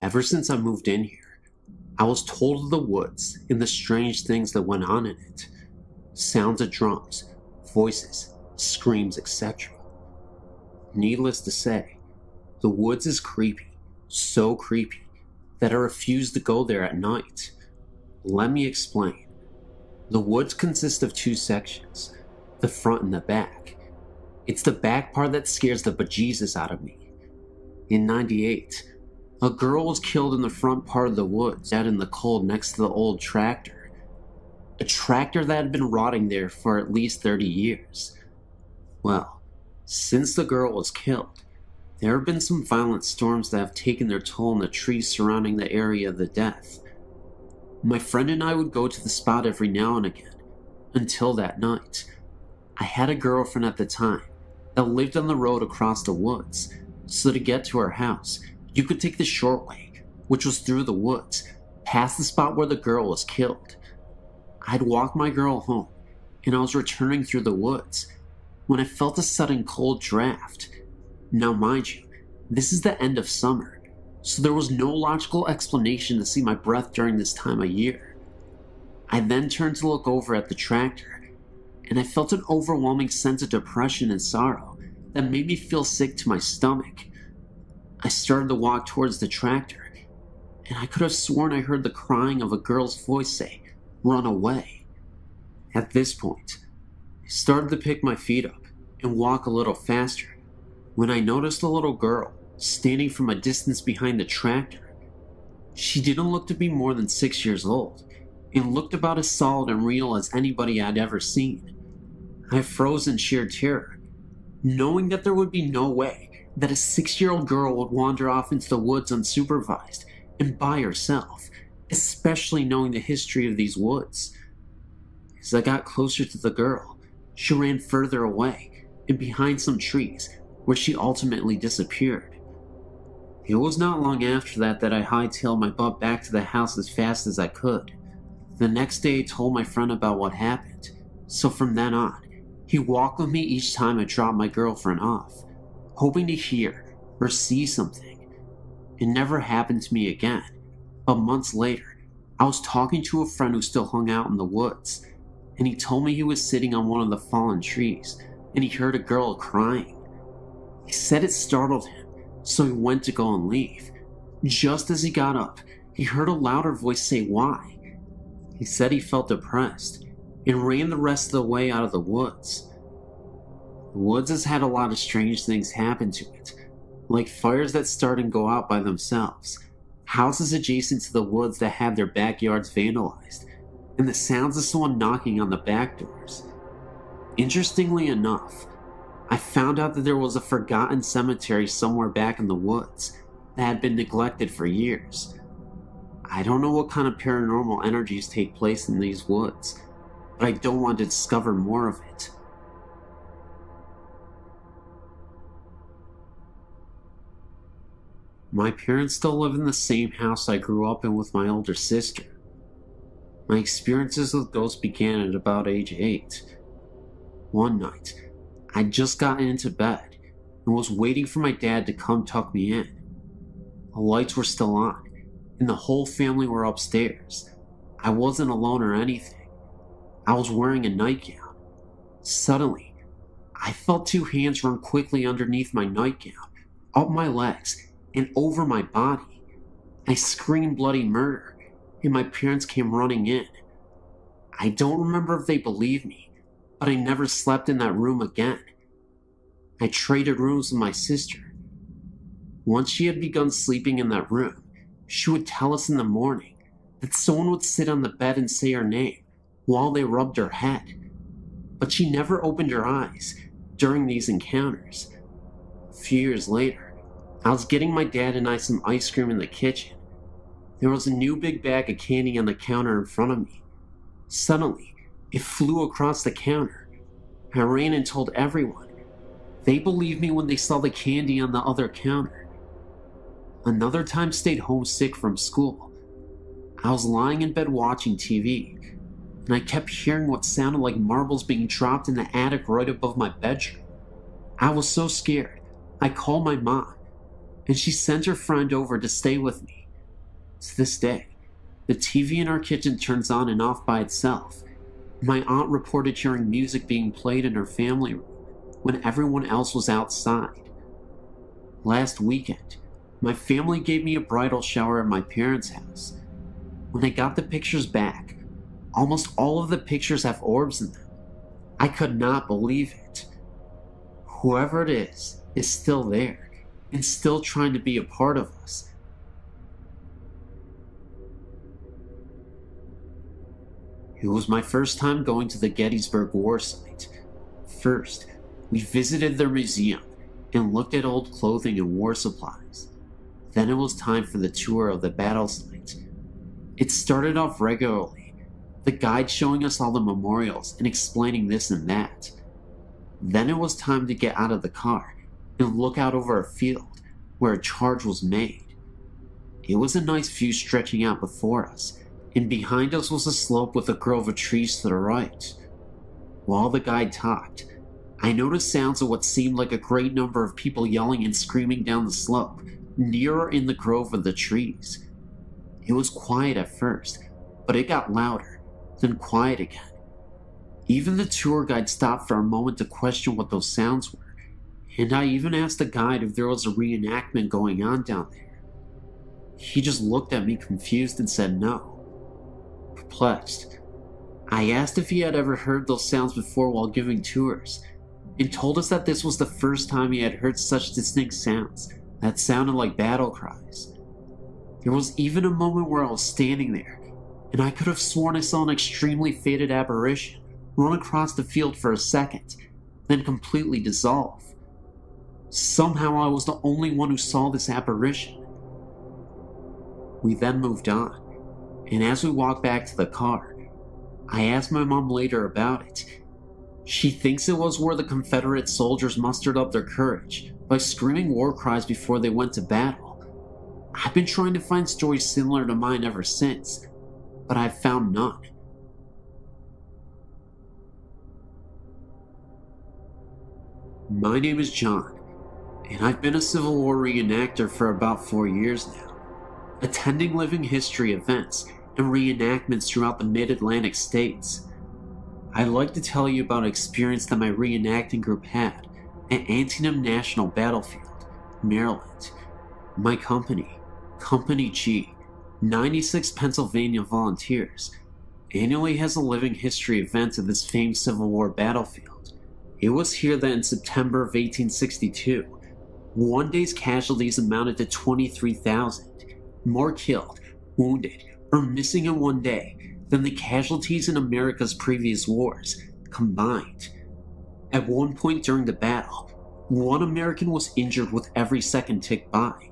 Ever since I moved in here, I was told of the woods and the strange things that went on in it. Sounds of drums, voices, screams, etc. Needless to say, the woods is creepy, so creepy that I refuse to go there at night. Let me explain. The woods consist of two sections, the front and the back. It's the back part that scares the bejesus out of me. In '98, a girl was killed in the front part of the woods, out in the cold next to the old tractor. A tractor that had been rotting there for at least 30 years. Well, since the girl was killed, there have been some violent storms that have taken their toll on the trees surrounding the area of the death. My friend and I would go to the spot every now and again, until that night. I had a girlfriend at the time that lived on the road across the woods, so to get to her house, you could take the short way, which was through the woods, past the spot where the girl was killed. I'd walk my girl home, and I was returning through the woods, when I felt a sudden cold draft. Now mind you, this is the end of summer, so there was no logical explanation to see my breath during this time of year. I then turned to look over at the tractor, and I felt an overwhelming sense of depression and sorrow that made me feel sick to my stomach. I started to walk towards the tractor, and I could have sworn I heard the crying of a girl's voice say, "Run away." At this point, I started to pick my feet up and walk a little faster, when I noticed a little girl standing from a distance behind the tractor. She didn't look to be more than 6 years old, and looked about as solid and real as anybody I'd ever seen. I froze in sheer terror, knowing that there would be no way that a 6-year-old girl would wander off into the woods unsupervised and by herself, especially knowing the history of these woods. As I got closer to the girl, she ran further away and behind some trees, where she ultimately disappeared. It was not long after that I hightailed my butt back to the house as fast as I could. The next day I told my friend about what happened, so from then on, he walked with me each time I dropped my girlfriend off, hoping to hear or see something. It never happened to me again, but months later, I was talking to a friend who still hung out in the woods, and he told me he was sitting on one of the fallen trees, and he heard a girl crying. He said it startled him, so he went to go and leave. Just as he got up, he heard a louder voice say why. He said he felt depressed, and ran the rest of the way out of the woods. The woods has had a lot of strange things happen to it, like fires that start and go out by themselves, houses adjacent to the woods that have their backyards vandalized, and the sounds of someone knocking on the back doors. Interestingly enough, I found out that there was a forgotten cemetery somewhere back in the woods that had been neglected for years. I don't know what kind of paranormal energies take place in these woods, but I don't want to discover more of it. My parents still live in the same house I grew up in with my older sister. My experiences with ghosts began at about age 8. One night, I'd just gotten into bed and was waiting for my dad to come tuck me in. The lights were still on, and the whole family were upstairs. I wasn't alone or anything. I was wearing a nightgown. Suddenly, I felt 2 hands run quickly underneath my nightgown, up my legs, and over my body. I screamed bloody murder, and my parents came running in. I don't remember if they believed me, but I never slept in that room again. I traded rooms with my sister. Once she had begun sleeping in that room, she would tell us in the morning that someone would sit on the bed and say her name while they rubbed her head, but she never opened her eyes during these encounters. A few years later, I was getting my dad and I some ice cream in the kitchen. There was a new big bag of candy on the counter in front of me. Suddenly, it flew across the counter. I ran and told everyone. They believed me when they saw the candy on the other counter. Another time stayed homesick from school. I was lying in bed watching TV, and I kept hearing what sounded like marbles being dropped in the attic right above my bedroom. I was so scared, I called my mom, and she sent her friend over to stay with me. To this day, the TV in our kitchen turns on and off by itself. My aunt reported hearing music being played in her family room when everyone else was outside. Last weekend, my family gave me a bridal shower at my parents' house. When I got the pictures back, almost all of the pictures have orbs in them. I could not believe it. Whoever it is still there and still trying to be a part of us. It was my first time going to the Gettysburg War site. First, we visited their museum and looked at old clothing and war supplies. Then it was time for the tour of the battle site. It started off regularly, the guide showing us all the memorials and explaining this and that. Then it was time to get out of the car and look out over a field where a charge was made. It was a nice view stretching out before us, and behind us was a slope with a grove of trees to the right. While the guide talked, I noticed sounds of what seemed like a great number of people yelling and screaming down the slope, nearer in the grove of the trees. It was quiet at first, but it got louder, then quiet again. Even the tour guide stopped for a moment to question what those sounds were, and I even asked the guide if there was a reenactment going on down there. He just looked at me confused and said no. Perplexed, I asked if he had ever heard those sounds before while giving tours, and told us that this was the first time he had heard such distinct sounds that sounded like battle cries. There was even a moment where I was standing there, and I could have sworn I saw an extremely faded apparition run across the field for a second, then completely dissolve. Somehow I was the only one who saw this apparition. We then moved on, and as we walked back to the car, I asked my mom later about it. She thinks it was where the Confederate soldiers mustered up their courage by screaming war cries before they went to battle. I've been trying to find stories similar to mine ever since, but I've found none. My name is John, and I've been a Civil War reenactor for about 4 years now, attending living history events and reenactments throughout the mid-Atlantic states. I'd like to tell you about an experience that my reenacting group had at Antietam National Battlefield, Maryland. My company, Company G, 96 Pennsylvania Volunteers, annually has a living history event at this famed Civil War battlefield. It was here that in September of 1862, one day's casualties amounted to 23,000, more killed, wounded, or missing in one day than the casualties in America's previous wars combined. At one point during the battle, one American was injured with every second ticked by.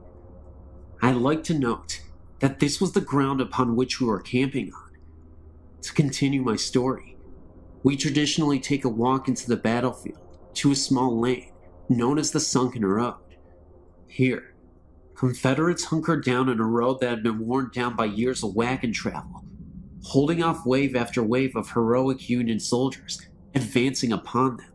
I'd like to note that this was the ground upon which we were camping on. To continue my story, we traditionally take a walk into the battlefield to a small lane known as the Sunken Road. Here, Confederates hunkered down in a road that had been worn down by years of wagon travel, holding off wave after wave of heroic Union soldiers advancing upon them.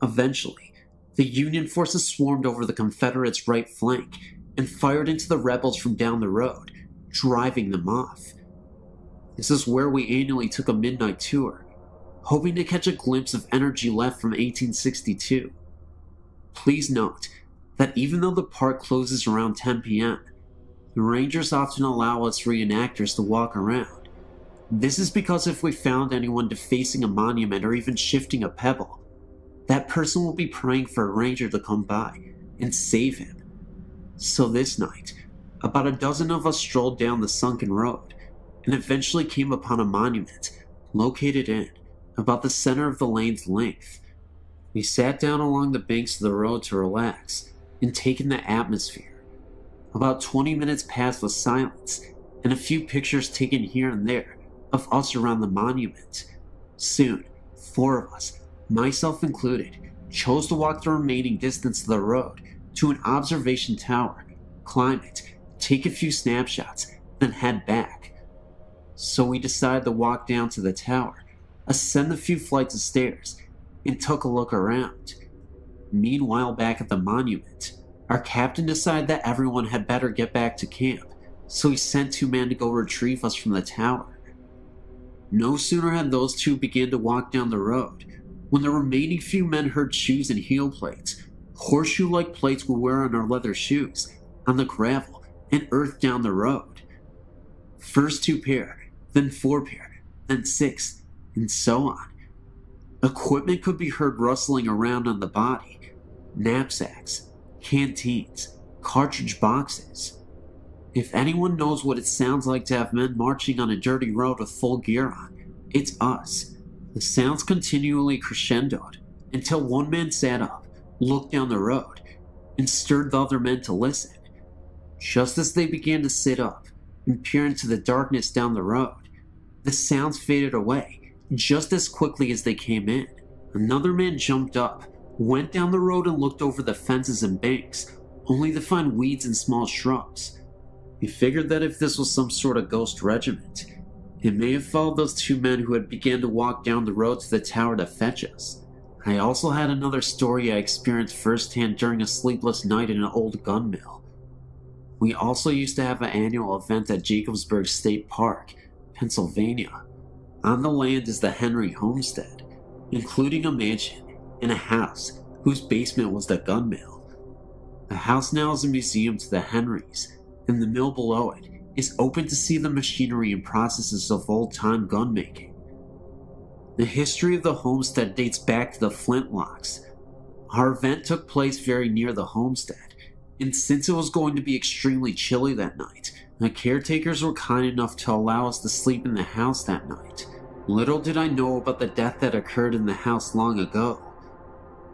Eventually, the Union forces swarmed over the Confederates' right flank and fired into the rebels from down the road, driving them off. This is where we annually took a midnight tour, hoping to catch a glimpse of energy left from 1862. Please note that even though the park closes around 10 p.m., the rangers often allow us reenactors to walk around. This is because if we found anyone defacing a monument or even shifting a pebble, that person will be praying for a ranger to come by and save him. So this night, about a dozen of us strolled down the sunken road and eventually came upon a monument located in about the center of the lane's length. We sat down along the banks of the road to relax and take in the atmosphere. About 20 minutes passed with silence and a few pictures taken here and there of us around the monument. Soon, 4 of us, myself included, chose to walk the remaining distance of the road to an observation tower, climb it, take a few snapshots, then head back. So we decided to walk down to the tower, ascend a few flights of stairs, and took a look around. Meanwhile, back at the monument, our captain decided that everyone had better get back to camp, so he sent 2 men to go retrieve us from the tower. No sooner had those 2 began to walk down the road, when the remaining few men heard shoes and heel plates, horseshoe-like plates we wear on our leather shoes, on the gravel and earth down the road. First 2 pair, then 4 pair, then 6, and so on. Equipment could be heard rustling around on the body: knapsacks, canteens, cartridge boxes. If anyone knows what it sounds like to have men marching on a dirty road with full gear on, it's us. The sounds continually crescendoed until one man sat up, looked down the road, and stirred the other men to listen. Just as they began to sit up and peer into the darkness down the road, the sounds faded away just as quickly as they came in. Another man jumped up, went down the road and looked over the fences and banks, only to find weeds and small shrubs. He figured that if this was some sort of ghost regiment, it may have followed those 2 men who had begun to walk down the road to the tower to fetch us. I also had another story I experienced firsthand during a sleepless night in an old gun mill. We also used to have an annual event at Jacobsburg State Park, Pennsylvania. On the land is the Henry homestead, including a mansion and a house whose basement was the gun mill. The house now is a museum to the Henrys, and the mill below it is open to see the machinery and processes of old-time gun making. The history of the homestead dates back to the Flintlocks. Our event took place very near the homestead, and since it was going to be extremely chilly that night, the caretakers were kind enough to allow us to sleep in the house that night. Little did I know about the death that occurred in the house long ago.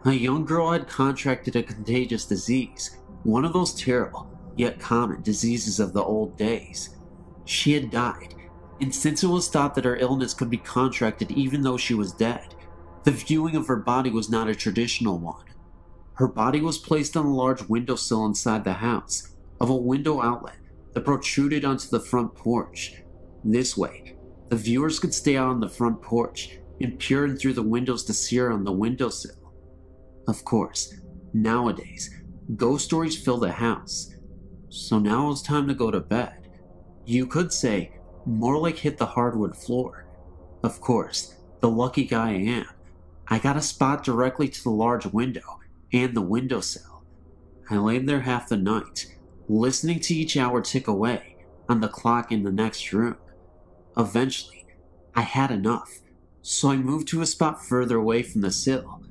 A young girl had contracted a contagious disease, one of those terrible, yet common diseases of the old days. She had died, and since it was thought that her illness could be contracted even though she was dead, the viewing of her body was not a traditional one. Her body was placed on a large windowsill inside the house, of a window outlet that protruded onto the front porch. This way, the viewers could stay out on the front porch and peer in through the windows to see her on the windowsill. Of course, nowadays, ghost stories fill the house, so now it was time to go to bed. You could say, more like hit the hardwood floor. Of course, the lucky guy I am, I got a spot directly to the large window and the windowsill. I laid there half the night, listening to each hour tick away on the clock in the next room. Eventually, I had enough, so I moved to a spot further away from the sill.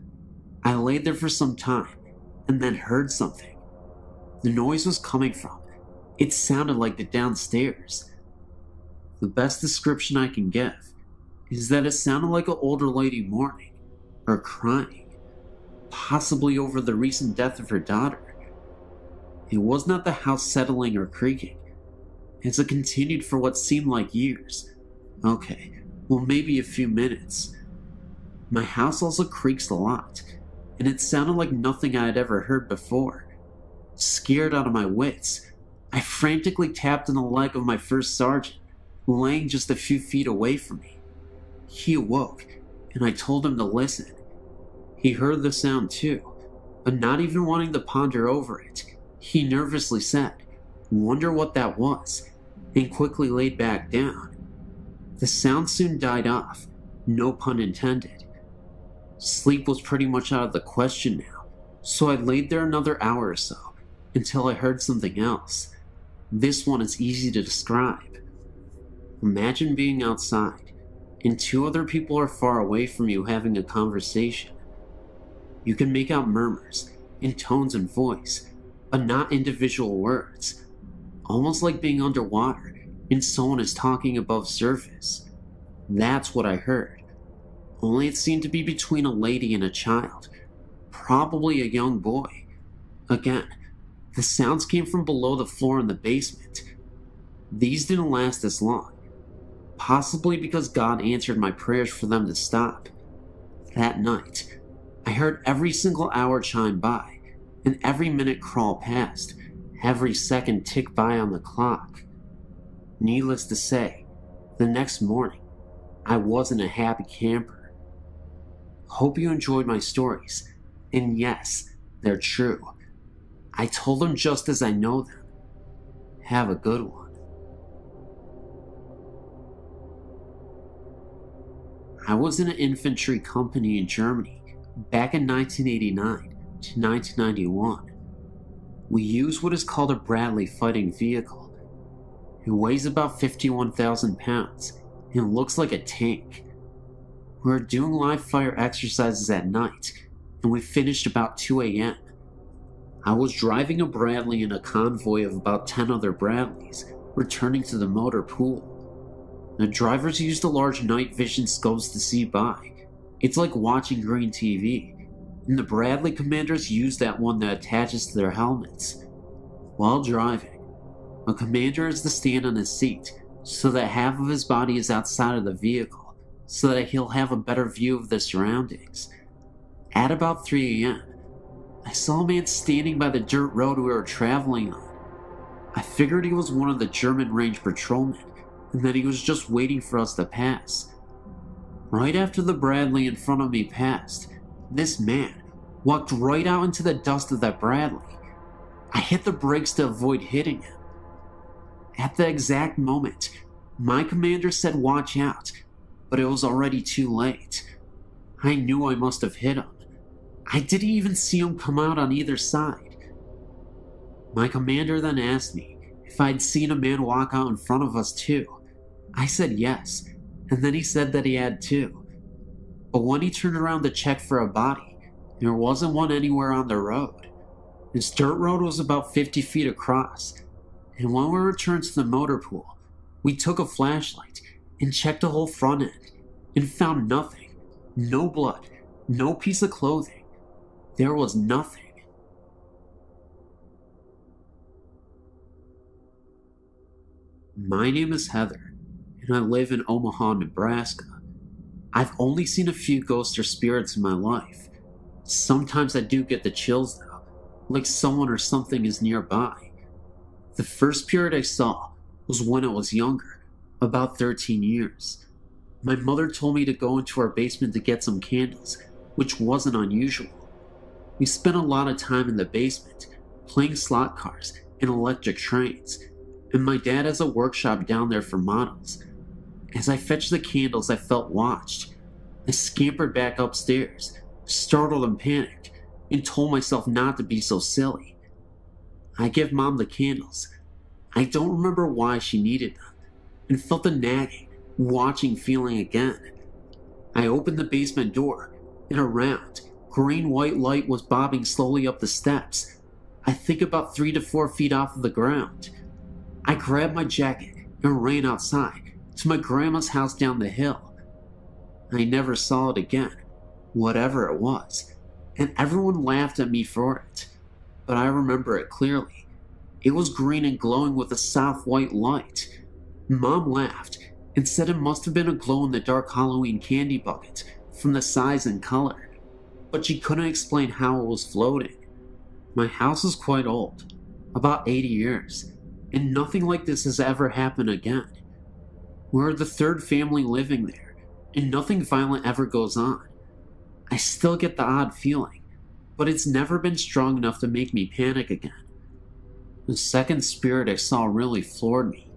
I laid there for some time, and then heard something. The noise was coming from, it sounded like the downstairs. The best description I can give is that it sounded like an older lady mourning, or crying, possibly over the recent death of her daughter. It was not the house settling or creaking, as it continued for what seemed like years. Okay, well, maybe a few minutes. My house also creaks a lot, and it sounded like nothing I had ever heard before. Scared out of my wits, I frantically tapped on the leg of my first sergeant, laying just a few feet away from me. He awoke, and I told him to listen. He heard the sound too, but not even wanting to ponder over it, he nervously said, "Wonder what that was," and quickly laid back down. The sound soon died off, no pun intended. Sleep was pretty much out of the question now, so I laid there another hour or so, until I heard something else. This one is easy to describe. Imagine being outside, and 2 other people are far away from you having a conversation. You can make out murmurs, in tones and voice, but not individual words. Almost like being underwater, and someone is talking above surface. That's what I heard. Only it seemed to be between a lady and a child, probably a young boy. Again, the sounds came from below the floor in the basement. These didn't last as long, possibly because God answered my prayers for them to stop. That night, I heard every single hour chime by, and every minute crawl past, every second tick by on the clock. Needless to say, the next morning, I wasn't a happy camper. Hope you enjoyed my stories, and yes, They're true. I told them just as I know them. Have a good one. I was in an infantry company in Germany back in 1989 to 1991. We used what is called a Bradley fighting vehicle. It weighs about 51,000 pounds and looks like a tank. We were doing live fire exercises at night, and we finished about 2 a.m. I was driving a Bradley in a convoy of about 10 other Bradleys, returning to the motor pool. The drivers used the large night vision scopes to see by. It's like watching green TV, and the Bradley commanders use that one that attaches to their helmets. While driving, a commander is to stand on his seat so that half of his body is outside of the vehicle, so that he'll have a better view of the surroundings. At about 3 a.m., I saw a man standing by the dirt road we were traveling on. I figured he was one of the German range patrolmen, and that he was just waiting for us to pass. Right after the Bradley in front of me passed, this man walked right out into the dust of that Bradley. I hit the brakes to avoid hitting him. At the exact moment, my commander said watch out, but it was already too late. I knew I must have hit him. I didn't even see him come out on either side. My commander then asked me if I'd seen a man walk out in front of us too. I said yes, and then he said that he had too. But when he turned around to check for a body, there wasn't one anywhere on the road. This dirt road was about 50 feet across, and when we returned to the motor pool, we took a flashlight and checked the whole front end, and found nothing. No blood, no piece of clothing. There was nothing. My name is Heather, and I live in Omaha, Nebraska. I've only seen a few ghosts or spirits in my life. Sometimes I do get the chills though, like someone or something is nearby. The first spirit I saw was when I was younger, about 13 years. My mother told me to go into our basement to get some candles, which wasn't unusual. We spent a lot of time in the basement, playing slot cars and electric trains, and my dad has a workshop down there for models. As I fetched the candles, I felt watched. I scampered back upstairs, startled and panicked, and told myself not to be so silly. I gave Mom the candles. I don't remember why she needed them, and felt the nagging, watching feeling again. I opened the basement door, and a round, green-white light was bobbing slowly up the steps, I think about 3 to 4 feet off of the ground. I grabbed my jacket and ran outside to my grandma's house down the hill. I never saw it again, whatever it was, and everyone laughed at me for it, but I remember it clearly. It was green and glowing with a soft white light. Mom laughed and said it must have been a glow-in-the-dark Halloween candy bucket from the size and color, but she couldn't explain how it was floating. My house is quite old, about 80 years, and nothing like this has ever happened again. We're the third family living there, and nothing violent ever goes on. I still get the odd feeling, but it's never been strong enough to make me panic again. The second spirit I saw really floored me.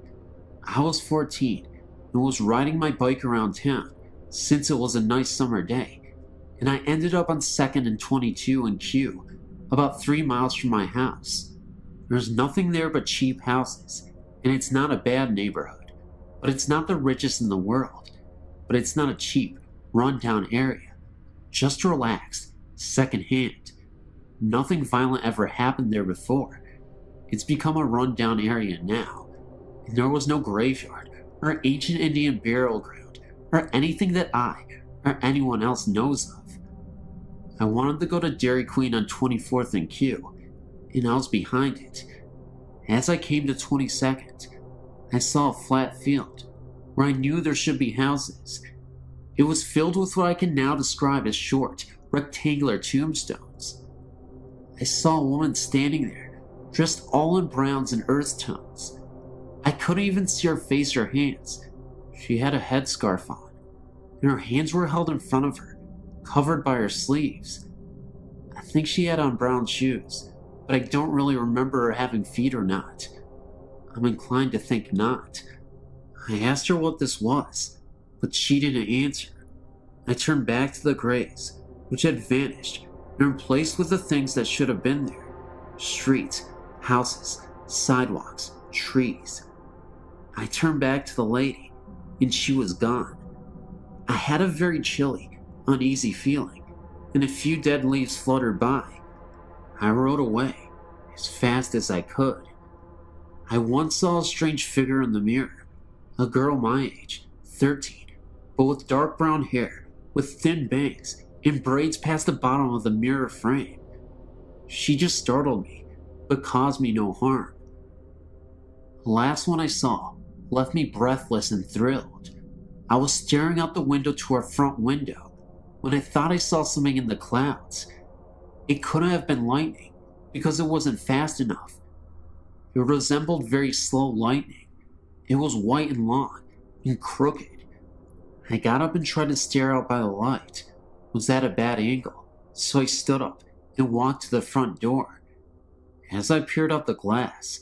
I was 14 and was riding my bike around town since it was a nice summer day, and I ended up on 2nd and 22 and Q, about 3 miles from my house. There's nothing there but cheap houses, and it's not a bad neighborhood, but it's not the richest in the world. But it's not a cheap, run-down area. Just relaxed, second-hand. Nothing violent ever happened there before. It's become a run-down area now, and there was no graveyard, or ancient Indian burial ground, or anything that I, or anyone else knows of. I wanted to go to Dairy Queen on 24th and Q, and I was behind it. As I came to 22nd, I saw a flat field, where I knew there should be houses. It was filled with what I can now describe as short, rectangular tombstones. I saw a woman standing there, dressed all in browns and earth tones. I couldn't even see her face or hands. She had a headscarf on, and her hands were held in front of her, covered by her sleeves. I think she had on brown shoes, but I don't really remember her having feet or not. I'm inclined to think not. I asked her what this was, but she didn't answer. I turned back to the grays, which had vanished and replaced with the things that should have been there. Streets, houses, sidewalks, trees. I turned back to the lady, and she was gone. I had a very chilly, uneasy feeling, and a few dead leaves fluttered by. I rode away as fast as I could. I once saw a strange figure in the mirror, a girl my age, 13, but with dark brown hair, with thin bangs, and braids past the bottom of the mirror frame. She just startled me, but caused me no harm. The last one I saw left me breathless and thrilled. I was staring out the window to our front window when I thought I saw something in the clouds. It couldn't have been lightning because it wasn't fast enough. It resembled very slow lightning. It was white and long and crooked. I got up and tried to stare out by the light. It was at a bad angle, so I stood up and walked to the front door. As I peered out the glass,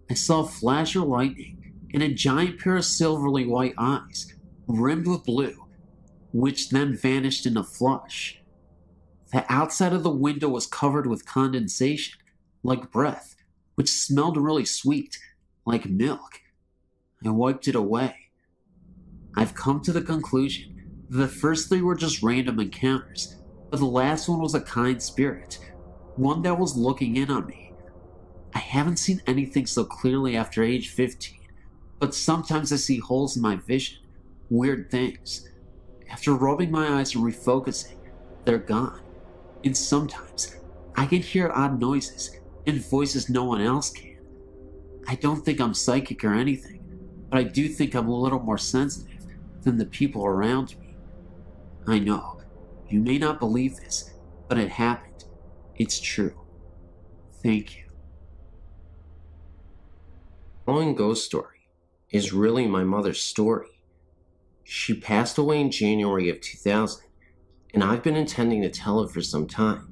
I saw a flash of lightning and a giant pair of silvery white eyes, rimmed with blue, which then vanished in a flush. The outside of the window was covered with condensation, like breath, which smelled really sweet, like milk. I wiped it away. I've come to the conclusion that the first three were just random encounters, but the last one was a kind spirit, one that was looking in on me. I haven't seen anything so clearly after age 15, but sometimes I see holes in my vision, weird things. After rubbing my eyes and refocusing, they're gone. And sometimes I can hear odd noises and voices no one else can. I don't think I'm psychic or anything, but I do think I'm a little more sensitive than the people around me. I know, you may not believe this, but it happened. It's true. Thank you. The following ghost story is really my mother's story. She passed away in January of 2000, and I've been intending to tell it for some time.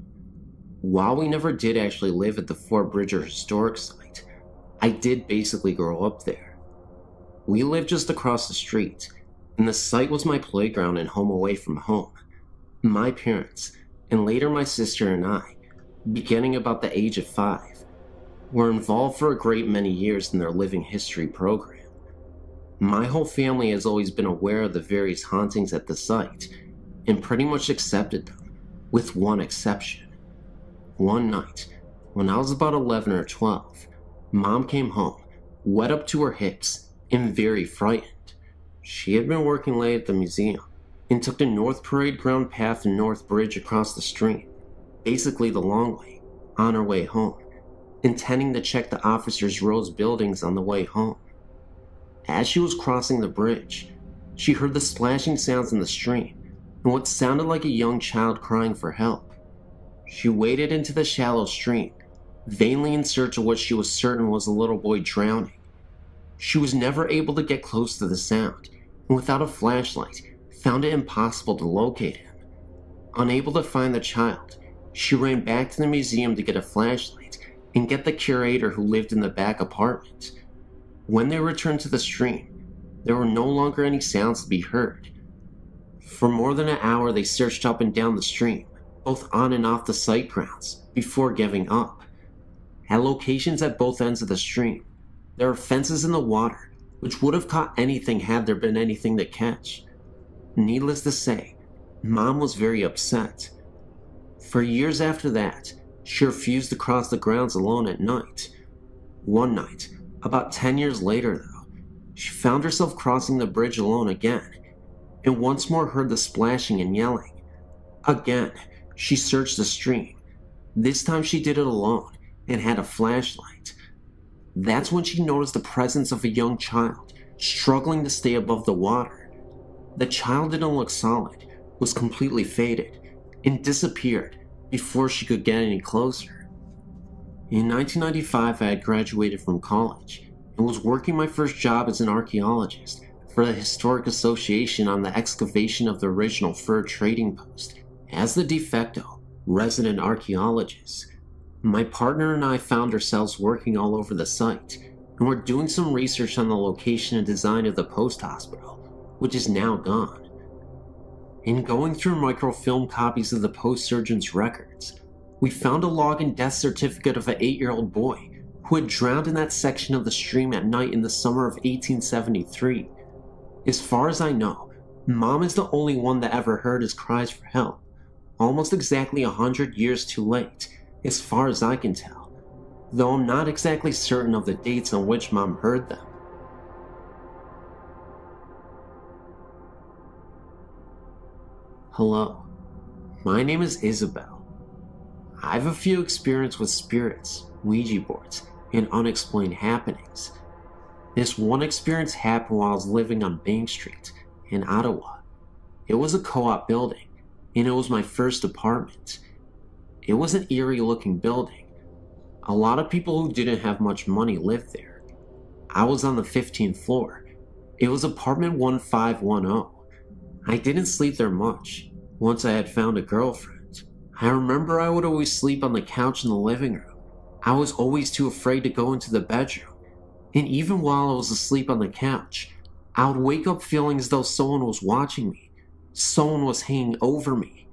While we never did actually live at the Fort Bridger Historic Site, I did basically grow up there. We lived just across the street, and the site was my playground and home away from home. My parents, and later my sister and I, beginning about the age of 5, were involved for a great many years in their living history program. My whole family has always been aware of the various hauntings at the site, and pretty much accepted them, with one exception. One night, when I was about 11 or 12, Mom came home, wet up to her hips, and very frightened. She had been working late at the museum, and took the North Parade Ground path and North Bridge across the street, basically the long way, on her way home, intending to check the officers' rows buildings on the way home. As she was crossing the bridge, she heard the splashing sounds in the stream, and what sounded like a young child crying for help. She waded into the shallow stream, vainly in search of what she was certain was a little boy drowning. She was never able to get close to the sound, and without a flashlight, found it impossible to locate him. Unable to find the child, she ran back to the museum to get a flashlight and get the curator who lived in the back apartment. When they returned to the stream, there were no longer any sounds to be heard. For more than an hour they searched up and down the stream, both on and off the site grounds, before giving up. At locations at both ends of the stream, there are fences in the water, which would have caught anything had there been anything to catch. Needless to say, Mom was very upset. For years after that, she refused to cross the grounds alone at night. One night, about 10 years later though, she found herself crossing the bridge alone again, and once more heard the splashing and yelling. Again, she searched the stream. This time she did it alone and had a flashlight. That's when she noticed the presence of a young child struggling to stay above the water. The child didn't look solid, was completely faded, and disappeared before she could get any closer. In 1995, I had graduated from college and was working my first job as an archaeologist for the Historic Association on the excavation of the original fur trading post. As the de facto, resident archaeologists. My partner and I found ourselves working all over the site, and we're doing some research on the location and design of the post hospital, which is now gone. In going through microfilm copies of the post surgeon's records, we found a log and death certificate of an 8-year-old boy who had drowned in that section of the stream at night in the summer of 1873. As far as I know, Mom is the only one that ever heard his cries for help, almost exactly 100 years too late, as far as I can tell, though I'm not exactly certain of the dates on which Mom heard them. Hello, my name is Isabel. I have a few experience with spirits, Ouija boards, and unexplained happenings. This one experience happened while I was living on Bank Street in Ottawa. It was a co-op building, and it was my first apartment. It was an eerie looking building. A lot of people who didn't have much money lived there. I was on the 15th floor. It was apartment 1510. I didn't sleep there much, once I had found a girlfriend. I remember I would always sleep on the couch in the living room. I was always too afraid to go into the bedroom, and even while I was asleep on the couch, I would wake up feeling as though someone was watching me. Someone was hanging over me.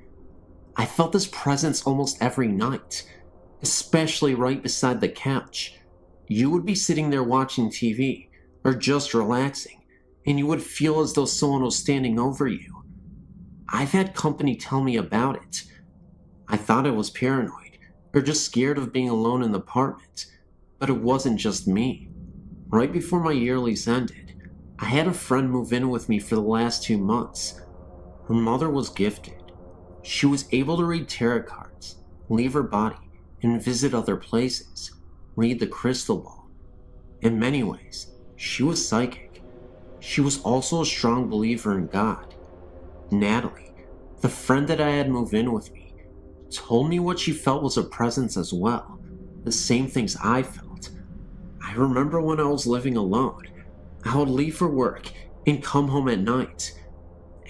I felt this presence almost every night, especially right beside the couch. You would be sitting there watching TV, or just relaxing, and you would feel as though someone was standing over you. I've had company tell me about it. I thought I was paranoid, or just scared of being alone in the apartment, but it wasn't just me. Right before my yearlies ended, I had a friend move in with me for the last 2 months. Her mother was gifted. She was able to read tarot cards, leave her body, and visit other places, read the crystal ball. In many ways, she was psychic. She was also a strong believer in God. Natalie, the friend that I had moved in with me, told me what she felt was a presence as well, the same things I felt. I remember when I was living alone, I would leave for work and come home at night.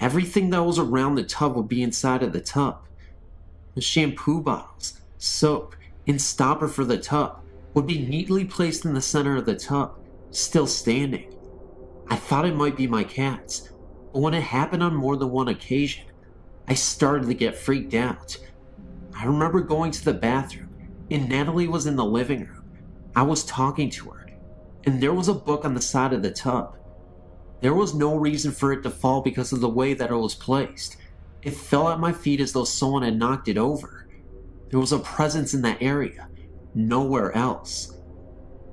Everything that was around the tub would be inside of the tub. The shampoo bottles, soap, and stopper for the tub would be neatly placed in the center of the tub, still standing. I thought it might be my cats, but when it happened on more than one occasion, I started to get freaked out. I remember going to the bathroom, and Natalie was in the living room. I was talking to her, and there was a book on the side of the tub. There was no reason for it to fall because of the way that it was placed. It fell at my feet as though someone had knocked it over. There was a presence in that area, nowhere else.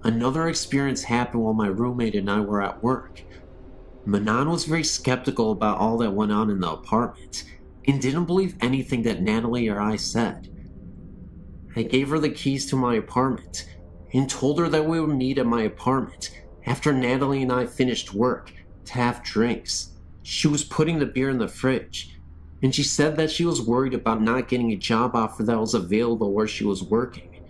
Another experience happened while my roommate and I were at work. Manon was very skeptical about all that went on in the apartment, and didn't believe anything that Natalie or I said. I gave her the keys to my apartment, and told her that we would meet at my apartment after Natalie and I finished work to have drinks. She was putting the beer in the fridge, and she said that she was worried about not getting a job offer that was available where she was working.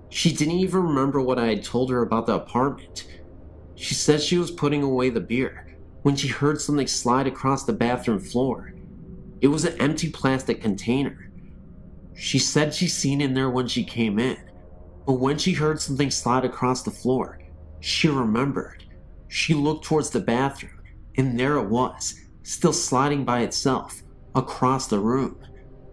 She didn't even remember what I had told her about the apartment. She said she was putting away the beer when she heard something slide across the bathroom floor. It was an empty plastic container. She said she seen in there when she came in, but when she heard something slide across the floor, she remembered. She looked towards the bathroom, and there it was, still sliding by itself, across the room.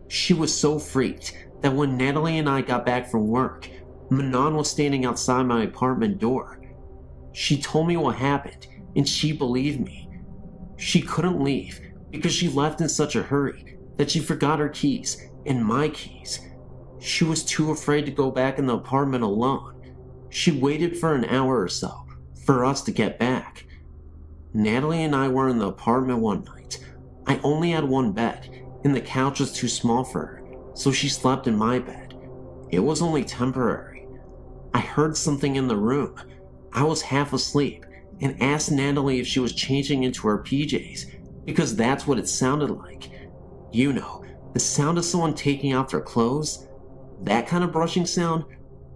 She was so freaked that when Natalie and I got back from work, Manon was standing outside my apartment door. She told me what happened, and she believed me. She couldn't leave because she left in such a hurry that she forgot her keys and my keys. She was too afraid to go back in the apartment alone. She waited for an hour or so for us to get back. Natalie and I were in the apartment one night. I only had one bed, and the couch was too small for her, so she slept in my bed. It was only temporary. I heard something in the room. I was half asleep and asked Natalie if she was changing into her PJs, because that's what it sounded like. You know, the sound of someone taking off their clothes? That kind of brushing sound?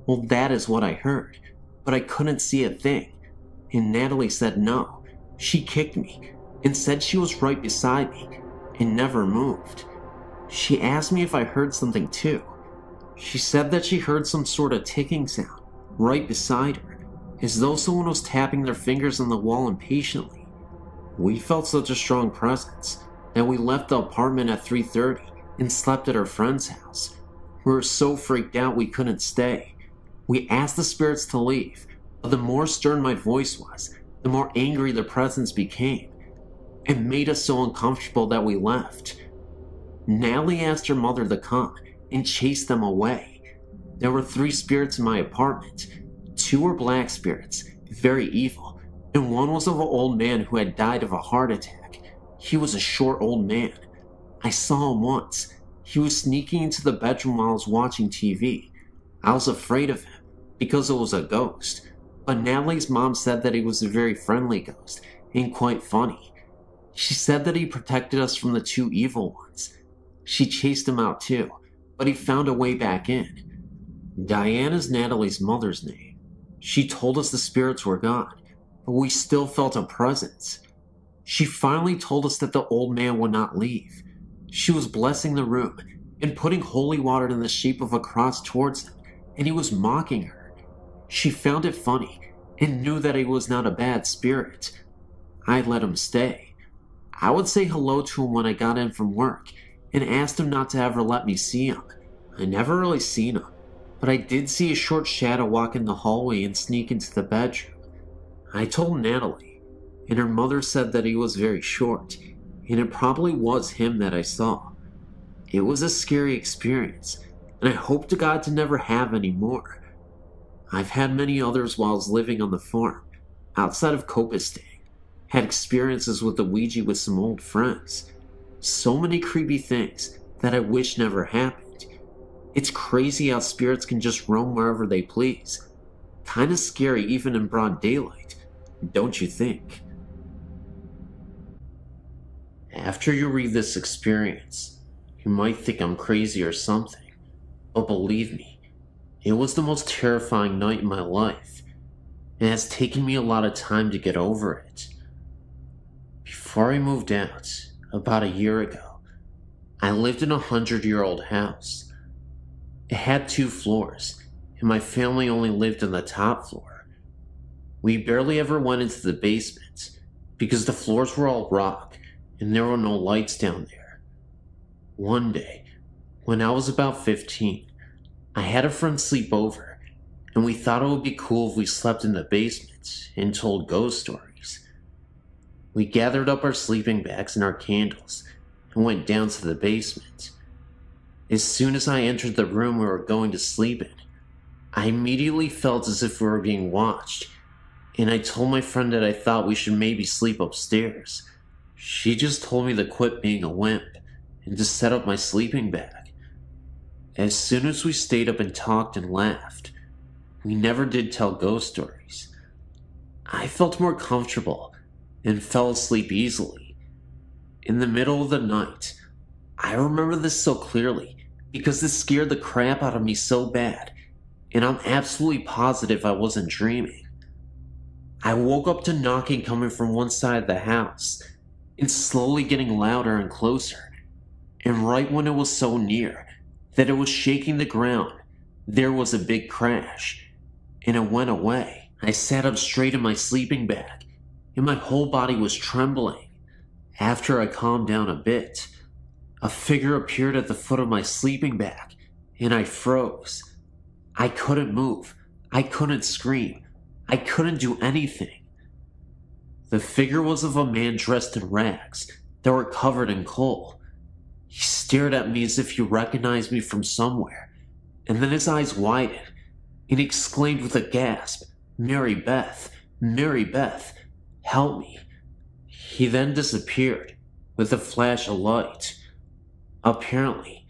Well, that is what I heard, but I couldn't see a thing. And Natalie said no. She kicked me and said she was right beside me and never moved. She asked me if I heard something too. She said that she heard some sort of ticking sound right beside her, as though someone was tapping their fingers on the wall impatiently. We felt such a strong presence that we left the apartment at 3:30 and slept at her friend's house. We were so freaked out we couldn't stay. We asked the spirits to leave, but the more stern my voice was, the more angry the presence became. It made us so uncomfortable that we left. Natalie asked her mother to come and chase them away. There were 3 spirits in my apartment. 2 were black spirits, very evil, and one was of an old man who had died of a heart attack. He was a short old man. I saw him once. He was sneaking into the bedroom while I was watching TV. I was afraid of him because it was a ghost, but Natalie's mom said that he was a very friendly ghost and quite funny. She said that he protected us from the 2 evil ones. She chased him out too, but he found a way back in. Diane is Natalie's mother's name. She told us the spirits were gone, but we still felt a presence. She finally told us that the old man would not leave. She was blessing the room and putting holy water in the shape of a cross towards him, and he was mocking her. She found it funny and knew that he was not a bad spirit. I let him stay. I would say hello to him when I got in from work and asked him not to ever let me see him. I never really seen him, but I did see a short shadow walk in the hallway and sneak into the bedroom. I told Natalie, and her mother said that he was very short, and it probably was him that I saw. It was a scary experience, and I hope to God to never have any more. I've had many others while I was living on the farm, outside of Copistan. Had experiences with the Ouija with some old friends. So many creepy things that I wish never happened. It's crazy how spirits can just roam wherever they please. Kinda scary even in broad daylight, don't you think? After you read this experience, you might think I'm crazy or something, but believe me, it was the most terrifying night in my life, and it has taken me a lot of time to get over it. Before I moved out, about a year ago, I lived in a 100-year-old house. It had 2 floors, and my family only lived on the top floor. We barely ever went into the basement, because the floors were all rock, and there were no lights down there. One day, when I was about 15, I had a friend sleep over, and we thought it would be cool if we slept in the basement and told ghost stories. We gathered up our sleeping bags and our candles and went down to the basement. As soon as I entered the room we were going to sleep in, I immediately felt as if we were being watched, and I told my friend that I thought we should maybe sleep upstairs. She just told me to quit being a wimp and to set up my sleeping bag. As soon as we stayed up and talked and laughed, we never did tell ghost stories. I felt more comfortable and fell asleep easily. In the middle of the night, I remember this so clearly because this scared the crap out of me so bad, and I'm absolutely positive I wasn't dreaming. I woke up to knocking coming from one side of the house, and slowly getting louder and closer, and right when it was so near that it was shaking the ground, there was a big crash, and it went away. I sat up straight in my sleeping bag, and my whole body was trembling. After I calmed down a bit, a figure appeared at the foot of my sleeping bag, and I froze. I couldn't move. I couldn't scream. I couldn't do anything. The figure was of a man dressed in rags that were covered in coal. He stared at me as if he recognized me from somewhere, and then his eyes widened, and he exclaimed with a gasp, "Mary Beth, Mary Beth, help me." He then disappeared with a flash of light. Apparently,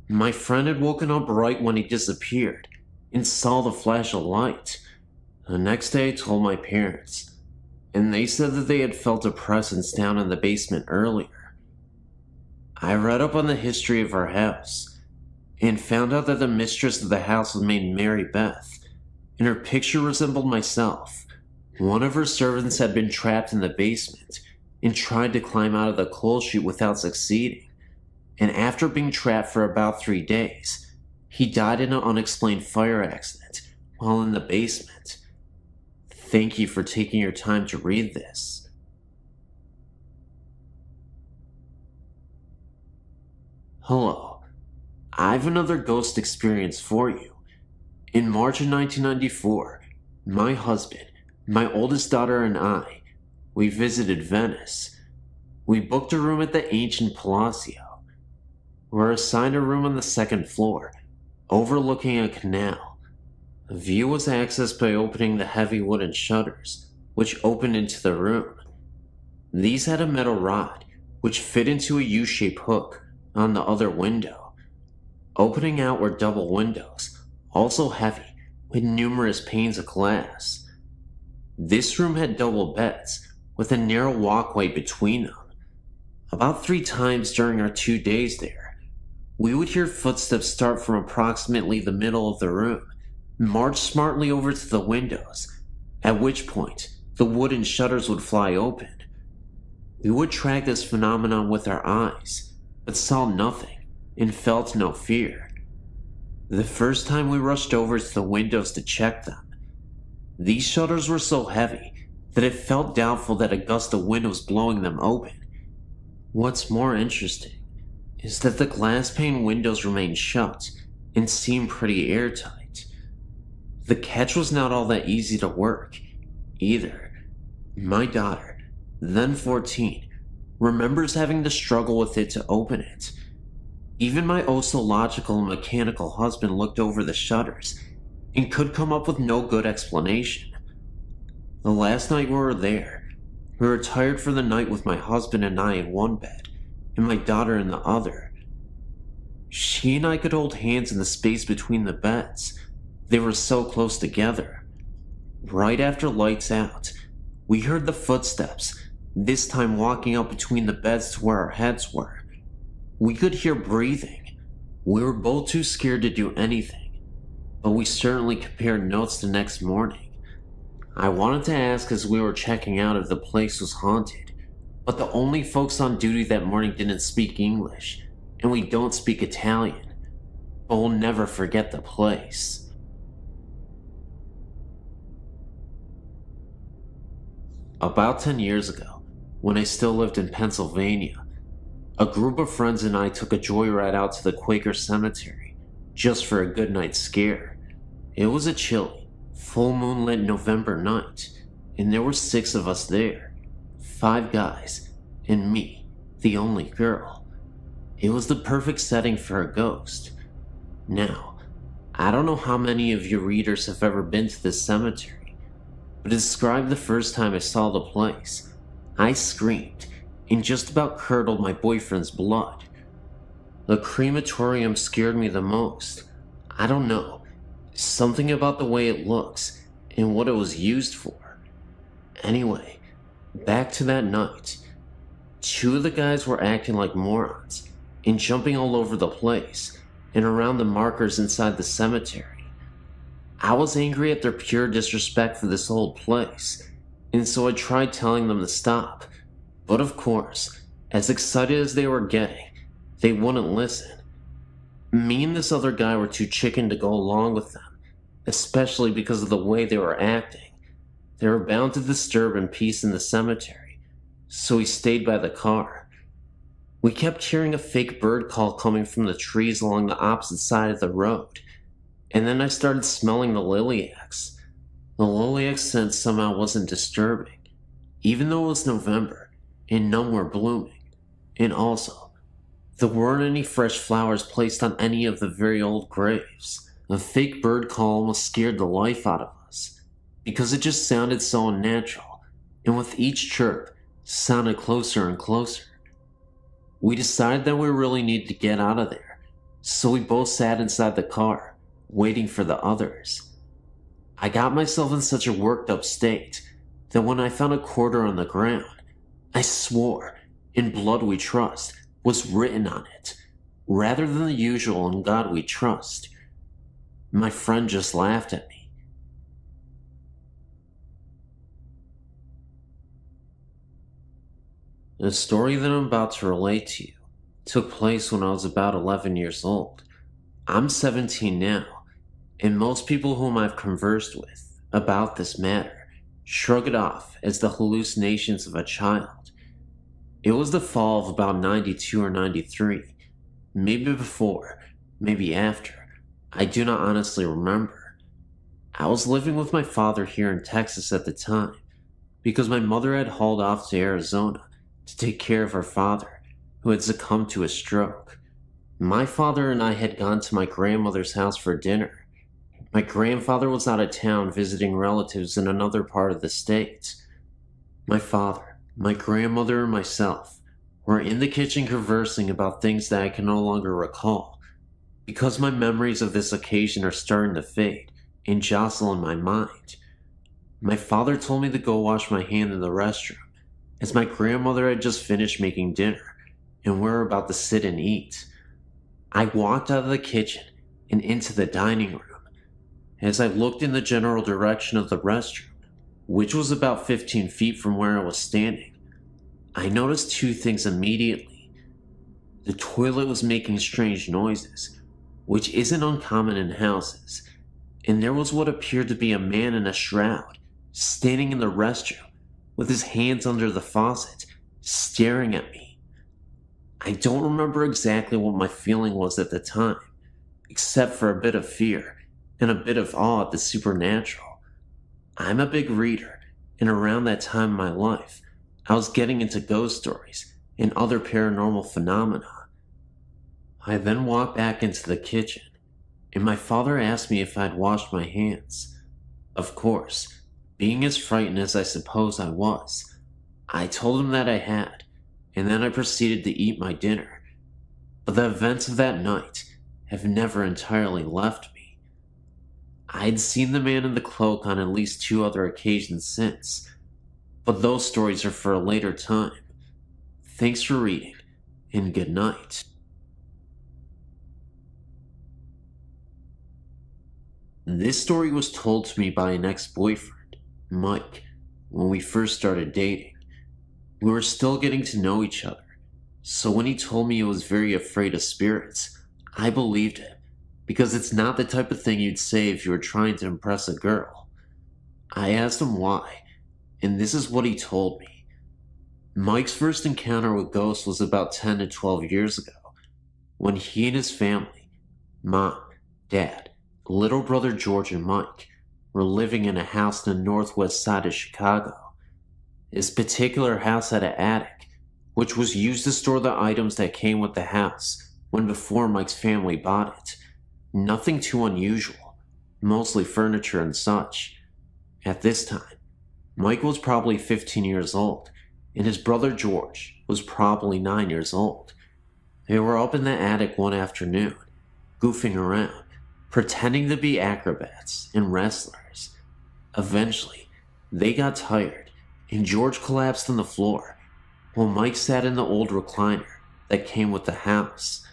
my friend had woken up right when he disappeared and saw the flash of light. The next day I told my parents, and they said that they had felt a presence down in the basement earlier. I read up on the history of our house and found out that the mistress of the house was named Mary Beth, and her picture resembled myself. One of her servants had been trapped in the basement and tried to climb out of the coal chute without succeeding, and after being trapped for about 3 days, he died in an unexplained fire accident while in the basement. Thank you for taking your time to read this. Hello, I have another ghost experience for you. In March of 1994, my husband, my oldest daughter, and I, we visited Venice. We booked a room at the ancient Palazzo. We were assigned a room on the second floor, overlooking a canal. The view was accessed by opening the heavy wooden shutters, which opened into the room. These had a metal rod, which fit into a U-shaped hook on the other window. Opening out were double windows, also heavy, with numerous panes of glass. This room had double beds, with a narrow walkway between them. About 3 times during our 2 days there, we would hear footsteps start from approximately the middle of the room, march smartly over to the windows, at which point the wooden shutters would fly open. We would track this phenomenon with our eyes, but saw nothing and felt no fear. The first time we rushed over to the windows to check them, these shutters were so heavy that it felt doubtful that a gust of wind was blowing them open. What's more interesting is that the glass pane windows remained shut and seemed pretty airtight. The catch was not all that easy to work, either. My daughter, then 14, remembers having to struggle with it to open it. Even my oh-so-logical and mechanical husband looked over the shutters and could come up with no good explanation. The last night we were there, we were retired for the night with my husband and I in one bed, and my daughter in the other. She and I could hold hands in the space between the beds. They were so close together. Right after lights out, we heard the footsteps, this time walking up between the beds to where our heads were. We could hear breathing. We were both too scared to do anything, but we certainly compared notes the next morning. I wanted to ask as we were checking out if the place was haunted, but the only folks on duty that morning didn't speak English, and we don't speak Italian, but we'll never forget the place. About 10 years ago, when I still lived in Pennsylvania, a group of friends and I took a joyride out to the Quaker cemetery, just for a good night's scare. It was a chilly, full moonlit November night, and there were 6 of us there, 5 guys, and me, the only girl. It was the perfect setting for a ghost. Now, I don't know how many of your readers have ever been to this cemetery, but to describe the first time I saw the place, I screamed and just about curdled my boyfriend's blood. The crematorium scared me the most. I don't know, something about the way it looks and what it was used for. Anyway, back to that night. 2 of the guys were acting like morons and jumping all over the place and around the markers inside the cemetery. I was angry at their pure disrespect for this old place, and so I tried telling them to stop. But of course, as excited as they were getting, they wouldn't listen. Me and this other guy were too chicken to go along with them, especially because of the way they were acting. They were bound to disturb peace in the cemetery, so we stayed by the car. We kept hearing a fake bird call coming from the trees along the opposite side of the road, and then I started smelling the lilacs. The lilac scent somehow wasn't disturbing, even though it was November and none were blooming. And also, there weren't any fresh flowers placed on any of the very old graves. The fake bird call almost scared the life out of us, because it just sounded so unnatural, and with each chirp, sounded closer and closer. We decided that we really needed to get out of there, so we both sat inside the car, waiting for the others. I got myself in such a worked up state that when I found a quarter on the ground, I swore, "In blood we trust," was written on it, rather than the usual "In God we trust." My friend just laughed at me. The story that I'm about to relate to you took place when I was about 11 years old. I'm 17 now, and most people whom I've conversed with about this matter shrug it off as the hallucinations of a child. It was the fall of about 92 or 93, maybe before, maybe after. I do not honestly remember. I was living with my father here in Texas at the time because my mother had hauled off to Arizona to take care of her father, who had succumbed to a stroke. My father and I had gone to my grandmother's house for dinner. My grandfather was out of town visiting relatives in another part of the state. My father, my grandmother, and myself were in the kitchen conversing about things that I can no longer recall, because my memories of this occasion are starting to fade and jostle in my mind. My father told me to go wash my hand in the restroom, as my grandmother had just finished making dinner, and we were about to sit and eat. I walked out of the kitchen and into the dining room. As I looked in the general direction of the restroom, which was about 15 feet from where I was standing, I noticed two things immediately. The toilet was making strange noises, which isn't uncommon in houses, and there was what appeared to be a man in a shroud standing in the restroom with his hands under the faucet, staring at me. I don't remember exactly what my feeling was at the time, except for a bit of fear and a bit of awe at the supernatural. I'm a big reader, and around that time in my life, I was getting into ghost stories and other paranormal phenomena. I then walked back into the kitchen, and my father asked me if I'd washed my hands. Of course, being as frightened as I suppose I was, I told him that I had, and then I proceeded to eat my dinner. But the events of that night have never entirely left me. I'd seen the man in the cloak on at least 2 other occasions since, but those stories are for a later time. Thanks for reading, and good night. This story was told to me by an ex-boyfriend, Mike, when we first started dating. We were still getting to know each other, so when he told me he was very afraid of spirits, I believed him, because it's not the type of thing you'd say if you were trying to impress a girl. I asked him why, and this is what he told me. Mike's first encounter with ghosts was about 10 to 12 years ago, when he and his family, mom, dad, little brother George, and Mike, were living in a house in the northwest side of Chicago. This particular house had an attic, which was used to store the items that came with the house when before Mike's family bought it. Nothing too unusual, mostly furniture and such. At this time, Mike was probably 15 years old, and his brother George was probably 9 years old. They were up in the attic one afternoon, goofing around, pretending to be acrobats and wrestlers. Eventually, they got tired, and George collapsed on the floor, while Mike sat in the old recliner that came with the house.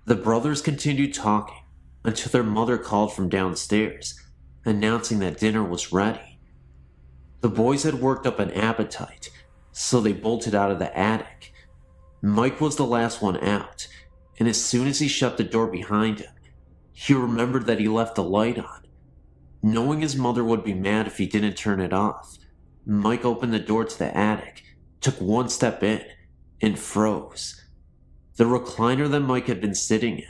The brothers continued talking until their mother called from downstairs, announcing that dinner was ready. The boys had worked up an appetite, so they bolted out of the attic. Mike was the last one out, and as soon as he shut the door behind him, he remembered that he left the light on. Knowing his mother would be mad if he didn't turn it off, Mike opened the door to the attic, took one step in, and froze. The recliner that Mike had been sitting in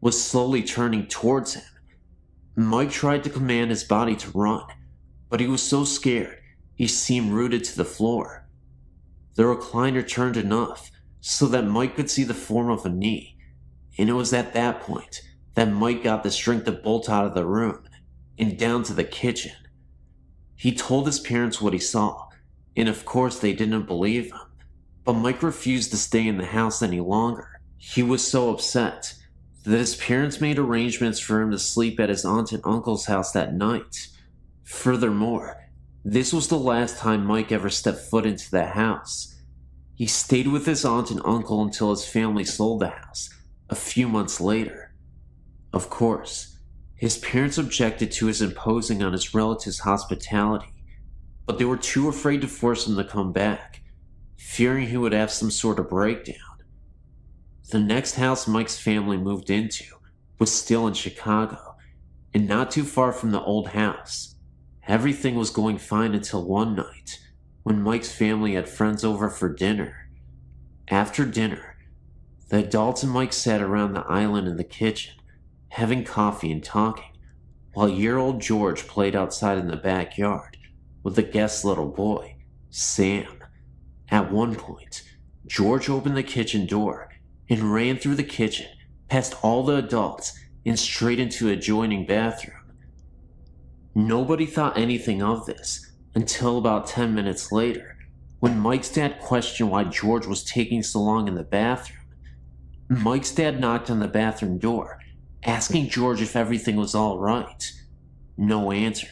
was slowly turning towards him. Mike tried to command his body to run, but he was so scared he seemed rooted to the floor. The recliner turned enough so that Mike could see the form of a knee, and it was at that point that Mike got the strength to bolt out of the room and down to the kitchen. He told his parents what he saw, and of course they didn't believe him, but Mike refused to stay in the house any longer. He was so upset that his parents made arrangements for him to sleep at his aunt and uncle's house that night. Furthermore, this was the last time Mike ever stepped foot into the house. He stayed with his aunt and uncle until his family sold the house a few months later. Of course, his parents objected to his imposing on his relatives' hospitality, but they were too afraid to force him to come back, fearing he would have some sort of breakdown. The next house Mike's family moved into was still in Chicago, and not too far from the old house. Everything was going fine until one night, when Mike's family had friends over for dinner. After dinner, the adults and Mike sat around the island in the kitchen, having coffee and talking, while year-old George played outside in the backyard with the guest's little boy, Sam. At one point, George opened the kitchen door and ran through the kitchen, past all the adults, and straight into the adjoining bathroom. Nobody thought anything of this until about 10 minutes later, when Mike's dad questioned why George was taking so long in the bathroom. Mike's dad knocked on the bathroom door, asking George if everything was all right. No answer.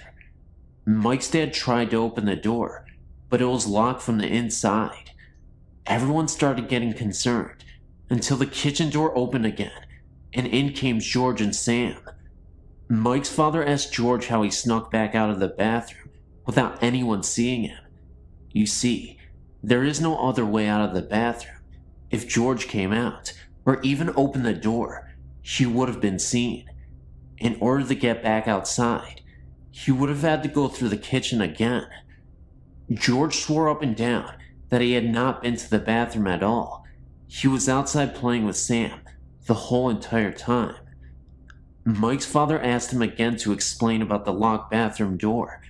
Mike's dad tried to open the door, but it was locked from the inside. Everyone started getting concerned until the kitchen door opened again, and in came George and Sam. Mike's father asked George how he snuck back out of the bathroom without anyone seeing him. You see, there is no other way out of the bathroom. If George came out, or even opened the door, he would have been seen. In order to get back outside, he would have had to go through the kitchen again. George swore up and down that he had not been to the bathroom at all. He was outside playing with Sam the whole entire time. Mike's father asked him again to explain about the locked bathroom door,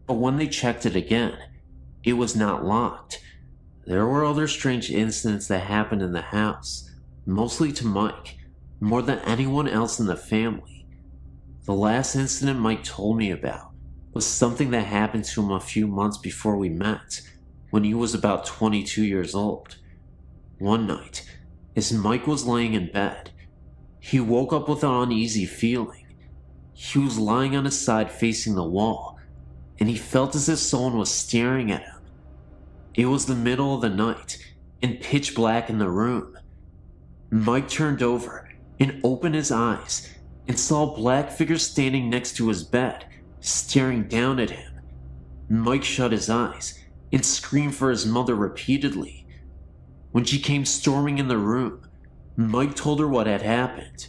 but when they checked it again, it was not locked. There were other strange incidents that happened in the house, mostly to Mike, more than anyone else in the family. The last incident Mike told me about was something that happened to him a few months before we met, when he was about 22 years old. One night, as Mike was laying in bed, he woke up with an uneasy feeling. He was lying on his side facing the wall, and he felt as if someone was staring at him. It was the middle of the night, and pitch black in the room. Mike turned over and opened his eyes and saw a black figure standing next to his bed, staring down at him. Mike shut his eyes and screamed for his mother repeatedly. When she came storming in the room, Mike told her what had happened.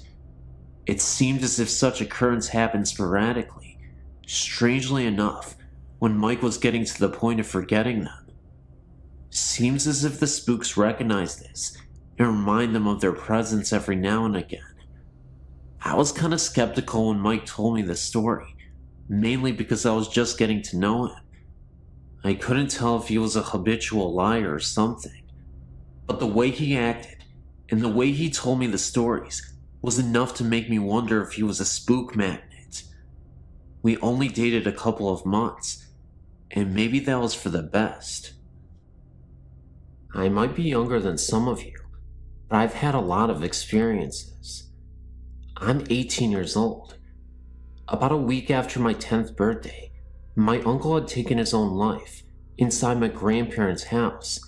It seemed as if such occurrence happened sporadically, strangely enough, when Mike was getting to the point of forgetting them. Seems as if the spooks recognize this and remind them of their presence every now and again. I was kind of skeptical when Mike told me the story, mainly because I was just getting to know him. I couldn't tell if he was a habitual liar or something, but the way he acted and the way he told me the stories was enough to make me wonder if he was a spook magnet. We only dated a couple of months, and maybe that was for the best. I might be younger than some of you, but I've had a lot of experiences. I'm 18 years old. About a week after my 10th birthday, my uncle had taken his own life inside my grandparents' house,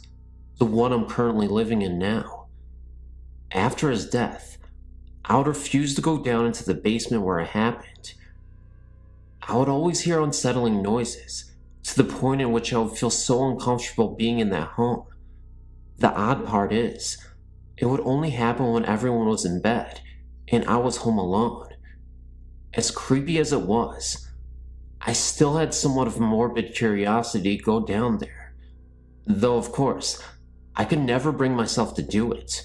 the one I'm currently living in now. After his death, I would refuse to go down into the basement where it happened. I would always hear unsettling noises, to the point in which I would feel so uncomfortable being in that home. The odd part is, it would only happen when everyone was in bed, and I was home alone. As creepy as it was, I still had somewhat of a morbid curiosity to go down there. Though, of course, I could never bring myself to do it.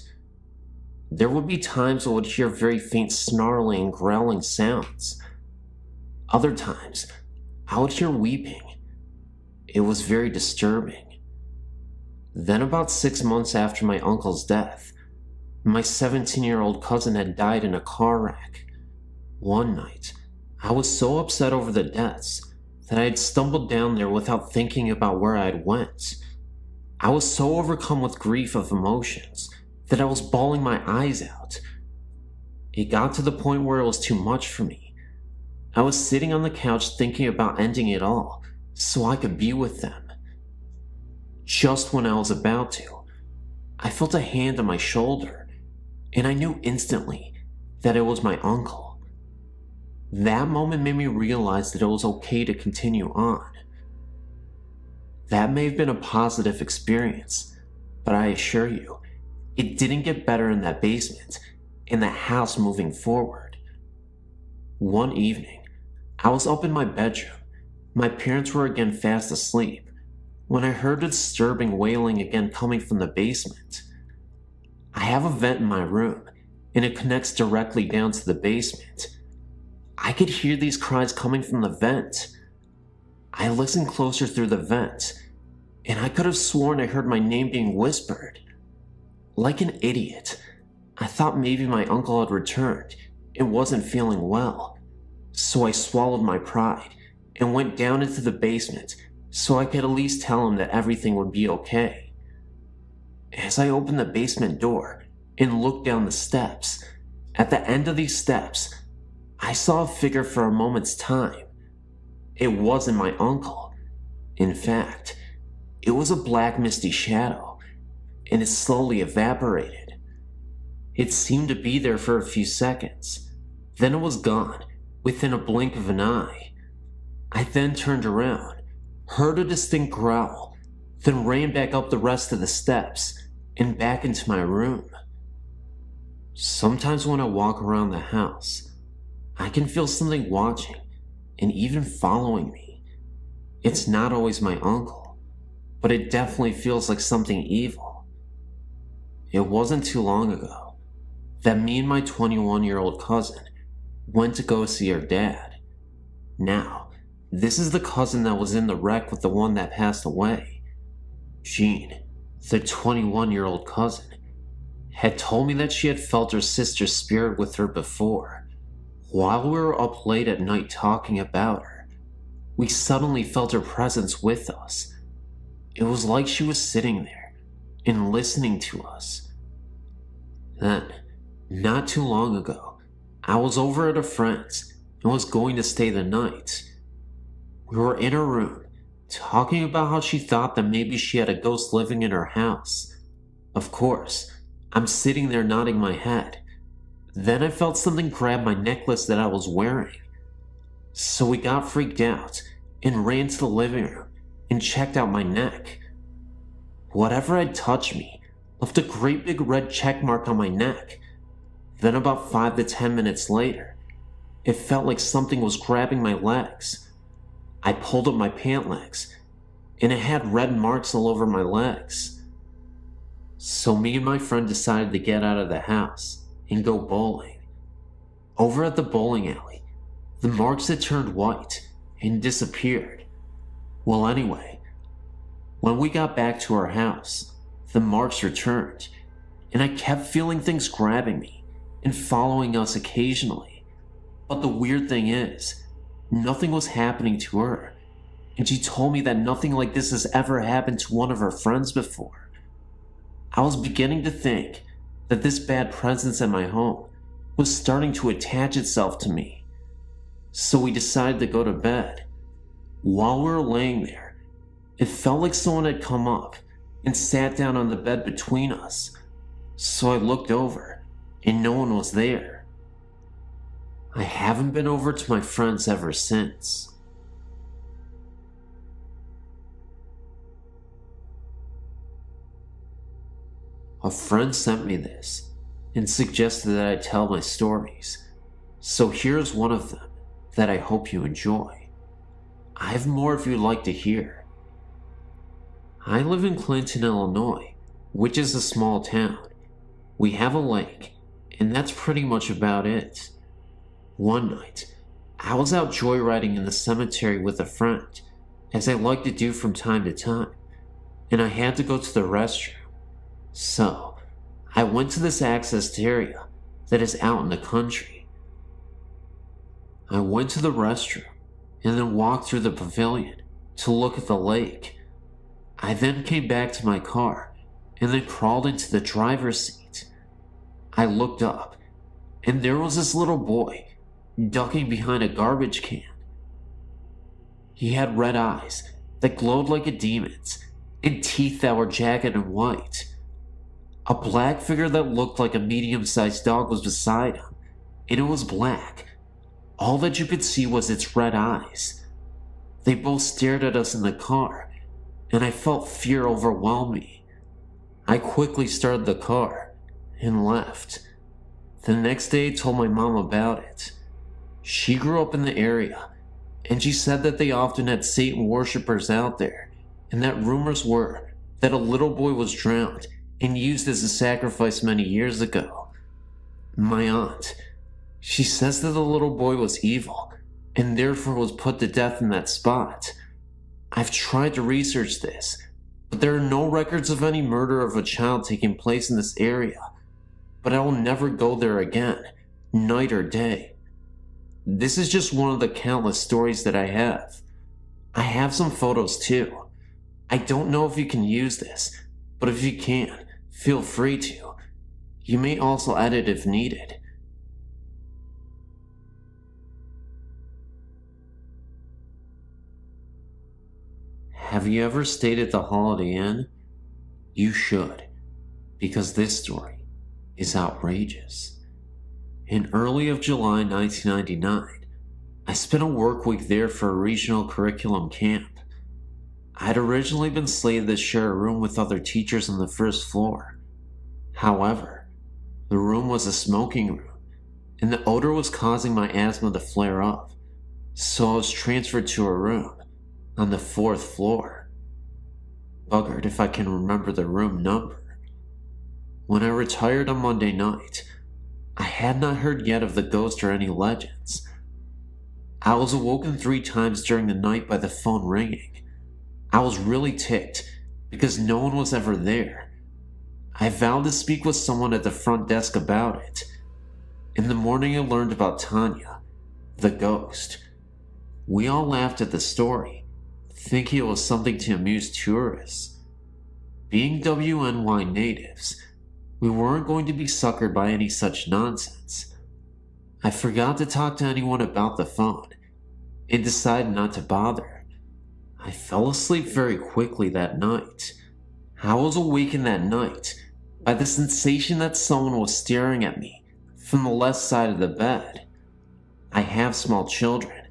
There would be times I would hear very faint snarling and growling sounds. Other times, I would hear weeping. It was very disturbing. Then about 6 months after my uncle's death, my 17-year-old cousin had died in a car wreck. One night, I was so upset over the deaths that I had stumbled down there without thinking about where I had went. I was so overcome with grief of emotions that I was bawling my eyes out. It got to the point where it was too much for me. I was sitting on the couch thinking about ending it all so I could be with them. Just when I was about to, I felt a hand on my shoulder, and I knew instantly that it was my uncle. That moment made me realize that it was okay to continue on. That may have been a positive experience, but I assure you, It didn't get better in that basement, in the house moving forward. One evening, I was up in my bedroom. My parents were again fast asleep when I heard a disturbing wailing again coming from the basement. I have a vent in my room, and it connects directly down to the basement. I could hear these cries coming from the vent. I listened closer through the vent, and I could have sworn I heard my name being whispered. Like an idiot, I thought maybe my uncle had returned and wasn't feeling well, so I swallowed my pride and went down into the basement so I could at least tell him that everything would be okay. As I opened the basement door and looked down the steps, at the end of these steps, I saw a figure for a moment's time. It wasn't my uncle. In fact, it was a black misty shadow, and it slowly evaporated. It seemed to be there for a few seconds, then it was gone within a blink of an eye. I then turned around, heard a distinct growl, then ran back up the rest of the steps and back into my room. Sometimes when I walk around the house, I can feel something watching and even following me. It's not always my uncle, but it definitely feels like something evil. It wasn't too long ago that me and my 21-year-old cousin went to go see her dad. Now, this is the cousin that was in the wreck with the one that passed away. Jean, the 21-year-old cousin, had told me that she had felt her sister's spirit with her before. While we were up late at night talking about her, we suddenly felt her presence with us. It was like she was sitting there and listening to us. Then, not too long ago, I was over at a friend's and was going to stay the night. We were in her room, talking about how she thought that maybe she had a ghost living in her house. Of course, I'm sitting there nodding my head. Then I felt something grab my necklace that I was wearing. So we got freaked out and ran to the living room and checked out my neck. Whatever had touched me left a great big red check mark on my neck. Then about 5 to 10 minutes later, it felt like something was grabbing my legs. I pulled up my pant legs, and it had red marks all over my legs. So me and my friend decided to get out of the house and go bowling. Over at the bowling alley, the marks had turned white and disappeared. Well, anyway, when we got back to our house, the marks returned, and I kept feeling things grabbing me and following us occasionally. But the weird thing is, nothing was happening to her, and she told me that nothing like this has ever happened to one of her friends before. I was beginning to think that this bad presence at my home was starting to attach itself to me. So we decided to go to bed. While we were laying there, it felt like someone had come up and sat down on the bed between us. So I looked over, and no one was there. I haven't been over to my friend's ever since. A friend sent me this and suggested that I tell my stories, so here's one of them that I hope you enjoy. I have more if you'd like to hear. I live in Clinton, Illinois, which is a small town. We have a lake, and that's pretty much about it. One night, I was out joyriding in the cemetery with a friend, as I like to do from time to time, and I had to go to the restroom. So, I went to this accessed area that is out in the country. I went to the restroom and then walked through the pavilion to look at the lake. I then came back to my car and then crawled into the driver's seat. I looked up, and there was this little boy ducking behind a garbage can. He had red eyes that glowed like a demon's and teeth that were jagged and white. A black figure that looked like a medium-sized dog was beside him, and it was black. All that you could see was its red eyes. They both stared at us in the car, and I felt fear overwhelm me. I quickly started the car, and left. The next day I told my mom about it. She grew up in the area, and she said that they often had Satan worshippers out there, and that rumors were that a little boy was drowned and used as a sacrifice many years ago. My aunt, she says that the little boy was evil, and therefore was put to death in that spot. I've tried to research this, but there are no records of any murder of a child taking place in this area. But I will never go there again, night or day. This is just one of the countless stories that I have. I have some photos too. I don't know if you can use this, but if you can, feel free to. You may also edit if needed. Have you ever stayed at the Holiday Inn? You should, because this story is outrageous. In early of July 1999, I spent a work week there for a regional curriculum camp. I had originally been slated to share a room with other teachers on the first floor. However, the room was a smoking room, and the odor was causing my asthma to flare up, so I was transferred to a room on the fourth floor. Buggered if I can remember the room number. When I retired on Monday night, I had not heard yet of the ghost or any legends. I was awoken 3 times during the night by the phone ringing. I was really ticked because no one was ever there. I vowed to speak with someone at the front desk about it. In the morning I learned about Tanya, the ghost. We all laughed at the story, thinking it was something to amuse tourists. Being WNY natives, we weren't going to be suckered by any such nonsense. I forgot to talk to anyone about the phone and decided not to bother. I fell asleep very quickly that night. I was awakened that night by the sensation that someone was staring at me from the left side of the bed. I have small children.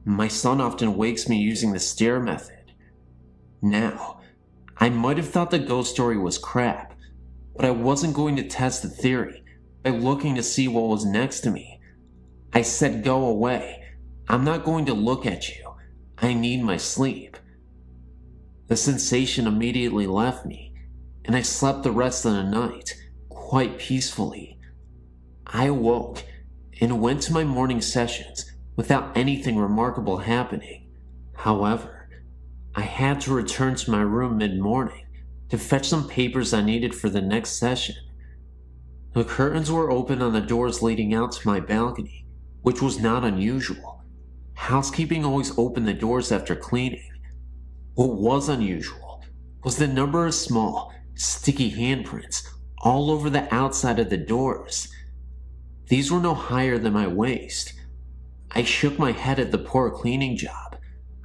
My son often wakes me using the stare method. Now, I might have thought the ghost story was crap, but I wasn't going to test the theory by looking to see what was next to me. I said, "Go away. I'm not going to look at you. I need my sleep." The sensation immediately left me, and I slept the rest of the night quite peacefully. I awoke and went to my morning sessions without anything remarkable happening. However, I had to return to my room mid-morning to fetch some papers I needed for the next session. The curtains were open on the doors leading out to my balcony, which was not unusual. Housekeeping always opened the doors after cleaning. What was unusual was the number of small, sticky handprints all over the outside of the doors. These were no higher than my waist. I shook my head at the poor cleaning job.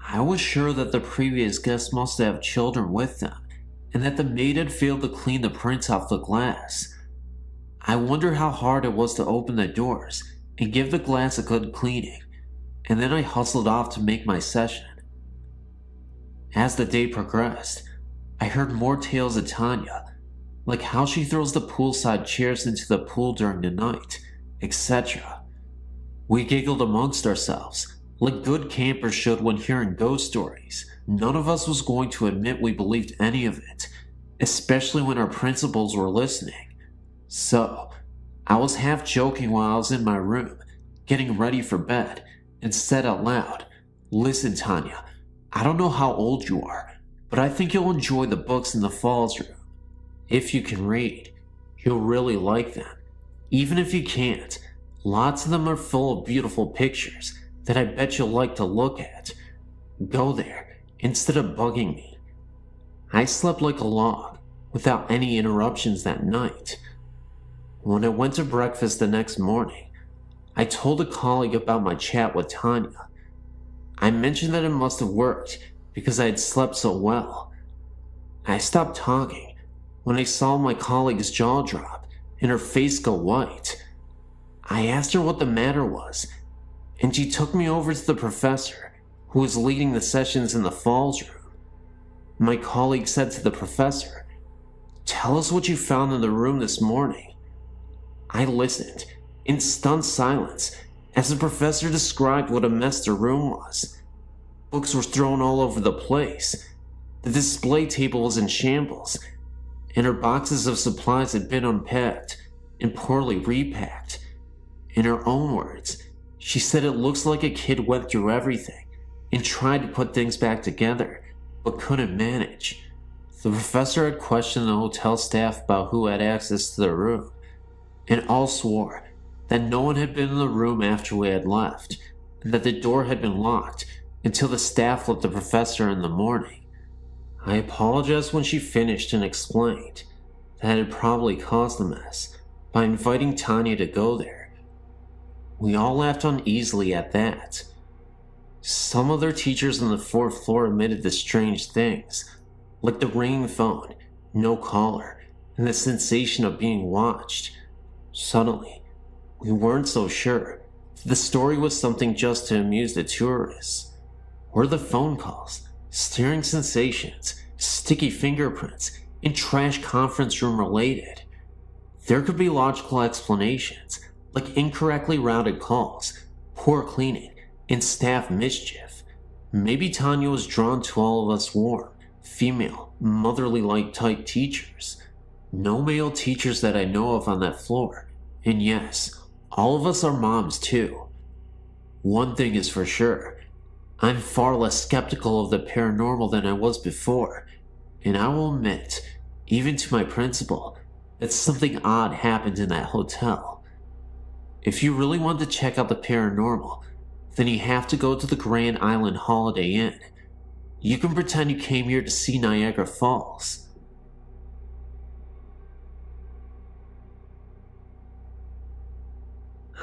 I was sure that the previous guests must have children with them, and that the maid had failed to clean the prints off the glass. I wonder how hard it was to open the doors and give the glass a good cleaning, and then I hustled off to make my session. As the day progressed, I heard more tales of Tanya, like how she throws the poolside chairs into the pool during the night, etc. We giggled amongst ourselves, like good campers should when hearing ghost stories. None of us was going to admit we believed any of it, especially when our principals were listening. So, I was half joking while I was in my room, getting ready for bed, and said out loud, "Listen, Tanya, I don't know how old you are, but I think you'll enjoy the books in the Falls room. If you can read, you'll really like them. Even if you can't, lots of them are full of beautiful pictures that I bet you'll like to look at. Go there instead of bugging me." I slept like a log, without any interruptions that night. When I went to breakfast the next morning, I told a colleague about my chat with Tanya. I mentioned that it must have worked because I had slept so well. I stopped talking when I saw my colleague's jaw drop and her face go white. I asked her what the matter was, and she took me over to the professor who was leading the sessions in the Falls room. My colleague said to the professor, "Tell us what you found in the room this morning." I listened in stunned silence as the professor described what a mess the room was. Books were thrown all over the place. The display table was in shambles, and her boxes of supplies had been unpacked and poorly repacked. In her own words, she said it looks like a kid went through everything and tried to put things back together, but couldn't manage. The professor had questioned the hotel staff about who had access to the room, and all swore that no one had been in the room after we had left, and that the door had been locked until the staff let the professor in the morning. I apologized when she finished and explained that it had probably caused the mess by inviting Tanya to go there. We all laughed uneasily at that. Some other teachers on the fourth floor admitted to strange things, like the ringing phone, no caller, and the sensation of being watched. Suddenly, we weren't so sure if the story was something just to amuse the tourists. Were the phone calls, stirring sensations, sticky fingerprints, and trash conference room related? There could be logical explanations, like incorrectly routed calls, poor cleaning, and staff mischief. Maybe Tanya was drawn to all of us warm, female, motherly-like type teachers. No male teachers that I know of on that floor, and yes, all of us are moms too. One thing is for sure, I'm far less skeptical of the paranormal than I was before, and I will admit, even to my principal, that something odd happened in that hotel. If you really want to check out the paranormal, then you have to go to the Grand Island Holiday Inn. You can pretend you came here to see Niagara Falls.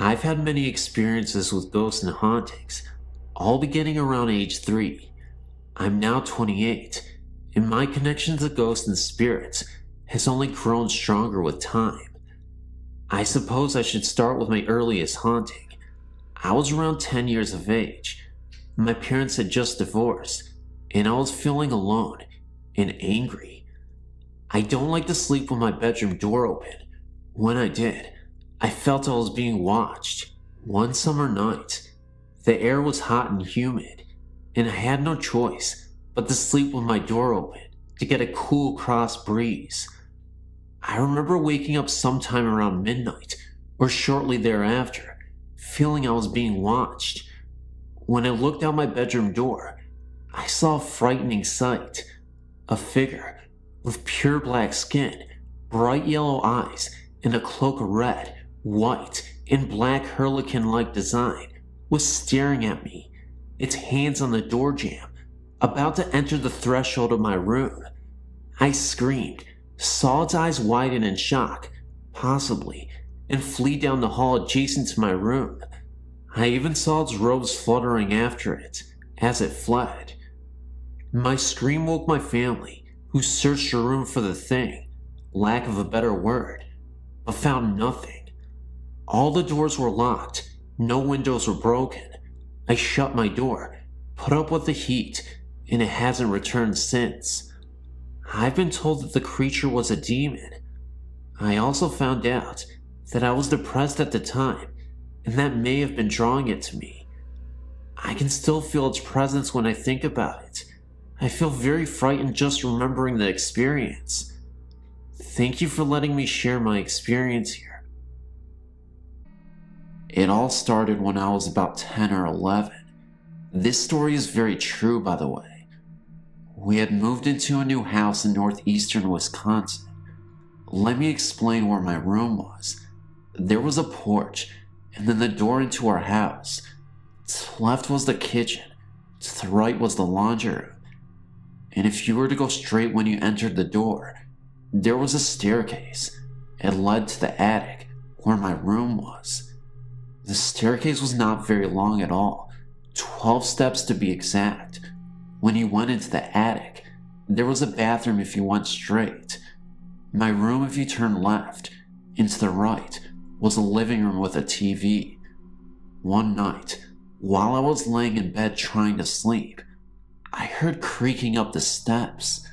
I've had many experiences with ghosts and hauntings, all beginning around age 3. I'm now 28, and my connection to ghosts and spirits has only grown stronger with time. I suppose I should start with my earliest haunting. I was around 10 years of age. My parents had just divorced, and I was feeling alone and angry. I don't like to sleep with my bedroom door open. When I did, I felt I was being watched. One summer night, the air was hot and humid, and I had no choice but to sleep with my door open to get a cool cross breeze. I remember waking up sometime around midnight or shortly thereafter, feeling I was being watched. When I looked out my bedroom door, I saw a frightening sight. A figure with pure black skin, bright yellow eyes, and a cloak of red, white, and black harlequin-like design was staring at me, its hands on the door jamb, about to enter the threshold of my room. I screamed, saw its eyes widen in shock, possibly, and flee down the hall adjacent to my room. I even saw its robes fluttering after it as it fled. My scream woke my family, who searched the room for the thing, lack of a better word, but found nothing. All the doors were locked, no windows were broken. I shut my door, put up with the heat, and it hasn't returned since. I've been told that the creature was a demon. I also found out that I was depressed at the time, and that may have been drawing it to me. I can still feel its presence when I think about it. I feel very frightened just remembering the experience. Thank you for letting me share my experience here. It all started when I was about 10 or 11. This story is very true, by the way. We had moved into a new house in northeastern Wisconsin. Let me explain where my room was. There was a porch, and then the door into our house. To the left was the kitchen, to the right was the laundry room. And if you were to go straight when you entered the door, there was a staircase. It led to the attic, where my room was. The staircase was not very long at all, 12 steps to be exact. When you went into the attic, there was a bathroom if you went straight. My room if you turned left, and to the right was a living room with a TV. One night, while I was laying in bed trying to sleep, I heard creaking up the steps.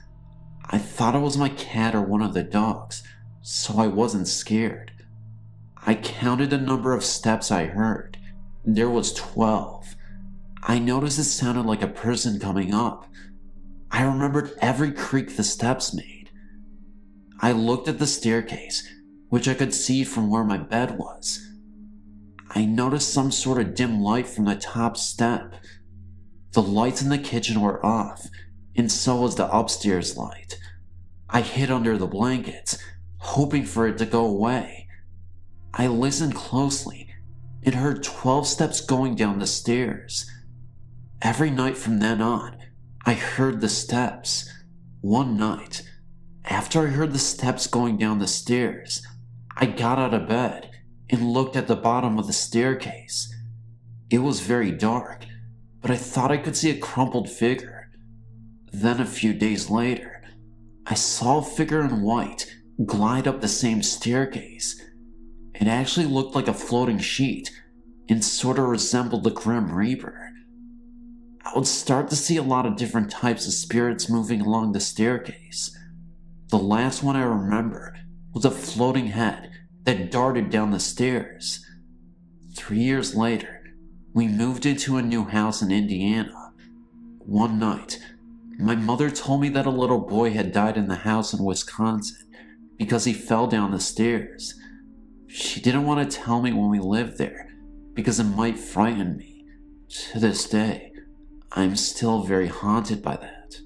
I thought it was my cat or one of the dogs, so I wasn't scared. I counted the number of steps I heard. There was 12. I noticed it sounded like a person coming up. I remembered every creak the steps made. I looked at the staircase, which I could see from where my bed was. I noticed some sort of dim light from the top step. The lights in the kitchen were off, and so was the upstairs light. I hid under the blankets, hoping for it to go away. I listened closely and heard 12 steps going down the stairs. Every night from then on, I heard the steps. One night, after I heard the steps going down the stairs, I got out of bed and looked at the bottom of the staircase. It was very dark, but I thought I could see a crumpled figure. Then a few days later, I saw a figure in white glide up the same staircase. It actually looked like a floating sheet and sort of resembled the Grim Reaper. I would start to see a lot of different types of spirits moving along the staircase. The last one I remember was a floating head that darted down the stairs. 3 years later, we moved into a new house in Indiana. One night, my mother told me that a little boy had died in the house in Wisconsin because he fell down the stairs. She didn't want to tell me when we lived there because it might frighten me. To this day, I'm still very haunted by that.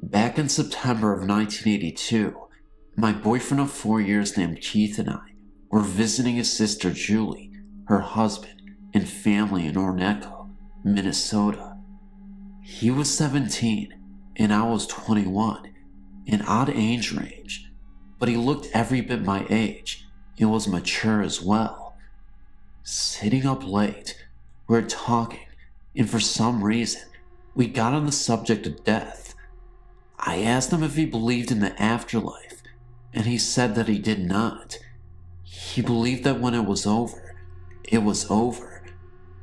Back in September of 1982, my boyfriend of 4 years named Keith and I were visiting his sister Julie, her husband, and family in Orneco, Minnesota. He was 17 and I was 21, an odd age range, but he looked every bit my age and was mature as well. Sitting up late, we were talking, and for some reason, we got on the subject of death. I asked him if he believed in the afterlife, and he said that he did not. He believed that when it was over,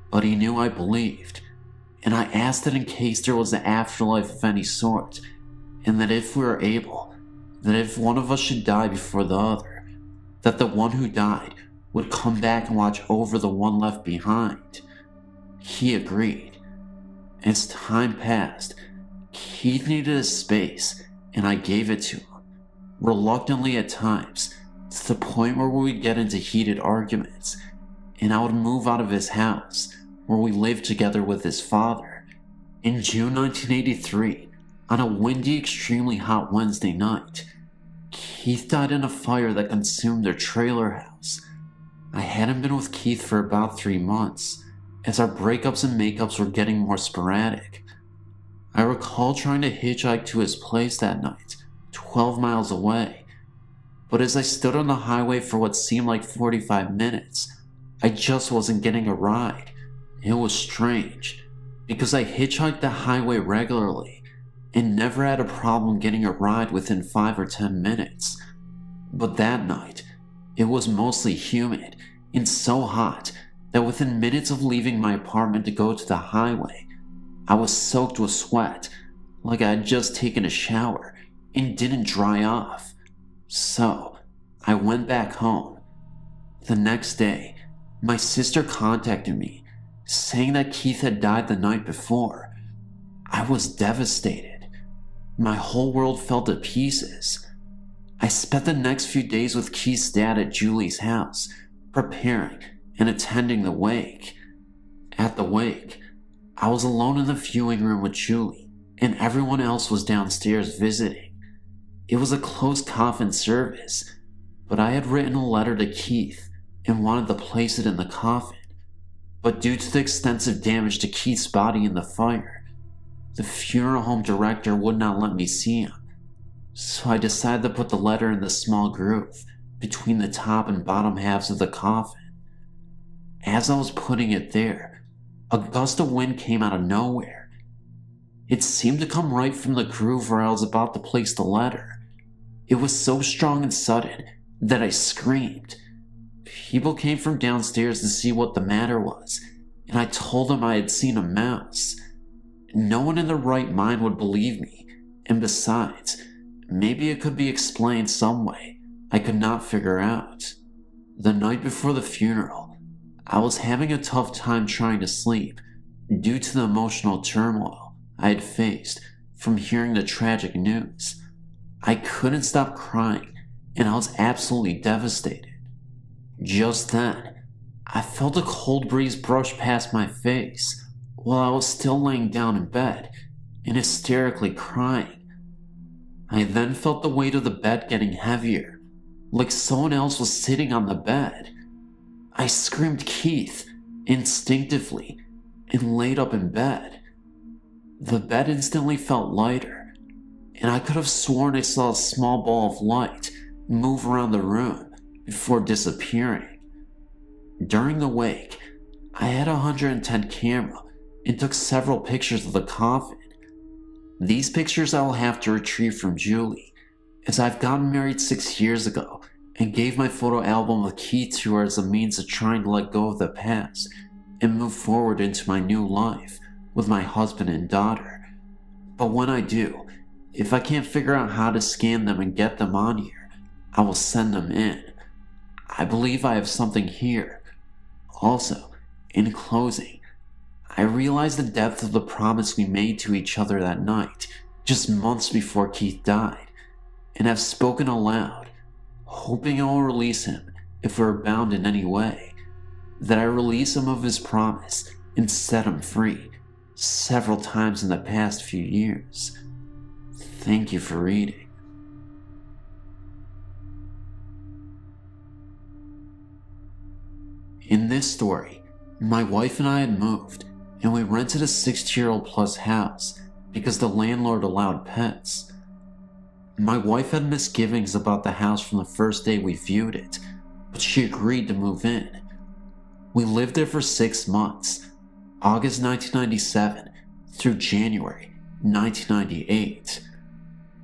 but he knew I believed, and I asked that in case there was an afterlife of any sort, and that if we were able, that if one of us should die before the other, that the one who died would come back and watch over the one left behind. He agreed. As time passed, Keith needed a space, and I gave it to him, reluctantly at times, to the point where we would get into heated arguments, and I would move out of his house, where we lived together with his father. In June 1983, on a windy, extremely hot Wednesday night, Keith died in a fire that consumed their trailer house. I hadn't been with Keith for about 3 months, as our breakups and makeups were getting more sporadic. I recall trying to hitchhike to his place that night, 12 miles away, but as I stood on the highway for what seemed like 45 minutes, I just wasn't getting a ride. It was strange, because I hitchhiked the highway regularly and never had a problem getting a ride within 5 or 10 minutes. But that night, it was mostly humid and so hot that within minutes of leaving my apartment to go to the highway, I was soaked with sweat, like I had just taken a shower and didn't dry off. So, I went back home. The next day, my sister contacted me, saying that Keith had died the night before. I was devastated. My whole world fell to pieces. I spent the next few days with Keith's dad at Julie's house, preparing and attending the wake. At the wake, I was alone in the viewing room with Julie, and everyone else was downstairs visiting. It was a closed coffin service, but I had written a letter to Keith and wanted to place it in the coffin. But due to the extensive damage to Keith's body in the fire, the funeral home director would not let me see him. So I decided to put the letter in the small groove between the top and bottom halves of the coffin. As I was putting it there, a gust of wind came out of nowhere. It seemed to come right from the groove where I was about to place the letter. It was so strong and sudden that I screamed. People came from downstairs to see what the matter was, and I told them I had seen a mouse. No one in their right mind would believe me, and besides, maybe it could be explained some way I could not figure out. The night before the funeral, I was having a tough time trying to sleep due to the emotional turmoil I had faced from hearing the tragic news. I couldn't stop crying, and I was absolutely devastated. Just then, I felt a cold breeze brush past my face while I was still laying down in bed and hysterically crying. I then felt the weight of the bed getting heavier, like someone else was sitting on the bed. I screamed Keith instinctively and laid up in bed. The bed instantly felt lighter, and I could have sworn I saw a small ball of light move around the room before disappearing. During the wake, I had a 110 camera and took several pictures of the coffin. These pictures I will have to retrieve from Julie, as I've gotten married 6 years ago and gave my photo album a key to her as a means of trying to let go of the past and move forward into my new life with my husband and daughter. But when I do, if I can't figure out how to scan them and get them on here, I will send them in. I believe I have something here. Also, in closing, I realize the depth of the promise we made to each other that night, just months before Keith died, and have spoken aloud, hoping I will release him if we're bound in any way, that I release him of his promise and set him free several times in the past few years. Thank you for reading. In this story, my wife and I had moved, and we rented a 60-year-old plus house because the landlord allowed pets. My wife had misgivings about the house from the first day we viewed it, but she agreed to move in. We lived there for 6 months, August 1997 through January 1998.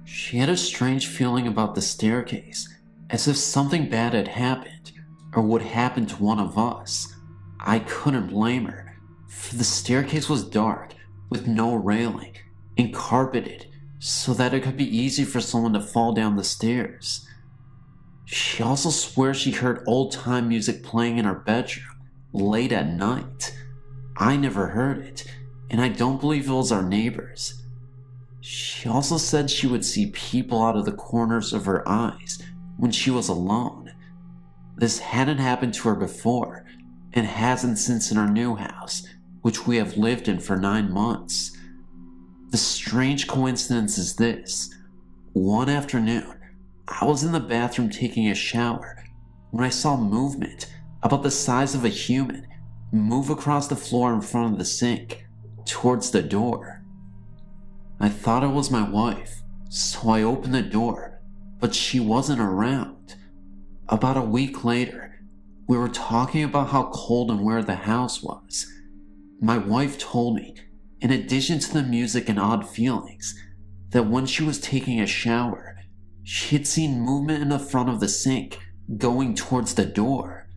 She had a strange feeling about the staircase, as if something bad had happened or would happen to one of us. I couldn't blame her, for the staircase was dark with no railing and carpeted so that it could be easy for someone to fall down the stairs. She also swears she heard old-time music playing in her bedroom late at night. I never heard it, and I don't believe it was our neighbors. She also said she would see people out of the corners of her eyes when she was alone. This hadn't happened to her before, and hasn't since in our new house, which we have lived in for 9 months. The strange coincidence is this. One afternoon, I was in the bathroom taking a shower when I saw movement about the size of a human move across the floor in front of the sink towards the door. I thought it was my wife, so I opened the door, but she wasn't around. About a week later, we were talking about how cold and where the house was. My wife told me, in addition to the music and odd feelings, that when she was taking a shower, she had seen movement in the front of the sink going towards the door.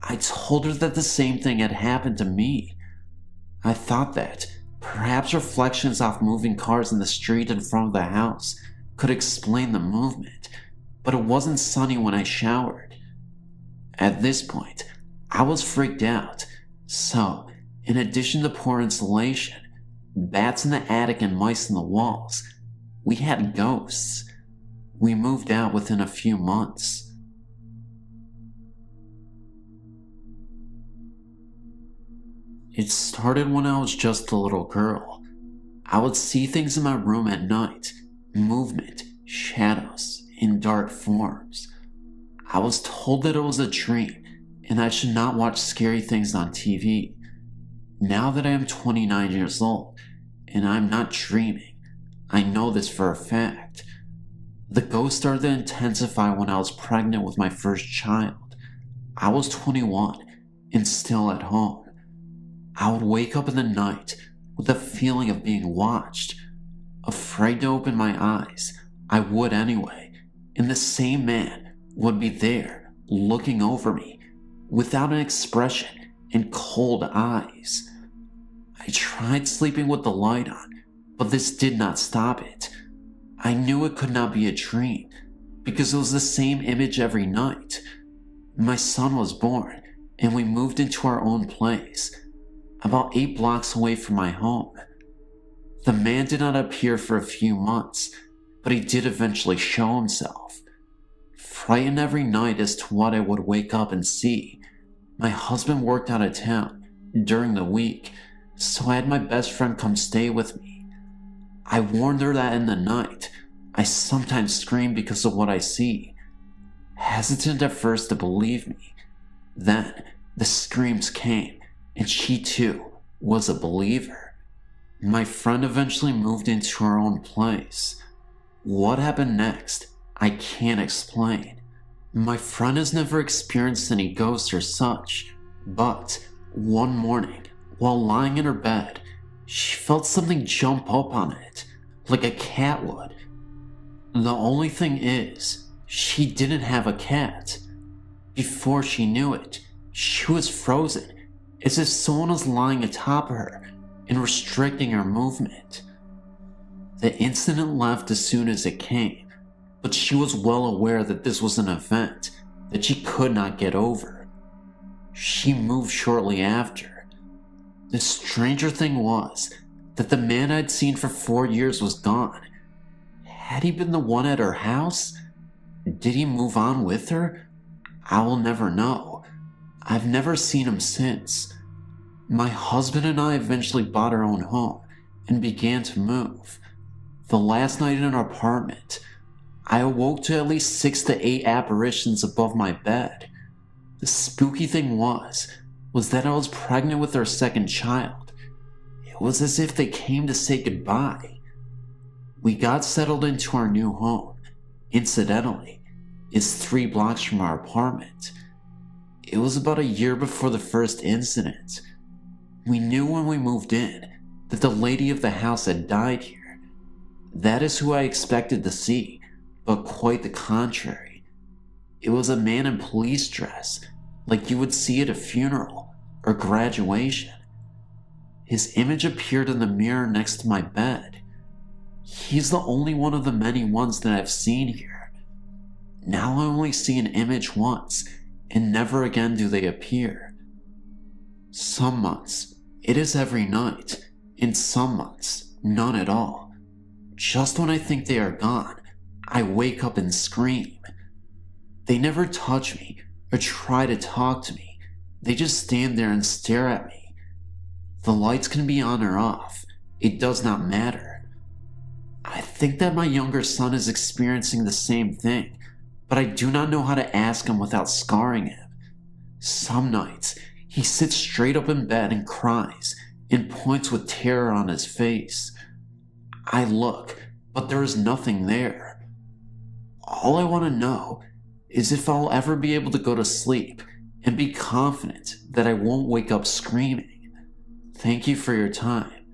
I told her that the same thing had happened to me. I thought that perhaps reflections off moving cars in the street in front of the house could explain the movement, but it wasn't sunny when I showered. At this point, I was freaked out, so in addition to poor insulation, bats in the attic and mice in the walls, we had ghosts. We moved out within a few months. It started when I was just a little girl. I would see things in my room at night, movement, shadows, in dark forms. I was told that it was a dream and I should not watch scary things on TV. Now that I am 29 years old and I'm not dreaming, I know this for a fact. The ghosts started to intensify when I was pregnant with my first child. I was 21 and still at home. I would wake up in the night with a feeling of being watched. Afraid to open my eyes, I would anyway, and the same man would be there looking over me without an expression and cold eyes. I tried sleeping with the light on, but this did not stop it. I knew it could not be a dream because it was the same image every night. My son was born and we moved into our own place, about 8 blocks away from my home. The man did not appear for a few months, but he did eventually show himself. Frightened every night as to what I would wake up and see, my husband worked out of town during the week, so I had my best friend come stay with me. I warned her that in the night, I sometimes scream because of what I see. Hesitant at first to believe me, then the screams came, and she too was a believer. My friend eventually moved into her own place. What happened next, I can't explain. My friend has never experienced any ghosts or such, but one morning, while lying in her bed, she felt something jump up on it, like a cat would. The only thing is, she didn't have a cat. Before she knew it, she was frozen, as if someone was lying atop her and restricting her movement. The incident left as soon as it came, but she was well aware that this was an event that she could not get over. She moved shortly after. The stranger thing was that the man I'd seen for 4 years was gone. Had he been the one at her house? Did he move on with her? I will never know. I've never seen him since. My husband and I eventually bought our own home and began to move. The last night in our apartment, I awoke to at least 6 to 8 apparitions above my bed. The spooky thing was that I was pregnant with our second child. It was as if they came to say goodbye. We got settled into our new home. Incidentally, it's 3 blocks from our apartment. It was about a year before the first incident. We knew when we moved in that the lady of the house had died here. That is who I expected to see, but quite the contrary. It was a man in police dress, like you would see at a funeral or graduation. His image appeared in the mirror next to my bed. He's the only one of the many ones that I've seen here. Now I only see an image once, and never again do they appear. Some months, it is every night. In some months, none at all. Just when I think they are gone, I wake up and scream. They never touch me or try to talk to me. They just stand there and stare at me. The lights can be on or off. It does not matter. I think that my younger son is experiencing the same thing, but I do not know how to ask him without scarring him. Some nights, he sits straight up in bed and cries and points with terror on his face. I look, but there is nothing there. All I want to know is if I'll ever be able to go to sleep and be confident that I won't wake up screaming. Thank you for your time,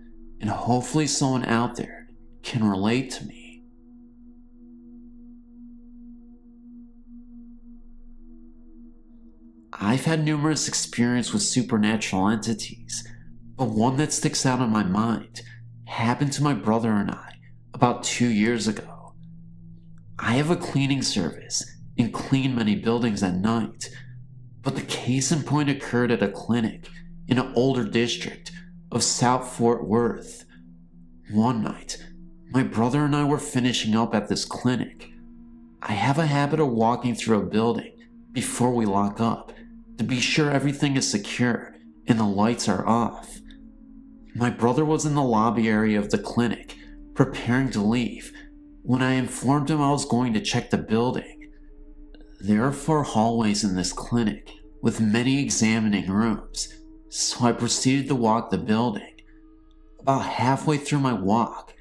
and hopefully someone out there can relate to me. I've had numerous experiences with supernatural entities, but one that sticks out in my mind happened to my brother and I about 2 years ago. I have a cleaning service and clean many buildings at night, but the case in point occurred at a clinic in an older district of South Fort Worth. One night, my brother and I were finishing up at this clinic. I have a habit of walking through a building before we lock up to be sure everything is secure and the lights are off. My brother was in the lobby area of the clinic, preparing to leave, when I informed him I was going to check the building. There are 4 hallways in this clinic, with many examining rooms, so I proceeded to walk the building. About halfway through my walk,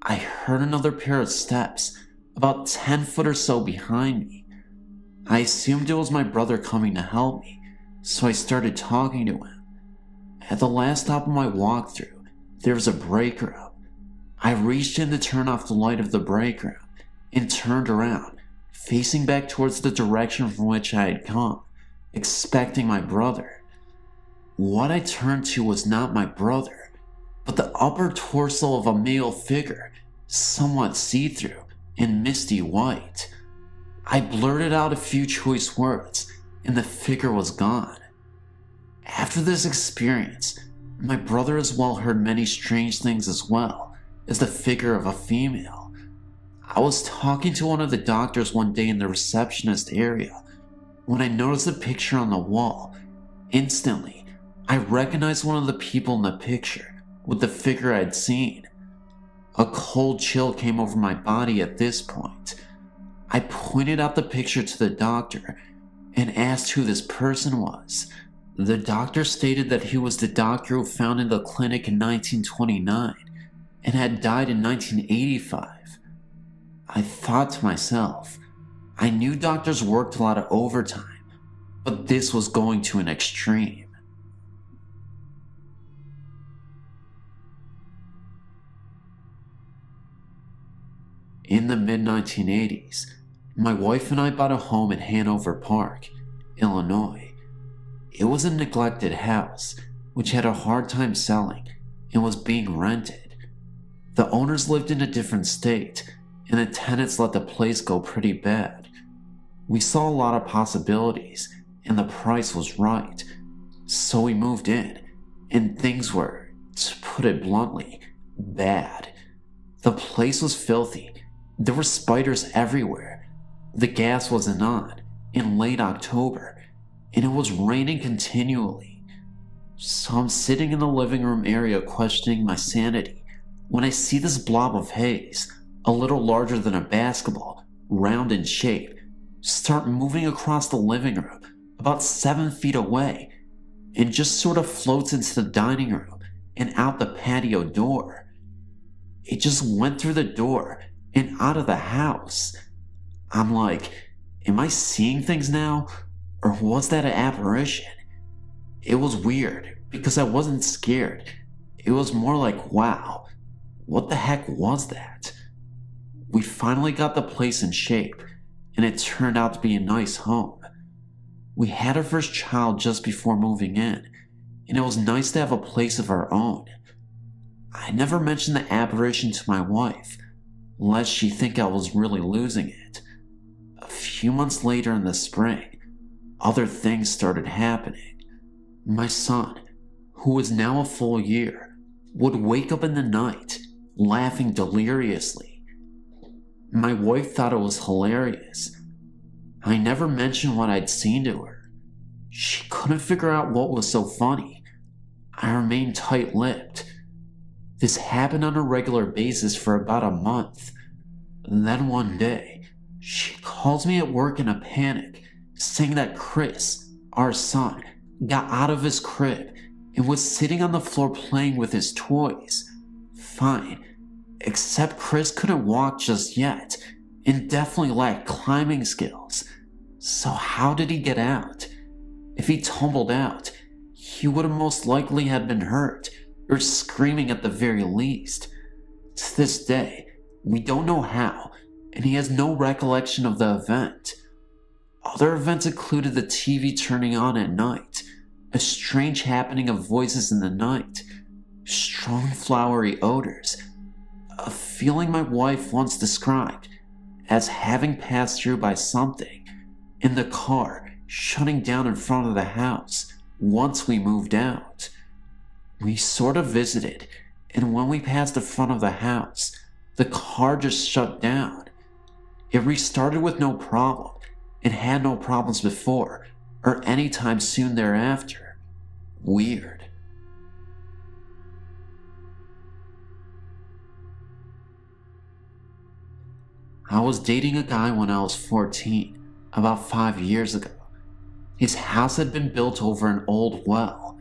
I heard another pair of steps, about 10 foot or so behind me. I assumed it was my brother coming to help me, so I started talking to him. At the last stop of my walkthrough, there was a break room. I reached in to turn off the light of the break room and turned around, facing back towards the direction from which I had come, expecting my brother. What I turned to was not my brother, but the upper torso of a male figure somewhat see-through and misty white. I blurted out a few choice words, and the figure was gone. After this experience, my brother as well heard many strange things as well as the figure of a female. I was talking to one of the doctors one day in the receptionist area when I noticed a picture on the wall. Instantly, I recognized one of the people in the picture with the figure I'd seen. A cold chill came over my body at this point. I pointed out the picture to the doctor and asked who this person was. The doctor stated that he was the doctor who founded the clinic in 1929 and had died in 1985. I thought to myself, I knew doctors worked a lot of overtime, but this was going to an extreme. In the mid-1980s, my wife and I bought a home in Hanover Park, Illinois. It was a neglected house, which had a hard time selling and was being rented. The owners lived in a different state, and the tenants let the place go pretty bad. We saw a lot of possibilities, and the price was right. So we moved in, and things were, to put it bluntly, bad. The place was filthy. There were spiders everywhere. The gas wasn't on in late October, and it was raining continually. So I'm sitting in the living room area questioning my sanity when I see this blob of haze, a little larger than a basketball, round in shape, start moving across the living room about 7 feet away and just sort of floats into the dining room and out the patio door. It just went through the door and out of the house. I'm like, am I seeing things now? Or was that an apparition? It was weird because I wasn't scared. It was more like, wow, what the heck was that? We finally got the place in shape, and it turned out to be a nice home. We had our first child just before moving in, and it was nice to have a place of our own. I never mentioned the apparition to my wife, lest she think I was really losing it. A few months later in the spring, other things started happening. My son, who was now a full year, would wake up in the night, laughing deliriously. My wife thought it was hilarious. I never mentioned what I'd seen to her. She couldn't figure out what was so funny. I remained tight-lipped. This happened on a regular basis for about a month. And then one day, she calls me at work in a panic, saying that Chris, our son, got out of his crib and was sitting on the floor playing with his toys. Fine, except Chris couldn't walk just yet and definitely lacked climbing skills. So how did he get out? If he tumbled out, he would have most likely have been hurt or screaming at the very least. To this day, we don't know how, and he has no recollection of the event. Other events included the TV turning on at night, a strange happening of voices in the night, strong flowery odors, a feeling my wife once described as having passed through by something, and the car shutting down in front of the house once we moved out. We sort of visited, and when we passed the front of the house, the car just shut down. It restarted with no problem, and had no problems before, or any time soon thereafter. Weird. I was dating a guy when I was 14, about 5 years ago. His house had been built over an old well.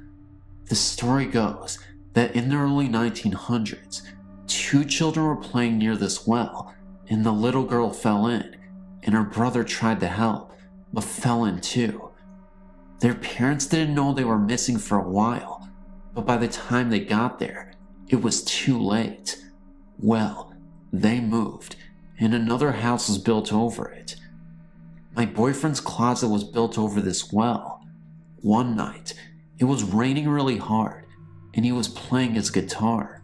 The story goes that in the early 1900s, 2 children were playing near this well, and the little girl fell in, and her brother tried to help, but fell in too. Their parents didn't know they were missing for a while, but by the time they got there, it was too late. Well, they moved, and another house was built over it. My boyfriend's closet was built over this well. One night, it was raining really hard, and he was playing his guitar.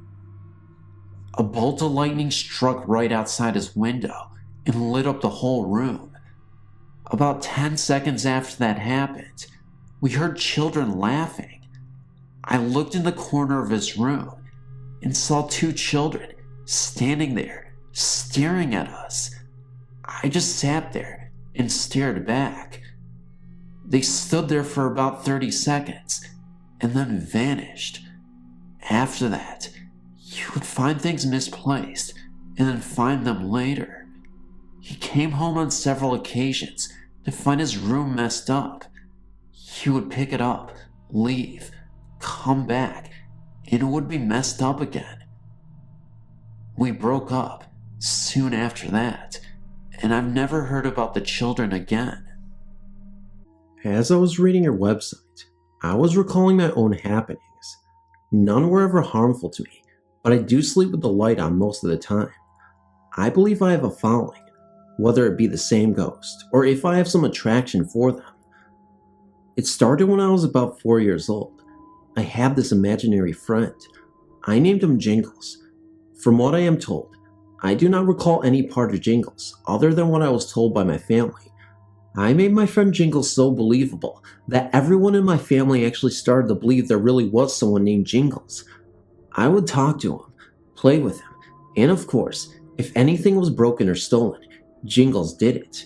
A bolt of lightning struck right outside his window and lit up the whole room. About 10 seconds after that happened, we heard children laughing. I looked in the corner of his room and saw two children standing there, staring at us. I just sat there and stared back. They stood there for about 30 seconds and then vanished. After that, you would find things misplaced and then find them later. He came home on several occasions to find his room messed up. He would pick it up, leave, come back, and it would be messed up again. We broke up soon after that, and I've never heard about the children again. As I was reading your website, I was recalling my own happenings. None were ever harmful to me, but I do sleep with the light on most of the time. I believe I have a following, whether it be the same ghost, or if I have some attraction for them. It started when I was about 4 years old. I had this imaginary friend. I named him Jingles. From what I am told, I do not recall any part of Jingles other than what I was told by my family. I made my friend Jingles so believable that everyone in my family actually started to believe there really was someone named Jingles. I would talk to him, play with him, and of course, if anything was broken or stolen, Jingles did it.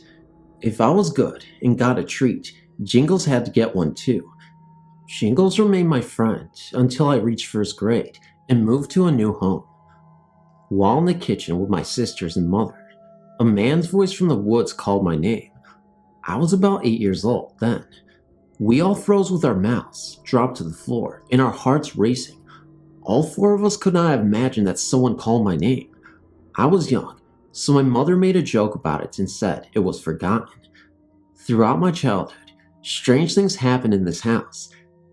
If I was good and got a treat, Jingles had to get one too. Jingles remained my friend until I reached first grade and moved to a new home. While in the kitchen with my sisters and mother, a man's voice from the woods called my name. I was about 8 years old then. We all froze with our mouths, dropped to the floor, and our hearts racing. All four of us could not have imagined that someone called my name. I was young, so my mother made a joke about it and said it was forgotten. Throughout my childhood, strange things happened in this house.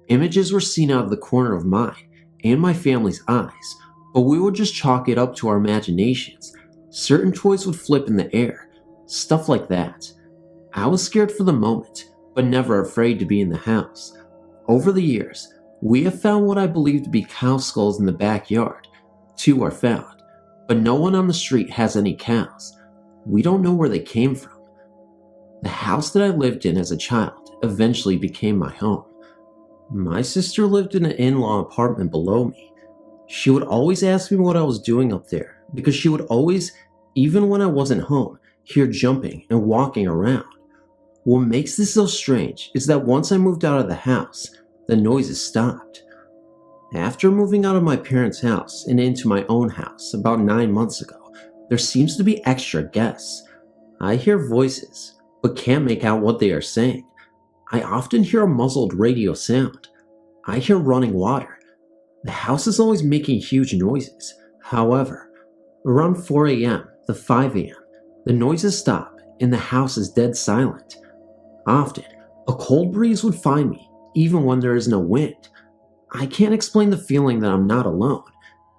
Images were seen out of the corner of mine and my family's eyes, but we would just chalk it up to our imaginations. Certain toys would flip in the air, stuff like that. I was scared for the moment, but never afraid to be in the house. Over the years, we have found what I believe to be cow skulls in the backyard. 2 are found, but no one on the street has any cows. We don't know where they came from. The house that I lived in as a child eventually became my home. My sister lived in an in-law apartment below me. She would always ask me what I was doing up there because she would always, even when I wasn't home, hear jumping and walking around. What makes this so strange is that once I moved out of the house, the noises stopped. After moving out of my parents' house and into my own house about 9 months ago, there seems to be extra guests. I hear voices, but can't make out what they are saying. I often hear a muzzled radio sound. I hear running water. The house is always making huge noises. However, around 4 a.m. to 5 a.m., the noises stop and the house is dead silent. Often, a cold breeze would find me, even when there is no wind. I can't explain the feeling that I'm not alone.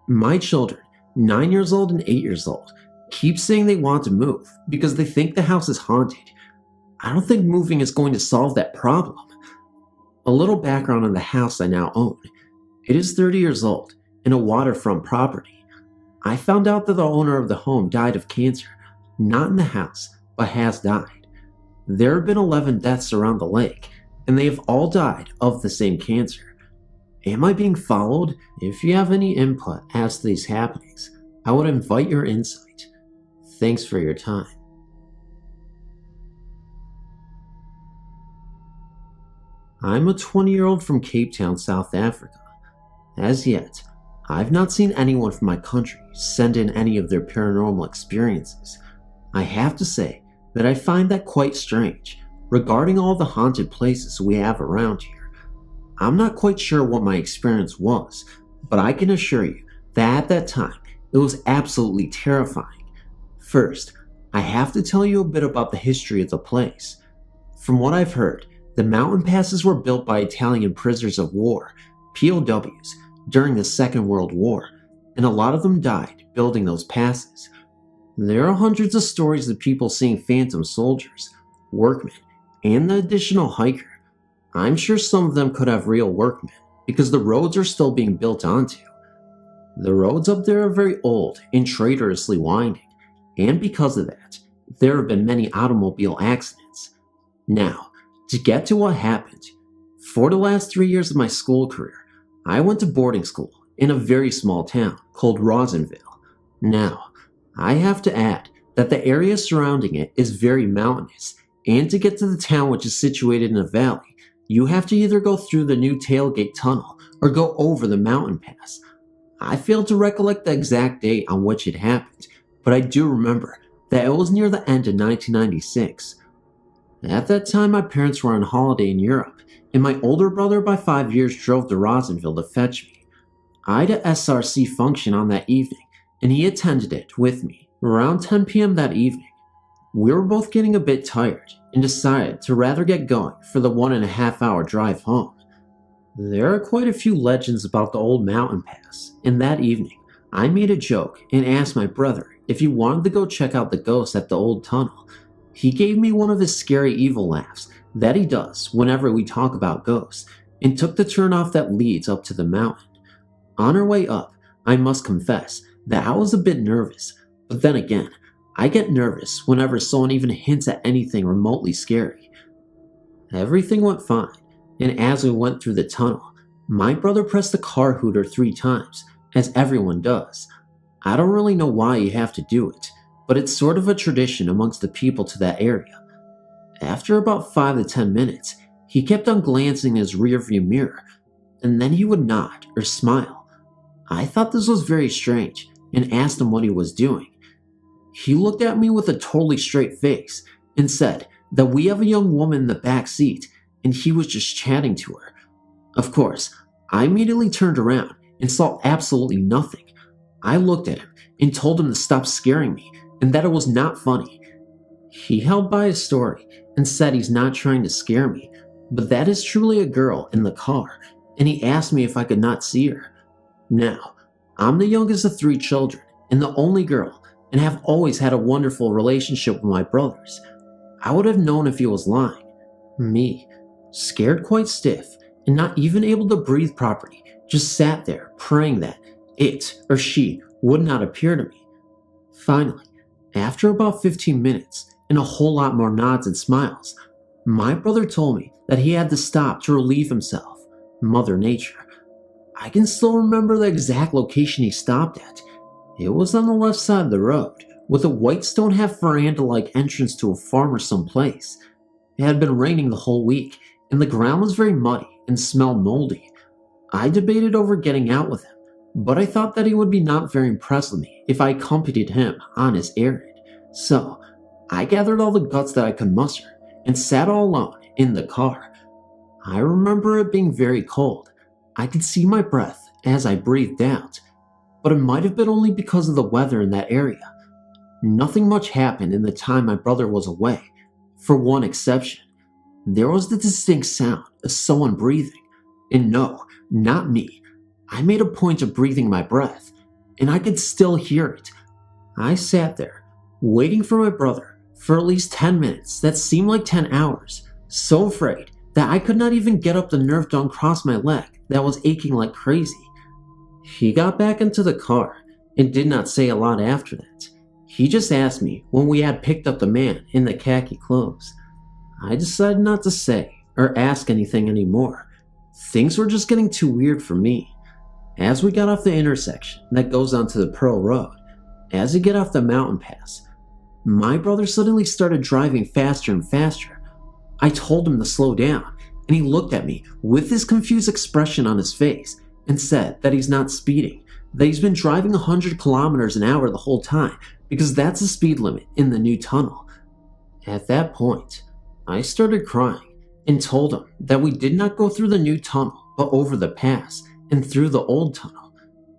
My children, 9 years old and 8 years old, keep saying they want to move because they think the house is haunted. I don't think moving is going to solve that problem. A little background on the house I now own. It is 30 years old and a waterfront property. I found out that the owner of the home died of cancer, not in the house, but has died. There have been 11 deaths around the lake, and they have all died of the same cancer. Am I being followed? If you have any input as to these happenings, I would invite your insight. Thanks for your time. I'm a 20-year-old from Cape Town, South Africa. As yet, I've not seen anyone from my country send in any of their paranormal experiences. I have to say that I find that quite strange regarding all the haunted places we have around here. I'm not quite sure what my experience was, but I can assure you that at that time, it was absolutely terrifying. First, I have to tell you a bit about the history of the place. From what I've heard, the mountain passes were built by Italian prisoners of war, POWs, during the Second World War, and a lot of them died building those passes. There are hundreds of stories of people seeing phantom soldiers, workmen, and the additional hiker. I'm sure some of them could have real workmen, because the roads are still being built onto. The roads up there are very old and traitorously winding, and because of that, there have been many automobile accidents. Now, to get to what happened, for the last 3 years of my school career, I went to boarding school in a very small town called Rosenville. Now, I have to add that the area surrounding it is very mountainous, and to get to the town, which is situated in a valley, you have to either go through the new tailgate tunnel or go over the mountain pass. I failed to recollect the exact date on which it happened, but I do remember that it was near the end of 1996. At that time, my parents were on holiday in Europe, and my older brother by 5 years drove to Rosenville to fetch me. I had a SRC function on that evening, and he attended it with me. Around 10 p.m. that evening, we were both getting a bit tired and decided to rather get going for the 1.5 hour drive home. There are quite a few legends about the old mountain pass, and that evening, I made a joke and asked my brother if he wanted to go check out the ghosts at the old tunnel. He gave me one of his scary evil laughs that he does whenever we talk about ghosts, and took the turnoff that leads up to the mountain. On our way up, I must confess that I was a bit nervous, but then again, I get nervous whenever someone even hints at anything remotely scary. Everything went fine, and as we went through the tunnel, my brother pressed the car hooter 3 times, as everyone does. I don't really know why you have to do it, but it's sort of a tradition amongst the people to that area. After about 5 to 10 minutes, he kept on glancing in his rearview mirror, and then he would nod or smile. I thought this was very strange and asked him what he was doing. He looked at me with a totally straight face and said that we have a young woman in the back seat and he was just chatting to her. Of course, I immediately turned around and saw absolutely nothing. I looked at him and told him to stop scaring me and that it was not funny. He held by his story and said he's not trying to scare me, but that is truly a girl in the car, and he asked me if I could not see her. Now, I'm the youngest of 3 children and the only girl, and have always had a wonderful relationship with my brothers. I would have known if he was lying. Me, scared quite stiff and not even able to breathe properly, just sat there praying that it or she would not appear to me. Finally, after about 15 minutes and a whole lot more nods and smiles, my brother told me that he had to stop to relieve himself. Mother Nature. I can still remember the exact location he stopped at. It was on the left side of the road, with a white stone half veranda-like entrance to a farm or someplace. It had been raining the whole week, and the ground was very muddy and smelled moldy. I debated over getting out with him, but I thought that he would be not very impressed with me if I accompanied him on his errand. So, I gathered all the guts that I could muster and sat all alone in the car. I remember it being very cold. I could see my breath as I breathed out, but it might have been only because of the weather in that area. Nothing much happened in the time my brother was away, for one exception. There was the distinct sound of someone breathing, and no, not me. I made a point of breathing my breath, and I could still hear it. I sat there, waiting for my brother for at least 10 minutes that seemed like 10 hours, so afraid that I could not even get up the nerve to uncross my leg that was aching like crazy. He got back into the car and did not say a lot after that. He just asked me when we had picked up the man in the khaki clothes. I decided not to say or ask anything anymore. Things were just getting too weird for me. As we got off the intersection that goes onto the Pearl Road, as we get off the mountain pass, my brother suddenly started driving faster and faster. I told him to slow down, and he looked at me with this confused expression on his face and said that he's not speeding, that he's been driving 100 kilometers an hour the whole time because that's the speed limit in the new tunnel. At that point, I started crying and told him that we did not go through the new tunnel but over the pass and through the old tunnel.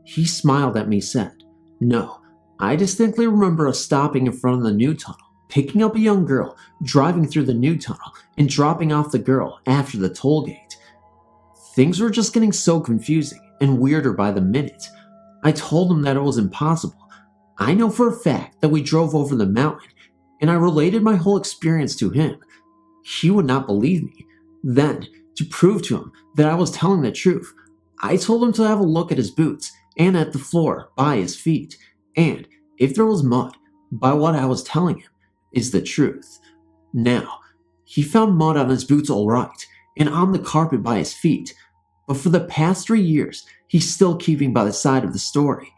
He smiled at me and said, "No, I distinctly remember us stopping in front of the new tunnel, picking up a young girl, driving through the new tunnel, and dropping off the girl after the toll gate." Things were just getting so confusing and weirder by the minute. I told him that it was impossible. I know for a fact that we drove over the mountain, and I related my whole experience to him. He would not believe me. Then, to prove to him that I was telling the truth, I told him to have a look at his boots and at the floor by his feet, and if there was mud, by what I was telling him, is the truth. Now, he found mud on his boots alright, and on the carpet by his feet, but for the past 3 years, he's still keeping by the side of the story.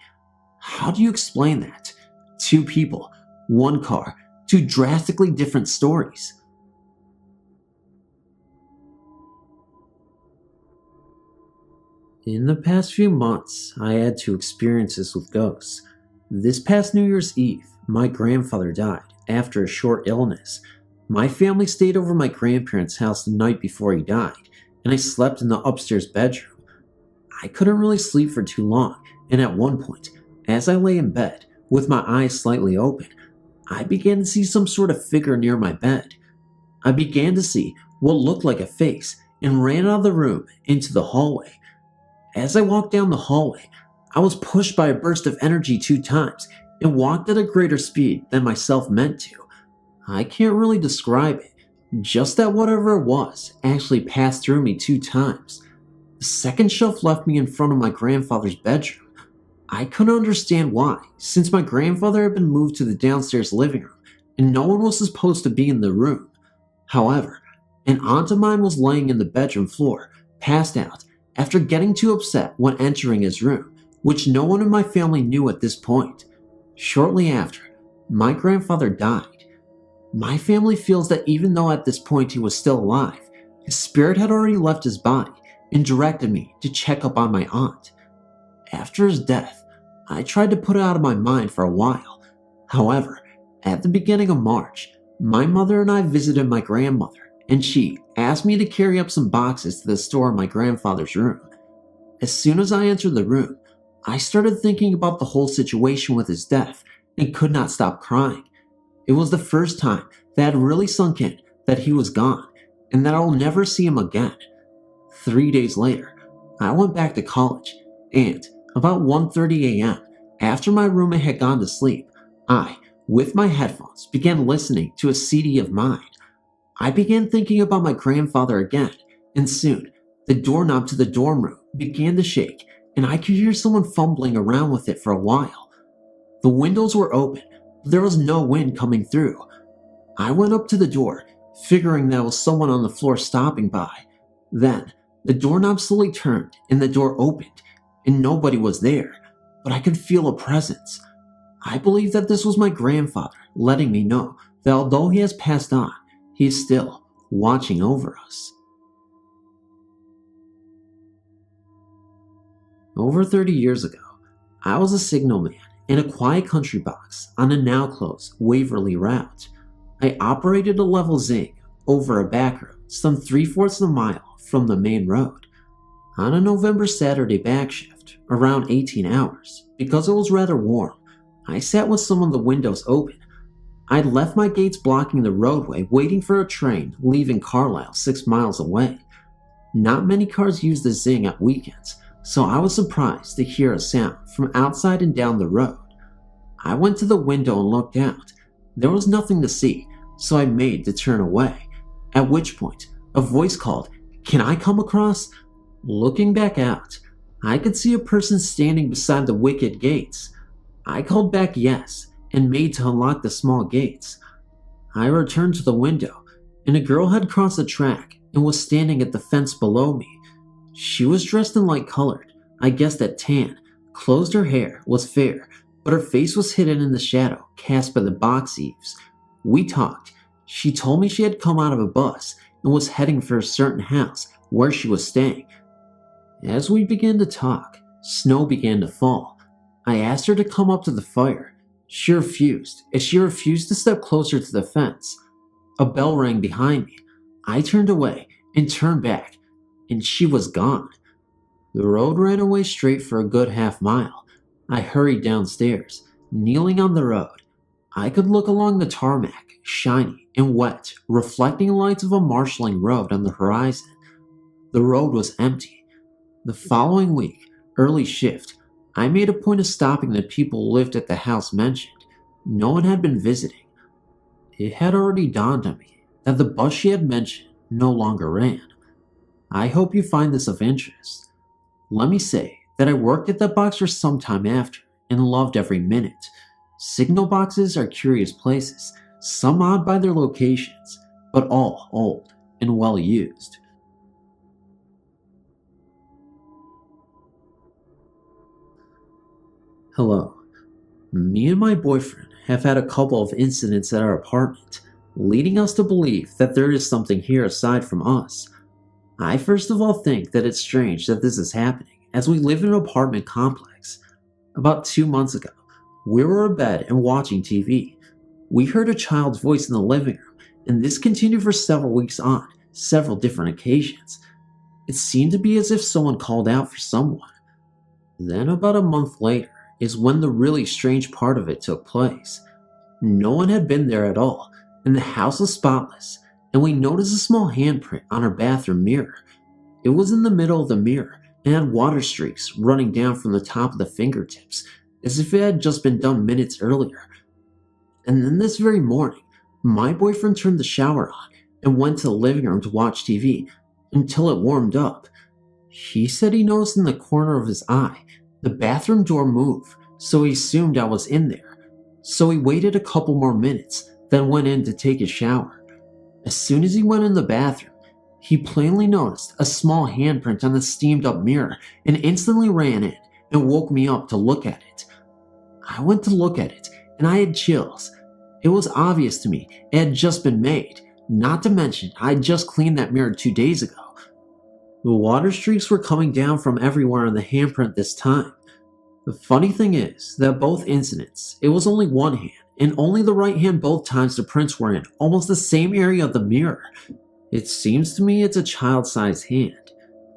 How do you explain that? 2 people, 1 car, 2 drastically different stories. In the past few months, I had 2 experiences with ghosts. This past New Year's Eve, my grandfather died after a short illness. My family stayed over my grandparents' house the night before he died, and I slept in the upstairs bedroom. I couldn't really sleep for too long, and at one point, as I lay in bed, with my eyes slightly open, I began to see some sort of figure near my bed. I began to see what looked like a face and ran out of the room into the hallway. As I walked down the hallway, I was pushed by a burst of energy 2 times and walked at a greater speed than myself meant to. I can't really describe it, just that whatever it was actually passed through me 2 times. The second shelf left me in front of my grandfather's bedroom. I couldn't understand why, since my grandfather had been moved to the downstairs living room and no one was supposed to be in the room. However, an aunt of mine was laying in the bedroom floor, passed out, after getting too upset when entering his room, which no one in my family knew at this point. Shortly after, my grandfather died. My family feels that even though at this point he was still alive, his spirit had already left his body and directed me to check up on my aunt. After his death, I tried to put it out of my mind for a while. However, at the beginning of March, my mother and I visited my grandmother, and she asked me to carry up some boxes to the store in my grandfather's room. As soon as I entered the room, I started thinking about the whole situation with his death and could not stop crying. It was the first time that had really sunk in that he was gone and that I will never see him again. 3 days later, I went back to college, and about 1:30 a.m., after my roommate had gone to sleep, I, with my headphones, began listening to a CD of mine. I began thinking about my grandfather again, and soon, the doorknob to the dorm room began to shake, and I could hear someone fumbling around with it for a while. The windows were open, but there was no wind coming through. I went up to the door, figuring that it was someone on the floor stopping by. Then, the doorknob slowly turned and the door opened, and nobody was there, but I could feel a presence. I believe that this was my grandfather letting me know that although he has passed on, he is still watching over us. Over 30 years ago, I was a signalman in a quiet country box on a now-closed Waverly route. I operated a level zing over a back road some 3/4 of a mile from the main road. On a November Saturday back shift, around 18 hours, because it was rather warm, I sat with some of the windows open. I'd left my gates blocking the roadway waiting for a train leaving Carlisle 6 miles away. Not many cars use the zing at weekends, so I was surprised to hear a sound from outside and down the road. I went to the window and looked out. There was nothing to see, so I made to turn away, at which point a voice called, "Can I come across?" Looking back out, I could see a person standing beside the wicket gates. I called back yes, and made to unlock the small gates. I returned to the window, and a girl had crossed the track and was standing at the fence below me. She was dressed in light colored, I guessed that tan, closed her hair, was fair, but her face was hidden in the shadow cast by the box eaves. We talked. She told me she had come out of a bus and was heading for a certain house where she was staying. As we began to talk, snow began to fall. I asked her to come up to the fire. She refused, as she refused to step closer to the fence. A bell rang behind me. I turned away and turned back, and she was gone. The road ran away straight for a good half-mile. I hurried downstairs, kneeling on the road. I could look along the tarmac, shiny and wet, reflecting lights of a marshalling road on the horizon. The road was empty. The following week, early shift, I made a point of stopping the people who lived at the house mentioned. No one had been visiting. It had already dawned on me that the bus she had mentioned no longer ran. I hope you find this of interest. Let me say that I worked at that box for some time after and loved every minute. Signal boxes are curious places, some odd by their locations, but all old and well used. Hello. Me and my boyfriend have had a couple of incidents at our apartment, leading us to believe that there is something here aside from us. I first of all think that it's strange that this is happening, as we live in an apartment complex. About 2 months ago, we were in bed and watching TV. We heard a child's voice in the living room, and this continued for several weeks on several different occasions. It seemed to be as if someone called out for someone. Then about a month later is when the really strange part of it took place. No one had been there at all, and the house was spotless, and we noticed a small handprint on our bathroom mirror. It was in the middle of the mirror and had water streaks running down from the top of the fingertips, as if it had just been done minutes earlier. And then this very morning, my boyfriend turned the shower on and went to the living room to watch TV until it warmed up. He said he noticed in the corner of his eye the bathroom door move, so he assumed I was in there. So he waited a couple more minutes, then went in to take a shower. As soon as he went in the bathroom, he plainly noticed a small handprint on the steamed up mirror and instantly ran in and woke me up to look at it. I went to look at it and I had chills. It was obvious to me it had just been made, not to mention I had just cleaned that mirror 2 days ago. The water streaks were coming down from everywhere on the handprint this time. The funny thing is that both incidents, it was only one hand, and only the right hand both times the prints were in almost the same area of the mirror. It seems to me it's a child-sized hand.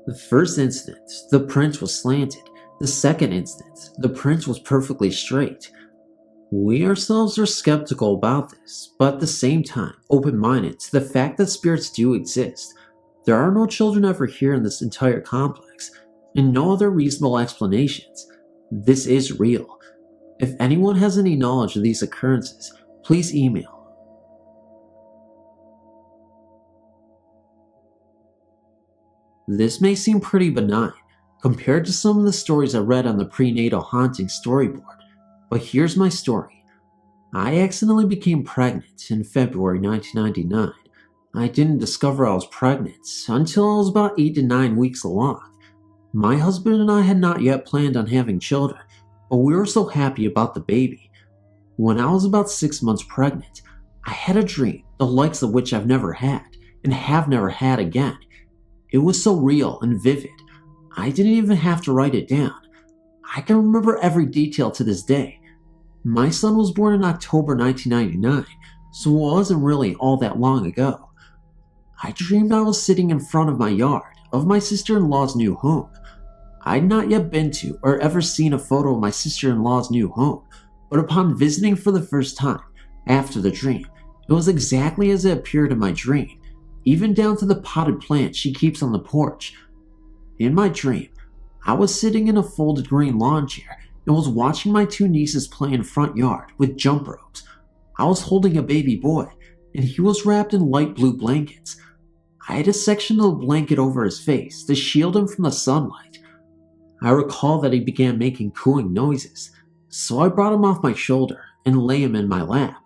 The first incident, the print was slanted. The second instance, the print was perfectly straight. We ourselves are skeptical about this, but at the same time, open-minded to the fact that spirits do exist. There are no children ever here in this entire complex, and no other reasonable explanations. This is real. If anyone has any knowledge of these occurrences, please email. This may seem pretty benign compared to some of the stories I read on the prenatal haunting storyboard, but here's my story. I accidentally became pregnant in February 1999. I didn't discover I was pregnant until I was about 8 to 9 weeks along. My husband and I had not yet planned on having children, but we were so happy about the baby. When I was about 6 months pregnant, I had a dream, the likes of which I've never had, and have never had again. It was so real and vivid, I didn't even have to write it down. I can remember every detail to this day. My son was born in October 1999, so it wasn't really all that long ago. I dreamed I was sitting in front of my yard of my sister-in-law's new home. I'd not yet been to or ever seen a photo of my sister-in-law's new home, but upon visiting for the first time after the dream, it was exactly as it appeared in my dream, even down to the potted plant she keeps on the porch. In my dream, I was sitting in a folded green lawn chair and was watching my 2 nieces play in front yard with jump ropes. I was holding a baby boy, and he was wrapped in light blue blankets. I had a section of the blanket over his face to shield him from the sunlight. I recall that he began making cooing noises, so I brought him off my shoulder and lay him in my lap.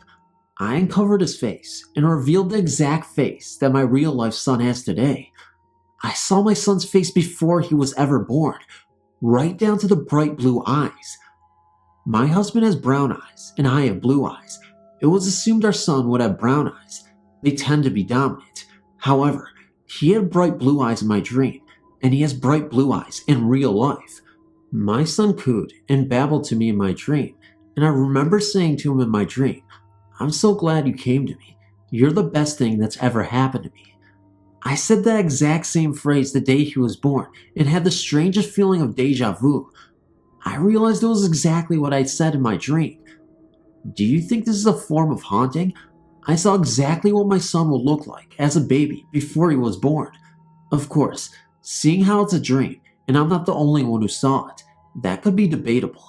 I uncovered his face and revealed the exact face that my real-life son has today. I saw my son's face before he was ever born, right down to the bright blue eyes. My husband has brown eyes, and I have blue eyes. It was assumed our son would have brown eyes. They tend to be dominant. However, he had bright blue eyes in my dream, and he has bright blue eyes in real life. My son cooed and babbled to me in my dream, and I remember saying to him in my dream, "I'm so glad you came to me. You're the best thing that's ever happened to me." I said that exact same phrase the day he was born and had the strangest feeling of deja vu. I realized it was exactly what I'd said in my dream. Do you think this is a form of haunting? I saw exactly what my son would look like as a baby before he was born. Of course, seeing how it's a dream, and I'm not the only one who saw it, that could be debatable.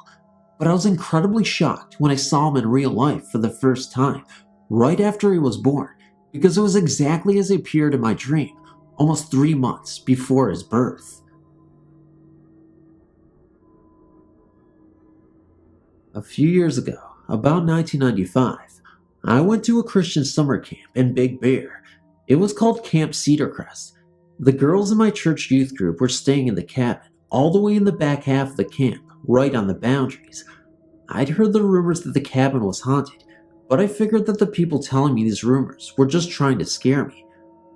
But I was incredibly shocked when I saw him in real life for the first time, right after he was born, because it was exactly as he appeared in my dream, almost 3 months before his birth. A few years ago, about 1995, I went to a Christian summer camp in Big Bear. It was called Camp Cedar Crest. The girls in my church youth group were staying in the cabin, all the way in the back half of the camp, right on the boundaries. I'd heard the rumors that the cabin was haunted, but I figured that the people telling me these rumors were just trying to scare me.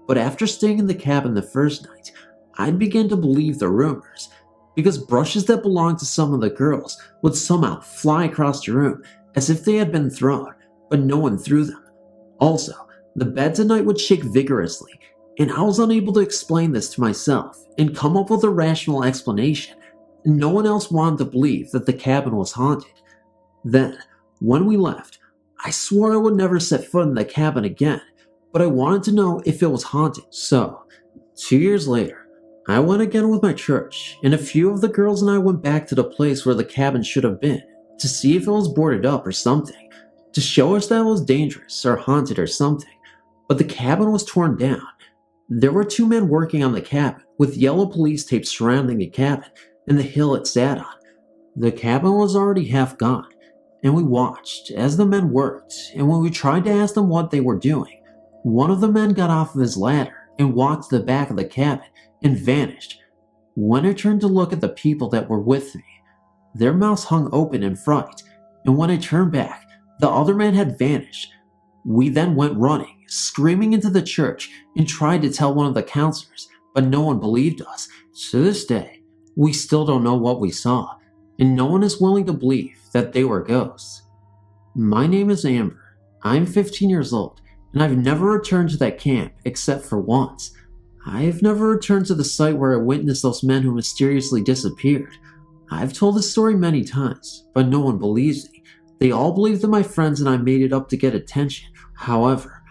But after staying in the cabin the first night, I began to believe the rumors, because brushes that belonged to some of the girls would somehow fly across the room as if they had been thrown, but no one threw them. Also, the beds at night would shake vigorously, and I was unable to explain this to myself and come up with a rational explanation. No one else wanted to believe that the cabin was haunted. Then, when we left, I swore I would never set foot in the cabin again, but I wanted to know if it was haunted. So, 2 years later, I went again with my church, and a few of the girls and I went back to the place where the cabin should have been, to see if it was boarded up or something, to show us that it was dangerous or haunted or something. But the cabin was torn down. There were 2 men working on the cabin, with yellow police tape surrounding the cabin and the hill it sat on. The cabin was already half gone, and we watched as the men worked, and when we tried to ask them what they were doing, one of the men got off of his ladder and walked to the back of the cabin and vanished. When I turned to look at the people that were with me, their mouths hung open in fright, and when I turned back, the other man had vanished. We then went running, screaming into the church, and tried to tell one of the counselors, but no one believed us. To this day, we still don't know what we saw, and no one is willing to believe that they were ghosts. My name is Amber. I'm 15 years old, and I've never returned to that camp except for once. I have never returned to the site where I witnessed those men who mysteriously disappeared. I've told this story many times, but no one believes me. They all believe that my friends and I made it up to get attention. However,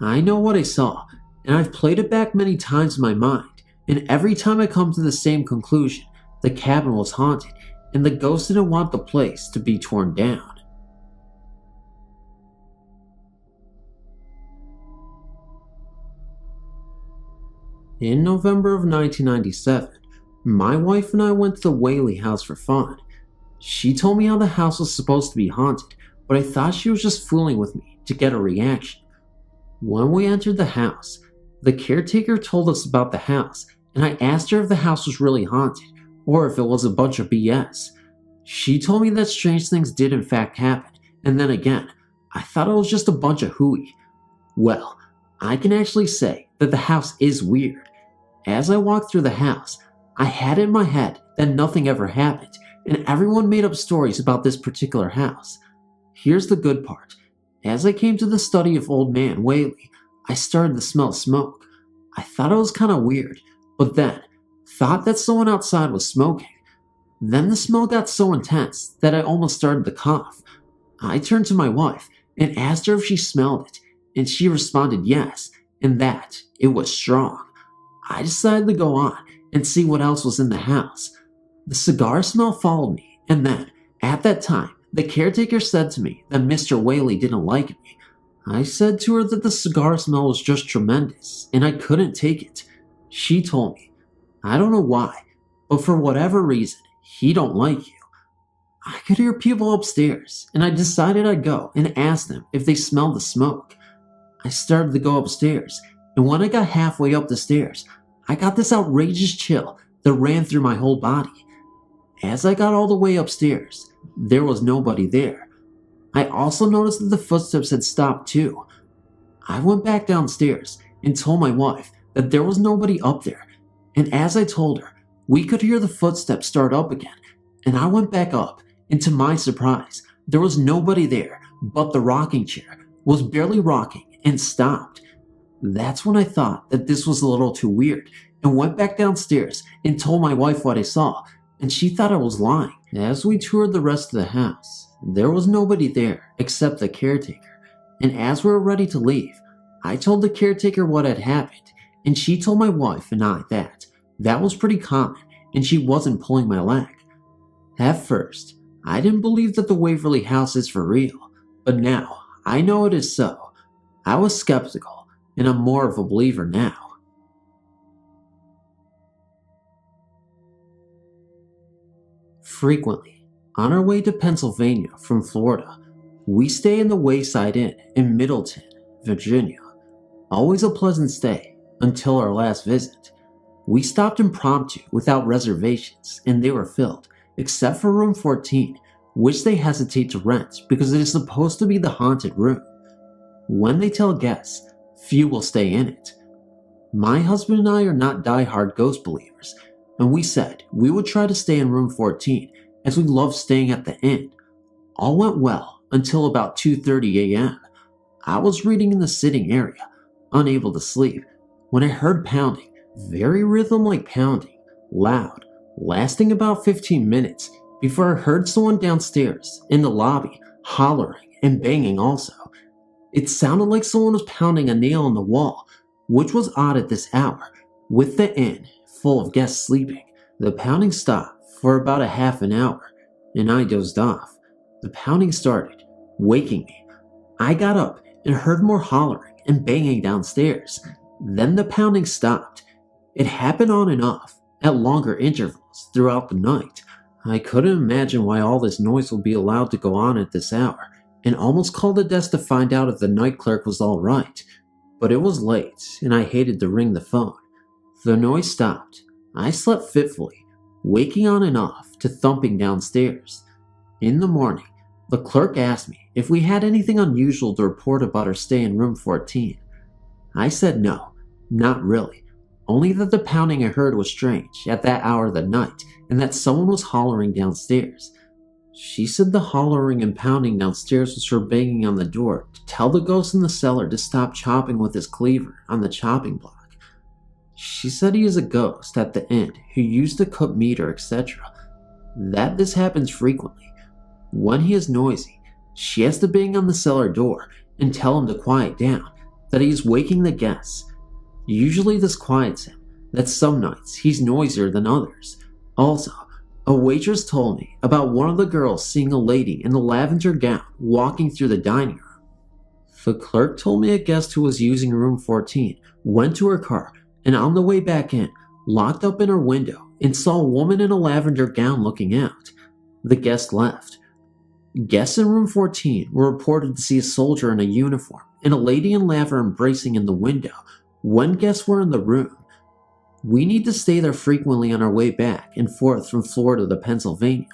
I know what I saw, and I've played it back many times in my mind, and every time I come to the same conclusion: the cabin was haunted, and the ghosts didn't want the place to be torn down. In November of 1997, my wife and I went to the Whaley house for fun. She told me how the house was supposed to be haunted, but I thought she was just fooling with me to get a reaction. When we entered the house, the caretaker told us about the house, and I asked her if the house was really haunted, or if it was a bunch of BS. She told me that strange things did in fact happen, and then again, I thought it was just a bunch of hooey. Well, I can actually say that the house is weird. As I walked through the house, I had it in my head that nothing ever happened, and everyone made up stories about this particular house. Here's the good part. As I came to the study of Old Man Whaley, I started to smell smoke. I thought it was kind of weird, but then thought that someone outside was smoking. Then the smell got so intense that I almost started to cough. I turned to my wife and asked her if she smelled it, and she responded yes, and that it was strong. I decided to go on and see what else was in the house. The cigar smell followed me, and then, at that time, the caretaker said to me that Mr. Whaley didn't like me. I said to her that the cigar smell was just tremendous, and I couldn't take it. She told me, I don't know why, but for whatever reason, he don't like you. I could hear people upstairs, and I decided I'd go and ask them if they smelled the smoke. I started to go upstairs, and when I got halfway up the stairs, I got this outrageous chill that ran through my whole body. As I got all the way upstairs, there was nobody there. I also noticed that the footsteps had stopped too. I went back downstairs and told my wife that there was nobody up there, and as I told her, we could hear the footsteps start up again, and I went back up, and to my surprise, there was nobody there, but the rocking chair was barely rocking and stopped. That's when I thought that this was a little too weird, and went back downstairs and told my wife what I saw, and she thought I was lying. As we toured the rest of the house, there was nobody there except the caretaker, and as we were ready to leave, I told the caretaker what had happened, and she told my wife and I that that was pretty common, and she wasn't pulling my leg. At first, I didn't believe that the Waverly House is for real, but now I know it is so. I was skeptical, and I'm more of a believer now. Frequently, On our way to Pennsylvania from Florida, we stay in the Wayside Inn in Middleton, Virginia. Always a pleasant stay until our last visit. We stopped impromptu without reservations, and they were filled, except for room 14, which they hesitate to rent because it is supposed to be the haunted room. When they tell guests, few will stay in it. My husband and I are not die-hard ghost believers, and we said we would try to stay in room 14 as we love staying at the inn. All went well until about 2:30 a.m. I was reading in the sitting area, unable to sleep, when I heard pounding, very rhythm-like pounding, loud, lasting about 15 minutes before I heard someone downstairs in the lobby hollering and banging also. It sounded like someone was pounding a nail on the wall, which was odd at this hour, with the inn full of guests sleeping. The pounding stopped for about a half an hour, and I dozed off. The pounding started, waking me. I got up and heard more hollering and banging downstairs. Then the pounding stopped. It happened on and off, at longer intervals throughout the night. I couldn't imagine why all this noise would be allowed to go on at this hour, and almost called the desk to find out if the night clerk was alright. But it was late, and I hated to ring the phone. The noise stopped. I slept fitfully, waking on and off to thumping downstairs. In the morning, the clerk asked me if we had anything unusual to report about our stay in room 14. I said no, not really, only that the pounding I heard was strange at that hour of the night and that someone was hollering downstairs. She said the hollering and pounding downstairs was her banging on the door to tell the ghost in the cellar to stop chopping with his cleaver on the chopping block. She said he is a ghost at the inn who used to cook meat or etc. That this happens frequently. When he is noisy, she has to bang on the cellar door and tell him to quiet down, that he is waking the guests. Usually this quiets him, that some nights he's noisier than others. Also, a waitress told me about one of the girls seeing a lady in a lavender gown walking through the dining room. The clerk told me a guest who was using room 14 went to her car and on the way back in, locked up in her window and saw a woman in a lavender gown looking out. The guest left. Guests in room 14 were reported to see a soldier in a uniform and a lady in lavender embracing in the window when guests were in the room. We need to stay there frequently on our way back and forth from Florida to Pennsylvania.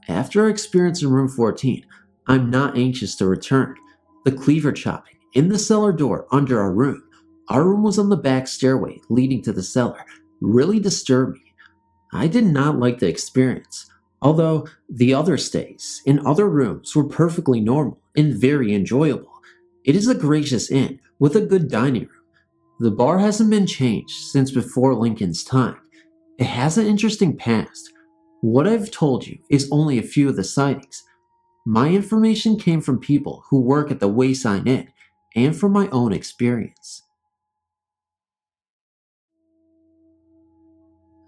After our experience in room 14, I'm not anxious to return. The cleaver chopping in the cellar door under our room was on the back stairway leading to the cellar, really disturbed me. I did not like the experience, although the other stays in other rooms were perfectly normal and very enjoyable. It is a gracious inn with a good dining room. The bar hasn't been changed since before Lincoln's time. It has an interesting past. What I've told you is only a few of the sightings. My information came from people who work at the Wayside Inn and from my own experience.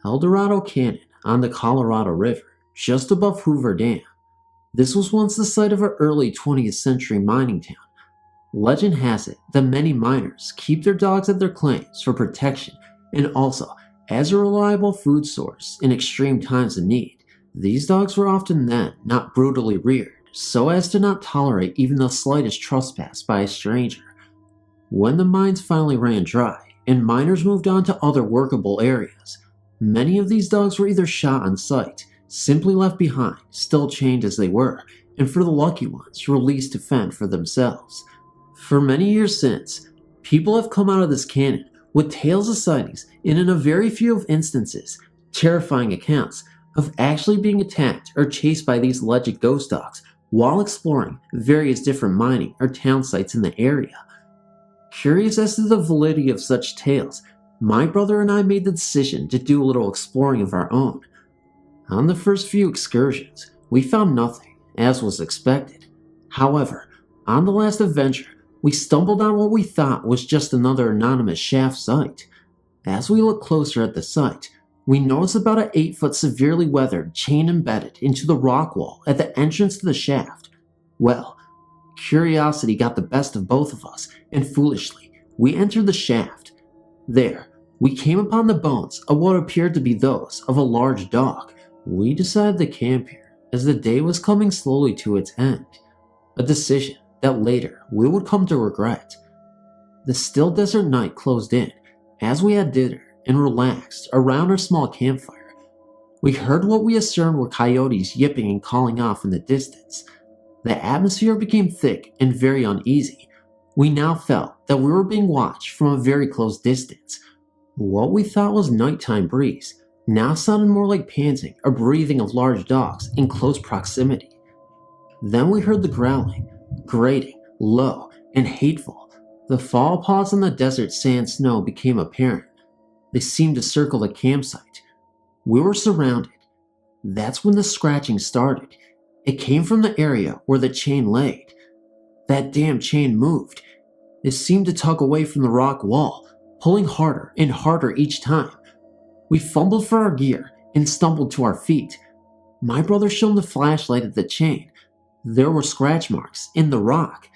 El Dorado Canyon on the Colorado River, just above Hoover Dam. This was once the site of an early 20th century mining town. Legend has it that many miners keep their dogs at their claims for protection and also as a reliable food source in extreme times of need. These dogs were often then not brutally reared, so as to not tolerate even the slightest trespass by a stranger. When the mines finally ran dry and miners moved on to other workable areas, many of these dogs were either shot on sight, simply left behind, still chained as they were, and for the lucky ones, released to fend for themselves. For many years since, people have come out of this canyon with tales of sightings and in a very few of instances, terrifying accounts of actually being attacked or chased by these alleged ghost dogs while exploring various different mining or town sites in the area. Curious as to the validity of such tales, my brother and I made the decision to do a little exploring of our own. On the first few excursions, we found nothing, as was expected. However, on the last adventure, we stumbled on what we thought was just another anonymous shaft site. As we looked closer at the site, we noticed about an 8-foot severely weathered chain embedded into the rock wall at the entrance to the shaft. Well, curiosity got the best of both of us, and foolishly, we entered the shaft. There, we came upon the bones of what appeared to be those of a large dog. We decided to camp here, as the day was coming slowly to its end, a decision that later we would come to regret. The still desert night closed in as we had dinner and relaxed around our small campfire. We heard what we assumed were coyotes yipping and calling off in the distance. The atmosphere became thick and very uneasy. We now felt that we were being watched from a very close distance. What we thought was nighttime breeze now sounded more like panting or breathing of large dogs in close proximity. Then we heard the growling, grating, low, and hateful. The fall paws on the desert sand snow became apparent. They seemed to circle the campsite. We were surrounded. That's when the scratching started. It came from the area where the chain laid. That damn chain moved. It seemed to tug away from the rock wall, pulling harder and harder each time. We fumbled for our gear and stumbled to our feet. My brother shone the flashlight at the chain. There were scratch marks in the rock.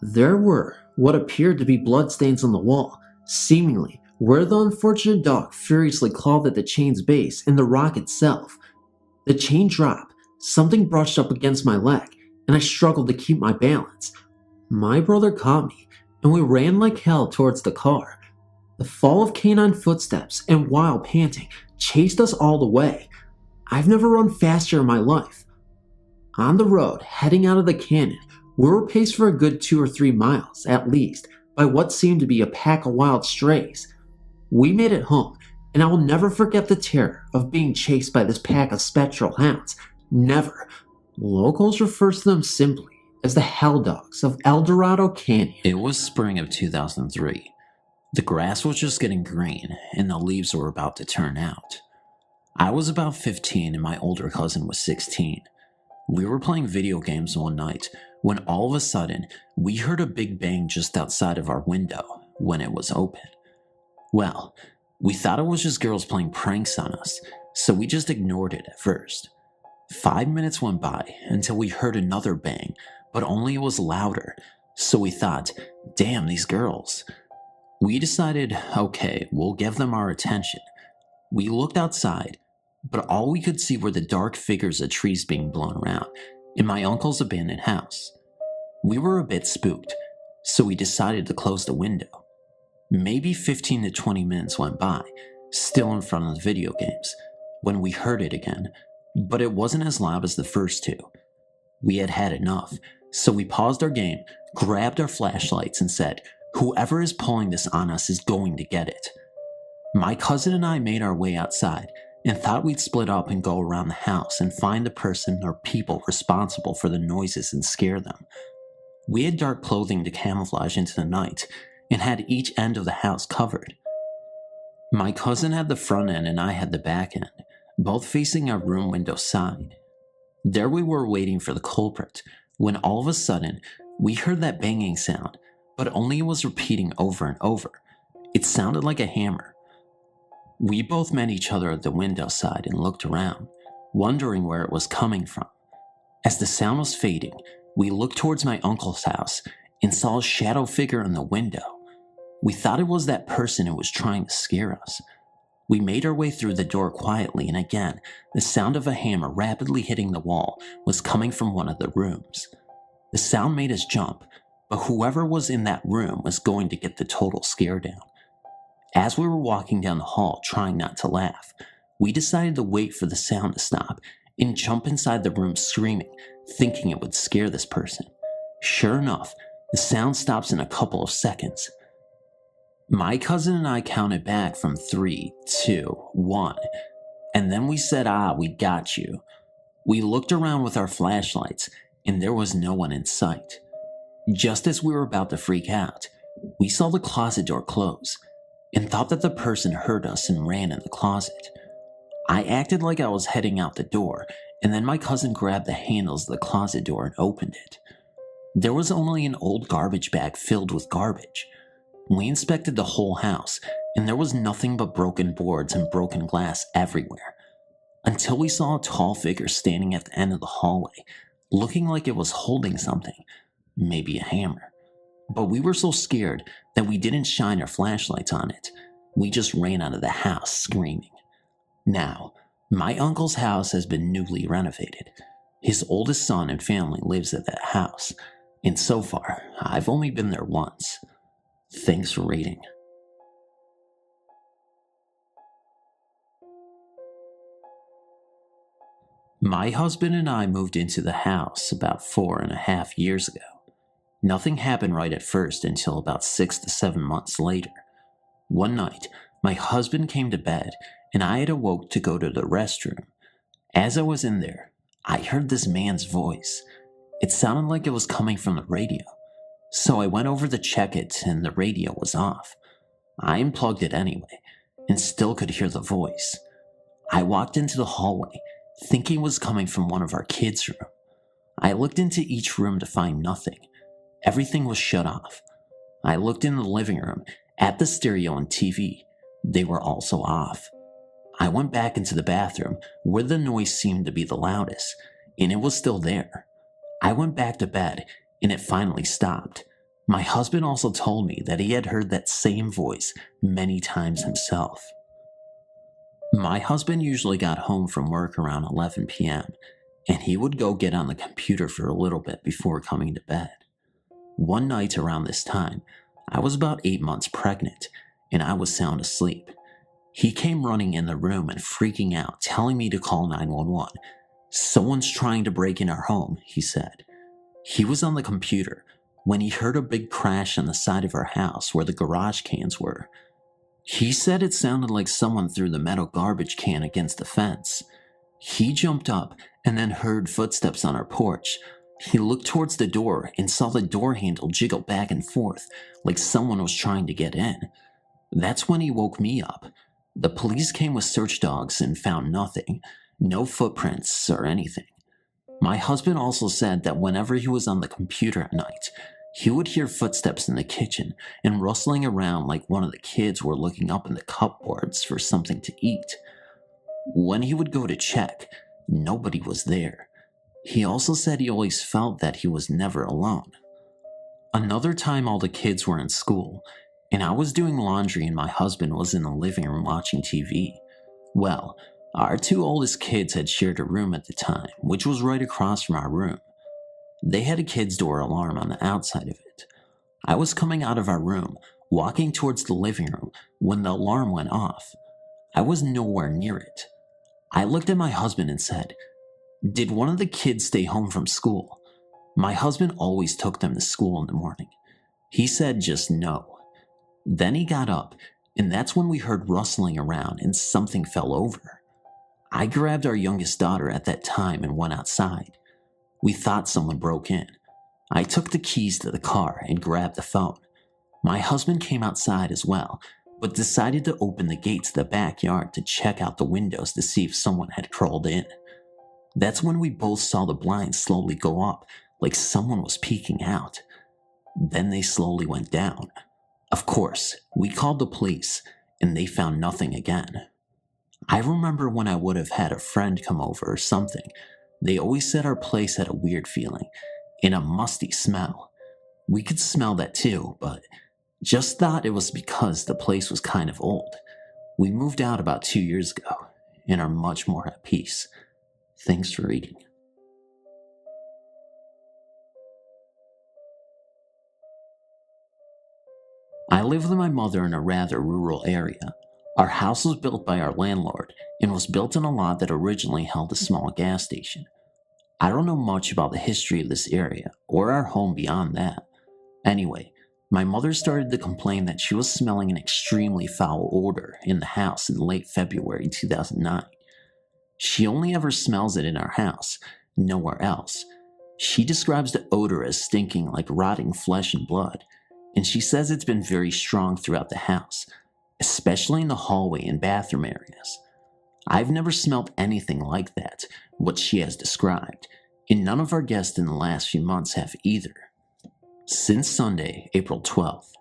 There were what appeared to be bloodstains on the wall, seemingly where the unfortunate dog furiously clawed at the chain's base and the rock itself. The chain dropped, something brushed up against my leg, and I struggled to keep my balance. My brother caught me, and we ran like hell towards the car. The fall of canine footsteps and wild panting chased us all the way. I've never run faster in my life. On the road, heading out of the canyon, we were paced for a good 2 or 3 miles, at least, by what seemed to be a pack of wild strays. We made it home, and I will never forget the terror of being chased by this pack of spectral hounds. Never. Locals refer to them simply as the Hell Dogs of El Dorado Canyon. It was spring of 2003. The grass was just getting green, and the leaves were about to turn out. I was about 15 and my older cousin was 16. We were playing video games one night when all of a sudden we heard a big bang just outside of our window when it was open. Well, we thought it was just girls playing pranks on us, so we just ignored it at first. 5 minutes went by until we heard another bang, but only it was louder, so we thought, damn, these girls. We decided, okay, we'll give them our attention. We looked outside, but all we could see were the dark figures of trees being blown around in my uncle's abandoned house. We were a bit spooked, so we decided to close the window. Maybe 15 to 20 minutes went by, still in front of the video games, when we heard it again, but it wasn't as loud as the first two. We had had enough, so we paused our game, grabbed our flashlights, and said, whoever is pulling this on us is going to get it. My cousin and I made our way outside and thought we'd split up and go around the house and find the person or people responsible for the noises and scare them. We had dark clothing to camouflage into the night and had each end of the house covered. My cousin had the front end and I had the back end, both facing our room window side. There we were waiting for the culprit when all of a sudden we heard that banging sound, but only it was repeating over and over. It sounded like a hammer. We both met each other at the window side and looked around, wondering where it was coming from. As the sound was fading, we looked towards my uncle's house and saw a shadow figure in the window. We thought it was that person who was trying to scare us. We made our way through the door quietly, and again, the sound of a hammer rapidly hitting the wall was coming from one of the rooms. The sound made us jump, but whoever was in that room was going to get the total scare down. As we were walking down the hall trying not to laugh, we decided to wait for the sound to stop and jump inside the room screaming, thinking it would scare this person. Sure enough, the sound stops in a couple of seconds. My cousin and I counted back from 3, 2, 1, and then we said, we got you. We looked around with our flashlights, and there was no one in sight. Just as we were about to freak out, we saw the closet door close, and thought that the person heard us and ran in the closet. I acted like I was heading out the door, and then my cousin grabbed the handles of the closet door and opened it. There was only an old garbage bag filled with garbage. We inspected the whole house, and there was nothing but broken boards and broken glass everywhere, until we saw a tall figure standing at the end of the hallway, looking like it was holding something, maybe a hammer. But we were so scared that we didn't shine our flashlights on it. We just ran out of the house screaming. Now, my uncle's house has been newly renovated. His oldest son and family lives at that house, and so far, I've only been there once. Thanks for reading. My husband and I moved into the house about 4.5 years ago. Nothing happened right at first until about 6 to 7 months later. One night, my husband came to bed and I had awoke to go to the restroom. As I was in there, I heard this man's voice. It sounded like it was coming from the radio. So I went over to check it and the radio was off. I unplugged it anyway and still could hear the voice. I walked into the hallway thinking it was coming from one of our kids' room. I looked into each room to find nothing. Everything was shut off. I looked in the living room, at the stereo and TV. They were also off. I went back into the bathroom where the noise seemed to be the loudest, and it was still there. I went back to bed, and it finally stopped. My husband also told me that he had heard that same voice many times himself. My husband usually got home from work around 11 p.m., and he would go get on the computer for a little bit before coming to bed. One night around this time, I was about 8 months pregnant, and I was sound asleep. He came running in the room and freaking out, telling me to call 911. "Someone's trying to break in our home," he said. He was on the computer when he heard a big crash on the side of our house where the garage cans were. He said it sounded like someone threw the metal garbage can against the fence. He jumped up and then heard footsteps on our porch. He looked towards the door and saw the door handle jiggle back and forth like someone was trying to get in. That's when he woke me up. The police came with search dogs and found nothing, no footprints or anything. My husband also said that whenever he was on the computer at night, he would hear footsteps in the kitchen and rustling around like one of the kids were looking up in the cupboards for something to eat. When he would go to check, nobody was there. He also said he always felt that he was never alone. Another time all the kids were in school, and I was doing laundry and my husband was in the living room watching TV. Well, our 2 oldest kids had shared a room at the time, which was right across from our room. They had a kid's door alarm on the outside of it. I was coming out of our room, walking towards the living room, when the alarm went off. I was nowhere near it. I looked at my husband and said, "Did one of the kids stay home from school?" My husband always took them to school in the morning. He said just no. Then he got up, and that's when we heard rustling around and something fell over. I grabbed our youngest daughter at that time and went outside. We thought someone broke in. I took the keys to the car and grabbed the phone. My husband came outside as well, but decided to open the gate to the backyard to check out the windows to see if someone had crawled in. That's when we both saw the blinds slowly go up, like someone was peeking out. Then they slowly went down. Of course, we called the police, and they found nothing again. I remember when I would have had a friend come over or something, they always said our place had a weird feeling and a musty smell. We could smell that too, but just thought it was because the place was kind of old. We moved out about 2 years ago and are much more at peace. Thanks for reading. I live with my mother in a rather rural area. Our house was built by our landlord and was built in a lot that originally held a small gas station. I don't know much about the history of this area or our home beyond that. Anyway, my mother started to complain that she was smelling an extremely foul odor in the house in late February 2009. She only ever smells it in our house, nowhere else. She describes the odor as stinking like rotting flesh and blood, and she says it's been very strong throughout the house, especially in the hallway and bathroom areas. I've never smelled anything like that, what she has described, and none of our guests in the last few months have either. Since Sunday, April 12th,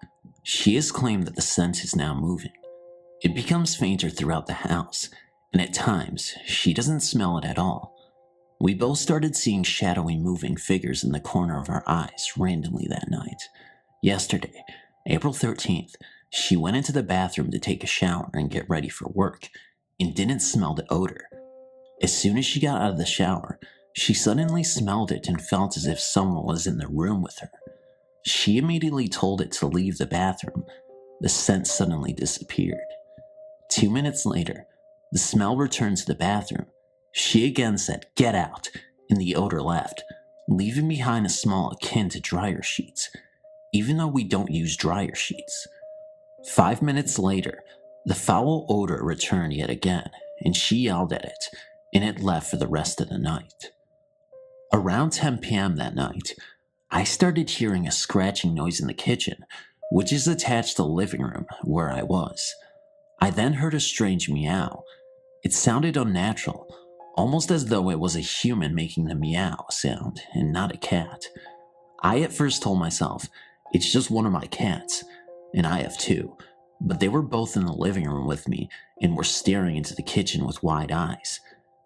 she has claimed that the scent is now moving. It becomes fainter throughout the house, and at times, she doesn't smell it at all. We both started seeing shadowy moving figures in the corner of our eyes randomly that night. Yesterday, April 13th, she went into the bathroom to take a shower and get ready for work, and didn't smell the odor. As soon as she got out of the shower, She suddenly smelled it and felt as if someone was in the room with her. She immediately told it to leave the bathroom. The scent suddenly disappeared. 2 minutes later, the smell returned to the bathroom. She again said, "Get out," and the odor left, leaving behind a smell akin to dryer sheets, even though we don't use dryer sheets. 5 minutes later, the foul odor returned yet again, and she yelled at it, and it left for the rest of the night. Around 10 p.m. that night, I started hearing a scratching noise in the kitchen, which is attached to the living room where I was. I then heard a strange meow. It sounded unnatural, almost as though it was a human making the meow sound and not a cat. I at first told myself, it's just one of my cats, and I have two, but they were both in the living room with me and were staring into the kitchen with wide eyes,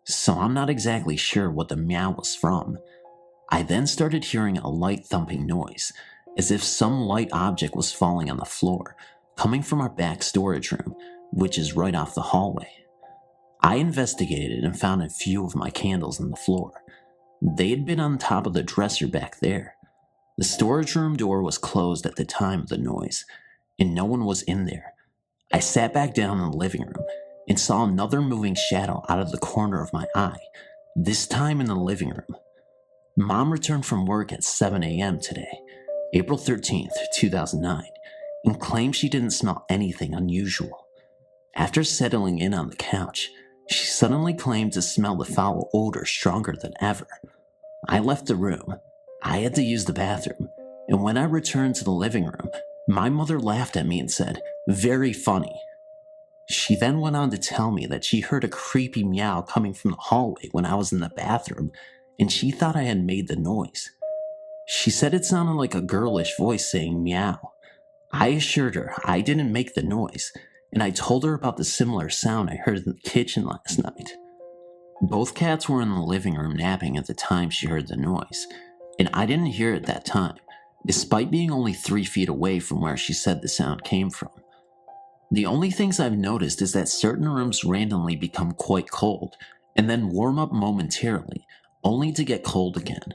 so I'm not exactly sure what the meow was from. I then started hearing a light thumping noise, as if some light object was falling on the floor, coming from our back storage room, which is right off the hallway. I investigated and found a few of my candles on the floor. They had been on top of the dresser back there. The storage room door was closed at the time of the noise, and no one was in there. I sat back down in the living room and saw another moving shadow out of the corner of my eye, this time in the living room. Mom returned from work at 7 a.m. today, April 13th, 2009, and claimed she didn't smell anything unusual. After settling in on the couch, she suddenly claimed to smell the foul odor stronger than ever. I left the room. I had to use the bathroom, and when I returned to the living room, my mother laughed at me and said, "Very funny." She then went on to tell me that she heard a creepy meow coming from the hallway when I was in the bathroom, and she thought I had made the noise. She said it sounded like a girlish voice saying meow. I assured her I didn't make the noise, and I told her about the similar sound I heard in the kitchen last night. Both cats were in the living room napping at the time she heard the noise, and I didn't hear it that time, despite being only 3 feet away from where she said the sound came from. The only things I've noticed is that certain rooms randomly become quite cold, and then warm up momentarily, only to get cold again.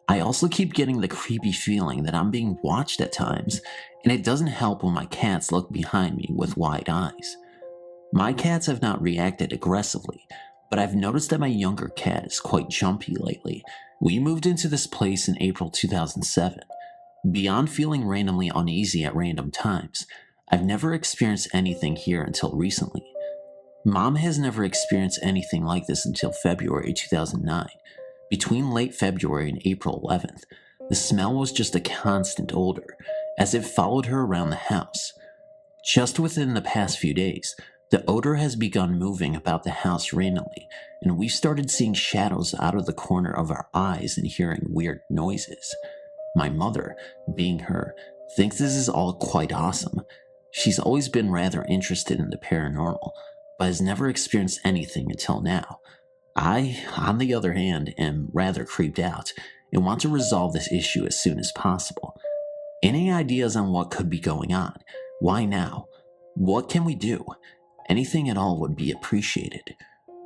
I also keep getting the creepy feeling that I'm being watched at times, and it doesn't help when my cats look behind me with wide eyes. My cats have not reacted aggressively, but I've noticed that my younger cat is quite jumpy lately. We moved into this place in April 2007. Beyond feeling randomly uneasy at random times, I've never experienced anything here until recently. Mom has never experienced anything like this until February 2009. Between late February and April 11th, the smell was just a constant odor, as it followed her around the house. Just within the past few days, the odor has begun moving about the house randomly, and we started seeing shadows out of the corner of our eyes and hearing weird noises. My mother, being her, thinks this is all quite awesome. She's always been rather interested in the paranormal, but has never experienced anything until now. I, on the other hand, am rather creeped out and want to resolve this issue as soon as possible. Any ideas on what could be going on? Why now? What can we do? Anything at all would be appreciated.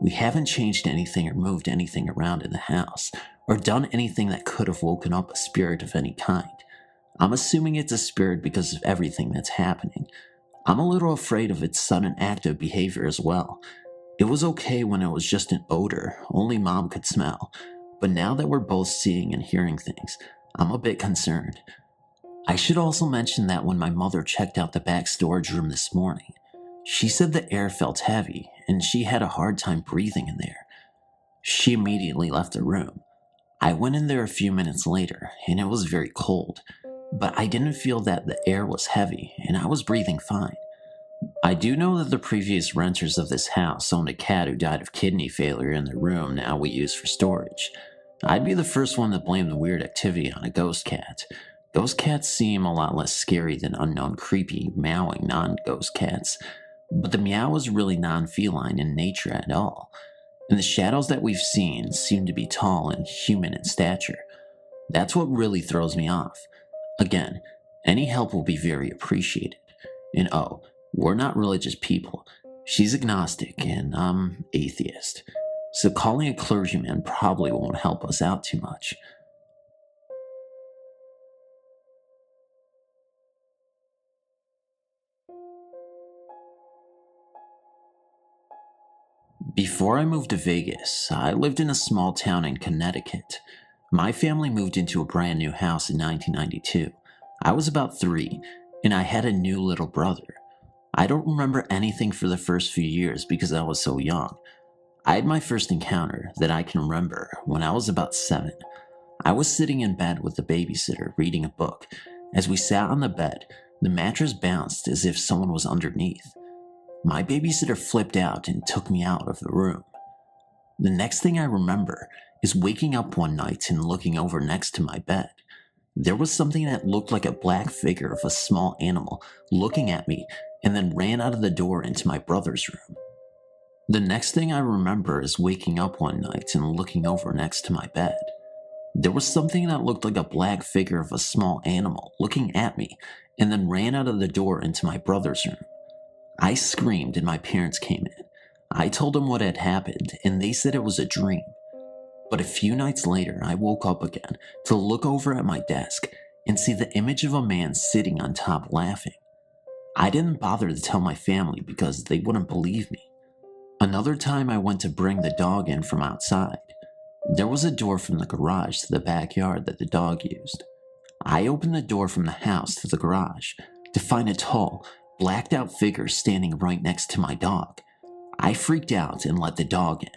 We haven't changed anything or moved anything around in the house, or done anything that could have woken up a spirit of any kind. I'm assuming it's a spirit because of everything that's happening. I'm a little afraid of its sudden active behavior as well. It was okay when it was just an odor only Mom could smell, but now that we're both seeing and hearing things, I'm a bit concerned. I should also mention that when my mother checked out the back storage room this morning, she said the air felt heavy and she had a hard time breathing in there. She immediately left the room. I went in there a few minutes later and it was very cold, but I didn't feel that the air was heavy and I was breathing fine. I do know that the previous renters of this house owned a cat who died of kidney failure in the room now we use for storage. I'd be the first one to blame the weird activity on a ghost cat. Ghost cats seem a lot less scary than unknown creepy, meowing non-ghost cats, but the meow is really non-feline in nature at all, and the shadows that we've seen seem to be tall and human in stature. That's what really throws me off. Again, any help will be very appreciated. And we're not religious people. She's agnostic and I'm atheist. so calling a clergyman probably won't help us out too much. Before I moved to Vegas, I lived in a small town in Connecticut. My family moved into a brand new house in 1992. I was about 3, and I had a new little brother. I don't remember anything for the first few years because I was so young. I had my first encounter that I can remember when I was about 7. I was sitting in bed with the babysitter reading a book. As we sat on the bed, the mattress bounced as if someone was underneath. My babysitter flipped out and took me out of the room. The next thing I remember is waking up one night and looking over next to my bed. There was something that looked like a black figure of a small animal looking at me and then ran out of the door into my brother's room. The next thing I remember is waking up one night and looking over next to my bed. There was something that looked like a black figure of a small animal looking at me and then ran out of the door into my brother's room. I screamed and my parents came in. I told them what had happened and they said it was a dream. But a few nights later, I woke up again to look over at my desk and see the image of a man sitting on top laughing. I didn't bother to tell my family because they wouldn't believe me. Another time I went to bring the dog in from outside. There was a door from the garage to the backyard that the dog used. I opened the door from the house to the garage to find a tall, blacked out figure standing right next to my dog. I freaked out and let the dog in.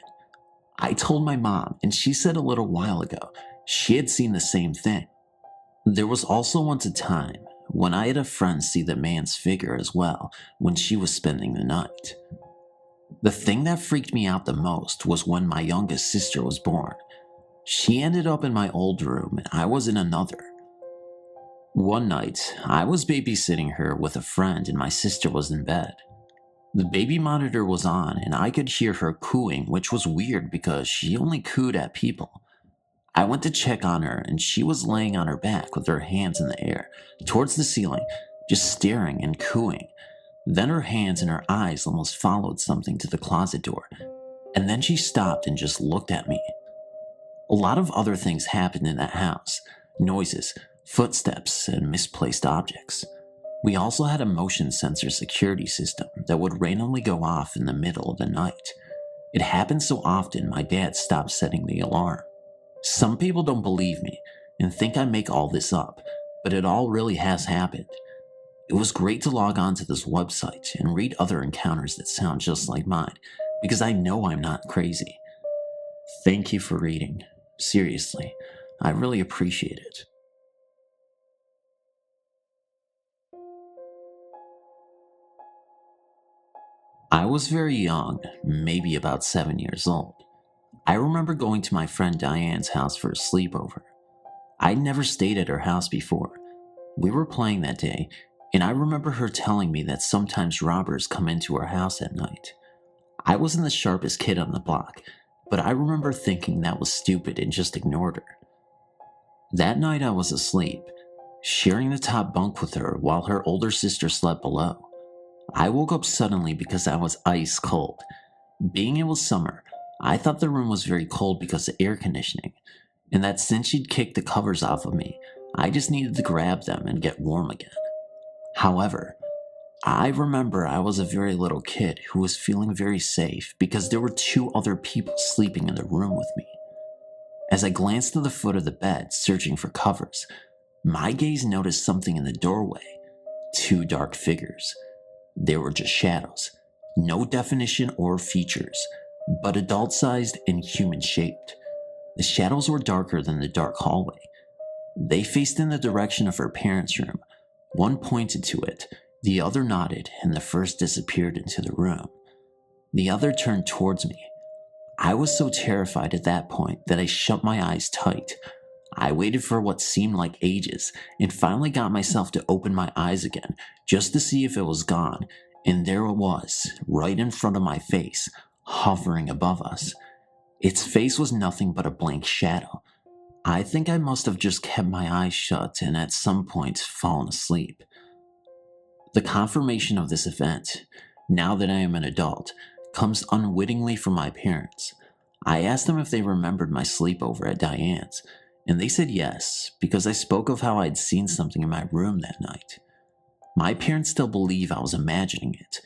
I told my mom, and she said a little while ago she had seen the same thing. There was also once a time when I had a friend see the man's figure as well when she was spending the night. The thing that freaked me out the most was when my youngest sister was born. She ended up in my old room and I was in another. One night, I was babysitting her with a friend and my sister was in bed. The baby monitor was on and I could hear her cooing, which was weird because she only cooed at people. I went to check on her and she was laying on her back with her hands in the air, towards the ceiling, just staring and cooing. Then her hands and her eyes almost followed something to the closet door, and then she stopped and just looked at me. A lot of other things happened in that house: noises, footsteps, and misplaced objects. We also had a motion sensor security system that would randomly go off in the middle of the night. It happened so often my dad stopped setting the alarm. Some people don't believe me and think I make all this up, but it all really has happened. It was great to log on to this website and read other encounters that sound just like mine, because I know I'm not crazy. Thank you for reading. Seriously, I really appreciate it. I was very young, maybe about 7 years old. I remember going to my friend Diane's house for a sleepover. I'd never stayed at her house before. We were playing that day, and I remember her telling me that sometimes robbers come into her house at night. I wasn't the sharpest kid on the block, but I remember thinking that was stupid and just ignored her. That night I was asleep, sharing the top bunk with her while her older sister slept below. I woke up suddenly because I was ice cold. Being it was summer, I thought the room was very cold because of air conditioning, and that since she'd kicked the covers off of me, I just needed to grab them and get warm again. However, I remember I was a very little kid who was feeling very safe because there were 2 other people sleeping in the room with me. As I glanced to the foot of the bed, searching for covers, my gaze noticed something in the doorway: 2 dark figures. They were just shadows, no definition or features, but adult-sized and human-shaped. The shadows were darker than the dark hallway. They faced in the direction of her parents' room. One pointed to it, the other nodded, and the first disappeared into the room. The other turned towards me. I was so terrified at that point that I shut my eyes tight. I waited for what seemed like ages, and finally got myself to open my eyes again, just to see if it was gone, and there it was, right in front of my face, hovering above us. Its face was nothing but a blank shadow. I think I must have just kept my eyes shut and at some point fallen asleep. The confirmation of this event, now that I am an adult, comes unwittingly from my parents. I asked them if they remembered my sleepover at Diane's, and they said yes, because I spoke of how I'd seen something in my room that night. My parents still believe I was imagining it,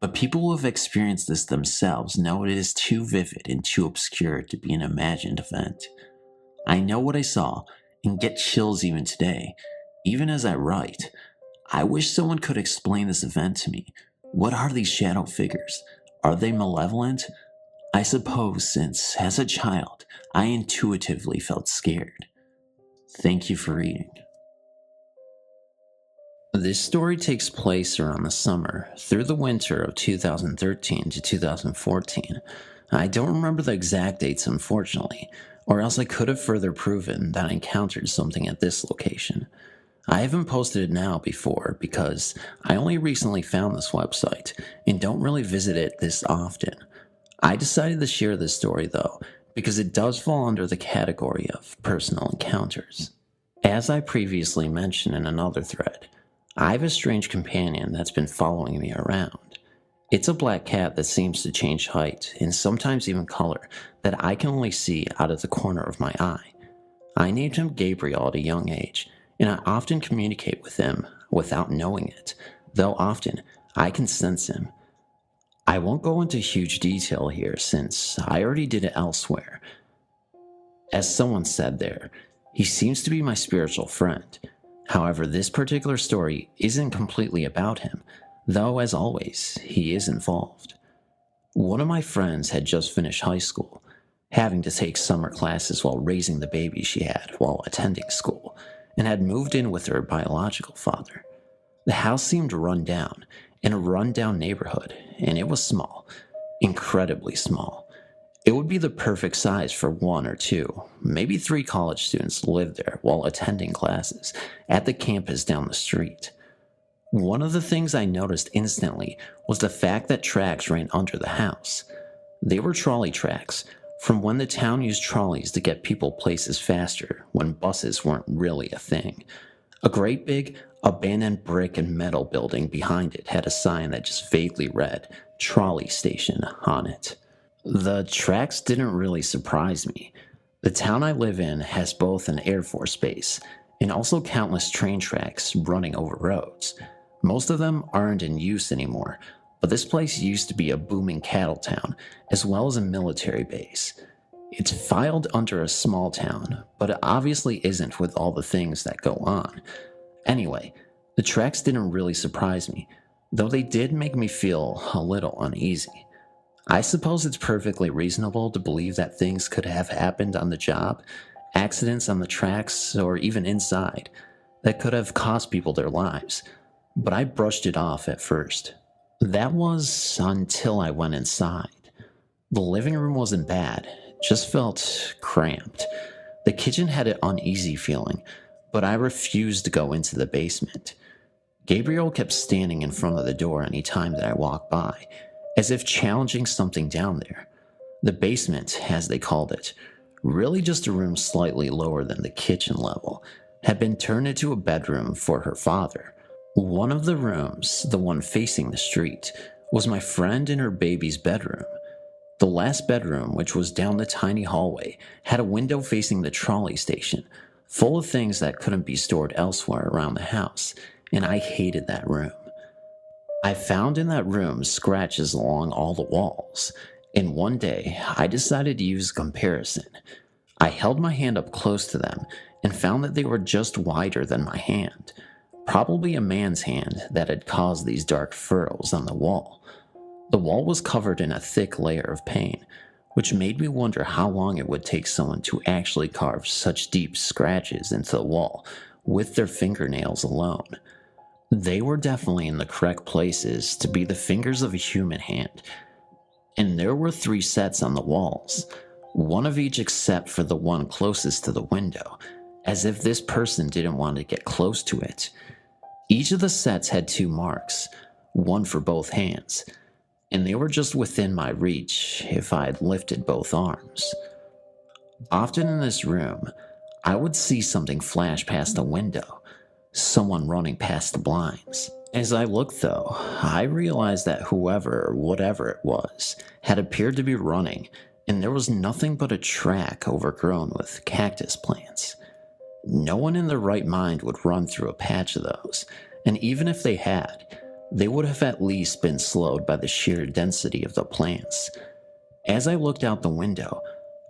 but people who have experienced this themselves know it is too vivid and too obscure to be an imagined event. I know what I saw and get chills even today, even as I write. I wish someone could explain this event to me. What are these shadow figures? Are they malevolent? I suppose since, as a child, I intuitively felt scared. Thank you for reading. This story takes place around the summer, through the winter of 2013 to 2014. I don't remember the exact dates, unfortunately, or else I could have further proven that I encountered something at this location. I haven't posted it now before because I only recently found this website and don't really visit it this often. I decided to share this story though, because it does fall under the category of personal encounters. As I previously mentioned in another thread, I have a strange companion that's been following me around. It's a black cat that seems to change height and sometimes even color that I can only see out of the corner of my eye. I named him Gabriel at a young age, and I often communicate with him without knowing it, though often I can sense him. I won't go into huge detail here since I already did it elsewhere. As someone said there, he seems to be my spiritual friend. However, this particular story isn't completely about him, though as always, he is involved. One of my friends had just finished high school, having to take summer classes while raising the baby she had while attending school, and had moved in with her biological father. The house seemed run down, in a run-down neighborhood, and it was small, incredibly small. It would be the perfect size for 1 or 2, maybe 3 college students to live there while attending classes at the campus down the street. One of the things I noticed instantly was the fact that tracks ran under the house. They were trolley tracks, from when the town used trolleys to get people places faster when buses weren't really a thing. A great big, abandoned brick and metal building behind it had a sign that just vaguely read, "Trolley Station," on it. The tracks didn't really surprise me. The town I live in has both an Air Force base and also countless train tracks running over roads. Most of them aren't in use anymore, but this place used to be a booming cattle town as well as a military base. It's filed under a small town, but it obviously isn't with all the things that go on. Anyway, the tracks didn't really surprise me, though they did make me feel a little uneasy. I suppose it's perfectly reasonable to believe that things could have happened on the job, accidents on the tracks, or even inside, that could have cost people their lives, but I brushed it off at first. That was until I went inside. The living room wasn't bad, just felt cramped. The kitchen had an uneasy feeling, but I refused to go into the basement. Gabriel kept standing in front of the door any time that I walked by, as if challenging something down there. The basement, as they called it, really just a room slightly lower than the kitchen level, had been turned into a bedroom for her father. One of the rooms, the one facing the street, was my friend and her baby's bedroom. The last bedroom, which was down the tiny hallway, had a window facing the trolley station, full of things that couldn't be stored elsewhere around the house, and I hated that room. I found in that room scratches along all the walls, and one day I decided to use a comparison. I held my hand up close to them and found that they were just wider than my hand, probably a man's hand that had caused these dark furrows on the wall. The wall was covered in a thick layer of paint, which made me wonder how long it would take someone to actually carve such deep scratches into the wall with their fingernails alone. They were definitely in the correct places to be the fingers of a human hand, and there were 3 sets on the walls, one of each except for the one closest to the window, as if this person didn't want to get close to it. Each of the sets had 2 marks, one for both hands, and they were just within my reach if I had lifted both arms. Often in this room, I would see something flash past the window, someone running past the blinds. As I looked though, I realized that whoever or whatever it was had appeared to be running and there was nothing but a track overgrown with cactus plants. No one in their right mind would run through a patch of those, and even if they had, they would have at least been slowed by the sheer density of the plants. As I looked out the window,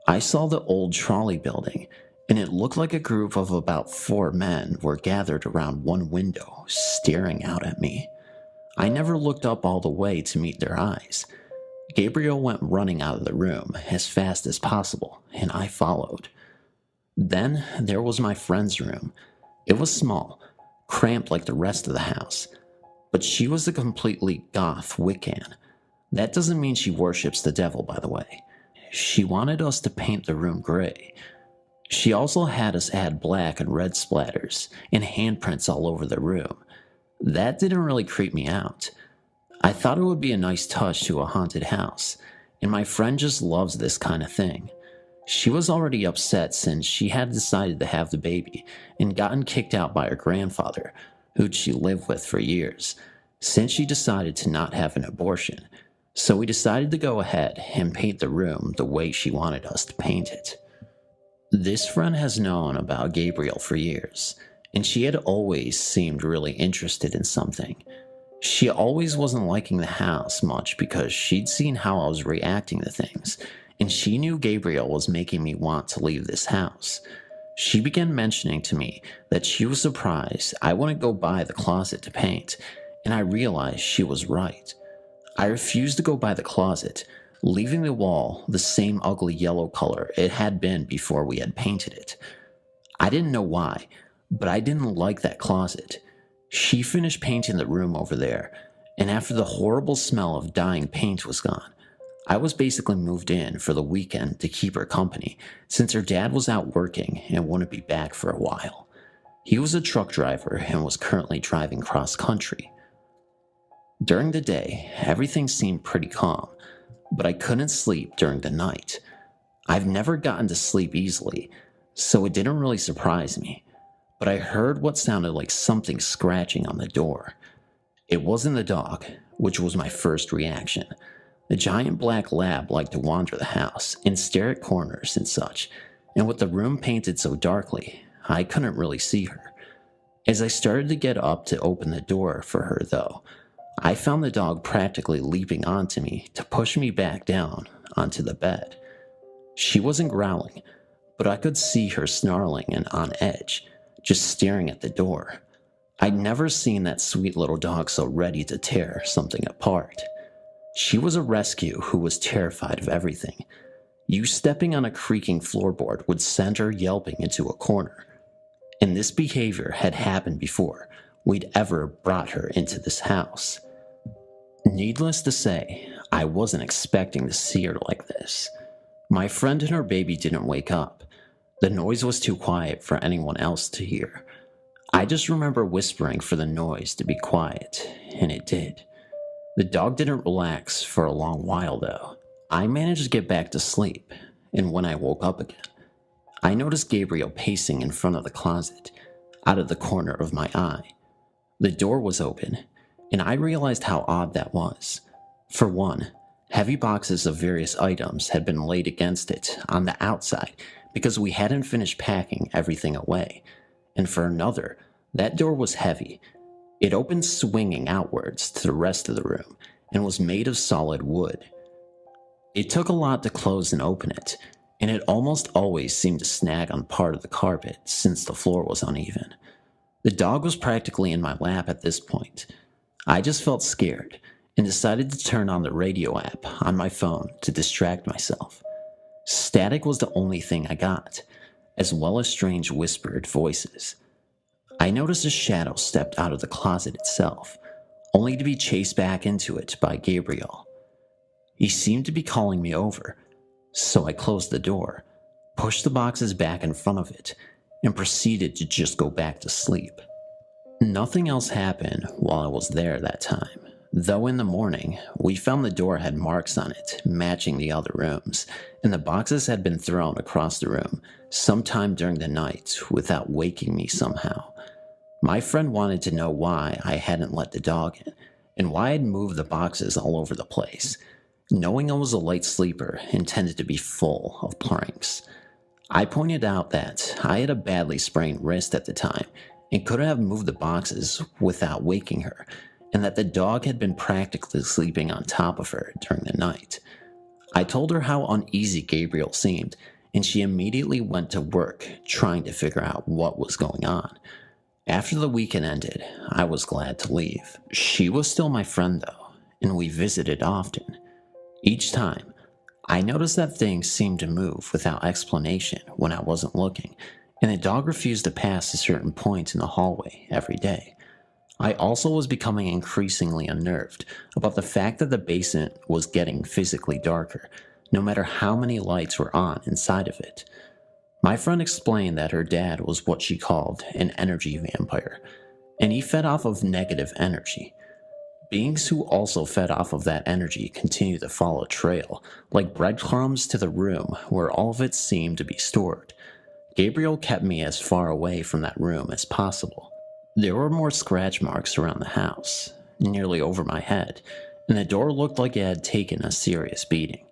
I saw the old trolley building, and it looked like a group of about 4 men were gathered around one window, staring out at me. I never looked up all the way to meet their eyes. Gabriel went running out of the room as fast as possible, and I followed. Then there was my friend's room. It was small, cramped like the rest of the house, but she was a completely goth Wiccan. That doesn't mean she worships the devil, by the way. She wanted us to paint the room gray. She also had us add black and red splatters and handprints all over the room. That didn't really creep me out. I thought it would be a nice touch to a haunted house, and my friend just loves this kind of thing. She was already upset since she had decided to have the baby and gotten kicked out by her grandfather, who'd she lived with for years, since she decided to not have an abortion. So we decided to go ahead and paint the room the way she wanted us to paint it. This friend has known about Gabriel for years, and she had always seemed really interested in something. She always wasn't liking the house much because she'd seen how I was reacting to things, and she knew Gabriel was making me want to leave this house. She began mentioning to me that she was surprised I wouldn't go buy the closet to paint, and I realized she was right. I refused to go by the closet, leaving the wall the same ugly yellow color it had been before we had painted it. I didn't know why, but I didn't like that closet. She finished painting the room over there, and after the horrible smell of dying paint was gone, I was basically moved in for the weekend to keep her company since her dad was out working and wouldn't be back for a while. He was a truck driver and was currently driving cross country. During the day, everything seemed pretty calm, but I couldn't sleep during the night. I've never gotten to sleep easily, so it didn't really surprise me, but I heard what sounded like something scratching on the door. It wasn't the dog, which was my first reaction. The giant black lab liked to wander the house and stare at corners and such, and with the room painted so darkly, I couldn't really see her. As I started to get up to open the door for her, though, I found the dog practically leaping onto me to push me back down onto the bed. She wasn't growling, but I could see her snarling and on edge, just staring at the door. I'd never seen that sweet little dog so ready to tear something apart. She was a rescue who was terrified of everything. You stepping on a creaking floorboard would send her yelping into a corner. And this behavior had happened before we'd ever brought her into this house. Needless to say, I wasn't expecting to see her like this. My friend and her baby didn't wake up. The noise was too quiet for anyone else to hear. I just remember whispering for the noise to be quiet, and it did. The dog didn't relax for a long while, though. I managed to get back to sleep, and when I woke up again, I noticed Gabriel pacing in front of the closet, out of the corner of my eye. The door was open, and I realized how odd that was. For one, heavy boxes of various items had been laid against it on the outside because we hadn't finished packing everything away. And for another, that door was heavy. It opened swinging outwards to the rest of the room and was made of solid wood. It took a lot to close and open it, and it almost always seemed to snag on part of the carpet since the floor was uneven. The dog was practically in my lap at this point. I just felt scared and decided to turn on the radio app on my phone to distract myself. Static was the only thing I got, as well as strange whispered voices. I noticed a shadow stepped out of the closet itself, only to be chased back into it by Gabriel. He seemed to be calling me over, so I closed the door, pushed the boxes back in front of it, and proceeded to just go back to sleep. Nothing else happened while I was there that time, though in the morning, we found the door had marks on it matching the other rooms, and the boxes had been thrown across the room sometime during the night without waking me somehow. My friend wanted to know why I hadn't let the dog in, and why I'd moved the boxes all over the place. Knowing I was a light sleeper and tended to be full of pranks, I pointed out that I had a badly sprained wrist at the time and couldn't have moved the boxes without waking her, and that the dog had been practically sleeping on top of her during the night. I told her how uneasy Gabriel seemed, and she immediately went to work trying to figure out what was going on. After the weekend ended, I was glad to leave. She was still my friend though, and we visited often. Each time, I noticed that things seemed to move without explanation when I wasn't looking, and the dog refused to pass a certain point in the hallway every day. I also was becoming increasingly unnerved about the fact that the basement was getting physically darker, no matter how many lights were on inside of it. My friend explained that her dad was what she called an energy vampire, and he fed off of negative energy. Beings who also fed off of that energy continued to follow a trail, like breadcrumbs to the room where all of it seemed to be stored. Gabriel kept me as far away from that room as possible. There were more scratch marks around the house, nearly over my head, and the door looked like it had taken a serious beating.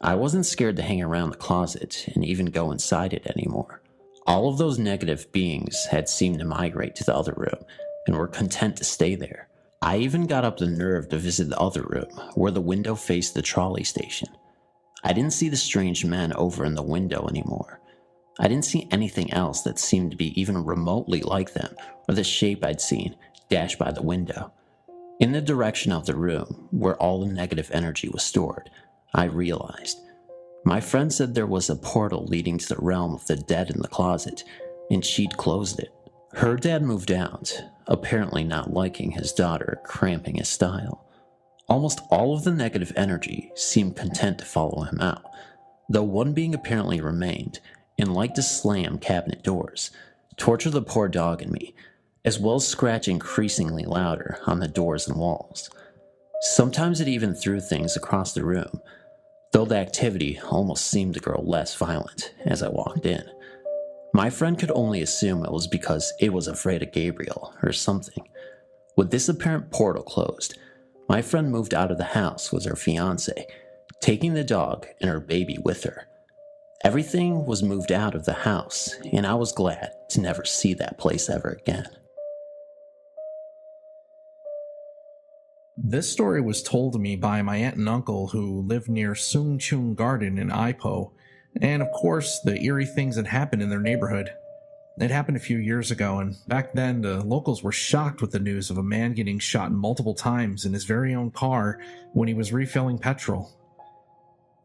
I wasn't scared to hang around the closet and even go inside it anymore. All of those negative beings had seemed to migrate to the other room and were content to stay there. I even got up the nerve to visit the other room, where the window faced the trolley station. I didn't see the strange men over in the window anymore. I didn't see anything else that seemed to be even remotely like them or the shape I'd seen dash by the window. In the direction of the room, where all the negative energy was stored, I realized. My friend said there was a portal leading to the realm of the dead in the closet, and she'd closed it. Her dad moved out, apparently not liking his daughter cramping his style. Almost all of the negative energy seemed content to follow him out, though one being apparently remained and liked to slam cabinet doors, torture the poor dog and me, as well as scratch increasingly louder on the doors and walls. Sometimes it even threw things across the room, though the activity almost seemed to grow less violent as I walked in. My friend could only assume it was because it was afraid of Gabriel or something. With this apparent portal closed, my friend moved out of the house with her fiance, taking the dog and her baby with her. Everything was moved out of the house, and I was glad to never see that place ever again. This story was told to me by my aunt and uncle who lived near Sung Chung Garden in Ipoh, and of course, the eerie things that happened in their neighborhood. It happened a few years ago, and back then the locals were shocked with the news of a man getting shot multiple times in his very own car when he was refilling petrol.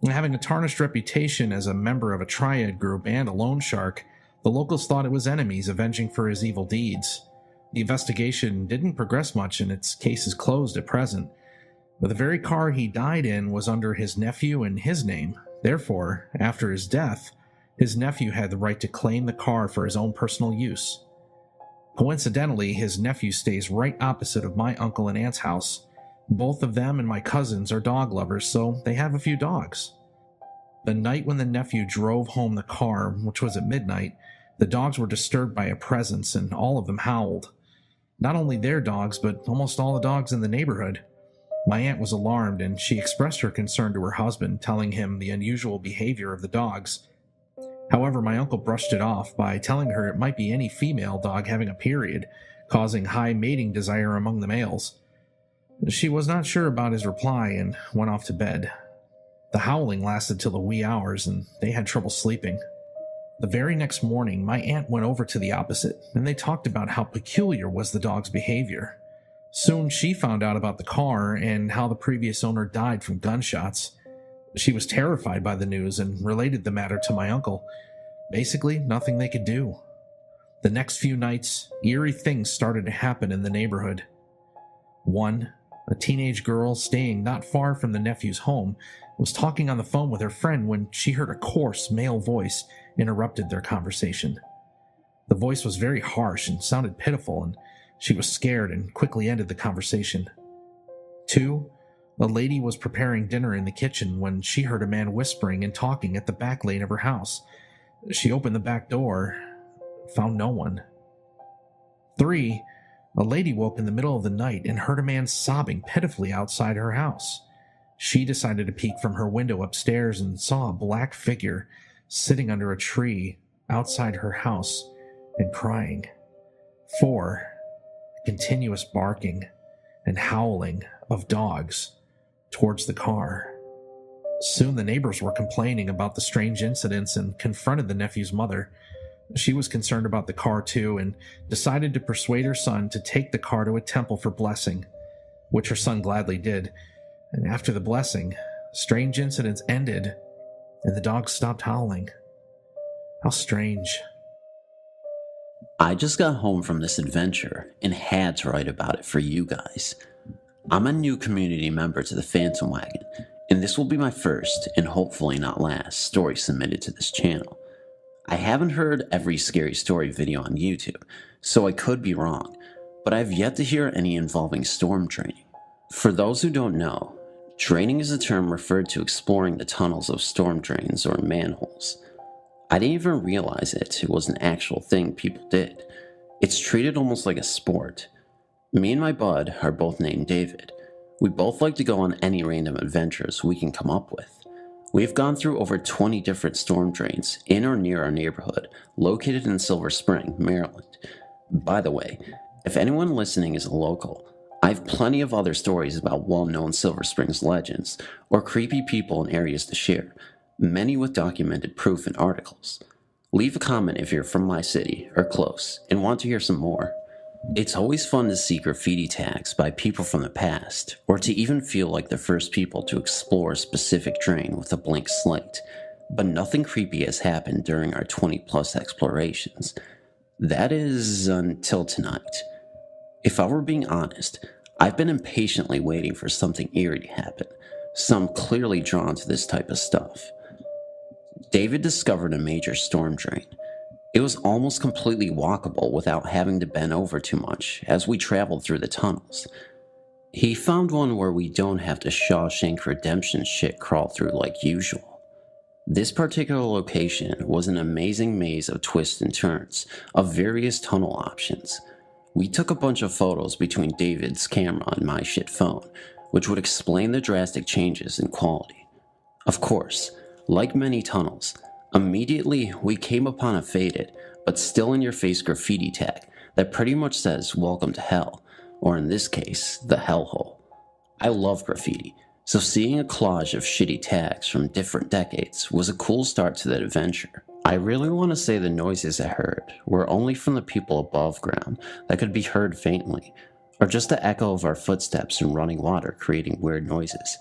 And having a tarnished reputation as a member of a triad group and a loan shark, the locals thought it was enemies avenging for his evil deeds. The investigation didn't progress much, and its case is closed at present. But the very car he died in was under his nephew and his name. Therefore, after his death, his nephew had the right to claim the car for his own personal use. Coincidentally, his nephew stays right opposite of my uncle and aunt's house. Both of them and my cousins are dog lovers, so they have a few dogs. The night when the nephew drove home the car, which was at midnight, the dogs were disturbed by a presence and all of them howled. Not only their dogs, but almost all the dogs in the neighborhood. My aunt was alarmed, and she expressed her concern to her husband, telling him the unusual behavior of the dogs. However, my uncle brushed it off by telling her it might be any female dog having a period, causing high mating desire among the males. She was not sure about his reply and went off to bed. The howling lasted till the wee hours, and they had trouble sleeping. The very next morning, my aunt went over to the opposite, and they talked about how peculiar was the dog's behavior. Soon she found out about the car and how the previous owner died from gunshots. She was terrified by the news and related the matter to my uncle. Basically, nothing they could do. The next few nights, eerie things started to happen in the neighborhood. One, a teenage girl staying not far from the nephew's home, was talking on the phone with her friend when she heard a coarse male voice interrupted their conversation. The voice was very harsh and sounded pitiful, and she was scared and quickly ended the conversation. 2, a lady was preparing dinner in the kitchen when she heard a man whispering and talking at the back lane of her house. She opened the back door, found no one. 3, a lady woke in the middle of the night and heard a man sobbing pitifully outside her house. She decided to peek from her window upstairs and saw a black figure sitting under a tree outside her house and crying. 4. Continuous barking and howling of dogs towards the car. Soon the neighbors were complaining about the strange incidents and confronted the nephew's mother. She was concerned about the car too and decided to persuade her son to take the car to a temple for blessing, which her son gladly did. And after the blessing, strange incidents ended and the dogs stopped howling. How strange. I just got home from this adventure and had to write about it for you guys. I'm a new community member to the Phantom Wagon, and this will be my first, and hopefully not last, story submitted to this channel. I haven't heard every scary story video on YouTube, so I could be wrong, but I've yet to hear any involving storm draining. For those who don't know, draining is a term referred to exploring the tunnels of storm drains or manholes. I didn't even realize it was an actual thing people did. It's treated almost like a sport. Me and my bud are both named David. We both like to go on any random adventures we can come up with. We've gone through over 20 different storm drains in or near our neighborhood, located in Silver Spring, Maryland. By the way, if anyone listening is a local, I have plenty of other stories about well-known Silver Springs legends or creepy people in areas to share, many with documented proof and articles. Leave a comment if you're from my city or close and want to hear some more. It's always fun to see graffiti tags by people from the past, or to even feel like the first people to explore a specific drain with a blank slate, but nothing creepy has happened during our 20+ explorations. That is, until tonight. If I were being honest, I've been impatiently waiting for something eerie to happen, so I'm clearly drawn to this type of stuff. David discovered a major storm drain. It was almost completely walkable without having to bend over too much as we traveled through the tunnels. He found one where we don't have to Shawshank Redemption shit crawl through like usual. This particular location was an amazing maze of twists and turns of various tunnel options. We took a bunch of photos between David's camera and my shit phone, which would explain the drastic changes in quality. Of course, like many tunnels, immediately we came upon a faded, but still in your face graffiti tag that pretty much says "Welcome to Hell," or in this case, the hellhole. I love graffiti, so seeing a collage of shitty tags from different decades was a cool start to that adventure. I really want to say the noises I heard were only from the people above ground that could be heard faintly, or just the echo of our footsteps in running water creating weird noises.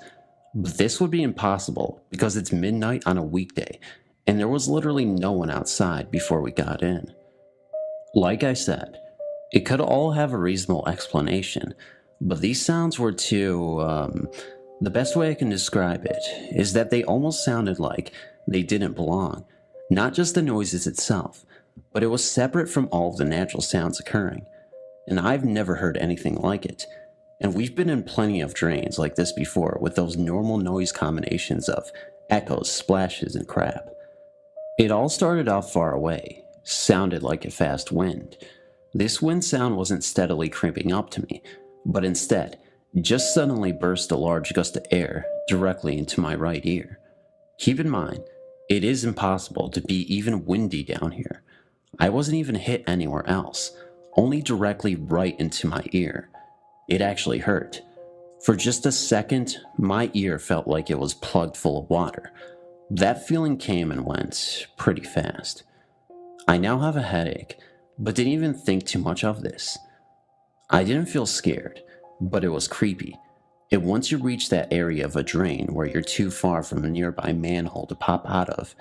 But this would be impossible because it's midnight on a weekday, and there was literally no one outside before we got in. Like I said, it could all have a reasonable explanation, but these sounds were too, the best way I can describe it is that they almost sounded like they didn't belong. Not just the noises itself, but it was separate from all of the natural sounds occurring. And I've never heard anything like it. And we've been in plenty of drains like this before with those normal noise combinations of echoes, splashes, and crap. It all started off far away, sounded like a fast wind. This wind sound wasn't steadily creeping up to me, but instead, just suddenly burst a large gust of air directly into my right ear. Keep in mind, it is impossible to be even windy down here. I wasn't even hit anywhere else, only directly right into my ear. It actually hurt. For just a second, my ear felt like it was plugged full of water. That feeling came and went pretty fast. I now have a headache, but didn't even think too much of this. I didn't feel scared, but it was creepy. And once you reach that area of a drain where you're too far from a nearby manhole to pop out of,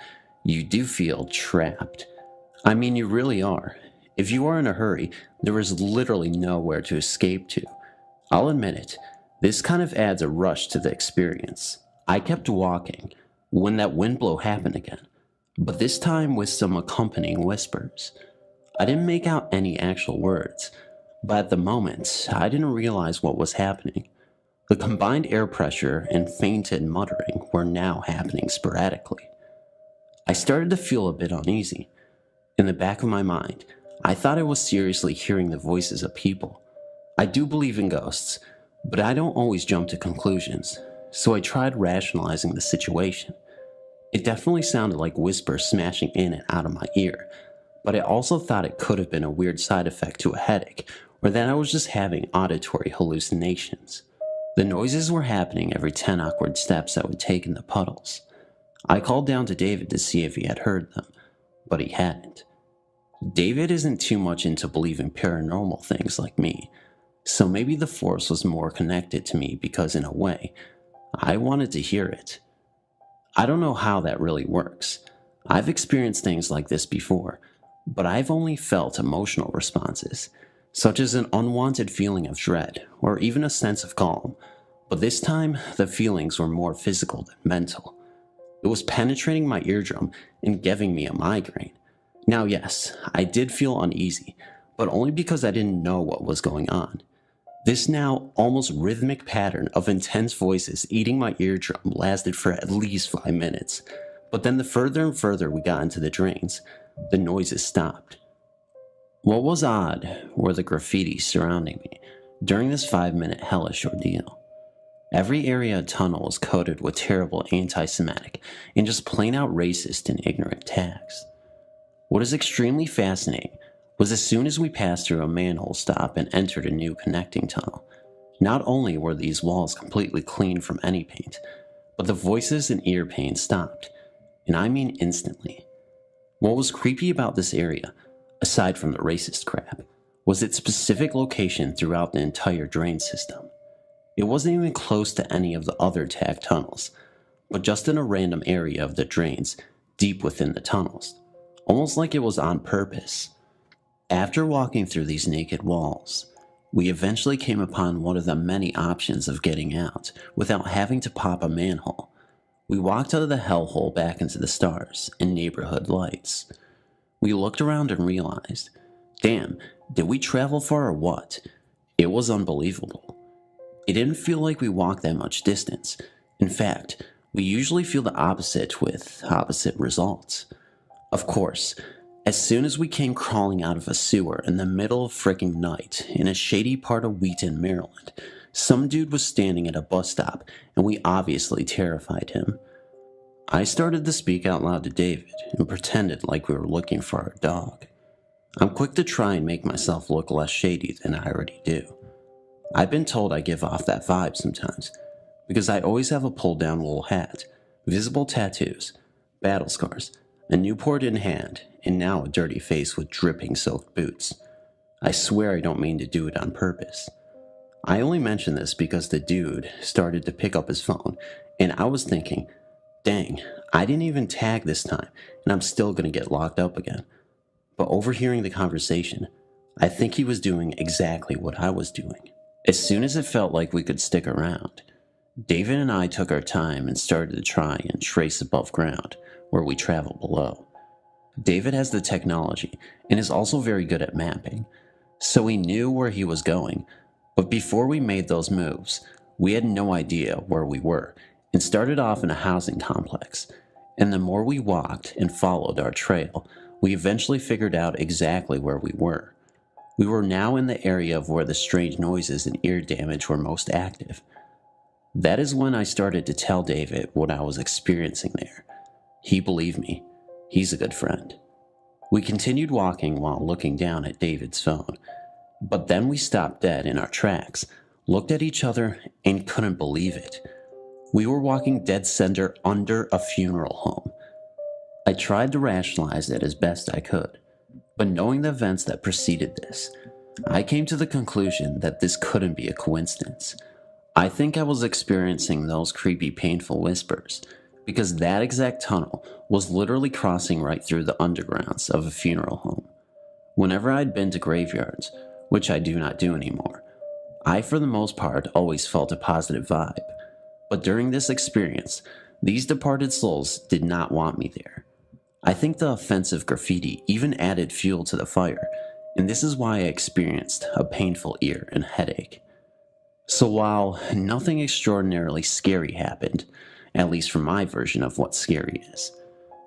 you do feel trapped. I mean, you really are. If you are in a hurry, there is literally nowhere to escape to. I'll admit it, this kind of adds a rush to the experience. I kept walking when that wind blow happened again, but this time with some accompanying whispers. I didn't make out any actual words, but at the moment, I didn't realize what was happening. The combined air pressure and fainted muttering were now happening sporadically. I started to feel a bit uneasy. In the back of my mind, I thought I was seriously hearing the voices of people. I do believe in ghosts, but I don't always jump to conclusions. so I tried rationalizing the situation. It definitely sounded like whispers smashing in and out of my ear, but I also thought it could have been a weird side effect to a headache, or that I was just having auditory hallucinations. The noises were happening every 10 awkward steps I would take in the puddles. I called down to David to see if he had heard them, but he hadn't. David isn't too much into believing paranormal things like me, so maybe the force was more connected to me because in a way, I wanted to hear it. I don't know how that really works. I've experienced things like this before, but I've only felt emotional responses, such as an unwanted feeling of dread or even a sense of calm, but this time the feelings were more physical than mental. It was penetrating my eardrum and giving me a migraine. Now yes, I did feel uneasy, but only because I didn't know what was going on. This now almost rhythmic pattern of intense voices eating my eardrum lasted for at least 5 minutes, but then the further and further we got into the drains, the noises stopped. What was odd were the graffiti surrounding me during this 5-minute hellish ordeal. Every area of tunnel was coated with terrible anti-Semitic and just plain out racist and ignorant tags. What is extremely fascinating was as soon as we passed through a manhole stop and entered a new connecting tunnel, not only were these walls completely clean from any paint, but the voices and ear pain stopped, and I mean instantly. What was creepy about this area, aside from the racist crap, was its specific location throughout the entire drain system. It wasn't even close to any of the other tag tunnels, but just in a random area of the drains deep within the tunnels, almost like it was on purpose. After walking through these naked walls, we eventually came upon one of the many options of getting out without having to pop a manhole. We walked out of the hellhole back into the stars and neighborhood lights. We looked around and realized, damn, did we travel far or what? It was unbelievable. It didn't feel like we walked that much distance. In fact, we usually feel the opposite with opposite results. Of course, as soon as we came crawling out of a sewer in the middle of fricking night in a shady part of Wheaton, Maryland, some dude was standing at a bus stop and we obviously terrified him. I started to speak out loud to David and pretended like we were looking for our dog. I'm quick to try and make myself look less shady than I already do. I've been told I give off that vibe sometimes because I always have a pulled down wool hat, visible tattoos, battle scars, a Newport in hand, and now a dirty face with dripping silk boots. I swear I don't mean to do it on purpose. I only mention this because the dude started to pick up his phone, and I was thinking, dang, I didn't even tag this time, and I'm still gonna get locked up again. But overhearing the conversation, I think he was doing exactly what I was doing. As soon as it felt like we could stick around, David and I took our time and started to try and trace above ground where we travel below. David has the technology and is also very good at mapping, so he knew where he was going, but before we made those moves, we had no idea where we were and started off in a housing complex, and the more we walked and followed our trail, we eventually figured out exactly where we were. We were now in the area of where the strange noises and ear damage were most active. That is when I started to tell David what I was experiencing there. He believed me. He's a good friend. We continued walking while looking down at David's phone, but then we stopped dead in our tracks, looked at each other, and couldn't believe it. We were walking dead center under a funeral home. I tried to rationalize it as best I could, but knowing the events that preceded this, I came to the conclusion that this couldn't be a coincidence. I think I was experiencing those creepy, painful whispers because that exact tunnel was literally crossing right through the undergrounds of a funeral home. Whenever I'd been to graveyards, which I do not do anymore, I for the most part always felt a positive vibe. But during this experience, these departed souls did not want me there. I think the offensive graffiti even added fuel to the fire, and this is why I experienced a painful ear and headache. So while nothing extraordinarily scary happened, at least for my version of what scary is,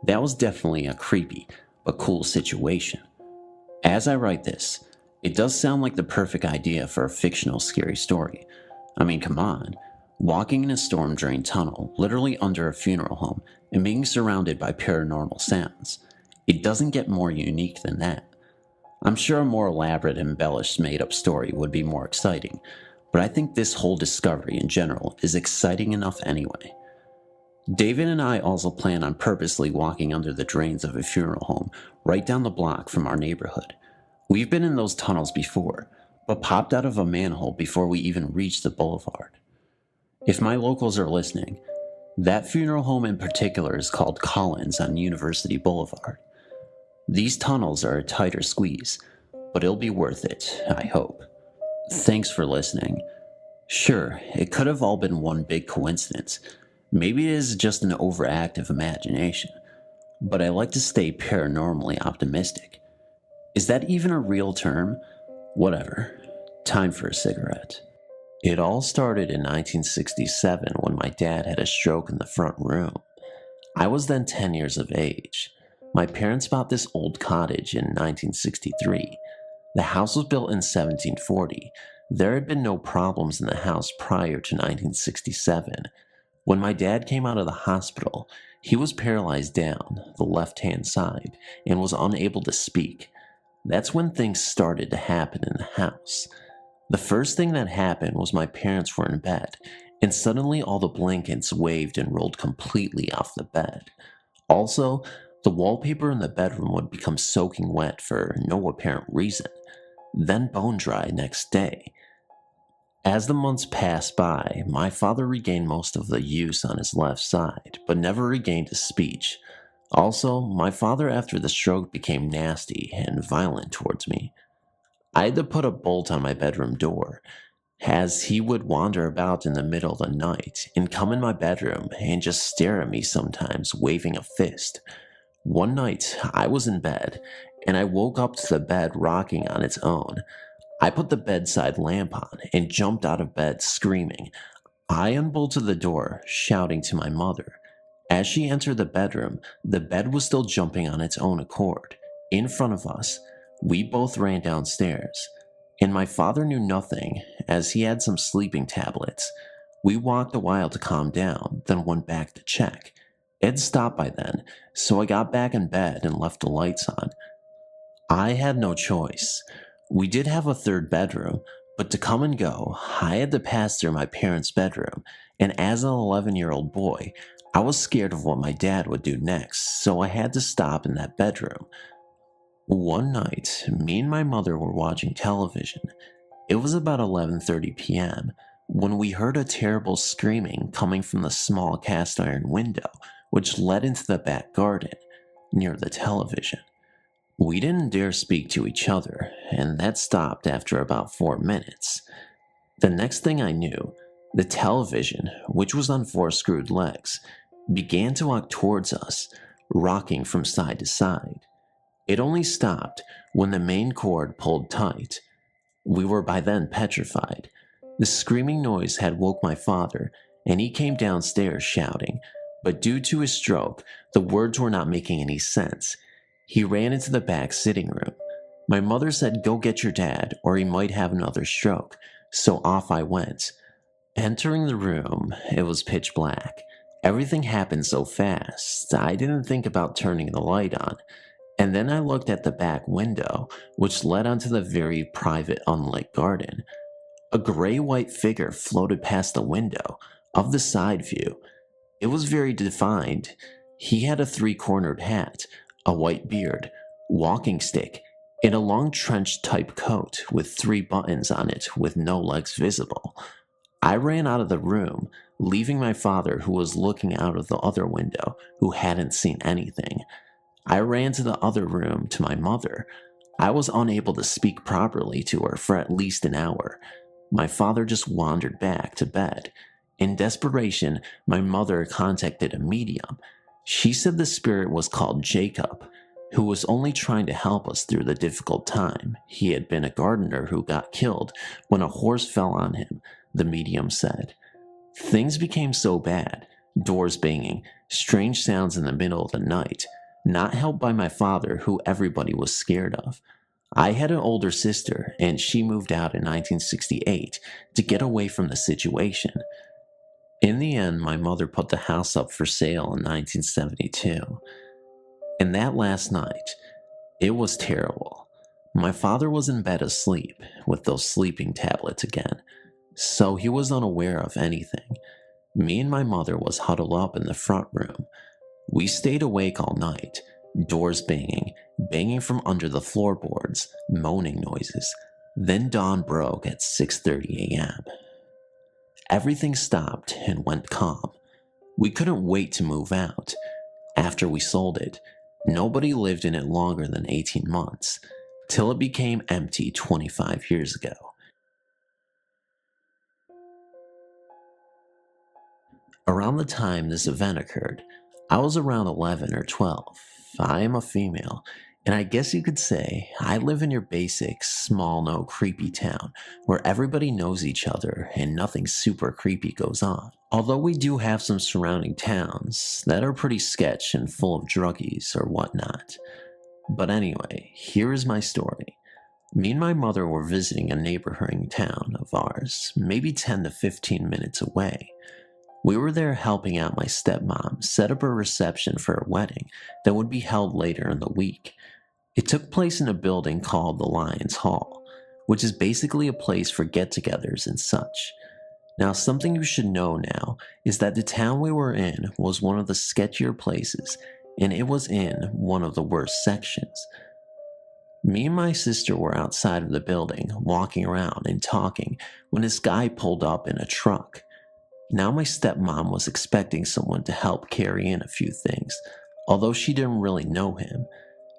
that was definitely a creepy but cool situation. As I write this, it does sound like the perfect idea for a fictional scary story. I mean, come on, walking in a storm-drained tunnel, literally under a funeral home, and being surrounded by paranormal sounds. It doesn't get more unique than that. I'm sure a more elaborate, embellished, made-up story would be more exciting, but I think this whole discovery in general is exciting enough anyway. David and I also plan on purposely walking under the drains of a funeral home right down the block from our neighborhood. We've been in those tunnels before, but popped out of a manhole before we even reached the boulevard. If my locals are listening, that funeral home in particular is called Collins on University Boulevard. These tunnels are a tighter squeeze, but it'll be worth it, I hope. Thanks for listening. Sure, it could have all been one big coincidence. Maybe it is just an overactive imagination, but I like to stay paranormally optimistic. Is that even a real term? Whatever. Time for a cigarette. It all started in 1967 when my dad had a stroke in the front room. I was then 10 years of age. My parents bought this old cottage in 1963. The house was built in 1740. There had been no problems in the house prior to 1967. When my dad came out of the hospital, he was paralyzed down the left-hand side and was unable to speak. That's when things started to happen in the house. The first thing that happened was my parents were in bed, and suddenly all the blankets waved and rolled completely off the bed. Also, the wallpaper in the bedroom would become soaking wet for no apparent reason, then bone dry next day. As the months passed by, my father regained most of the use on his left side, but never regained his speech. Also, my father after the stroke became nasty and violent towards me. I had to put a bolt on my bedroom door, as he would wander about in the middle of the night and come in my bedroom and just stare at me sometimes, waving a fist. One night, I was in bed, and I woke up to the bed rocking on its own. I put the bedside lamp on and jumped out of bed screaming. I unbolted the door, shouting to my mother. As she entered the bedroom, the bed was still jumping on its own accord. In front of us, we both ran downstairs, and my father knew nothing as he had some sleeping tablets. We walked a while to calm down, then went back to check. It had stopped by then, so I got back in bed and left the lights on. I had no choice. We did have a third bedroom, but to come and go, I had to pass through my parents' bedroom, and as an 11-year-old boy, I was scared of what my dad would do next, so I had to stop in that bedroom. One night, me and my mother were watching television. It was about 11:30 p.m. when we heard a terrible screaming coming from the small cast iron window, which led into the back garden, near the television. We didn't dare speak to each other, and that stopped after about 4 minutes. The next thing I knew, the television, which was on 4 screwed legs, began to walk towards us, rocking from side to side. It only stopped when the main cord pulled tight. We were by then petrified. The screaming noise had woke my father, and he came downstairs shouting, but due to his stroke, the words were not making any sense. He ran into the back sitting room. My mother said, "Go get your dad, or he might have another stroke," so off I went. Entering the room, it was pitch black. Everything happened so fast, I didn't think about turning the light on. And then I looked at the back window, which led onto the very private, unlit garden. A gray-white figure floated past the window, of the side view. It was very defined. He had a 3-cornered hat, a white beard, walking stick, and a long trench-type coat with 3 buttons on it with no legs visible. I ran out of the room, leaving my father, who was looking out of the other window, who hadn't seen anything. I ran to the other room to my mother. I was unable to speak properly to her for at least an hour. My father just wandered back to bed. In desperation, my mother contacted a medium. She said the spirit was called Jacob, who was only trying to help us through the difficult time. He had been a gardener who got killed when a horse fell on him, the medium said. Things became so bad, doors banging, strange sounds in the middle of the night, not helped by my father, who everybody was scared of. I had an older sister, and she moved out in 1968 to get away from the situation. In the end, my mother put the house up for sale in 1972. And that last night, it was terrible. My father was in bed asleep with those sleeping tablets again, so he was unaware of anything. Me and my mother was huddled up in the front room. We stayed awake all night, doors banging from under the floorboards, moaning noises. Then dawn broke at 6:30 a.m. Everything stopped and went calm. We couldn't wait to move out. After we sold it, nobody lived in it longer than 18 months, till it became empty 25 years ago. Around the time this event occurred, I was around 11 or 12. I am a female, and I guess you could say I live in your basic, small, no creepy town where everybody knows each other and nothing super creepy goes on. Although we do have some surrounding towns that are pretty sketch and full of druggies or whatnot. But anyway, here is my story. Me and my mother were visiting a neighboring town of ours, maybe 10 to 15 minutes away. We were there helping out my stepmom set up a reception for a wedding that would be held later in the week. It took place in a building called the Lions Hall, which is basically a place for get-togethers and such. Now, something you should know now is that the town we were in was one of the sketchier places, and it was in one of the worst sections. Me and my sister were outside of the building, walking around and talking, when this guy pulled up in a truck. Now my stepmom was expecting someone to help carry in a few things, although she didn't really know him.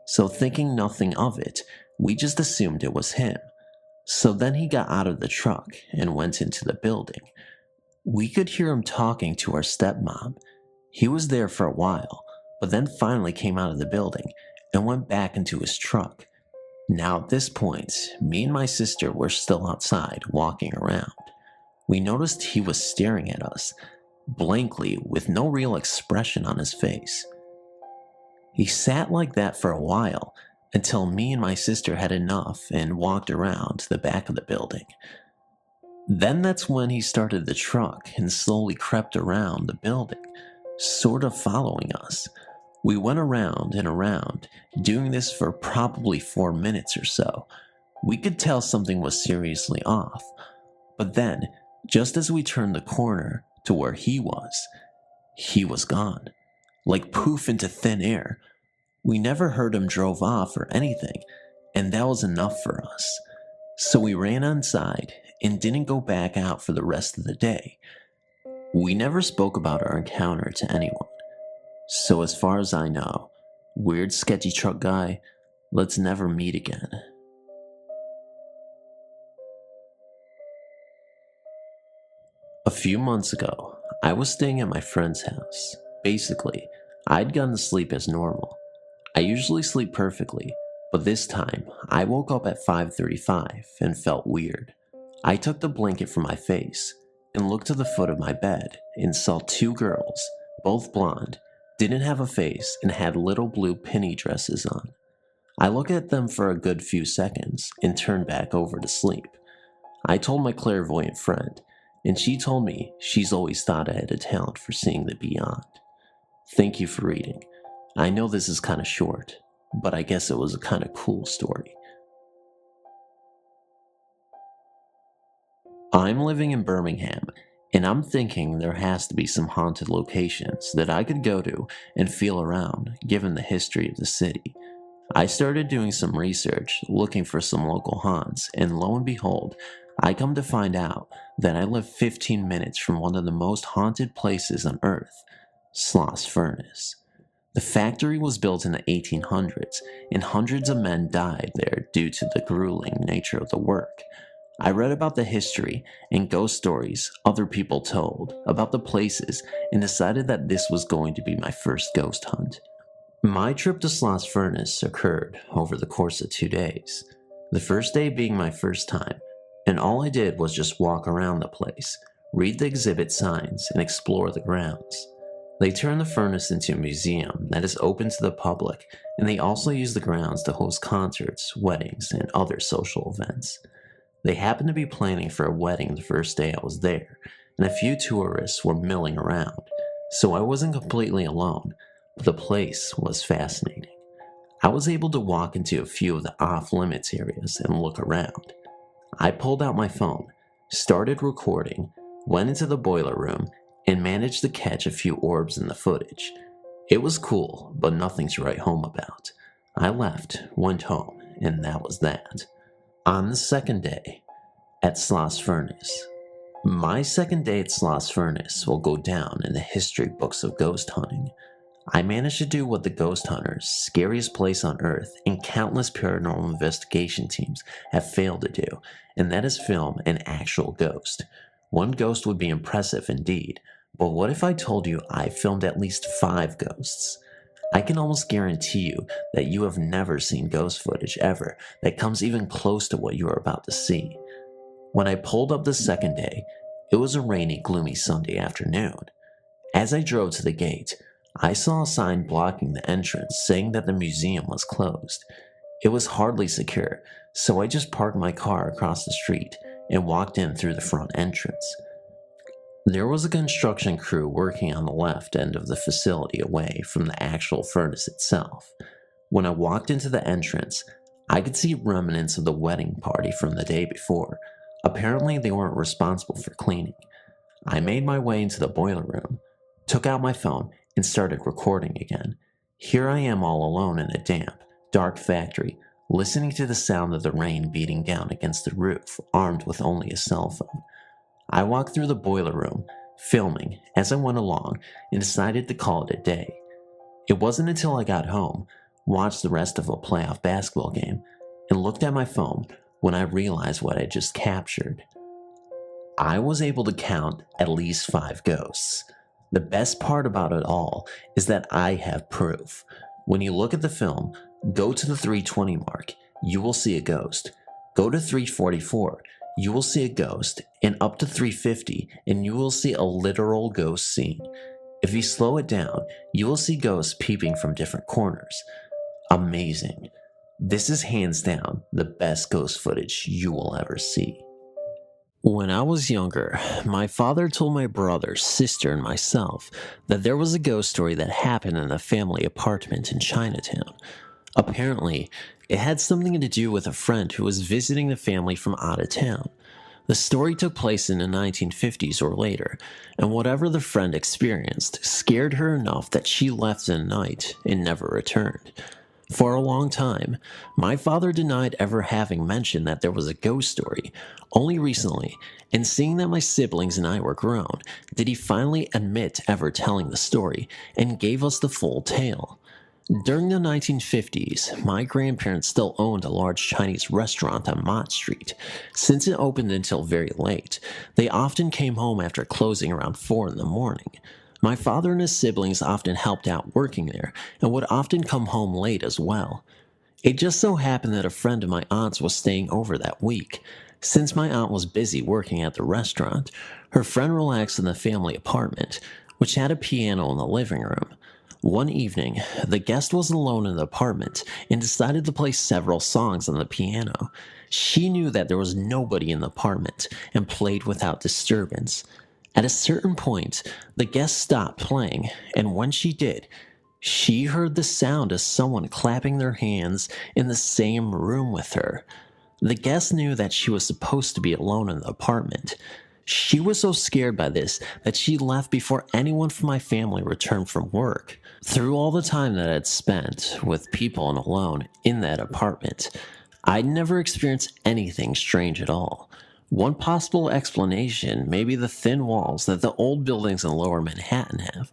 So thinking nothing of it, we just assumed it was him. So then he got out of the truck and went into the building. We could hear him talking to our stepmom. He was there for a while, but then finally came out of the building and went back into his truck. Now at this point, me and my sister were still outside walking around. We noticed he was staring at us, blankly, with no real expression on his face. He sat like that for a while, until me and my sister had enough and walked around to the back of the building. Then that's when he started the truck and slowly crept around the building, sort of following us. We went around and around, doing this for probably 4 minutes or so. We could tell something was seriously off, but then, just as we turned the corner to where he was gone, like poof into thin air. We never heard him drove off or anything, and that was enough for us. So we ran inside and didn't go back out for the rest of the day. We never spoke about our encounter to anyone. So as far as I know, weird sketchy truck guy, let's never meet again. A few months ago, I was staying at my friend's house. Basically, I'd gone to sleep as normal. I usually sleep perfectly, but this time, I woke up at 5:35 and felt weird. I took the blanket from my face and looked to the foot of my bed and saw 2 girls, both blonde, didn't have a face, and had little blue penny dresses on. I looked at them for a good few seconds and turned back over to sleep. I told my clairvoyant friend, and she told me she's always thought I had a talent for seeing the beyond. Thank you for reading. I know this is kind of short, but I guess it was a kind of cool story. I'm living in Birmingham, and I'm thinking there has to be some haunted locations that I could go to and feel around, given the history of the city. I started doing some research, looking for some local haunts, and lo and behold, I come to find out that I live 15 minutes from one of the most haunted places on Earth, Sloss Furnace. The factory was built in the 1800s, and hundreds of men died there due to the grueling nature of the work. I read about the history and ghost stories other people told about the places and decided that this was going to be my first ghost hunt. My trip to Sloss Furnace occurred over the course of 2 days, the first day being my first time, and all I did was just walk around the place, read the exhibit signs, and explore the grounds. They turned the furnace into a museum that is open to the public, and they also use the grounds to host concerts, weddings, and other social events. They happened to be planning for a wedding the first day I was there, and a few tourists were milling around, so I wasn't completely alone, but the place was fascinating. I was able to walk into a few of the off-limits areas and look around. I pulled out my phone, started recording, went into the boiler room, and managed to catch a few orbs in the footage. It was cool, but nothing to write home about. I left, went home, and that was that. On the second day, at Sloss Furnace. My second day at Sloss Furnace will go down in the history books of ghost hunting. I managed to do what the ghost hunters, scariest place on earth, and countless paranormal investigation teams have failed to do, and that is film an actual ghost. One ghost would be impressive indeed, but what if I told you I filmed at least 5 ghosts? I can almost guarantee you that you have never seen ghost footage ever that comes even close to what you are about to see. When I pulled up the second day, it was a rainy, gloomy Sunday afternoon. As I drove to the gate, I saw a sign blocking the entrance saying that the museum was closed. It was hardly secure, so I just parked my car across the street and walked in through the front entrance. There was a construction crew working on the left end of the facility away from the actual furnace itself. When I walked into the entrance, I could see remnants of the wedding party from the day before. Apparently, they weren't responsible for cleaning. I made my way into the boiler room, took out my phone, and started recording again. Here I am all alone in a damp, dark factory, listening to the sound of the rain beating down against the roof, armed with only a cell phone. I walked through the boiler room, filming as I went along, and decided to call it a day. It wasn't until I got home, watched the rest of a playoff basketball game, and looked at my phone when I realized what I just captured. I was able to count at least 5 ghosts. The best part about it all is that I have proof. When you look at the film, go to the 320 mark, you will see a ghost. Go to 344, you will see a ghost, and up to 350, and you will see a literal ghost scene. If you slow it down, you will see ghosts peeping from different corners. Amazing. This is hands down the best ghost footage you will ever see. When I was younger, my father told my brother, sister, and myself that there was a ghost story that happened in a family apartment in Chinatown. Apparently, it had something to do with a friend who was visiting the family from out of town. The story took place in the 1950s or later, and whatever the friend experienced scared her enough that she left in the night and never returned. For a long time, my father denied ever having mentioned that there was a ghost story. Only recently, and seeing that my siblings and I were grown, did he finally admit ever telling the story and gave us the full tale. During the 1950s, my grandparents still owned a large Chinese restaurant on Mott Street. Since it opened until very late, they often came home after closing around 4 in the morning. My father and his siblings often helped out working there and would often come home late as well. It just so happened that a friend of my aunt's was staying over that week. Since my aunt was busy working at the restaurant, her friend relaxed in the family apartment, which had a piano in the living room. One evening, the guest was alone in the apartment and decided to play several songs on the piano. She knew that there was nobody in the apartment and played without disturbance. At a certain point, the guest stopped playing, and when she did, she heard the sound of someone clapping their hands in the same room with her. The guest knew that she was supposed to be alone in the apartment. She was so scared by this that she left before anyone from my family returned from work. Through all the time that I'd spent with people and alone in that apartment, I'd never experienced anything strange at all. One possible explanation may be the thin walls that the old buildings in Lower Manhattan have.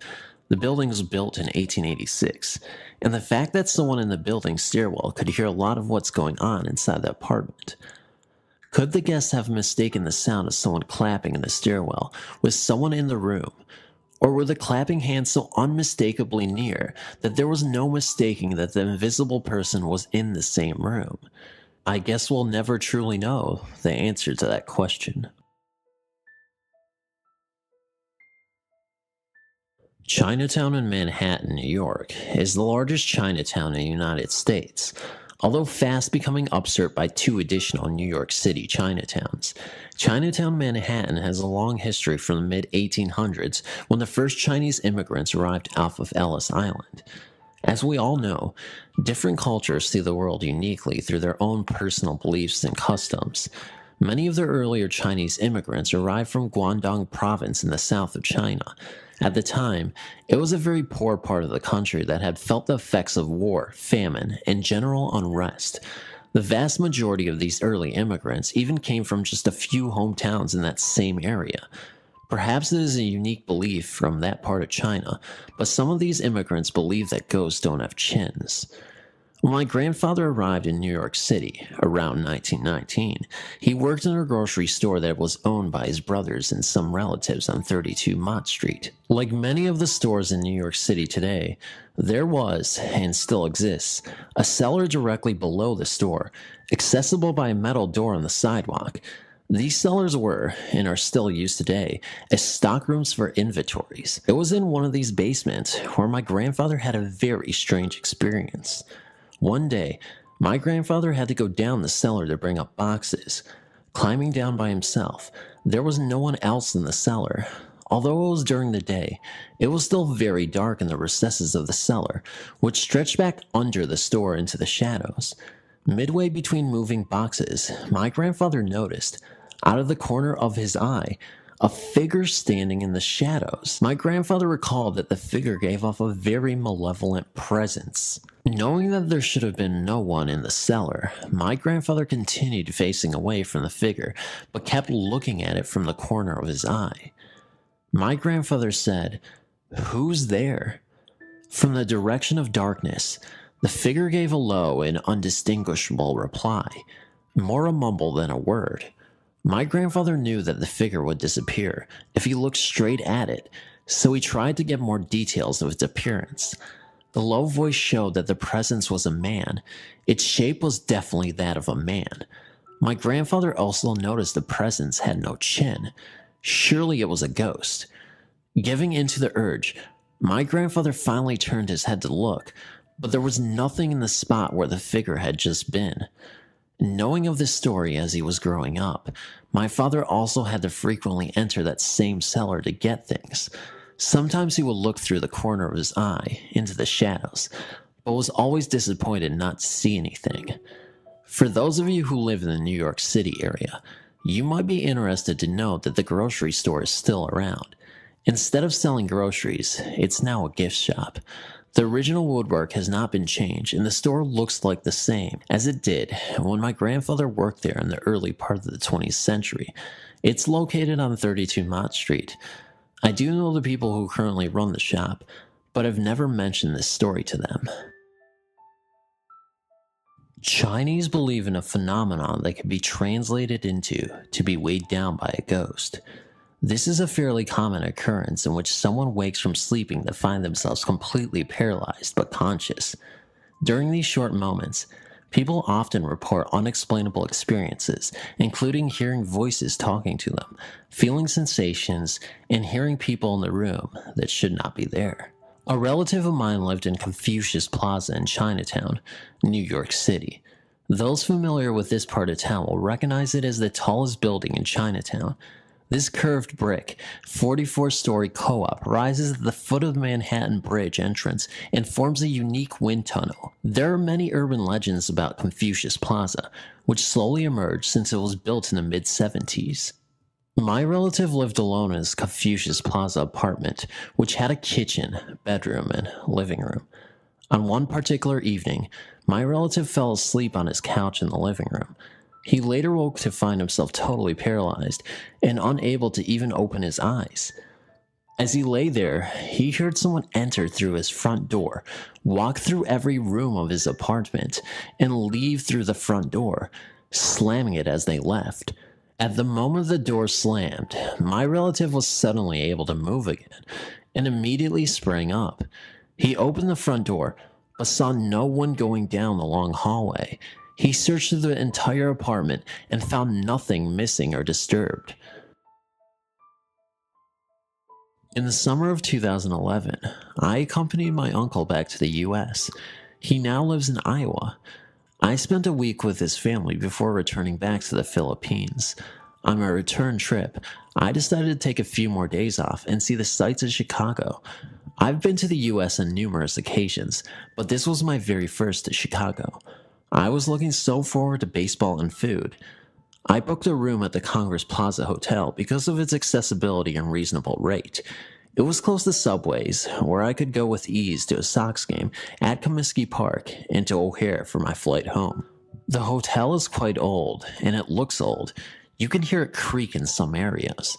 The building was built in 1886, and the fact that someone in the building's stairwell could hear a lot of what's going on inside the apartment. Could the guests have mistaken the sound of someone clapping in the stairwell with someone in the room? Or were the clapping hands so unmistakably near that there was no mistaking that the invisible person was in the same room? I guess we'll never truly know the answer to that question. Chinatown in Manhattan, New York, is the largest Chinatown in the United States. although fast becoming upstart by 2 additional New York City Chinatowns. Chinatown, Manhattan has a long history from the mid-1800s when the first Chinese immigrants arrived off of Ellis Island. As we all know, different cultures see the world uniquely through their own personal beliefs and customs. Many of the earlier Chinese immigrants arrived from Guangdong province in the south of China. At the time, it was a very poor part of the country that had felt the effects of war, famine, and general unrest. The vast majority of these early immigrants even came from just a few hometowns in that same area. Perhaps it is a unique belief from that part of China, but some of these immigrants believe that ghosts don't have chins. When my grandfather arrived in New York City around 1919, he worked in a grocery store that was owned by his brothers and some relatives on 32 Mott Street. Like many of the stores in New York City today, there was, and still exists, a cellar directly below the store, accessible by a metal door on the sidewalk. These cellars were, and are still used today, as stockrooms for inventories. It was in one of these basements where my grandfather had a very strange experience. One day, my grandfather had to go down the cellar to bring up boxes. Climbing down by himself, there was no one else in the cellar. Although it was during the day, it was still very dark in the recesses of the cellar, which stretched back under the store into the shadows. Midway between moving boxes, my grandfather noticed, out of the corner of his eye, a figure standing in the shadows. My grandfather recalled that the figure gave off a very malevolent presence. Knowing that there should have been no one in the cellar, my grandfather continued facing away from the figure, but kept looking at it from the corner of his eye. My grandfather said, "Who's there?" From the direction of darkness, the figure gave a low and undistinguishable reply, more a mumble than a word. My grandfather knew that the figure would disappear if he looked straight at it, so he tried to get more details of its appearance. The low voice showed that the presence was a man. Its shape was definitely that of a man. My grandfather also noticed the presence had no chin. Surely it was a ghost. Giving in to the urge, my grandfather finally turned his head to look, but there was nothing in the spot where the figure had just been. Knowing of this story as he was growing up, my father also had to frequently enter that same cellar to get things. Sometimes he would look through the corner of his eye into the shadows, but was always disappointed not to see anything. For those of you who live in the New York City area, you might be interested to know that the grocery store is still around. Instead of selling groceries, it's now a gift shop. The original woodwork has not been changed, and the store looks like the same as it did when my grandfather worked there in the early part of the 20th century. It's located on 32 Mott Street. I do know the people who currently run the shop, but I've never mentioned this story to them. Chinese believe in a phenomenon that can be translated into to be weighed down by a ghost. This is a fairly common occurrence in which someone wakes from sleeping to find themselves completely paralyzed but conscious. During these short moments, people often report unexplainable experiences, including hearing voices talking to them, feeling sensations, and hearing people in the room that should not be there. A relative of mine lived in Confucius Plaza in Chinatown, New York City. Those familiar with this part of town will recognize it as the tallest building in Chinatown. This curved brick, 44-story co-op rises at the foot of the Manhattan Bridge entrance and forms a unique wind tunnel. There are many urban legends about Confucius Plaza, which slowly emerged since it was built in the mid-70s. My relative lived alone in his Confucius Plaza apartment, which had a kitchen, bedroom, and living room. On one particular evening, my relative fell asleep on his couch in the living room. He later woke to find himself totally paralyzed and unable to even open his eyes. As he lay there, he heard someone enter through his front door, walk through every room of his apartment, and leave through the front door, slamming it as they left. At the moment the door slammed, my relative was suddenly able to move again and immediately sprang up. He opened the front door, but saw no one going down the long hallway. He searched through the entire apartment and found nothing missing or disturbed. In the summer of 2011, I accompanied my uncle back to the US. He now lives in Iowa. I spent a week with his family before returning back to the Philippines. On my return trip, I decided to take a few more days off and see the sights of Chicago. I've been to the US on numerous occasions, but this was my very first to Chicago. I was looking so forward to baseball and food. I booked a room at the Congress Plaza Hotel because of its accessibility and reasonable rate. It was close to subways, where I could go with ease to a Sox game at Comiskey Park and to O'Hare for my flight home. The hotel is quite old, and it looks old. You can hear it creak in some areas.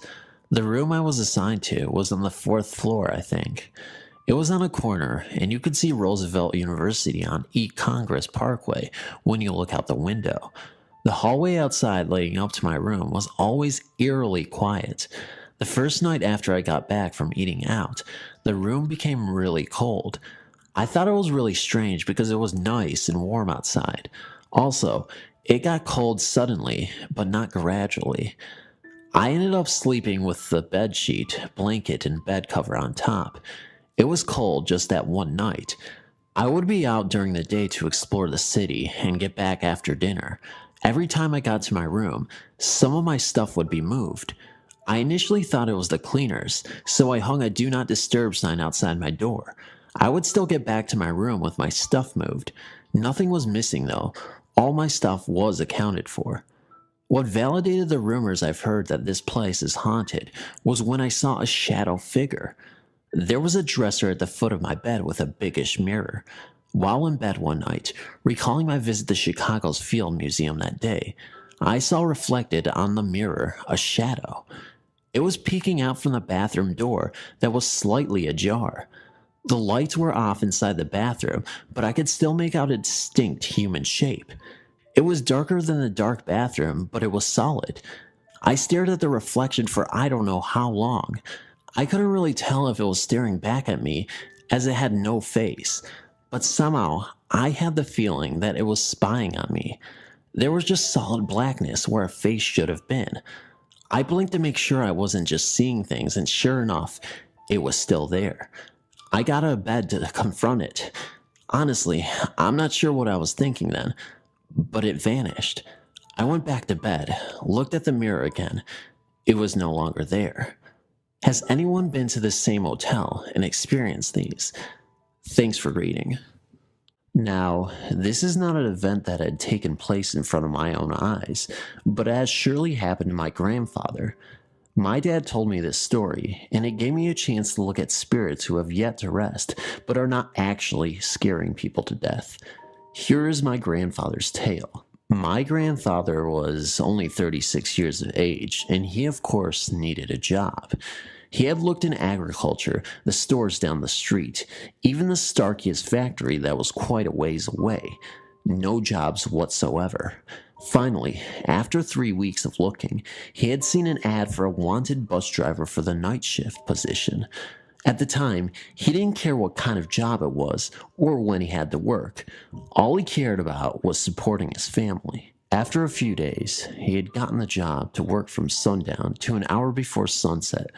The room I was assigned to was on the 4th floor, I think. It was on a corner, and you could see Roosevelt University on East Congress Parkway when you look out the window. The hallway outside leading up to my room was always eerily quiet. The first night after I got back from eating out, the room became really cold. I thought it was really strange because it was nice and warm outside. Also, it got cold suddenly, but not gradually. I ended up sleeping with the bed sheet, blanket, and bed cover on top. It was cold just that one night. I would be out during the day to explore the city and get back after dinner. Every time I got to my room, some of my stuff would be moved. I initially thought it was the cleaners, so I hung a do not disturb sign outside my door. I would still get back to my room with my stuff moved. Nothing was missing though. All my stuff was accounted for. What validated the rumors I've heard that this place is haunted was when I saw a shadow figure. There was a dresser at the foot of my bed with a biggish mirror. While in bed one night, recalling my visit to Chicago's Field Museum that day, I saw reflected on the mirror a shadow. It was peeking out from the bathroom door that was slightly ajar. The lights were off inside the bathroom, but I could still make out a distinct human shape. It was darker than the dark bathroom, but it was solid. I stared at the reflection for I don't know how long. I couldn't really tell if it was staring back at me, as it had no face, but somehow I had the feeling that it was spying on me. There was just solid blackness where a face should have been. I blinked to make sure I wasn't just seeing things, and sure enough, it was still there. I got out of bed to confront it. Honestly, I'm not sure what I was thinking then, but it vanished. I went back to bed, looked at the mirror again. It was no longer there. Has anyone been to this same hotel and experienced these? Thanks for reading. Now, this is not an event that had taken place in front of my own eyes, but it has surely happened to my grandfather. My dad told me this story, and it gave me a chance to look at spirits who have yet to rest, but are not actually scaring people to death. Here is my grandfather's tale. My grandfather was only 36 years of age, and he of course needed a job. He had looked in agriculture, the stores down the street, even the Starkiest factory that was quite a ways away. No jobs whatsoever. Finally, after 3 weeks of looking, he had seen an ad for a wanted bus driver for the night shift position. At the time, he didn't care what kind of job it was or when he had to work. All he cared about was supporting his family. After a few days, he had gotten the job to work from sundown to an hour before sunset.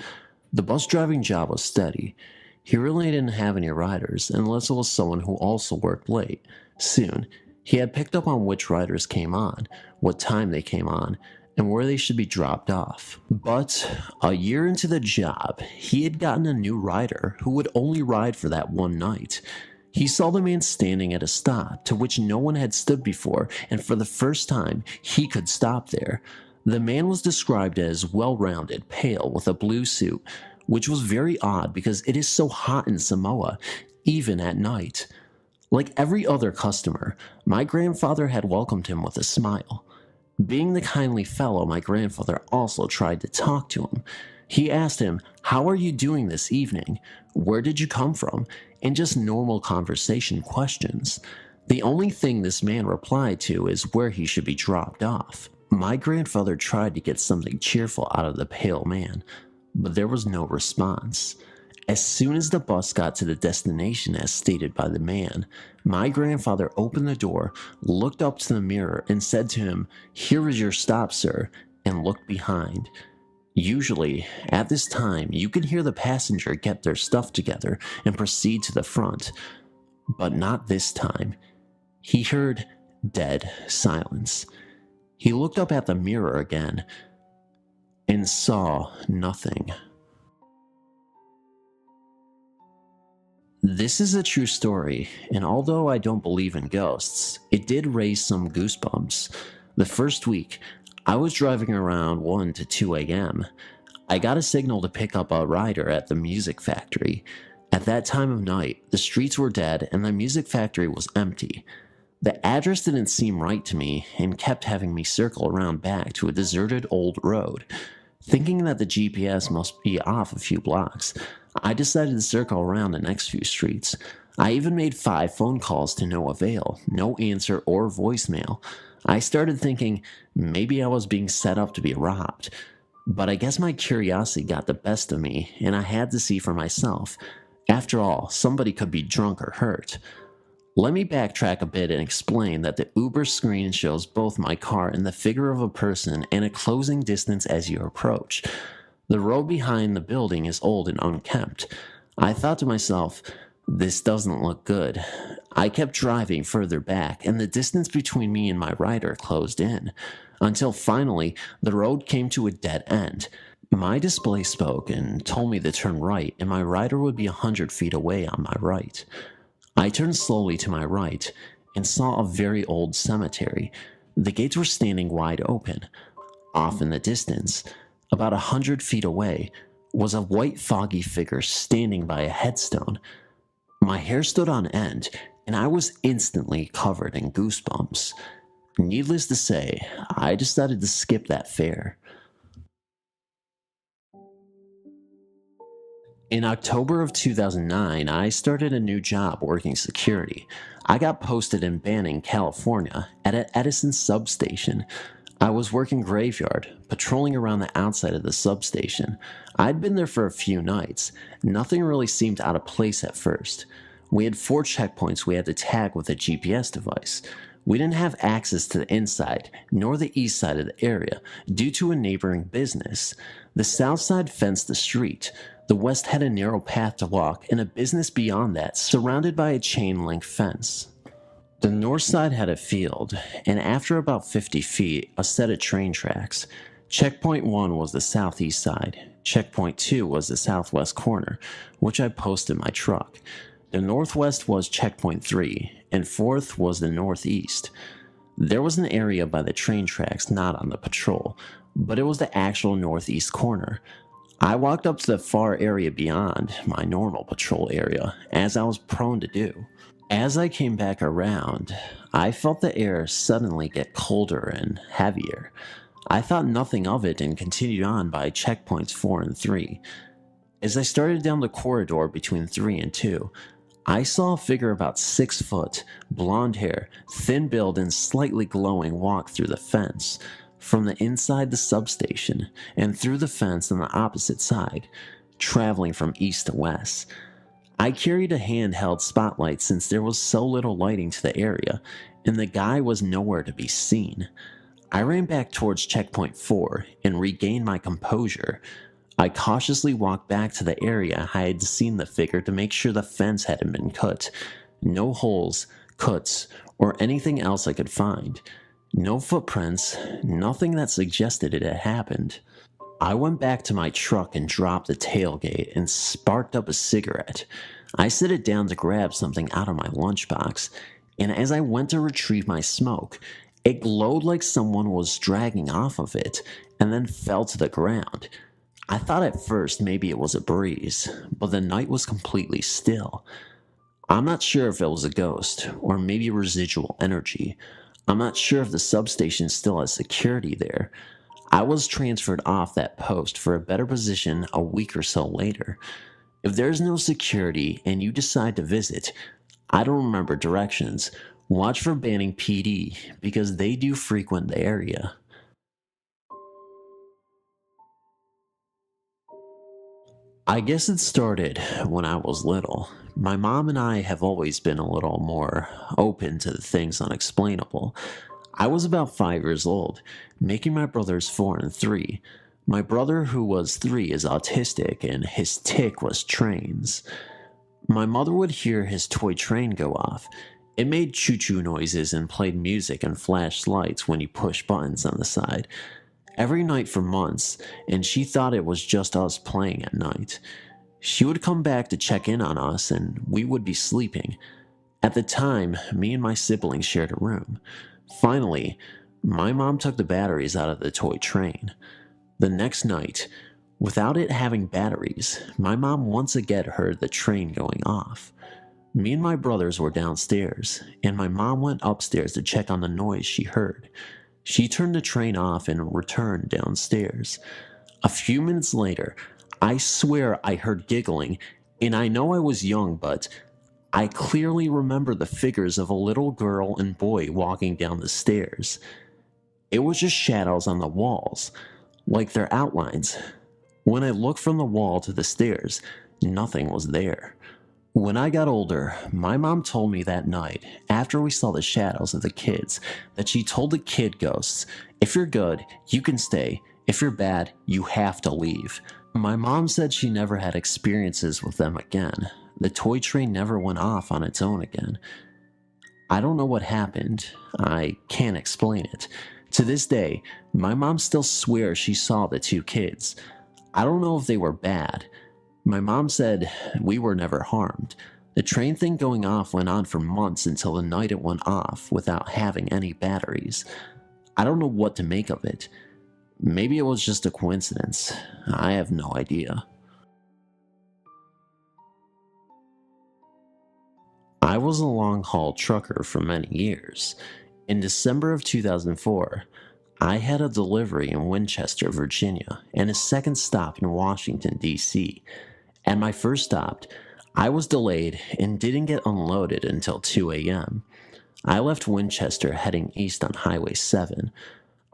The bus driving job was steady. He really didn't have any riders unless it was someone who also worked late. Soon, he had picked up on which riders came on, what time they came on, and where they should be dropped off. But a year into the job, he had gotten a new rider who would only ride for that one night. He saw the man standing at a stop to which no one had stood before, and for the first time, he could stop there. The man was described as well-rounded, pale, with a blue suit, which was very odd because it is so hot in Samoa, even at night. Like every other customer, my grandfather had welcomed him with a smile. Being the kindly fellow, my grandfather also tried to talk to him. He asked him, "How are you doing this evening? Where did you come from?" and just normal conversation questions. The only thing this man replied to is where he should be dropped off. My grandfather tried to get something cheerful out of the pale man, but there was no response. As soon as the bus got to the destination as stated by the man, my grandfather opened the door, looked up to the mirror, and said to him, "Here is your stop, sir," and looked behind. Usually, at this time, you can hear the passenger get their stuff together and proceed to the front, but not this time. He heard, Dead silence. He looked up at the mirror again and saw nothing. This is a true story, and although I don't believe in ghosts, it did raise some goosebumps. The first week, I was driving around 1 to 2 a.m. I got a signal to pick up a rider at the music factory. At that time of night, the streets were dead and the music factory was empty. The address didn't seem right to me and kept having me circle around back to a deserted old road. Thinking that the GPS must be off a few blocks, I decided to circle around the next few streets. I even made 5 phone calls to no avail, no answer or voicemail. I started thinking maybe I was being set up to be robbed. But I guess my curiosity got the best of me, and I had to see for myself. After all, somebody could be drunk or hurt. Let me backtrack a bit and explain that the Uber screen shows both my car and the figure of a person and a closing distance as you approach. The road behind the building is old and unkempt. I thought to myself, this doesn't look good. I kept driving further back, and the distance between me and my rider closed in, until finally the road came to a dead end. My display spoke and told me to turn right, and my rider would be 100 feet away on my right. I turned slowly to my right and saw a very old cemetery. The gates were standing wide open. Off in the distance, about 100 feet away, was a white foggy figure standing by a headstone. My hair stood on end, and I was instantly covered in goosebumps. Needless to say, I decided to skip that fair. In October of 2009, I started a new job working security. I got posted in Banning, California, at an Edison substation. I was working graveyard, patrolling around the outside of the substation. I'd been there for a few nights. Nothing really seemed out of place at first. We had 4 checkpoints we had to tag with a GPS device. We didn't have access to the inside, nor the east side of the area, due to a neighboring business. The south side fenced the street. The west had a narrow path to walk, and a business beyond that, surrounded by a chain-link fence. The north side had a field, and after about 50 feet, a set of train tracks. Checkpoint 1 was the southeast side. Checkpoint 2 was the southwest corner, which I posted my truck. The northwest was checkpoint 3, and 4th was the northeast. There was an area by the train tracks not on the patrol, but it was the actual northeast corner. I walked up to the far area beyond my normal patrol area, as I was prone to do. As I came back around, I felt the air suddenly get colder and heavier. I thought nothing of it and continued on by checkpoints 4 and 3. As I started down the corridor between 3 and 2, I saw a figure about 6 foot, blonde hair, thin build, and slightly glowing walk through the fence, from the inside the substation, and through the fence on the opposite side, traveling from east to west. I carried a handheld spotlight since there was so little lighting to the area, and the guy was nowhere to be seen. I ran back towards checkpoint 4 and regained my composure. I cautiously walked back to the area I had seen the figure to make sure the fence hadn't been cut. No holes, cuts, or anything else I could find. No footprints, nothing that suggested it had happened. I went back to my truck and dropped the tailgate and sparked up a cigarette. I set it down to grab something out of my lunchbox, and as I went to retrieve my smoke, it glowed like someone was dragging off of it and then fell to the ground. I thought at first maybe it was a breeze, but the night was completely still. I'm not sure if it was a ghost or maybe residual energy. I'm not sure if the substation still has security there. I was transferred off that post for a better position a week or so later. If there's no security and you decide to visit, I don't remember directions. Watch for Banning PD because they do frequent the area. I guess it started when I was little. My mom and I have always been a little more open to the things unexplainable. I was about 5 years old, making my brothers 4 and 3. My brother, who was 3, is autistic, and his tick was trains. My mother would hear his toy train go off, It made choo-choo noises and played music and flashed lights when you push buttons on the side. Every night for months, and she thought it was just us playing at night. She would come back to check in on us, and we would be sleeping. At the time, me and my siblings shared a room. Finally, my mom took the batteries out of the toy train. The next night, without it having batteries, my mom once again heard the train going off. Me and my brothers were downstairs, and my mom went upstairs to check on the noise she heard. She turned the train off and returned downstairs. A few minutes later, I swear I heard giggling, and I know I was young, but I clearly remember the figures of a little girl and boy walking down the stairs. It was just shadows on the walls, like their outlines. When I looked from the wall to the stairs, nothing was there. When I got older, my mom told me that night, after we saw the shadows of the kids, that she told the kid ghosts, "If you're good, you can stay. If you're bad, you have to leave." My mom said she never had experiences with them again. The toy train never went off on its own again. I don't know what happened. I can't explain it. To this day, my mom still swears she saw the two kids. I don't know if they were bad. My mom said we were never harmed. The train thing going off went on for months until the night it went off without having any batteries. I don't know what to make of it. Maybe it was just a coincidence. I have no idea. I was a long-haul trucker for many years. In December of 2004, I had a delivery in Winchester, Virginia, and a second stop in Washington, D.C. At my first stop, I was delayed and didn't get unloaded until 2 a.m. I left Winchester heading east on Highway 7.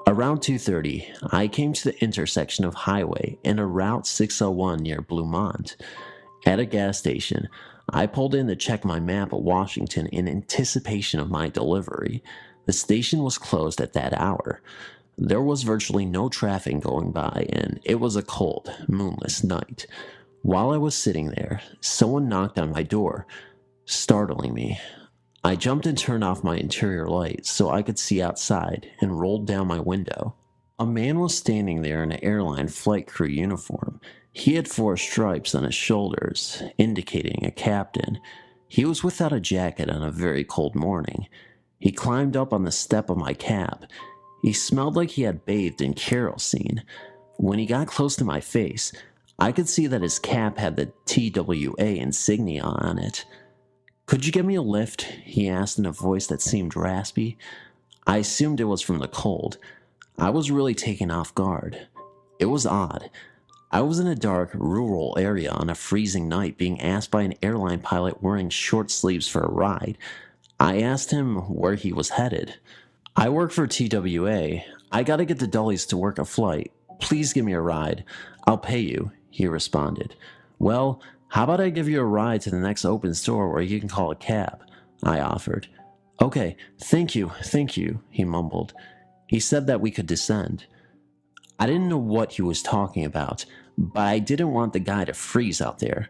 Around 2:30, I came to the intersection of Highway and a Route 601 near Bluemont. At a gas station, I pulled in to check my map of Washington in anticipation of my delivery. The station was closed at that hour. There was virtually no traffic going by, and it was a cold, moonless night. While I was sitting there, someone knocked on my door, startling me. I jumped and turned off my interior light so I could see outside and rolled down my window. A man was standing there in an airline flight crew uniform. He had 4 stripes on his shoulders, indicating a captain. He was without a jacket on a very cold morning. He climbed up on the step of my cab. He smelled like he had bathed in kerosene. When he got close to my face, I could see that his cap had the TWA insignia on it. "Could you give me a lift?" he asked in a voice that seemed raspy. I assumed it was from the cold. I was really taken off guard. It was odd. I was in a dark, rural area on a freezing night being asked by an airline pilot wearing short sleeves for a ride. I asked him where he was headed. "I work for TWA. I gotta get the Dullies to work a flight. Please give me a ride. I'll pay you," he responded. "Well, how about I give you a ride to the next open store where you can call a cab?" I offered. "Okay, thank you, he mumbled. He said that we could descend. I didn't know what he was talking about, but I didn't want the guy to freeze out there.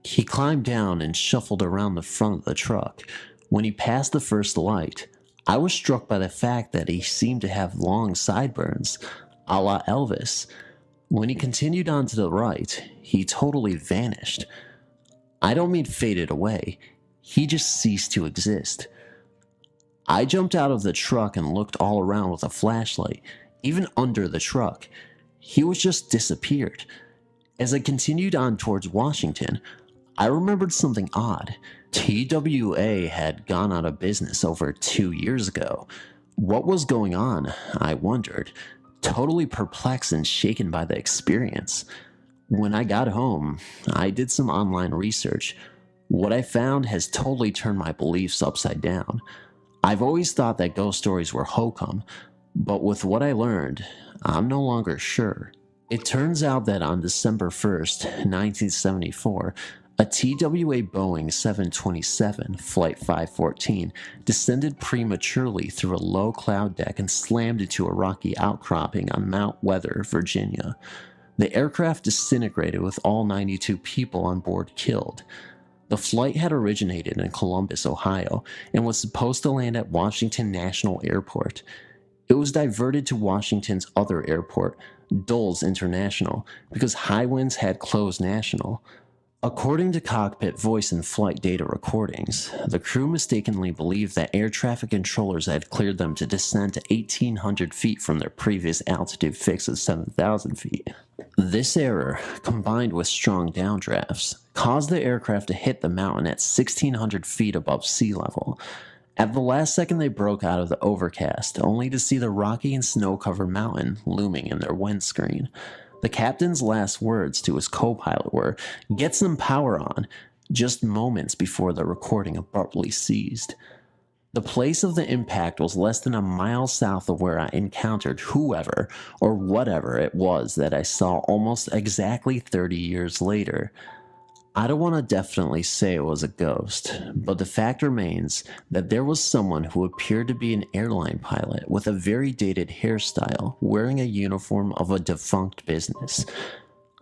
He climbed down and shuffled around the front of the truck. When he passed the first light, I was struck by the fact that he seemed to have long sideburns, a la Elvis. When he continued on to the right, he totally vanished. I don't mean faded away. He just ceased to exist. I jumped out of the truck and looked all around with a flashlight, even under the truck. He was just disappeared. As I continued on towards Washington, I remembered something odd. TWA had gone out of business over 2 years ago. What was going on, I wondered, totally perplexed and shaken by the experience. When I got home, I did some online research. What I found has totally turned my beliefs upside down. I've always thought that ghost stories were hokum, but with what I learned, I'm no longer sure. It turns out that on December 1st, 1974, a TWA Boeing 727 Flight 514 descended prematurely through a low cloud deck and slammed into a rocky outcropping on Mount Weather, Virginia. The aircraft disintegrated with all 92 people on board killed. The flight had originated in Columbus, Ohio, and was supposed to land at Washington National Airport. It was diverted to Washington's other airport, Dulles International, because high winds had closed National. According to cockpit voice and flight data recordings, the crew mistakenly believed that air traffic controllers had cleared them to descend to 1,800 feet from their previous altitude fix of 7,000 feet. This error, combined with strong downdrafts, caused the aircraft to hit the mountain at 1,600 feet above sea level. At the last second, they broke out of the overcast, only to see the rocky and snow-covered mountain looming in their windscreen. The captain's last words to his co-pilot were, "Get some power on," just moments before the recording abruptly ceased. The place of the impact was less than a mile south of where I encountered whoever or whatever it was that I saw almost exactly 30 years later. I don't want to definitely say it was a ghost, but the fact remains that there was someone who appeared to be an airline pilot with a very dated hairstyle, wearing a uniform of a defunct business.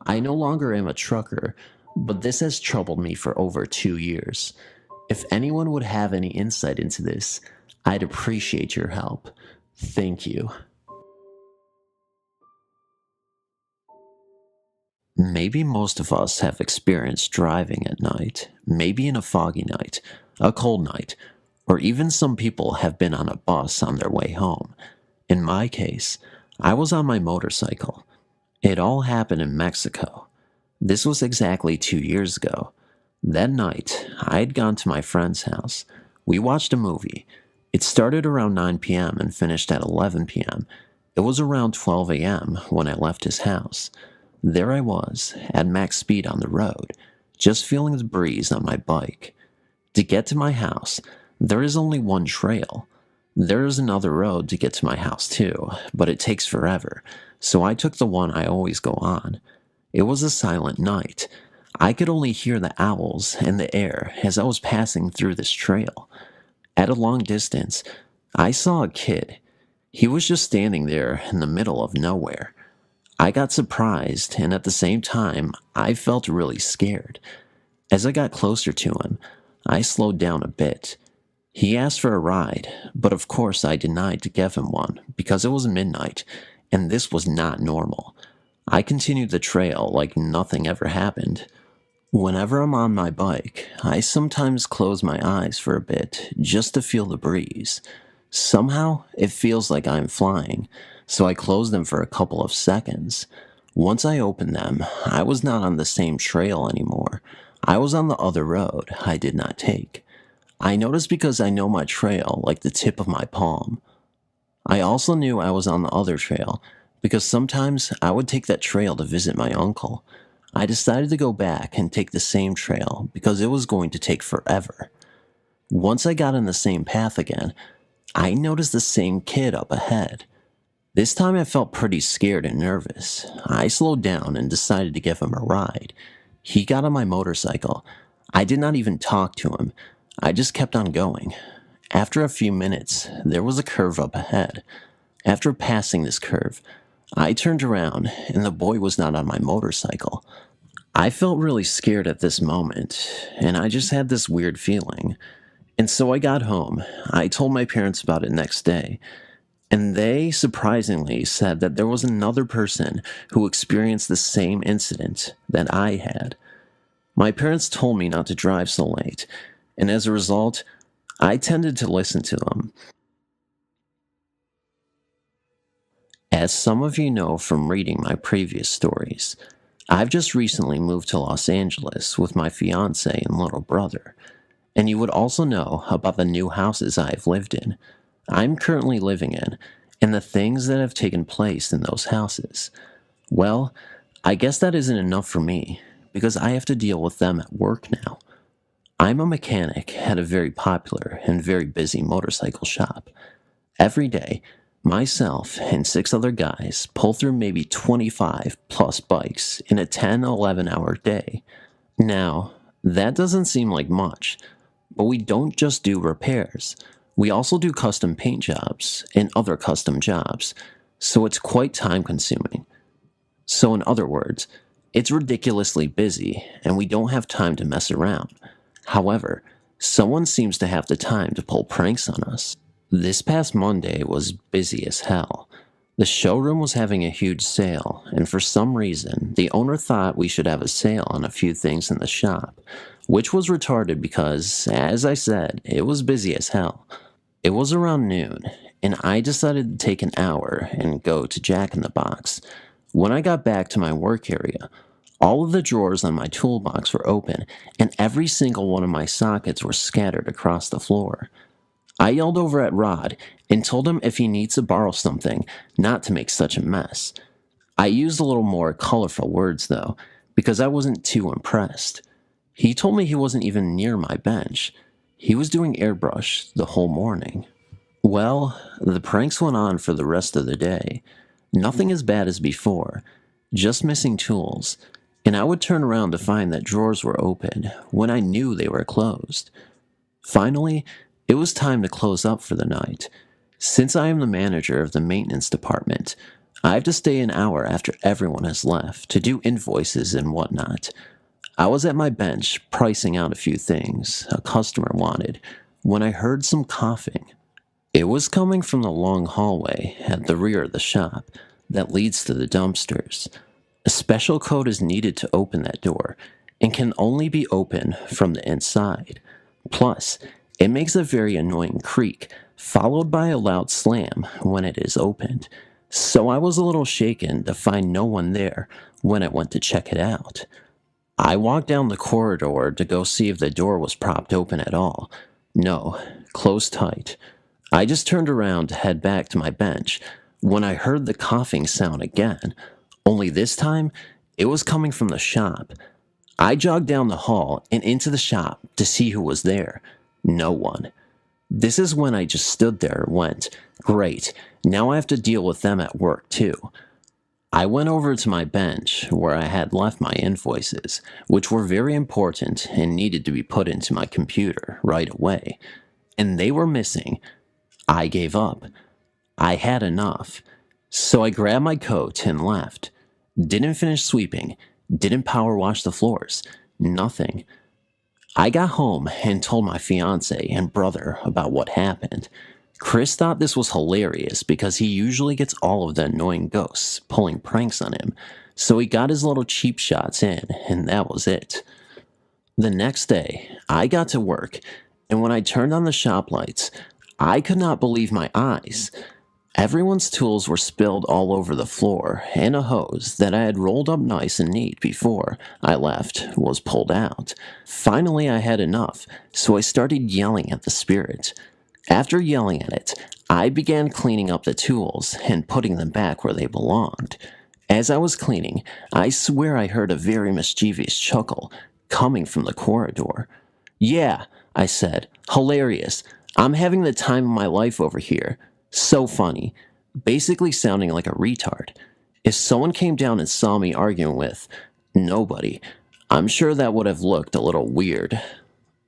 I no longer am a trucker, but this has troubled me for over 2 years. If anyone would have any insight into this, I'd appreciate your help. Thank you. Maybe most of us have experienced driving at night, maybe in a foggy night, a cold night, or even some people have been on a bus on their way home. In my case, I was on my motorcycle. It all happened in Mexico. This was exactly 2 years ago. That night, I had gone to my friend's house. We watched a movie. It started around 9 p.m. and finished at 11 p.m. It was around 12 a.m. when I left his house. There I was, at max speed on the road, just feeling the breeze on my bike. To get to my house, there is only one trail. There is another road to get to my house too, but it takes forever, so I took the one I always go on. It was a silent night. I could only hear the owls in the air as I was passing through this trail. At a long distance, I saw a kid. He was just standing there in the middle of nowhere. I got surprised, and at the same time, I felt really scared. As I got closer to him, I slowed down a bit. He asked for a ride, but of course I denied to give him one because it was midnight, and this was not normal. I continued the trail like nothing ever happened. Whenever I'm on my bike, I sometimes close my eyes for a bit just to feel the breeze. Somehow, it feels like I'm flying, so I closed them for a couple of seconds. Once I opened them, I was not on the same trail anymore. I was on the other road I did not take. I noticed because I know my trail like the tip of my palm. I also knew I was on the other trail because sometimes I would take that trail to visit my uncle. I decided to go back and take the same trail because it was going to take forever. Once I got on the same path again, I noticed the same kid up ahead. This time I felt pretty scared and nervous. I slowed down and decided to give him a ride. He got on my motorcycle. I did not even talk to him. I just kept on going. After a few minutes, there was a curve up ahead. After passing this curve, I turned around and the boy was not on my motorcycle. I felt really scared at this moment, and I just had this weird feeling. And so I got home. I told my parents about it next day. And they, surprisingly, said that there was another person who experienced the same incident that I had. My parents told me not to drive so late, and as a result, I tended to listen to them. As some of you know from reading my previous stories, I've just recently moved to Los Angeles with my fiancé and little brother, and you would also know about the new houses I've lived in. I'm currently living in, and the things that have taken place in those houses. Well, I guess that isn't enough for me, because I have to deal with them at work now. I'm a mechanic at a very popular and very busy motorcycle shop. Every day, myself and 6 other guys pull through maybe 25 plus bikes in a 10-11 hour day. Now, that doesn't seem like much, but we don't just do repairs. We also do custom paint jobs and other custom jobs, so it's quite time consuming. So in other words, it's ridiculously busy and we don't have time to mess around. However, someone seems to have the time to pull pranks on us. This past Monday was busy as hell. The showroom was having a huge sale, and for some reason, the owner thought we should have a sale on a few things in the shop, which was retarded because, as I said, it was busy as hell. It was around noon, and I decided to take an hour and go to Jack in the Box. When I got back to my work area, all of the drawers on my toolbox were open, and every single one of my sockets were scattered across the floor. I yelled over at Rod and told him if he needs to borrow something, not to make such a mess. I used a little more colorful words, though, because I wasn't too impressed. He told me he wasn't even near my bench. He was doing airbrush the whole morning. Well, the pranks went on for the rest of the day. Nothing as bad as before, just missing tools, and I would turn around to find that drawers were open when I knew they were closed. Finally, it was time to close up for the night. Since I am the manager of the maintenance department, I have to stay an hour after everyone has left to do invoices and whatnot. I was at my bench pricing out a few things a customer wanted when I heard some coughing. It was coming from the long hallway at the rear of the shop that leads to the dumpsters. A special code is needed to open that door and can only be opened from the inside. Plus, it makes a very annoying creak, followed by a loud slam when it is opened. So I was a little shaken to find no one there when I went to check it out. I walked down the corridor to go see if the door was propped open at all. No, closed tight. I just turned around to head back to my bench when I heard the coughing sound again, only this time it was coming from the shop. I jogged down the hall and into the shop to see who was there. No one. This is when I just stood there and went, great, now I have to deal with them at work too. I went over to my bench where I had left my invoices, which were very important and needed to be put into my computer right away. And they were missing. I gave up. I had enough. So I grabbed my coat and left. Didn't finish sweeping. Didn't power wash the floors. Nothing. I got home and told my fiance and brother about what happened. Chris thought this was hilarious because he usually gets all of the annoying ghosts pulling pranks on him, so he got his little cheap shots in, and that was it. The next day, I got to work, and when I turned on the shop lights, I could not believe my eyes. Everyone's tools were spilled all over the floor, and a hose that I had rolled up nice and neat before I left was pulled out. Finally, I had enough, so I started yelling at the spirit. After yelling at it, I began cleaning up the tools and putting them back where they belonged. As I was cleaning, I swear I heard a very mischievous chuckle coming from the corridor. "Yeah," I said, "hilarious. I'm having the time of my life over here. So funny." Basically sounding like a retard. If someone came down and saw me arguing with nobody, I'm sure that would have looked a little weird.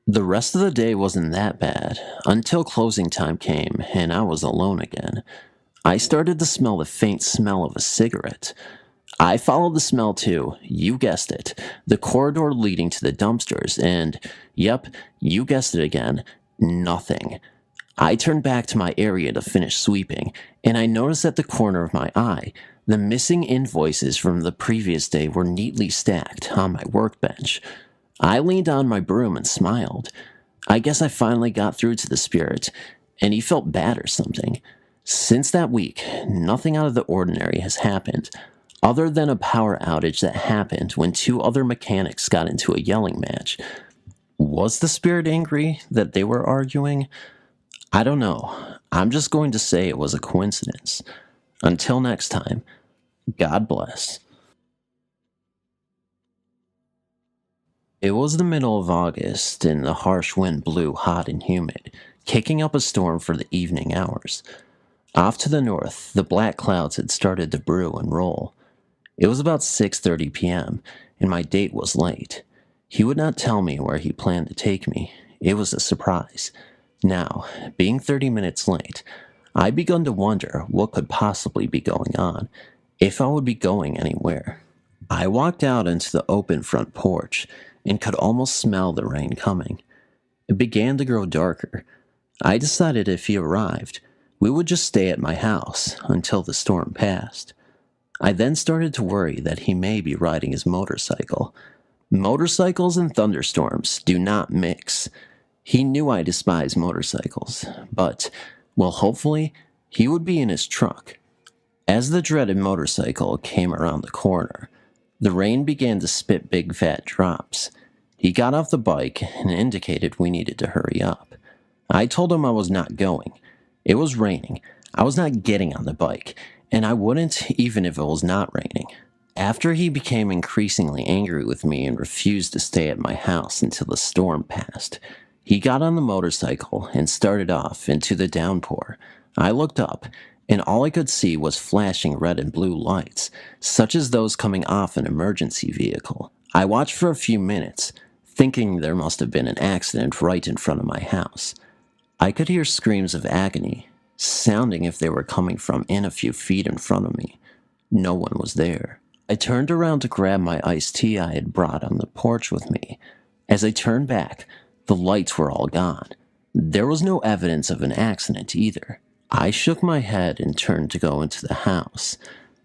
The rest of the day wasn't that bad, until closing time came and I was alone again. I started to smell the faint smell of a cigarette. I followed the smell to, you guessed it, the corridor leading to the dumpsters, and, yep, you guessed it again, nothing. I turned back to my area to finish sweeping, and I noticed at the corner of my eye, the missing invoices from the previous day were neatly stacked on my workbench. I leaned on my broom and smiled. I guess I finally got through to the spirit, and he felt bad or something. Since that week, nothing out of the ordinary has happened, other than a power outage that happened when two other mechanics got into a yelling match. Was the spirit angry that they were arguing? I don't know. I'm just going to say it was a coincidence. Until next time, God bless. It was the middle of August, and the harsh wind blew hot and humid, kicking up a storm for the evening hours. Off to the north, the black clouds had started to brew and roll. It was about 6:30 p.m., and my date was late. He would not tell me where he planned to take me. It was a surprise. Now, being 30 minutes late, I begun to wonder what could possibly be going on, if I would be going anywhere. I walked out into the open front porch, and could almost smell the rain coming. It began to grow darker. I decided if he arrived, we would just stay at my house until the storm passed. I then started to worry that he may be riding his motorcycle. Motorcycles and thunderstorms do not mix. He knew I despised motorcycles, but, well, hopefully, he would be in his truck. As the dreaded motorcycle came around the corner, the rain began to spit big fat drops. He got off the bike and indicated we needed to hurry up. I told him I was not going. It was raining. I was not getting on the bike, and I wouldn't even if it was not raining. After he became increasingly angry with me and refused to stay at my house until the storm passed, he got on the motorcycle and started off into the downpour. I looked up, and all I could see was flashing red and blue lights, such as those coming off an emergency vehicle. I watched for a few minutes, thinking there must have been an accident right in front of my house. I could hear screams of agony, sounding if they were coming from a few feet in front of me. No one was there. I turned around to grab my iced tea I had brought on the porch with me. As I turned back, the lights were all gone. There was no evidence of an accident either. I shook my head and turned to go into the house.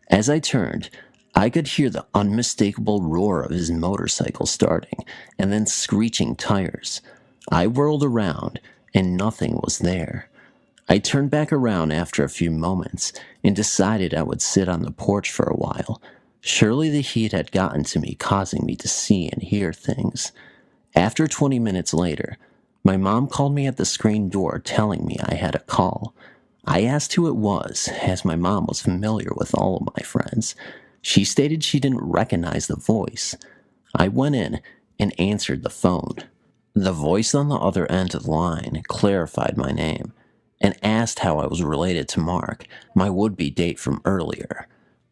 As I turned, I could hear the unmistakable roar of his motorcycle starting and then screeching tires. I whirled around, and nothing was there. I turned back around after a few moments and decided I would sit on the porch for a while. Surely the heat had gotten to me, causing me to see and hear things. After 20 minutes later, my mom called me at the screen door telling me I had a call. I asked who it was, as my mom was familiar with all of my friends. She stated she didn't recognize the voice. I went in and answered the phone. The voice on the other end of the line clarified my name and asked how I was related to Mark, my would-be date from earlier.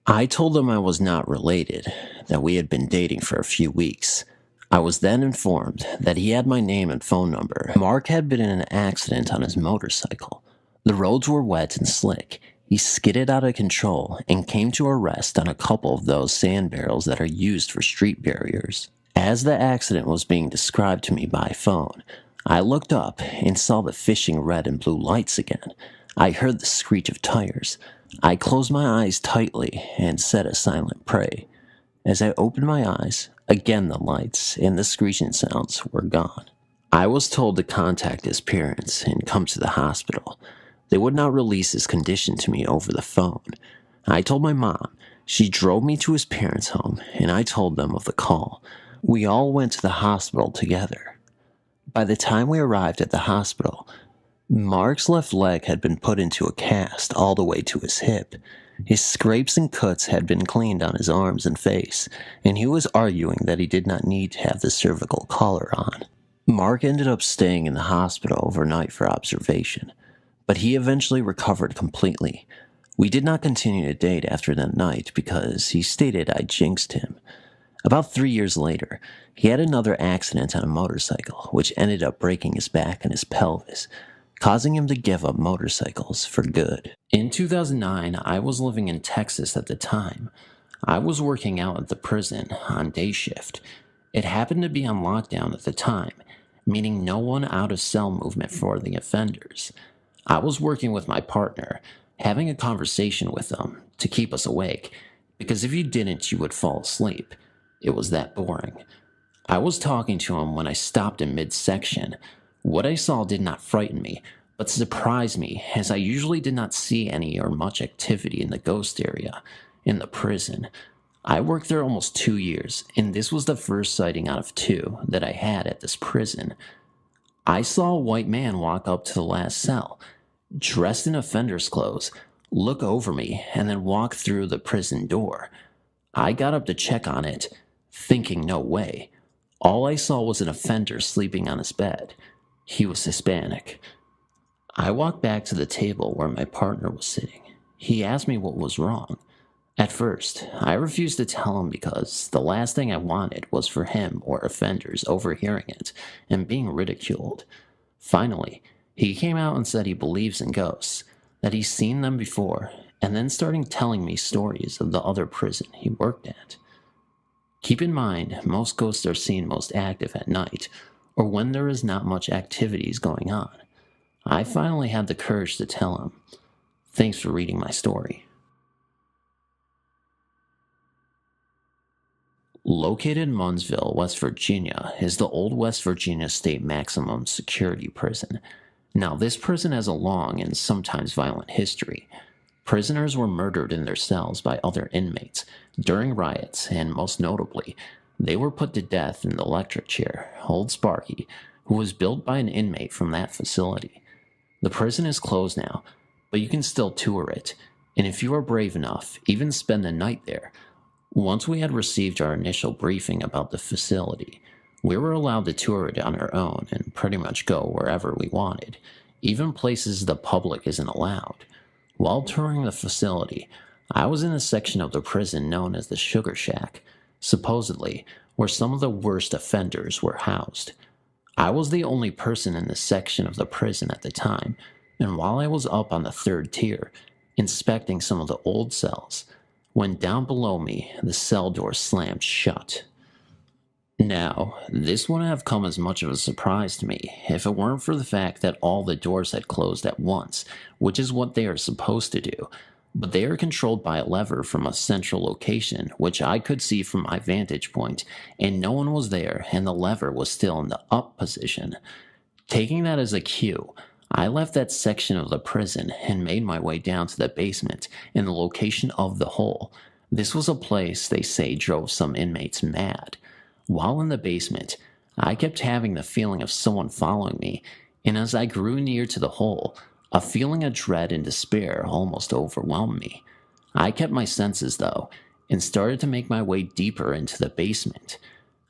I told him I was not related, that we had been dating for a few weeks. I was then informed that he had my name and phone number. Mark had been in an accident on his motorcycle. The roads were wet and slick. He skidded out of control and came to a rest on a couple of those sand barrels that are used for street barriers. As the accident was being described to me by phone, I looked up and saw the flashing red and blue lights again. I heard the screech of tires. I closed my eyes tightly and said a silent prayer. As I opened my eyes, again the lights and the screeching sounds were gone. I was told to contact his parents and come to the hospital. They would not release his condition to me over the phone. I told my mom. She drove me to his parents' home, and I told them of the call. We all went to the hospital together. By the time we arrived at the hospital, Mark's left leg had been put into a cast all the way to his hip. His scrapes and cuts had been cleaned on his arms and face, and he was arguing that he did not need to have the cervical collar on. Mark ended up staying in the hospital overnight for observation, but he eventually recovered completely. We did not continue to date after that night because he stated I jinxed him. About 3 years later, he had another accident on a motorcycle, which ended up breaking his back and his pelvis, causing him to give up motorcycles for good. In 2009, I was living in Texas at the time. I was working out at the prison on day shift. It happened to be on lockdown at the time, meaning no one out of cell movement for the offenders. I was working with my partner, having a conversation with him to keep us awake, because if you didn't, you would fall asleep. It was that boring. I was talking to him when I stopped in midsection. What I saw did not frighten me, but surprised me, as I usually did not see any or much activity in the ghost area in the prison. I worked there almost 2 years, and this was the first sighting out of 2 that I had at this prison. I saw a white man walk up to the last cell, dressed in offender's clothes, look over me, and then walk through the prison door. I got up to check on it, thinking no way. All I saw was an offender sleeping on his bed. He was Hispanic. I walked back to the table where my partner was sitting. He asked me what was wrong. At first, I refused to tell him because the last thing I wanted was for him or offenders overhearing it and being ridiculed. Finally, he came out and said he believes in ghosts, that he's seen them before, and then started telling me stories of the other prison he worked at. Keep in mind, most ghosts are seen most active at night, or when there is not much activities going on. I finally had the courage to tell him. Thanks for reading my story. Located in Munnsville, West Virginia, is the old West Virginia State Maximum Security Prison. Now, this prison has a long and sometimes violent history. Prisoners were murdered in their cells by other inmates during riots, and most notably, they were put to death in the electric chair, Old Sparky, who was built by an inmate from that facility. The prison is closed now, but you can still tour it, and if you are brave enough, even spend the night there. Once we had received our initial briefing about the facility, we were allowed to tour it on our own and pretty much go wherever we wanted, even places the public isn't allowed. While touring the facility, I was in a section of the prison known as the Sugar Shack, supposedly where some of the worst offenders were housed. I was the only person in this section of the prison at the time, and while I was up on the third tier, inspecting some of the old cells, when down below me, the cell door slammed shut. Now, this wouldn't have come as much of a surprise to me if it weren't for the fact that all the doors had closed at once, which is what they are supposed to do, but they are controlled by a lever from a central location, which I could see from my vantage point, and no one was there, and the lever was still in the up position. Taking that as a cue, I left that section of the prison and made my way down to the basement in the location of the hole. This was a place they say drove some inmates mad. While in the basement, I kept having the feeling of someone following me, and as I grew near to the hole, a feeling of dread and despair almost overwhelmed me. I kept my senses, though, and started to make my way deeper into the basement.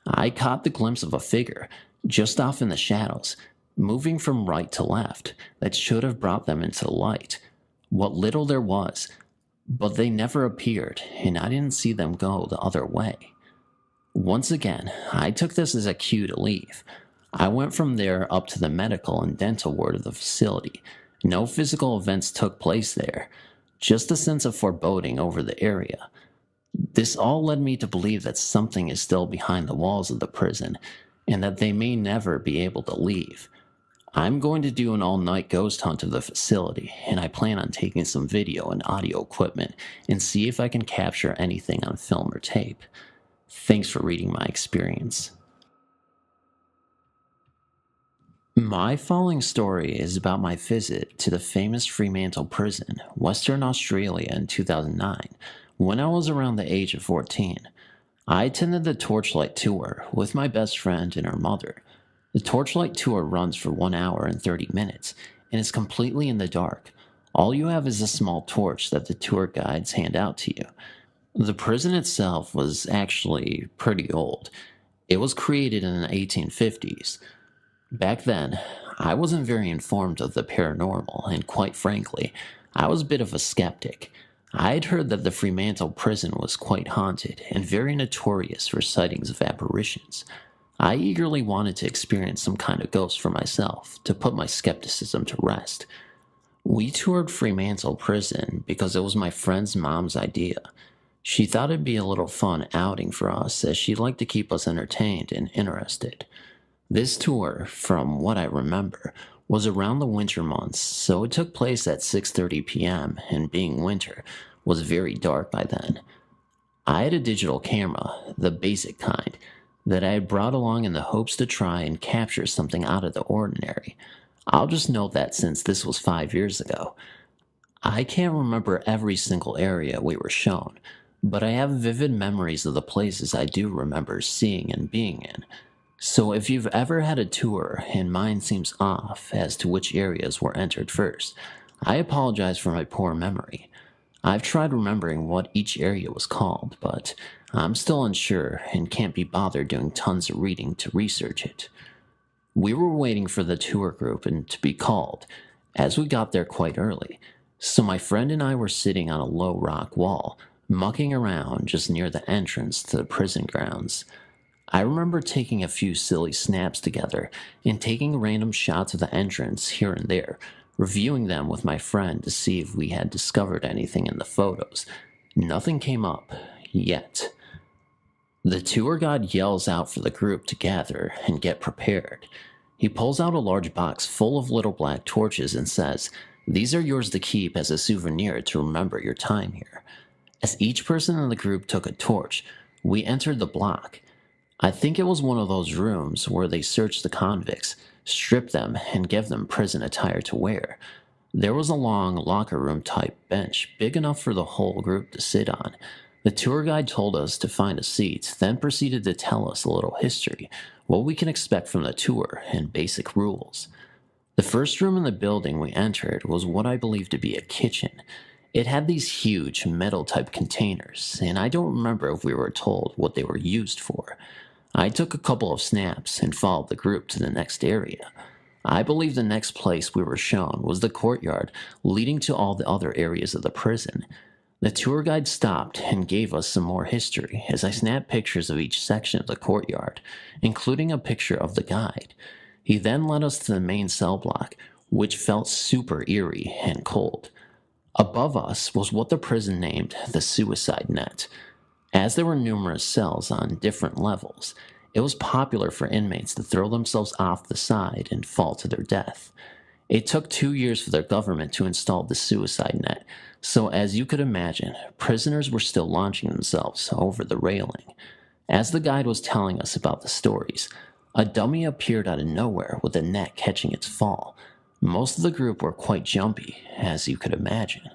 I caught the glimpse of a figure, just off in the shadows, moving from right to left, that should have brought them into the light. What little there was, but they never appeared, and I didn't see them go the other way. Once again, I took this as a cue to leave. I went from there up to the medical and dental ward of the facility. No physical events took place there, just a sense of foreboding over the area. This all led me to believe that something is still behind the walls of the prison, and that they may never be able to leave. I'm going to do an all-night ghost hunt of the facility, and I plan on taking some video and audio equipment and see if I can capture anything on film or tape. Thanks for reading my experience. My following story is about my visit to the famous Fremantle prison, Western Australia in 2009, when I was around the age of 14. I attended the Torchlight Tour with my best friend and her mother. The Torchlight Tour runs for 1 hour and 30 minutes, and is completely in the dark. All you have is a small torch that the tour guides hand out to you. The prison itself was actually pretty old. It was created in the 1850s. Back then, I wasn't very informed of the paranormal, and quite frankly, I was a bit of a skeptic. I had heard that the Fremantle prison was quite haunted and very notorious for sightings of apparitions. I eagerly wanted to experience some kind of ghost for myself to put my skepticism to rest. We toured Fremantle prison because it was my friend's mom's idea. She thought it'd be a little fun outing for us, as she'd like to keep us entertained and interested. This tour, from what I remember, was around the winter months, so it took place at 6:30 p.m., and being winter, was very dark by then. I had a digital camera, the basic kind, that I had brought along in the hopes to try and capture something out of the ordinary. I'll just note that since this was 5 years ago, I can't remember every single area we were shown, but I have vivid memories of the places I do remember seeing and being in. So if you've ever had a tour and mine seems off as to which areas were entered first, I apologize for my poor memory. I've tried remembering what each area was called, but I'm still unsure and can't be bothered doing tons of reading to research it. We were waiting for the tour group and to be called, as we got there quite early, so my friend and I were sitting on a low rock wall, mucking around just near the entrance to the prison grounds. I remember taking a few silly snaps together and taking random shots of the entrance here and there, reviewing them with my friend to see if we had discovered anything in the photos. Nothing came up, yet. The tour guide yells out for the group to gather and get prepared. He pulls out a large box full of little black torches and says, "These are yours to keep as a souvenir to remember your time here." As each person in the group took a torch, we entered the block. I think it was one of those rooms where they search the convicts, strip them, and give them prison attire to wear. There was a long locker room type bench, big enough for the whole group to sit on. The tour guide told us to find a seat, then proceeded to tell us a little history, what we can expect from the tour, and basic rules. The first room in the building we entered was what I believe to be a kitchen. It had these huge metal-type containers, and I don't remember if we were told what they were used for. I took a couple of snaps and followed the group to the next area. I believe the next place we were shown was the courtyard leading to all the other areas of the prison. The tour guide stopped and gave us some more history as I snapped pictures of each section of the courtyard, including a picture of the guide. He then led us to the main cell block, which felt super eerie and cold. Above us was what the prison named the suicide net. As there were numerous cells on different levels, it was popular for inmates to throw themselves off the side and fall to their death. It took 2 years for their government to install the suicide net, so as you could imagine, prisoners were still launching themselves over the railing. As the guide was telling us about the stories, a dummy appeared out of nowhere with a net catching its fall. Most of the group were quite jumpy, as you could imagine.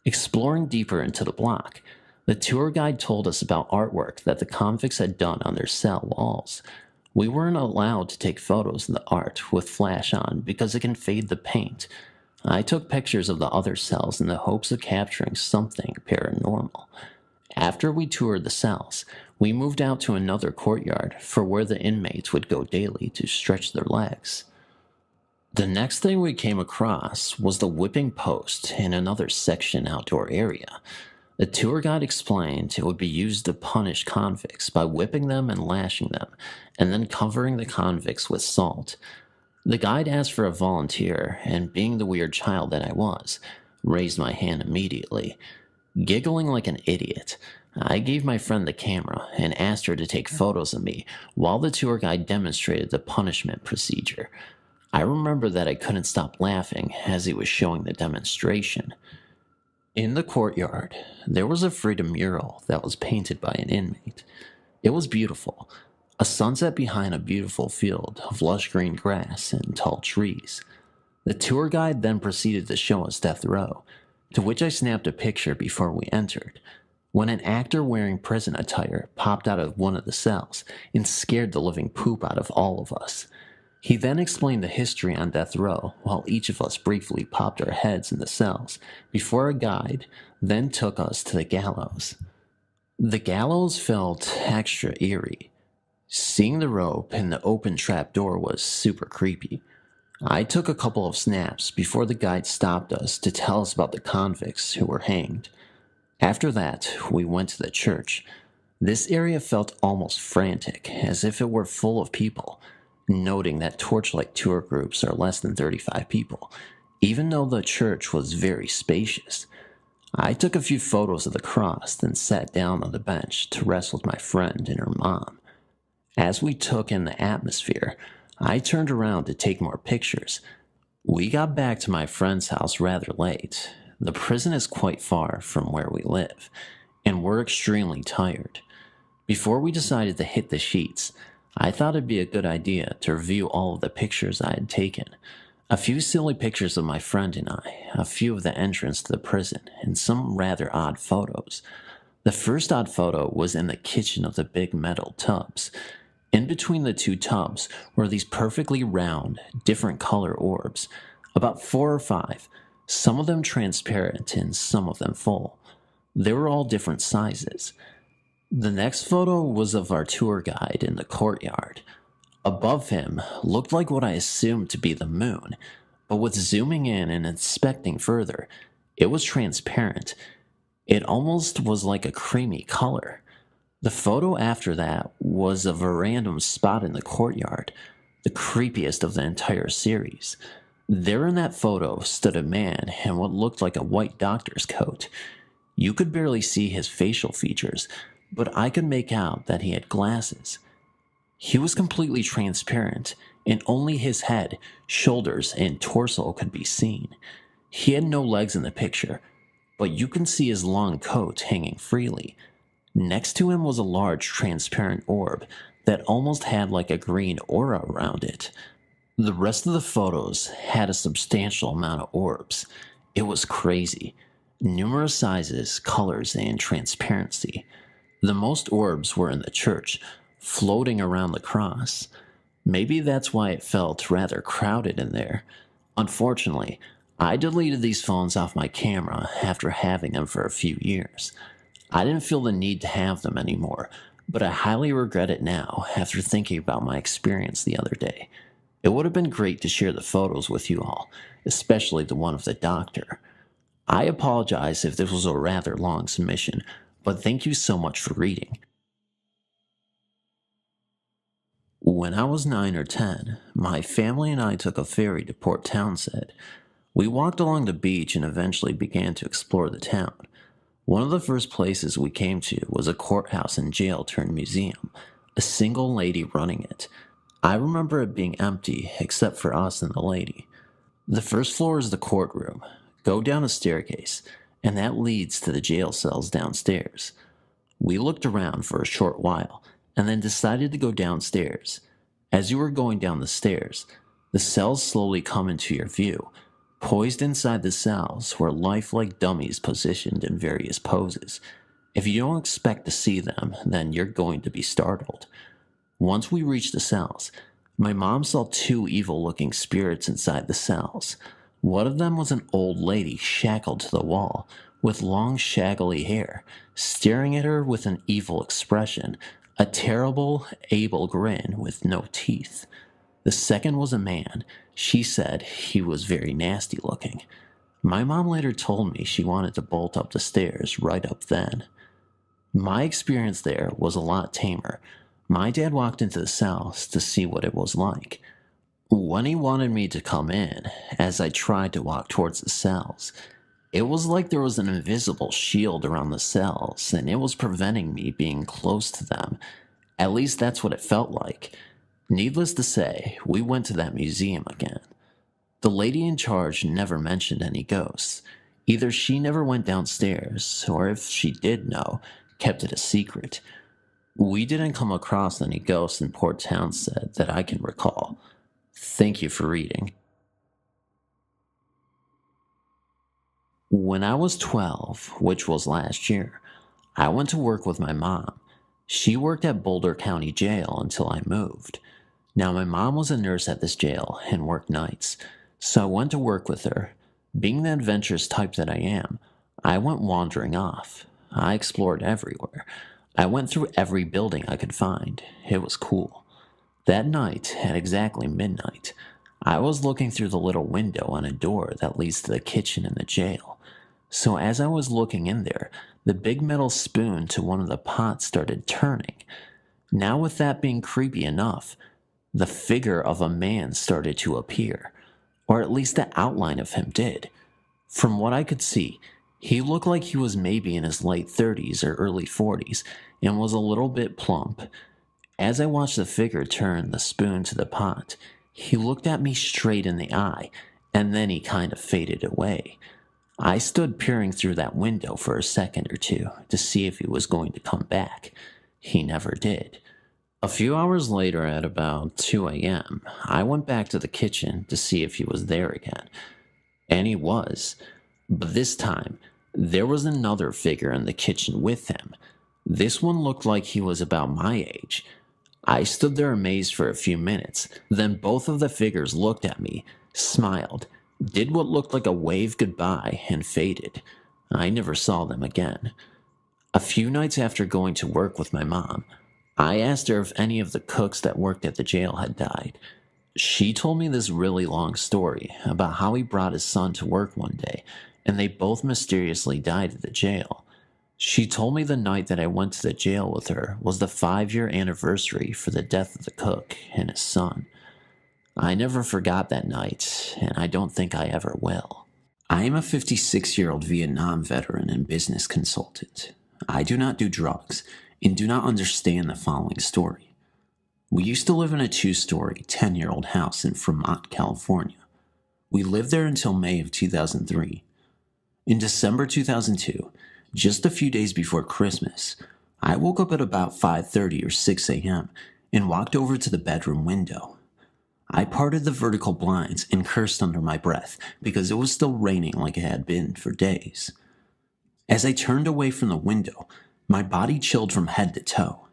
Exploring deeper into the block, the tour guide told us about artwork that the convicts had done on their cell walls. We weren't allowed to take photos of the art with flash on because it can fade the paint. I took pictures of the other cells in the hopes of capturing something paranormal. After we toured the cells, we moved out to another courtyard for where the inmates would go daily to stretch their legs. The next thing we came across was the whipping post in another section outdoor area. The tour guide explained it would be used to punish convicts by whipping them and lashing them, and then covering the convicts with salt. The guide asked for a volunteer, and being the weird child that I was, raised my hand immediately. Giggling like an idiot, I gave my friend the camera and asked her to take photos of me while the tour guide demonstrated the punishment procedure. I remember that I couldn't stop laughing as he was showing the demonstration. In the courtyard, there was a freedom mural that was painted by an inmate. It was beautiful, a sunset behind a beautiful field of lush green grass and tall trees. The tour guide then proceeded to show us death row, to which I snapped a picture before we entered, when an actor wearing prison attire popped out of one of the cells and scared the living poop out of all of us. He then explained the history on death row while each of us briefly popped our heads in the cells before a guide then took us to the gallows. The gallows felt extra eerie. Seeing the rope and the open trap door was super creepy. I took a couple of snaps before the guide stopped us to tell us about the convicts who were hanged. After that, we went to the church. This area felt almost frantic, as if it were full of people. Noting that torchlight tour groups are less than 35 people, even though the church was very spacious. I took a few photos of the cross, then sat down on the bench to rest with my friend and her mom. As we took in the atmosphere, I turned around to take more pictures. We got back to my friend's house rather late. The prison is quite far from where we live, and we're extremely tired. Before we decided to hit the sheets, I thought it'd be a good idea to review all of the pictures I had taken. A few silly pictures of my friend and I, a few of the entrance to the prison, and some rather odd photos. The first odd photo was in the kitchen of the big metal tubs. In between the two tubs were these perfectly round, different color orbs, about 4 or 5, some of them transparent and some of them full. They were all different sizes. The next photo was of our tour guide in the courtyard. Above him looked like what I assumed to be the moon, but with zooming in and inspecting further, it was transparent. It almost was like a creamy color. The photo after that was of a random spot in the courtyard, the creepiest of the entire series. There in that photo stood a man in what looked like a white doctor's coat. You could barely see his facial features, but I could make out that he had glasses. He was completely transparent, and only his head, shoulders, and torso could be seen. He had no legs in the picture, but you can see his long coat hanging freely. Next to him was a large transparent orb that almost had like a green aura around it. The rest of the photos had a substantial amount of orbs. It was crazy. Numerous sizes, colors, and transparency. The most orbs were in the church, floating around the cross. Maybe that's why it felt rather crowded in there. Unfortunately, I deleted these phones off my camera after having them for a few years. I didn't feel the need to have them anymore, but I highly regret it now after thinking about my experience the other day. It would have been great to share the photos with you all, especially the one of the doctor. I apologize if this was a rather long submission, but thank you so much for reading. When I was 9 or 10, my family and I took a ferry to Port Townsend. We walked along the beach and eventually began to explore the town. One of the first places we came to was a courthouse and jail turned museum, a single lady running it. I remember it being empty except for us and the lady. The first floor is the courtroom. Go down a staircase, and that leads to the jail cells downstairs. We looked around for a short while, and then decided to go downstairs. As you were going down the stairs, the cells slowly come into your view. Poised inside the cells were lifelike dummies positioned in various poses. If you don't expect to see them, then you're going to be startled. Once we reached the cells, my mom saw two evil-looking spirits inside the cells. One of them was an old lady shackled to the wall, with long shaggly hair, staring at her with an evil expression, a terrible, able grin with no teeth. The second was a man. She said he was very nasty looking. My mom later told me she wanted to bolt up the stairs right up then. My experience there was a lot tamer. My dad walked into the cells to see what it was like. When he wanted me to come in, as I tried to walk towards the cells, it was like there was an invisible shield around the cells, and it was preventing me being close to them. At least that's what it felt like. Needless to say, we went to that museum again. The lady in charge never mentioned any ghosts. Either she never went downstairs, or if she did know, kept it a secret. We didn't come across any ghosts in Port Townsend that I can recall. Thank you for reading. When I was 12, which was last year, I went to work with my mom. She worked at Boulder County Jail until I moved. Now, my mom was a nurse at this jail and worked nights, so I went to work with her. Being the adventurous type that I am, I went wandering off. I explored everywhere. I went through every building I could find. It was cool. That night, at exactly midnight, I was looking through the little window on a door that leads to the kitchen in the jail. So as I was looking in there, the big metal spoon to one of the pots started turning. Now, with that being creepy enough, the figure of a man started to appear, or at least the outline of him did. From what I could see, he looked like he was maybe in his late 30s or early 40s and was a little bit plump. As I watched the figure turn the spoon to the pot, he looked at me straight in the eye, and then he kind of faded away. I stood peering through that window for a second or two to see if he was going to come back. He never did. A few hours later, at about 2 a.m., I went back to the kitchen to see if he was there again. And he was. But this time, there was another figure in the kitchen with him. This one looked like he was about my age. I stood there amazed for a few minutes. Then both of the figures looked at me, smiled, did what looked like a wave goodbye, and faded. I never saw them again. A few nights after going to work with my mom, I asked her if any of the cooks that worked at the jail had died. She told me this really long story about how he brought his son to work one day, and they both mysteriously died at the jail. She told me the night that I went to the jail with her was the 5-year anniversary for the death of the cook and his son. I never forgot that night, and I don't think I ever will. I am a 56-year-old Vietnam veteran and business consultant. I do not do drugs, and do not understand the following story. We used to live in a 2-story, 10-year-old house in Fremont, California. We lived there until May of 2003. In December 2002, just a few days before Christmas, I woke up at about 5:30 or 6 a.m. and walked over to the bedroom window. I parted the vertical blinds and cursed under my breath because it was still raining like it had been for days. As I turned away from the window, my body chilled from head to toe.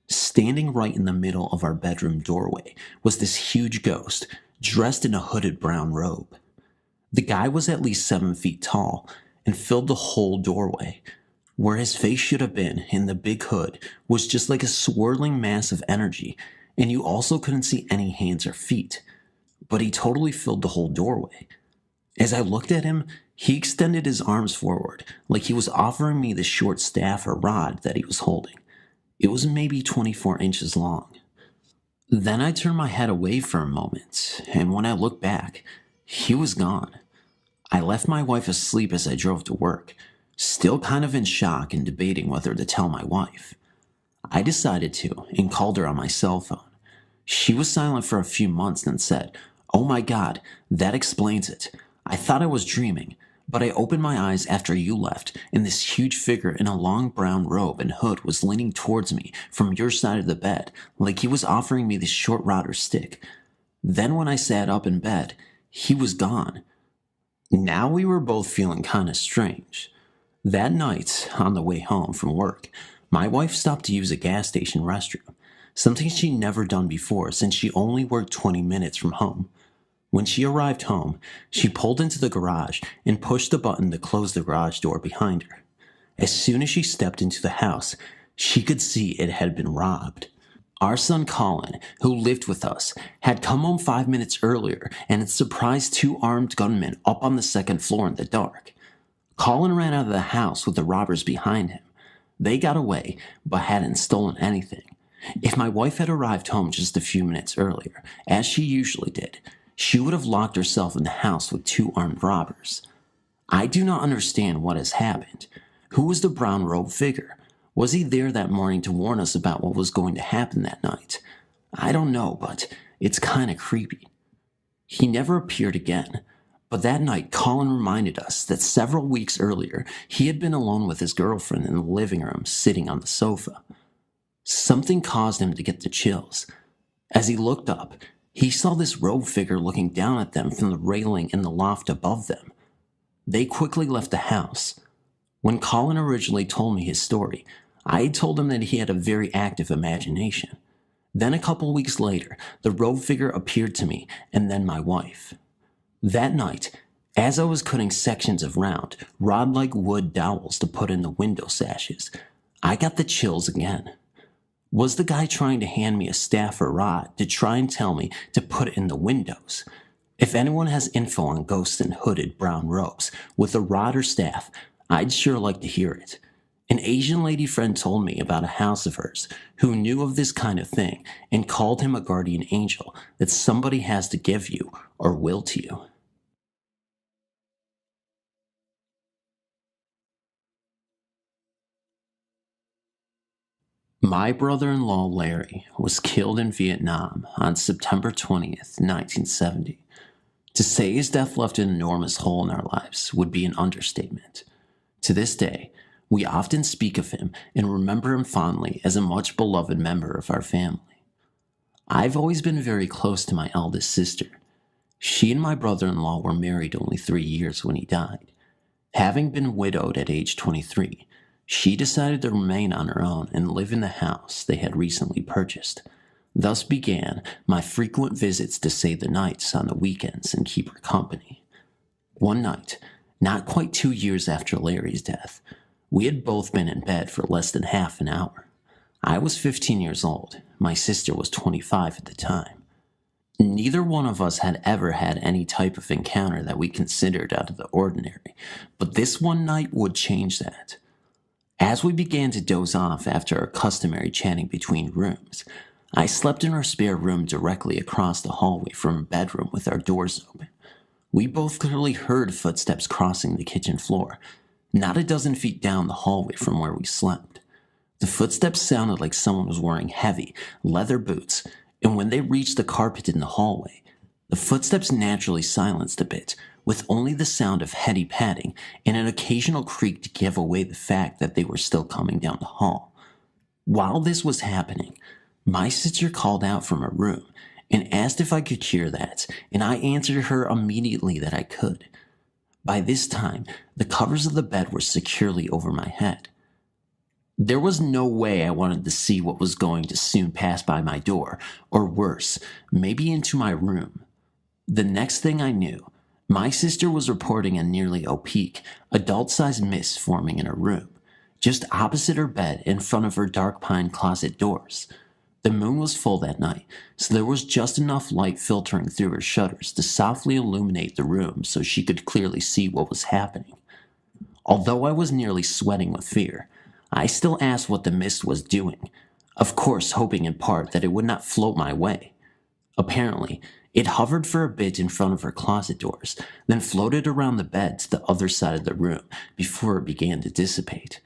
Standing right in the middle of our bedroom doorway was this huge ghost dressed in a hooded brown robe. The guy was at least 7 feet tall and filled the whole doorway. Where his face should have been in the big hood was just like a swirling mass of energy, and you also couldn't see any hands or feet. But he totally filled the whole doorway. As I looked at him, he extended his arms forward like he was offering me the short staff or rod that he was holding. It was maybe 24 inches long. Then I turned my head away for a moment, and when I looked back, he was gone. I left my wife asleep as I drove to work, still kind of in shock and debating whether to tell my wife. I decided to and called her on my cell phone. She was silent for a few months, then said, "Oh my God, that explains it. I thought I was dreaming, but I opened my eyes after you left, and this huge figure in a long brown robe and hood was leaning towards me from your side of the bed, like he was offering me this short rod or stick. Then when I sat up in bed, he was gone." Now we were both feeling kind of strange. That night, on the way home from work, my wife stopped to use a gas station restroom, something she'd never done before since she only worked 20 minutes from home. When she arrived home, she pulled into the garage and pushed the button to close the garage door behind her. As soon as she stepped into the house, she could see it had been robbed. Our son Colin, who lived with us, had come home 5 minutes earlier and had surprised 2 armed gunmen up on the 2nd floor in the dark. Colin ran out of the house with the robbers behind him. They got away, but hadn't stolen anything. If my wife had arrived home just a few minutes earlier, as she usually did, she would have locked herself in the house with 2 armed robbers. I do not understand what has happened. Who was the brown robe figure? Was he there that morning to warn us about what was going to happen that night? I don't know, but it's kind of creepy. He never appeared again, but that night Colin reminded us that several weeks earlier he had been alone with his girlfriend in the living room sitting on the sofa. Something caused him to get the chills. As he looked up, he saw this robe figure looking down at them from the railing in the loft above them. They quickly left the house. When Colin originally told me his story, I had told him that he had a very active imagination. Then a couple weeks later, the robe figure appeared to me and then my wife. That night, as I was cutting sections of round, rod-like wood dowels to put in the window sashes, I got the chills again. Was the guy trying to hand me a staff or rod to try and tell me to put it in the windows? If anyone has info on ghosts in hooded brown robes with a rod or staff, I'd sure like to hear it. An Asian lady friend told me about a house of hers who knew of this kind of thing and called him a guardian angel that somebody has to give you or will to you. My brother-in-law Larry was killed in Vietnam on September 20th, 1970. To say his death left an enormous hole in our lives would be an understatement. To this day, we often speak of him and remember him fondly as a much beloved member of our family. I've always been very close to my eldest sister. She and my brother-in-law were married only 3 years when he died. Having been widowed at age 23, she decided to remain on her own and live in the house they had recently purchased. Thus began my frequent visits to stay the nights on the weekends and keep her company. One night, not quite 2 years after Larry's death, we had both been in bed for less than half an hour. I was 15 years old. My sister was 25 at the time. Neither one of us had ever had any type of encounter that we considered out of the ordinary, but this one night would change that. As we began to doze off after our customary chatting between rooms, I slept in our spare room directly across the hallway from a bedroom with our doors open. We both clearly heard footsteps crossing the kitchen floor, not a dozen feet down the hallway from where we slept. The footsteps sounded like someone was wearing heavy, leather boots, and when they reached the carpet in the hallway, the footsteps naturally silenced a bit, with only the sound of heady padding and an occasional creak to give away the fact that they were still coming down the hall. While this was happening, my sister called out from her room and asked if I could hear that, and I answered her immediately that I could. By this time, the covers of the bed were securely over my head. There was no way I wanted to see what was going to soon pass by my door, or worse, maybe into my room. The next thing I knew, my sister was reporting a nearly opaque, adult-sized mist forming in her room, just opposite her bed in front of her dark pine closet doors. The moon was full that night, so there was just enough light filtering through her shutters to softly illuminate the room so she could clearly see what was happening. Although I was nearly sweating with fear, I still asked what the mist was doing, of course hoping in part that it would not float my way. Apparently, it hovered for a bit in front of her closet doors, then floated around the bed to the other side of the room before it began to dissipate.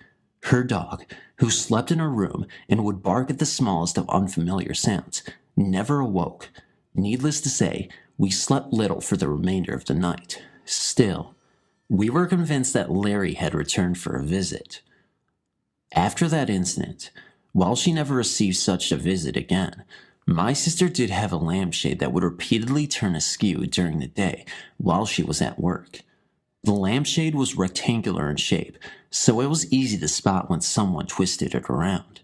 Her dog, who slept in her room and would bark at the smallest of unfamiliar sounds, never awoke. Needless to say, we slept little for the remainder of the night. Still, we were convinced that Larry had returned for a visit. After that incident, while she never received such a visit again, my sister did have a lampshade that would repeatedly turn askew during the day while she was at work. The lampshade was rectangular in shape, so it was easy to spot when someone twisted it around.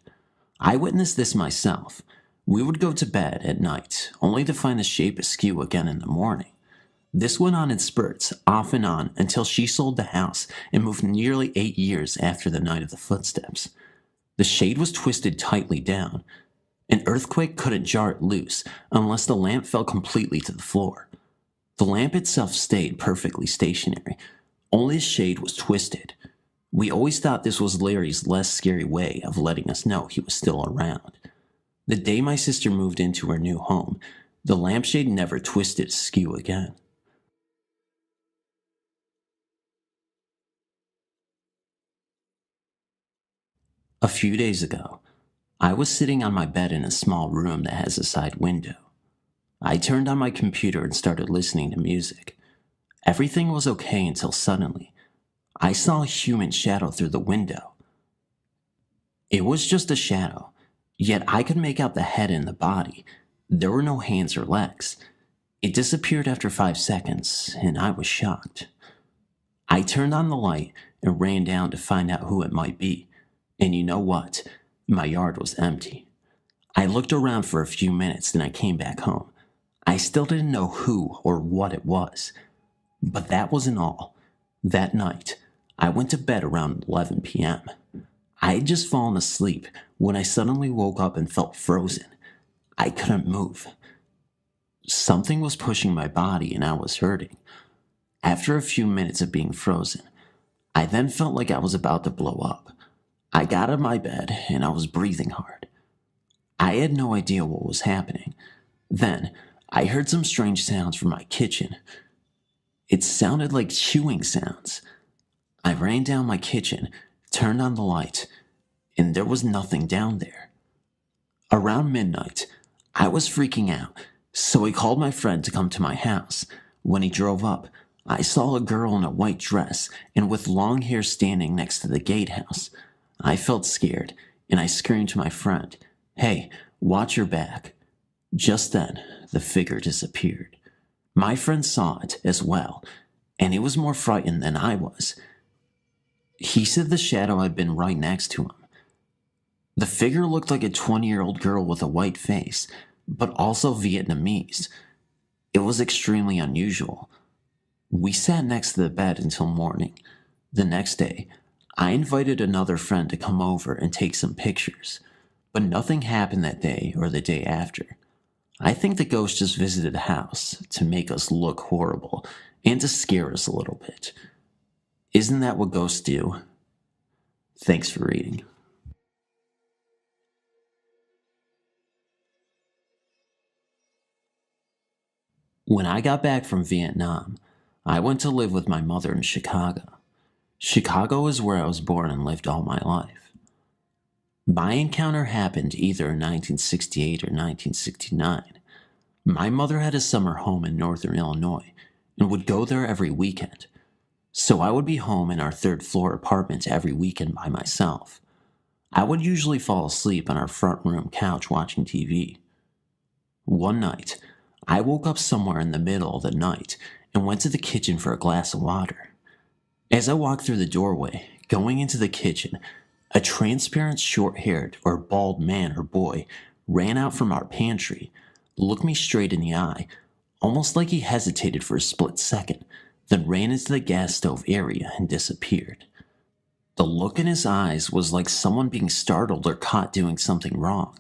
I witnessed this myself. We would go to bed at night, only to find the shape askew again in the morning. This went on in spurts, off and on, until she sold the house and moved nearly 8 years after the night of the footsteps. The shade was twisted tightly down. An earthquake couldn't jar it loose unless the lamp fell completely to the floor. The lamp itself stayed perfectly stationary, only the shade was twisted. We always thought this was Larry's less scary way of letting us know he was still around. The day my sister moved into her new home, the lampshade never twisted askew again. A few days ago, I was sitting on my bed in a small room that has a side window. I turned on my computer and started listening to music. Everything was okay until suddenly, I saw a human shadow through the window. It was just a shadow, yet I could make out the head and the body. There were no hands or legs. It disappeared after 5 seconds, and I was shocked. I turned on the light and ran down to find out who it might be. And you know what? My yard was empty. I looked around for a few minutes, then I came back home. I still didn't know who or what it was. But that wasn't all. That night, I went to bed around 11 p.m. I had just fallen asleep when I suddenly woke up and felt frozen. I couldn't move. Something was pushing my body and I was hurting. After a few minutes of being frozen, I then felt like I was about to blow up. I got out of my bed and I was breathing hard. I had no idea what was happening. Then, I heard some strange sounds from my kitchen. It sounded like chewing sounds. I ran down my kitchen, turned on the light, and there was nothing down there. Around midnight, I was freaking out, so I called my friend to come to my house. When he drove up, I saw a girl in a white dress and with long hair standing next to the gatehouse. I felt scared, and I screamed to my friend, "Hey, watch your back." Just then, the figure disappeared. My friend saw it as well, and he was more frightened than I was. He said the shadow had been right next to him. The figure looked like a 20-year-old girl with a white face, but also Vietnamese. It was extremely unusual. We sat next to the bed until morning. The next day, I invited another friend to come over and take some pictures, but nothing happened that day or the day after. I think the ghost just visited the house to make us look horrible and to scare us a little bit. Isn't that what ghosts do? Thanks for reading. When I got back from Vietnam, I went to live with my mother in Chicago. Chicago is where I was born and lived all my life. My encounter happened either in 1968 or 1969. My mother had a summer home in northern Illinois and would go there every weekend, so I would be home in our third floor apartment every weekend by myself. I would usually fall asleep on our front room couch watching TV. One night, I woke up somewhere in the middle of the night and went to the kitchen for a glass of water. As I walked through the doorway, going into the kitchen, a transparent short-haired or bald man or boy ran out from our pantry, looked me straight in the eye, almost like he hesitated for a split second, then ran into the gas stove area and disappeared. The look in his eyes was like someone being startled or caught doing something wrong.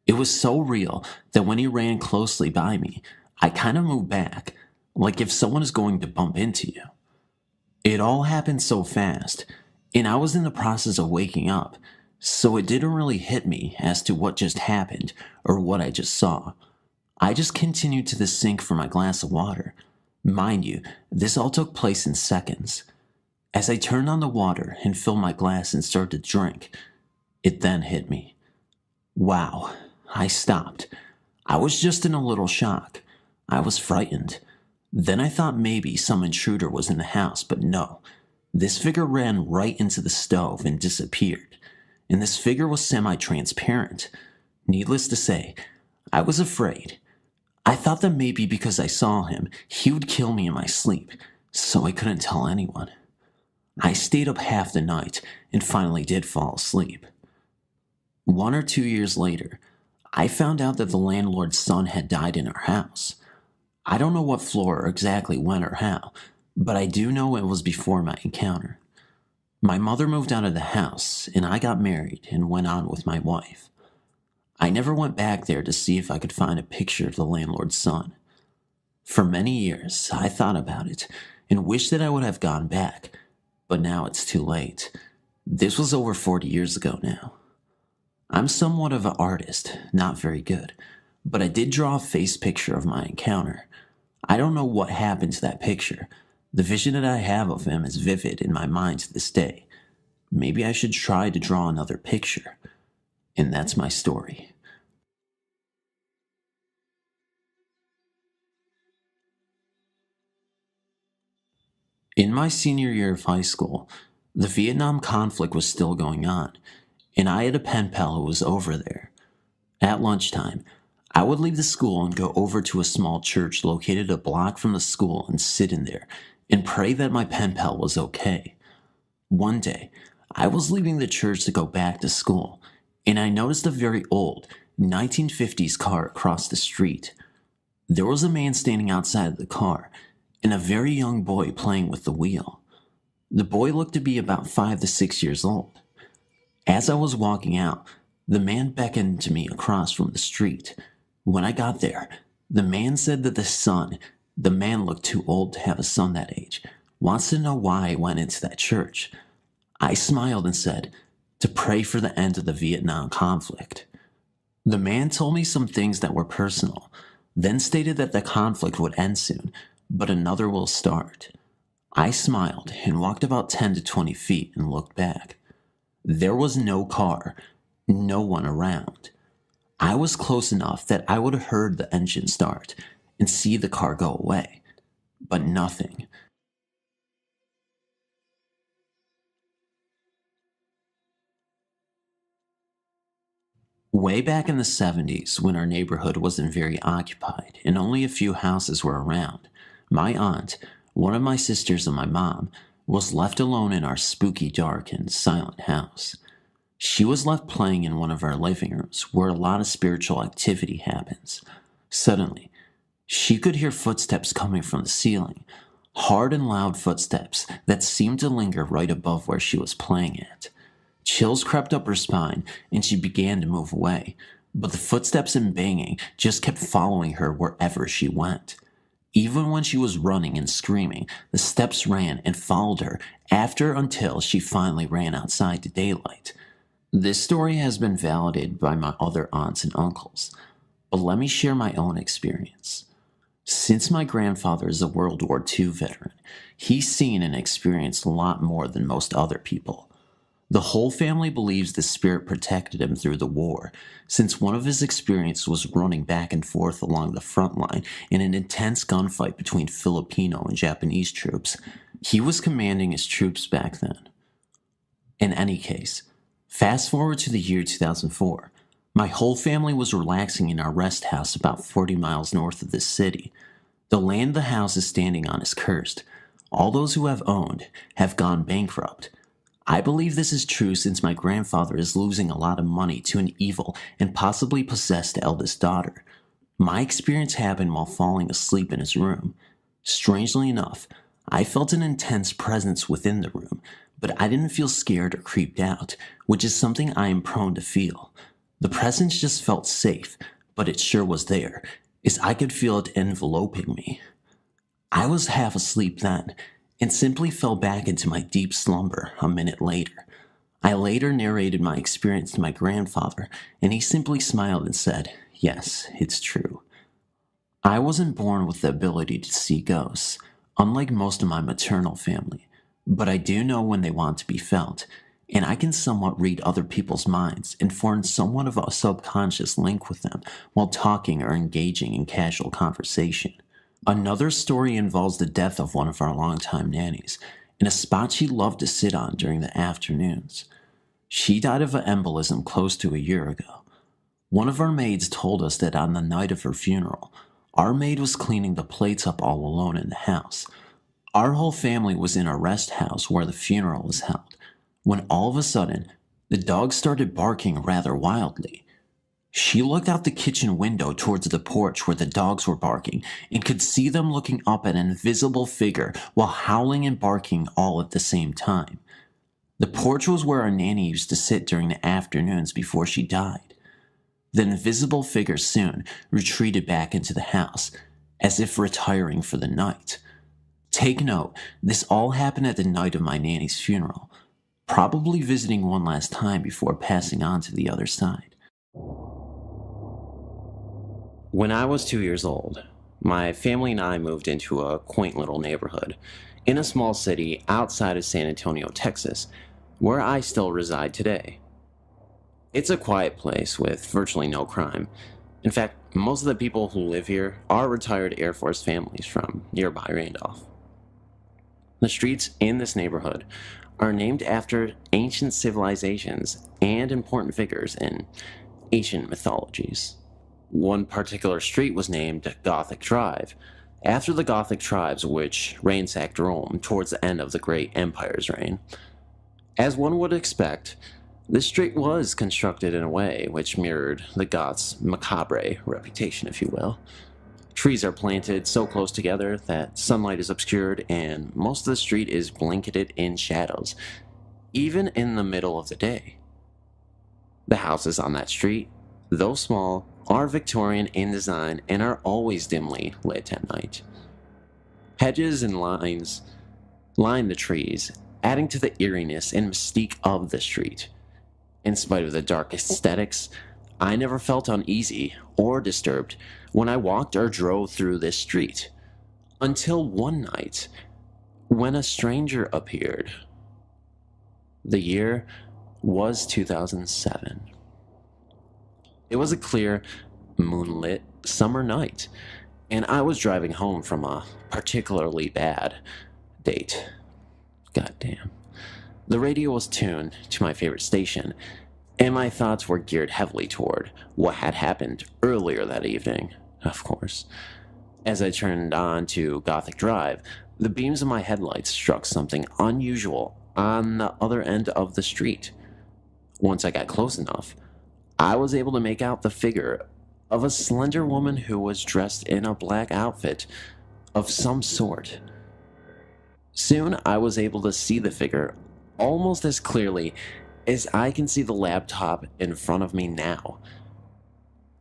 It was so real that when he ran closely by me, I kind of moved back, like if someone is going to bump into you. It all happened so fast, and I was in the process of waking up, so it didn't really hit me as to what just happened or what I just saw. I just continued to the sink for my glass of water. Mind you, this all took place in seconds. As I turned on the water and filled my glass and started to drink, it then hit me. Wow, I stopped. I was just in a little shock. I was frightened. Then I thought maybe some intruder was in the house, but no. This figure ran right into the stove and disappeared. And this figure was semi-transparent. Needless to say, I was afraid. I thought that maybe because I saw him, he would kill me in my sleep, so I couldn't tell anyone. I stayed up half the night and finally did fall asleep. 1 or 2 years later, I found out that the landlord's son had died in our house. I don't know what floor or exactly when or how, but I do know it was before my encounter. My mother moved out of the house, and I got married and went on with my wife. I never went back there to see if I could find a picture of the landlord's son. For many years, I thought about it and wished that I would have gone back, but now it's too late. This was over 40 years ago now. I'm somewhat of an artist, not very good, but I did draw a face picture of my encounter. I don't know what happened to that picture. The vision that I have of him is vivid in my mind to this day. Maybe I should try to draw another picture. And that's my story. In my senior year of high school, the Vietnam conflict was still going on, and I had a pen pal who was over there. At lunchtime, I would leave the school and go over to a small church located a block from the school and sit in there and pray that my pen pal was okay. One day, I was leaving the church to go back to school, and I noticed a very old 1950s car across the street. There was a man standing outside of the car, and a very young boy playing with the wheel. The boy looked to be about 5 to 6 years old. As I was walking out, the man beckoned to me across from the street. When I got there, the man said that the man looked too old to have a son that age, wants to know why I went into that church. I smiled and said, to pray for the end of the Vietnam conflict. The man told me some things that were personal, then stated that the conflict would end soon, but another will start. I smiled and walked about 10 to 20 feet and looked back. There was no car, no one around. I was close enough that I would have heard the engine start and see the car go away, but nothing. Way back in the 70s, when our neighborhood wasn't very occupied and only a few houses were around, my aunt, one of my sisters and my mom, was left alone in our spooky, dark, and silent house. She was left playing in one of our living rooms where a lot of spiritual activity happens. Suddenly, she could hear footsteps coming from the ceiling, hard and loud footsteps that seemed to linger right above where she was playing at. Chills crept up her spine, and she began to move away, but the footsteps and banging just kept following her wherever she went. Even when she was running and screaming, the steps ran and followed her until she finally ran outside to daylight. This story has been validated by my other aunts and uncles, but let me share my own experience. Since my grandfather is a World War II veteran, he's seen and experienced a lot more than most other people. The whole family believes the spirit protected him through the war, since one of his experiences was running back and forth along the front line in an intense gunfight between Filipino and Japanese troops. He was commanding his troops back then. In any case, fast forward to the year 2004. My whole family was relaxing in our rest house about 40 miles north of this city. The land the house is standing on is cursed. All those who have owned have gone bankrupt. I believe this is true since my grandfather is losing a lot of money to an evil and possibly possessed eldest daughter. My experience happened while falling asleep in his room. Strangely enough, I felt an intense presence within the room, but I didn't feel scared or creeped out, which is something I am prone to feel. The presence just felt safe, but it sure was there, as I could feel it enveloping me. I was half asleep then, and simply fell back into my deep slumber a minute later. I later narrated my experience to my grandfather, and he simply smiled and said, "Yes, it's true." I wasn't born with the ability to see ghosts, unlike most of my maternal family, but I do know when they want to be felt, and I can somewhat read other people's minds and form somewhat of a subconscious link with them while talking or engaging in casual conversation. Another story involves the death of one of our longtime nannies, in a spot she loved to sit on during the afternoons. She died of an embolism close to a year ago. One of our maids told us that on the night of her funeral, our maid was cleaning the plates up all alone in the house. Our whole family was in a rest house where the funeral was held, when all of a sudden, the dog started barking rather wildly. She looked out the kitchen window towards the porch where the dogs were barking and could see them looking up at an invisible figure while howling and barking all at the same time. The porch was where our nanny used to sit during the afternoons before she died. The invisible figure soon retreated back into the house, as if retiring for the night. Take note, this all happened at the night of my nanny's funeral, probably visiting one last time before passing on to the other side. When I was 2 years old, my family and I moved into a quaint little neighborhood in a small city outside of San Antonio, Texas, where I still reside today. It's a quiet place with virtually no crime. In fact, most of the people who live here are retired Air Force families from nearby Randolph. The streets in this neighborhood are named after ancient civilizations and important figures in ancient mythologies. One particular street was named Gothic Drive, after the Gothic tribes which ransacked Rome towards the end of the Great Empire's reign. As one would expect, this street was constructed in a way which mirrored the Goths' macabre reputation, if you will. Trees are planted so close together that sunlight is obscured, and most of the street is blanketed in shadows, even in the middle of the day. The houses on that street, though small, are Victorian in design and are always dimly lit at night. Hedges and lines line the trees, adding to the eeriness and mystique of the street. In spite of the dark aesthetics, I never felt uneasy or disturbed when I walked or drove through this street, until one night when a stranger appeared. The year was 2007. It was a clear, moonlit summer night, and I was driving home from a particularly bad date. Goddamn. The radio was tuned to my favorite station, and my thoughts were geared heavily toward what had happened earlier that evening, of course. As I turned on to Gothic Drive, the beams of my headlights struck something unusual on the other end of the street. Once I got close enough, I was able to make out the figure of a slender woman who was dressed in a black outfit of some sort. Soon I was able to see the figure almost as clearly as I can see the laptop in front of me now.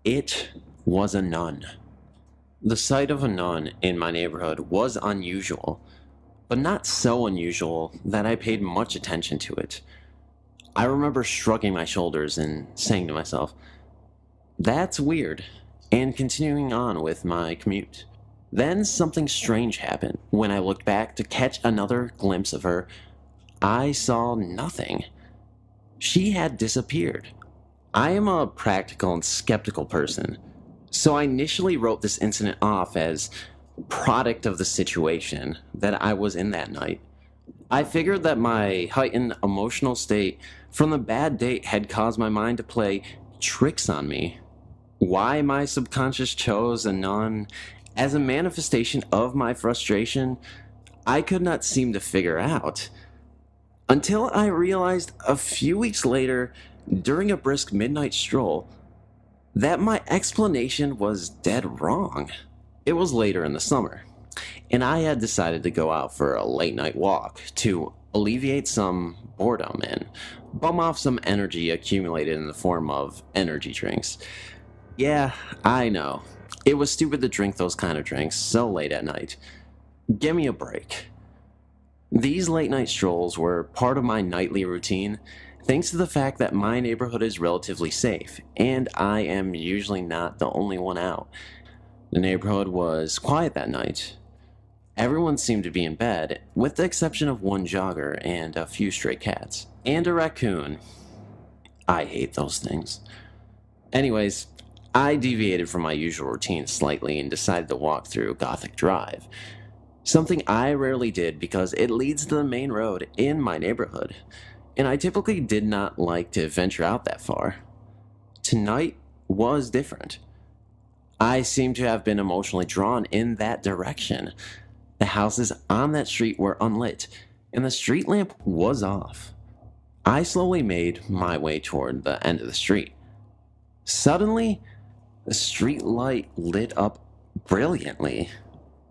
It was a nun. The sight of a nun in my neighborhood was unusual, but not so unusual that I paid much attention to it. I remember shrugging my shoulders and saying to myself, "That's weird," and continuing on with my commute. Then something strange happened. When I looked back to catch another glimpse of her, I saw nothing. She had disappeared. I am a practical and skeptical person, so I initially wrote this incident off as product of the situation that I was in that night. I figured that my heightened emotional state from the bad date had caused my mind to play tricks on me. Why my subconscious chose a nun as a manifestation of my frustration, I could not seem to figure out. Until I realized a few weeks later, during a brisk midnight stroll, that my explanation was dead wrong. It was later in the summer, and I had decided to go out for a late night walk to alleviate some boredom and bum off some energy accumulated in the form of energy drinks. Yeah, I know. It was stupid to drink those kind of drinks so late at night. Give me a break. These late night strolls were part of my nightly routine, thanks to the fact that my neighborhood is relatively safe, and I am usually not the only one out. The neighborhood was quiet that night. Everyone seemed to be in bed, with the exception of one jogger and a few stray cats. And a raccoon. I hate those things. Anyways, I deviated from my usual routine slightly and decided to walk through Gothic Drive. Something I rarely did because it leads to the main road in my neighborhood, and I typically did not like to venture out that far. Tonight was different. I seem to have been emotionally drawn in that direction. The houses on that street were unlit, and the street lamp was off. I slowly made my way toward the end of the street. Suddenly, the street light lit up brilliantly,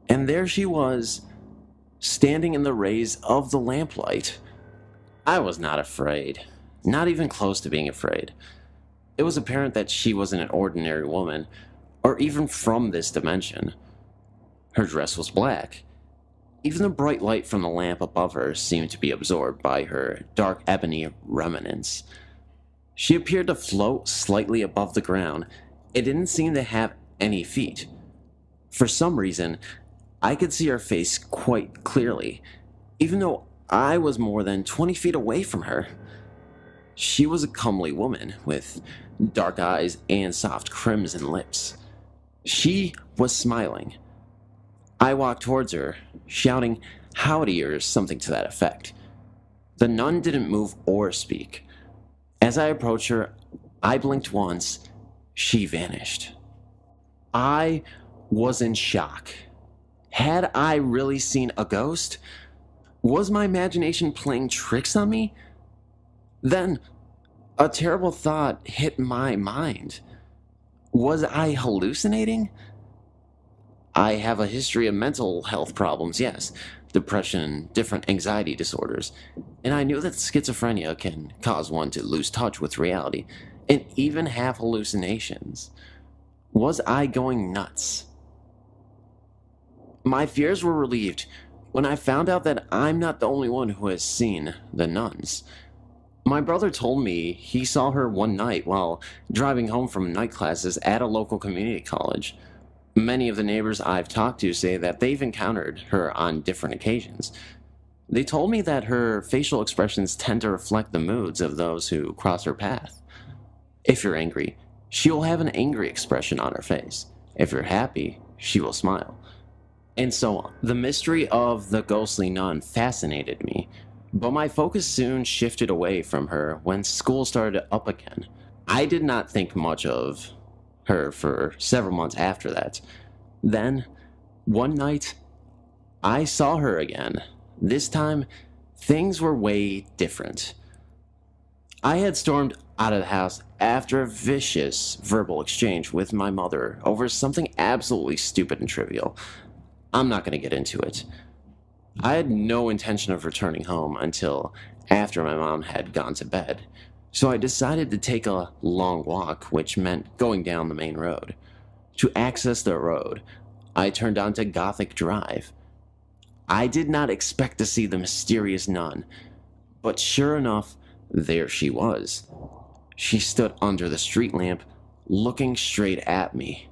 and there she was, standing in the rays of the lamplight. I was not afraid, not even close to being afraid. It was apparent that she wasn't an ordinary woman, or even from this dimension. Her dress was black. Even the bright light from the lamp above her seemed to be absorbed by her dark ebony remnants. She appeared to float slightly above the ground. It didn't seem to have any feet. For some reason, I could see her face quite clearly, even though I was more than 20 feet away from her. She was a comely woman with dark eyes and soft crimson lips. She was smiling. I walked towards her, shouting "Howdy" or something to that effect. The nun didn't move or speak. As I approached her, I blinked once. She vanished. I was in shock. Had I really seen a ghost? Was my imagination playing tricks on me? Then, a terrible thought hit my mind. Was I hallucinating? I have a history of mental health problems, yes, depression, different anxiety disorders, and I knew that schizophrenia can cause one to lose touch with reality and even have hallucinations. Was I going nuts? My fears were relieved when I found out that I'm not the only one who has seen the nuns. My brother told me he saw her one night while driving home from night classes at a local community college. Many of the neighbors I've talked to say that they've encountered her on different occasions. They told me that her facial expressions tend to reflect the moods of those who cross her path. If you're angry, she will have an angry expression on her face. If you're happy, she will smile. And so on. The mystery of the ghostly nun fascinated me, but my focus soon shifted away from her when school started up again. I did not think much of her for several months after that. Then, one night, I saw her again. This time, things were way different. I had stormed out of the house after a vicious verbal exchange with my mother over something absolutely stupid and trivial. I'm not going to get into it. I had no intention of returning home until after my mom had gone to bed, so I decided to take a long walk, which meant going down the main road. To access the road, I turned onto Gothic Drive. I did not expect to see the mysterious nun, but sure enough, there she was. She stood under the street lamp, looking straight at me.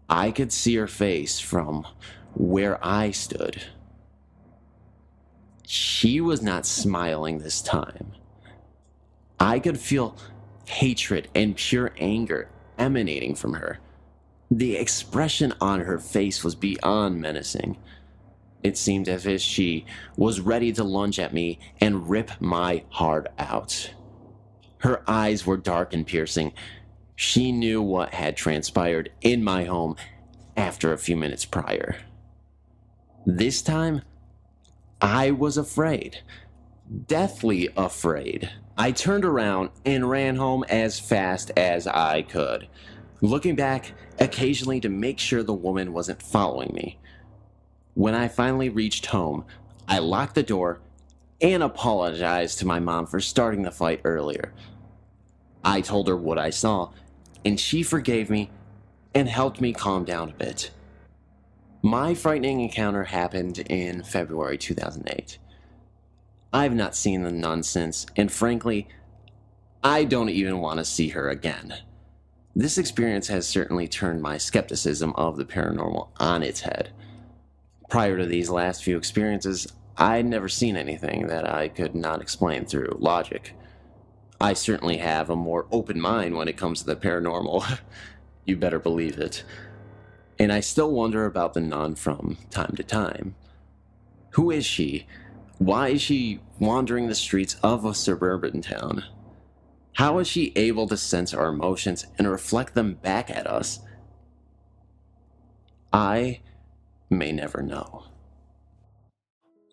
I could see her face from where I stood. She was not smiling this time. I could feel hatred and pure anger emanating from her. The expression on her face was beyond menacing. It seemed as if she was ready to lunge at me and rip my heart out. Her eyes were dark and piercing. She knew what had transpired in my home after a few minutes prior. This time, I was afraid. Deathly afraid. I turned around and ran home as fast as I could, looking back occasionally to make sure the woman wasn't following me. When I finally reached home, I locked the door and apologized to my mom for starting the fight earlier. I told her what I saw, and she forgave me and helped me calm down a bit. My frightening encounter happened in February 2008. I've not seen the nun since, and frankly, I don't even want to see her again. This experience has certainly turned my skepticism of the paranormal on its head. Prior to these last few experiences, I'd never seen anything that I could not explain through logic. I certainly have a more open mind when it comes to the paranormal. You better believe it. And I still wonder about the nun from time to time. Who is she? Why is she wandering the streets of a suburban town? How is she able to sense our emotions and reflect them back at us? I may never know.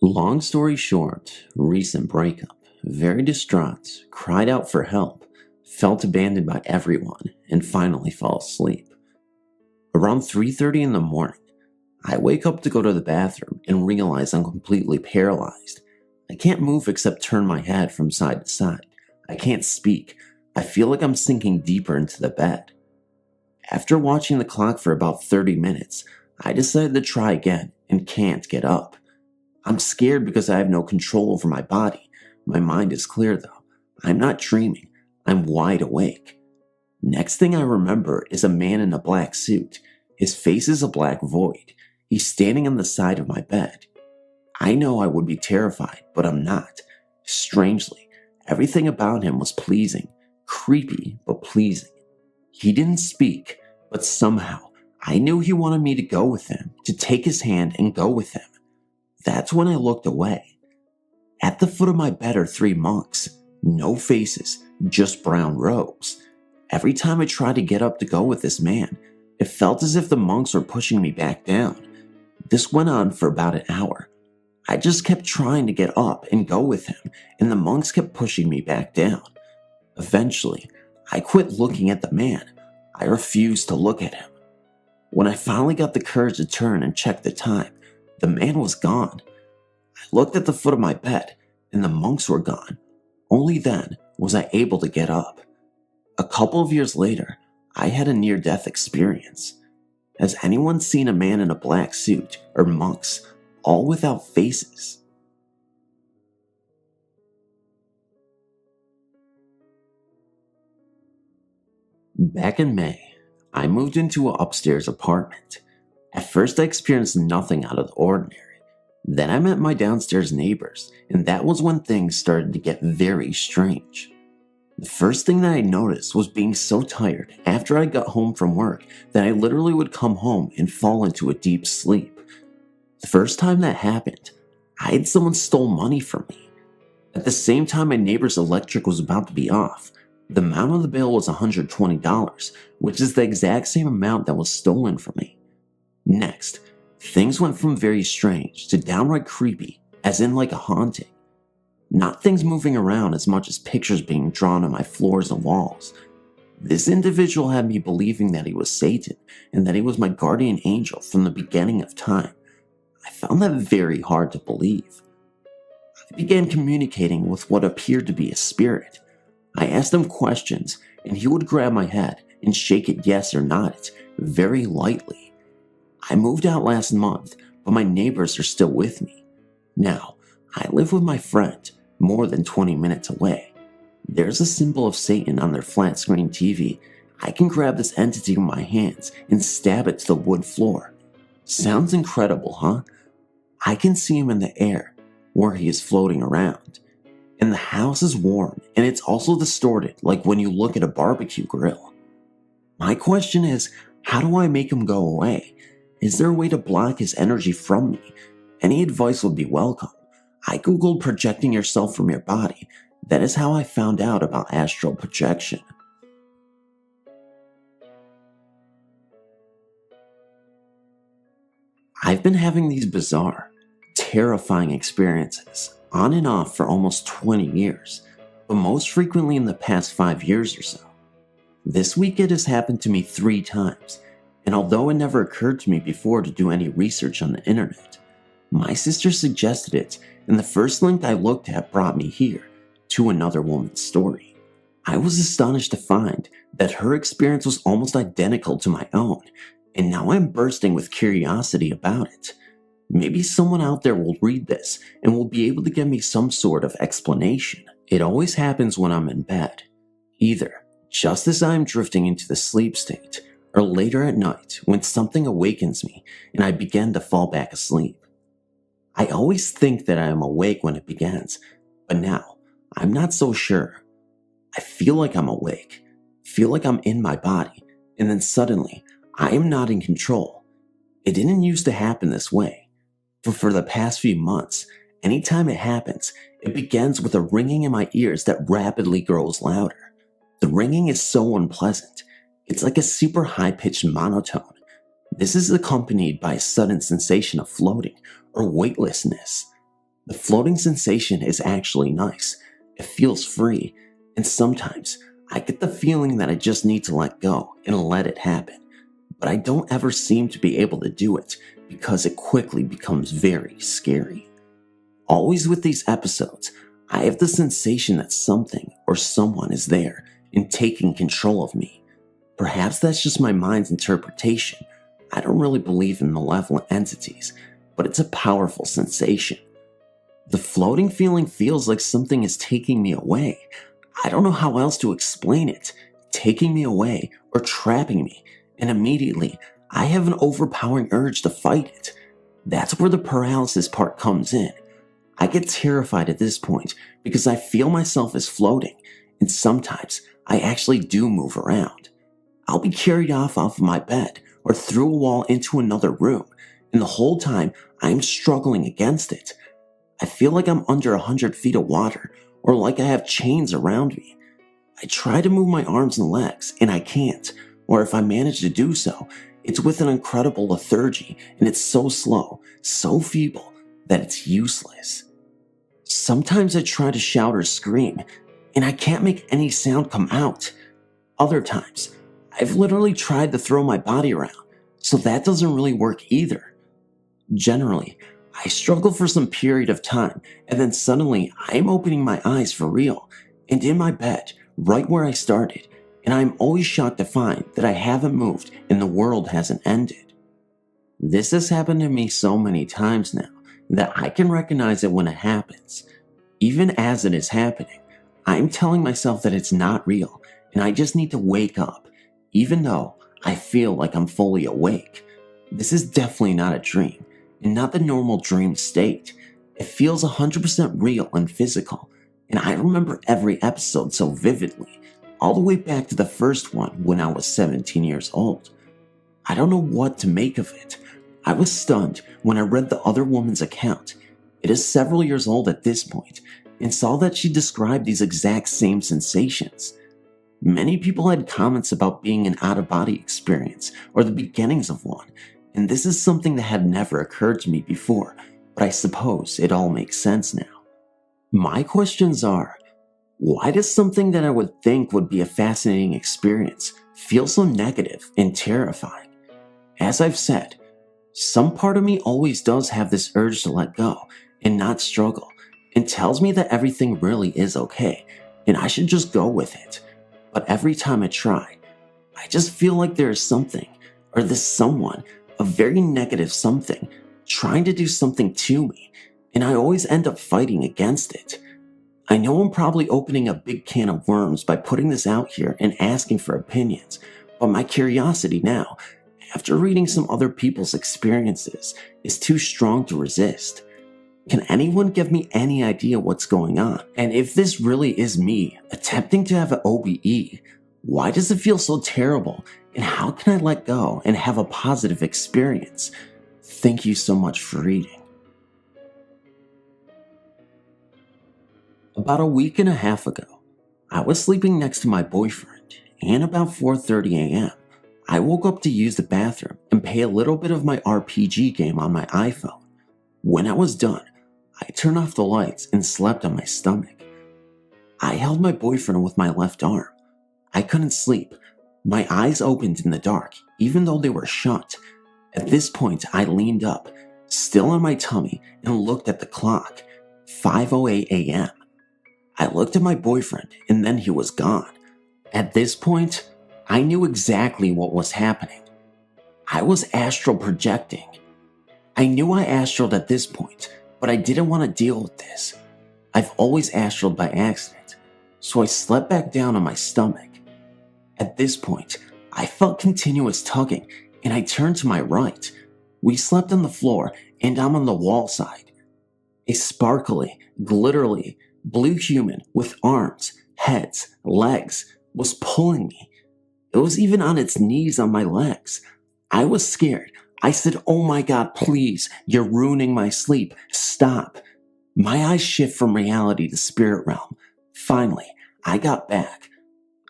Long story short, recent breakup, very distraught, cried out for help, felt abandoned by everyone, and finally fell asleep. Around 3:30 in the morning, I wake up to go to the bathroom and realize I'm completely paralyzed. I can't move except turn my head from side to side. I can't speak. I feel like I'm sinking deeper into the bed. After watching the clock for about 30 minutes, I decided to try again and can't get up. I'm scared because I have no control over my body. My mind is clear though. I'm not dreaming. I'm wide awake. Next thing I remember is a man in a black suit. His face is a black void. He's standing on the side of my bed. I know I would be terrified, but I'm not. Strangely, everything about him was pleasing. Creepy, but pleasing. He didn't speak, but somehow I knew he wanted me to go with him, to take his hand and go with him. That's when I looked away. At the foot of my bed are 3 monks. No faces, just brown robes. Every time I tried to get up to go with this man, it felt as if the monks were pushing me back down. This went on for about an hour. I just kept trying to get up and go with him, and the monks kept pushing me back down. Eventually, I quit looking at the man. I refused to look at him. When I finally got the courage to turn and check the time, the man was gone. I looked at the foot of my bed, and the monks were gone. Only then was I able to get up. A couple of years later, I had a near-death experience. Has anyone seen a man in a black suit, or monks, all without faces? Back in May, I moved into an upstairs apartment. At first I experienced nothing out of the ordinary. Then I met my downstairs neighbors, and that was when things started to get very strange. The first thing that I noticed was being so tired after I got home from work that I literally would come home and fall into a deep sleep. The first time that happened, I had someone stole money from me. At the same time my neighbor's electric was about to be off. The amount of the bill was $120, which is the exact same amount that was stolen from me. Next, things went from very strange to downright creepy, as in like a haunting. Not things moving around as much as pictures being drawn on my floors and walls. This individual had me believing that he was Satan and that he was my guardian angel from the beginning of time. I found that very hard to believe. I began communicating with what appeared to be a spirit. I asked him questions, and he would grab my head and shake it yes or nod it very lightly. I moved out last month, but my neighbors are still with me. Now, I live with my friend, more than 20 minutes away. There's a symbol of Satan on their flat screen TV. I can grab this entity in my hands and stab it to the wood floor. Sounds incredible, huh? I can see him in the air, where he is floating around. and the house is warm, and it's also distorted like when you look at a barbecue grill. My question is, how do I make him go away? Is there a way to block his energy from me? Any advice would be welcome. I googled projecting yourself from your body. That is how I found out about astral projection. I've been having these bizarre, terrifying experiences on and off for almost 20 years, but most frequently in the past 5 years or so. This week it has happened to me 3 times, and although it never occurred to me before to do any research on the internet, my sister suggested it, and the first link I looked at brought me here, to another woman's story. I was astonished to find that her experience was almost identical to my own, and now I'm bursting with curiosity about it. Maybe someone out there will read this and will be able to give me some sort of explanation. It always happens when I'm in bed, either just as I'm drifting into the sleep state, or later at night when something awakens me and I begin to fall back asleep. I always think that I am awake when it begins, but now I'm not so sure. I feel like I'm awake, feel like I'm in my body, and then suddenly I am not in control. It didn't used to happen this way, but for the past few months, anytime it happens, it begins with a ringing in my ears that rapidly grows louder. The ringing is so unpleasant. It's like a super high-pitched monotone. This is accompanied by a sudden sensation of floating or weightlessness. The floating sensation is actually nice. It feels free, and sometimes I get the feeling that I just need to let go and let it happen. But I don't ever seem to be able to do it because it quickly becomes very scary. Always with these episodes, I have the sensation that something or someone is there and taking control of me. Perhaps that's just my mind's interpretation. I don't really believe in malevolent entities, but it's a powerful sensation. The floating feeling feels like something is taking me away. I don't know how else to explain it. Taking me away or trapping me, and immediately I have an overpowering urge to fight it. That's where the paralysis part comes in. I get terrified at this point because I feel myself as floating, and sometimes I actually do move around. I'll be carried off of my bed or through a wall into another room, and the whole time I'm struggling against it. I feel like I'm under 100 feet of water, or like I have chains around me. I try to move my arms and legs, and I can't, or if I manage to do so, it's with an incredible lethargy, and it's so slow, so feeble, that it's useless. Sometimes I try to shout or scream, and I can't make any sound come out. Other times, I've literally tried to throw my body around, so that doesn't really work either. Generally, I struggle for some period of time, and then suddenly I'm opening my eyes for real, and in my bed, right where I started, and I'm always shocked to find that I haven't moved and the world hasn't ended. This has happened to me so many times now that I can recognize it when it happens. Even as it is happening, I'm telling myself that it's not real, and I just need to wake up, even though I feel like I'm fully awake. This is definitely not a dream, and not the normal dream state. It feels 100% real and physical, and I remember every episode so vividly, all the way back to the first one when I was 17 years old. I don't know what to make of it. I was stunned when I read the other woman's account. It is several years old at this point, and saw that she described these exact same sensations. Many people had comments about being an out-of-body experience or the beginnings of one, and this is something that had never occurred to me before, but I suppose it all makes sense now. My questions are, why does something that I would think would be a fascinating experience feel so negative and terrifying? As I've said, some part of me always does have this urge to let go and not struggle, and tells me that everything really is okay, and I should just go with it. But every time I try, I just feel like there is something, or this someone, a very negative something, trying to do something to me, and I always end up fighting against it. I know I'm probably opening a big can of worms by putting this out here and asking for opinions, but my curiosity now, after reading some other people's experiences, is too strong to resist. Can anyone give me any idea what's going on? And if this really is me attempting to have an OBE, why does it feel so terrible? And how can I let go and have a positive experience? Thank you so much for reading. About a week and a half ago, I was sleeping next to my boyfriend, and about 4:30 a.m., I woke up to use the bathroom and play a little bit of my RPG game on my iPhone. When I was done, I turned off the lights and slept on my stomach. I held my boyfriend with my left arm. I couldn't sleep. My eyes opened in the dark, even though they were shut. At this point, I leaned up, still on my tummy, and looked at the clock. 5:08 a.m. I looked at my boyfriend, and then he was gone. At this point, I knew exactly what was happening. I was astral projecting. I knew I astraled at this point, but I didn't want to deal with this. I've always astraled by accident, so I slept back down on my stomach. At this point, I felt continuous tugging, and I turned to my right. We slept on the floor, and I'm on the wall side. A sparkly, glittery, blue human with arms, heads, legs was pulling me. It was even on its knees on my legs. I was scared. I said, "Oh my God, please, you're ruining my sleep. Stop." My eyes shift from reality to spirit realm. Finally, I got back.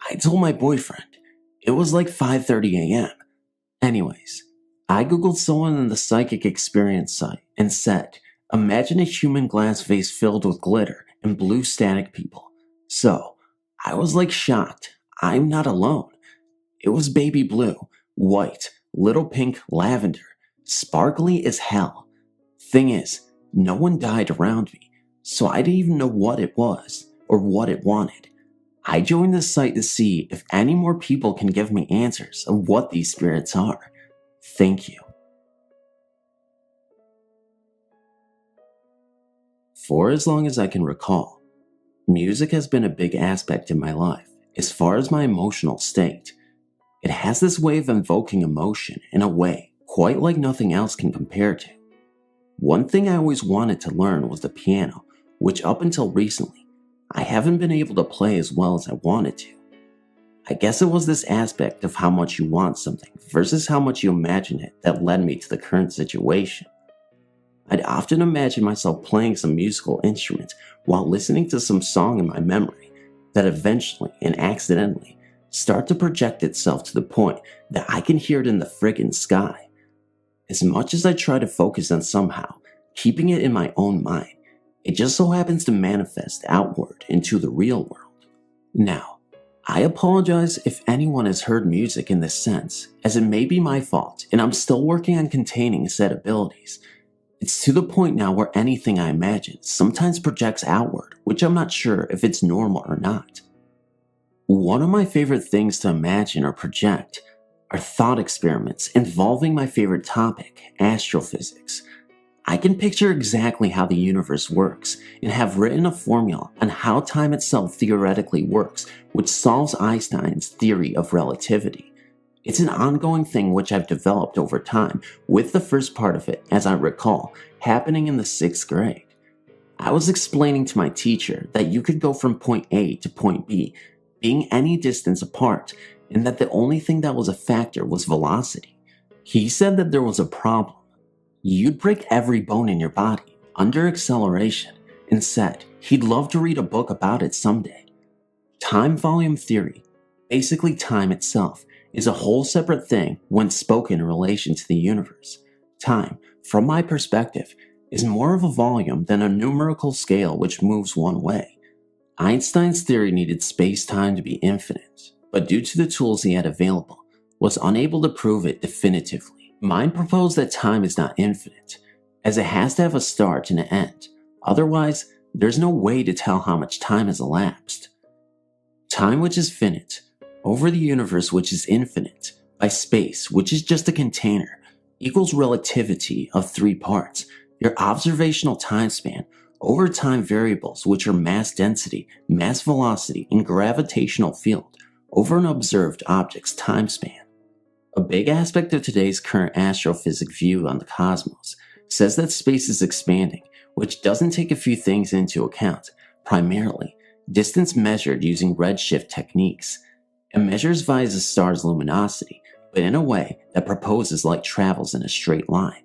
I told my boyfriend. It was like 5:30 a.m. Anyways, I googled someone in the psychic experience site and said, imagine a human glass vase filled with glitter and blue static people. So, I was like shocked. I'm not alone. It was baby blue, white, little pink, lavender, sparkly as hell. Thing is, no one died around me, so I didn't even know what it was or what it wanted. I joined this site to see if any more people can give me answers of what these spirits are. Thank you. For as long as I can recall, music has been a big aspect in my life as far as my emotional state. It has this way of invoking emotion in a way quite like nothing else can compare to. One thing I always wanted to learn was the piano, which up until recently, I haven't been able to play as well as I wanted to. I guess it was this aspect of how much you want something versus how much you imagine it that led me to the current situation. I'd often imagine myself playing some musical instrument while listening to some song in my memory that eventually and accidentally start to project itself to the point that I can hear it in the friggin' sky. As much as I try to focus on somehow keeping it in my own mind, it just so happens to manifest outward into the real world. Now, I apologize if anyone has heard music in this sense, as it may be my fault and I'm still working on containing said abilities. It's to the point now where anything I imagine sometimes projects outward, which I'm not sure if it's normal or not. One of my favorite things to imagine or project are thought experiments involving my favorite topic, astrophysics. I can picture exactly how the universe works and have written a formula on how time itself theoretically works, which solves Einstein's theory of relativity. It's an ongoing thing which I've developed over time, with the first part of it, as I recall, happening in the 6th grade. I was explaining to my teacher that you could go from point A to point B, being any distance apart, and that the only thing that was a factor was velocity. He said that there was a problem. You'd break every bone in your body under acceleration, and said he'd love to read a book about it someday. Time volume theory, basically time itself, is a whole separate thing when spoken in relation to the universe. Time, from my perspective, is more of a volume than a numerical scale which moves one way. Einstein's theory needed space-time to be infinite, but due to the tools he had available, was unable to prove it definitively. Mine proposed that time is not infinite, as it has to have a start and an end. Otherwise, there's no way to tell how much time has elapsed. Time which is finite, over the universe which is infinite, by space which is just a container, equals relativity of 3 parts, your observational time span, over time variables which are mass density, mass velocity, and gravitational field, over an observed object's time span. A big aspect of today's current astrophysics view on the cosmos says that space is expanding, which doesn't take a few things into account, primarily distance measured using redshift techniques. It measures via a star's luminosity, but in a way that proposes light travels in a straight line.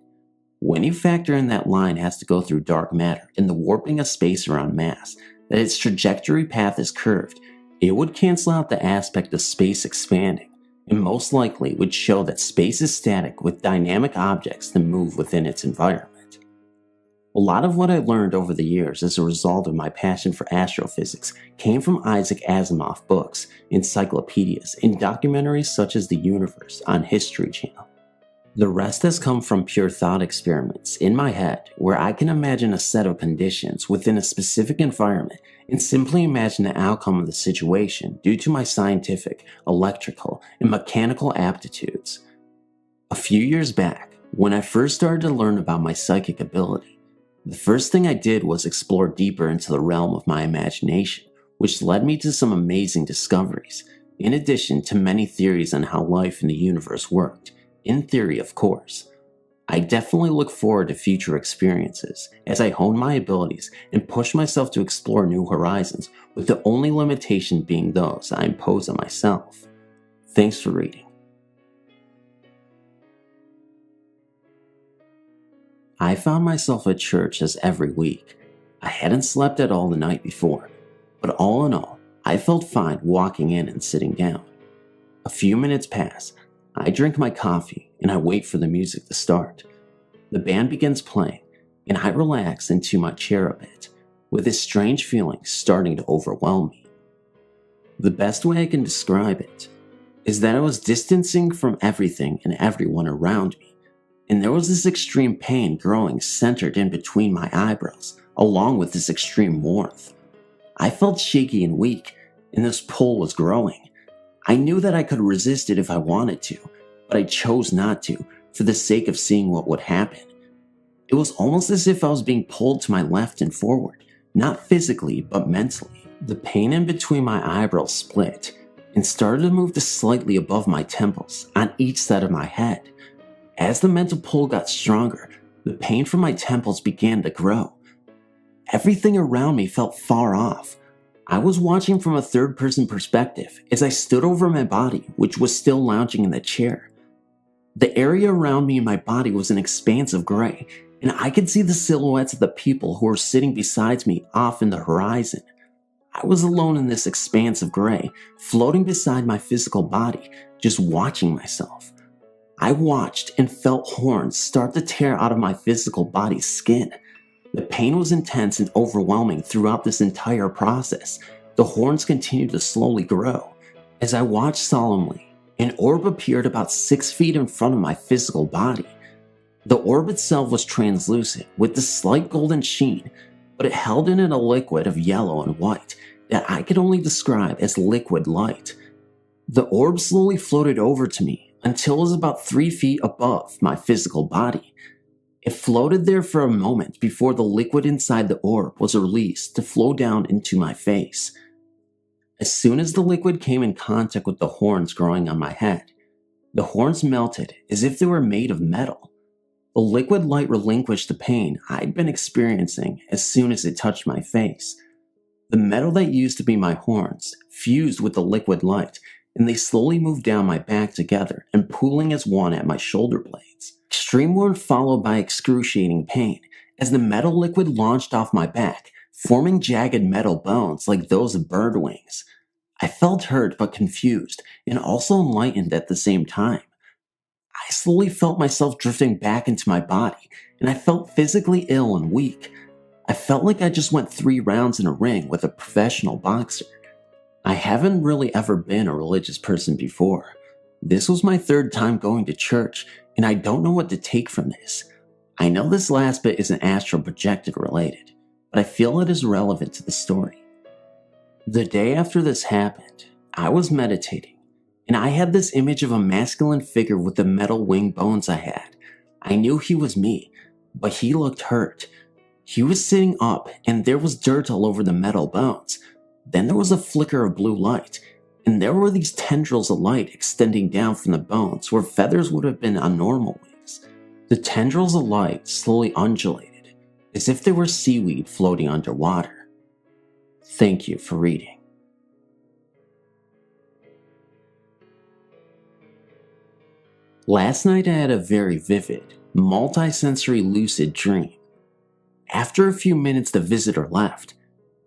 When you factor in that line has to go through dark matter and the warping of space around mass, that its trajectory path is curved, it would cancel out the aspect of space expanding, and most likely would show that space is static with dynamic objects that move within its environment. A lot of what I learned over the years as a result of my passion for astrophysics came from Isaac Asimov books, encyclopedias, and documentaries such as The Universe on History Channel. The rest has come from pure thought experiments in my head where I can imagine a set of conditions within a specific environment and simply imagine the outcome of the situation due to my scientific, electrical, and mechanical aptitudes. A few years back, when I first started to learn about my psychic ability, the first thing I did was explore deeper into the realm of my imagination, which led me to some amazing discoveries, in addition to many theories on how life in the universe worked. In theory, of course. I definitely look forward to future experiences as I hone my abilities and push myself to explore new horizons, with the only limitation being those I impose on myself. Thanks for reading. I found myself at church as every week. I hadn't slept at all the night before, but all in all, I felt fine walking in and sitting down. A few minutes pass. I drink my coffee and I wait for the music to start. The band begins playing and I relax into my chair a bit, with this strange feeling starting to overwhelm me. The best way I can describe it is that I was distancing from everything and everyone around me, and there was this extreme pain growing centered in between my eyebrows, along with this extreme warmth. I felt shaky and weak, and this pull was growing. I knew that I could resist it if I wanted to, but I chose not to, for the sake of seeing what would happen. It was almost as if I was being pulled to my left and forward, not physically, but mentally. The pain in between my eyebrows split, and started to move to slightly above my temples, on each side of my head. As the mental pull got stronger, the pain from my temples began to grow. Everything around me felt far off. I was watching from a third-person perspective as I stood over my body, which was still lounging in the chair. The area around me and my body was an expanse of gray, and I could see the silhouettes of the people who were sitting beside me off in the horizon. I was alone in this expanse of gray, floating beside my physical body, just watching myself. I watched and felt horns start to tear out of my physical body's skin. The pain was intense and overwhelming throughout this entire process. The horns continued to slowly grow. As I watched solemnly, an orb appeared about 6 feet in front of my physical body. The orb itself was translucent with a slight golden sheen, but it held in it a liquid of yellow and white that I could only describe as liquid light. The orb slowly floated over to me until it was about 3 feet above my physical body. It floated there for a moment before the liquid inside the orb was released to flow down into my face. As soon as the liquid came in contact with the horns growing on my head, the horns melted as if they were made of metal. The liquid light relinquished the pain I'd been experiencing as soon as it touched my face. The metal that used to be my horns fused with the liquid light, and they slowly moved down my back together and pooling as one at my shoulder blades. Extreme warmth followed by excruciating pain as the metal liquid launched off my back, forming jagged metal bones like those of bird wings. I felt hurt but confused and also enlightened at the same time. I slowly felt myself drifting back into my body, and I felt physically ill and weak. I felt like I just went 3 rounds in a ring with a professional boxer. I haven't really ever been a religious person before. This was my 3rd time going to church, and I don't know what to take from this. I know this last bit isn't astral projected related, but I feel it is relevant to the story. The day after this happened, I was meditating, and I had this image of a masculine figure with the metal wing bones I had. I knew he was me, but he looked hurt. He was sitting up, and there was dirt all over the metal bones. Then there was a flicker of blue light, and there were these tendrils of light extending down from the bones where feathers would have been on normal wings. The tendrils of light slowly undulated, as if they were seaweed floating underwater. Thank you for reading. Last night I had a very vivid, multi-sensory lucid dream. After a few minutes the visitor left.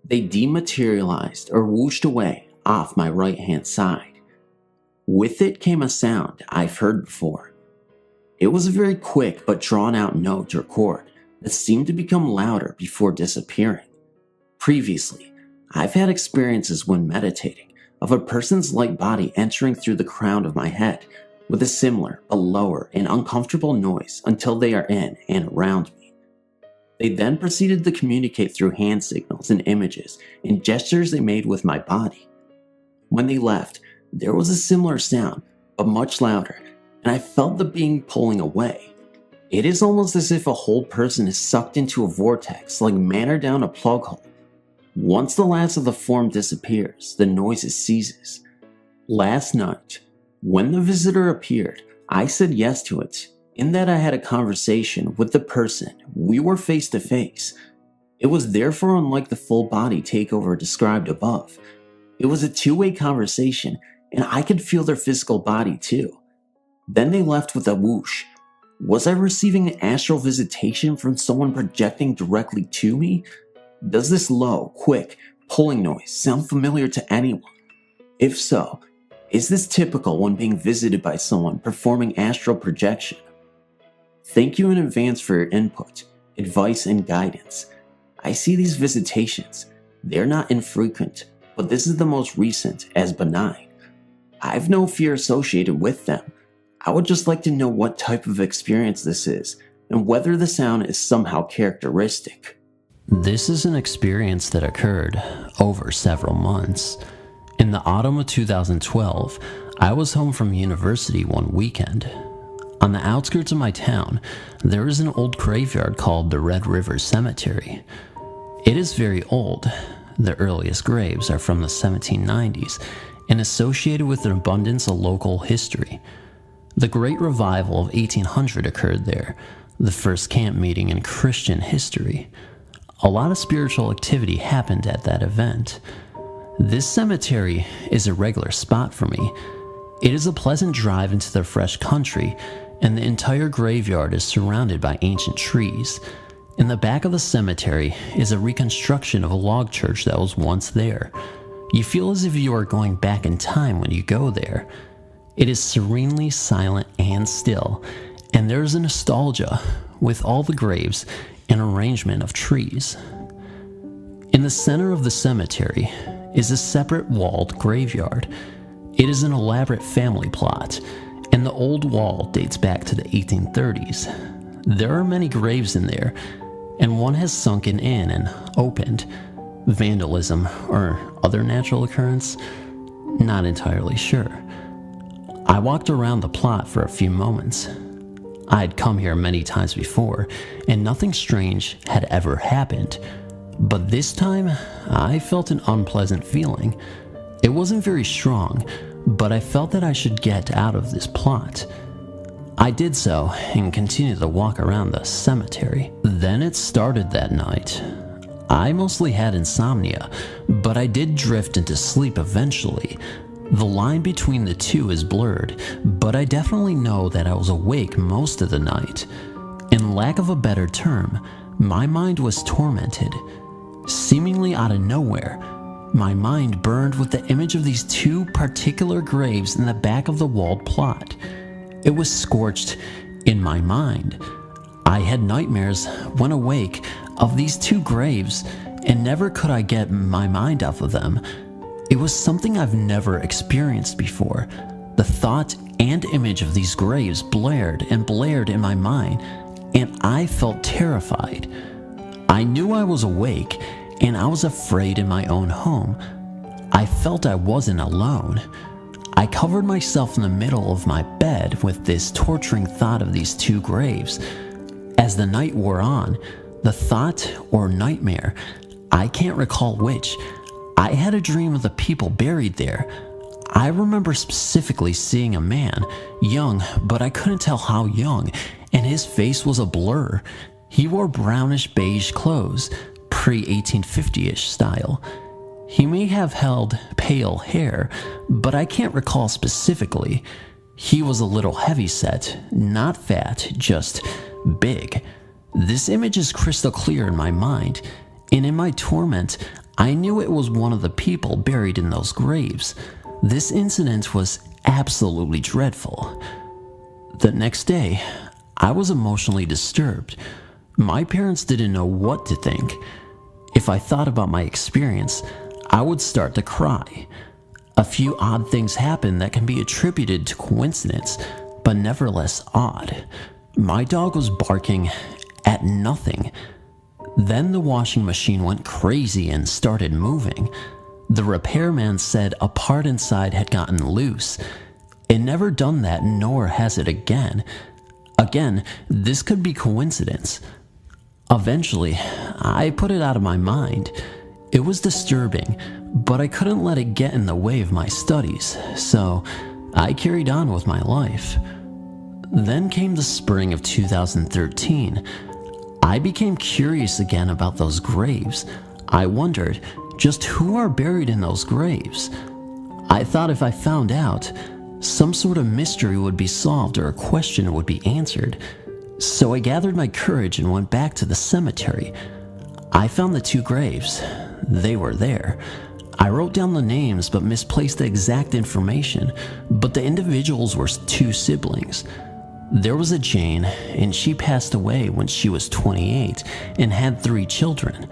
They dematerialized or whooshed away off my right-hand side. With it came a sound I've heard before. It was a very quick but drawn-out note or chord that seemed to become louder before disappearing. Previously, I've had experiences when meditating of a person's light body entering through the crown of my head with a similar but lower and uncomfortable noise until they are in and around me. They then proceeded to communicate through hand signals and images and gestures they made with my body. When they left, there was a similar sound, but much louder, and I felt the being pulling away. It is almost as if a whole person is sucked into a vortex like manna down a plug hole. Once the last of the form disappears, the noise ceases. Last night, when the visitor appeared, I said yes to it, in that I had a conversation with the person. We were face to face. It was therefore unlike the full body takeover described above. It was a two-way conversation, and I could feel their physical body too. Then they left with a whoosh. Was I receiving an astral visitation from someone projecting directly to me? Does this low, quick, pulling noise sound familiar to anyone? If so, is this typical when being visited by someone performing astral projection? Thank you in advance for your input, advice, and guidance. I see these visitations. They're not infrequent, but this is the most recent as benign. I've no fear associated with them. I would just like to know what type of experience this is and whether the sound is somehow characteristic. This is an experience that occurred over several months. In the autumn of 2012, I was home from university one weekend. On the outskirts of my town, there is an old graveyard called the Red River Cemetery. It is very old. The earliest graves are from the 1790s and associated with an abundance of local history. The Great Revival of 1800 occurred there, the first camp meeting in Christian history. A lot of spiritual activity happened at that event. This cemetery is a regular spot for me. It is a pleasant drive into the fresh country, and the entire graveyard is surrounded by ancient trees. In the back of the cemetery is a reconstruction of a log church that was once there. You feel as if you are going back in time when you go there. It is serenely silent and still, and there is a nostalgia with all the graves and arrangement of trees. In the center of the cemetery is a separate walled graveyard. It is an elaborate family plot, and the old wall dates back to the 1830s. There are many graves in there, and one has sunken in and opened. Vandalism or other natural occurrence? Not entirely sure. I walked around the plot for a few moments. I had come here many times before, and nothing strange had ever happened. But this time, I felt an unpleasant feeling. It wasn't very strong, but I felt that I should get out of this plot. I did so and continued to walk around the cemetery. Then it started that night. I mostly had insomnia, but I did drift into sleep eventually. The line between the two is blurred, but I definitely know that I was awake most of the night. In lack of a better term, my mind was tormented. Seemingly out of nowhere, my mind burned with the image of these two particular graves in the back of the walled plot. It was scorched in my mind. I had nightmares when awake of these two graves, and never could I get my mind off of them. It was something I've never experienced before. The thought and image of these graves blared and blared in my mind, and I felt terrified. I knew I was awake, and I was afraid in my own home. I felt I wasn't alone. I covered myself in the middle of my bed with this torturing thought of these two graves. As the night wore on, the thought or nightmare, I can't recall which, I had a dream of the people buried there. I remember specifically seeing a man, young, but I couldn't tell how young, and his face was a blur. He wore brownish beige clothes, pre-1850-ish style. He may have held pale hair, but I can't recall specifically. He was a little heavyset, not fat, just big. This image is crystal clear in my mind, and in my torment, I knew it was one of the people buried in those graves. This incident was absolutely dreadful. The next day, I was emotionally disturbed. My parents didn't know what to think. If I thought about my experience, I would start to cry. A few odd things happened that can be attributed to coincidence, but nevertheless odd. My dog was barking at nothing. Then the washing machine went crazy and started moving. The repairman said a part inside had gotten loose. It never done that, nor has it again. Again, this could be coincidence. Eventually, I put it out of my mind. It was disturbing, but I couldn't let it get in the way of my studies, so I carried on with my life. Then came the spring of 2013. I became curious again about those graves. I wondered, just who are buried in those graves? I thought if I found out, some sort of mystery would be solved or a question would be answered. So I gathered my courage and went back to the cemetery. I found the 2 graves. They were there. I wrote down the names but misplaced the exact information, but the individuals were 2 siblings. There was a Jane, and she passed away when she was 28 and had 3 children.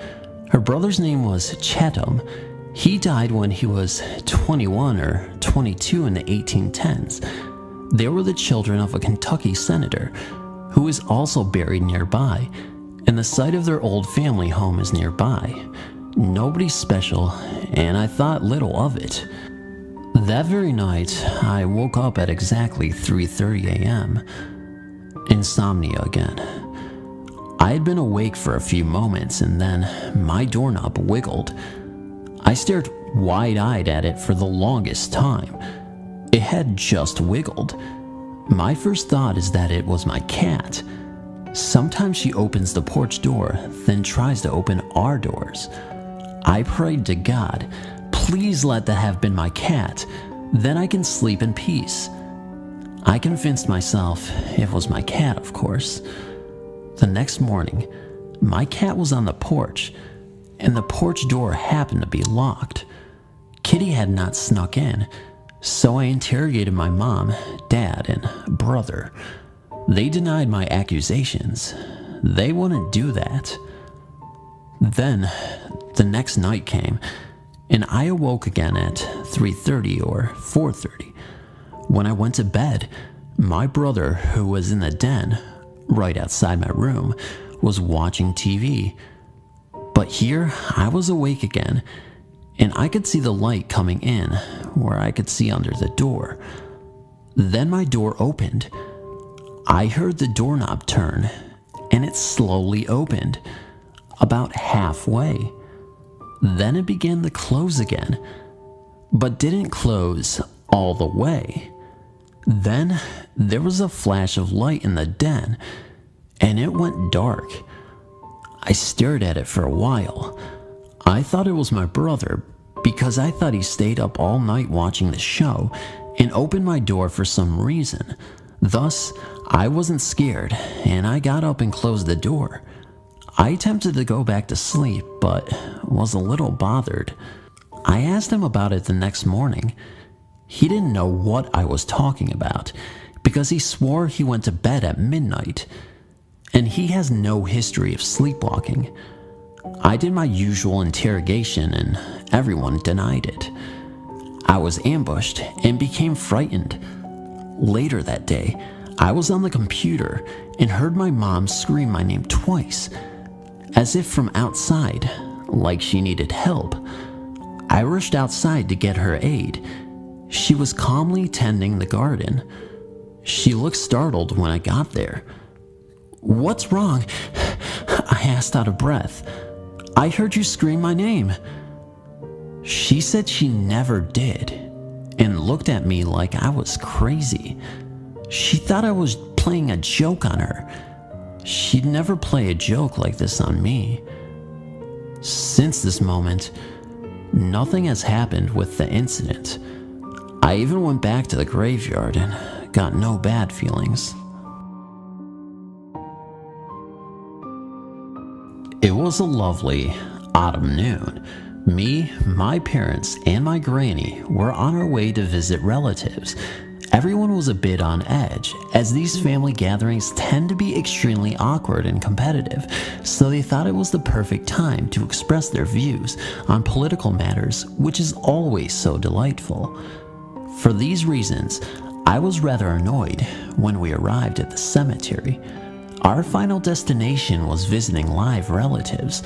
Her brother's name was Chatham. He died when he was 21 or 22 in the 1810s. They were the children of a Kentucky senator, who is also buried nearby, and the site of their old family home is nearby. Nobody special, and I thought little of it. That very night, I woke up at exactly 3:30 a.m. Insomnia again. I had been awake for a few moments, and then my doorknob wiggled. I stared wide-eyed at it for the longest time. It had just wiggled. My first thought is that it was my cat. Sometimes she opens the porch door, then tries to open our doors. I prayed to God, please let that have been my cat, then I can sleep in peace. I convinced myself it was my cat, of course. The next morning, my cat was on the porch, and the porch door happened to be locked. Kitty had not snuck in, so I interrogated my mom, dad, and brother. They denied my accusations. They wouldn't do that. Then, the next night came, and I awoke again at 3:30 or 4:30. When I went to bed, my brother, who was in the den, right outside my room, was watching TV. But here, I was awake again, and I could see the light coming in, where I could see under the door. Then my door opened. I heard the doorknob turn, and it slowly opened, about halfway. Then it began to close again, but didn't close all the way. Then there was a flash of light in the den, and it went dark. I stared at it for a while. I thought it was my brother, because I thought he stayed up all night watching the show and opened my door for some reason. Thus, I wasn't scared, and I got up and closed the door. I attempted to go back to sleep, but was a little bothered. I asked him about it the next morning. He didn't know what I was talking about, because he swore he went to bed at midnight, and he has no history of sleepwalking. I did my usual interrogation, and everyone denied it. I was ambushed and became frightened. Later that day, I was on the computer and heard my mom scream my name twice, as if from outside, like she needed help. I rushed outside to get her aid. She was calmly tending the garden. She looked startled when I got there. "What's wrong?" I asked out of breath. "I heard you scream my name." She said she never did, and looked at me like I was crazy. She thought I was playing a joke on her. she'd never play a joke like this on me. Since this moment, nothing has happened with the incident. I even went back to the graveyard and got no bad feelings. It was a lovely autumn noon. Me, my parents, and my granny were on our way to visit relatives. Everyone was a bit on edge, as these family gatherings tend to be extremely awkward and competitive, so they thought it was the perfect time to express their views on political matters, which is always so delightful. For these reasons, I was rather annoyed when we arrived at the cemetery. Our final destination was visiting live relatives,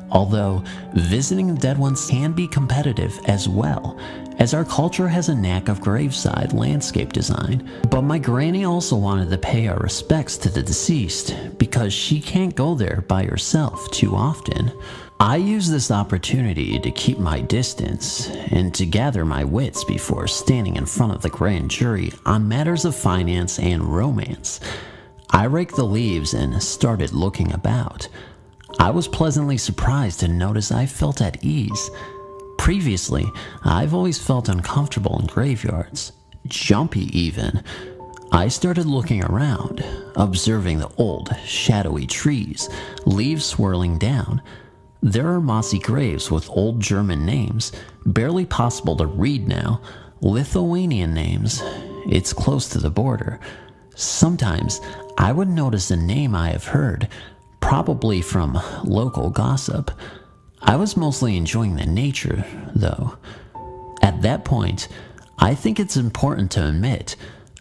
although visiting dead ones can be competitive as well, as our culture has a knack of graveside landscape design. But my granny also wanted to pay our respects to the deceased because she can't go there by herself too often. I used this opportunity to keep my distance and to gather my wits before standing in front of the grand jury on matters of finance and romance. I raked the leaves and started looking about. I was pleasantly surprised to notice I felt at ease. Previously, I've always felt uncomfortable in graveyards, jumpy even. I started looking around, observing the old, shadowy trees, leaves swirling down. There are mossy graves with old German names, barely possible to read now, Lithuanian names. It's close to the border. Sometimes I would notice a name I have heard, probably from local gossip. I was mostly enjoying the nature, though. At that point, I think it's important to admit,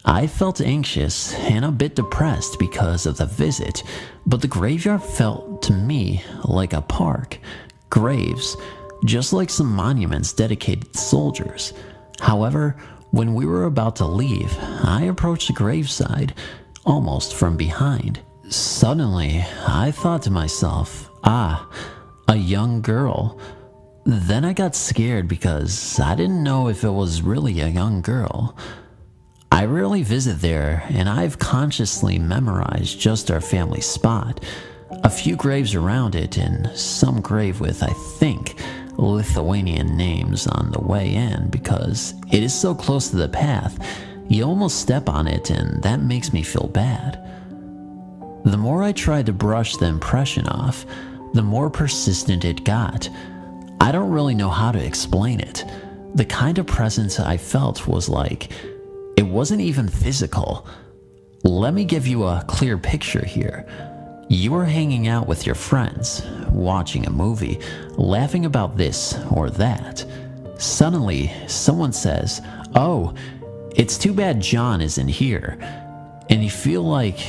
I felt anxious and a bit depressed because of the visit, but the graveyard felt to me like a park. Graves, just like some monuments dedicated to soldiers. However, when we were about to leave, I approached the graveside, almost from behind. Suddenly, I thought to myself, a young girl. Then I got scared because I didn't know if it was really a young girl. I rarely visit there, and I've consciously memorized just our family spot. A few graves around it, and some grave with, I think, Lithuanian names on the way in, because it is so close to the path, you almost step on it, and that makes me feel bad. The more I tried to brush the impression off, the more persistent it got. I don't really know how to explain it. The kind of presence I felt was like, it wasn't even physical. Let me give you a clear picture here. You are hanging out with your friends, watching a movie, laughing about this or that. Suddenly, someone says, "Oh, it's too bad John isn't here." And you feel like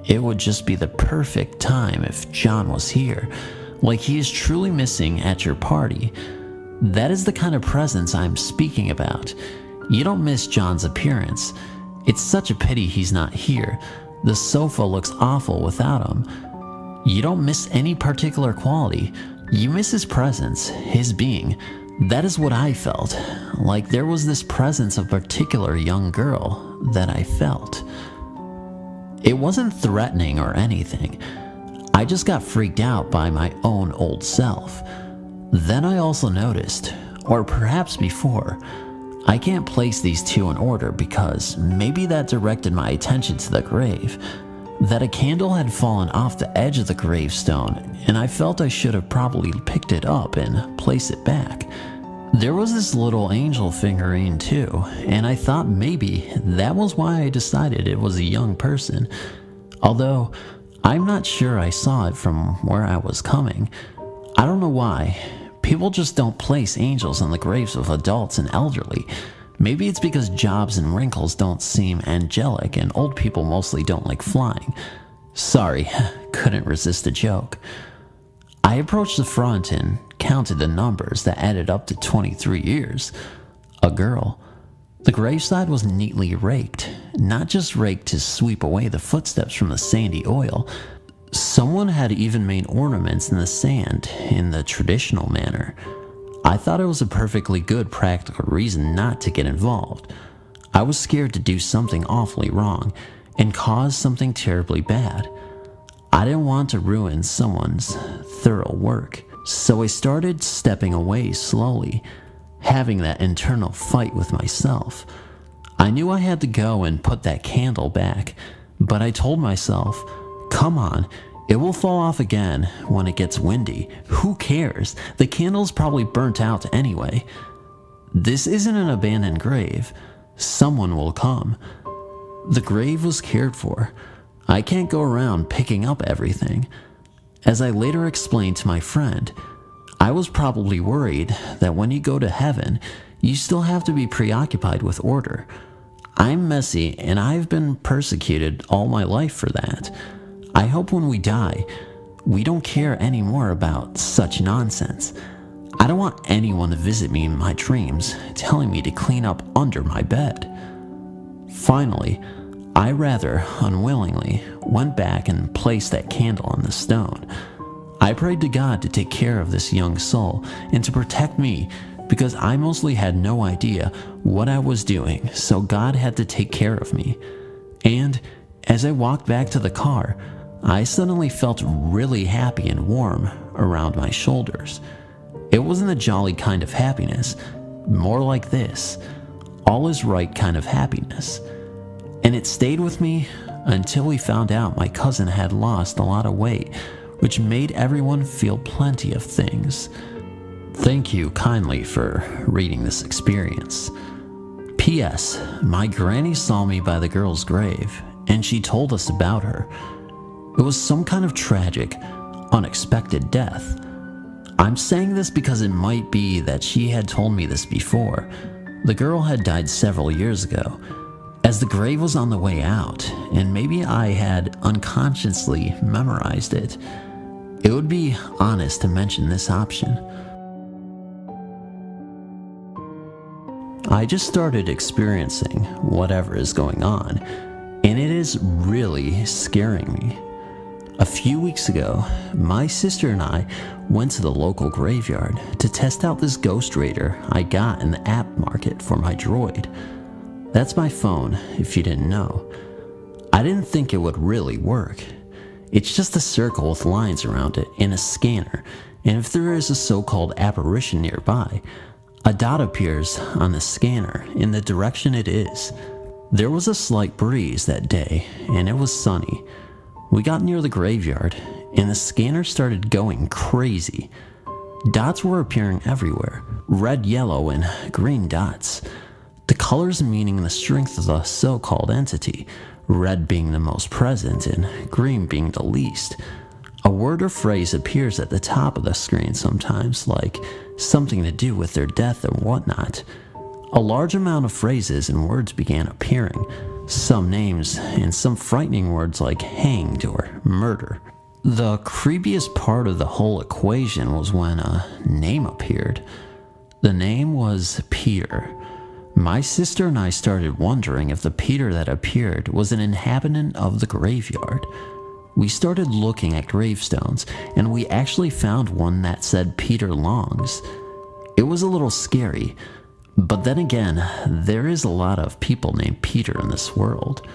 it would just be the perfect time if John was here, like he is truly missing at your party. That is the kind of presence I'm speaking about. You don't miss John's appearance. It's such a pity he's not here. The sofa looks awful without him. You don't miss any particular quality. You miss his presence, his being. That is what I felt. Like there was this presence of a particular young girl that I felt. It wasn't threatening or anything. I just got freaked out by my own old self. Then I also noticed, or perhaps before, I can't place these two in order because maybe that directed my attention to the grave, that a candle had fallen off the edge of the gravestone, and I felt I should have probably picked it up and placed it back. There was this little angel figurine too, and I thought maybe that was why I decided it was a young person, although I'm not sure I saw it from where I was coming. I don't know why. People just don't place angels on the graves of adults and elderly. Maybe it's because jobs and wrinkles don't seem angelic and old people mostly don't like flying. Sorry, couldn't resist a joke. I approached the front and counted the numbers that added up to 23 years. A girl. The graveside was neatly raked, not just raked to sweep away the footsteps from the sandy oil. Someone had even made ornaments in the sand in the traditional manner. I thought it was a perfectly good practical reason not to get involved. I was scared to do something awfully wrong and cause something terribly bad. I didn't want to ruin someone's thorough work, so I started stepping away slowly, having that internal fight with myself. I knew I had to go and put that candle back, but I told myself, come on, it will fall off again when it gets windy. Who cares? The candle's probably burnt out anyway. This isn't an abandoned grave. Someone will come. The grave was cared for. I can't go around picking up everything. As I later explained to my friend, I was probably worried that when you go to heaven, you still have to be preoccupied with order. I'm messy and I've been persecuted all my life for that. I hope when we die, we don't care anymore about such nonsense. I don't want anyone to visit me in my dreams, telling me to clean up under my bed. Finally, I rather unwillingly went back and placed that candle on the stone. I prayed to God to take care of this young soul and to protect me because I mostly had no idea what I was doing, so God had to take care of me. And as I walked back to the car, I suddenly felt really happy and warm around my shoulders. It wasn't the jolly kind of happiness, more like this, all is right kind of happiness. And it stayed with me until we found out my cousin had lost a lot of weight, which made everyone feel plenty of things. Thank you kindly for reading this experience. P.S. My granny saw me by the girl's grave, and she told us about her. It was some kind of tragic, unexpected death. I'm saying this because it might be that she had told me this before. The girl had died several years ago, as the grave was on the way out, and maybe I had unconsciously memorized it. It would be honest to mention this option. I just started experiencing whatever is going on, and it is really scaring me. A few weeks ago, my sister and I went to the local graveyard to test out this ghost radar I got in the app market for my droid. That's my phone, if you didn't know. I didn't think it would really work. It's just a circle with lines around it and a scanner, and if there is a so-called apparition nearby, a dot appears on the scanner in the direction it is. There was a slight breeze that day, and it was sunny. We got near the graveyard, and the scanner started going crazy. Dots were appearing everywhere, red, yellow, and green dots. The colors meaning the strength of the so-called entity, red being the most present and green being the least. A word or phrase appears at the top of the screen sometimes, like something to do with their death and whatnot. A large amount of phrases and words began appearing, some names and some frightening words like hanged or murder. The creepiest part of the whole equation was when a name appeared. The name was Peter. My sister and I started wondering if the Peter that appeared was an inhabitant of the graveyard. We started looking at gravestones, and we actually found one that said Peter Longs. It was a little scary, but then again, there is a lot of people named Peter in this world.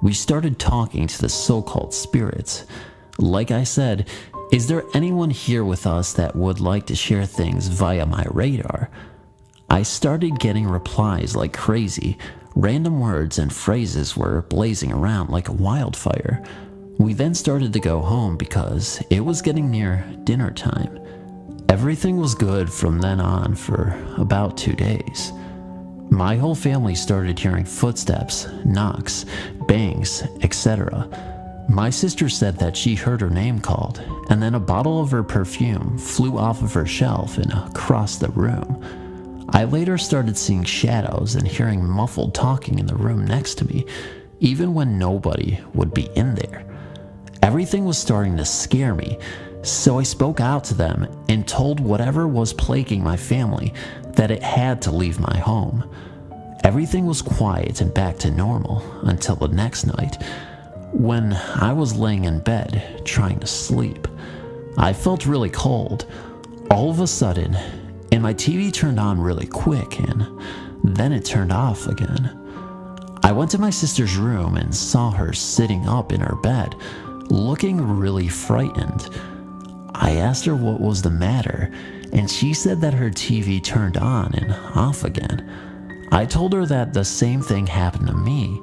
We started talking to the so-called spirits. Like I said, is there anyone here with us that would like to share things via my radar? I started getting replies like crazy. Random words and phrases were blazing around like a wildfire. We then started to go home because it was getting near dinner time. Everything was good from then on for about 2 days. My whole family started hearing footsteps, knocks, bangs, etc. My sister said that she heard her name called, and then a bottle of her perfume flew off of her shelf and across the room. I later started seeing shadows and hearing muffled talking in the room next to me, even when nobody would be in there. Everything was starting to scare me, so I spoke out to them and told whatever was plaguing my family that it had to leave my home. Everything was quiet and back to normal until the next night, when I was laying in bed trying to sleep. I felt really cold. All of a sudden, and my TV turned on really quick, and then it turned off again. I went to my sister's room and saw her sitting up in her bed. looking really frightened. I asked her what was the matter, and she said that her TV turned on and off again. I told her that the same thing happened to me.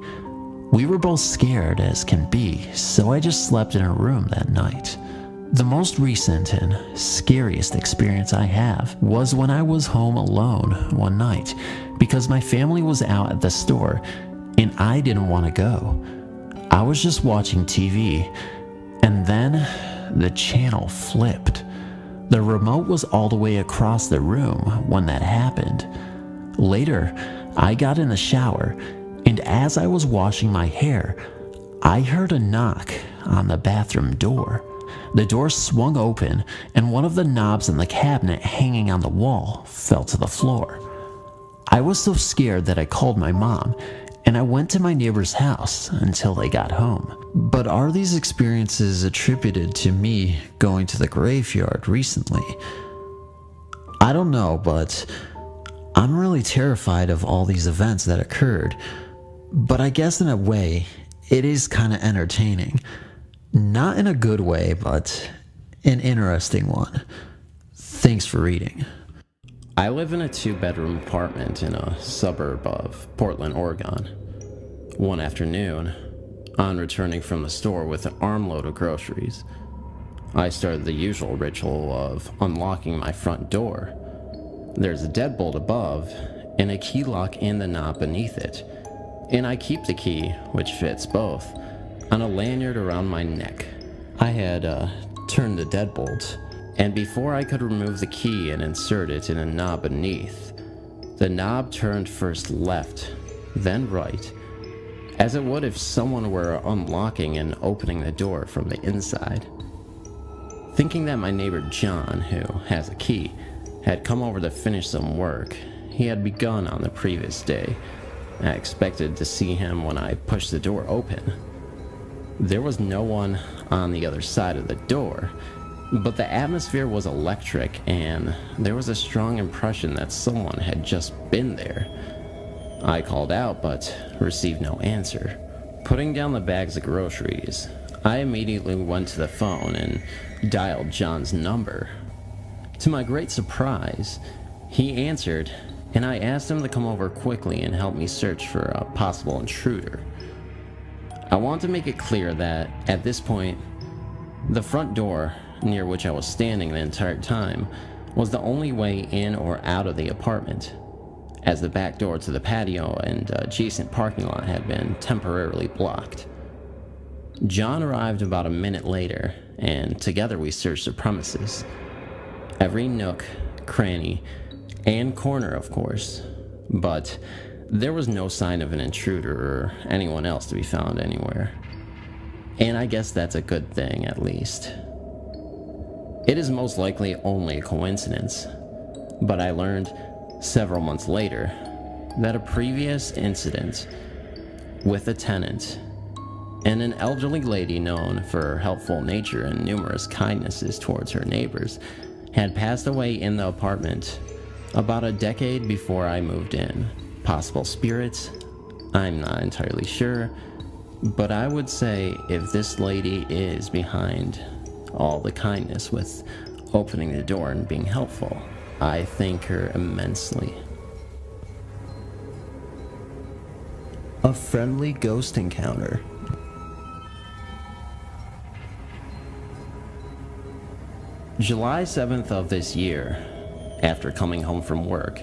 We were both scared as can be, so I just slept in her room that night. The most recent and scariest experience I have was when I was home alone one night because my family was out at the store and I didn't want to go. I was just watching TV, and then the channel flipped. The remote was all the way across the room when that happened. Later, I got in the shower, and as I was washing my hair, I heard a knock on the bathroom door. The door swung open, and one of the knobs in the cabinet hanging on the wall fell to the floor. I was so scared that I called my mom, and I went to my neighbor's house until they got home. But are these experiences attributed to me going to the graveyard recently? I don't know, but I'm really terrified of all these events that occurred. But I guess in a way, it is kind of entertaining. Not in a good way, but an interesting one. Thanks for reading. I live in a 2-bedroom apartment in a suburb of Portland, Oregon. One afternoon, on returning from the store with an armload of groceries, I started the usual ritual of unlocking my front door. There's a deadbolt above and a key lock in the knob beneath it, and I keep the key, which fits both, on a lanyard around my neck. I had turned the deadbolt, and before I could remove the key and insert it in a knob beneath, the knob turned first left, then right, as it would if someone were unlocking and opening the door from the inside. Thinking that my neighbor John, who has a key, had come over to finish some work he had begun on the previous day, I expected to see him when I pushed the door open. There was no one on the other side of the door, but the atmosphere was electric and there was a strong impression that someone had just been there. I called out but received no answer. Putting down the bags of groceries, I immediately went to the phone and dialed John's number. To my great surprise, he answered, and I asked him to come over quickly and help me search for a possible intruder. I want to make it clear that, at this point, the front door, near which I was standing the entire time, was the only way in or out of the apartment, as the back door to the patio and adjacent parking lot had been temporarily blocked. John arrived about a minute later, and together we searched the premises. Every nook, cranny, and corner, of course, but there was no sign of an intruder or anyone else to be found anywhere. And I guess that's a good thing, at least. It is most likely only a coincidence, but I learned several months later that a previous incident with a tenant and an elderly lady known for her helpful nature and numerous kindnesses towards her neighbors had passed away in the apartment about a decade before I moved in. Possible spirits? I'm not entirely sure, but I would say if this lady is behind all the kindness with opening the door and being helpful, I thank her immensely. A friendly ghost encounter. July 7th of this year, after coming home from work,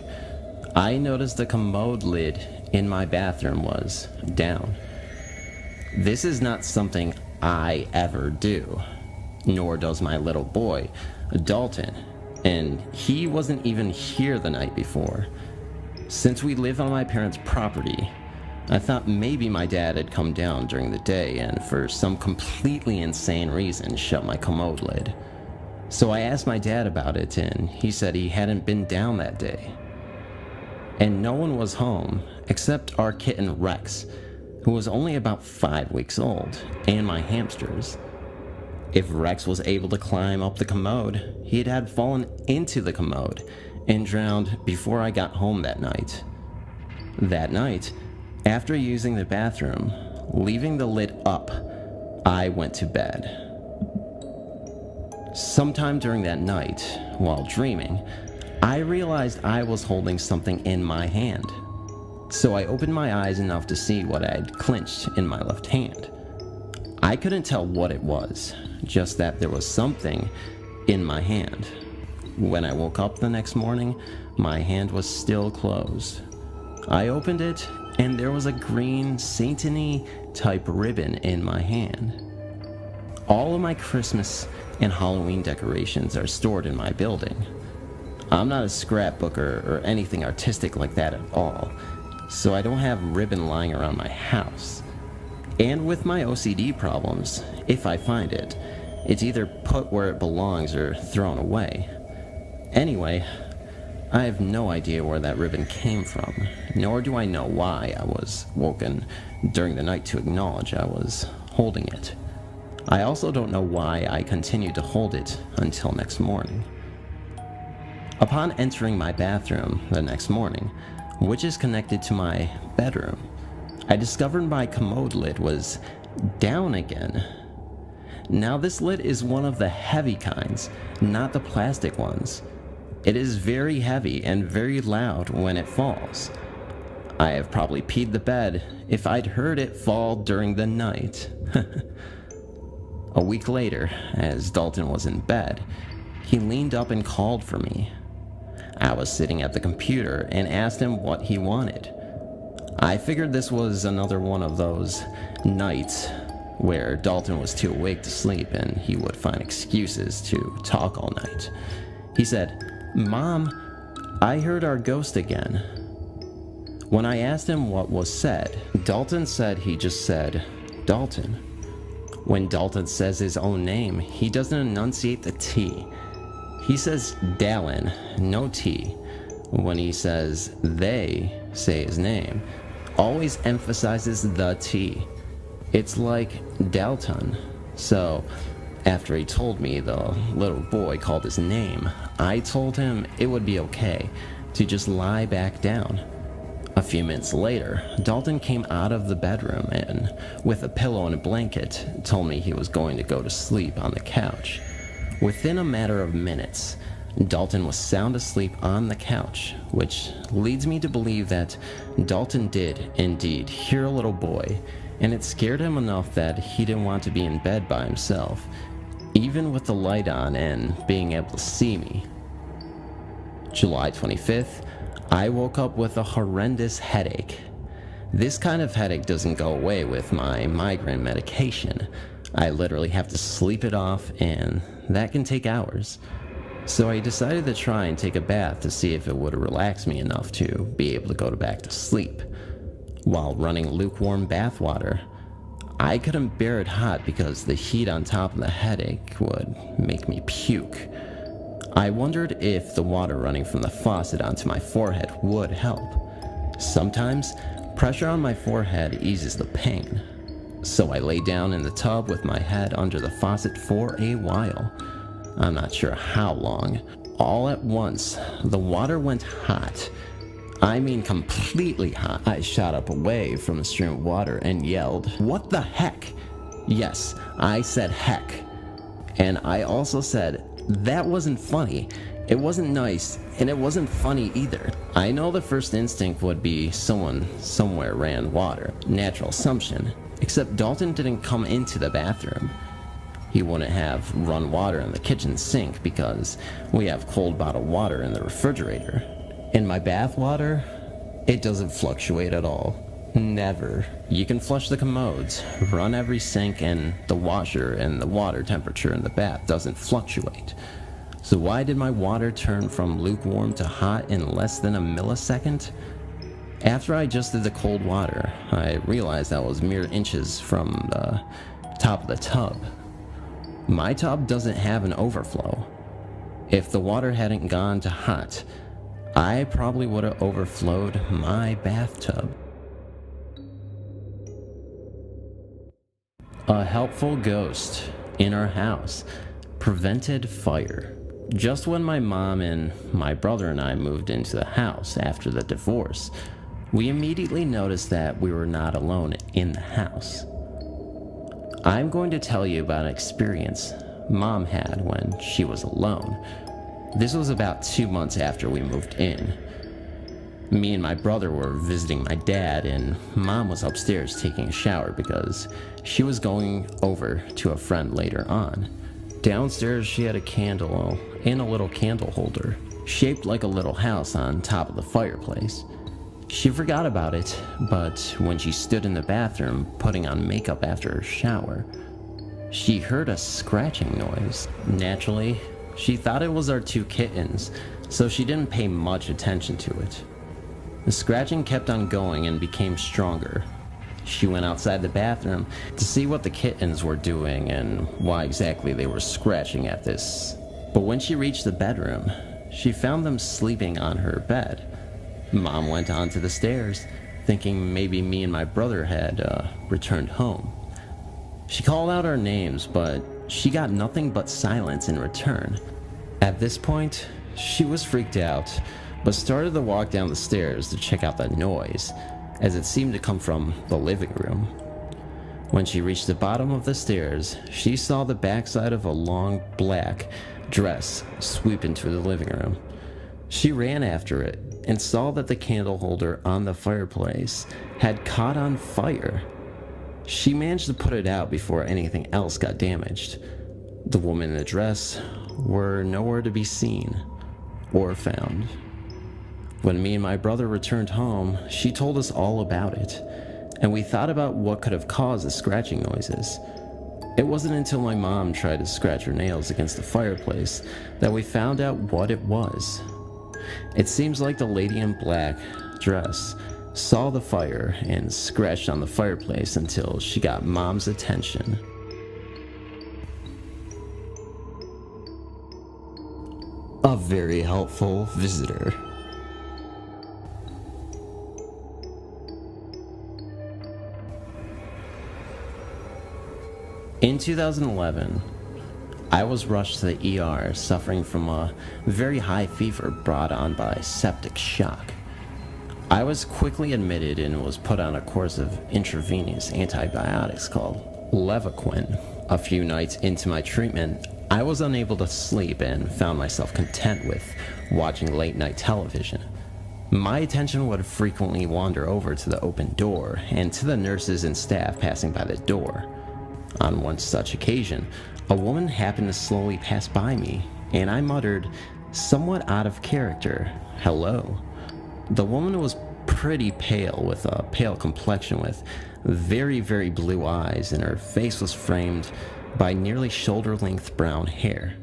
I noticed the commode lid in my bathroom was down. This is not something I ever do, nor does my little boy, Dalton, and he wasn't even here the night before. Since we live on my parents' property, I thought maybe my dad had come down during the day and for some completely insane reason shut my commode lid. So I asked my dad about it, and he said he hadn't been down that day. And no one was home except our kitten Rex, who was only about 5 weeks old, and my hamsters. If Rex was able to climb up the commode, he had fallen into the commode and drowned before I got home that night. That night, after using the bathroom, leaving the lid up, I went to bed. Sometime during that night, while dreaming, I realized I was holding something in my hand. So I opened my eyes enough to see what I had clenched in my left hand. I couldn't tell what it was, just that there was something in my hand. When I woke up the next morning, my hand was still closed. I opened it, and there was a green Satan-y type ribbon in my hand. All of my Christmas and Halloween decorations are stored in my building. I'm not a scrapbooker or anything artistic like that at all, so I don't have ribbon lying around my house. And with my OCD problems, if I find it, it's either put where it belongs or thrown away. Anyway, I have no idea where that ribbon came from, nor do I know why I was woken during the night to acknowledge I was holding it. I also don't know why I continued to hold it until next morning. Upon entering my bathroom the next morning, which is connected to my bedroom, I discovered my commode lid was down again. Now this lid is one of the heavy kinds, not the plastic ones. It is very heavy and very loud when it falls. I have probably peed the bed if I'd heard it fall during the night. A week later, as Dalton was in bed, he leaned up and called for me. I was sitting at the computer and asked him what he wanted. I figured this was another one of those nights where Dalton was too awake to sleep and he would find excuses to talk all night. He said, "Mom, I heard our ghost again." When I asked him what was said, Dalton said he just said, "Dalton." When Dalton says his own name, he doesn't enunciate the T. He says Dallin, no T. When he says they say his name, always emphasizes the T. It's like Dalton. So, after he told me the little boy called his name, I told him it would be okay to just lie back down. A few minutes later, Dalton came out of the bedroom and, with a pillow and a blanket, told me he was going to go to sleep on the couch. Within a matter of minutes, Dalton was sound asleep on the couch, which leads me to believe that Dalton did indeed hear a little boy, and it scared him enough that he didn't want to be in bed by himself, even with the light on and being able to see me. July 25th, I woke up with a horrendous headache. This kind of headache doesn't go away with my migraine medication. I literally have to sleep it off, and that can take hours. So I decided to try and take a bath to see if it would relax me enough to be able to go back to sleep. While running lukewarm bath water, I couldn't bear it hot because the heat on top of the headache would make me puke. I wondered if the water running from the faucet onto my forehead would help. Sometimes, pressure on my forehead eases the pain. So I lay down in the tub with my head under the faucet for a while. I'm not sure how long. All at once, the water went hot. I mean completely hot. I shot up away from the stream of water and yelled, "What the heck?" Yes, I said heck. And I also said, that wasn't funny. It wasn't nice, and it wasn't funny either. I know the first instinct would be someone somewhere ran water. Natural assumption. Except Dalton didn't come into the bathroom. He wouldn't have run water in the kitchen sink because we have cold bottled water in the refrigerator. In my bath water, it doesn't fluctuate at all. Never. You can flush the commodes, run every sink, and the washer and the water temperature in the bath doesn't fluctuate. So why did my water turn from lukewarm to hot in less than a millisecond? After I adjusted the cold water, I realized that was mere inches from the top of the tub. My tub doesn't have an overflow. If the water hadn't gone to hot, I probably would have overflowed my bathtub. A helpful ghost in our house prevented fire. Just when my mom and my brother and I moved into the house after the divorce, we immediately noticed that we were not alone in the house. I'm going to tell you about an experience Mom had when she was alone. This was about 2 months after we moved in. Me and my brother were visiting my dad, and Mom was upstairs taking a shower because she was going over to a friend later on. Downstairs, she had a candle in a little candle holder, shaped like a little house on top of the fireplace. She forgot about it, but when she stood in the bathroom putting on makeup after her shower, she heard a scratching noise. Naturally, she thought it was our 2 kittens, so she didn't pay much attention to it. The scratching kept on going and became stronger. She went outside the bathroom to see what the kittens were doing and why exactly they were scratching at this. But when she reached the bedroom, she found them sleeping on her bed. Mom went onto the stairs, thinking maybe me and my brother had returned home. She called out our names, but she got nothing but silence in return. At this point, she was freaked out, but started to walk down the stairs to check out the noise, as it seemed to come from the living room. When she reached the bottom of the stairs, she saw the backside of a long black dress sweep into the living room. She ran after it and saw that the candle holder on the fireplace had caught on fire. She managed to put it out before anything else got damaged. The woman in the dress were nowhere to be seen or found. When me and my brother returned home, she told us all about it, and we thought about what could have caused the scratching noises. It wasn't until my mom tried to scratch her nails against the fireplace that we found out what it was. It seems like the lady in black dress saw the fire and scratched on the fireplace until she got Mom's attention. A very helpful visitor. In 2011, I was rushed to the ER suffering from a very high fever brought on by septic shock. I was quickly admitted and was put on a course of intravenous antibiotics called Levaquin. A few nights into my treatment, I was unable to sleep and found myself content with watching late night television. My attention would frequently wander over to the open door and to the nurses and staff passing by the door. On one such occasion, a woman happened to slowly pass by me, and I muttered, somewhat out of character, "Hello." The woman was pretty pale, with a pale complexion with very, very blue eyes, and her face was framed by nearly shoulder-length brown hair.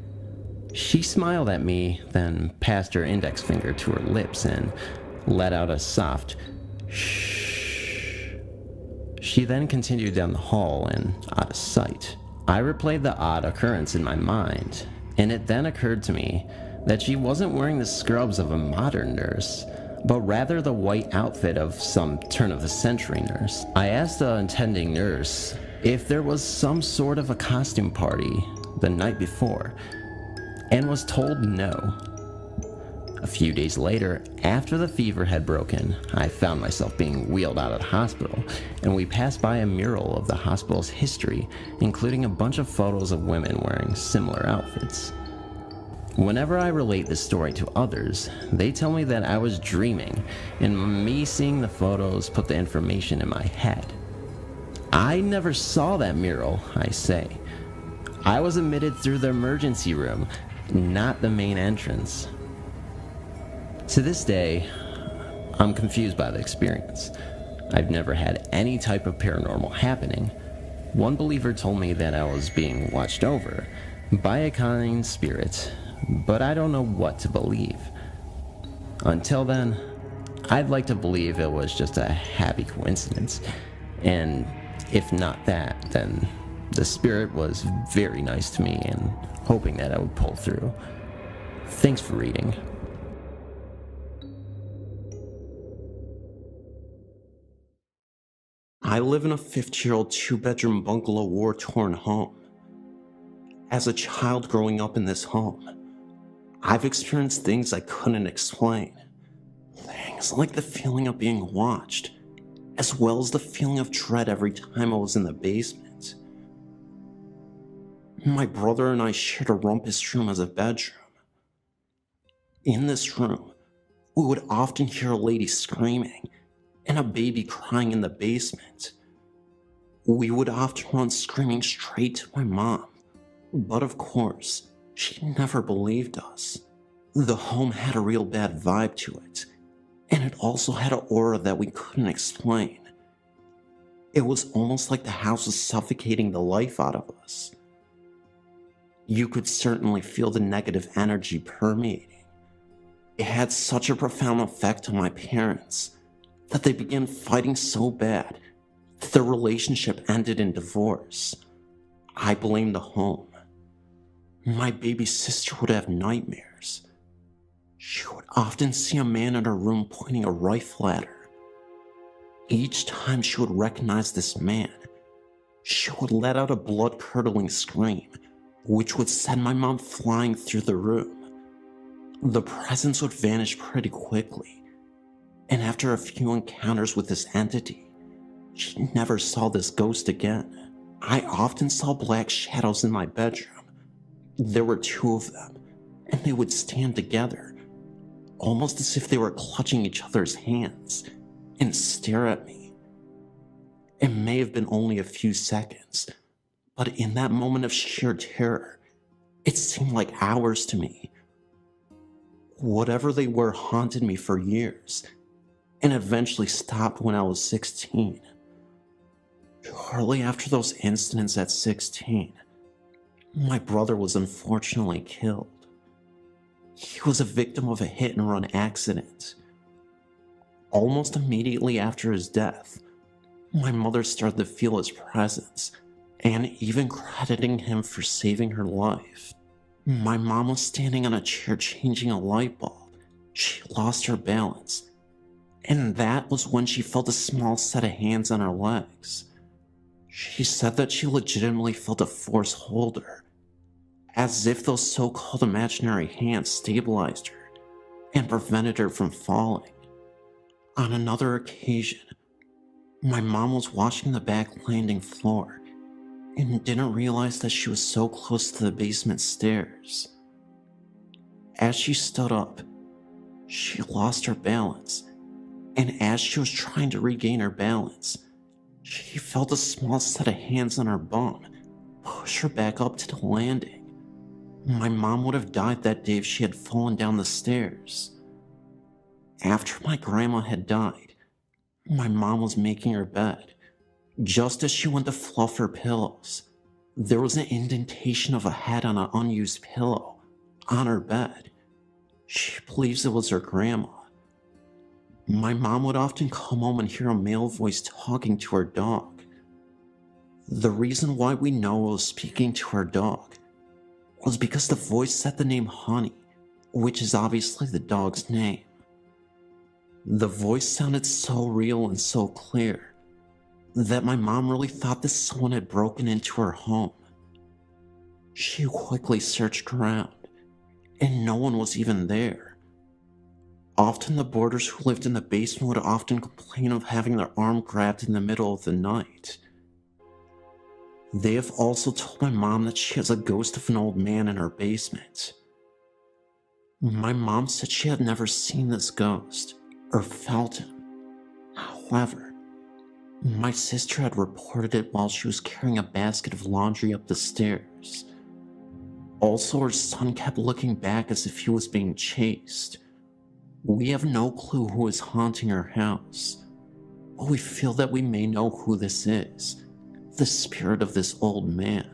She smiled at me, then passed her index finger to her lips and let out a soft shh. She then continued down the hall and out of sight. I replayed the odd occurrence in my mind, and it then occurred to me that she wasn't wearing the scrubs of a modern nurse, but rather the white outfit of some turn-of-the-century nurse. I asked the attending nurse if there was some sort of a costume party the night before, and was told no. A few days later, after the fever had broken, I found myself being wheeled out of the hospital, and we passed by a mural of the hospital's history, including a bunch of photos of women wearing similar outfits. Whenever I relate this story to others, they tell me that I was dreaming, and me seeing the photos put the information in my head. I never saw that mural, I say. I was admitted through the emergency room, not the main entrance. To this day, I'm confused by the experience. I've never had any type of paranormal happening. One believer told me that I was being watched over by a kind spirit, but I don't know what to believe. Until then, I'd like to believe it was just a happy coincidence, and if not that, then the spirit was very nice to me and hoping that I would pull through. Thanks for reading. I live in a 50-year-old 2-bedroom bungalow war-torn home. As a child growing up in this home, I've experienced things I couldn't explain. Things like the feeling of being watched, as well as the feeling of dread every time I was in the basement. My brother and I shared a rumpus room as a bedroom. In this room, we would often hear a lady screaming and a baby crying in the basement. We would often run screaming straight to my mom, but of course, she never believed us. The home had a real bad vibe to it, and it also had an aura that we couldn't explain. It was almost like the house was suffocating the life out of us. You could certainly feel the negative energy permeating. It had such a profound effect on my parents that they began fighting so bad that their relationship ended in divorce. I blamed the home. My baby sister would have nightmares. She would often see a man in her room pointing a rifle at her. Each time she would recognize this man, she would let out a blood-curdling scream, which would send my mom flying through the room. The presence would vanish pretty quickly, and after a few encounters with this entity, she never saw this ghost again. I often saw black shadows in my bedroom. There were two of them, and they would stand together, almost as if they were clutching each other's hands, and stare at me. It may have been only a few seconds, but in that moment of sheer terror, it seemed like hours to me. Whatever they were haunted me for years, and eventually stopped when I was 16. Shortly after those incidents at 16, my brother was unfortunately killed. He was a victim of a hit-and-run accident. Almost immediately after his death, my mother started to feel his presence, and even crediting him for saving her life. My mom was standing on a chair changing a light bulb. She lost her balance, and that was when she felt a small set of hands on her legs. She said that she legitimately felt a force hold her, as if those so-called imaginary hands stabilized her and prevented her from falling. On another occasion, my mom was washing the back landing floor and didn't realize that she was so close to the basement stairs. As she stood up, she lost her balance, and as she was trying to regain her balance, she felt a small set of hands on her bum push her back up to the landing. My mom would have died that day if she had fallen down the stairs. After my grandma had died, my mom was making her bed. Just as she went to fluff her pillows, there was an indentation of a head on an unused pillow on her bed. She believes it was her grandma. My mom would often come home and hear a male voice talking to her dog. The reason why we know it was speaking to her dog was because the voice said the name Honey, which is obviously the dog's name. The voice sounded so real and so clear that my mom really thought that someone had broken into her home. She quickly searched around, and no one was even there. Often the boarders who lived in the basement would often complain of having their arm grabbed in the middle of the night. They have also told my mom that she has a ghost of an old man in her basement. My mom said she had never seen this ghost or felt him. However, my sister had reported it while she was carrying a basket of laundry up the stairs. Also, her son kept looking back as if he was being chased. We have no clue who is haunting our house, but we feel that we may know who this is, the spirit of this old man.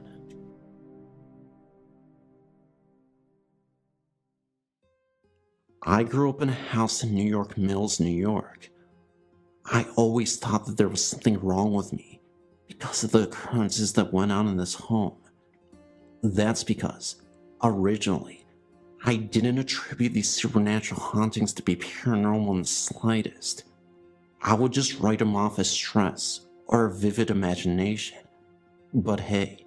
I grew up in a house in New York Mills, New York. I always thought that there was something wrong with me because of the occurrences that went on in this home. That's because, originally, I didn't attribute these supernatural hauntings to be paranormal in the slightest. I would just write them off as stress or a vivid imagination. But hey,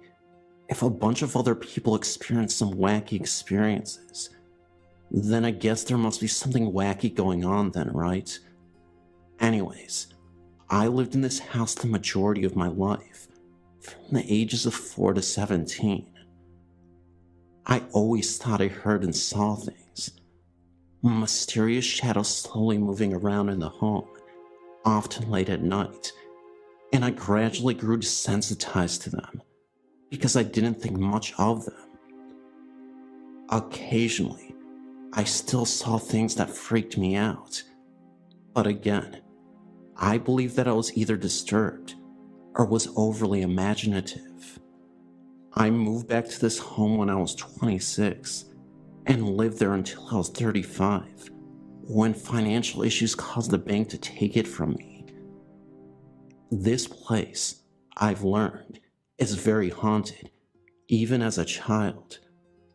if a bunch of other people experience some wacky experiences, then I guess there must be something wacky going on then, right? Anyways, I lived in this house the majority of my life, from the ages of 4 to 17. I always thought I heard and saw things. Mysterious shadows slowly moving around in the home, often late at night, and I gradually grew desensitized to them because I didn't think much of them. Occasionally, I still saw things that freaked me out, but again, I believe that I was either disturbed or was overly imaginative. I moved back to this home when I was 26 and lived there until I was 35, when financial issues caused the bank to take it from me. This place, I've learned, is very haunted. Even as a child,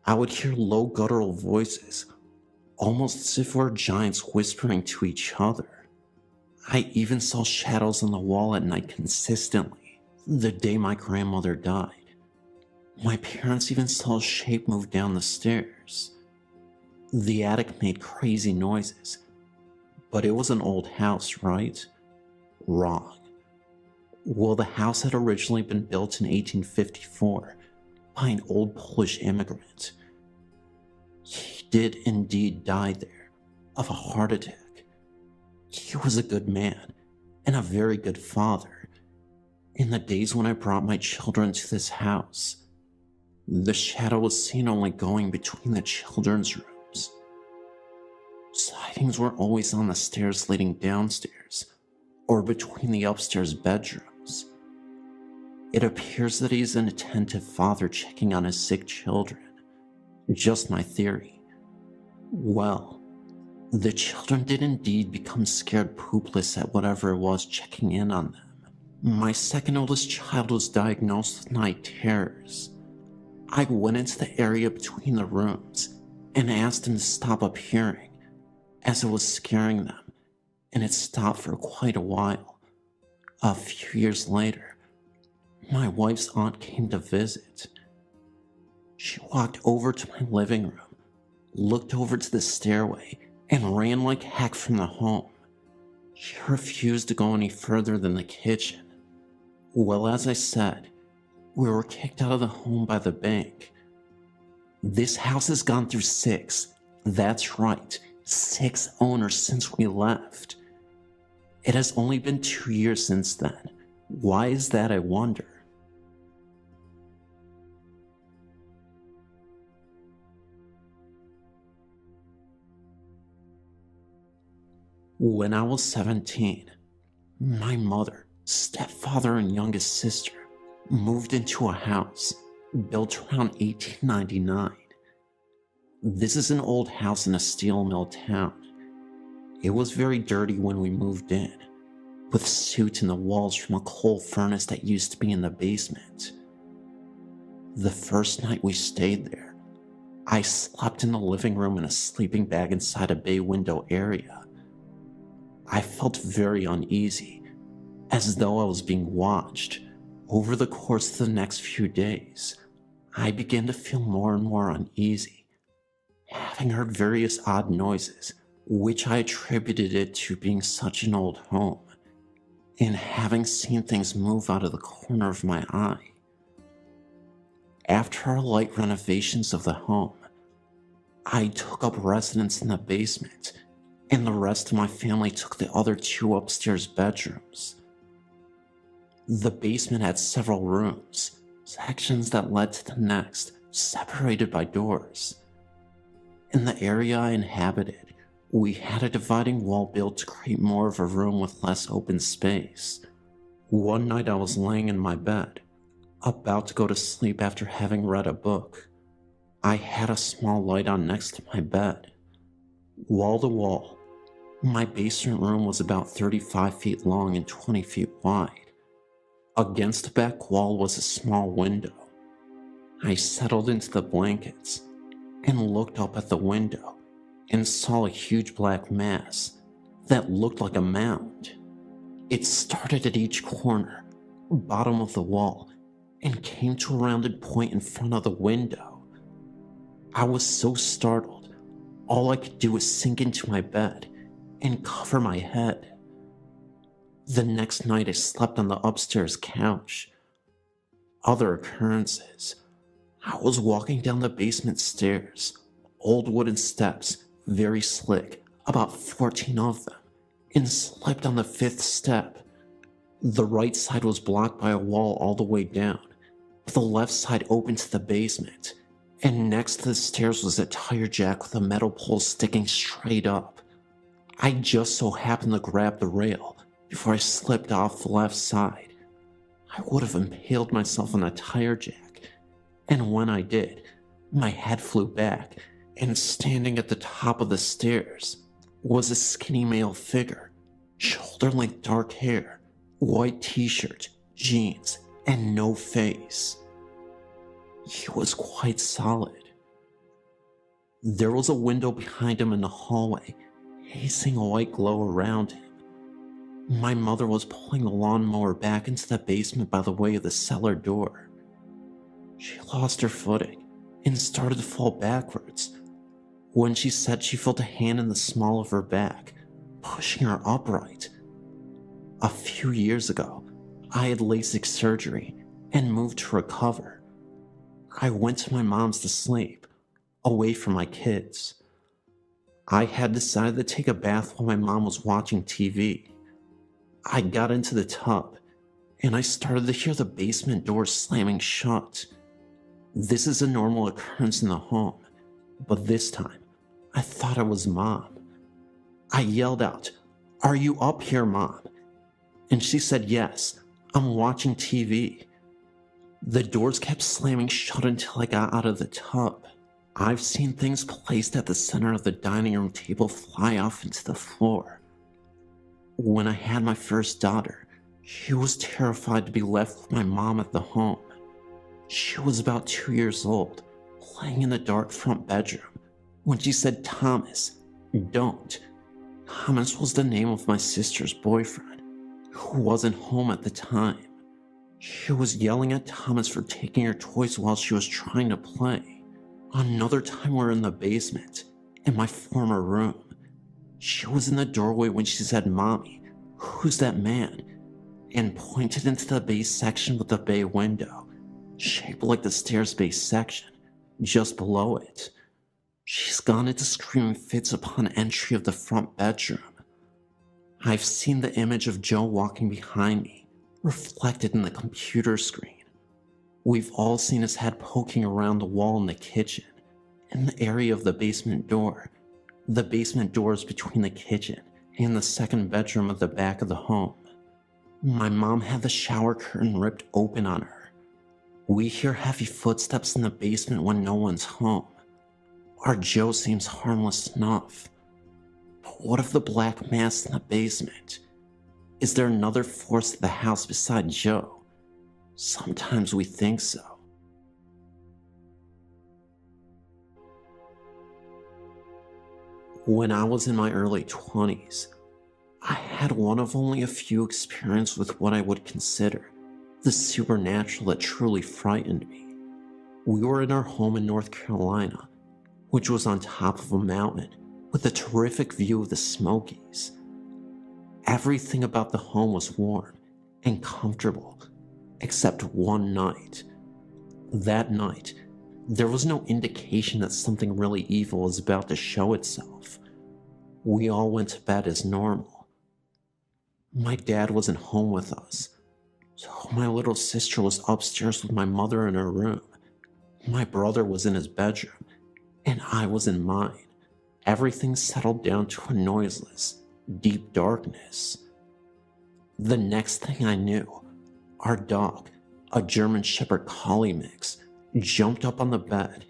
I would hear low guttural voices, almost as if we were giants whispering to each other. I even saw shadows on the wall at night consistently, the day my grandmother died. My parents even saw a shape move down the stairs. The attic made crazy noises, but it was an old house, right? Wrong. Well, the house had originally been built in 1854 by an old Polish immigrant. He did indeed die there of a heart attack. He was a good man and a very good father. In the days when I brought my children to this house, the shadow was seen only going between the children's rooms. Sightings were always on the stairs leading downstairs or between the upstairs bedrooms. It appears that he is an attentive father checking on his sick children. Just my theory. Well, the children did indeed become scared poopless at whatever it was checking in on them. My second oldest child was diagnosed with night terrors. I went into the area between the rooms and asked him to stop appearing, as it was scaring them, and it stopped for quite a while. A few years later, my wife's aunt came to visit. She walked over to my living room, looked over to the stairway, and ran like heck from the home. She refused to go any further than the kitchen. Well, as I said, we were kicked out of the home by the bank. This house has gone through 6, that's right, 6 owners since we left. It has only been 2 years since then. Why is that, I wonder? When I was 17, my mother, stepfather, and youngest sister moved into a house built around 1899. This is an old house in a steel mill town. It was very dirty when we moved in, with soot in the walls from a coal furnace that used to be in the basement. The first night we stayed there, I slept in the living room in a sleeping bag inside a bay window area. I felt very uneasy, as though I was being watched. Over the course of the next few days, I began to feel more and more uneasy, having heard various odd noises, which I attributed it to being such an old home, and having seen things move out of the corner of my eye. After our light renovations of the home, I took up residence in the basement, and the rest of my family took the other 2 upstairs bedrooms. The basement had several rooms, sections that led to the next, separated by doors. In the area I inhabited, we had a dividing wall built to create more of a room with less open space. One night I was laying in my bed, about to go to sleep after having read a book. I had a small light on next to my bed. Wall to wall, my basement room was about 35 feet long and 20 feet wide. Against the back wall was a small window. I settled into the blankets and looked up at the window and saw a huge black mass that looked like a mound. It started at each corner, bottom of the wall, and came to a rounded point in front of the window. I was so startled, all I could do was sink into my bed and cover my head. The next night I slept on the upstairs couch. Other occurrences. I was walking down the basement stairs, old wooden steps, very slick, about 14 of them, and slipped on the 5th step. The right side was blocked by a wall all the way down, but the left side opened to the basement, and next to the stairs was a tire jack with a metal pole sticking straight up. I just so happened to grab the rail before I slipped off the left side. I would have impaled myself on the tire jack, and when I did, my head flew back, and standing at the top of the stairs was a skinny male figure, shoulder-length dark hair, white t-shirt, jeans, and no face. He was quite solid. There was a window behind him in the hallway, hazing a white glow around him. My mother was pulling the lawnmower back into the basement by the way of the cellar door. She lost her footing and started to fall backwards. When she said she felt a hand in the small of her back, pushing her upright. A few years ago, I had LASIK surgery and moved to recover. I went to my mom's to sleep, away from my kids. I had decided to take a bath while my mom was watching TV. I got into the tub, and I started to hear the basement door slamming shut. This is a normal occurrence in the home, but this time, I thought it was Mom. I yelled out, "Are you up here, Mom?" And she said, "Yes, I'm watching TV." The doors kept slamming shut until I got out of the tub. I've seen things placed at the center of the dining room table fly off into the floor. When I had my first daughter, she was terrified to be left with my mom at the home. She was about 2 years old, playing in the dark front bedroom, when she said, "Thomas, don't." Thomas was the name of my sister's boyfriend, who wasn't home at the time. She was yelling at Thomas for taking her toys while she was trying to play. Another time we were in the basement, in my former room. She was in the doorway when she said, "Mommy, who's that man?" and pointed into the base section with the bay window, shaped like the stairs base section, just below it. She's gone into screaming fits upon entry of the front bedroom. I've seen the image of Joe walking behind me, reflected in the computer screen. We've all seen his head poking around the wall in the kitchen, in the area of the basement door. The basement doors between the kitchen and the second bedroom at the back of the home. My mom had the shower curtain ripped open on her. We hear heavy footsteps in the basement when no one's home. Our Joe seems harmless enough. But what of the black mass in the basement? Is there another force at the house beside Joe? Sometimes we think so. When I was in my early 20s, I had one of only a few experiences with what I would consider the supernatural that truly frightened me. We were in our home in North Carolina, which was on top of a mountain with a terrific view of the Smokies. Everything about the home was warm and comfortable, except one night. That night, there was no indication that something really evil was about to show itself. We all went to bed as normal. My dad wasn't home with us, so my little sister was upstairs with my mother in her room. My brother was in his bedroom, and I was in mine. Everything settled down to a noiseless, deep darkness. The next thing I knew, our dog, a German Shepherd Collie mix, jumped up on the bed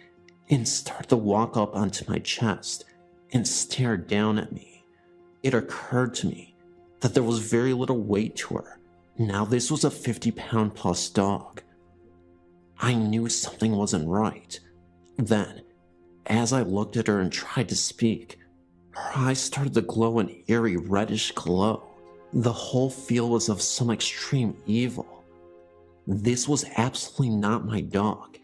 and started to walk up onto my chest and stared down at me. It occurred to me that there was very little weight to her. Now this was a 50-pound plus dog. I knew something wasn't right. Then, as I looked at her and tried to speak, her eyes started to glow an eerie reddish glow. The whole feel was of some extreme evil. This was absolutely not my dog.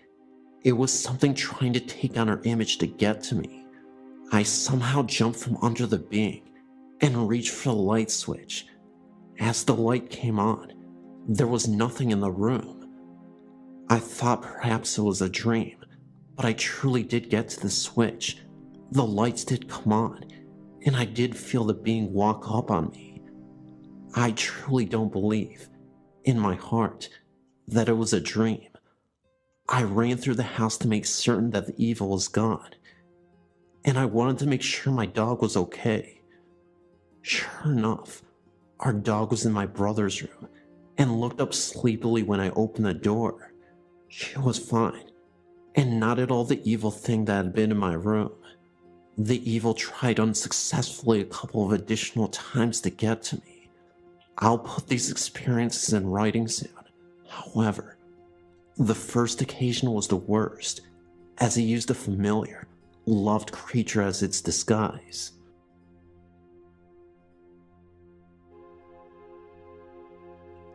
It was something trying to take on her image to get to me. I somehow jumped from under the being and reached for the light switch. As the light came on, there was nothing in the room. I thought perhaps it was a dream, but I truly did get to the switch. The lights did come on, and I did feel the being walk up on me. I truly don't believe, in my heart, that it was a dream. I ran through the house to make certain that the evil was gone, and I wanted to make sure my dog was okay. Sure enough, our dog was in my brother's room and looked up sleepily when I opened the door. She was fine, and not at all the evil thing that had been in my room. The evil tried unsuccessfully a couple of additional times to get to me. I'll put these experiences in writing soon. However, the first occasion was the worst, as he used a familiar, loved creature as its disguise.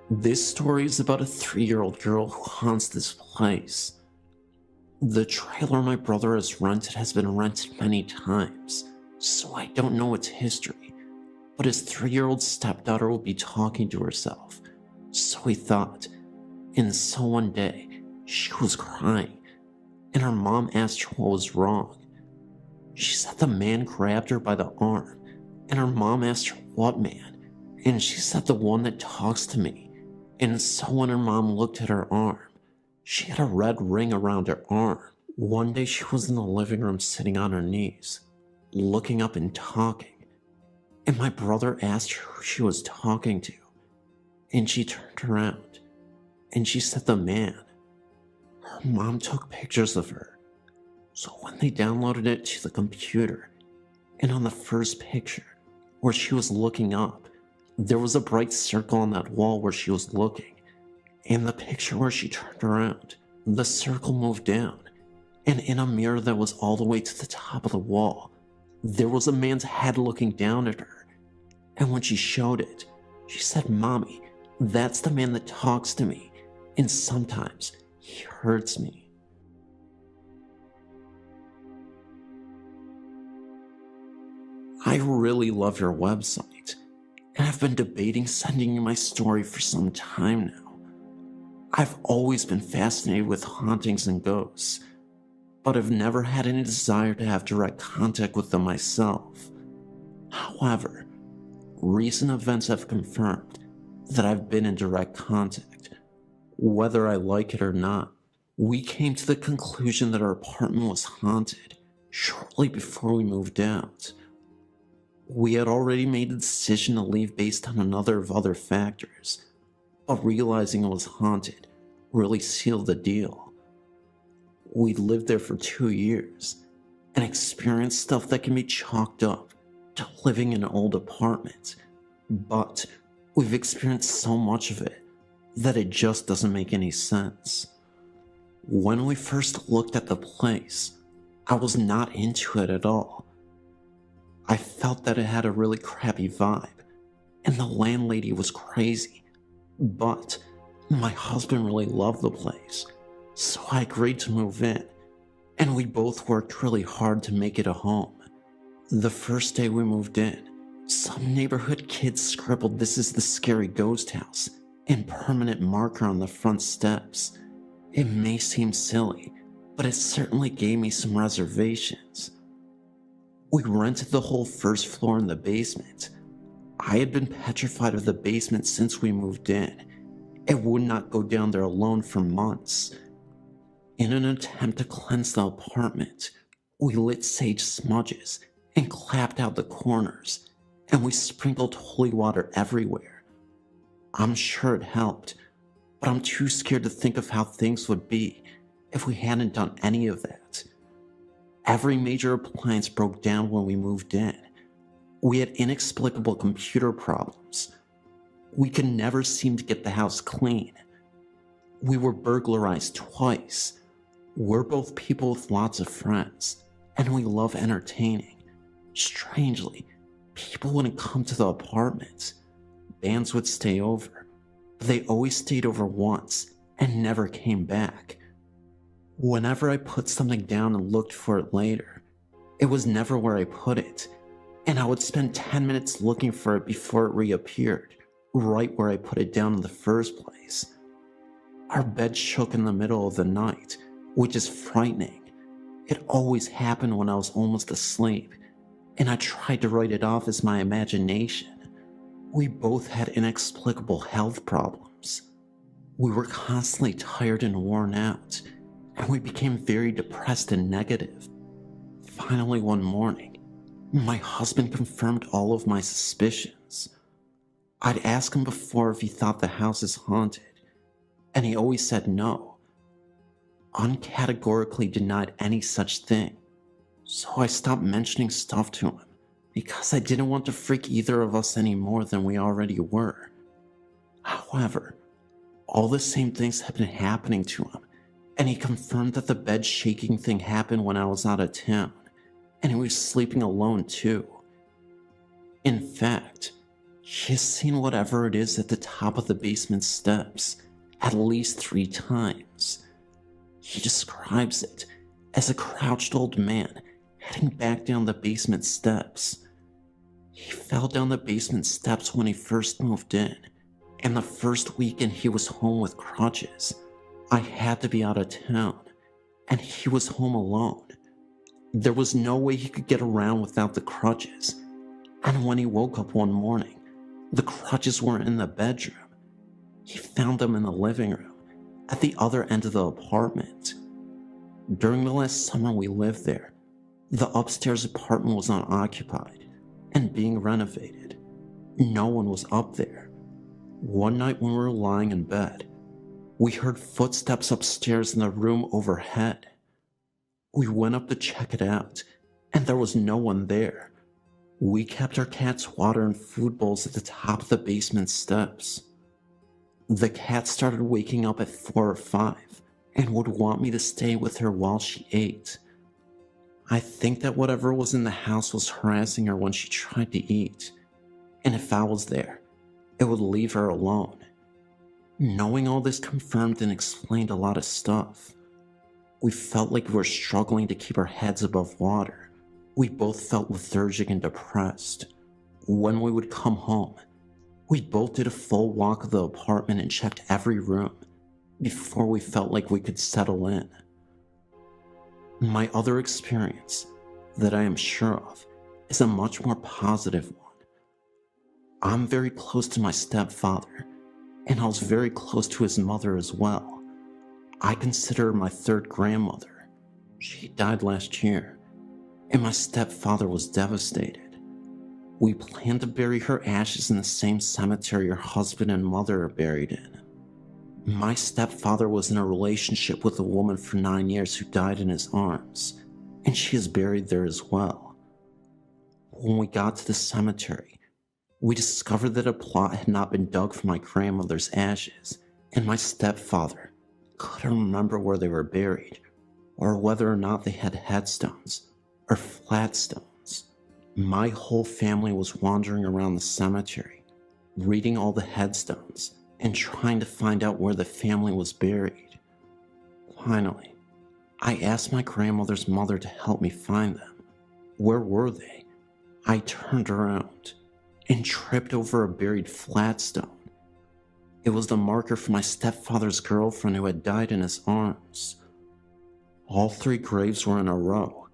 This story is about a 3-year-old girl who haunts this place. The trailer my brother has rented has been rented many times, so I don't know its history, but his 3-year-old stepdaughter will be talking to herself, so he thought. And so one day, she was crying, and her mom asked her what was wrong. She said the man grabbed her by the arm, and her mom asked her what man, and she said the one that talks to me. And so when her mom looked at her arm, she had a red ring around her arm. One day she was in the living room sitting on her knees, looking up and talking, and my brother asked her who she was talking to, and she turned around, and she said the man. Her mom took pictures of her, so when they downloaded it to the computer, and on the first picture, where she was looking up, there was a bright circle on that wall where she was looking. In the picture where she turned around, the circle moved down, and in a mirror that was all the way to the top of the wall, there was a man's head looking down at her. And when she showed it, she said, "Mommy, that's the man that talks to me, and sometimes he hurts me." I really love your website, and I've been debating sending you my story for some time now. I've always been fascinated with hauntings and ghosts, but I've never had any desire to have direct contact with them myself. However, recent events have confirmed that I've been in direct contact. Whether I like it or not, we came to the conclusion that our apartment was haunted shortly before we moved out. We had already made the decision to leave based on another of other factors, but realizing it was haunted really sealed the deal. We'd lived there for 2 years and experienced stuff that can be chalked up to living in an old apartment, but we've experienced so much of it that it just doesn't make any sense. When we first looked at the place, I was not into it at all. I felt that it had a really crappy vibe, and the landlady was crazy, but my husband really loved the place, so I agreed to move in, and we both worked really hard to make it a home. The first day we moved in, some neighborhood kids scribbled "This is the scary ghost house" in permanent marker on the front steps. It may seem silly, but it certainly gave me some reservations. We rented the whole first floor in the basement. I had been petrified of the basement since we moved in, and would not go down there alone for months. In an attempt to cleanse the apartment, we lit sage smudges and clapped out the corners, and we sprinkled holy water everywhere. I'm sure it helped, but I'm too scared to think of how things would be if we hadn't done any of that. Every major appliance broke down when we moved in. We had inexplicable computer problems. We could never seem to get the house clean. We were burglarized twice. We're both people with lots of friends, and we love entertaining. Strangely, people wouldn't come to the apartment. Bands would stay over, but they always stayed over once and never came back. Whenever I put something down and looked for it later, it was never where I put it, and I would spend 10 minutes looking for it before it reappeared, right where I put it down in the first place. Our bed shook in the middle of the night, which is frightening, It always happened when I was almost asleep, and I tried to write it off as my imagination. We both had inexplicable health problems. We were constantly tired and worn out, and we became very depressed and negative. Finally, one morning, my husband confirmed all of my suspicions. I'd asked him before if he thought the house is haunted, and he always said no. Uncategorically denied any such thing. So I stopped mentioning stuff to him because I didn't want to freak either of us any more than we already were. However, all the same things had been happening to him, and he confirmed that the bed shaking thing happened when I was out of town, and he was sleeping alone too. In fact, he has seen whatever it is at the top of the basement steps at least 3 times. He describes it as a crouched old man heading back down the basement steps. He fell down the basement steps when he first moved in, and the first weekend he was home with crutches. I had to be out of town, and he was home alone. There was no way he could get around without the crutches, and when he woke up one morning, the crutches weren't in the bedroom. He found them in the living room, at the other end of the apartment. During the last summer we lived there, the upstairs apartment was unoccupied and being renovated. No one was up there. One night when we were lying in bed, we heard footsteps upstairs in the room overhead. We went up to check it out, and there was no one there. We kept our cat's water and food bowls at the top of the basement steps. The cat started waking up at 4 or 5 and would want me to stay with her while she ate. I think that whatever was in the house was harassing her when she tried to eat, and if I was there, it would leave her alone. Knowing all this confirmed and explained a lot of stuff. We felt like we were struggling to keep our heads above water. We both felt lethargic and depressed. When we would come home, we both did a full walk of the apartment and checked every room before we felt like we could settle in. My other experience, that I am sure of, is a much more positive one. I'm very close to my stepfather, and I was very close to his mother as well. I consider her my third grandmother. She died last year, and my stepfather was devastated. We planned to bury her ashes in the same cemetery her husband and mother are buried in. My stepfather was in a relationship with a woman for 9 years who died in his arms, and she is buried there as well. When we got to the cemetery, we discovered that a plot had not been dug for my grandmother's ashes, and my stepfather couldn't remember where they were buried, or whether or not they had headstones or flatstones. My whole family was wandering around the cemetery, reading all the headstones and trying to find out where the family was buried. Finally, I asked my grandmother's mother to help me find them. Where were they? I turned around and tripped over a buried flatstone. It was the marker for my stepfather's girlfriend who had died in his arms. All 3 graves were in a row,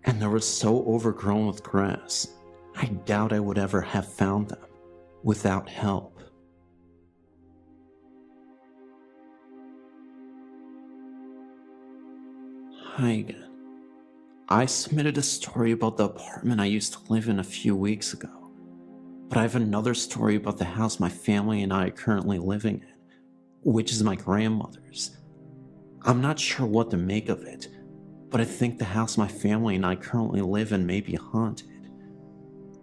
and they were so overgrown with grass, I doubt I would ever have found them without help. Hi again. I submitted a story about the apartment I used to live in a few weeks ago, but I have another story about the house my family and I are currently living in, which is my grandmother's. I'm not sure what to make of it, but I think the house my family and I currently live in may be haunted.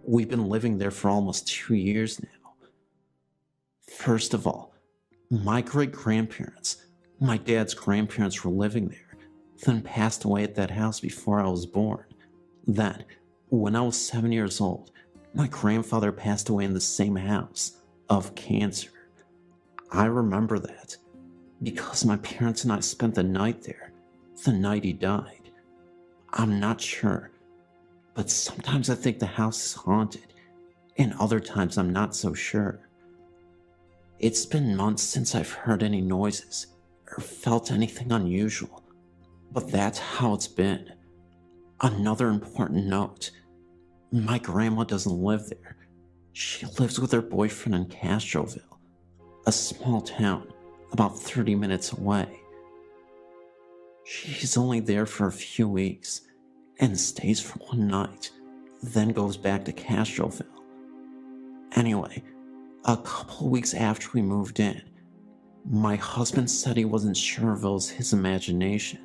We've been living there for almost 2 years now. First of all, my great-grandparents, my dad's grandparents, were living there, then passed away at that house before I was born. Then, when I was 7 years old, my grandfather passed away in the same house, of cancer. I remember that, because my parents and I spent the night there, the night he died. I'm not sure, but sometimes I think the house is haunted, and other times I'm not so sure. It's been months since I've heard any noises, or felt anything unusual, but that's how it's been. Another important note: my grandma doesn't live there. She lives with her boyfriend in Castroville, a small town about 30 minutes away. She's only there for a few weeks and stays for one night, then goes back to Castroville. Anyway, a couple weeks after we moved in, my husband said he wasn't sure if it was his imagination,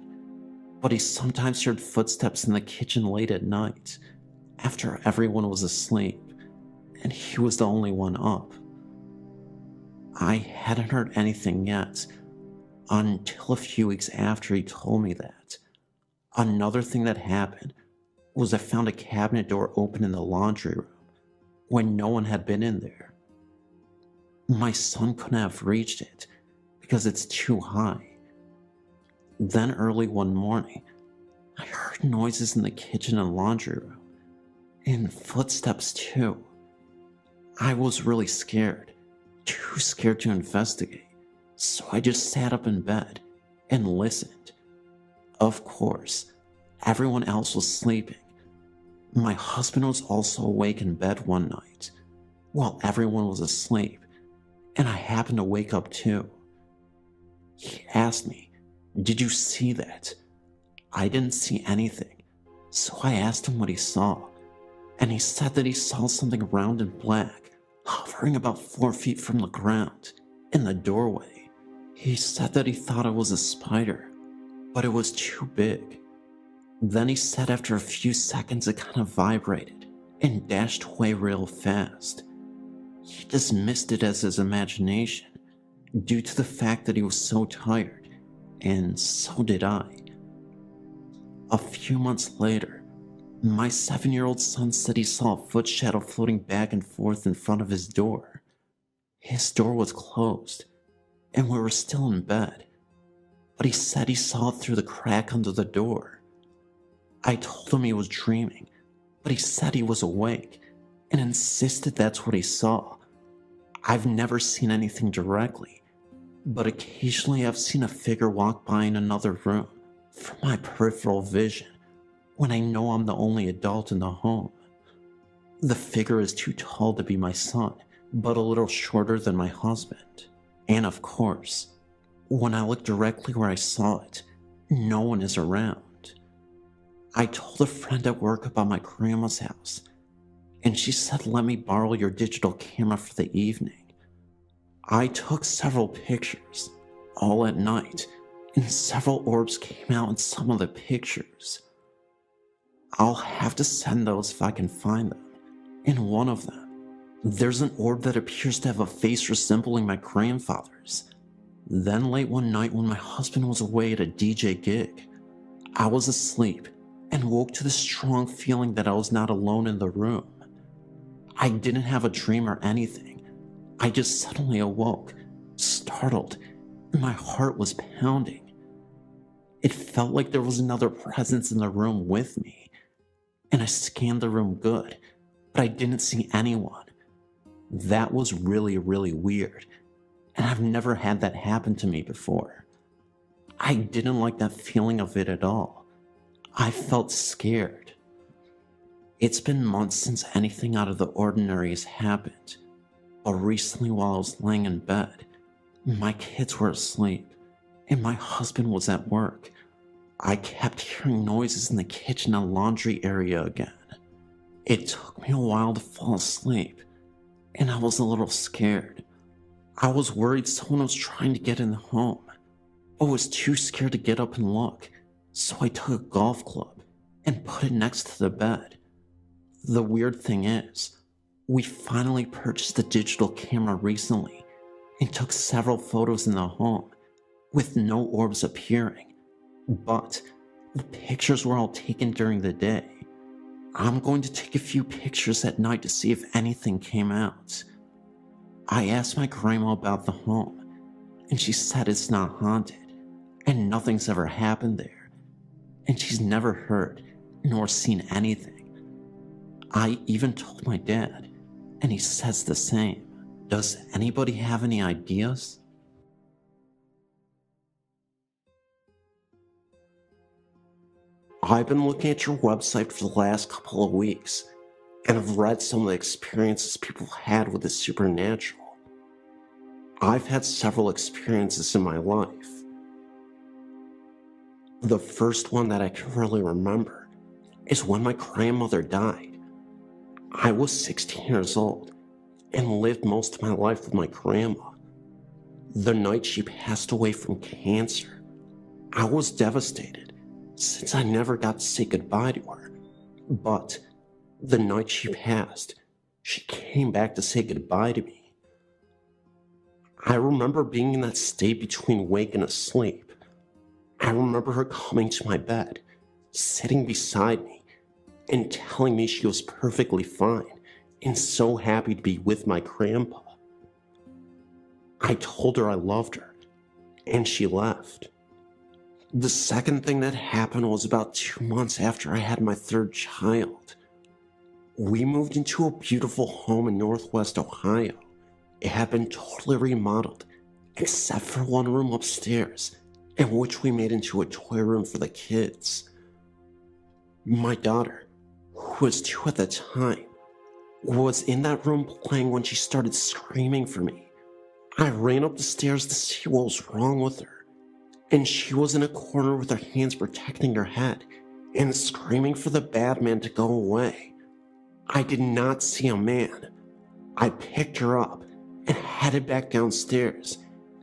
but he sometimes heard footsteps in the kitchen late at night, after everyone was asleep, and he was the only one up. I hadn't heard anything yet, until a few weeks after he told me that. Another thing that happened was I found a cabinet door open in the laundry room when no one had been in there. My son couldn't have reached it because it's too high. Then early one morning, I heard noises in the kitchen and laundry room, and footsteps too. I was really scared, too scared to investigate, so I just sat up in bed and listened. Of course, everyone else was sleeping. My husband was also awake in bed one night, while everyone was asleep, and I happened to wake up too. He asked me, "Did you see that?" I didn't see anything, so I asked him what he saw, and he said that he saw something round and black, hovering about 4 feet from the ground, in the doorway. He said that he thought it was a spider, but it was too big. Then he said after a few seconds it kind of vibrated and dashed away real fast. He dismissed it as his imagination due to the fact that he was so tired, and so did I. A few months later, my 7-year-old son said he saw a foot shadow floating back and forth in front of his door. His door was closed, and we were still in bed, but he said he saw it through the crack under the door. I told him he was dreaming, but he said he was awake and insisted that's what he saw. I've never seen anything directly, but occasionally I've seen a figure walk by in another room from my peripheral vision when I know I'm the only adult in the home. The figure is too tall to be my son, but a little shorter than my husband. And of course, when I look directly where I saw it, no one is around. I told a friend at work about my grandma's house, and she said let me borrow your digital camera for the evening. I took several pictures, all at night, and several orbs came out in some of the pictures. I'll have to send those if I can find them. In one of them, there's an orb that appears to have a face resembling my grandfather's. Then late one night when my husband was away at a DJ gig, I was asleep and woke to the strong feeling that I was not alone in the room. I didn't have a dream or anything. I just suddenly awoke, startled, and my heart was pounding. It felt like there was another presence in the room with me, and I scanned the room good, but I didn't see anyone. That was really, really weird, and I've never had that happen to me before. I didn't like that feeling of it at all. I felt scared. It's been months since anything out of the ordinary has happened, but recently while I was laying in bed, my kids were asleep, and my husband was at work. I kept hearing noises in the kitchen and laundry area again. It took me a while to fall asleep, and I was a little scared. I was worried someone was trying to get in the home, but was too scared to get up and look, so I took a golf club and put it next to the bed. The weird thing is, we finally purchased a digital camera recently and took several photos in the home with no orbs appearing, but the pictures were all taken during the day. I'm going to take a few pictures at night to see if anything came out. I asked my grandma about the home, and she said it's not haunted, and nothing's ever happened there, and she's never heard nor seen anything. I even told my dad, and he says the same. Does anybody have any ideas? I've been looking at your website for the last couple of weeks, and I've read some of the experiences people had with the supernatural. I've had several experiences in my life. The first one that I can really remember is when my grandmother died. I was 16 years old and lived most of my life with my grandma. The night she passed away from cancer, I was devastated since I never got to say goodbye to her. But the night she passed, she came back to say goodbye to me. I remember being in that state between wake and asleep. I remember her coming to my bed, sitting beside me, and telling me she was perfectly fine and so happy to be with my grandpa. I told her I loved her, and she left. The second thing that happened was about 2 months after I had my third child. We moved into a beautiful home in Northwest Ohio. It had been totally remodeled, except for one room upstairs, in which we made into a toy room for the kids. My daughter, who was 2 at the time, was in that room playing when she started screaming for me. I ran up the stairs to see what was wrong with her, and she was in a corner with her hands protecting her head and screaming for the bad man to go away. I did not see a man. I picked her up and headed back downstairs,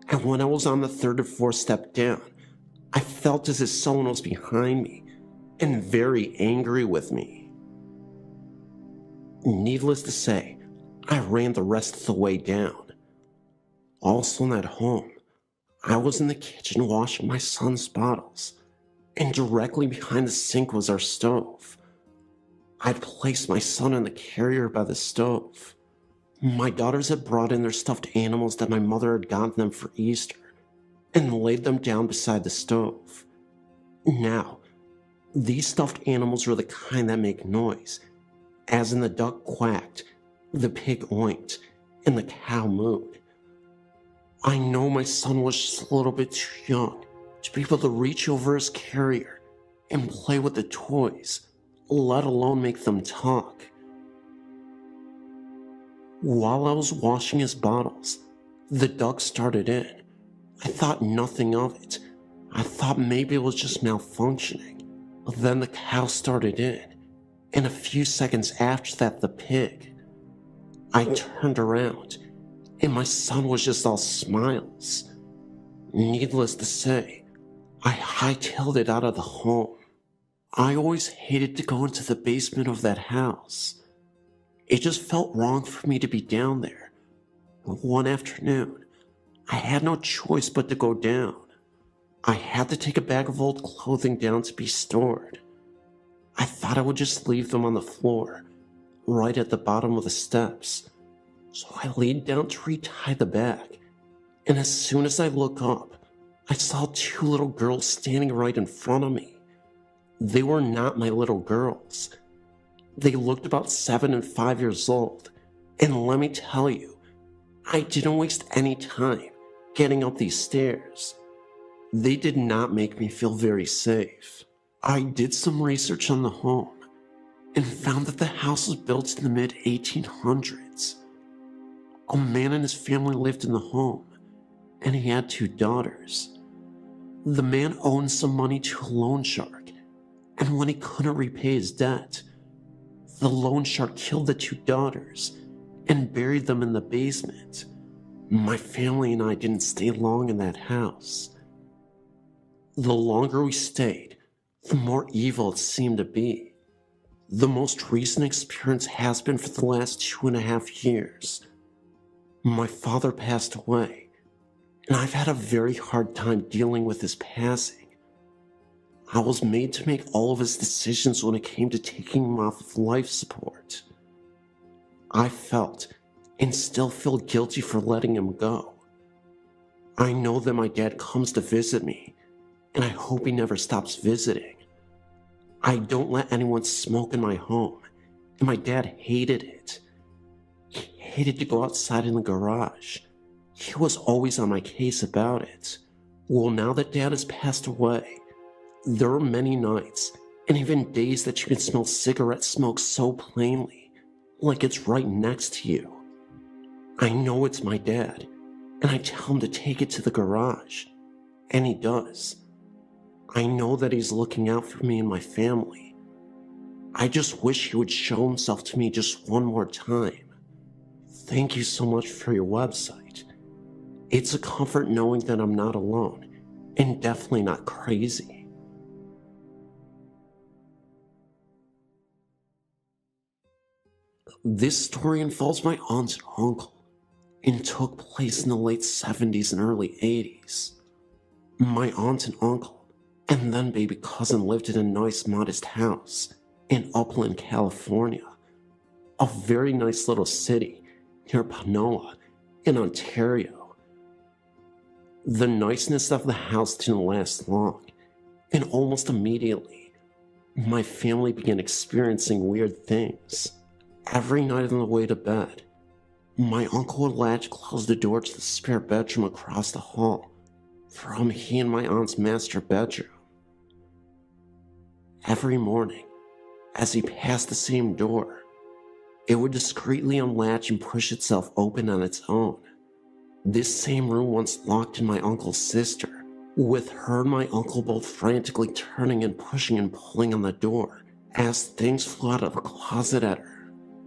and when I was on the 3rd or 4th step down, I felt as if someone was behind me and very angry with me. Needless to say, I ran the rest of the way down. Also in that home, I was in the kitchen washing my son's bottles, and directly behind the sink was our stove. I'd placed my son in the carrier by the stove. My daughters had brought in their stuffed animals that my mother had gotten them for Easter and laid them down beside the stove. Now, these stuffed animals were the kind that make noise, as in the duck quacked, the pig oinked, and the cow mooed. I know my son was just a little bit too young to be able to reach over his carrier and play with the toys, let alone make them talk. While I was washing his bottles, the duck started in. I thought nothing of it. I thought maybe it was just malfunctioning. But then the cow started in, and a few seconds after that, the pig. I turned around, and my son was just all smiles. Needless to say, I hightailed it out of the home. I always hated to go into the basement of that house. It just felt wrong for me to be down there. But one afternoon, I had no choice but to go down. I had to take a bag of old clothing down to be stored. I thought I would just leave them on the floor, right at the bottom of the steps. So I leaned down to retie the bag, and as soon as I looked up, I saw 2 little girls standing right in front of me. They were not my little girls. They looked about 7 and 5 years old, and let me tell you, I didn't waste any time getting up these stairs. They did not make me feel very safe. I did some research on the home and found that the house was built in the mid-1800s. A man and his family lived in the home, and he had 2 daughters. The man owed some money to a loan shark, and when he couldn't repay his debt, the loan shark killed the 2 daughters and buried them in the basement. My family and I didn't stay long in that house. The longer we stayed, the more evil it seemed to be. The most recent experience has been for the last 2.5 years. My father passed away, and I've had a very hard time dealing with his passing. I was made to make all of his decisions when it came to taking him off of life support. I felt, and still feel, guilty for letting him go. I know that my dad comes to visit me, and I hope he never stops visiting. I don't let anyone smoke in my home, and my dad hated it. He hated to go outside in the garage. He was always on my case about it. Well, now that Dad has passed away, there were many nights and even days that you can smell cigarette smoke so plainly, like it's right next to you. I know it's my dad, and I tell him to take it to the garage, and he does. I know that he's looking out for me and my family. I just wish he would show himself to me just one more time. Thank you so much for your website. It's a comfort knowing that I'm not alone, and definitely not crazy. This story involves my aunt and uncle, and took place in the late 70s and early 80s. My aunt and uncle, and then baby cousin, lived in a nice modest house in Upland, California, a very nice little city near Panoa in Ontario. The niceness of the house didn't last long, and almost immediately, my family began experiencing weird things. Every night on the way to bed, my uncle would latch close the door to the spare bedroom across the hall from he and my aunt's master bedroom. Every morning, as he passed the same door, it would discreetly unlatch and push itself open on its own. This same room once locked in my uncle's sister, with her and my uncle both frantically turning and pushing and pulling on the door as things flew out of the closet at her.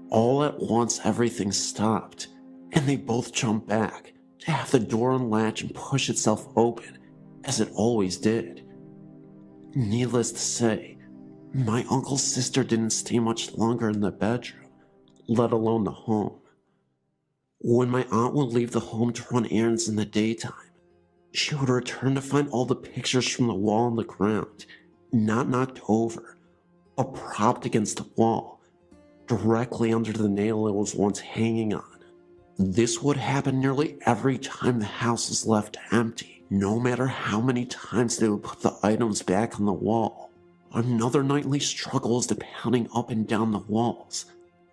All at once, everything stopped, and they both jumped back to have the door unlatch and push itself open, as it always did. Needless to say, my uncle's sister didn't stay much longer in the bedroom, let alone the home. When my aunt would leave the home to run errands in the daytime, she would return to find all the pictures from the wall on the ground, not knocked over, but propped against the wall, directly under the nail it was once hanging on. This would happen nearly every time the house was left empty, no matter how many times they would put the items back on the wall. Another nightly struggle is the pounding up and down the walls,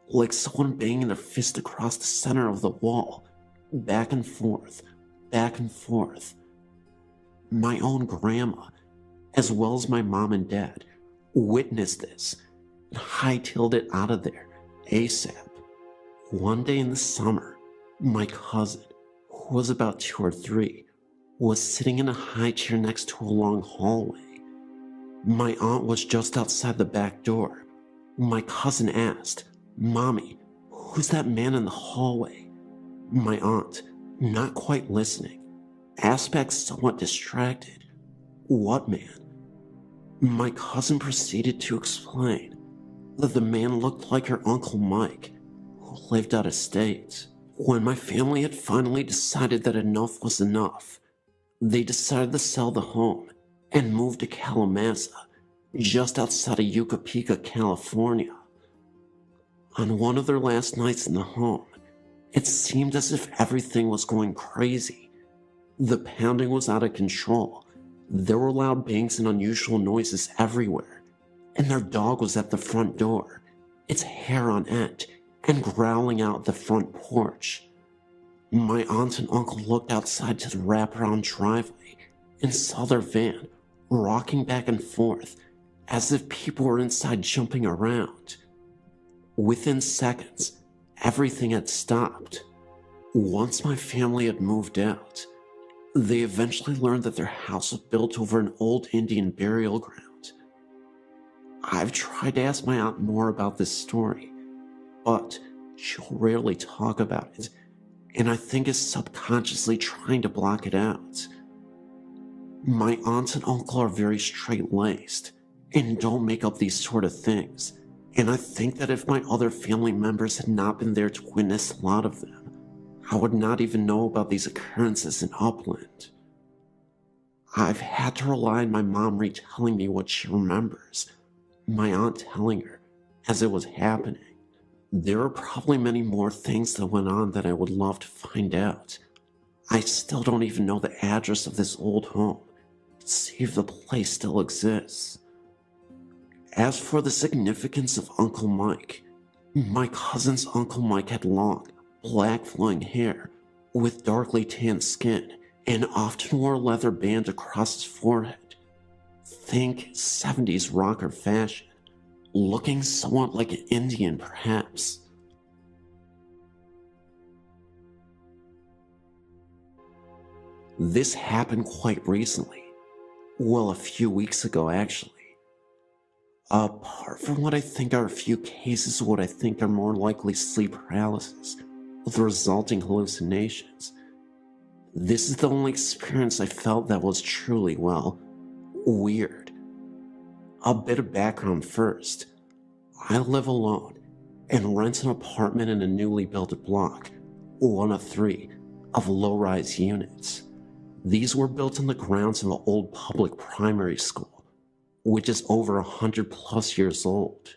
like someone banging their fist across the center of the wall, back and forth, back and forth. My own grandma, as well as my mom and dad, witnessed this and hightailed it out of there ASAP. One day in the summer, my cousin, who was about 2 or 3, was sitting in a high chair next to a long hallway. My aunt was just outside the back door. My cousin asked, "Mommy, who's that man in the hallway?" My aunt, not quite listening, asked back somewhat distracted, "What man?" My cousin proceeded to explain that the man looked like her Uncle Mike, who lived out of state. When my family had finally decided that enough was enough, they decided to sell the home and move to Kalamazoo, just outside of Yucapeka, California. On one of their last nights in the home, it seemed as if everything was going crazy. The pounding was out of control. There were loud bangs and unusual noises everywhere, and their dog was at the front door, its hair on end, and growling out the front porch. My aunt and uncle looked outside to the wraparound driveway and saw their van rocking back and forth as if people were inside jumping around. Within seconds, everything had stopped. Once my family had moved out, they eventually learned that their house was built over an old Indian burial ground. I've tried to ask my aunt more about this story, but she'll rarely talk about it, and I think is subconsciously trying to block it out. My aunt and uncle are very straight-laced and don't make up these sort of things, and I think that if my other family members had not been there to witness a lot of them, I would not even know about these occurrences in Upland. I've had to rely on my mom retelling me what she remembers, my aunt telling her as it was happening. There are probably many more things that went on that I would love to find out. I still don't even know the address of this old home, to see if the place still exists. As for the significance of Uncle Mike, my cousin's Uncle Mike had long, black flowing hair with darkly tanned skin and often wore a leather band across his forehead. Think 70s rocker fashion, looking somewhat like an Indian perhaps. This happened quite recently. Well, a few weeks ago actually. Apart from what I think are a few cases of what I think are more likely sleep paralysis with resulting hallucinations, this is the only experience I felt that was truly, well, weird. A bit of background first. I live alone and rent an apartment in a newly built block, one of 3 of low-rise units. These were built on the grounds of an old public primary school, which is over 100 plus years old.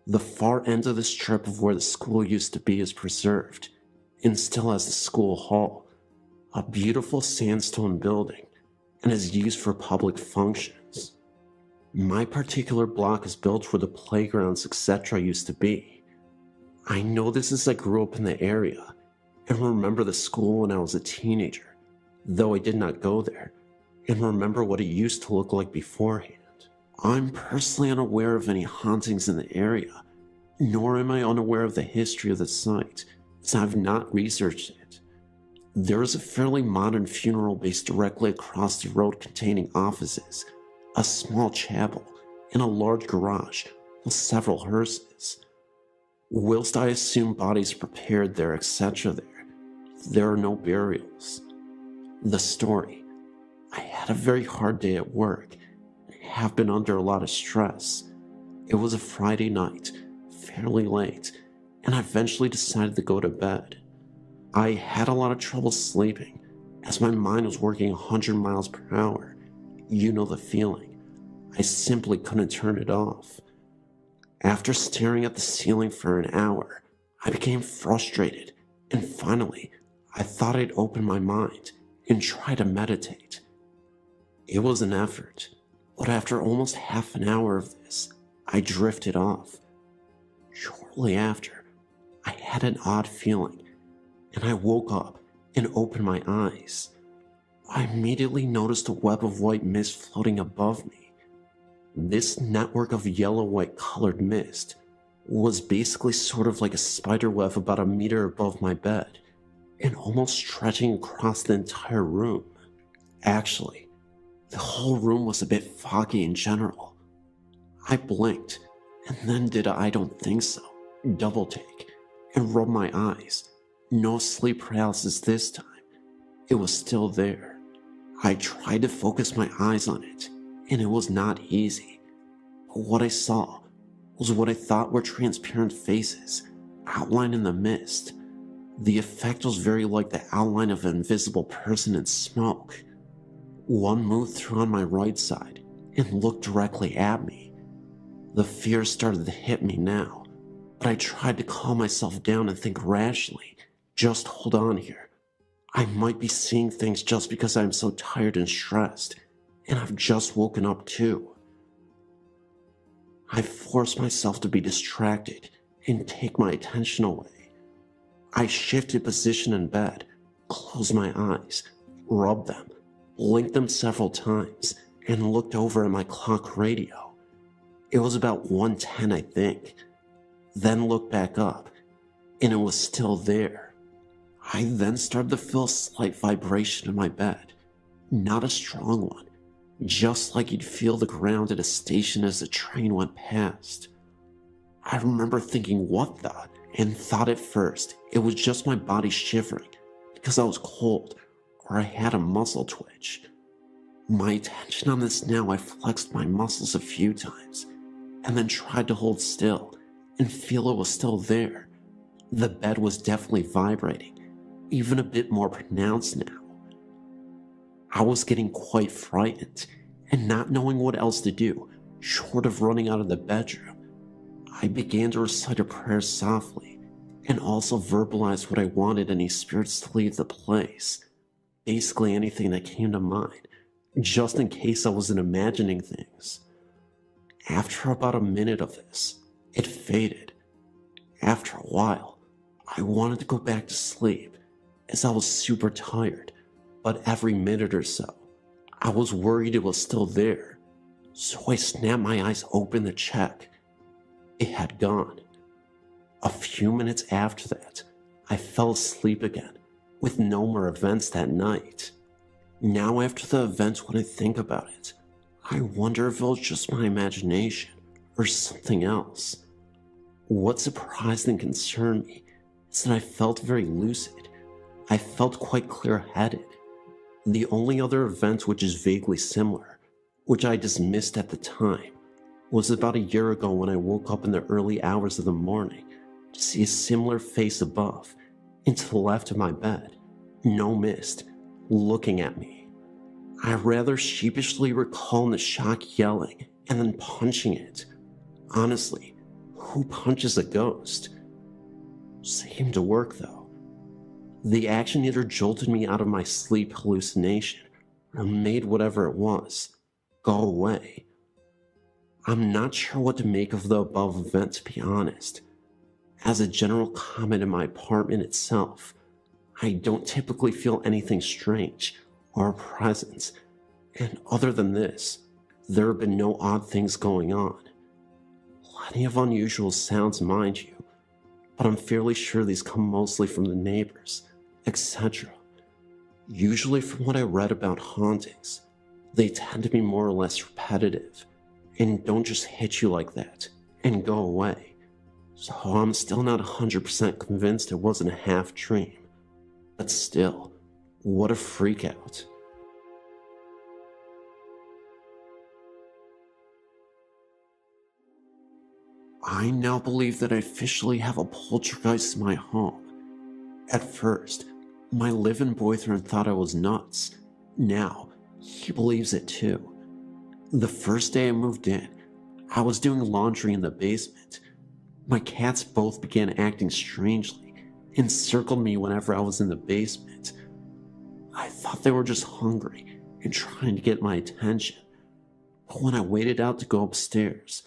The far end of the strip of where the school used to be is preserved, and still has the school hall, a beautiful sandstone building, and is used for public functions. My particular block is built where the playgrounds etc. used to be. I know this as I grew up in the area, and remember the school when I was a teenager, though I did not go there, and remember what it used to look like beforehand. I'm personally unaware of any hauntings in the area, nor am I unaware of the history of the site, as I have not researched it. There is a fairly modern funeral base directly across the road containing offices, a small chapel, and a large garage with several hearses. Whilst I assume bodies are prepared there, etc. there are no burials. The story. I had a very hard day at work, and have been under a lot of stress. It was a Friday night, fairly late, and I eventually decided to go to bed. I had a lot of trouble sleeping, as my mind was working 100 miles per hour. You know the feeling. I simply couldn't turn it off. After staring at the ceiling for an hour, I became frustrated, and finally, I thought I'd open my mind and try to meditate. It was an effort, but after almost half an hour of this, I drifted off. Shortly after, I had an odd feeling, and I woke up and opened my eyes. I immediately noticed a web of white mist floating above me. This network of yellow-white colored mist was basically sort of like a spider web about a meter above my bed, and almost stretching across the entire room. Actually, the whole room was a bit foggy in general. I blinked, and then did a I don't think so double take, and rubbed my eyes. No sleep paralysis this time. It was still there. I tried to focus my eyes on it, and it was not easy. But what I saw was what I thought were transparent faces, outlined in the mist. The effect was very like the outline of an invisible person in smoke. One moved through on my right side and looked directly at me. The fear started to hit me now, but I tried to calm myself down and think rationally. Just hold on here. I might be seeing things just because I'm so tired and stressed, and I've just woken up too. I forced myself to be distracted and take my attention away. I shifted position in bed, closed my eyes, rubbed them, blinked them several times, and looked over at my clock radio. It was about 1:10, I think. Then looked back up, and it was still there. I then started to feel a slight vibration in my bed. Not a strong one, just like you'd feel the ground at a station as the train went past. I remember thinking, what the? And thought at first it was just my body shivering because I was cold or I had a muscle twitch. My attention on this now, I flexed my muscles a few times and then tried to hold still and feel it was still there. The bed was definitely vibrating, even a bit more pronounced now. I was getting quite frightened and not knowing what else to do, short of running out of the bedroom. I began to recite a prayer softly and also verbalize what I wanted any spirits to leave the place. Basically anything that came to mind, just in case I wasn't imagining things. After about a minute of this, it faded. After a while, I wanted to go back to sleep as I was super tired, but every minute or so, I was worried it was still there. So I snapped my eyes open to check. It had gone. A few minutes after that, I fell asleep again, with no more events that night. Now after the event, when I think about it, I wonder if it was just my imagination or something else. What surprised and concerned me is that I felt very lucid. I felt quite clear-headed. The only other event which is vaguely similar, which I dismissed at the time, was about a year ago when I woke up in the early hours of the morning to see a similar face above and to the left of my bed, no mist, looking at me. I rather sheepishly recall in the shock yelling and then punching it. Honestly, who punches a ghost? Seemed to work though. The action either jolted me out of my sleep hallucination or made whatever it was go away. I'm not sure what to make of the above event, to be honest. As a general comment in my apartment itself, I don't typically feel anything strange or a presence, and other than this, there have been no odd things going on. Plenty of unusual sounds, mind you, but I'm fairly sure these come mostly from the neighbors, etc. Usually from what I read about hauntings, they tend to be more or less repetitive, and don't just hit you like that and go away. So I'm still not 100% convinced it wasn't a half dream. But still, what a freak out. I now believe that I officially have a poltergeist in my home. At first, my live-in boyfriend thought I was nuts. Now, he believes it too. The first day I moved in, I was doing laundry in the basement. My cats both began acting strangely and circled me whenever I was in the basement. I thought they were just hungry and trying to get my attention. But when I waited out to go upstairs,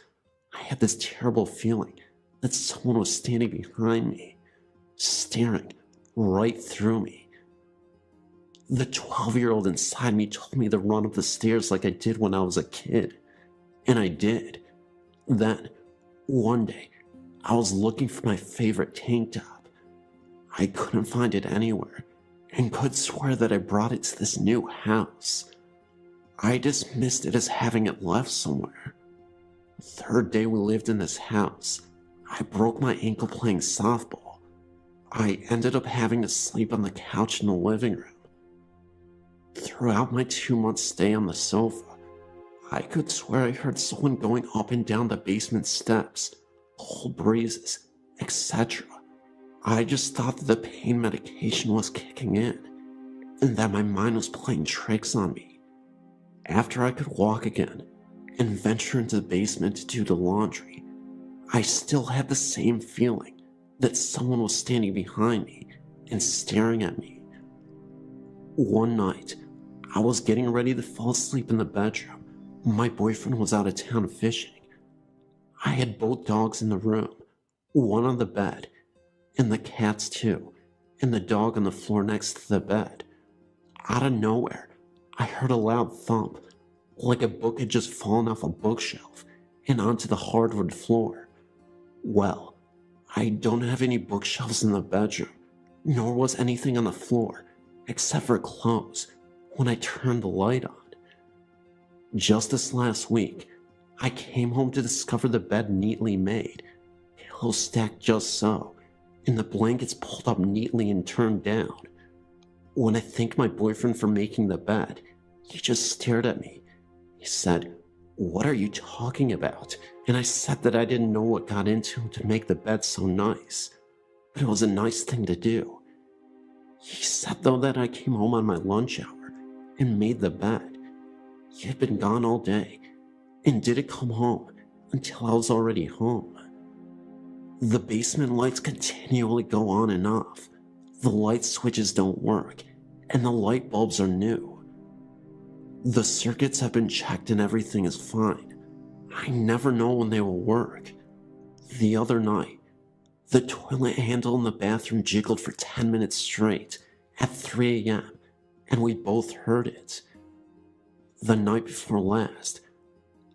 I had this terrible feeling that someone was standing behind me, staring right through me. The 12-year-old inside me told me to run up the stairs like I did when I was a kid. And I did. Then, one day, I was looking for my favorite tank top. I couldn't find it anywhere, and could swear that I brought it to this new house. I dismissed it as having it left somewhere. The third day we lived in this house, I broke my ankle playing softball. I ended up having to sleep on the couch in the living room. Throughout my 2-month stay on the sofa, I could swear I heard someone going up and down the basement steps, cold breezes, etc. I just thought that the pain medication was kicking in, and that my mind was playing tricks on me. After I could walk again, and venture into the basement to do the laundry, I still had the same feeling that someone was standing behind me and staring at me. One night, I was getting ready to fall asleep in the bedroom. My boyfriend was out of town fishing. I had both dogs in the room, one on the bed, and the cats too, and the dog on the floor next to the bed. Out of nowhere, I heard a loud thump, like a book had just fallen off a bookshelf and onto the hardwood floor. Well, I don't have any bookshelves in the bedroom, nor was anything on the floor, except for clothes, when I turned the light on. Just this last week, I came home to discover the bed neatly made, pillows stacked just so, and the blankets pulled up neatly and turned down. When I thanked my boyfriend for making the bed, he just stared at me. He said, "What are you talking about?" And I said that I didn't know what got into him to make the bed so nice, but it was a nice thing to do. He said though that I came home on my lunch hour and made the bed. He had been gone all day and didn't come home until I was already home. The basement lights continually go on and off. The light switches don't work, and the light bulbs are new. The circuits have been checked and everything is fine. I never know when they will work. The other night, the toilet handle in the bathroom jiggled for 10 minutes straight at 3 a.m., and we both heard it. The night before last,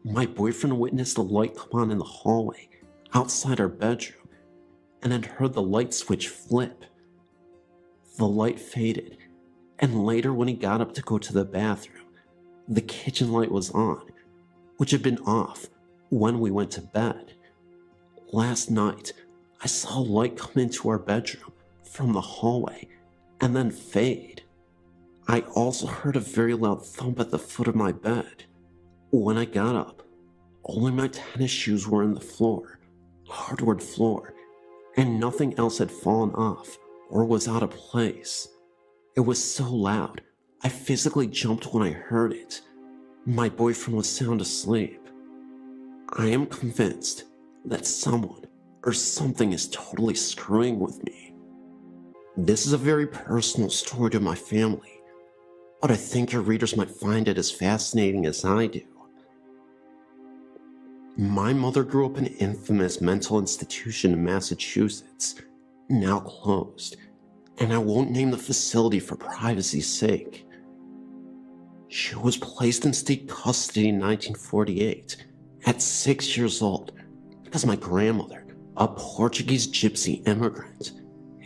My boyfriend witnessed a light come on in the hallway outside our bedroom and had heard the light switch flip. The light faded, and later when he got up to go to the bathroom, the kitchen light was on, which had been off when we went to bed. Last night, I saw a light come into our bedroom from the hallway and then fade. I also heard a very loud thump at the foot of my bed. When I got up, only my tennis shoes were in the floor, hardwood floor, and nothing else had fallen off or was out of place. It was so loud, I physically jumped when I heard it. My boyfriend was sound asleep. I am convinced that someone or something is totally screwing with me. This is a very personal story to my family, but I think your readers might find it as fascinating as I do. My mother grew up in an infamous mental institution in Massachusetts, now closed, and I won't name the facility for privacy's sake. She was placed in state custody in 1948 at 6 years old because my grandmother, a Portuguese gypsy immigrant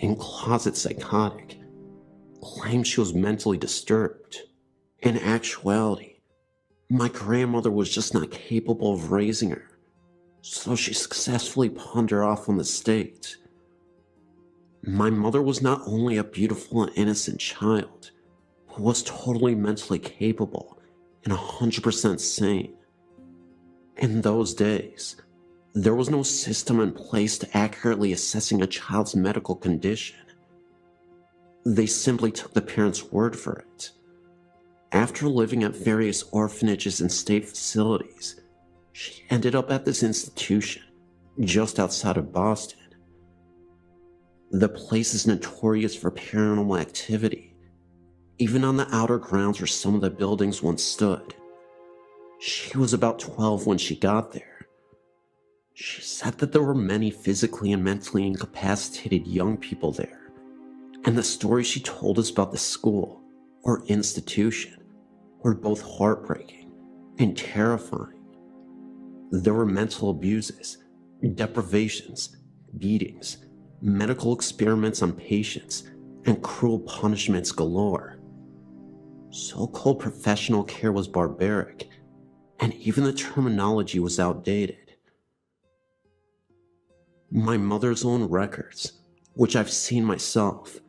and closet psychotic, claimed she was mentally disturbed. In actuality, my grandmother was just not capable of raising her, so she successfully pawned her off on the state. My mother was not only a beautiful and innocent child, but was totally mentally capable and 100% sane. In those days, there was no system in place to accurately assessing a child's medical condition. They simply took the parents' word for it. After living at various orphanages and state facilities, she ended up at this institution just outside of Boston. The place is notorious for paranormal activity, even on the outer grounds where some of the buildings once stood. She was about 12 when she got there. She said that there were many physically and mentally incapacitated young people there, and the stories she told us about the school or institution were both heartbreaking and terrifying. There were mental abuses, deprivations, beatings, medical experiments on patients, and cruel punishments galore. So-called professional care was barbaric, and even the terminology was outdated. My mother's own records, which I've seen myself,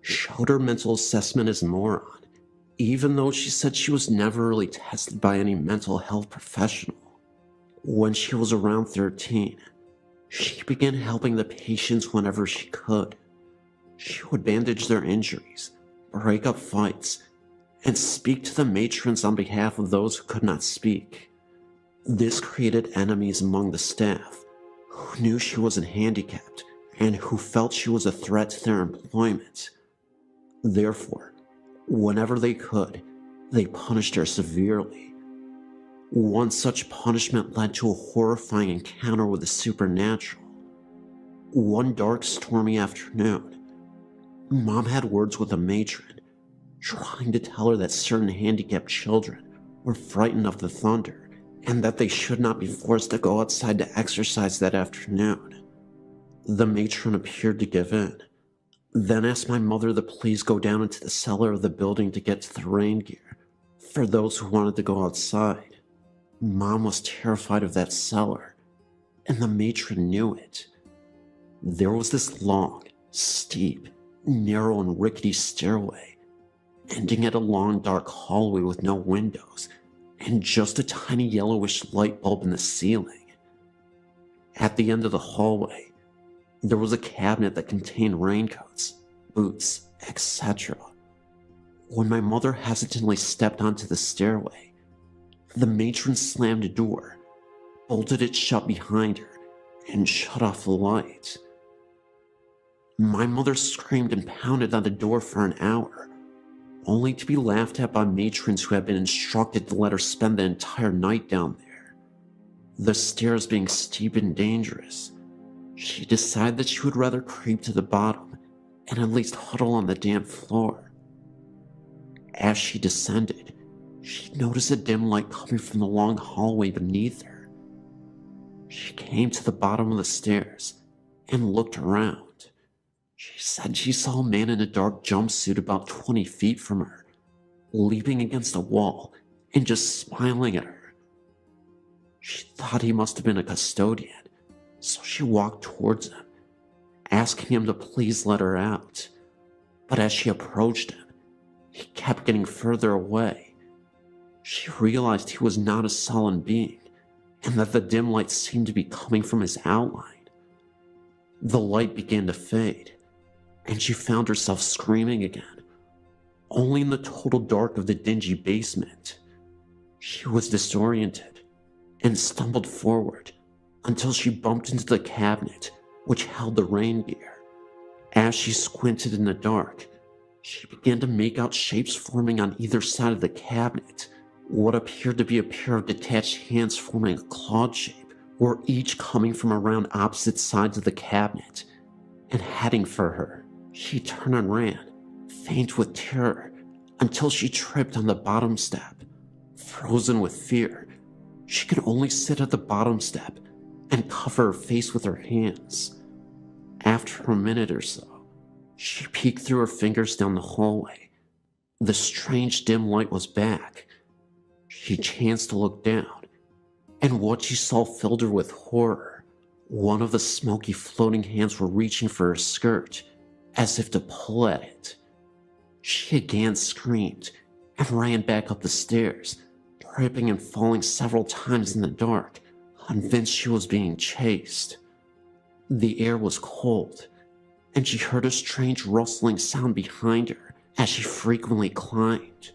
showed her mental assessment as moron, even though she said she was never really tested by any mental health professional. When she was around 13, she began helping the patients whenever she could. She would bandage their injuries, break up fights, and speak to the matrons on behalf of those who could not speak. This created enemies among the staff, who knew she wasn't handicapped and who felt she was a threat to their employment. Therefore, whenever they could, they punished her severely. One such punishment led to a horrifying encounter with the supernatural. One dark, stormy afternoon, Mom had words with a matron, trying to tell her that certain handicapped children were frightened of the thunder and that they should not be forced to go outside to exercise that afternoon. The matron appeared to give in, then asked my mother to please go down into the cellar of the building to get to the rain gear for those who wanted to go outside. Mom was terrified of that cellar, and the matron knew it. There was this long, steep, narrow, and rickety stairway, ending at a long, dark hallway with no windows, and just a tiny yellowish light bulb in the ceiling. At the end of the hallway, there was a cabinet that contained raincoats, boots, etc. When my mother hesitantly stepped onto the stairway, the matron slammed a door, bolted it shut behind her, and shut off the light. My mother screamed and pounded on the door for an hour, only to be laughed at by matrons who had been instructed to let her spend the entire night down there. The stairs being steep and dangerous, she decided that she would rather creep to the bottom and at least huddle on the damp floor. As she descended, She noticed a dim light coming from the long hallway beneath her. She came to the bottom of the stairs and looked around. She said she saw a man in a dark jumpsuit about 20 feet from her, leaping against a wall and just smiling at her. She thought he must have been a custodian, so she walked towards him, asking him to please let her out. But as she approached him, he kept getting further away. She realized he was not a sullen being, and that the dim light seemed to be coming from his outline. The light began to fade, and she found herself screaming again, only in the total dark of the dingy basement. She was disoriented and stumbled forward until she bumped into the cabinet which held the rain gear. As she squinted in the dark, she began to make out shapes forming on either side of the cabinet. What appeared to be a pair of detached hands forming a clawed shape were each coming from around opposite sides of the cabinet and heading for her. She turned and ran, faint with terror, until she tripped on the bottom step. Frozen with fear, she could only sit at the bottom step and cover her face with her hands. After a minute or so, she peeked through her fingers down the hallway. The strange dim light was back. She chanced to look down, and what she saw filled her with horror. One of the smoky floating hands were reaching for her skirt, as if to pull at it. She again screamed and ran back up the stairs, tripping and falling several times in the dark, convinced she was being chased. The air was cold, and she heard a strange rustling sound behind her as she frequently climbed.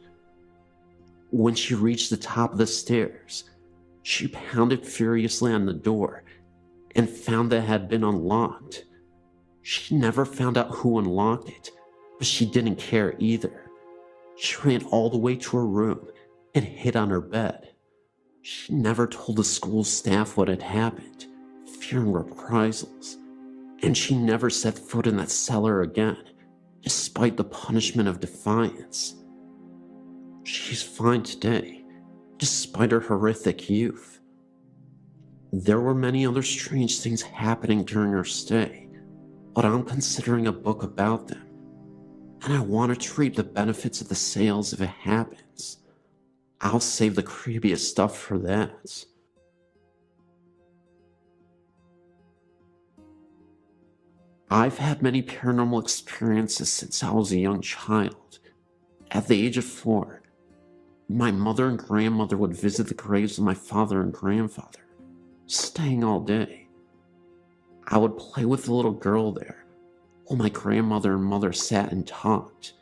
When she reached the top of the stairs, she pounded furiously on the door and found that it had been unlocked. She never found out who unlocked it, but she didn't care either. She ran all the way to her room and hid on her bed. She never told the school staff what had happened, fearing reprisals, and she never set foot in that cellar again, despite the punishment of defiance. She's fine today, despite her horrific youth. There were many other strange things happening during her stay, but I'm considering a book about them, and I wanted to reap the benefits of the sales if it happens. I'll save the creepiest stuff for that. I've had many paranormal experiences since I was a young child. At the age of 4, my mother and grandmother would visit the graves of my father and grandfather, staying all day. I would play with the little girl there, while my grandmother and mother sat and talked.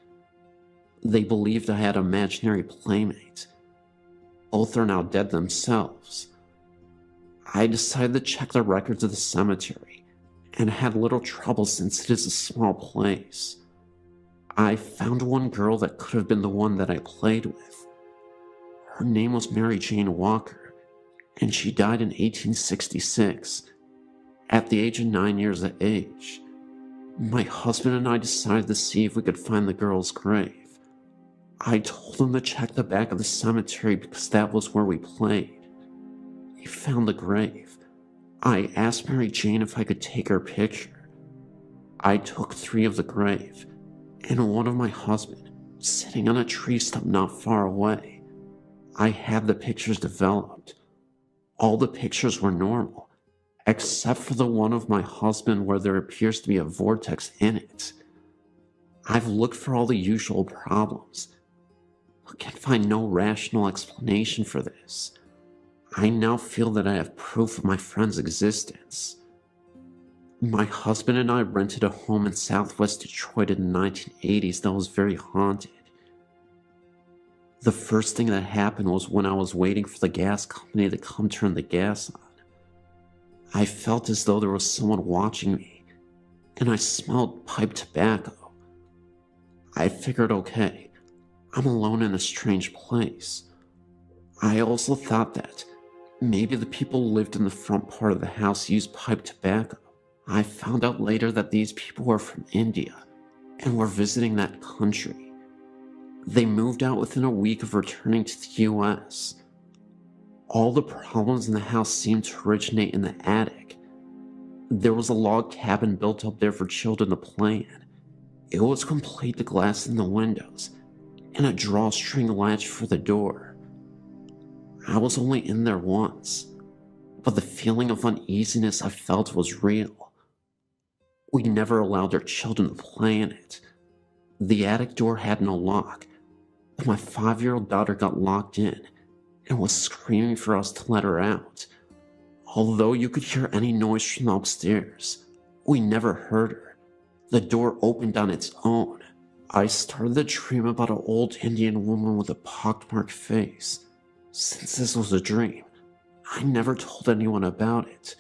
They believed I had an imaginary playmate. Both are now dead themselves. I decided to check the records of the cemetery, and had little trouble since it is a small place. I found one girl that could have been the one that I played with. Her name was Mary Jane Walker, and she died in 1866, at the age of 9 years of age. My husband and I decided to see if we could find the girl's grave. I told him to check the back of the cemetery because that was where we played. He found the grave. I asked Mary Jane if I could take her picture. I took 3 of the grave, and one of my husband, sitting on a tree stump not far away. I had the pictures developed. All the pictures were normal, except for the one of my husband where there appears to be a vortex in it. I've looked for all the usual problems, but can find no rational explanation for this. I now feel that I have proof of my friend's existence. My husband and I rented a home in southwest Detroit in the 1980s that was very haunted. The first thing that happened was when I was waiting for the gas company to come turn the gas on. I felt as though there was someone watching me, and I smelled pipe tobacco. I figured, okay, I'm alone in a strange place. I also thought that maybe the people who lived in the front part of the house used pipe tobacco. I found out later that these people were from India and were visiting that country. They moved out within a week of returning to the US. All the problems in the house seemed to originate in the attic. There was a log cabin built up there for children to play in. It was complete with glass in the windows and a drawstring latch for the door. I was only in there once, but the feeling of uneasiness I felt was real. We never allowed our children to play in it. The attic door had no lock, but my 5-year-old daughter got locked in and was screaming for us to let her out. Although you could hear any noise from upstairs, we never heard her. The door opened on its own. I started to dream about an old Indian woman with a pockmarked face. Since this was a dream, I never told anyone about it.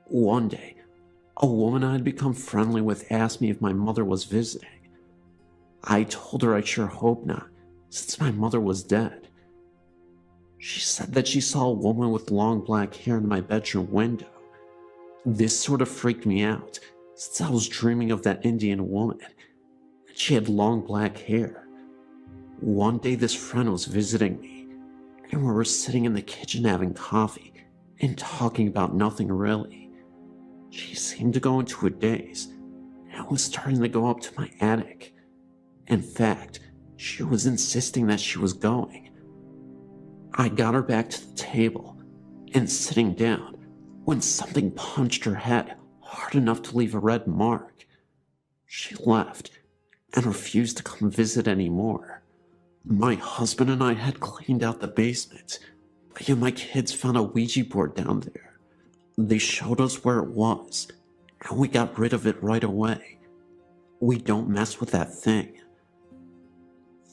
One day, a woman I had become friendly with asked me if my mother was visiting. I told her I sure hope not, since my mother was dead. She said that she saw a woman with long black hair in my bedroom window. This sort of freaked me out, since I was dreaming of that Indian woman, and she had long black hair. One day this friend was visiting me, and we were sitting in the kitchen having coffee and talking about nothing really. She seemed to go into a daze, and was starting to go up to my attic. In fact, she was insisting that she was going. I got her back to the table and sitting down when something punched her head hard enough to leave a red mark. She left and refused to come visit anymore. My husband and I had cleaned out the basement, but yet my kids found a Ouija board down there. They showed us where it was, and we got rid of it right away. We don't mess with that thing.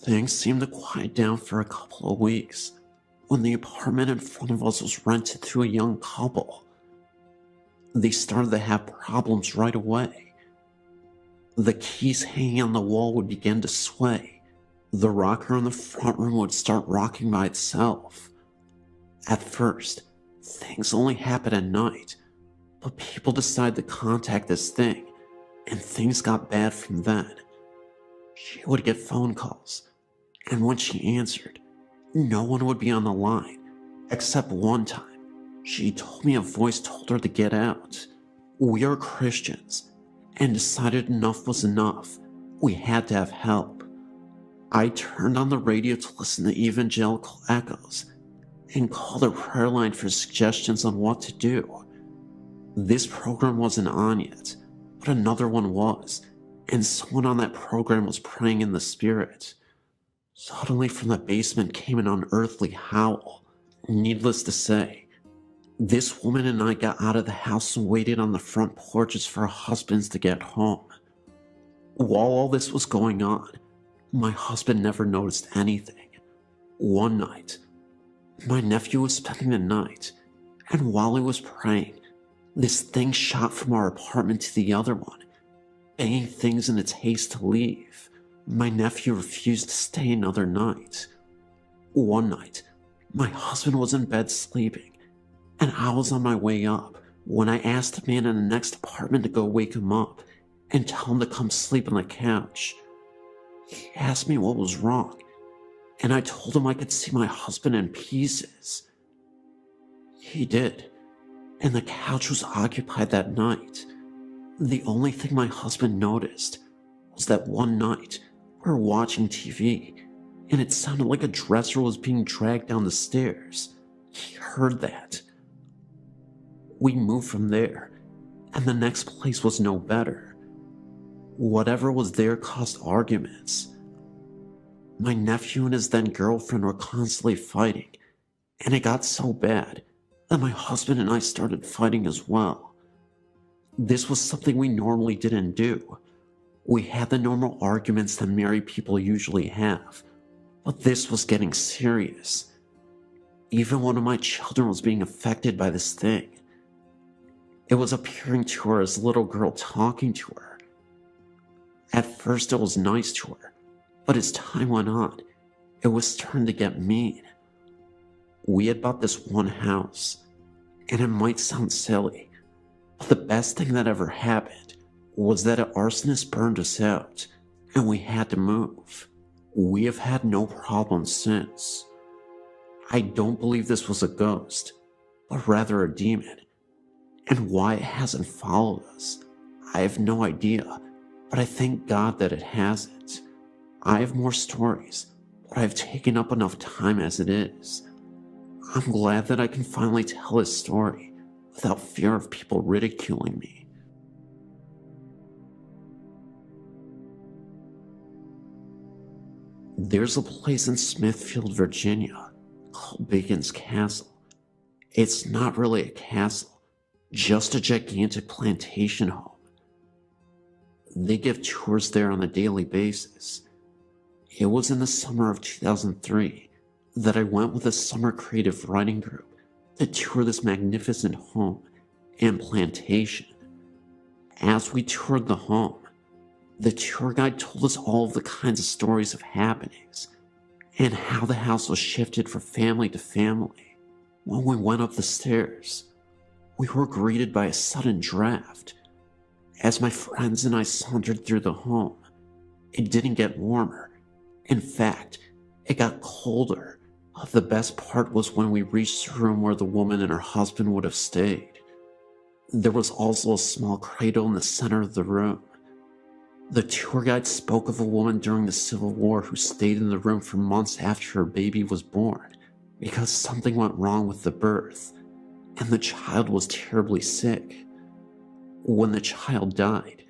Things seemed to quiet down for a couple of weeks when the apartment in front of us was rented to a young couple. They started to have problems right away. The keys hanging on the wall would begin to sway. The rocker in the front room would start rocking by itself. At first, things only happened at night, but people decided to contact this thing, and things got bad from then. She would get phone calls, and when she answered, no one would be on the line, except one time. She told me a voice told her to get out. We are Christians, and decided enough was enough. We had to have help. I turned on the radio to listen to evangelical echoes, and called a prayer line for suggestions on what to do. This program wasn't on yet, but another one was, and someone on that program was praying in the spirit. Suddenly from the basement came an unearthly howl. Needless to say, this woman and I got out of the house and waited on the front porches for our husbands to get home. While all this was going on, my husband never noticed anything. One night, my nephew was spending the night, and while he was praying, this thing shot from our apartment to the other one, banging things in its haste to leave. My nephew refused to stay another night. One night, my husband was in bed sleeping, and I was on my way up when I asked the man in the next apartment to go wake him up and tell him to come sleep on the couch. He asked me what was wrong, and I told him I could see my husband in pieces. He did, and the couch was occupied that night. The only thing my husband noticed was that one night we were watching TV, and it sounded like a dresser was being dragged down the stairs. He heard that. We moved from there, and the next place was no better. Whatever was there caused arguments. My nephew and his then girlfriend were constantly fighting, and it got so bad that my husband and I started fighting as well. This was something we normally didn't do. We had the normal arguments that married people usually have, but this was getting serious. Even one of my children was being affected by this thing. It was appearing to her as a little girl talking to her. At first it was nice to her, but as time went on, it was starting to get mean. We had bought this one house, and it might sound silly, but the best thing that ever happened was that an arsonist burned us out, and we had to move. We have had no problems since. I don't believe this was a ghost, but rather a demon. And why it hasn't followed us, I have no idea, but I thank God that it hasn't. I have more stories, but I've taken up enough time as it is. I'm glad that I can finally tell this story without fear of people ridiculing me. There's a place in Smithfield, Virginia called Bacon's Castle. It's not really a castle, just a gigantic plantation home. They give tours there on a daily basis. It was in the summer of 2003 that I went with a summer creative writing group to tour this magnificent home and plantation. As we toured the home, the tour guide told us all of the kinds of stories of happenings and how the house was shifted from family to family. When we went up the stairs, we were greeted by a sudden draft. As my friends and I sauntered through the home, it didn't get warmer. In fact, it got colder. The best part was when we reached the room where the woman and her husband would have stayed. There was also a small cradle in the center of the room. The tour guide spoke of a woman during the Civil War who stayed in the room for months after her baby was born because something went wrong with the birth, and the child was terribly sick. When the child died,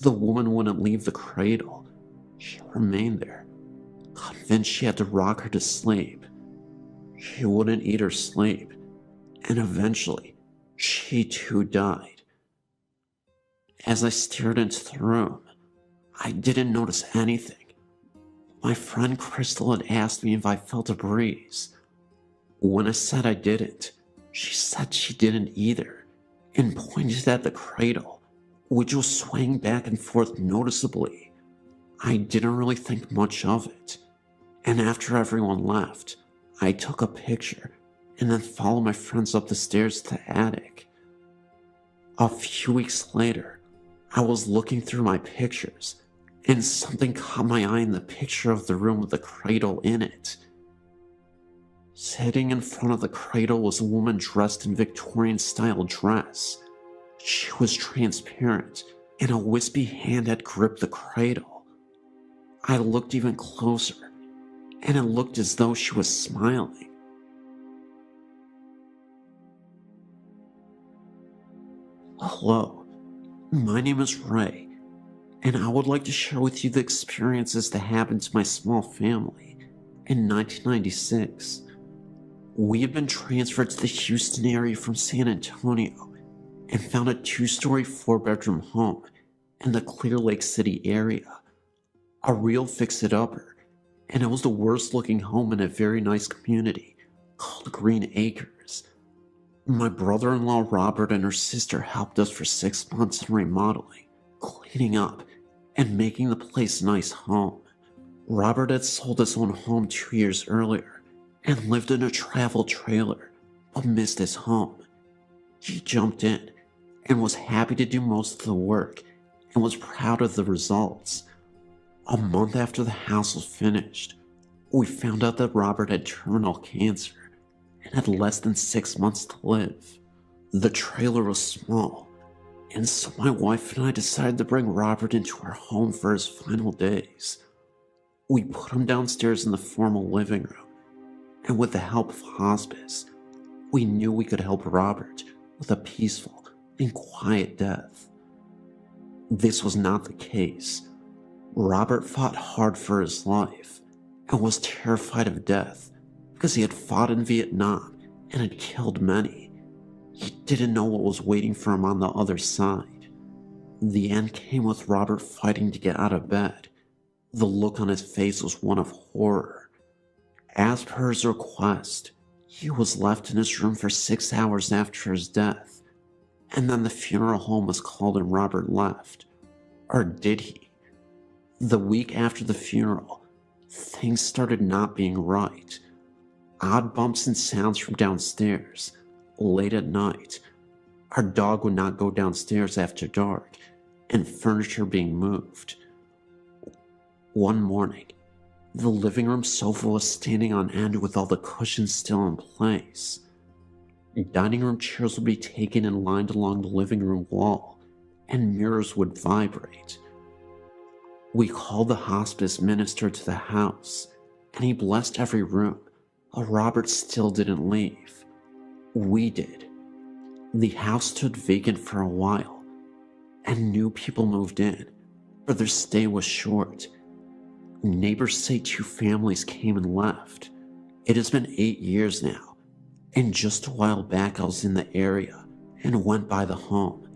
the woman wouldn't leave the cradle. She remained there, convinced she had to rock her to sleep. She wouldn't eat or sleep, and eventually, she too died. As I stared into the room, I didn't notice anything. My friend Crystal had asked me if I felt a breeze. When I said I didn't, she said she didn't either, and pointed at the cradle, which was swaying back and forth noticeably. I didn't really think much of it, and after everyone left, I took a picture and then followed my friends up the stairs to the attic. A few weeks later, I was looking through my pictures, and something caught my eye in the picture of the room with the cradle in it. Sitting in front of the cradle was a woman dressed in Victorian-style dress. She was transparent, and a wispy hand had gripped the cradle. I looked even closer, and it looked as though she was smiling. Hello, my name is Ray, and I would like to share with you the experiences that happened to my small family in 1996. We had been transferred to the Houston area from San Antonio and found a 2-story 4-bedroom home in the Clear Lake City area. A real fix-it-upper, and it was the worst looking home in a very nice community called Green Acres. My brother-in-law Robert and her sister helped us for 6 months in remodeling, cleaning up, and making the place a nice home. Robert had sold his own home 2 years earlier and lived in a travel trailer, but missed his home. He jumped in and was happy to do most of the work and was proud of the results. A month after the house was finished, we found out that Robert had terminal cancer and had less than 6 months to live. The trailer was small, and so my wife and I decided to bring Robert into our home for his final days. We put him downstairs in the formal living room, and with the help of hospice, we knew we could help Robert with a peaceful and quiet death. This was not the case. Robert fought hard for his life and was terrified of death because he had fought in Vietnam and had killed many. He didn't know what was waiting for him on the other side. The end came with Robert fighting to get out of bed. The look on his face was one of horror. As per his request, he was left in his room for 6 hours after his death, and then the funeral home was called and Robert left. Or did he? The week after the funeral, things started not being right. Odd bumps and sounds from downstairs. Late at night, our dog would not go downstairs after dark, and furniture being moved. One morning, The living room sofa was standing on end with all the cushions still in place. Dining room chairs would be taken and lined along the living room wall, and mirrors would vibrate. We called the hospice minister to the house, and he blessed every room, but Robert still didn't leave. We did. The house stood vacant for a while, and new people moved in, but their stay was short. Neighbors say 2 families came and left. It has been 8 years now, and just a while back I was in the area and went by the home.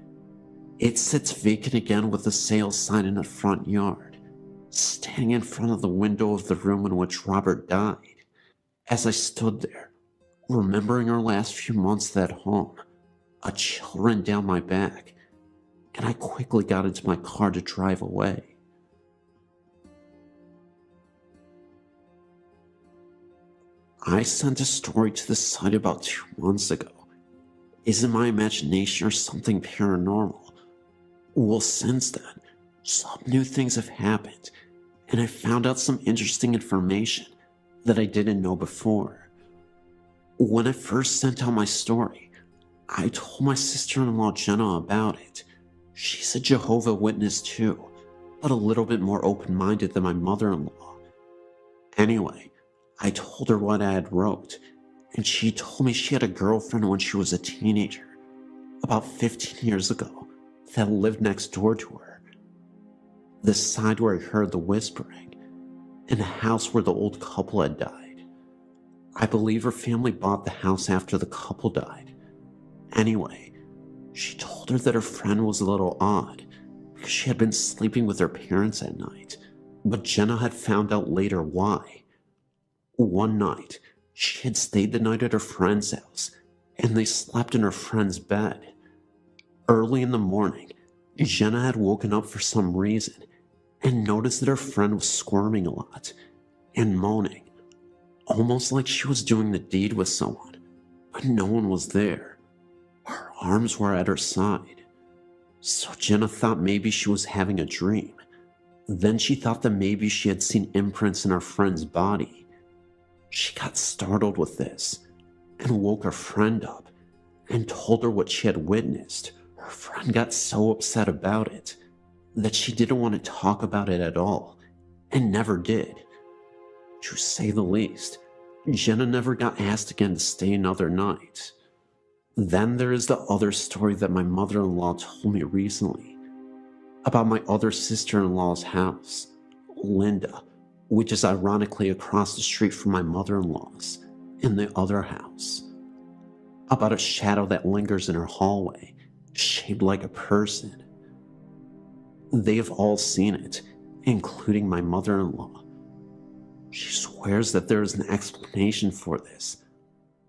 It sits vacant again with a sale sign in the front yard, standing in front of the window of the room in which Robert died. As I stood there, remembering our last few months at home, a chill ran down my back, and I quickly got into my car to drive away. I sent a story to the site about 2 months ago. Is it my imagination or something paranormal? Well, since then, some new things have happened, and I found out some interesting information that I didn't know before. When I first sent out my story, I told my sister-in-law Jenna about it. She's a Jehovah's Witness too, but a little bit more open-minded than my mother-in-law. Anyway, I told her what I had wrote, and she told me she had a girlfriend when she was a teenager, about 15 years ago, that lived next door to her. The side where I heard the whispering, and the house where the old couple had died. I believe her family bought the house after the couple died. Anyway, she told her that her friend was a little odd, because she had been sleeping with her parents at night, but Jenna had found out later why. One night, she had stayed the night at her friend's house, and they slept in her friend's bed. Early in the morning, Jenna had woken up for some reason and noticed that her friend was squirming a lot and moaning, almost like she was doing the deed with someone, but no one was there. Her arms were at her side. So Jenna thought maybe she was having a dream. Then she thought that maybe she had seen imprints in her friend's body. She got startled with this and woke her friend up and told her what she had witnessed. Her friend got so upset about it that she didn't want to talk about it at all and never did. To say the least, Jenna never got asked again to stay another night. Then there is the other story that my mother-in-law told me recently about my other sister-in-law's house, Linda, which is ironically across the street from my mother-in-law's, in the other house. About a shadow that lingers in her hallway, shaped like a person. They have all seen it, including my mother-in-law. She swears that there is an explanation for this,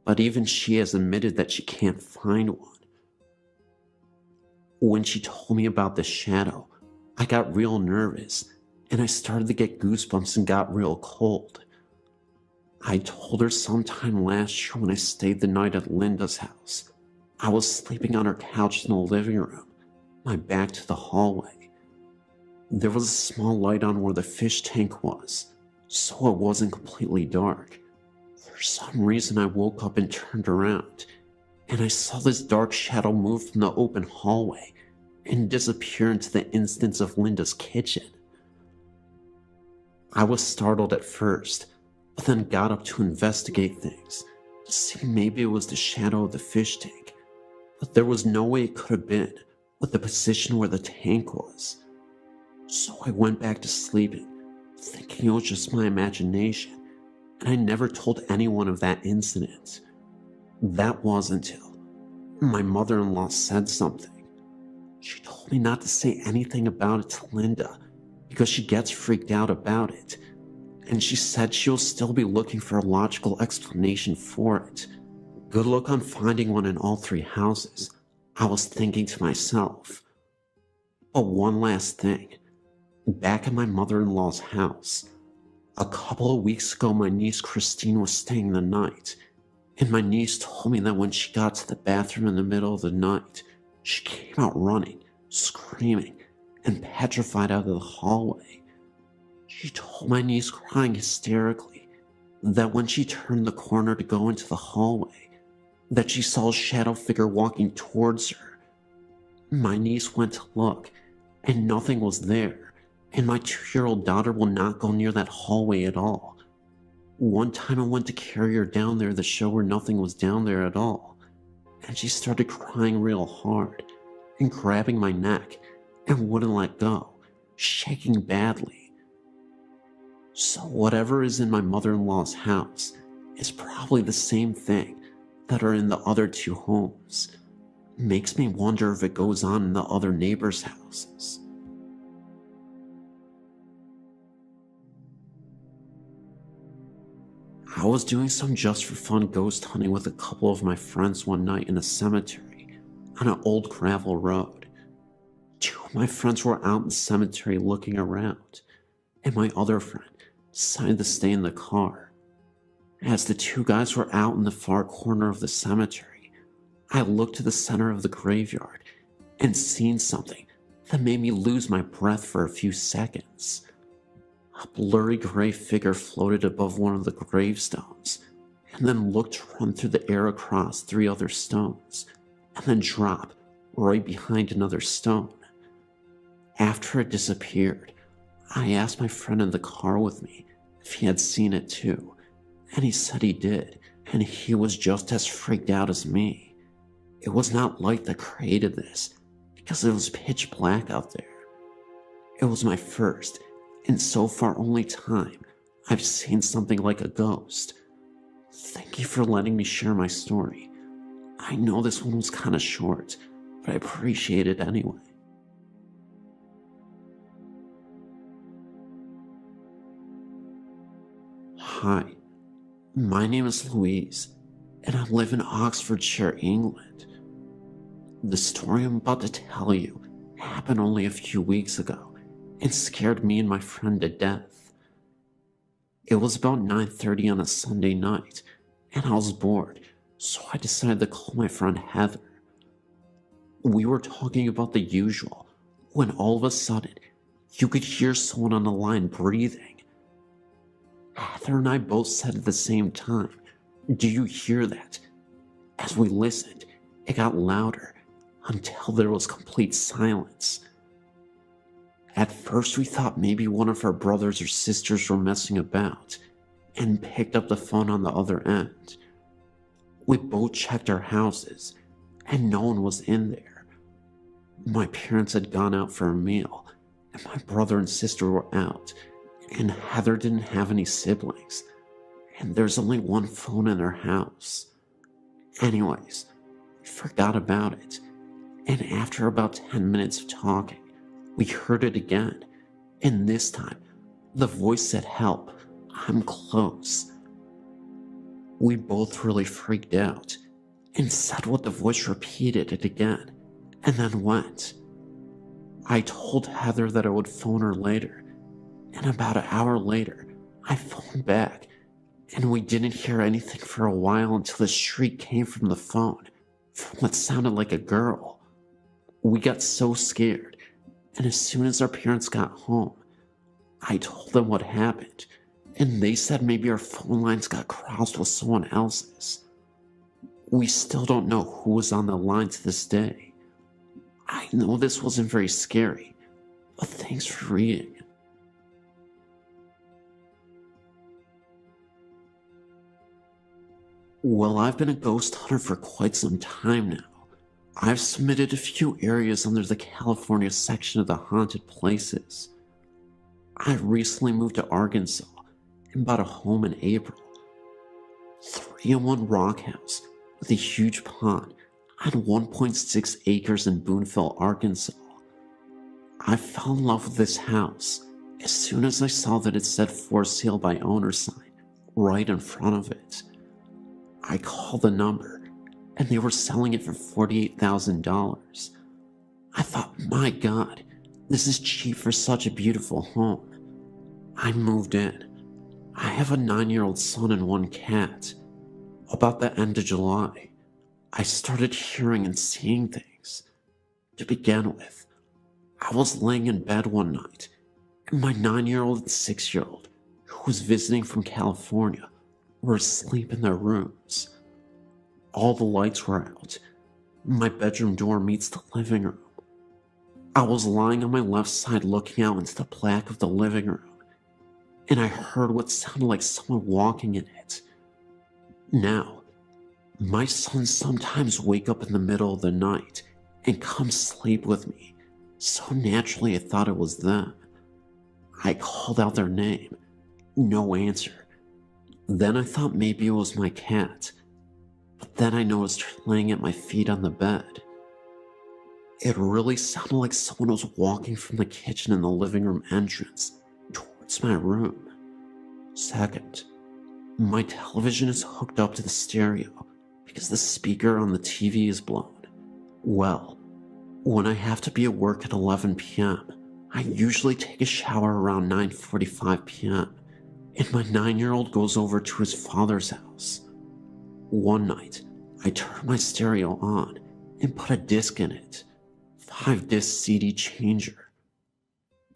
but even she has admitted that she can't find one. When she told me about the shadow, I got real nervous, and I started to get goosebumps and got real cold. I told her sometime last year when I stayed the night at Linda's house. I was sleeping on her couch in the living room, my back to the hallway. There was a small light on where the fish tank was, so it wasn't completely dark. For some reason I woke up and turned around, and I saw this dark shadow move from the open hallway and disappear into the instance of Linda's kitchen. I was startled at first, but then got up to investigate things, to see maybe it was the shadow of the fish tank, but there was no way it could have been with the position where the tank was. So I went back to sleeping, thinking it was just my imagination, and I never told anyone of that incident. That was until my mother-in-law said something. She told me not to say anything about it to Linda because she gets freaked out about it, and she said she'll still be looking for a logical explanation for it. Good luck on finding one in all 3 houses, I was thinking to myself. But one last thing. Back at my mother-in-law's house, a couple of weeks ago my niece Christine was staying the night, and my niece told me that when she got to the bathroom in the middle of the night, she came out running, screaming, and petrified out of the hallway. She told my niece, crying hysterically, that when she turned the corner to go into the hallway, that she saw a shadow figure walking towards her. My niece went to look, and nothing was there, and my 2-year-old daughter will not go near that hallway at all. One time I went to carry her down there to show her nothing was down there at all, and she started crying real hard, and grabbing my neck, and wouldn't let go, shaking badly. So whatever is in my mother-in-law's house is probably the same thing that are in the other 2 homes. Makes me wonder if it goes on in the other neighbors' houses. I was doing some just for fun ghost hunting with a couple of my friends one night in a cemetery on an old gravel road. 2 of my friends were out in the cemetery looking around, and my other friend decided to stay in the car. As the 2 guys were out in the far corner of the cemetery, I looked to the center of the graveyard and seen something that made me lose my breath for a few seconds. A blurry gray figure floated above one of the gravestones, and then looked to run through the air across 3 other stones, and then drop right behind another stone. After it disappeared, I asked my friend in the car with me if he had seen it too, and he said he did, and he was just as freaked out as me. It was not light that created this, because it was pitch black out there. It was my first, and so far only time, I've seen something like a ghost. Thank you for letting me share my story. I know this one was kinda short, but I appreciate it anyway. Hi, my name is Louise, and I live in Oxfordshire, England. The story I'm about to tell you happened only a few weeks ago and scared me and my friend to death. It was about 9:30 on a Sunday night, and I was bored, so I decided to call my friend Heather. We were talking about the usual, when all of a sudden, you could hear someone on the line breathing. Heather and I both said at the same time, "Do you hear that?" As we listened, it got louder until there was complete silence. At first we thought maybe one of our brothers or sisters were messing about, and picked up the phone on the other end. We both checked our houses, and no one was in there. My parents had gone out for a meal, and my brother and sister were out, and Heather didn't have any siblings, and there's only one phone in her house. Anyways, we forgot about it, and after about 10 minutes of talking, we heard it again, and this time, the voice said, "Help, I'm close." We both really freaked out, and said what the voice repeated it again, and then went. I told Heather that I would phone her later, and about an hour later, I phoned back, and we didn't hear anything for a while until the shriek came from the phone, from what sounded like a girl. We got so scared, and as soon as our parents got home, I told them what happened, and they said maybe our phone lines got crossed with someone else's. We still don't know who was on the line to this day. I know this wasn't very scary, but thanks for reading. Well, I've been a ghost hunter for quite some time now. I've submitted a few areas under the California section of the haunted places. I recently moved to Arkansas and bought a home in April. 3-in-1 rock house with a huge pond on 1.6 acres in Boonville, Arkansas. I fell in love with this house as soon as I saw that it said "For Sale by Owner" sign right in front of it. I called the number, and they were selling it for $48,000. I thought, my God, this is cheap for such a beautiful home. I moved in. I have a 9-year-old son and 1 cat. About the end of July, I started hearing and seeing things. To begin with, I was laying in bed one night, My 9-year-old and 6-year-old, who was visiting from California, were asleep in their rooms. All the lights were out. My bedroom door meets the living room. I was lying on my left side looking out into the black of the living room, and I heard what sounded like someone walking in it. Now, my sons sometimes wake up in the middle of the night and come sleep with me, so naturally I thought it was them. I called out their name. No answer. Then I thought maybe it was my cat, but then I noticed her laying at my feet on the bed. It really sounded like someone was walking from the kitchen in the living room entrance towards my room. Second, my television is hooked up to the stereo because the speaker on the TV is blown. Well, when I have to be at work at 11 p.m., I usually take a shower around 9:45 p.m., and my 9-year-old goes over to his father's house. One night, I turned my stereo on and put a disc in it, 5-disc CD changer.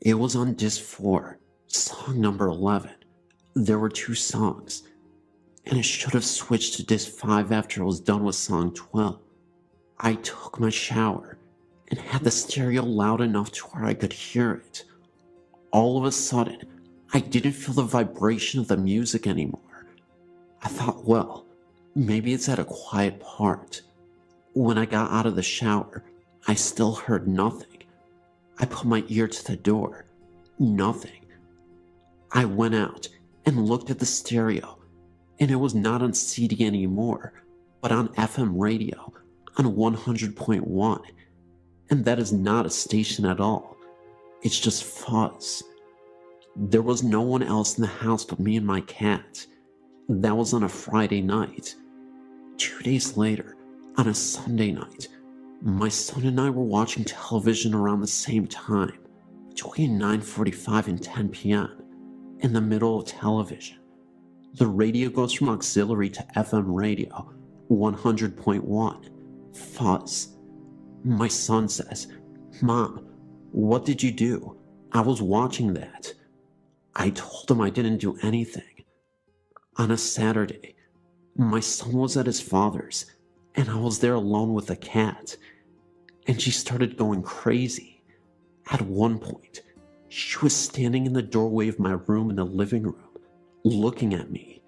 It was on disc 4, song number 11. There were 2 songs, and it should have switched to disc 5 after I was done with song 12. I took my shower and had the stereo loud enough to where I could hear it. All of a sudden, I didn't feel the vibration of the music anymore. I thought, well, maybe it's at a quiet part. When I got out of the shower, I still heard nothing. I put my ear to the door. Nothing. I went out and looked at the stereo, and it was not on CD anymore, but on FM radio on 100.1. And that is not a station at all. It's just fuzz. There was no one else in the house but me and my cat. That was on a Friday night. 2 days later, on a Sunday night, my son and I were watching television around the same time, between 9:45 and 10 p.m. In the middle of television, the radio goes from auxiliary to FM radio, 100.1, fuzz. My son says, "Mom, what did you do? I was watching that." I told him I didn't do anything. On a Saturday, my son was at his father's, and I was there alone with the cat, and she started going crazy. At one point, she was standing in the doorway of my room in the living room, looking at me.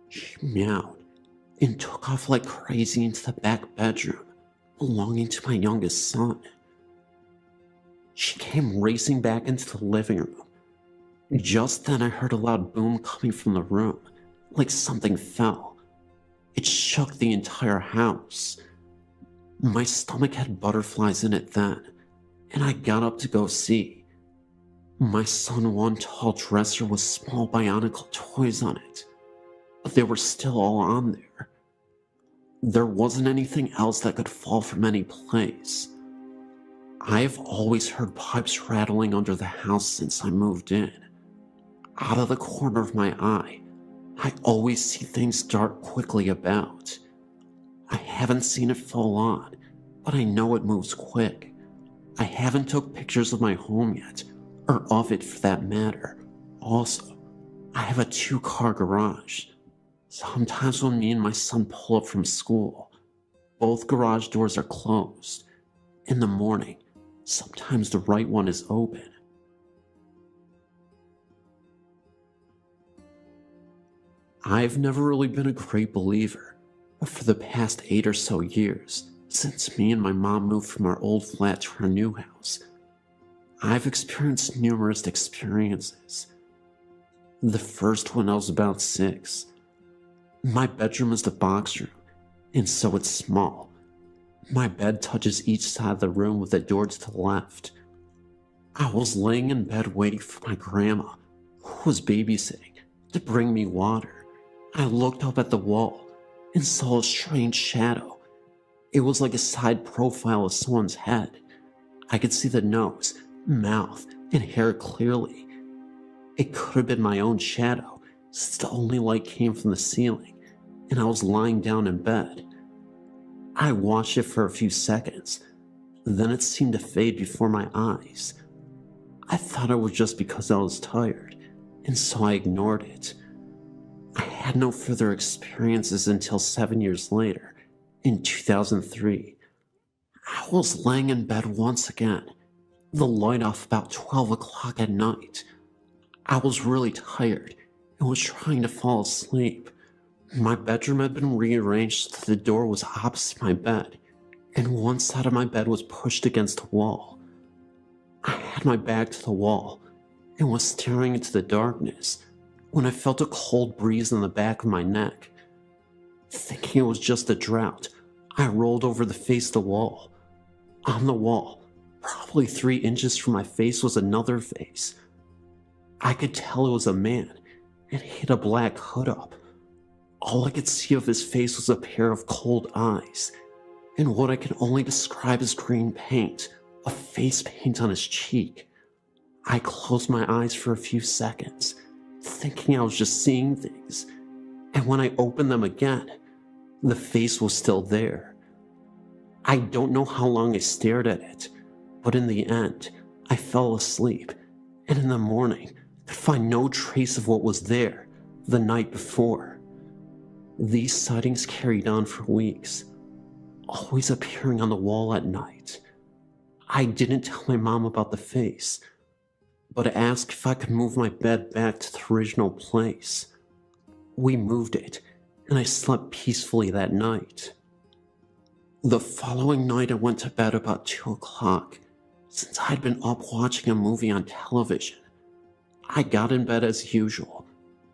She meowed and took off like crazy into the back bedroom belonging to my youngest son. She came racing back into the living room. Just then I heard a loud boom coming from the room, like something fell. It shook the entire house. My stomach had butterflies in it then, and I got up to go see. My son won tall dresser with small bionicle toys on it, but they were still all on there. There wasn't anything else that could fall from any place. I've always heard pipes rattling under the house since I moved in. Out of the corner of my eye, I always see things dart quickly about. I haven't seen it full on, but I know it moves quick. I haven't took pictures of my home yet, or of it for that matter. Also, I have a 2-car garage. Sometimes when me and my son pull up from school, both garage doors are closed. In the morning, sometimes the right one is open. I've never really been a great believer, but for the past 8 or so years, since me and my mom moved from our old flat to our new house, I've experienced numerous experiences. The first when I was about 6. My bedroom is the box room, and so it's small. My bed touches each side of the room with the door to the left. I was laying in bed waiting for my grandma, who was babysitting, to bring me water. I looked up at the wall and saw a strange shadow. It was like a side profile of someone's head. I could see the nose, mouth, and hair clearly. It could have been my own shadow, since the only light came from the ceiling, and I was lying down in bed. I watched it for a few seconds, then it seemed to fade before my eyes. I thought it was just because I was tired, and so I ignored it. I had no further experiences until 7 years later, in 2003. I was laying in bed once again, the light off about 12 o'clock at night. I was really tired and was trying to fall asleep. My bedroom had been rearranged so that the door was opposite my bed, and one side of my bed was pushed against the wall. I had my back to the wall and was staring into the darkness when I felt a cold breeze on the back of my neck. Thinking it was just a drought, I rolled over the face of the wall. On the wall, probably 3 inches from my face, was another face. I could tell it was a man, and he had a black hood up. All I could see of his face was a pair of cold eyes, and what I can only describe as green paint, a face paint on his cheek. I closed my eyes for a few seconds, thinking I was just seeing things, and when I opened them again, the face was still there. I don't know how long I stared at it, but in the end, I fell asleep, and in the morning, could find no trace of what was there the night before. These sightings carried on for weeks, always appearing on the wall at night. I didn't tell my mom about the face, but asked if I could move my bed back to the original place. We moved it, and I slept peacefully that night. The following night I went to bed about 2 o'clock, since I'd been up watching a movie on television. I got in bed as usual,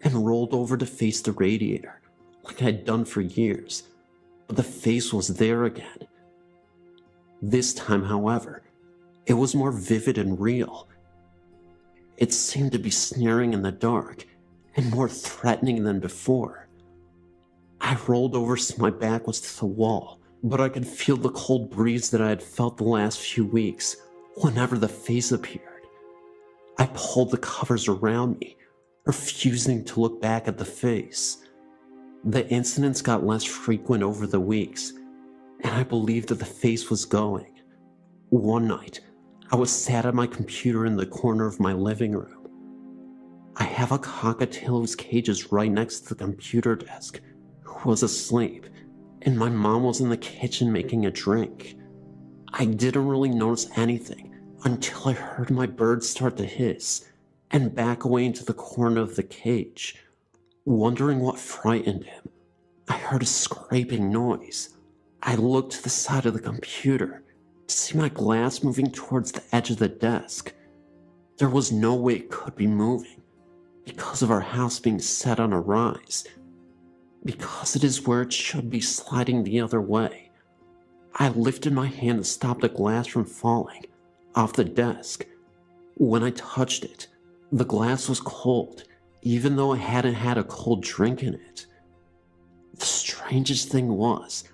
and rolled over to face the radiator, like I'd done for years, but the face was there again. This time, however, it was more vivid and real. It seemed to be sneering in the dark, and more threatening than before. I rolled over so my back was to the wall, but I could feel the cold breeze that I had felt the last few weeks whenever the face appeared. I pulled the covers around me, refusing to look back at the face. The incidents got less frequent over the weeks, and I believed that the face was going. One night, I was sat at my computer in the corner of my living room. I have a cockatiel whose cage is right next to the computer desk, who was asleep, and my mom was in the kitchen making a drink. I didn't really notice anything until I heard my bird start to hiss and back away into the corner of the cage. Wondering what frightened him, I heard a scraping noise. I looked to the side of the computer to see my glass moving towards the edge of the desk. There was no way it could be moving, because of our house being set on a rise, because it is where it should be sliding the other way. I lifted my hand to stop the glass from falling off the desk. When I touched it, the glass was cold, even though I hadn't had a cold drink in it. The strangest thing was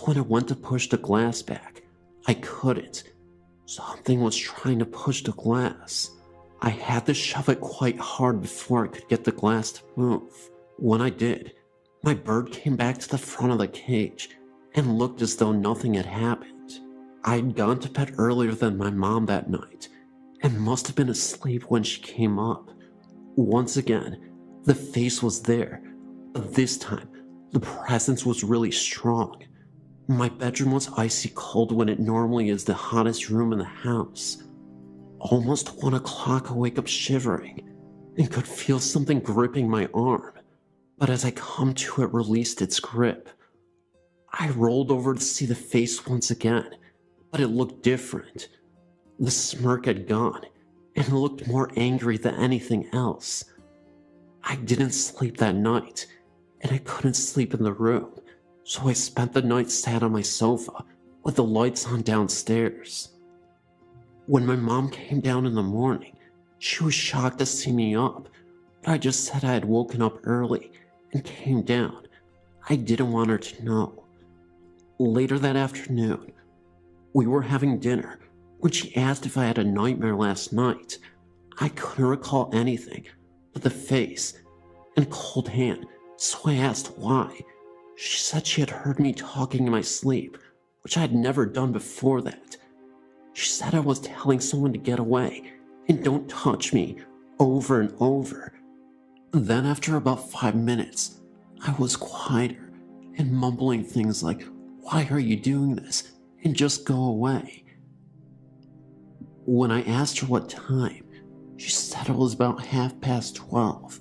when I went to push the glass back, I couldn't. Something was trying to push the glass. I had to shove it quite hard before I could get the glass to move. When I did, my bird came back to the front of the cage and looked as though nothing had happened. I'd gone to bed earlier than my mom that night and must have been asleep when she came up. Once again, the face was there, but this time, the presence was really strong. My bedroom was icy cold when it normally is the hottest room in the house. Almost 1 o'clock, I wake up shivering and could feel something gripping my arm, but as I come to, it released its grip. I rolled over to see the face once again, but it looked different. The smirk had gone, and it looked more angry than anything else. I didn't sleep that night, and I couldn't sleep in the room, so I spent the night sat on my sofa with the lights on downstairs. When my mom came down in the morning, she was shocked to see me up, but I just said I had woken up early and came down. I didn't want her to know. Later that afternoon, we were having dinner when she asked if I had a nightmare last night. I couldn't recall anything but the face and cold hand, so I asked why. She said she had heard me talking in my sleep, which I had never done before that. She said I was telling someone to get away, and don't touch me over and over. Then after about 5 minutes, I was quieter and mumbling things like, "Why are you doing this?" and "Just go away." When I asked her what time, she said it was about 12:30,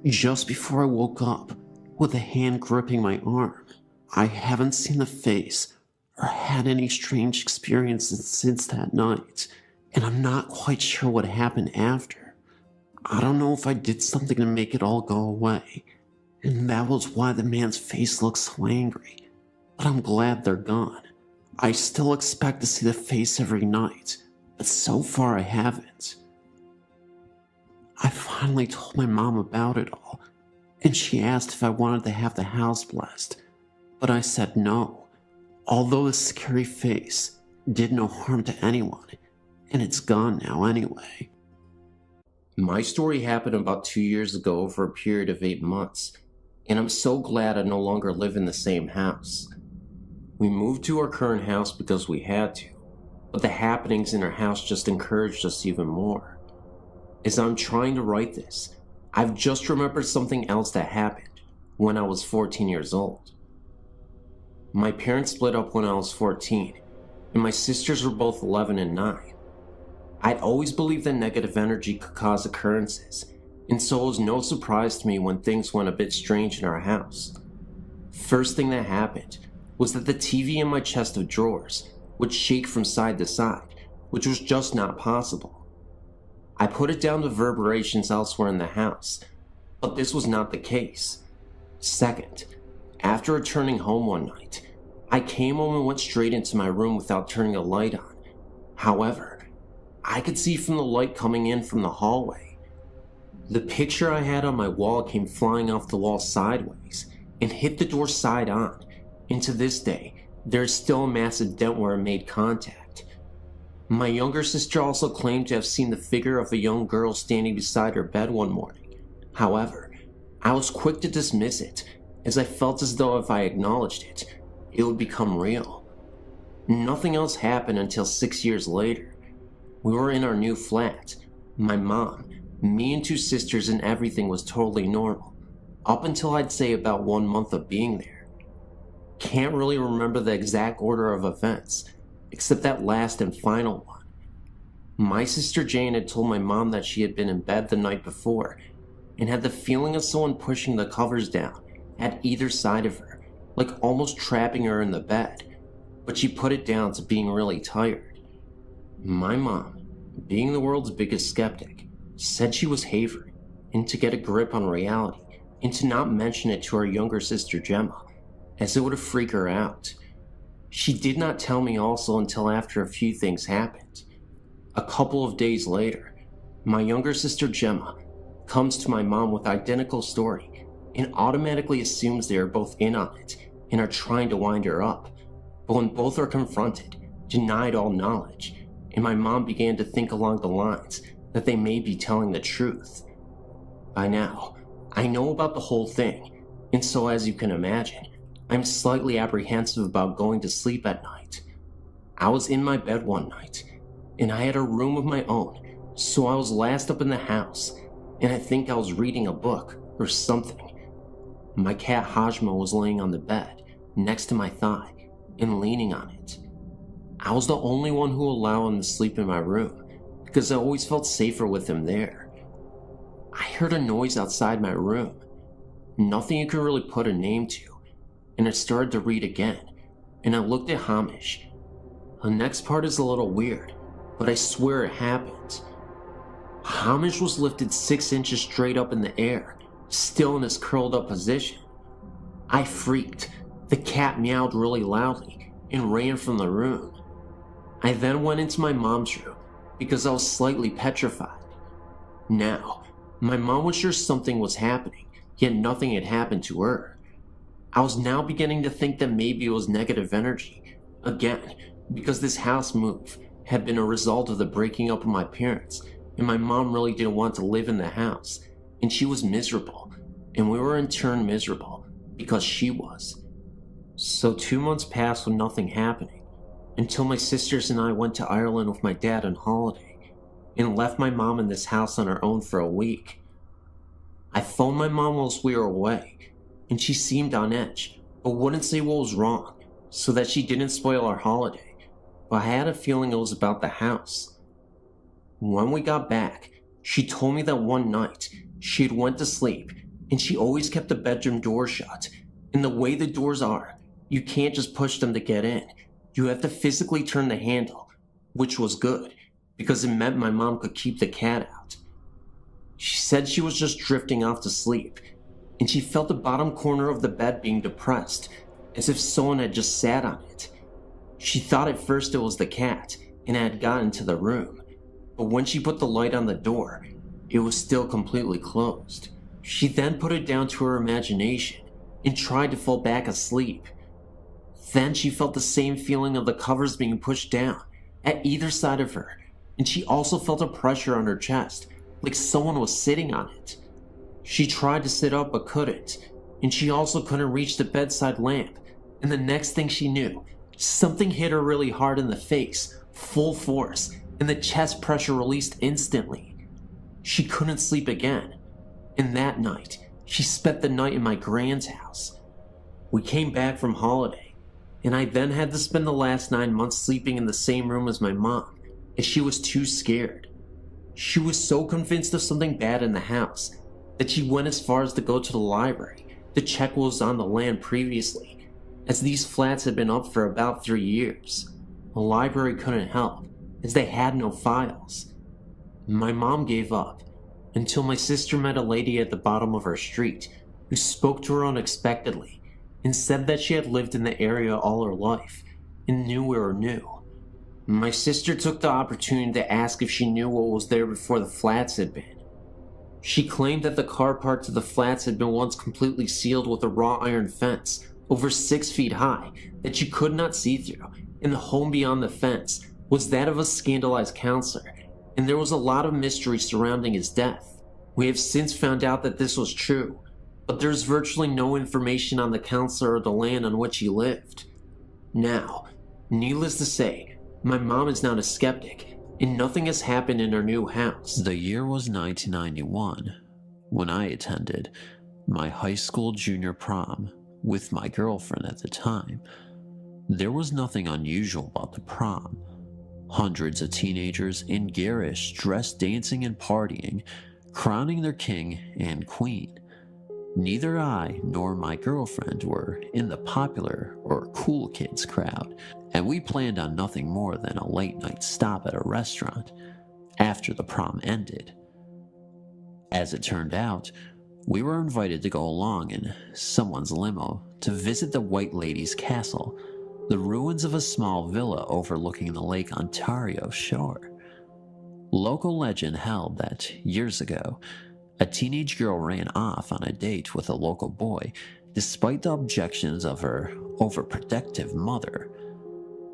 just before I woke up with a hand gripping my arm. I haven't seen the face or had any strange experiences since that night, and I'm not quite sure what happened after. I don't know if I did something to make it all go away, and that was why the man's face looks so angry, but I'm glad they're gone. I still expect to see the face every night, but so far I haven't. I finally told my mom about it all, and she asked if I wanted to have the house blessed, but I said no, although the scary face did no harm to anyone, and it's gone now anyway. My story happened about 2 years ago over a period of 8 months, and I'm so glad I no longer live in the same house. We moved to our current house because we had to, but the happenings in our house just encouraged us even more. As I'm trying to write this, I've just remembered something else that happened when I was 14 years old. My parents split up when I was 14, and my sisters were both 11 and 9. I'd always believed that negative energy could cause occurrences, and so it was no surprise to me when things went a bit strange in our house. First thing that happened was that the TV in my chest of drawers would shake from side to side, which was just not possible. I put it down to reverberations elsewhere in the house, but this was not the case. Second, after returning home one night, I came home and went straight into my room without turning the light on. However, I could see from the light coming in from the hallway. The picture I had on my wall came flying off the wall sideways and hit the door side on, and to this day, there is still a massive dent where it made contact. My younger sister also claimed to have seen the figure of a young girl standing beside her bed one morning. However, I was quick to dismiss it, as I felt as though if I acknowledged it, it would become real. Nothing else happened until 6 years later. We were in our new flat. My mom, me and 2 sisters, and everything was totally normal, up until I'd say about 1 month of being there. Can't really remember the exact order of events, except that last and final one. My sister Jane had told my mom that she had been in bed the night before and had the feeling of someone pushing the covers down at either side of her, like almost trapping her in the bed, but she put it down to being really tired. My mom, being the world's biggest skeptic, said she was havering, and to get a grip on reality, and to not mention it to her younger sister Gemma, as it would freak her out. She did not tell me also until after a few things happened. A couple of days later, my younger sister Gemma comes to my mom with identical story and automatically assumes they are both in on it and are trying to wind her up, but when both are confronted, denied all knowledge, and my mom began to think along the lines that they may be telling the truth. By now, I know about the whole thing, and so as you can imagine, I'm slightly apprehensive about going to sleep at night. I was in my bed one night, and I had a room of my own, so I was last up in the house, and I think I was reading a book or something. My cat Hajma was laying on the bed, next to my thigh, and leaning on it. I was the only one who allowed him to sleep in my room, because I always felt safer with him there. I heard a noise outside my room, nothing you could really put a name to, and I started to read again, and I looked at Hamish. The next part is a little weird, but I swear it happened. Hamish was lifted 6 inches straight up in the air, still in his curled up position. I freaked. The cat meowed really loudly and ran from the room. I then went into my mom's room because I was slightly petrified. Now, my mom was sure something was happening, yet nothing had happened to her. I was now beginning to think that maybe it was negative energy, again, because this house move had been a result of the breaking up of my parents, and my mom really didn't want to live in the house, and she was miserable, and we were in turn miserable because she was. So 2 months passed with nothing happening, until my sisters and I went to Ireland with my dad on holiday. and left my mom in this house on her own for a week. I phoned my mom whilst we were away, and she seemed on edge, but wouldn't say what was wrong, so that she didn't spoil our holiday, but I had a feeling it was about the house. When we got back, she told me that one night she had went to sleep, and she always kept the bedroom door shut, and the way the doors are, you can't just push them to get in. You have to physically turn the handle, which was good, because it meant my mom could keep the cat out. She said she was just drifting off to sleep, and she felt the bottom corner of the bed being depressed, as if someone had just sat on it. She thought at first it was the cat, and had gotten to the room, but when she put the light on the door, it was still completely closed. She then put it down to her imagination, and tried to fall back asleep. Then she felt the same feeling of the covers being pushed down, at either side of her, and she also felt a pressure on her chest, like someone was sitting on it. She tried to sit up but couldn't, and she also couldn't reach the bedside lamp, and the next thing she knew, something hit her really hard in the face, full force, and the chest pressure released instantly. She couldn't sleep again, and that night, she spent the night in my grand's house. We came back from holiday, and I then had to spend the last 9 months sleeping in the same room as my mom, as she was too scared. She was so convinced of something bad in the house that she went as far as to go to the library to check what was on the land previously, as these flats had been up for about 3 years. The library couldn't help, as they had no files. My mom gave up, until my sister met a lady at the bottom of her street who spoke to her unexpectedly and said that she had lived in the area all her life and knew we were new. My sister took the opportunity to ask if she knew what was there before the flats had been. She claimed that the car park to the flats had been once completely sealed with a wrought iron fence over 6 feet high that you could not see through, and the home beyond the fence was that of a scandalized counselor, and there was a lot of mystery surrounding his death. We have since found out that this was true, but there's virtually no information on the counselor or the land on which he lived. Now, needless to say, my mom is not a skeptic, and nothing has happened in her new house. The year was 1991, when I attended my high school junior prom with my girlfriend at the time. There was nothing unusual about the prom. Hundreds of teenagers in garish dress dancing and partying, crowning their king and queen. Neither I nor my girlfriend were in the popular or cool kids crowd, and we planned on nothing more than a late night stop at a restaurant after the prom ended. As it turned out, we were invited to go along in someone's limo to visit the White Lady's Castle, the ruins of a small villa overlooking the Lake Ontario shore. Local legend held that years ago, a teenage girl ran off on a date with a local boy despite the objections of her overprotective mother.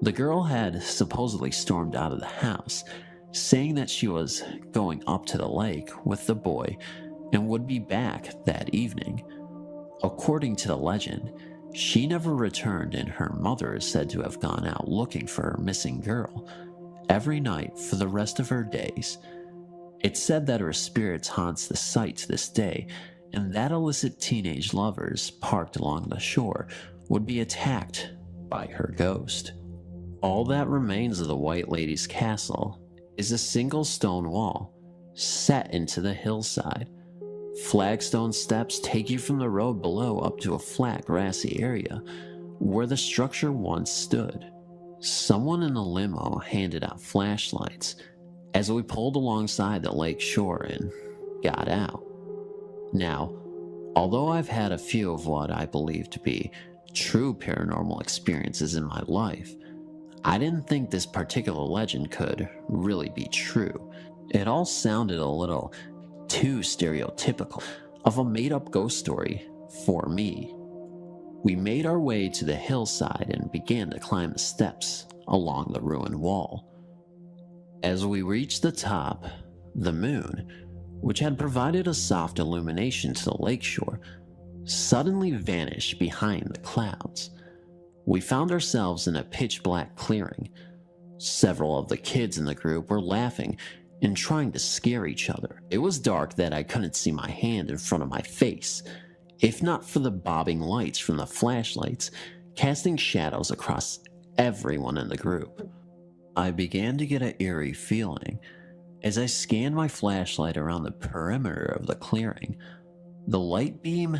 The girl had supposedly stormed out of the house, saying that she was going up to the lake with the boy and would be back that evening. According to the legend, she never returned, and her mother is said to have gone out looking for her missing girl every night for the rest of her days. It's said that her spirit haunts the site to this day, and that illicit teenage lovers parked along the shore would be attacked by her ghost. All that remains of the White Lady's Castle is a single stone wall set into the hillside. Flagstone steps take you from the road below up to a flat grassy area where the structure once stood. Someone in the limo handed out flashlights as we pulled alongside the lake shore and got out. Now, although I've had a few of what I believe to be true paranormal experiences in my life, I didn't think this particular legend could really be true. It all sounded a little too stereotypical of a made-up ghost story for me. We made our way to the hillside and began to climb the steps along the ruined wall. As we reached the top, the moon, which had provided a soft illumination to the lakeshore, suddenly vanished behind the clouds. We found ourselves in a pitch-black clearing. Several of the kids in the group were laughing and trying to scare each other. It was dark that I couldn't see my hand in front of my face, if not for the bobbing lights from the flashlights casting shadows across everyone in the group. I began to get an eerie feeling as I scanned my flashlight around the perimeter of the clearing, the light beam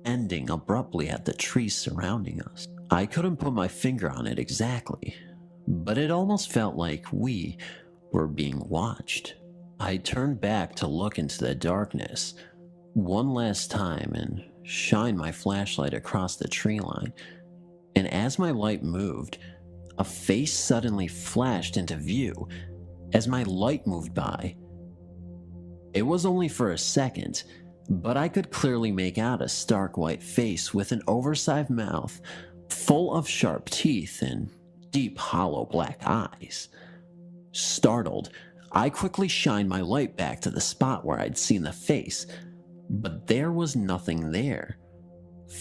ending abruptly at the trees surrounding us. I couldn't put my finger on it exactly, but it almost felt like we were being watched. I turned back to look into the darkness one last time and shined my flashlight across the tree line, and as my light moved, a face suddenly flashed into view as my light moved by. It was only for a second, but I could clearly make out a stark white face with an oversized mouth full of sharp teeth and deep hollow black eyes. Startled, I quickly shined my light back to the spot where I'd seen the face, but there was nothing there.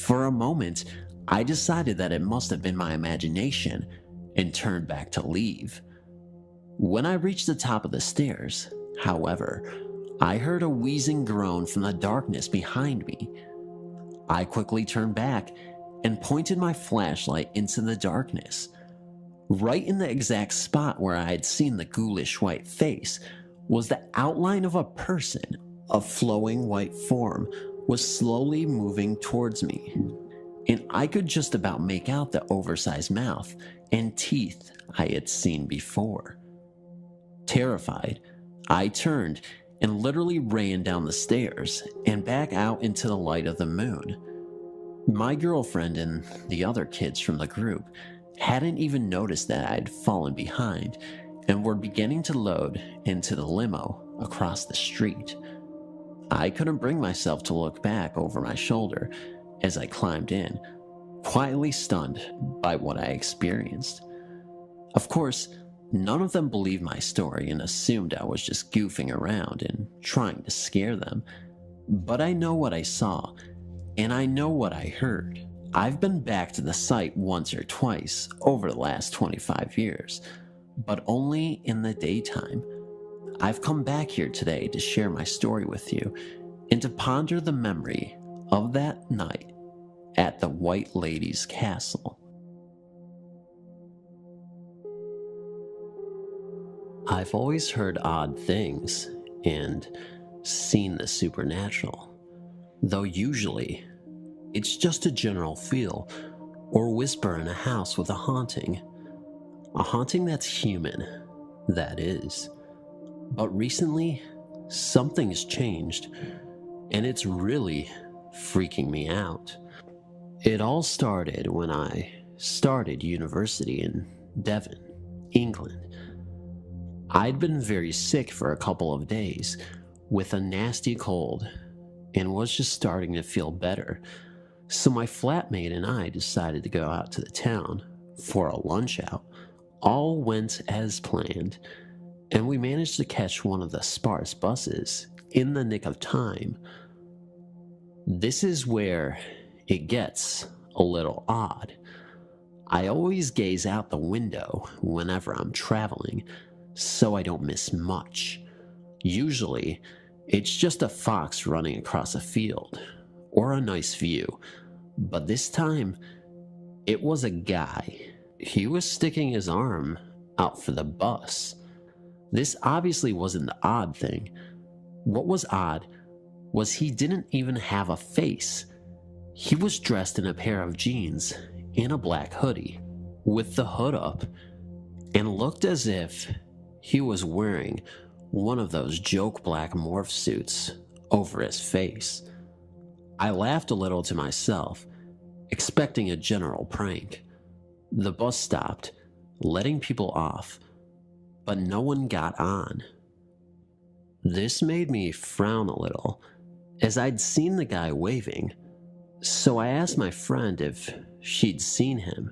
For a moment, I decided that it must have been my imagination and turned back to leave. When I reached the top of the stairs, however, I heard a wheezing groan from the darkness behind me. I quickly turned back and pointed my flashlight into the darkness. Right in the exact spot where I had seen the ghoulish white face was the outline of a person. A flowing white form was slowly moving towards me, and I could just about make out the oversized mouth and teeth I had seen before. Terrified, I turned and literally ran down the stairs and back out into the light of the moon. My girlfriend and the other kids from the group hadn't even noticed that I'd fallen behind and were beginning to load into the limo across the street. I couldn't bring myself to look back over my shoulder as I climbed in, quietly stunned by what I experienced. Of course, none of them believed my story and assumed I was just goofing around and trying to scare them, but I know what I saw, and I know what I heard. I've been back to the site once or twice over the last 25 years, but only in the daytime. I've come back here today to share my story with you and to ponder the memory of that night at the White Lady's Castle. I've always heard odd things and seen the supernatural, though usually it's just a general feel or whisper in a house with a haunting that's human, that is. But recently, something's changed, and it's really freaking me out. It all started when I started university in Devon, England. I'd been very sick for a couple of days with a nasty cold and was just starting to feel better. So my flatmate and I decided to go out to the town for a lunch out. All went as planned, and we managed to catch one of the sparse buses in the nick of time. This is where it gets a little odd. I always gaze out the window whenever I'm traveling, so I don't miss much. Usually, it's just a fox running across a field, or a nice view, but this time, it was a guy. He was sticking his arm out for the bus. This obviously wasn't the odd thing. What was odd was he didn't even have a face. He was dressed in a pair of jeans and a black hoodie, with the hood up, and looked as if he was wearing one of those joke black morph suits over his face. I laughed a little to myself, expecting a general prank. The bus stopped, letting people off, but no one got on. This made me frown a little, as I'd seen the guy waving, so I asked my friend if she'd seen him.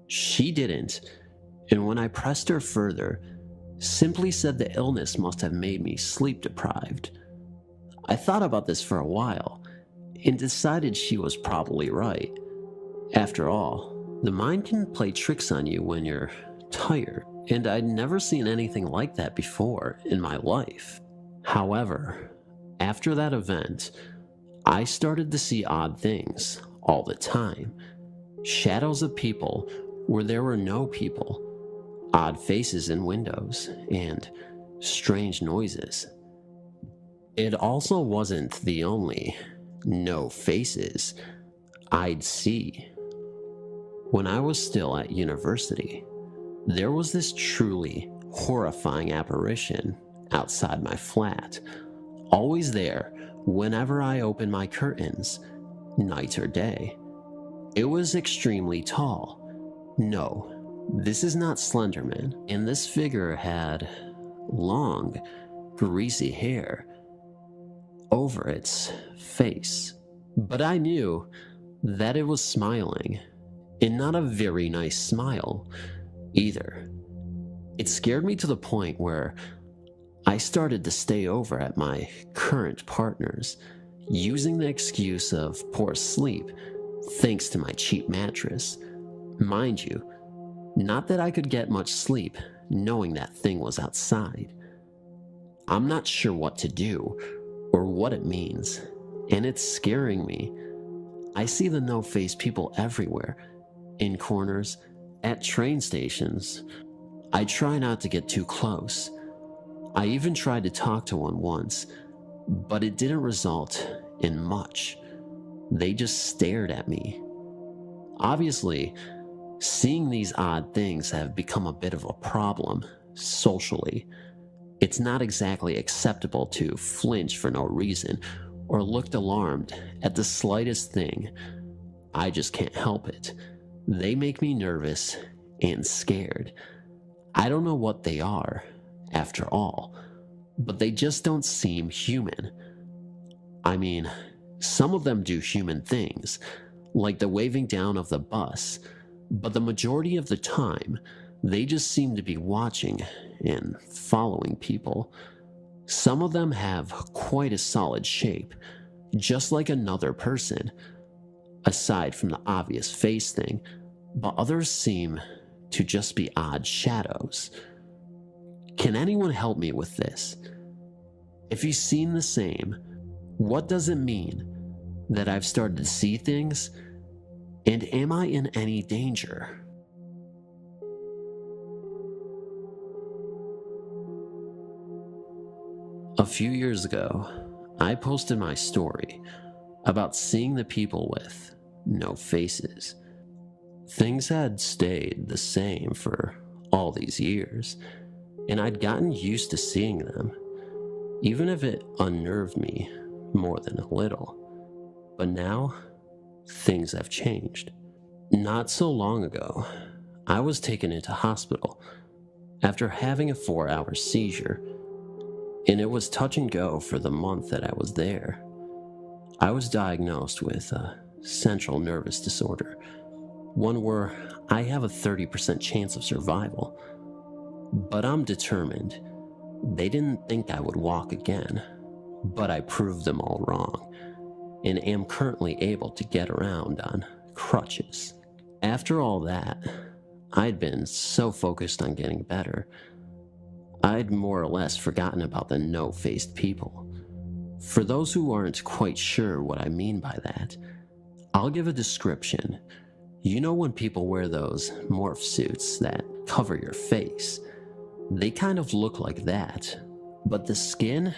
She didn't, and when I pressed her further, simply said the illness must have made me sleep deprived. I thought about this for a while, and decided she was probably right. After all, the mind can play tricks on you when you're tired, and I'd never seen anything like that before in my life. However, after that event, I started to see odd things all the time. Shadows of people where there were no people, odd faces in windows, and strange noises. It also wasn't the only no faces I'd see. When I was still at university, there was this truly horrifying apparition outside my flat, always there whenever I opened my curtains, night or day. It was extremely tall. No, this is not Slenderman, and this figure had long, greasy hair over its face. But I knew that it was smiling, and not a very nice smile either. It scared me to the point where I started to stay over at my current partner's, using the excuse of poor sleep thanks to my cheap mattress. Mind you, not that I could get much sleep knowing that thing was outside. I'm not sure what to do or what it means, and it's scaring me. I see the no-faced people everywhere, in corners, at train stations. I try not to get too close. I even tried to talk to one once, but it didn't result in much. They just stared at me. Obviously, seeing these odd things have become a bit of a problem socially. It's not exactly acceptable to flinch for no reason or look alarmed at the slightest thing. I just can't help it. They make me nervous and scared. I don't know what they are, after all, but they just don't seem human. I mean, some of them do human things, like the waving down of the bus, but the majority of the time, they just seem to be watching and following people. Some of them have quite a solid shape, just like another person, aside from the obvious face thing, but others seem to just be odd shadows. Can anyone help me with this? If you've seen the same, what does it mean that I've started to see things? And am I in any danger? A few years ago, I posted my story about seeing the people with no faces. Things had stayed the same for all these years, and I'd gotten used to seeing them, even if it unnerved me more than a little. But now, things have changed. Not so long ago, I was taken into hospital after having a 4-hour seizure, and it was touch and go for the month that I was there. I was diagnosed with a central nervous disorder, one where I have a 30% chance of survival. But I'm determined. They didn't think I would walk again, but I proved them all wrong, and am currently able to get around on crutches. After all that, I'd been so focused on getting better, I'd more or less forgotten about the no-faced people. For those who aren't quite sure what I mean by that, I'll give a description. You know when people wear those morph suits that cover your face? They kind of look like that, but the skin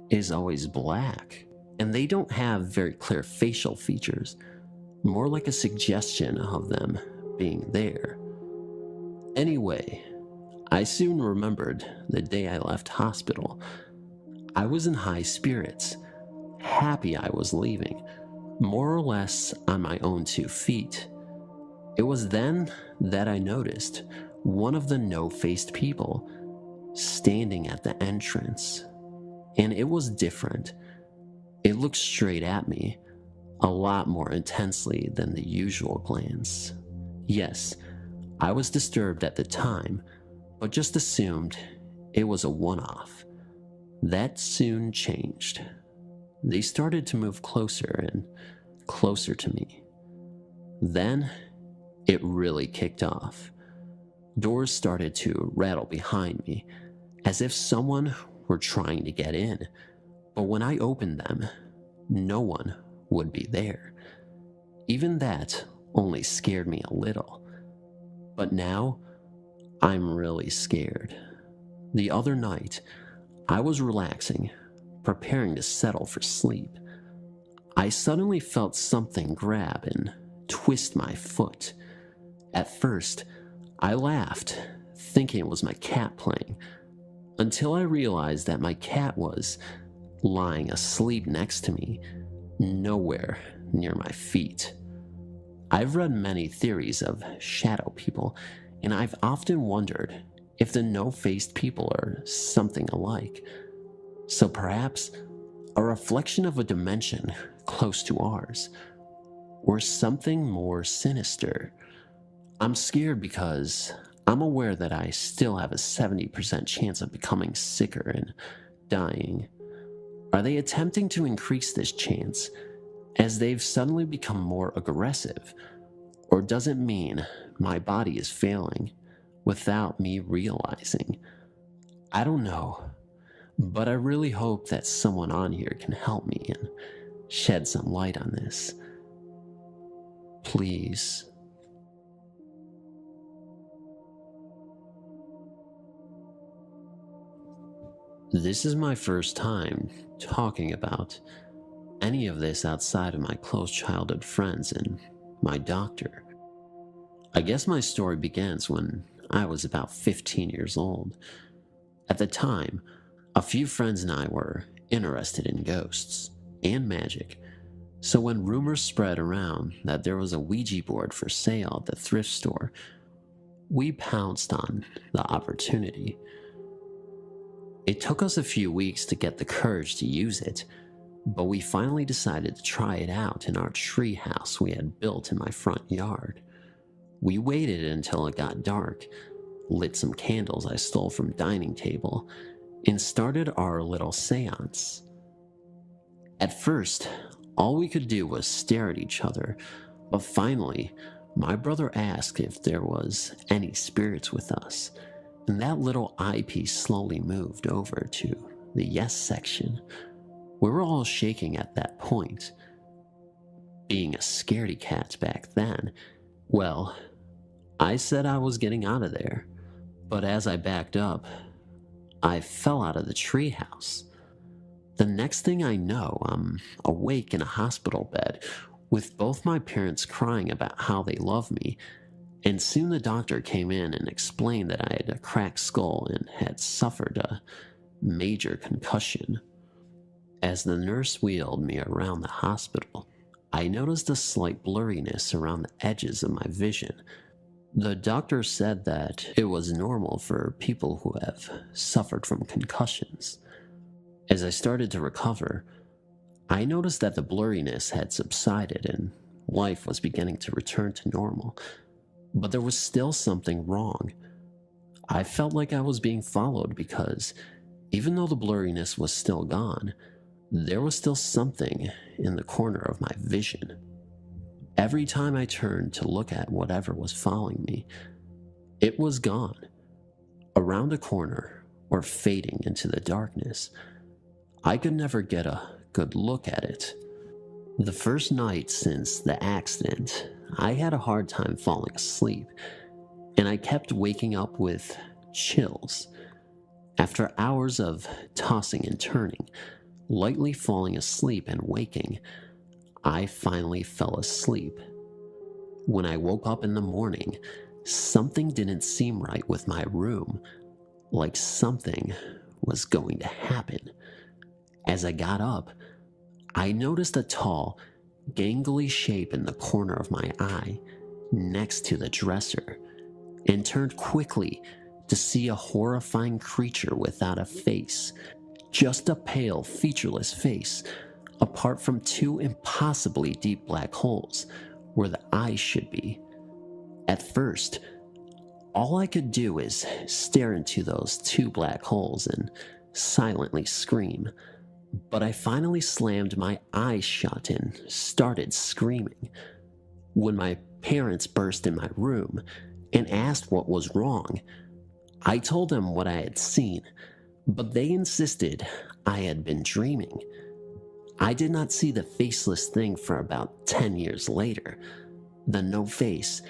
is always black, and they don't have very clear facial features, more like a suggestion of them being there. Anyway, I soon remembered the day I left hospital. I was in high spirits, happy I was leaving, more or less on my own 2 feet. It was then that I noticed one of the no-faced people standing at the entrance, and it was different. It looked straight at me, a lot more intensely than the usual glance. Yes, I was disturbed at the time, but just assumed it was a one-off. That soon changed. They started to move closer and closer to me. Then it really kicked off. Doors started to rattle behind me, as if someone were trying to get in, but when I opened them, no one would be there. Even that only scared me a little. But now, I'm really scared. The other night, I was relaxing, preparing to settle for sleep. I suddenly felt something grab and twist my foot. At first, I laughed, thinking it was my cat playing, until I realized that my cat was lying asleep next to me, nowhere near my feet. I've read many theories of shadow people, and I've often wondered if the no-faced people are something alike. So perhaps a reflection of a dimension close to ours, or something more sinister. I'm scared because I'm aware that I still have a 70% chance of becoming sicker and dying. Are they attempting to increase this chance as they've suddenly become more aggressive? Or does it mean my body is failing without me realizing? I don't know, but I really hope that someone on here can help me and shed some light on this. Please. This is my first time talking about any of this outside of my close childhood friends and my doctor. I guess my story begins when I was about 15 years old. At the time, a few friends and I were interested in ghosts and magic, so when rumors spread around that there was a Ouija board for sale at the thrift store, we pounced on the opportunity. It took us a few weeks to get the courage to use it, but we finally decided to try it out in our tree house we had built in my front yard. We waited until it got dark, lit some candles I stole from dining table, and started our little seance. At first, all we could do was stare at each other, but finally, my brother asked if there was any spirits with us, and that little eyepiece slowly moved over to the yes section. We were all shaking at that point. Being a scaredy cat back then, well, I said I was getting out of there, but as I backed up, I fell out of the treehouse. The next thing I know, I'm awake in a hospital bed with both my parents crying about how they love me, and soon the doctor came in and explained that I had a cracked skull and had suffered a major concussion. As the nurse wheeled me around the hospital, I noticed a slight blurriness around the edges of my vision. The doctor said that it was normal for people who have suffered from concussions. As I started to recover, I noticed that the blurriness had subsided and life was beginning to return to normal, but there was still something wrong. I felt like I was being followed because even though the blurriness was still gone, there was still something in the corner of my vision. Every time I turned to look at whatever was following me, it was gone, around a corner or fading into the darkness. I could never get a good look at it. The first night since the accident, I had a hard time falling asleep, and I kept waking up with chills. After hours of tossing and turning, lightly falling asleep and waking, I finally fell asleep. When I woke up in the morning, something didn't seem right with my room, like something was going to happen. As I got up, I noticed a tall, gangly shape in the corner of my eye next to the dresser, and turned quickly to see a horrifying creature without a face, just a pale, featureless face, apart from two impossibly deep black holes where the eyes should be. At first, all I could do is stare into those two black holes and silently scream, but I finally slammed my eyes shut and started screaming. When my parents burst in my room, and asked what was wrong. I told them what I had seen, but they insisted I had been dreaming. I did not see the faceless thing for about 10 years later. The no face,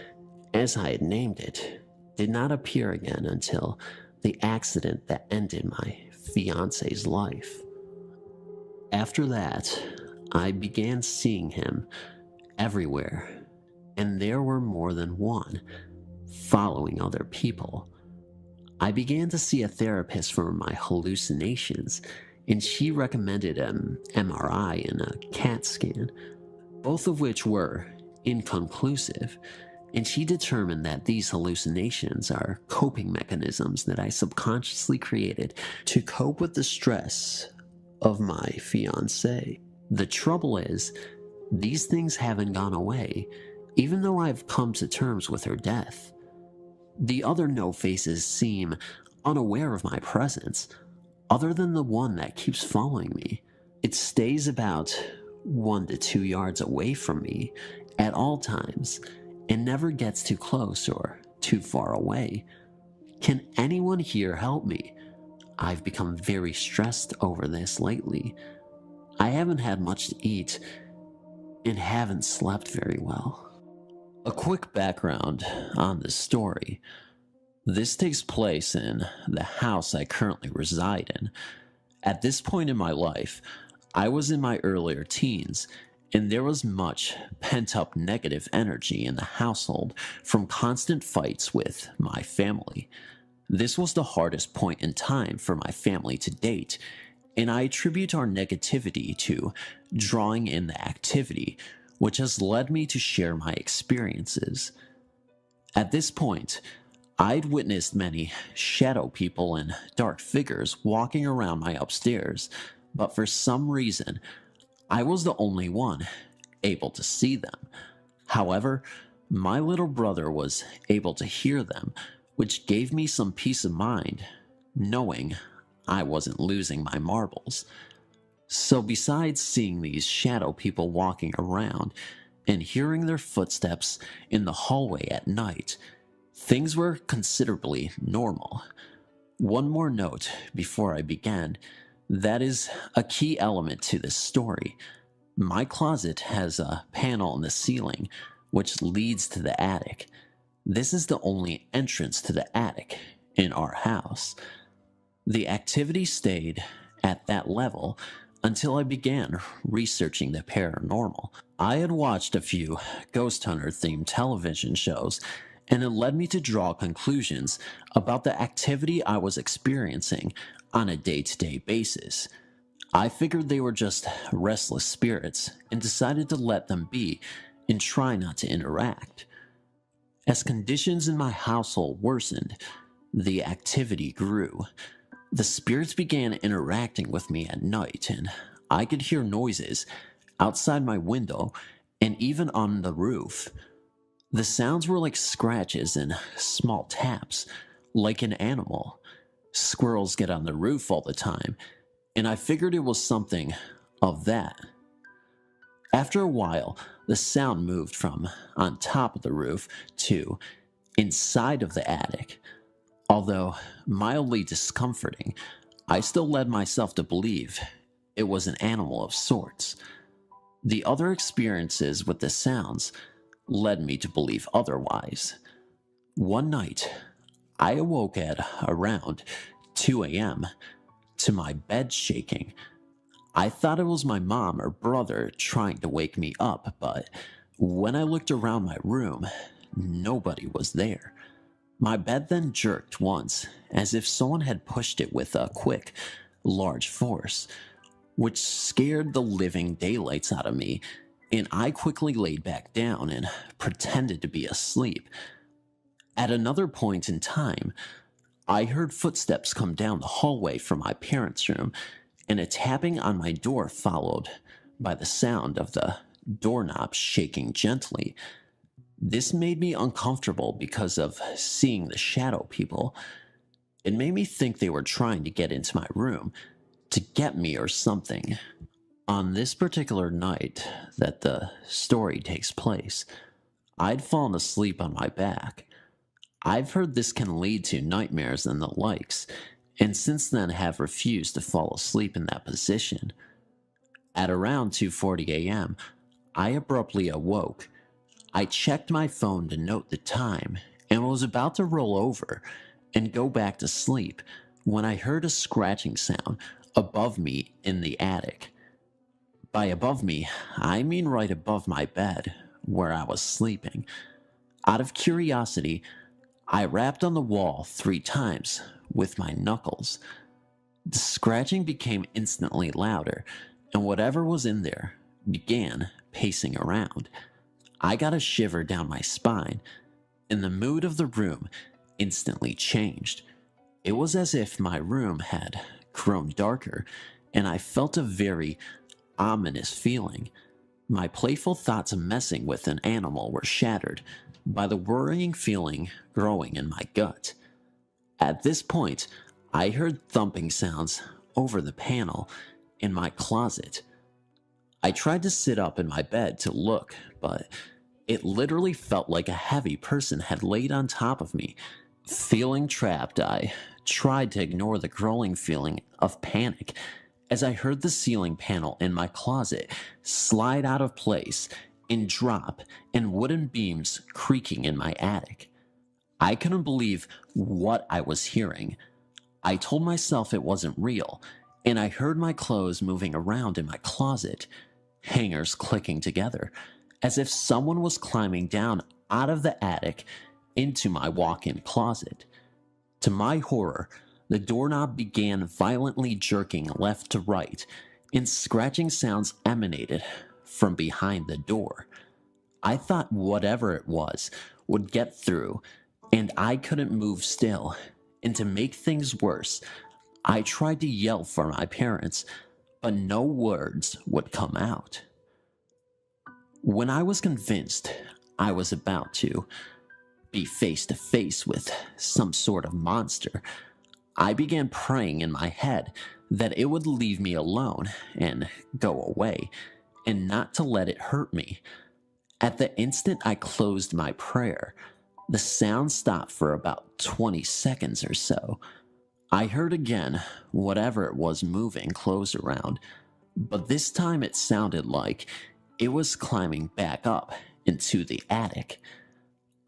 as I had named it, did not appear again until the accident that ended my fiance's life. After that, I began seeing him everywhere, and there were more than one, following other people. I began to see a therapist for my hallucinations, and she recommended an MRI and a CAT scan, both of which were inconclusive, and she determined that these hallucinations are coping mechanisms that I subconsciously created to cope with the stress of my fiancée. The trouble is, these things haven't gone away, even though I've come to terms with her death. The other no-faces seem unaware of my presence, other than the one that keeps following me. It stays about 1 to 2 yards away from me at all times and never gets too close or too far away. Can anyone here help me? I've become very stressed over this lately. I haven't had much to eat and haven't slept very well. A quick background on this story. This takes place in the house I currently reside in. At this point in my life, I was in my earlier teens, and there was much pent-up negative energy in the household from constant fights with my family. This was the hardest point in time for my family to date, and I attribute our negativity to drawing in the activity, which has led me to share my experiences. At this point, I'd witnessed many shadow people and dark figures walking around my upstairs, but for some reason, I was the only one able to see them. However, my little brother was able to hear them, which gave me some peace of mind, knowing I wasn't losing my marbles. So besides seeing these shadow people walking around and hearing their footsteps in the hallway at night, things were considerably normal. One more note before I begin, that is a key element to this story. My closet has a panel in the ceiling which leads to the attic. This is the only entrance to the attic in our house. The activity stayed at that level until I began researching the paranormal. I had watched a few ghost hunter themed television shows, and it led me to draw conclusions about the activity I was experiencing on a day-to-day basis. I figured they were just restless spirits and decided to let them be and try not to interact. As conditions in my household worsened, the activity grew. The spirits began interacting with me at night, and I could hear noises outside my window and even on the roof. The sounds were like scratches and small taps, like an animal. Squirrels get on the roof all the time, and I figured it was something of that. After a while, the sound moved from on top of the roof to inside of the attic. Although mildly discomforting, I still led myself to believe it was an animal of sorts. The other experiences with the sounds led me to believe otherwise. One night, I awoke at around 2 a.m. to my bed shaking. I thought it was my mom or brother trying to wake me up, but when I looked around my room, nobody was there. My bed then jerked once, as if someone had pushed it with a quick, large force, which scared the living daylights out of me, and I quickly laid back down and pretended to be asleep. At another point in time, I heard footsteps come down the hallway from my parents' room, and a tapping on my door followed by the sound of the doorknob shaking gently. This made me uncomfortable because of seeing the shadow people. It made me think they were trying to get into my room to get me or something. On this particular night that the story takes place, I'd fallen asleep on my back. I've heard this can lead to nightmares and the likes, and since then have refused to fall asleep in that position. At around 2:40 a.m., I abruptly awoke. I checked my phone to note the time and was about to roll over and go back to sleep when I heard a scratching sound above me in the attic. By above me, I mean right above my bed, where I was sleeping. Out of curiosity, I rapped on the wall 3 times with my knuckles. The scratching became instantly louder, and whatever was in there began pacing around. I got a shiver down my spine, and the mood of the room instantly changed. It was as if my room had grown darker, and I felt a very ominous feeling. My playful thoughts of messing with an animal were shattered by the worrying feeling growing in my gut. At this point, I heard thumping sounds over the panel in my closet. I tried to sit up in my bed to look, but it literally felt like a heavy person had laid on top of me. Feeling trapped, I tried to ignore the growing feeling of panic as I heard the ceiling panel in my closet slide out of place and drop, and wooden beams creaking in my attic. I couldn't believe what I was hearing. I told myself it wasn't real, and I heard my clothes moving around in my closet, hangers clicking together, as if someone was climbing down out of the attic into my walk-in closet. To my horror, the doorknob began violently jerking left to right, and scratching sounds emanated from behind the door. I thought whatever it was would get through, and I couldn't move still. And to make things worse, I tried to yell for my parents, but no words would come out. When I was convinced I was about to be face to face with some sort of monster, I began praying in my head that it would leave me alone and go away, and not to let it hurt me. At the instant I closed my prayer, the sound stopped for about 20 seconds or so. I heard again whatever it was moving close around, but this time it sounded like it was climbing back up into the attic.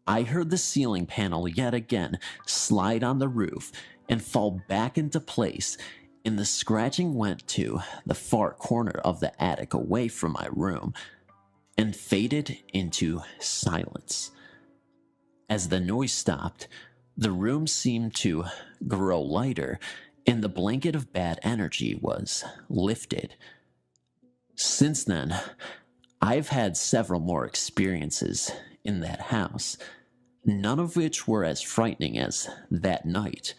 I heard the ceiling panel yet again slide on the roof and fall back into place, and the scratching went to the far corner of the attic away from my room and faded into silence. As the noise stopped, the room seemed to grow lighter, and the blanket of bad energy was lifted. Since then, I've had several more experiences in that house, none of which were as frightening as that night.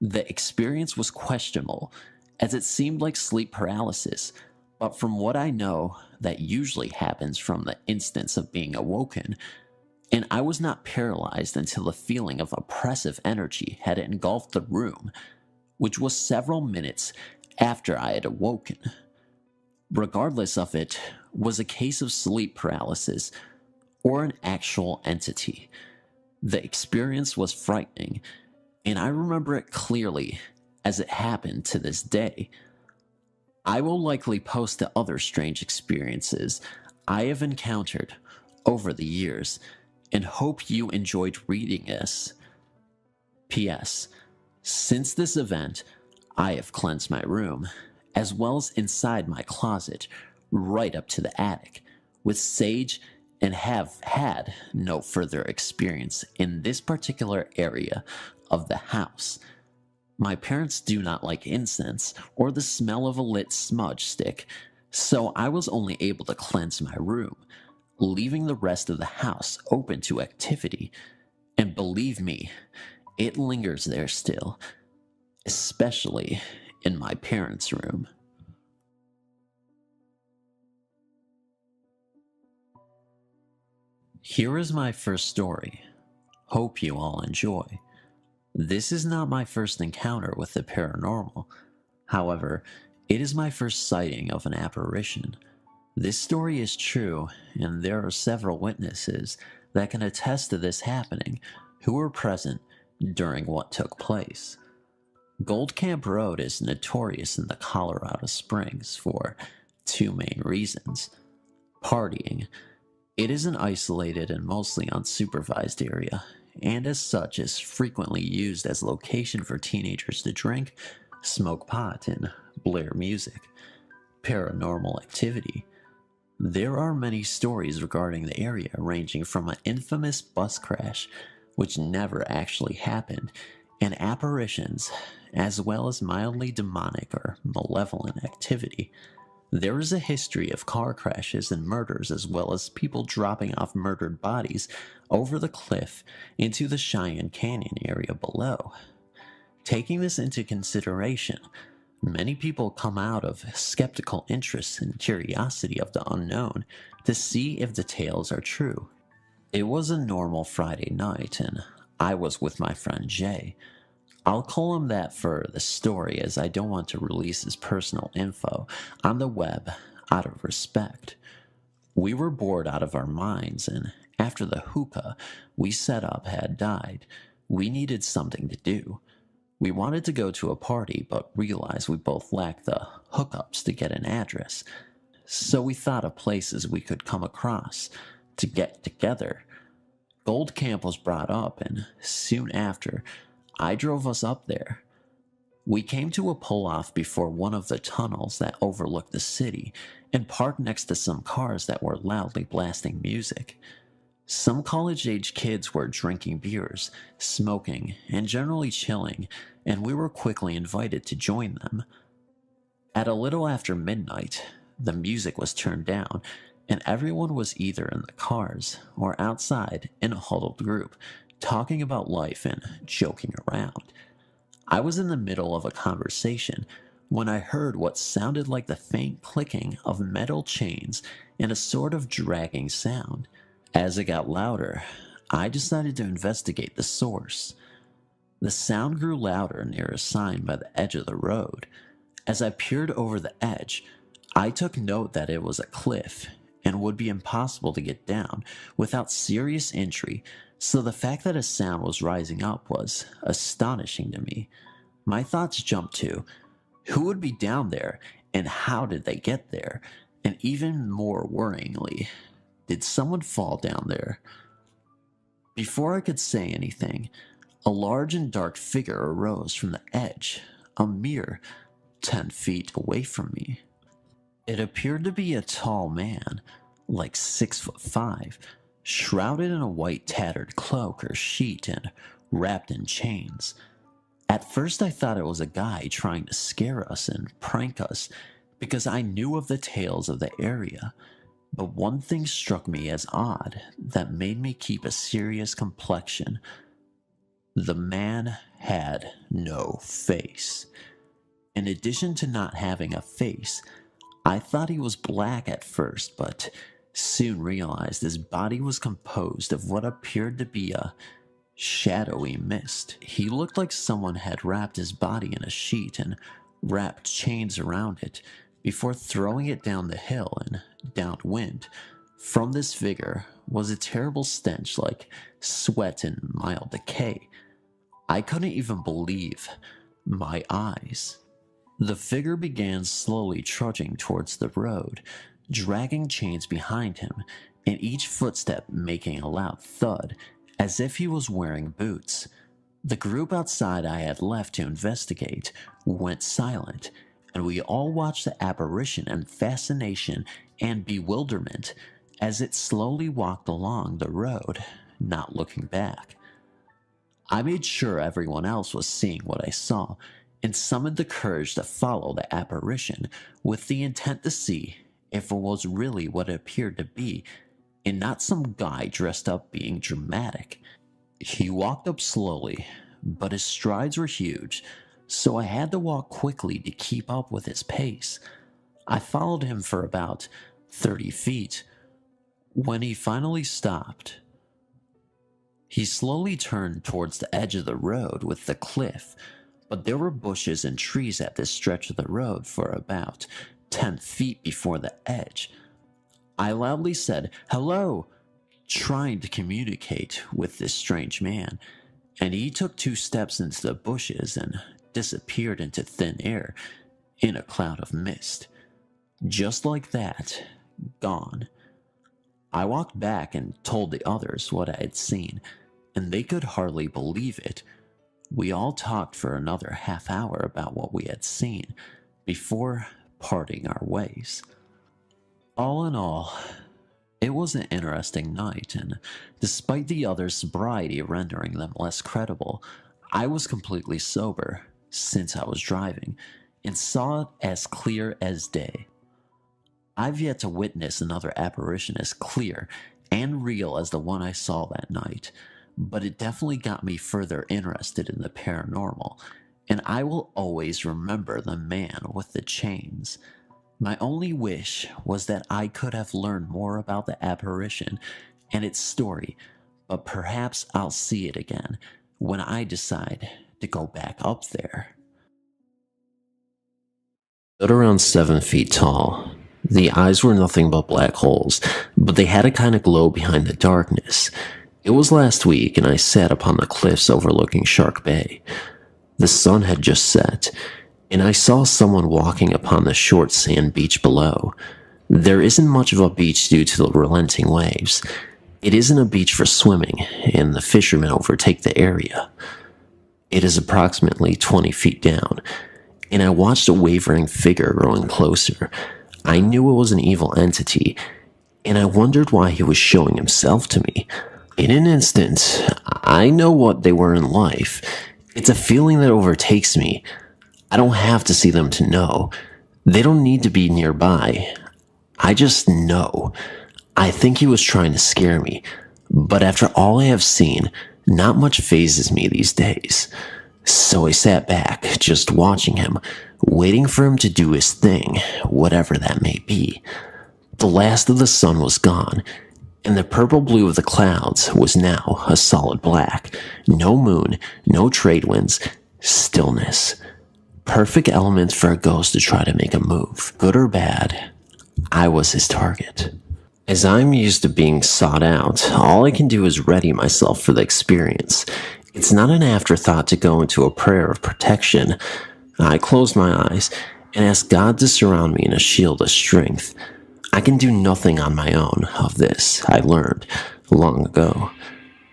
The experience was questionable, as it seemed like sleep paralysis, but from what I know, that usually happens from the instance of being awoken, and I was not paralyzed until the feeling of oppressive energy had engulfed the room, which was several minutes after I had awoken. Regardless of it was a case of sleep paralysis or an actual entity, the experience was frightening, and I remember it clearly as it happened to this day. I will likely post the other strange experiences I have encountered over the years, and hope you enjoyed reading this. P.S. Since this event, I have cleansed my room, as well as inside my closet, right up to the attic, with sage, and have had no further experience in this particular area of the house. My parents do not like incense or the smell of a lit smudge stick, so I was only able to cleanse my room, leaving the rest of the house open to activity. And believe me, it lingers there still, especially in my parents' room. Here is my first story. Hope you all enjoy. This is not my first encounter with the paranormal. However, it is my first sighting of an apparition. This story is true, and there are several witnesses that can attest to this happening, who were present during what took place. Gold Camp Road is notorious in the Colorado Springs for two main reasons. Partying. It is an isolated and mostly unsupervised area, and as such is frequently used as a location for teenagers to drink, smoke pot, and blare music. Paranormal activity. There are many stories regarding the area, ranging from an infamous bus crash, which never actually happened, and apparitions, as well as mildly demonic or malevolent activity. There is a history of car crashes and murders, as well as people dropping off murdered bodies over the cliff into the Cheyenne Canyon area below. Taking this into consideration, many people come out of skeptical interest and curiosity of the unknown to see if the tales are true. It was a normal Friday night, and I was with my friend Jay. I'll call him that for the story, as I don't want to release his personal info on the web out of respect. We were bored out of our minds, and after the hookah we set up had died, we needed something to do. We wanted to go to a party, but realized we both lacked the hookups to get an address. So we thought of places we could come across to get together. Gold Camp was brought up, and soon after, I drove us up there. We came to a pull-off before one of the tunnels that overlooked the city and parked next to some cars that were loudly blasting music. Some college-age kids were drinking beers, smoking, and generally chilling, and we were quickly invited to join them. At a little after midnight, the music was turned down, and everyone was either in the cars or outside in a huddled group, talking about life and joking around. I was in the middle of a conversation when I heard what sounded like the faint clicking of metal chains and a sort of dragging sound. As it got louder, I decided to investigate the source. The sound grew louder near a sign by the edge of the road. As I peered over the edge, I took note that it was a cliff and would be impossible to get down without serious injury, so the fact that a sound was rising up was astonishing to me. My thoughts jumped to, who would be down there and how did they get there? And even more worryingly, did someone fall down there? Before I could say anything, a large and dark figure arose from the edge, a mere 10 feet away from me. It appeared to be a tall man, like 6'5", shrouded in a white tattered cloak or sheet and wrapped in chains. At first I thought it was a guy trying to scare us and prank us because I knew of the tales of the area, but one thing struck me as odd that made me keep a serious complexion. The man had no face. In addition to not having a face, I thought he was black at first, but soon realized his body was composed of what appeared to be a shadowy mist. He looked like someone had wrapped his body in a sheet and wrapped chains around it before throwing it down the hill and downwind. From this figure was a terrible stench like sweat and mild decay. I couldn't even believe my eyes. The figure began slowly trudging towards the road, dragging chains behind him, and each footstep making a loud thud, as if he was wearing boots. The group outside I had left to investigate went silent, and we all watched the apparition in fascination and bewilderment as it slowly walked along the road, not looking back. I made sure everyone else was seeing what I saw, and summoned the courage to follow the apparition with the intent to see if it was really what it appeared to be, and not some guy dressed up being dramatic. He walked up slowly, but his strides were huge, so I had to walk quickly to keep up with his pace. I followed him for about 30 feet. When he finally stopped, he slowly turned towards the edge of the road with the cliff, but there were bushes and trees at this stretch of the road for about 10 feet before the edge. I loudly said, "Hello," trying to communicate with this strange man, and he took 2 steps into the bushes and disappeared into thin air in a cloud of mist. Just like that, gone. I walked back and told the others what I had seen, and they could hardly believe it. We all talked for another half hour about what we had seen before parting our ways. All in all, it was an interesting night, and despite the others' sobriety rendering them less credible, I was completely sober since I was driving and saw it as clear as day. I've yet to witness another apparition as clear and real as the one I saw that night, but it definitely got me further interested in the paranormal, and I will always remember the man with the chains. My only wish was that I could have learned more about the apparition and its story, but perhaps I'll see it again when I decide to go back up there. Stood around 7 feet tall. The eyes were nothing but black holes, but they had a kind of glow behind the darkness. It was last week, and I sat upon the cliffs overlooking Shark Bay. The sun had just set, and I saw someone walking upon the short sand beach below. There isn't much of a beach due to the relenting waves. It isn't a beach for swimming, and the fishermen overtake the area. It is approximately 20 feet down, and I watched a wavering figure growing closer. I knew it was an evil entity, and I wondered why he was showing himself to me. In an instant, I know what they were in life. It's a feeling that overtakes me. I don't have to see them to know. They don't need to be nearby. I just know. I think he was trying to scare me, but after all I have seen, not much phases me these days. So I sat back, just watching him, waiting for him to do his thing, whatever that may be. The last of the sun was gone, and the purple blue of the clouds was now a solid black. No moon, no trade winds, stillness. Perfect elements for a ghost to try to make a move. Good or bad, I was his target. As I'm used to being sought out, all I can do is ready myself for the experience. It's not an afterthought to go into a prayer of protection. I closed my eyes and asked God to surround me in a shield of strength. I can do nothing on my own. Of this, I learned long ago.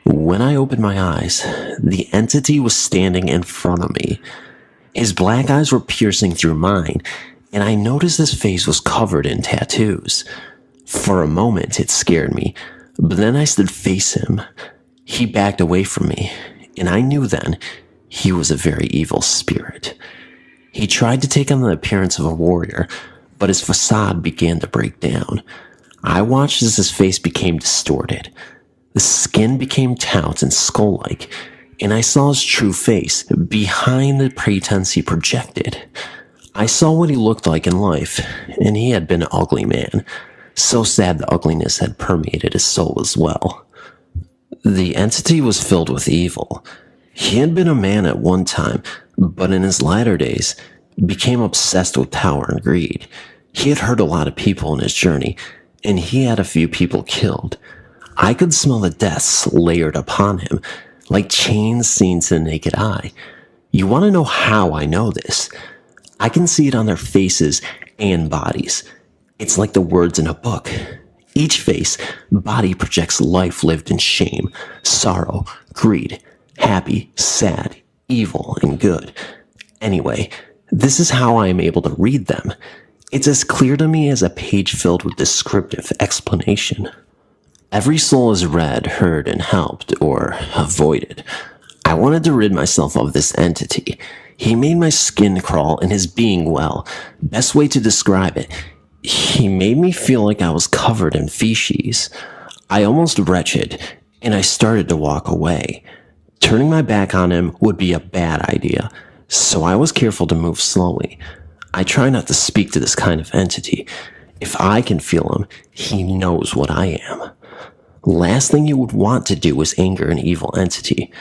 When I opened my eyes, the entity was standing in front of me. His black eyes were piercing through mine, and I noticed his face was covered in tattoos. For a moment, it scared me, but then I stood facing him. He backed away from me, and I knew then he was a very evil spirit. He tried to take on the appearance of a warrior, but his facade began to break down. I watched as his face became distorted. The skin became taut and skull-like, and I saw his true face behind the pretense he projected. I saw what he looked like in life, and he had been an ugly man. So sad the ugliness had permeated his soul as well. The entity was filled with evil. He had been a man at one time, but in his latter days, became obsessed with power and greed. He had hurt a lot of people in his journey, and he had a few people killed. I could smell the deaths layered upon him, like chains seen to the naked eye. You want to know how I know this? I can see it on their faces and bodies. It's like the words in a book. Each face, body projects life lived in shame, sorrow, greed, happy, sad, evil, and good. Anyway, this is how I am able to read them. It's as clear to me as a page filled with descriptive explanation. Every soul is read, heard, and helped, or avoided. I wanted to rid myself of this entity. He made my skin crawl in his being well. Best way to describe it, he made me feel like I was covered in feces. I almost wretched, and I started to walk away. Turning my back on him would be a bad idea, so I was careful to move slowly. I try not to speak to this kind of entity. If I can feel him, he knows what I am. Last thing you would want to do is anger an evil entity.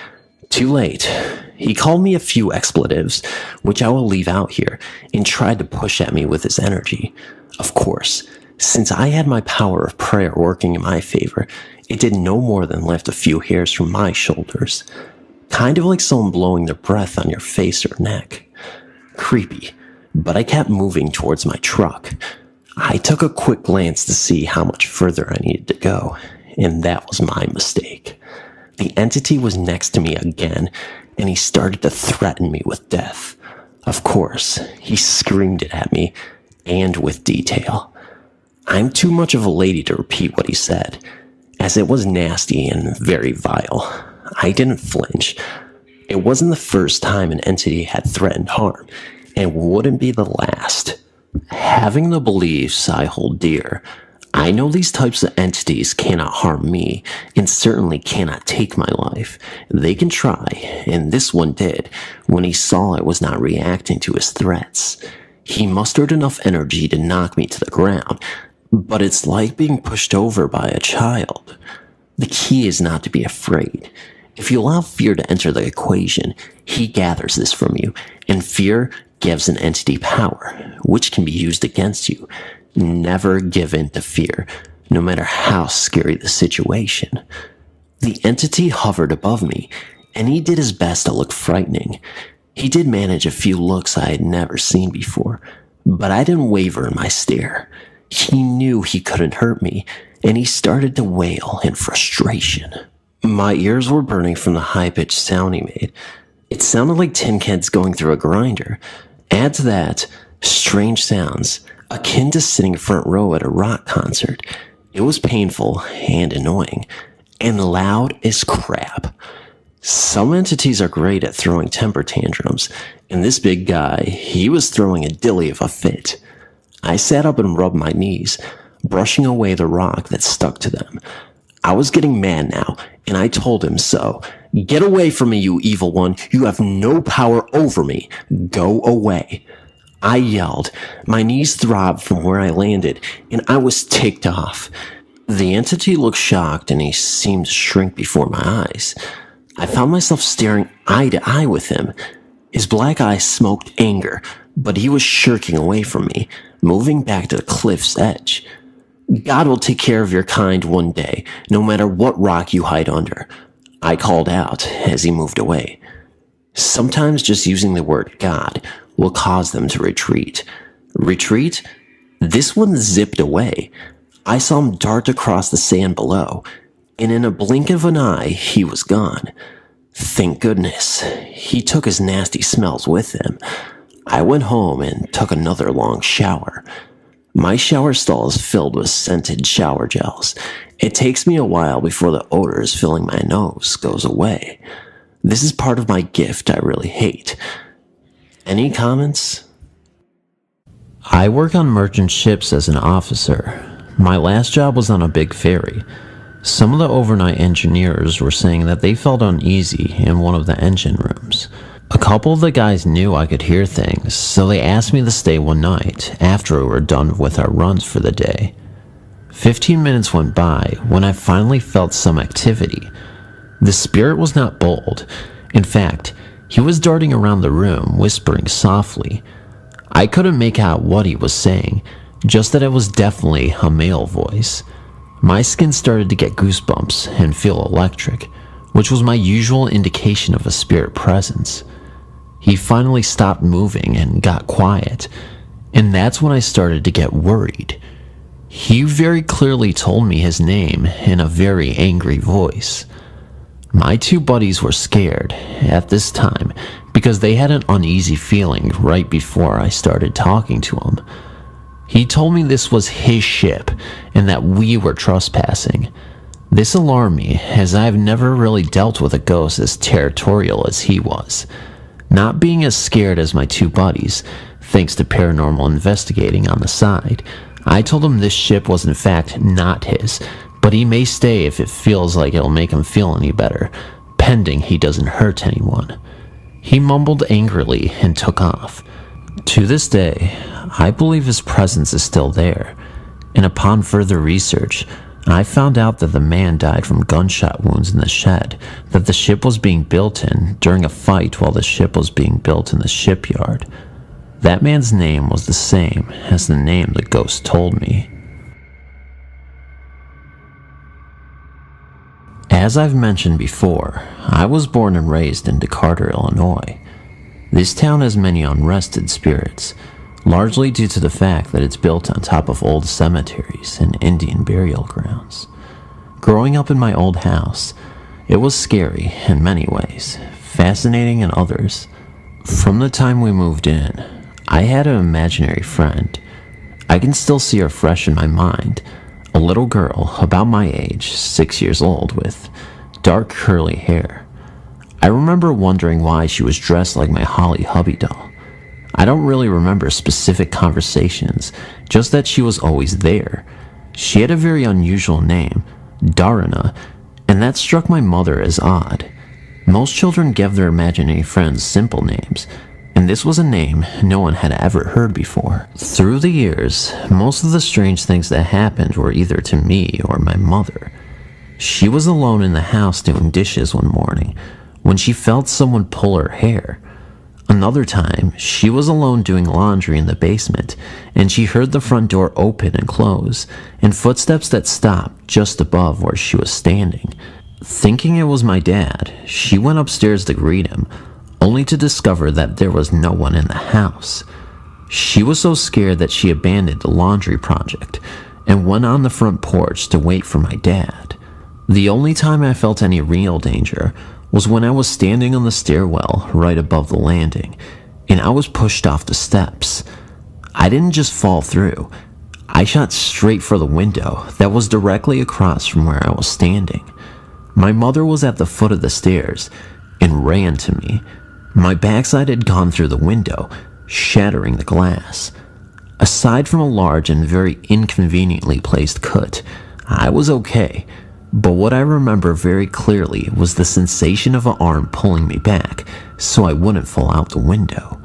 Too late. He called me a few expletives, which I will leave out here, and tried to push at me with his energy. Of course, since I had my power of prayer working in my favor, It did no more than lift a few hairs from my shoulders, kind of like someone blowing their breath on your face or neck. Creepy, but I kept moving towards my truck. I took a quick glance to see how much further I needed to go, and that was my mistake. The entity was next to me again, and he started to threaten me with death. Of course, he screamed it at me, and with detail. I'm too much of a lady to repeat what he said, as it was nasty and very vile. I didn't flinch. It wasn't the first time an entity had threatened harm, and wouldn't be the last. Having the beliefs I hold dear, I know these types of entities cannot harm me, and certainly cannot take my life. They can try, and this one did, when he saw I was not reacting to his threats. He mustered enough energy to knock me to the ground, but it's like being pushed over by a child. The key is not to be afraid. If you allow fear to enter the equation, he gathers this from you, and fear gives an entity power, which can be used against you. Never give in to fear, no matter how scary the situation. The entity hovered above me, and he did his best to look frightening. He did manage a few looks I had never seen before, but I didn't waver in my stare. He knew he couldn't hurt me, and he started to wail in frustration. My ears were burning from the high-pitched sound he made. It sounded like tin cans going through a grinder. Add to that, strange sounds, akin to sitting front row at a rock concert. It was painful and annoying, and loud as crap. Some entities are great at throwing temper tantrums, and this big guy, he was throwing a dilly of a fit. I sat up and rubbed my knees, brushing away the rock that stuck to them. I was getting mad now, and I told him so. Get away from me, you evil one. You have no power over me. Go away. I yelled. My knees throbbed from where I landed, and I was ticked off. The entity looked shocked, and he seemed to shrink before my eyes. I found myself staring eye to eye with him. His black eyes smoked anger, but he was shirking away from me, moving back to the cliff's edge. God will take care of your kind one day, no matter what rock you hide under, I called out as he moved away. Sometimes just using the word God will cause them to retreat. Retreat? This one zipped away. I saw him dart across the sand below, and in a blink of an eye, he was gone. Thank goodness, he took his nasty smells with him. I went home and took another long shower. My shower stall is filled with scented shower gels. It takes me a while before the odors filling my nose goes away. This is part of my gift I really hate. Any comments? I work on merchant ships as an officer. My last job was on a big ferry. Some of the overnight engineers were saying that they felt uneasy in one of the engine rooms. A couple of the guys knew I could hear things, so they asked me to stay one night after we were done with our runs for the day. 15 minutes went by when I finally felt some activity. The spirit was not bold. In fact, he was darting around the room, whispering softly. I couldn't make out what he was saying, just that it was definitely a male voice. My skin started to get goosebumps and feel electric, which was my usual indication of a spirit presence. He finally stopped moving and got quiet, and that's when I started to get worried. He very clearly told me his name in a very angry voice. My two buddies were scared at this time because they had an uneasy feeling right before I started talking to him. He told me this was his ship and that we were trespassing. This alarmed me, as I've never really dealt with a ghost as territorial as he was. Not being as scared as my two buddies, thanks to paranormal investigating on the side, I told him this ship was in fact not his, but he may stay if it feels like it'll make him feel any better, pending he doesn't hurt anyone. He mumbled angrily and took off. To this day, I believe his presence is still there, and upon further research, I found out that the man died from gunshot wounds in the shed that the ship was being built in during a fight while the ship was being built in the shipyard. That man's name was the same as the name the ghost told me. As I've mentioned before, I was born and raised in Decatur, Illinois. This town has many unrested spirits, largely due to the fact that it's built on top of old cemeteries and Indian burial grounds. Growing up in my old house, it was scary in many ways, fascinating in others. From the time we moved in, I had an imaginary friend. I can still see her fresh in my mind, a little girl about my age, 6 years old, with dark curly hair. I remember wondering why she was dressed like my Holly Hubby doll. I don't really remember specific conversations, just that she was always there. She had a very unusual name, Darina, and that struck my mother as odd. Most children give their imaginary friends simple names, and this was a name no one had ever heard before. Through the years, most of the strange things that happened were either to me or my mother. She was alone in the house doing dishes one morning when she felt someone pull her hair. Another time, she was alone doing laundry in the basement, and she heard the front door open and close, and footsteps that stopped just above where she was standing. Thinking it was my dad, she went upstairs to greet him, only to discover that there was no one in the house. She was so scared that she abandoned the laundry project and went on the front porch to wait for my dad. The only time I felt any real danger was when I was standing on the stairwell right above the landing, and I was pushed off the steps. I didn't just fall through. I shot straight for the window that was directly across from where I was standing. My mother was at the foot of the stairs and ran to me. My backside had gone through the window, shattering the glass. Aside from a large and very inconveniently placed cut, I was okay. But what I remember very clearly was the sensation of an arm pulling me back so I wouldn't fall out the window.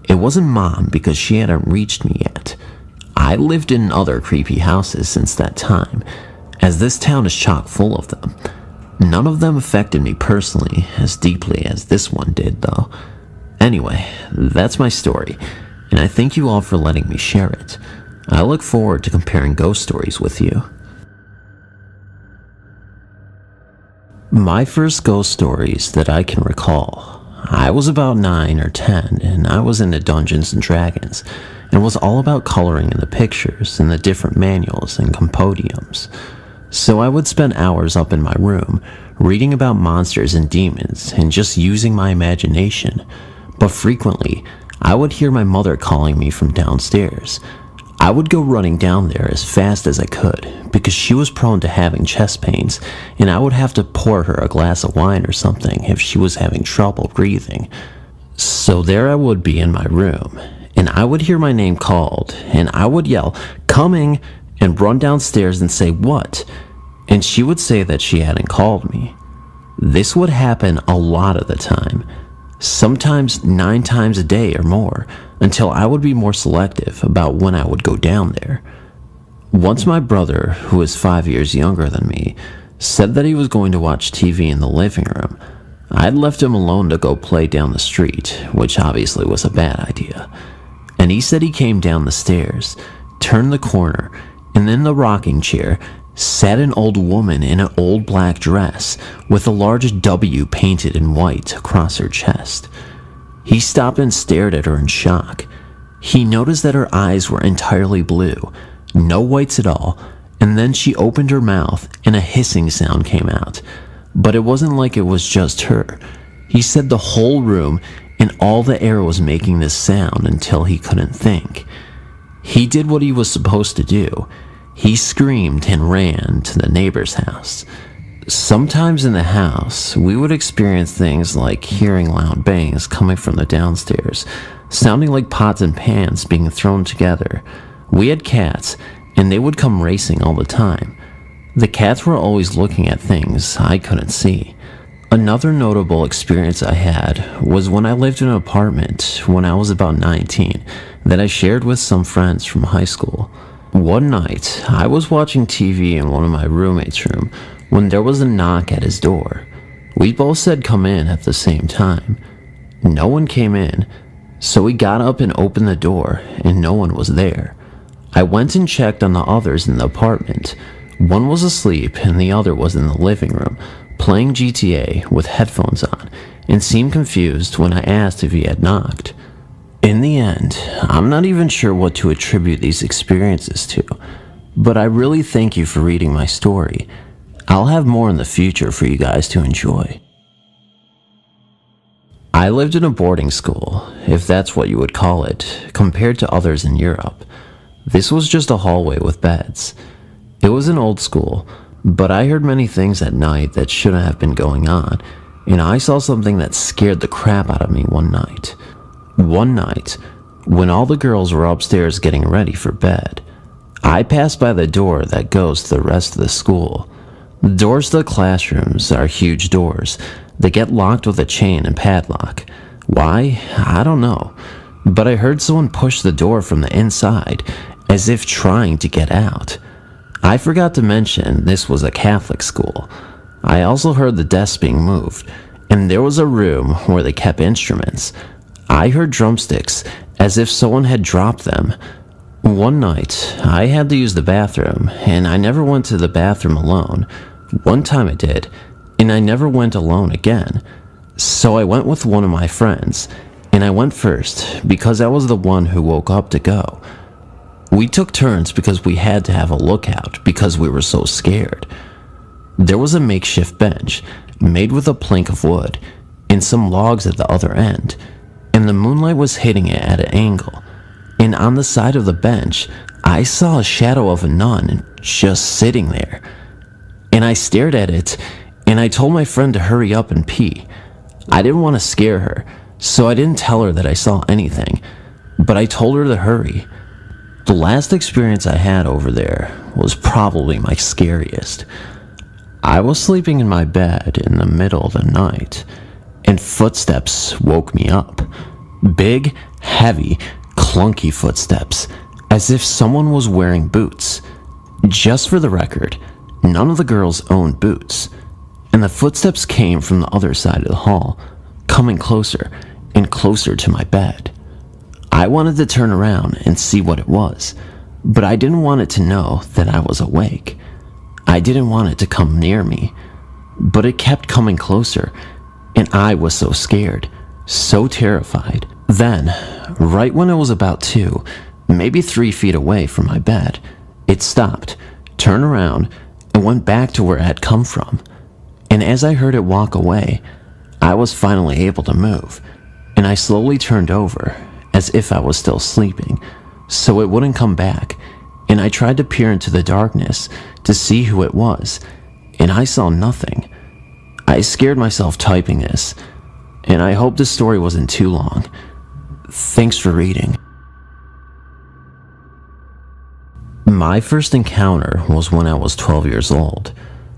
It wasn't Mom because she hadn't reached me yet. I lived in other creepy houses since that time, as this town is chock full of them. None of them affected me personally as deeply as this one did, though. Anyway, that's my story, and I thank you all for letting me share it. I look forward to comparing ghost stories with you. My first ghost stories that I can recall, I was about 9 or 10, and I was into Dungeons and Dragons, and was all about coloring in the pictures and the different manuals and compendiums. So I would spend hours up in my room, reading about monsters and demons, and just using my imagination. But frequently, I would hear my mother calling me from downstairs. I would go running down there as fast as I could, because she was prone to having chest pains, and I would have to pour her a glass of wine or something if she was having trouble breathing. So there I would be in my room, and I would hear my name called, and I would yell, "Coming!" and run downstairs and say, "What?" And she would say that she hadn't called me. This would happen a lot of the time, sometimes 9 times a day or more, until I would be more selective about when I would go down there. Once my brother, who is 5 years younger than me, said that he was going to watch TV in the living room. I'd left him alone to go play down the street, which obviously was a bad idea. And he said he came down the stairs, turned the corner, and in the rocking chair sat an old woman in an old black dress with a large W painted in white across her chest. He stopped and stared at her in shock. He noticed that her eyes were entirely blue, no whites at all, and then she opened her mouth and a hissing sound came out. But it wasn't like it was just her. He said the whole room and all the air was making this sound until he couldn't think. He did what he was supposed to do. He screamed and ran to the neighbor's house. Sometimes in the house, we would experience things like hearing loud bangs coming from the downstairs, sounding like pots and pans being thrown together. We had cats, and they would come racing all the time. The cats were always looking at things I couldn't see. Another notable experience I had was when I lived in an apartment when I was about 19 that I shared with some friends from high school. One night, I was watching TV in one of my roommate's room when there was a knock at his door. We both said come in at the same time. No one came in, so we got up and opened the door, and no one was there. I went and checked on the others in the apartment. One was asleep and the other was in the living room, playing GTA with headphones on and seemed confused when I asked if he had knocked. In the end, I'm not even sure what to attribute these experiences to, but I really thank you for reading my story. I'll have more in the future for you guys to enjoy. I lived in a boarding school, if that's what you would call it, compared to others in Europe. This was just a hallway with beds. It was an old school, but I heard many things at night that shouldn't have been going on, and I saw something that scared the crap out of me one night. One night, when all the girls were upstairs getting ready for bed, I passed by the door that goes to the rest of the school. The doors to the classrooms are huge doors. They get locked with a chain and padlock. Why? I don't know. But I heard someone push the door from the inside, as if trying to get out. I forgot to mention this was a Catholic school. I also heard the desks being moved, and there was a room where they kept instruments. I heard drumsticks, as if someone had dropped them. One night, I had to use the bathroom, and I never went to the bathroom alone. One time I did, and I never went alone again. So I went with one of my friends, and I went first because I was the one who woke up to go. We took turns because we had to have a lookout because we were so scared. There was a makeshift bench made with a plank of wood and some logs at the other end, and the moonlight was hitting it at an angle. And on the side of the bench, I saw a shadow of a nun just sitting there. And I stared at it, and I told my friend to hurry up and pee. I didn't want to scare her, so I didn't tell her that I saw anything, but I told her to hurry. The last experience I had over there was probably my scariest. I was sleeping in my bed in the middle of the night, and footsteps woke me up. Big, heavy, clunky footsteps, as if someone was wearing boots. Just for the record, none of the girls owned boots, and the footsteps came from the other side of the hall, coming closer and closer to my bed. I wanted to turn around and see what it was, but I didn't want it to know that I was awake. I didn't want it to come near me, but it kept coming closer, and I was so scared, so terrified. Then, right when it was about 2, maybe 3 feet away from my bed, it stopped, turned around, and went back to where it had come from. And as I heard it walk away, I was finally able to move, and I slowly turned over, as if I was still sleeping, so it wouldn't come back, and I tried to peer into the darkness to see who it was, and I saw nothing. I scared myself typing this, and I hope this story wasn't too long. Thanks for reading. My first encounter was when I was 12 years old.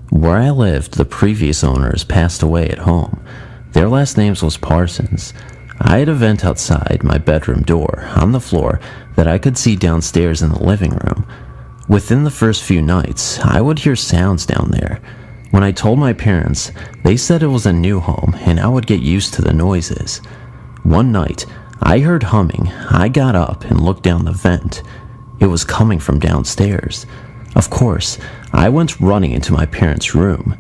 Where I lived, the previous owners passed away at home. Their last names was Parsons. I had a vent outside my bedroom door on the floor that I could see downstairs in the living room. Within the first few nights, I would hear sounds down there. When I told my parents, they said it was a new home and I would get used to the noises. One night, I heard humming. I got up and looked down the vent. It was coming from downstairs. Of course, I went running into my parents' room.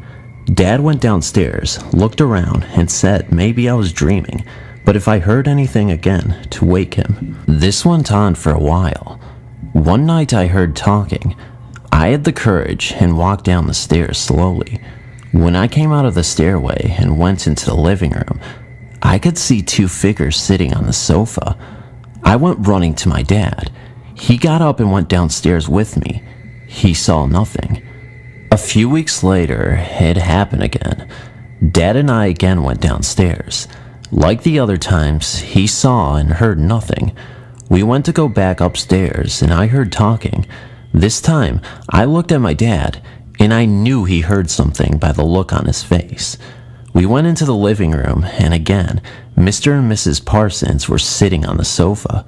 Dad went downstairs, looked around, and said maybe I was dreaming, but if I heard anything again, to wake him. This went on for a while. One night I heard talking. I had the courage and walked down the stairs slowly. When I came out of the stairway and went into the living room, I could see 2 figures sitting on the sofa. I went running to my dad. He got up and went downstairs with me. He saw nothing. A few weeks later, it happened again. Dad and I again went downstairs. Like the other times, he saw and heard nothing. We went to go back upstairs, and I heard talking. This time, I looked at my dad, and I knew he heard something by the look on his face. We went into the living room, and again, Mr. and Mrs. Parsons were sitting on the sofa.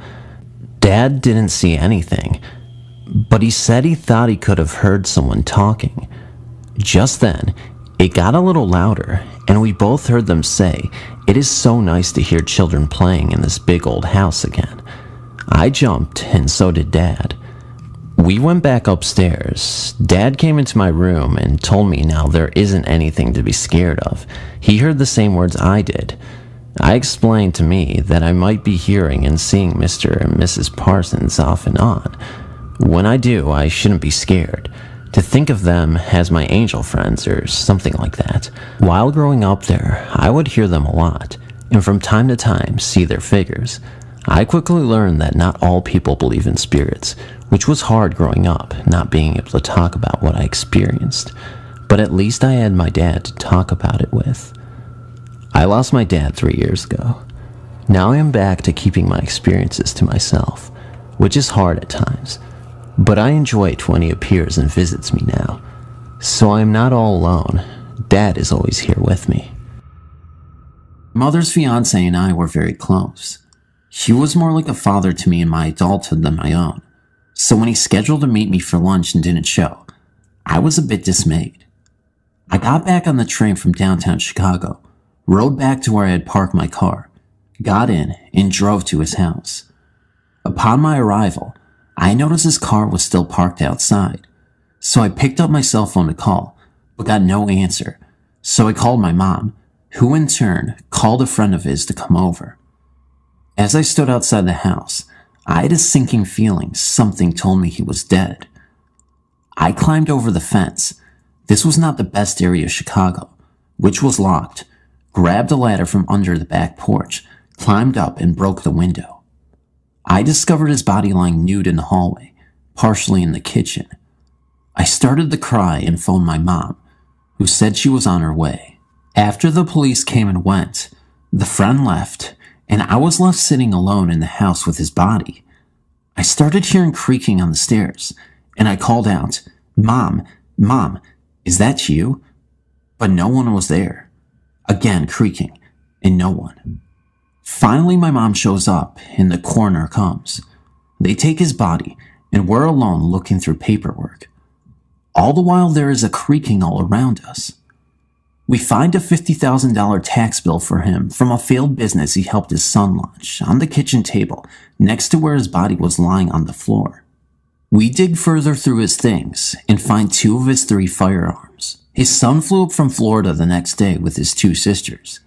Dad didn't see anything, but he said he thought he could have heard someone talking. Just then, it got a little louder, and we both heard them say, "It is so nice to hear children playing in this big old house again." I jumped, and so did Dad. We went back upstairs. Dad came into my room and told me now there isn't anything to be scared of. He heard the same words I did. I explained to me that I might be hearing and seeing Mr. and Mrs. Parsons off and on. When I do, I shouldn't be scared. To think of them as my angel friends or something like that. While growing up there, I would hear them a lot, and from time to time see their figures. I quickly learned that not all people believe in spirits, which was hard growing up, not being able to talk about what I experienced. But at least I had my dad to talk about it with. I lost my dad 3 years ago. Now I am back to keeping my experiences to myself, which is hard at times. But I enjoy it when he appears and visits me now. So I am not all alone. Dad is always here with me. Mother's fiance and I were very close. He was more like a father to me in my adulthood than my own. So when he scheduled to meet me for lunch and didn't show, I was a bit dismayed. I got back on the train from downtown Chicago, rode back to where I had parked my car, got in, and drove to his house. Upon my arrival, I noticed his car was still parked outside, so I picked up my cell phone to call, but got no answer, so I called my mom, who in turn called a friend of his to come over. As I stood outside the house, I had a sinking feeling something told me he was dead. I climbed over the fence. This was not the best area of Chicago, which was locked, grabbed a ladder from under the back porch, climbed up and broke the window. I discovered his body lying nude in the hallway, partially in the kitchen. I started to cry and phoned my mom, who said she was on her way. After the police came and went, the friend left, and I was left sitting alone in the house with his body. I started hearing creaking on the stairs, and I called out, "Mom, Mom, is that you?" But no one was there. Again creaking, and no one. Finally, my mom shows up, and the coroner comes. They take his body, and we're alone looking through paperwork. All the while, there is a creaking all around us. We find a $50,000 tax bill for him from a failed business he helped his son launch on the kitchen table next to where his body was lying on the floor. We dig further through his things and find 2 of his 3 firearms. His son flew up from Florida the next day with his 2 sisters.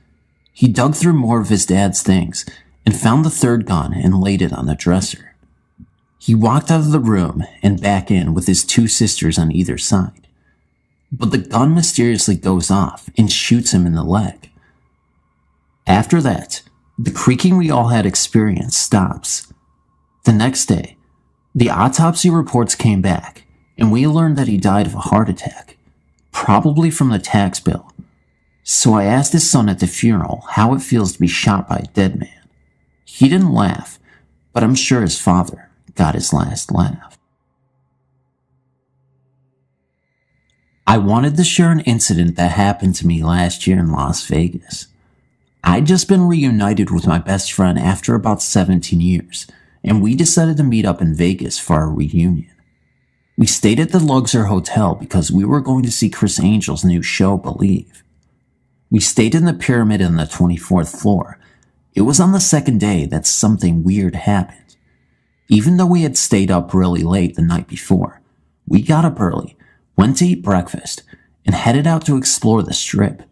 He dug through more of his dad's things and found the 3rd gun and laid it on the dresser. He walked out of the room and back in with his 2 sisters on either side. But the gun mysteriously goes off and shoots him in the leg. After that, the creaking we all had experienced stops. The next day, the autopsy reports came back, and we learned that he died of a heart attack, probably from the tax bill. So I asked his son at the funeral how it feels to be shot by a dead man. He didn't laugh, but I'm sure his father got his last laugh. I wanted to share an incident that happened to me last year in Las Vegas. I'd just been reunited with my best friend after about 17 years, and we decided to meet up in Vegas for our reunion. We stayed at the Luxor Hotel because we were going to see Chris Angel's new show, Believe. We stayed in the pyramid on the 24th floor. It was on the 2nd day that something weird happened. Even though we had stayed up really late the night before, we got up early, went to eat breakfast, and headed out to explore the strip.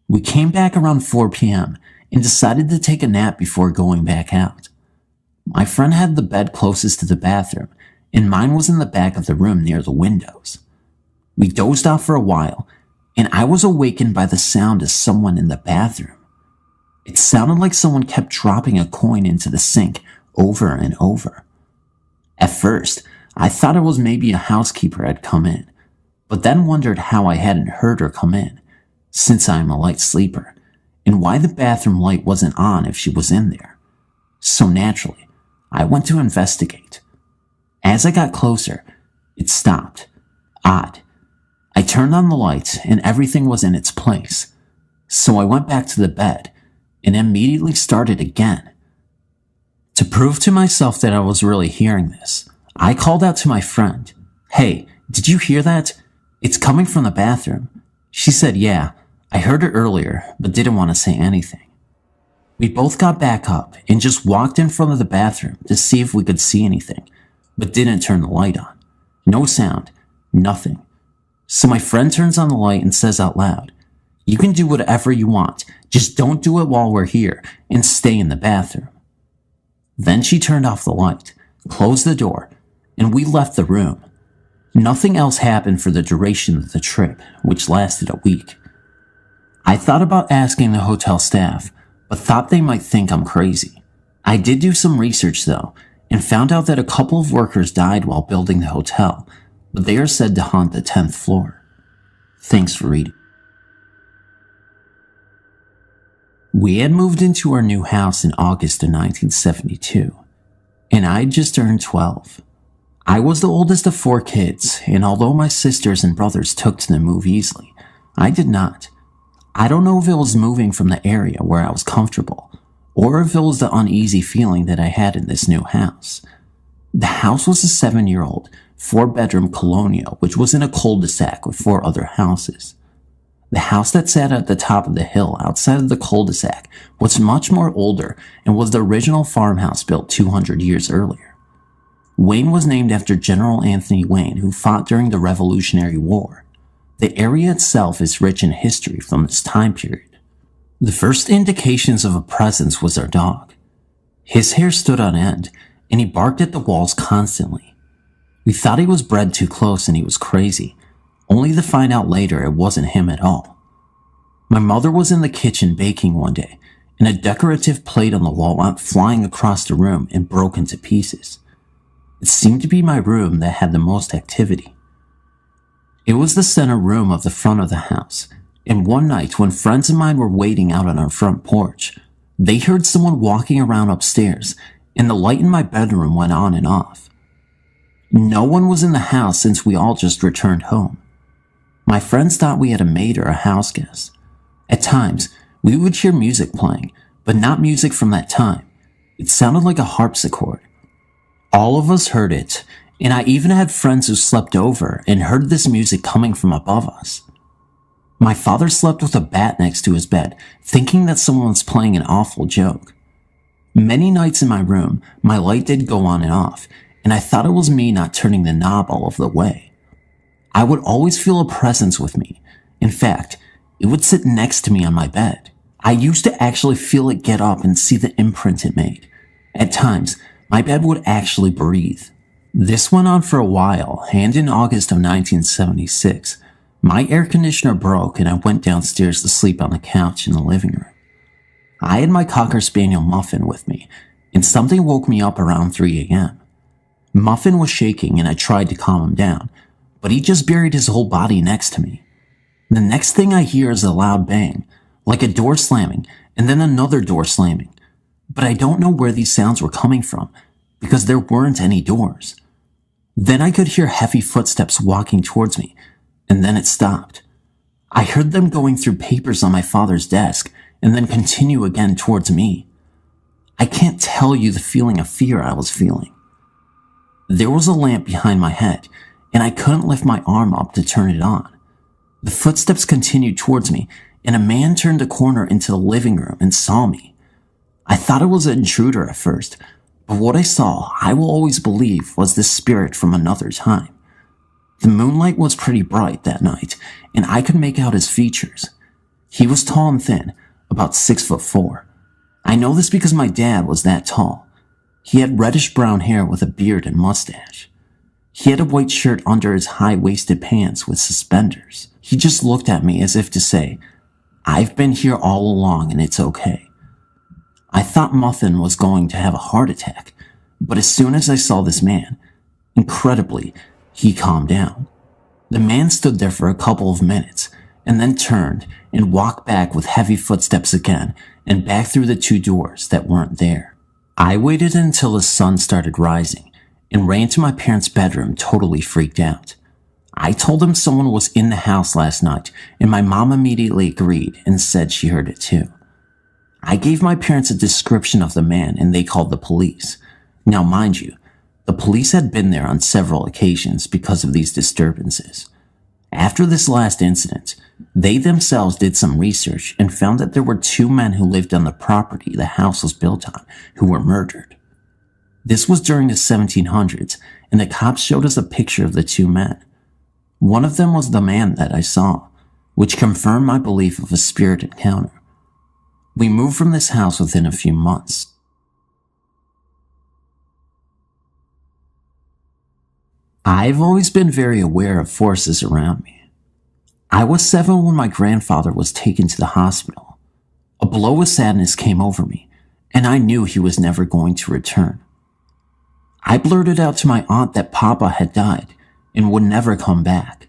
We came back around 4 p.m. and decided to take a nap before going back out. My friend had the bed closest to the bathroom, and mine was in the back of the room near the windows. We dozed off for a while, and I was awakened by the sound of someone in the bathroom. It sounded like someone kept dropping a coin into the sink over and over. At first, I thought it was maybe a housekeeper had come in, but then wondered how I hadn't heard her come in, since I am a light sleeper, and why the bathroom light wasn't on if she was in there. So naturally, I went to investigate. As I got closer, it stopped. Odd. I turned on the lights and everything was in its place. So I went back to the bed and immediately started again. To prove to myself that I was really hearing this, I called out to my friend, "Hey, did you hear that? It's coming from the bathroom." She said, "Yeah, I heard it earlier, but didn't want to say anything." We both got back up and just walked in front of the bathroom to see if we could see anything, but didn't turn the light on. No sound. Nothing. So my friend turns on the light and says out loud, "You can do whatever you want. Just don't do it while we're here and stay in the bathroom." Then she turned off the light, closed the door, and we left the room. Nothing else happened for the duration of the trip, which lasted a week. I thought about asking the hotel staff, but thought they might think I'm crazy. I did do some research though, and found out that a couple of workers died while building the hotel, but they are said to haunt the 10th floor. Thanks for reading. We had moved into our new house in August of 1972, and I'd just turned 12. I was the oldest of 4 kids, and although my sisters and brothers took to the move easily, I did not. I don't know if it was moving from the area where I was comfortable, or if it was the uneasy feeling that I had in this new house. The house was a 7-year-old, 4-bedroom colonial, which was in a cul-de-sac with 4 other houses. The house that sat at the top of the hill outside of the cul-de-sac was much more older and was the original farmhouse built 200 years earlier. Wayne was named after General Anthony Wayne, who fought during the Revolutionary War. The area itself is rich in history from this time period. The first indications of a presence was our dog. His hair stood on end, and he barked at the walls constantly. We thought he was bred too close and he was crazy, only to find out later it wasn't him at all. My mother was in the kitchen baking one day, and a decorative plate on the wall went flying across the room and broke into pieces. It seemed to be my room that had the most activity. It was the center room of the front of the house, and one night when friends of mine were waiting out on our front porch, they heard someone walking around upstairs, and the light in my bedroom went on and off. No one was in the house since we all just returned home. My friends thought we had a maid or a house guest. At times, we would hear music playing, but not music from that time. It sounded like a harpsichord. All of us heard it, and I even had friends who slept over and heard this music coming from above us. My father slept with a bat next to his bed, thinking that someone was playing an awful joke. Many nights in my room, my light did go on and off, and I thought it was me not turning the knob all of the way. I would always feel a presence with me. In fact, it would sit next to me on my bed. I used to actually feel it get up and see the imprint it made. At times, my bed would actually breathe. This went on for a while, and in August of 1976, my air conditioner broke and I went downstairs to sleep on the couch in the living room. I had my Cocker Spaniel Muffin with me, and something woke me up around 3 a.m. Muffin was shaking and I tried to calm him down, but he just buried his whole body next to me. The next thing I hear is a loud bang, like a door slamming, and then another door slamming. But I don't know where these sounds were coming from, because there weren't any doors. Then I could hear heavy footsteps walking towards me, and then it stopped. I heard them going through papers on my father's desk, and then continue again towards me. I can't tell you the feeling of fear I was feeling. There was a lamp behind my head, and I couldn't lift my arm up to turn it on. The footsteps continued towards me, and a man turned the corner into the living room and saw me. I thought it was an intruder at first, but what I saw, I will always believe, was this spirit from another time. The moonlight was pretty bright that night, and I could make out his features. He was tall and thin, about 6'4". I know this because my dad was that tall. He had reddish brown hair with a beard and mustache. He had a white shirt under his high-waisted pants with suspenders. He just looked at me as if to say, "I've been here all along and it's okay." I thought Muffin was going to have a heart attack, but as soon as I saw this man, incredibly, he calmed down. The man stood there for a couple of minutes, and then turned and walked back with heavy footsteps again and back through the 2 doors that weren't there. I waited until the sun started rising and ran to my parents' bedroom totally freaked out. I told them someone was in the house last night, and my mom immediately agreed and said she heard it too. I gave my parents a description of the man and they called the police. Now mind you, the police had been there on several occasions because of these disturbances. After this last incident, they themselves did some research and found that there were 2 men who lived on the property the house was built on who were murdered. This was during the 1700s, and the cops showed us a picture of the two men. One of them was the man that I saw, which confirmed my belief of a spirit encounter. We moved from this house within a few months. I've always been very aware of forces around me. I was 7 when my grandfather was taken to the hospital. A blow of sadness came over me, and I knew he was never going to return. I blurted out to my aunt that Papa had died and would never come back.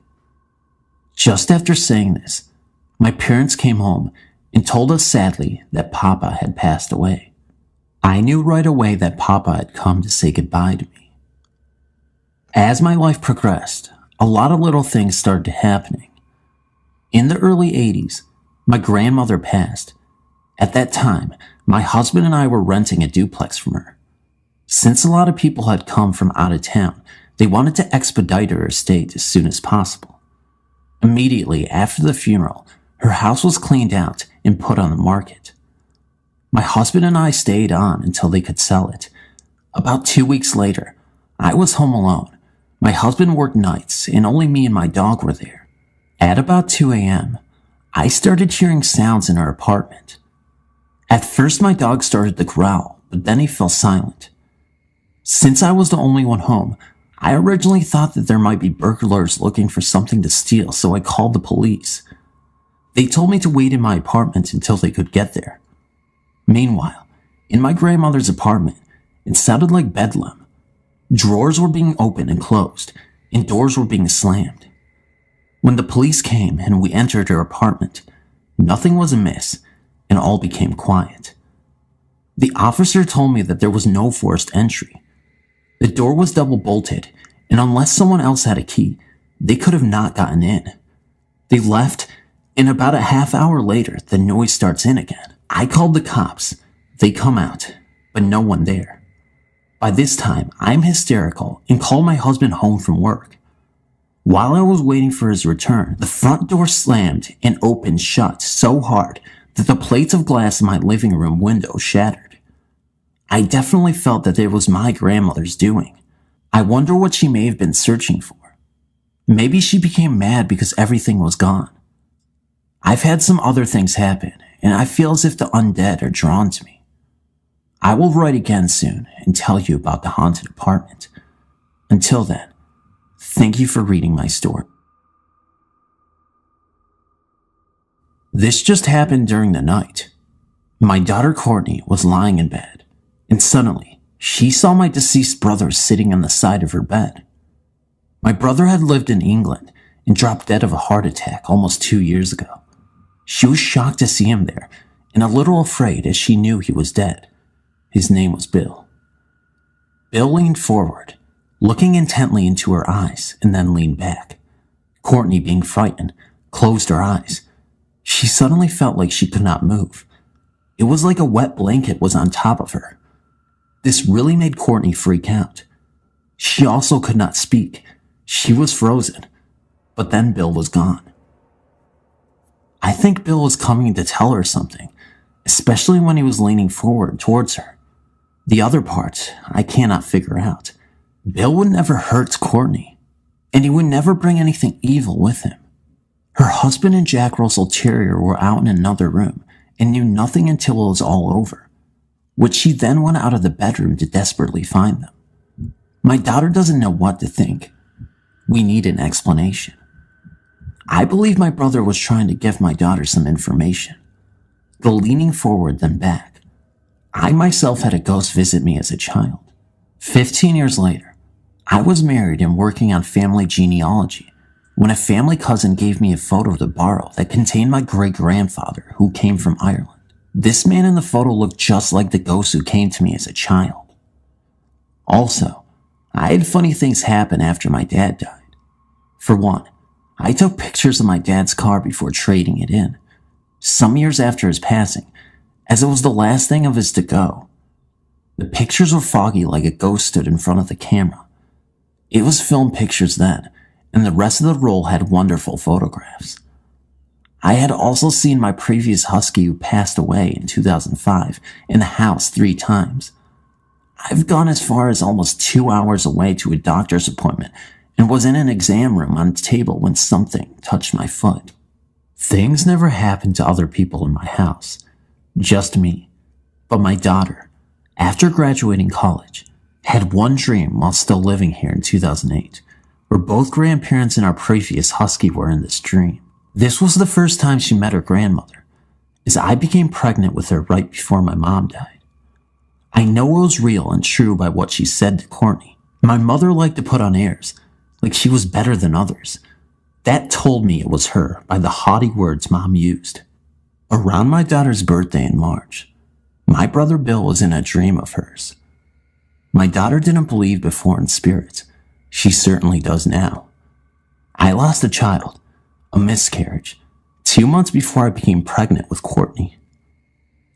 Just after saying this, my parents came home and told us sadly that Papa had passed away. I knew right away that Papa had come to say goodbye to me. As my life progressed, a lot of little things started happening. In the early 80s, my grandmother passed. At that time, my husband and I were renting a duplex from her. Since a lot of people had come from out of town, they wanted to expedite her estate as soon as possible. Immediately after the funeral, her house was cleaned out and put on the market. My husband and I stayed on until they could sell it. About 2 weeks later, I was home alone. My husband worked nights, and only me and my dog were there. At about 2 a.m., I started hearing sounds in our apartment. At first, my dog started to growl, but then he fell silent. Since I was the only one home, I originally thought that there might be burglars looking for something to steal, so I called the police. They told me to wait in my apartment until they could get there. Meanwhile, in my grandmother's apartment, it sounded like bedlam. Drawers were being opened and closed, and doors were being slammed. When the police came and we entered her apartment, nothing was amiss, and all became quiet. The officer told me that there was no forced entry. The door was double bolted, and unless someone else had a key, they could have not gotten in. They left, and about a half hour later, the noise starts in again. I called the cops. They come out, but no one there. By this time, I'm hysterical and called my husband home from work. While I was waiting for his return, the front door slammed and opened shut so hard that the plates of glass in my living room window shattered. I definitely felt that it was my grandmother's doing. I wonder what she may have been searching for. Maybe she became mad because everything was gone. I've had some other things happen, and I feel as if the undead are drawn to me. I will write again soon and tell you about the haunted apartment. Until then, thank you for reading my story. This just happened during the night. My daughter Courtney was lying in bed, and suddenly she saw my deceased brother sitting on the side of her bed. My brother had lived in England and dropped dead of a heart attack almost 2 years ago. She was shocked to see him there and a little afraid as she knew he was dead. His name was Bill. Bill leaned forward, looking intently into her eyes, and then leaned back. Courtney, being frightened, closed her eyes. She suddenly felt like she could not move. It was like a wet blanket was on top of her. This really made Courtney freak out. She also could not speak. She was frozen. But then Bill was gone. I think Bill was coming to tell her something, especially when he was leaning forward towards her. The other part, I cannot figure out. Bill would never hurt Courtney, and he would never bring anything evil with him. Her husband and Jack Russell Terrier were out in another room and knew nothing until it was all over, which she then went out of the bedroom to desperately find them. My daughter doesn't know what to think. We need an explanation. I believe my brother was trying to give my daughter some information. The leaning forward then back. I myself had a ghost visit me as a child. 15 years later, I was married and working on family genealogy when a family cousin gave me a photo to borrow that contained my great-grandfather who came from Ireland. This man in the photo looked just like the ghost who came to me as a child. Also, I had funny things happen after my dad died. For one, I took pictures of my dad's car before trading it in. Some years after his passing, as it was the last thing of his to go. The pictures were foggy like a ghost stood in front of the camera. It was film pictures then, and the rest of the roll had wonderful photographs. I had also seen my previous husky who passed away in 2005 in the house 3 times. I've gone as far as almost 2 hours away to a doctor's appointment and was in an exam room on a table when something touched my foot. Things never happened to other people in my house, just me. But my daughter, after graduating college, had one dream while still living here in 2008, where both grandparents and our previous husky were in this dream. This was the first time she met her grandmother, as I became pregnant with her right before my mom died. I know it was real and true by what she said to Courtney. My mother liked to put on airs, like she was better than others. That told me it was her by the haughty words Mom used. Around my daughter's birthday in March, my brother Bill was in a dream of hers. My daughter didn't believe before in spirits. She certainly does now. I lost a child, a miscarriage, 2 months before I became pregnant with Courtney.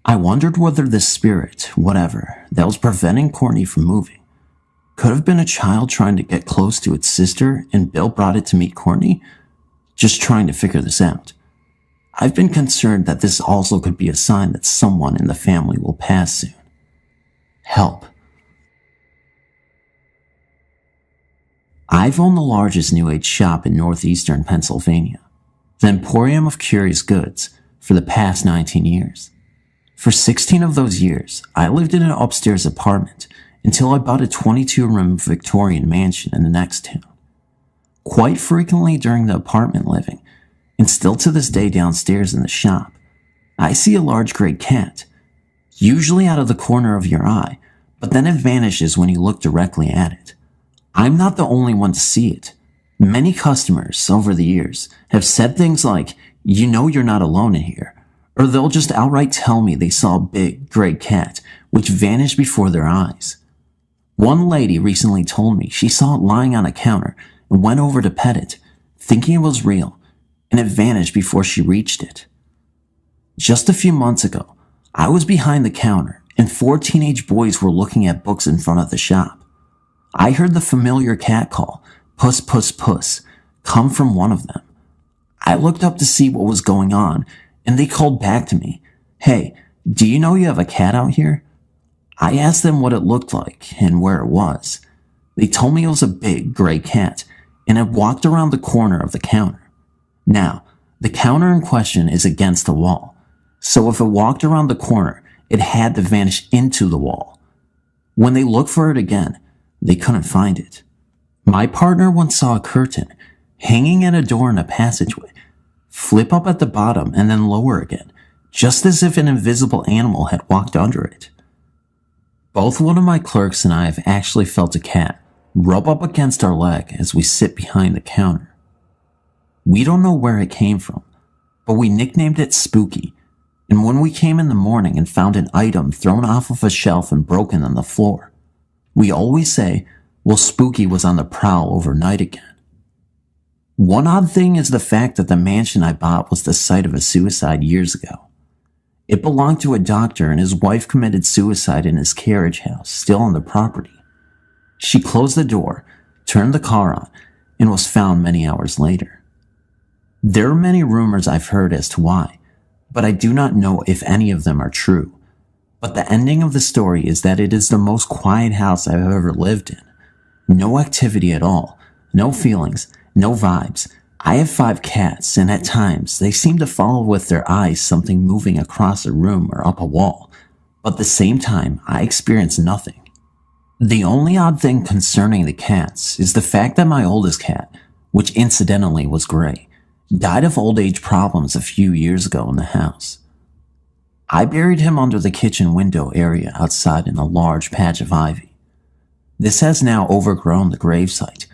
I wondered whether this spirit, whatever, that was preventing Courtney from moving, could have been a child trying to get close to its sister and Bill brought it to meet Courtney, just trying to figure this out. I've been concerned that this also could be a sign that someone in the family will pass soon. Help. I've owned the largest New Age shop in northeastern Pennsylvania, the Emporium of Curious Goods, for the past 19 years. For 16 of those years, I lived in an upstairs apartment until I bought a 22-room Victorian mansion in the next town. Quite frequently during the apartment living, and still to this day downstairs in the shop, I see a large gray cat, usually out of the corner of your eye, but then it vanishes when you look directly at it. I'm not the only one to see it. Many customers over the years have said things like, "You know you're not alone in here," or they'll just outright tell me they saw a big, gray cat which vanished before their eyes. One lady recently told me she saw it lying on a counter and went over to pet it, thinking it was real, and it vanished before she reached it. Just a few months ago, I was behind the counter and 4 teenage boys were looking at books in front of the shop. I heard the familiar cat call, "Puss, puss, puss," come from one of them. I looked up to see what was going on, and they called back to me, "Hey, do you know you have a cat out here?" I asked them what it looked like and where it was. They told me it was a big, gray cat, and it walked around the corner of the counter. Now, the counter in question is against the wall, so if it walked around the corner, it had to vanish into the wall. When they looked for it again, they couldn't find it. My partner once saw a curtain hanging at a door in a passageway, flip up at the bottom and then lower again, just as if an invisible animal had walked under it. Both one of my clerks and I have actually felt a cat rub up against our leg as we sit behind the counter. We don't know where it came from, but we nicknamed it Spooky, and when we came in the morning and found an item thrown off of a shelf and broken on the floor, we always say, well, Spooky was on the prowl overnight again. One odd thing is the fact that the mansion I bought was the site of a suicide years ago. It belonged to a doctor and his wife committed suicide in his carriage house, still on the property. She closed the door, turned the car on, and was found many hours later. There are many rumors I've heard as to why, but I do not know if any of them are true. But the ending of the story is that it is the most quiet house I've ever lived in. No activity at all, no feelings, no vibes. I have 5 cats, and at times they seem to follow with their eyes something moving across a room or up a wall, but at the same time I experience nothing. The only odd thing concerning the cats is the fact that my oldest cat, which incidentally was gray, died of old age problems a few years ago in the house. I buried him under the kitchen window area outside in a large patch of ivy. This has now overgrown the gravesite,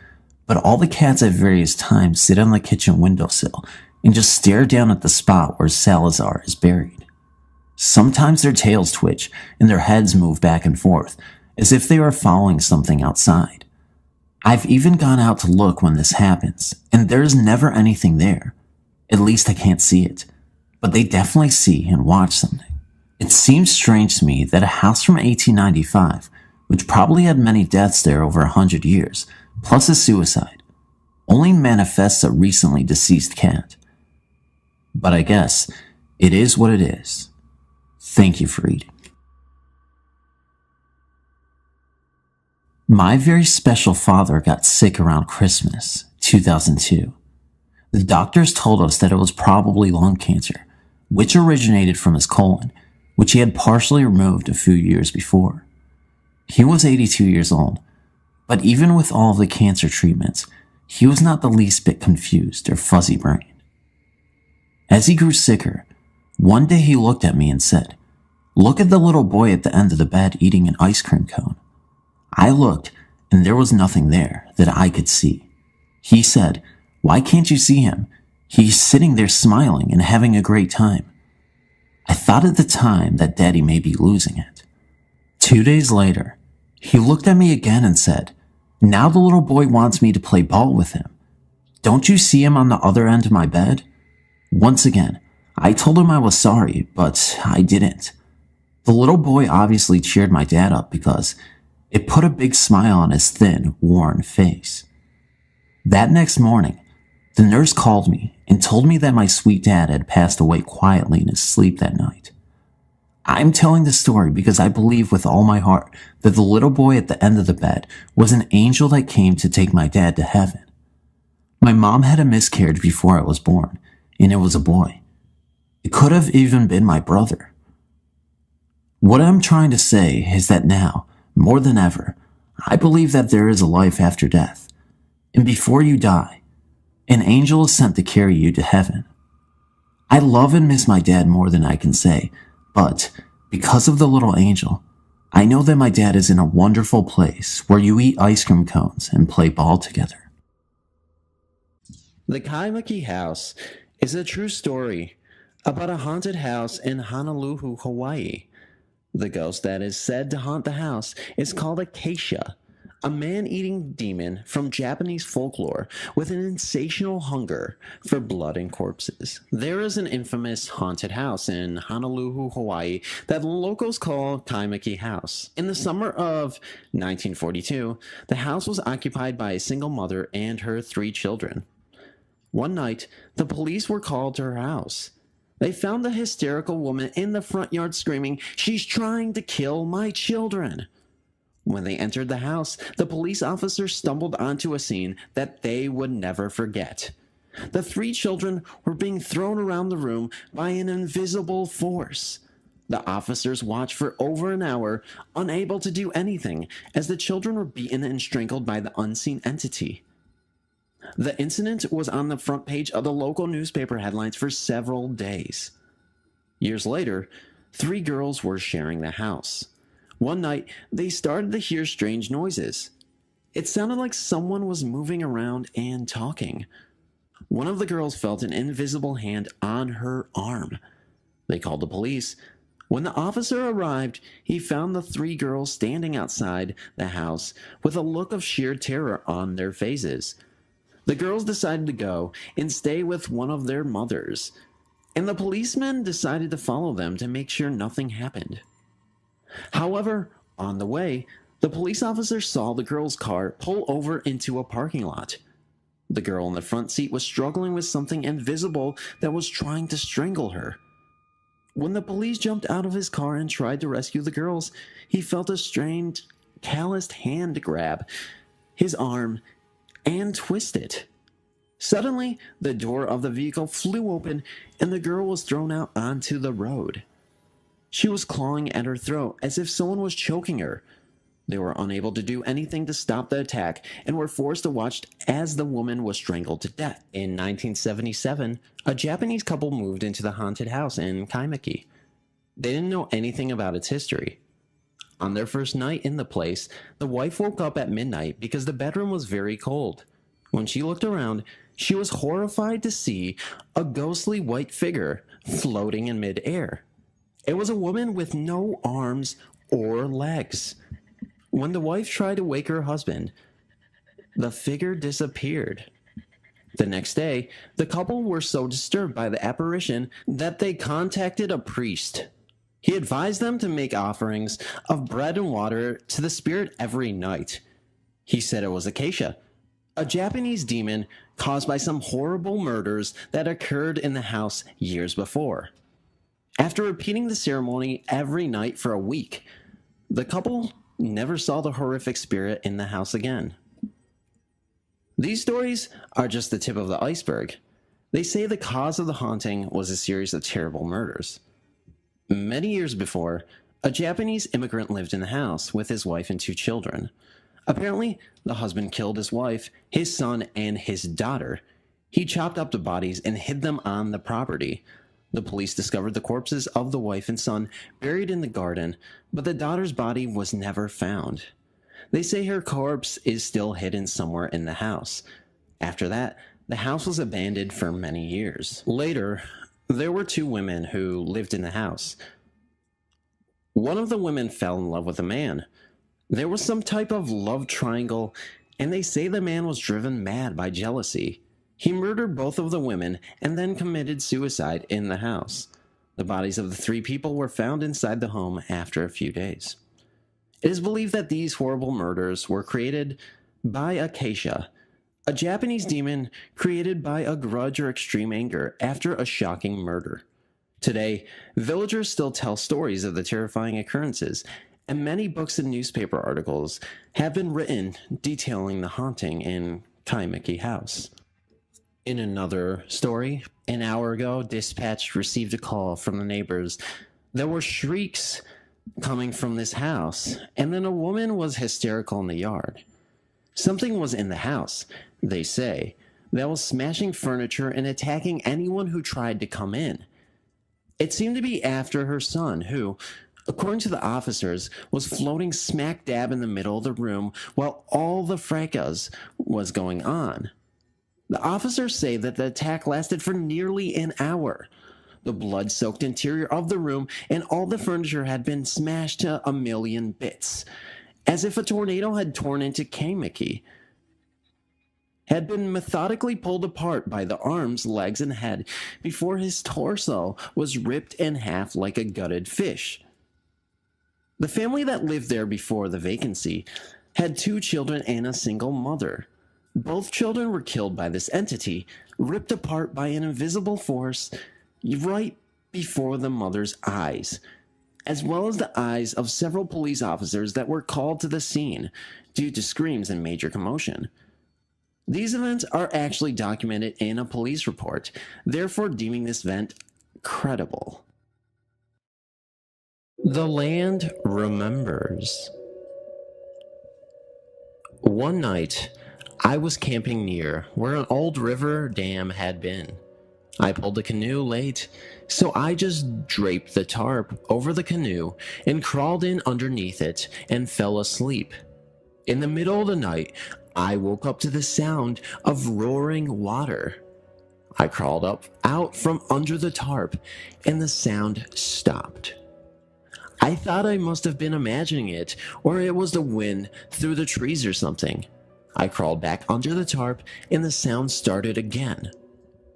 but all the cats at various times sit on the kitchen windowsill and just stare down at the spot where Salazar is buried. Sometimes their tails twitch and their heads move back and forth, as if they are following something outside. I've even gone out to look when this happens, and there's never anything there. At least I can't see it, but they definitely see and watch something. It seems strange to me that a house from 1895, which probably had many deaths there over 100 years, plus a suicide, only manifests a recently deceased cat. But I guess it is what it is. Thank you for reading. My very special father got sick around Christmas, 2002. The doctors told us that it was probably lung cancer, which originated from his colon, which he had partially removed a few years before. He was 82 years old, but even with all of the cancer treatments, he was not the least bit confused or fuzzy-brained. As he grew sicker, one day he looked at me and said, "Look at the little boy at the end of the bed eating an ice cream cone." I looked, and there was nothing there that I could see. He said, "Why can't you see him? He's sitting there smiling and having a great time." I thought at the time that Daddy may be losing it. 2 days later, he looked at me again and said, "Now the little boy wants me to play ball with him. Don't you see him on the other end of my bed?" Once again, I told him I was sorry, but I didn't. The little boy obviously cheered my dad up because it put a big smile on his thin, worn face. That next morning, the nurse called me and told me that my sweet dad had passed away quietly in his sleep that night. I'm telling the story because I believe with all my heart that the little boy at the end of the bed was an angel that came to take my dad to heaven. My mom had a miscarriage before I was born, and it was a boy. It could have even been my brother. What I'm trying to say is that now, more than ever, I believe that there is a life after death, and before you die, an angel is sent to carry you to heaven. I love and miss my dad more than I can say, but because of the little angel, I know that my dad is in a wonderful place where you eat ice cream cones and play ball together. The Kaimaki House is a true story about a haunted house in Honolulu, Hawaii. The ghost that is said to haunt the house is called Acacia, a man-eating demon from Japanese folklore with an insatiable hunger for blood and corpses. There is an infamous haunted house in Honolulu, Hawaii that locals call Kaimaki House. In the summer of 1942, the house was occupied by a single mother and her 3 children. One night, the police were called to her house. They found the hysterical woman in the front yard screaming, "She's trying to kill my children." When they entered the house, the police officers stumbled onto a scene that they would never forget. The 3 children were being thrown around the room by an invisible force. The officers watched for over an hour, unable to do anything, as the children were beaten and strangled by the unseen entity. The incident was on the front page of the local newspaper headlines for several days. Years later, 3 girls were sharing the house. One night, they started to hear strange noises. It sounded like someone was moving around and talking. One of the girls felt an invisible hand on her arm. They called the police. When the officer arrived, he found the 3 girls standing outside the house with a look of sheer terror on their faces. The girls decided to go and stay with one of their mothers, and the policemen decided to follow them to make sure nothing happened. However, on the way, the police officer saw the girl's car pull over into a parking lot. The girl in the front seat was struggling with something invisible that was trying to strangle her. When the police jumped out of his car and tried to rescue the girls, he felt a strange, calloused hand grab his arm and twist it. Suddenly, the door of the vehicle flew open and the girl was thrown out onto the road. She was clawing at her throat as if someone was choking her. They were unable to do anything to stop the attack and were forced to watch as the woman was strangled to death. In 1977, a Japanese couple moved into the haunted house in Kaimaki. They didn't know anything about its history. On their first night in the place, the wife woke up at midnight because the bedroom was very cold. When she looked around, she was horrified to see a ghostly white figure floating in midair. It was a woman with no arms or legs. When the wife tried to wake her husband, the figure disappeared. The next day, the couple were so disturbed by the apparition that they contacted a priest. He advised them to make offerings of bread and water to the spirit every night. He said it was Acacia, a Japanese demon caused by some horrible murders that occurred in the house years before. After repeating the ceremony every night for a week, the couple never saw the horrific spirit in the house again. These stories are just the tip of the iceberg. They say the cause of the haunting was a series of terrible murders. Many years before, a Japanese immigrant lived in the house with his wife and 2 children. Apparently, the husband killed his wife, his son, and his daughter. He chopped up the bodies and hid them on the property. The police discovered the corpses of the wife and son buried in the garden, but the daughter's body was never found. They say her corpse is still hidden somewhere in the house. After that, the house was abandoned for many years. Later, there were 2 women who lived in the house. One of the women fell in love with a man. There was some type of love triangle, and they say the man was driven mad by jealousy. He murdered both of the women and then committed suicide in the house. The bodies of the 3 people were found inside the home after a few days. It is believed that these horrible murders were created by Acacia, a Japanese demon created by a grudge or extreme anger after a shocking murder. Today, villagers still tell stories of the terrifying occurrences, and many books and newspaper articles have been written detailing the haunting in Kaimiki House. In another story, an hour ago, dispatch received a call from the neighbors. There were shrieks coming from this house, and then a woman was hysterical in the yard. Something was in the house, they say, that was smashing furniture and attacking anyone who tried to come in. It seemed to be after her son, who, according to the officers, was floating smack dab in the middle of the room while all the fracas was going on. The officers say that the attack lasted for nearly an hour. The blood-soaked interior of the room and all the furniture had been smashed to a million bits, as if a tornado had torn into Kaimiki, had been methodically pulled apart by the arms, legs, and head before his torso was ripped in half like a gutted fish. The family that lived there before the vacancy had 2 children and a single mother. Both children were killed by this entity, ripped apart by an invisible force right before the mother's eyes, as well as the eyes of several police officers that were called to the scene due to screams and major commotion. These events are actually documented in a police report, therefore deeming this event credible. The land remembers. One night, I was camping near where an old river dam had been. I pulled the canoe late, so I just draped the tarp over the canoe and crawled in underneath it and fell asleep. In the middle of the night, I woke up to the sound of roaring water. I crawled out from under the tarp, and the sound stopped. I thought I must have been imagining it, or it was the wind through the trees or something. I crawled back under the tarp, and the sound started again.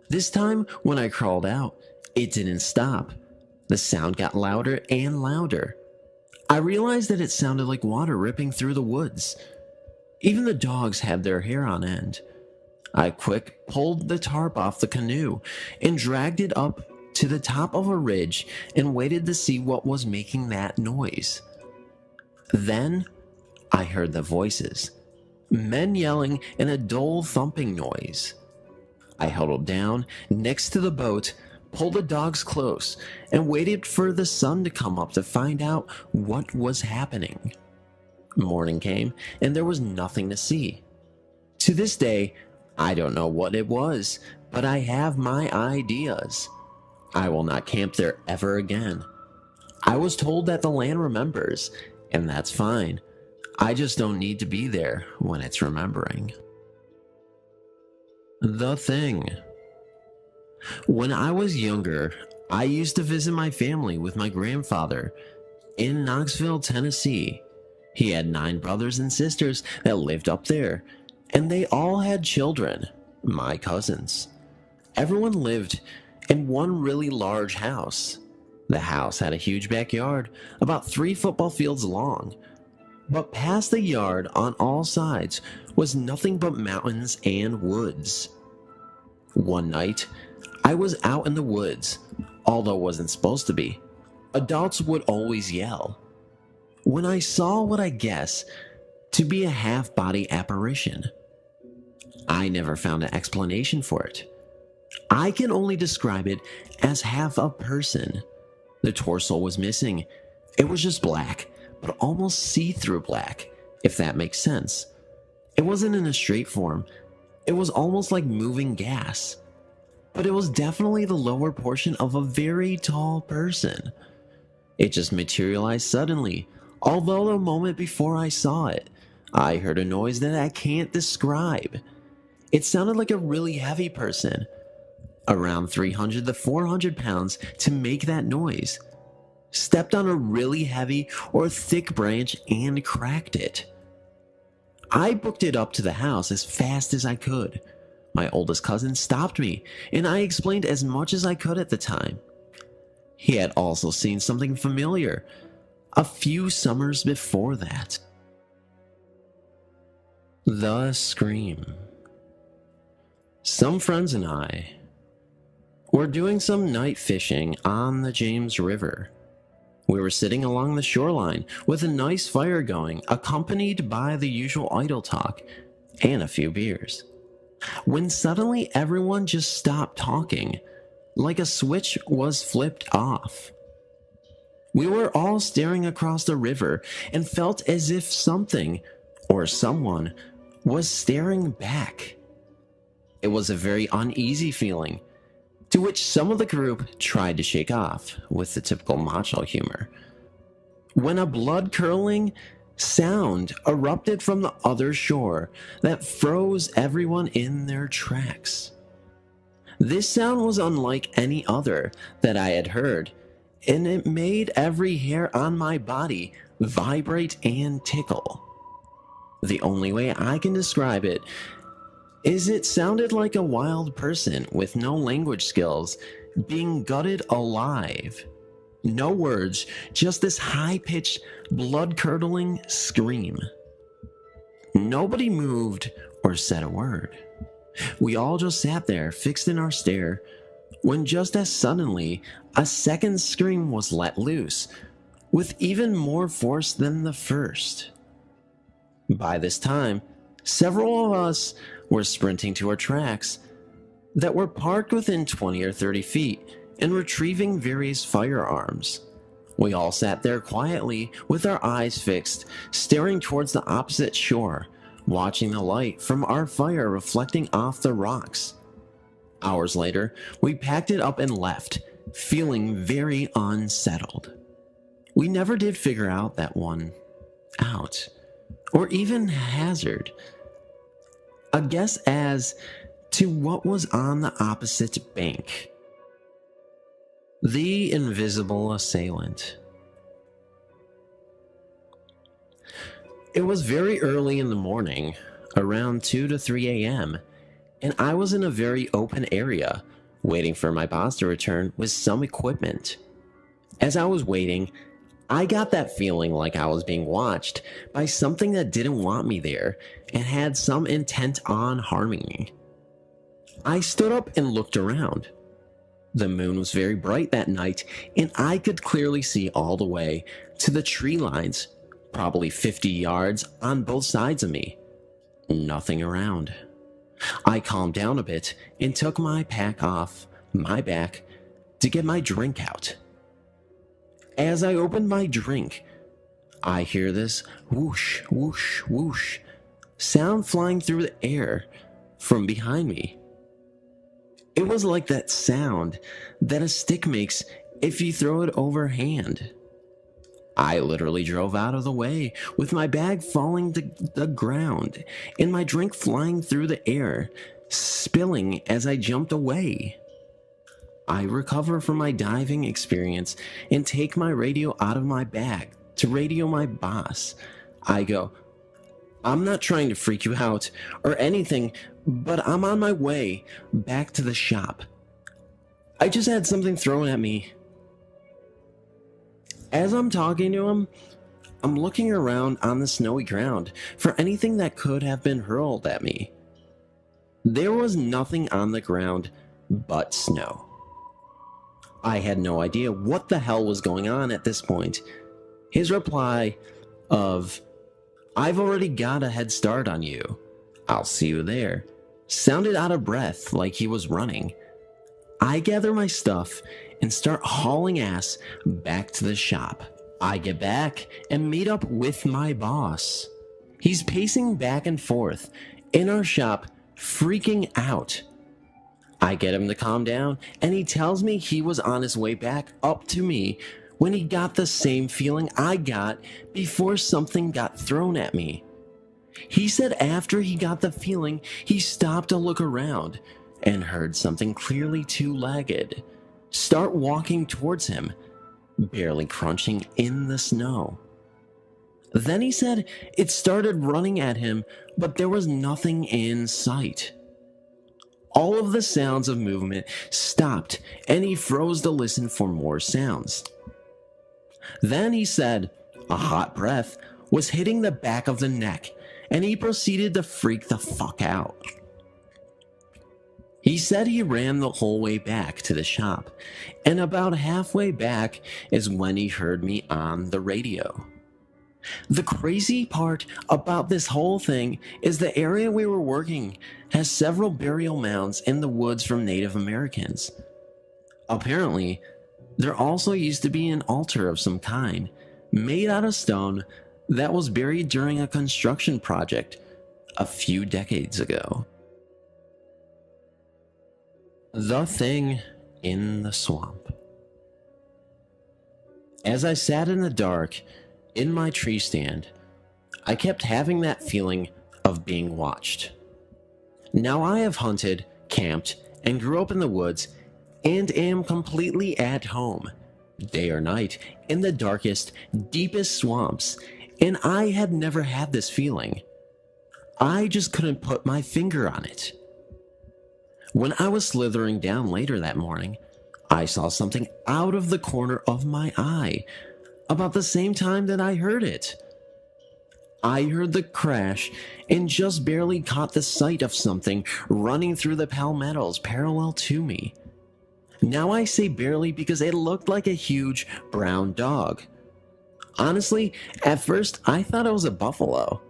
This time, when I crawled out, it didn't stop. The sound got louder and louder. I realized that it sounded like water ripping through the woods. Even the dogs had their hair on end. I quick pulled the tarp off the canoe and dragged it up to the top of a ridge and waited to see what was making that noise. Then I heard the voices. Men yelling and a dull thumping noise. I huddled down next to the boat, pulled the dogs close, and waited for the sun to come up to find out what was happening. Morning came, and there was nothing to see. To this day, I don't know what it was, but I have my ideas. I will not camp there ever again. I was told that the land remembers, and that's fine. I just don't need to be there when it's remembering. The Thing. When I was younger, I used to visit my family with my grandfather in Knoxville, Tennessee. He had 9 brothers and sisters that lived up there, and they all had children, my cousins. Everyone lived in one really large house. The house had a huge backyard, about 3 football fields long. But past the yard on all sides was nothing but mountains and woods. One night, I was out in the woods, although it wasn't supposed to be. Adults would always yell. when I saw what I guess to be a half-body apparition. I never found an explanation for it. I can only describe it as half a person. The torso was missing. It was just black, but almost see-through black, if that makes sense. It wasn't in a straight form. It was almost like moving gas. But it was definitely the lower portion of a very tall person. It just materialized suddenly, although the moment before I saw it, I heard a noise that I can't describe. It sounded like a really heavy person, around 300 to 400 pounds to make that noise, stepped on a really heavy or thick branch and cracked it. I booked it up to the house as fast as I could. My oldest cousin stopped me, and I explained as much as I could at the time. He had also seen something familiar a few summers before that. The Scream. Some friends and I were doing some night fishing on the James River. We were sitting along the shoreline with a nice fire going, accompanied by the usual idle talk and a few beers, when suddenly everyone just stopped talking, like a switch was flipped off. We were all staring across the river and felt as if something or someone was staring back. It was a very uneasy feeling, to which some of the group tried to shake off with the typical macho humor, when a blood-curdling sound erupted from the other shore that froze everyone in their tracks. This sound was unlike any other that I had heard, and it made every hair on my body vibrate and tickle. The only way I can describe it is it sounded like a wild person with no language skills being gutted alive. No words, just this high-pitched, blood-curdling scream. Nobody moved or said a word. We all just sat there, fixed in our stare, when just as suddenly, a second scream was let loose, with even more force than the first. By this time, several of us were sprinting to our tracks that were parked within 20 or 30 feet and retrieving various firearms. We all sat there quietly with our eyes fixed, staring towards the opposite shore, watching the light from our fire reflecting off the rocks. Hours later, we packed it up and left, feeling very unsettled. We never did figure out that one out, or even hazard a guess as to what was on the opposite bank. The invisible assailant. It was very early in the morning, around 2 to 3 a.m., and I was in a very open area, waiting for my boss to return with some equipment. As I was waiting, I got that feeling like I was being watched by something that didn't want me there and had some intent on harming me. I stood up and looked around. The moon was very bright that night, and I could clearly see all the way to the tree lines, probably 50 yards on both sides of me. Nothing around. I calmed down a bit and took my pack off my back to get my drink out. As I opened my drink, I hear this whoosh, whoosh, whoosh sound flying through the air from behind me. It was like that sound that a stick makes if you throw it overhand. I literally drove out of the way with my bag falling to the ground and my drink flying through the air, spilling as I jumped away. I recover from my diving experience and take my radio out of my bag to radio my boss. I go, "I'm not trying to freak you out or anything, but I'm on my way back to the shop. I just had something thrown at me." As I'm talking to him, I'm looking around on the snowy ground for anything that could have been hurled at me. There was nothing on the ground but snow. I had no idea what the hell was going on at this point. His reply of, "I've already got a head start on you. I'll see you there," sounded out of breath like he was running. I gather my stuff and start hauling ass back to the shop. I get back and meet up with my boss. He's pacing back and forth in our shop, freaking out. I get him to calm down, and he tells me he was on his way back up to me when he got the same feeling I got before something got thrown at me. He said after he got the feeling, he stopped to look around and heard something clearly two-legged start walking towards him, barely crunching in the snow. Then he said it started running at him, but there was nothing in sight. All of the sounds of movement stopped, and he froze to listen for more sounds. Then he said a hot breath was hitting the back of the neck, and he proceeded to freak the fuck out. He said he ran the whole way back to the shop, and about halfway back is when he heard me on the radio. The crazy part about this whole thing is the area we were working has several burial mounds in the woods from Native Americans. Apparently, there also used to be an altar of some kind, made out of stone, that was buried during a construction project a few decades ago. The Thing in the Swamp. As I sat in the dark in my tree stand, I kept having that feeling of being watched. Now I have hunted, camped, and grew up in the woods and am completely at home, day or night, in the darkest, deepest swamps, and I had never had this feeling. I just couldn't put my finger on it. When I was slithering down later that morning, I saw something out of the corner of my eye about the same time that I heard it. I heard the crash and just barely caught the sight of something running through the palmettos parallel to me. Now I say barely because it looked like a huge brown dog. Honestly, at first I thought it was a buffalo.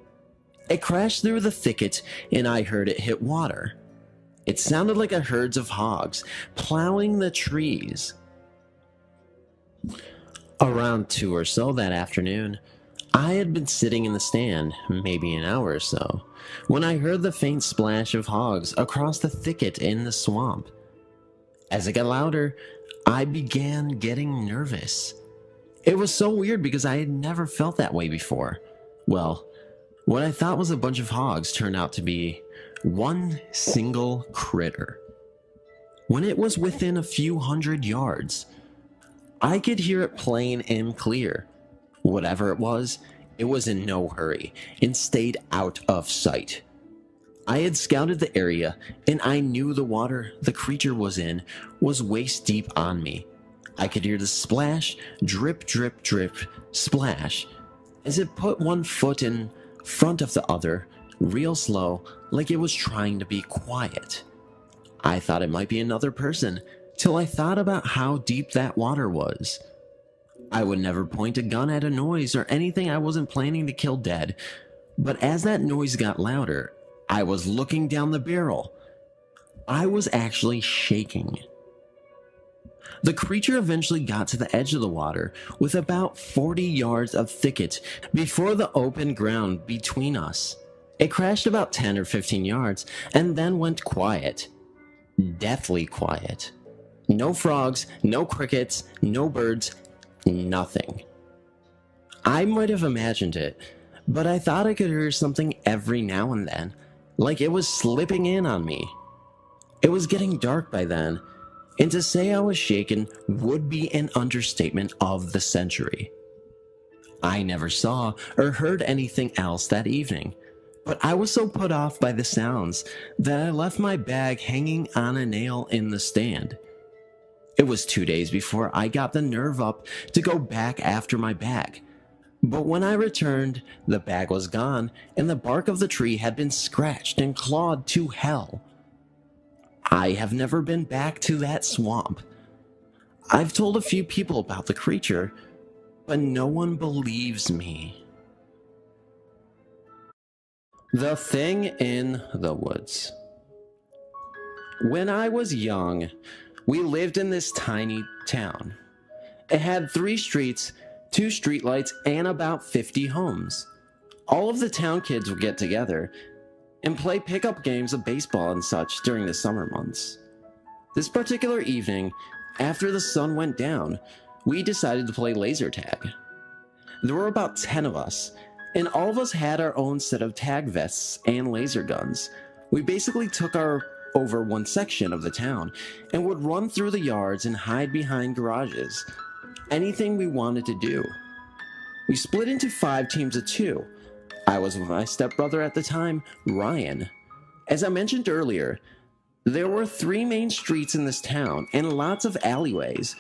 It crashed through the thicket and I heard it hit water. It sounded like a herd of hogs plowing the trees. Around 2 or so that afternoon, I had been sitting in the stand, maybe an hour or so, when I heard the faint splash of hogs across the thicket in the swamp. As it got louder, I began getting nervous. It was so weird because I had never felt that way before. Well, what I thought was a bunch of hogs turned out to be one single critter. When it was within a few hundred yards, I could hear it plain and clear. Whatever it was in no hurry and stayed out of sight. I had scouted the area and I knew the water the creature was in was waist deep on me. I could hear the splash, drip, drip, drip, splash, as it put one foot in front of the other, real slow, like it was trying to be quiet. I thought it might be another person, till I thought about how deep that water was. I would never point a gun at a noise or anything I wasn't planning to kill dead, but as that noise got louder, I was looking down the barrel. I was actually shaking. The creature eventually got to the edge of the water with about 40 yards of thicket before the open ground between us. It crashed about 10 or 15 yards and then went quiet. Deathly quiet. No frogs, no crickets, no birds, nothing. I might have imagined it, but I thought I could hear something every now and then, like it was slipping in on me. It was getting dark by then, and to say I was shaken would be an understatement of the century. I never saw or heard anything else that evening, but I was so put off by the sounds that I left my bag hanging on a nail in the stand. It was 2 days before I got the nerve up to go back after my bag, but when I returned, the bag was gone and the bark of the tree had been scratched and clawed to hell. I have never been back to that swamp. I've told a few people about the creature, but no one believes me. The Thing in the Woods. When I was young, we lived in this tiny town. It had 3 streets, 2 streetlights, and about 50 homes. All of the town kids would get together and play pickup games of baseball and such during the summer months. This particular evening, after the sun went down, we decided to play laser tag. There were about 10 of us, and all of us had our own set of tag vests and laser guns. We basically took over one section of the town and would run through the yards and hide behind garages. Anything we wanted to do. We split into 5 teams of 2. I was with my stepbrother at the time, Ryan. As I mentioned earlier, there were 3 main streets in this town and lots of alleyways.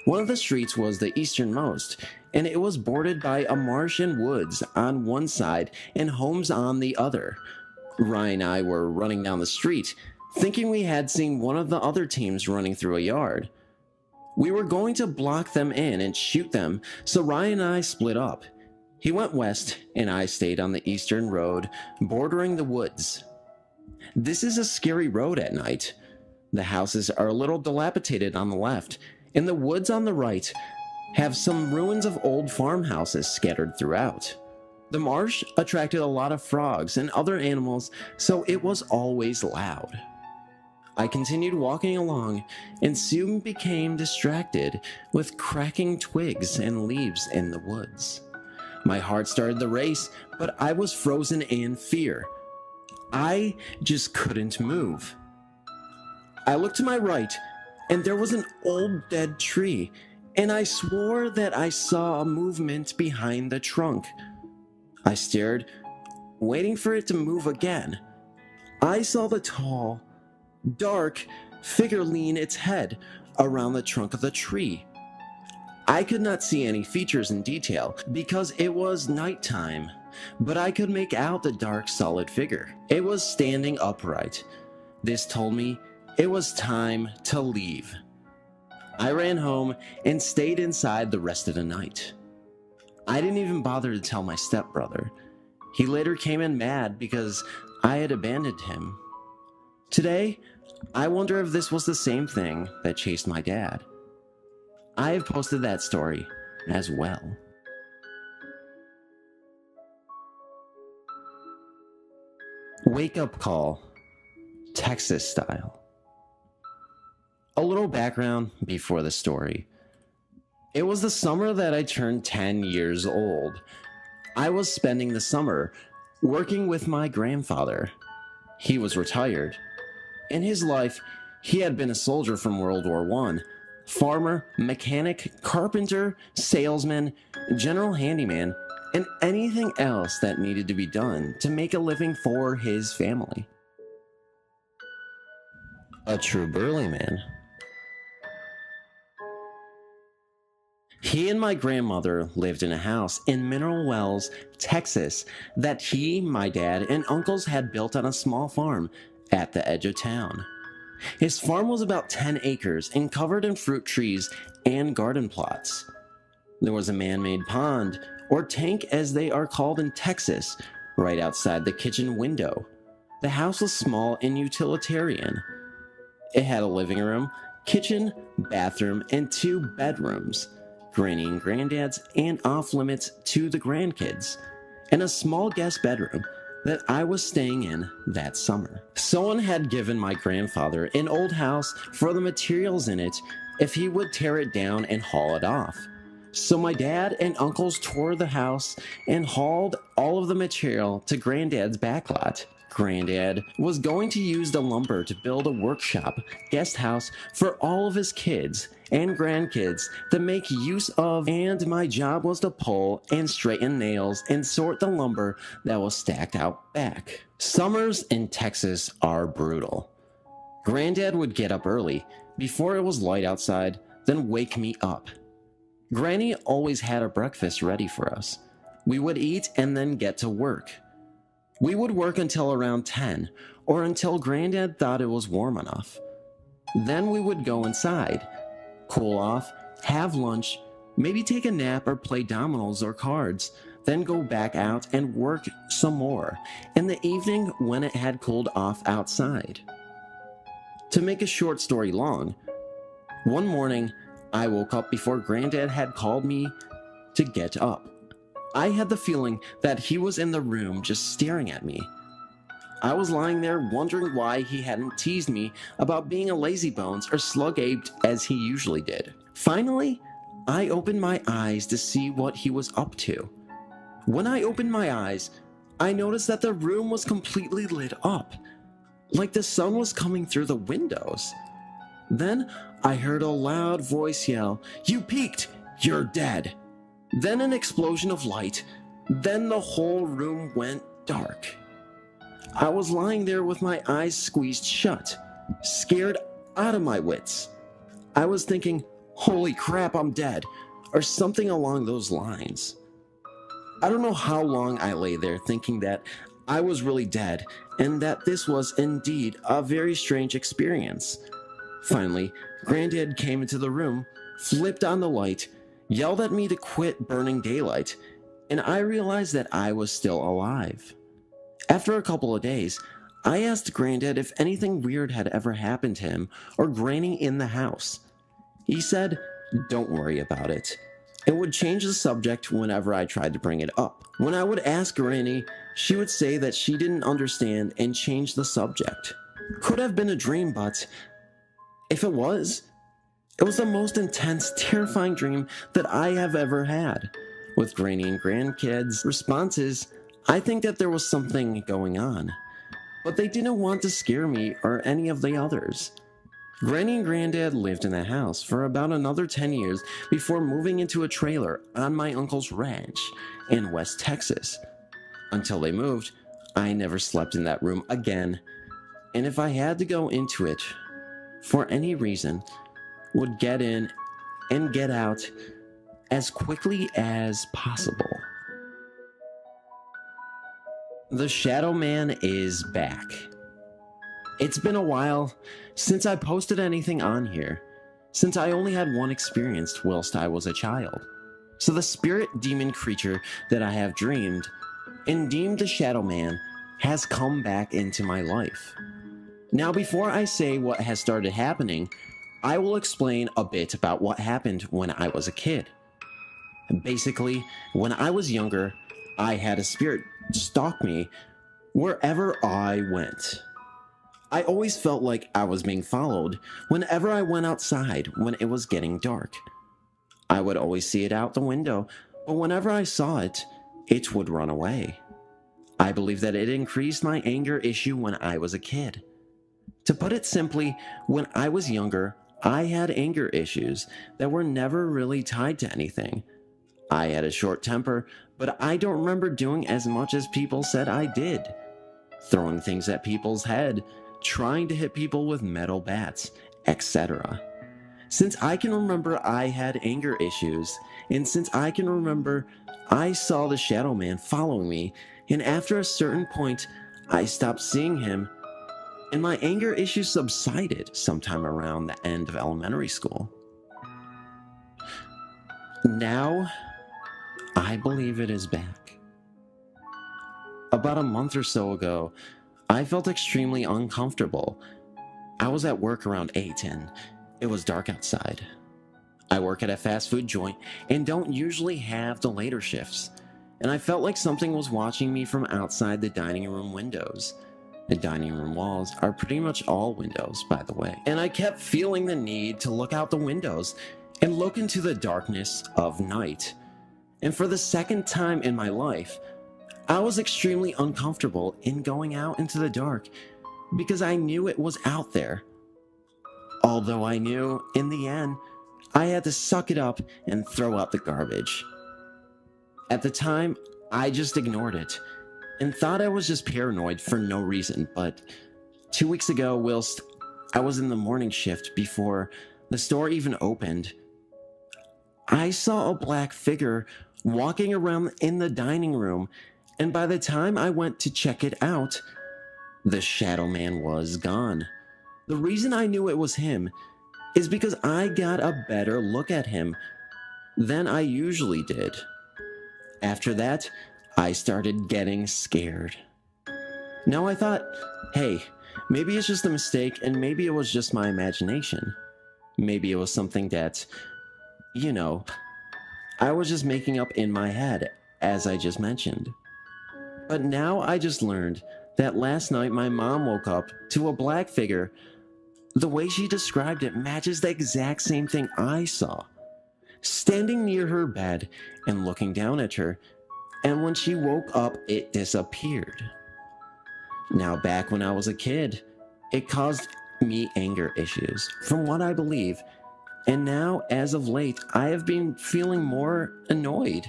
One of the streets was the easternmost, and it was bordered by a marsh and woods on one side and homes on the other. Ryan and I were running down the street, thinking we had seen one of the other teams running through a yard. We were going to block them in and shoot them, so Ryan and I split up. He went west, and I stayed on the eastern road, bordering the woods. This is a scary road at night. The houses are a little dilapidated on the left, and the woods on the right have some ruins of old farmhouses scattered throughout. The marsh attracted a lot of frogs and other animals, so it was always loud. I continued walking along and soon became distracted with cracking twigs and leaves in the woods. My heart started to race, but I was frozen in fear. I just couldn't move. I looked to my right, and there was an old dead tree, and I swore that I saw a movement behind the trunk. I stared, waiting for it to move again. I saw the tall, dark figure lean its head around the trunk of the tree. I could not see any features in detail because it was nighttime, but I could make out the dark, solid figure. It was standing upright. This told me it was time to leave. I ran home and stayed inside the rest of the night. I didn't even bother to tell my stepbrother. He later came in mad because I had abandoned him. Today, I wonder if this was the same thing that chased my dad. I have posted that story as well. Wake Up Call, Texas style. A little background before the story. It was the summer that I turned 10 years old. I was spending the summer working with my grandfather. He was retired. In his life, he had been a soldier from World War I, farmer, mechanic, carpenter, salesman, general handyman, and anything else that needed to be done to make a living for his family. A true burly man. He and my grandmother lived in a house in Mineral Wells, Texas, that he, my dad, and uncles had built on a small farm at the edge of town. His farm was about 10 acres and covered in fruit trees and garden plots. There was a man-made pond, or tank as they are called in Texas, right outside the kitchen window. The house was small and utilitarian. It had a living room, kitchen, bathroom, and 2 bedrooms, Granny and Granddad's and off-limits to the grandkids, and a small guest bedroom that I was staying in that summer. Someone had given my grandfather an old house for the materials in it if he would tear it down and haul it off. So my dad and uncles tore the house and hauled all of the material to Granddad's backlot. Granddad was going to use the lumber to build a workshop, guest house for all of his kids and grandkids to make use of, and my job was to pull and straighten nails and sort the lumber that was stacked out back. Summers in Texas are brutal. Granddad would get up early, before it was light outside, then wake me up. Granny always had our breakfast ready for us. We would eat and then get to work. We would work until around 10, or until Granddad thought it was warm enough. Then we would go inside, cool off, have lunch, maybe take a nap or play dominoes or cards, then go back out and work some more in the evening when it had cooled off outside. To make a short story long, one morning I woke up before Granddad had called me to get up. I had the feeling that he was in the room just staring at me. I was lying there wondering why he hadn't teased me about being a lazybones or slug-aped as he usually did. Finally, I opened my eyes to see what he was up to. When I opened my eyes, I noticed that the room was completely lit up, like the sun was coming through the windows. Then I heard a loud voice yell, "You peeked! You're dead!" Then an explosion of light. Then the whole room went dark. I was lying there with my eyes squeezed shut, scared out of my wits. I was thinking, "Holy crap, I'm dead," or something along those lines. I don't know how long I lay there thinking that I was really dead and that this was indeed a very strange experience. Finally, Granddad came into the room, flipped on the light, yelled at me to quit burning daylight, and I realized that I was still alive. After a couple of days, I asked Granddad if anything weird had ever happened to him or Granny in the house. He said, "Don't worry about it," and would change the subject whenever I tried to bring it up. When I would ask Granny, she would say that she didn't understand and change the subject. Could have been a dream, but if it was the most intense, terrifying dream that I have ever had. With Granny and grandkids' responses, I think that there was something going on, but they didn't want to scare me or any of the others. Granny and Granddad lived in the house for about another 10 years before moving into a trailer on my uncle's ranch in West Texas. Until they moved, I never slept in that room again, and if I had to go into it for any reason, would get in and get out as quickly as possible. The Shadow Man is back. It's been a while since I posted anything on here, since I only had one experience whilst I was a child. So the spirit demon creature that I have dreamed and deemed the Shadow Man has come back into my life. Now, before I say what has started happening, I will explain a bit about what happened when I was a kid. Basically, when I was younger, I had a spirit stalk me wherever I went. I always felt like I was being followed whenever I went outside when it was getting dark. I would always see it out the window, but whenever I saw it, it would run away. I believe that it increased my anger issue when I was a kid. To put it simply, when I was younger, I had anger issues that were never really tied to anything. I had a short temper, but I don't remember doing as much as people said I did. Throwing things at people's head, trying to hit people with metal bats, etc. Since I can remember, I had anger issues, and since I can remember, I saw the Shadow Man following me, and after a certain point, I stopped seeing him, and my anger issues subsided sometime around the end of elementary school. Now, I believe it is back. About a month or so ago, I felt extremely uncomfortable. I was at work around 8 and it was dark outside. I work at a fast food joint and don't usually have the later shifts, and I felt like something was watching me from outside the dining room windows. The dining room walls are pretty much all windows, by the way, and I kept feeling the need to look out the windows and look into the darkness of night. And for the second time in my life, I was extremely uncomfortable in going out into the dark because I knew it was out there. Although I knew, in the end, I had to suck it up and throw out the garbage. At the time, I just ignored it and thought I was just paranoid for no reason, but 2 weeks ago, whilst I was in the morning shift before the store even opened, I saw a black figure walking around in the dining room, and by the time I went to check it out, the Shadow Man was gone. The reason I knew it was him is because I got a better look at him. than I usually did. After that, I started getting scared. Now I thought, hey, maybe it's just a mistake and maybe it was just my imagination. Maybe it was something that, I was just making up in my head, as I just mentioned. But now I just learned that last night my mom woke up to a black figure. The way she described it matches the exact same thing I saw. Standing near her bed and looking down at her, and when she woke up, it disappeared. Now, back when I was a kid, it caused me anger issues, from what I believe, and now, as of late, I have been feeling more annoyed,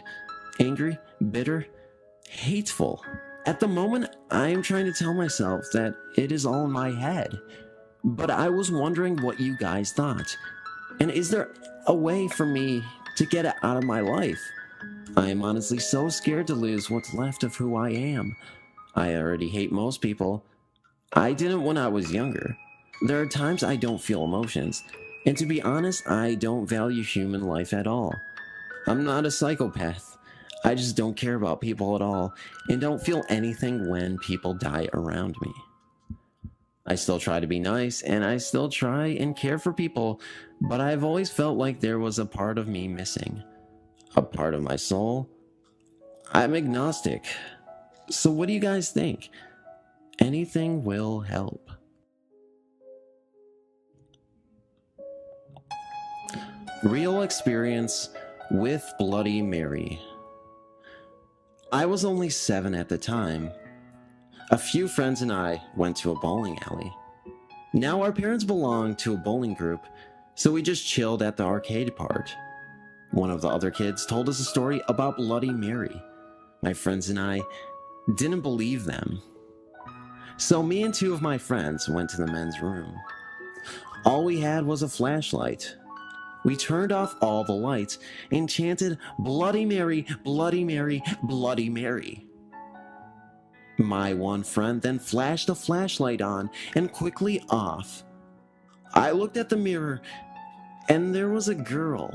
angry, bitter, hateful. At the moment, I am trying to tell myself that it is all in my head, but I was wondering what you guys thought, and is there a way for me to get it out of my life? I am honestly so scared to lose what's left of who I am. I already hate most people. I didn't when I was younger. There are times I don't feel emotions, and to be honest, I don't value human life at all. I'm not a psychopath. I just don't care about people at all, and don't feel anything when people die around me. I still try to be nice, and I still try and care for people, but I've always felt like there was a part of me missing. A part of my soul. I'm agnostic. So what do you guys think? Anything will help. Real experience with Bloody Mary. I was only 7 at the time. A few friends and I went to a bowling alley. Now our parents belonged to a bowling group, so we just chilled at the arcade part. One of the other kids told us a story about Bloody Mary. My friends and I didn't believe them. So me and 2 of my friends went to the men's room. All we had was a flashlight. We turned off all the lights and chanted, "Bloody Mary, Bloody Mary, Bloody Mary." My one friend then flashed a flashlight on and quickly off. I looked at the mirror and there was a girl.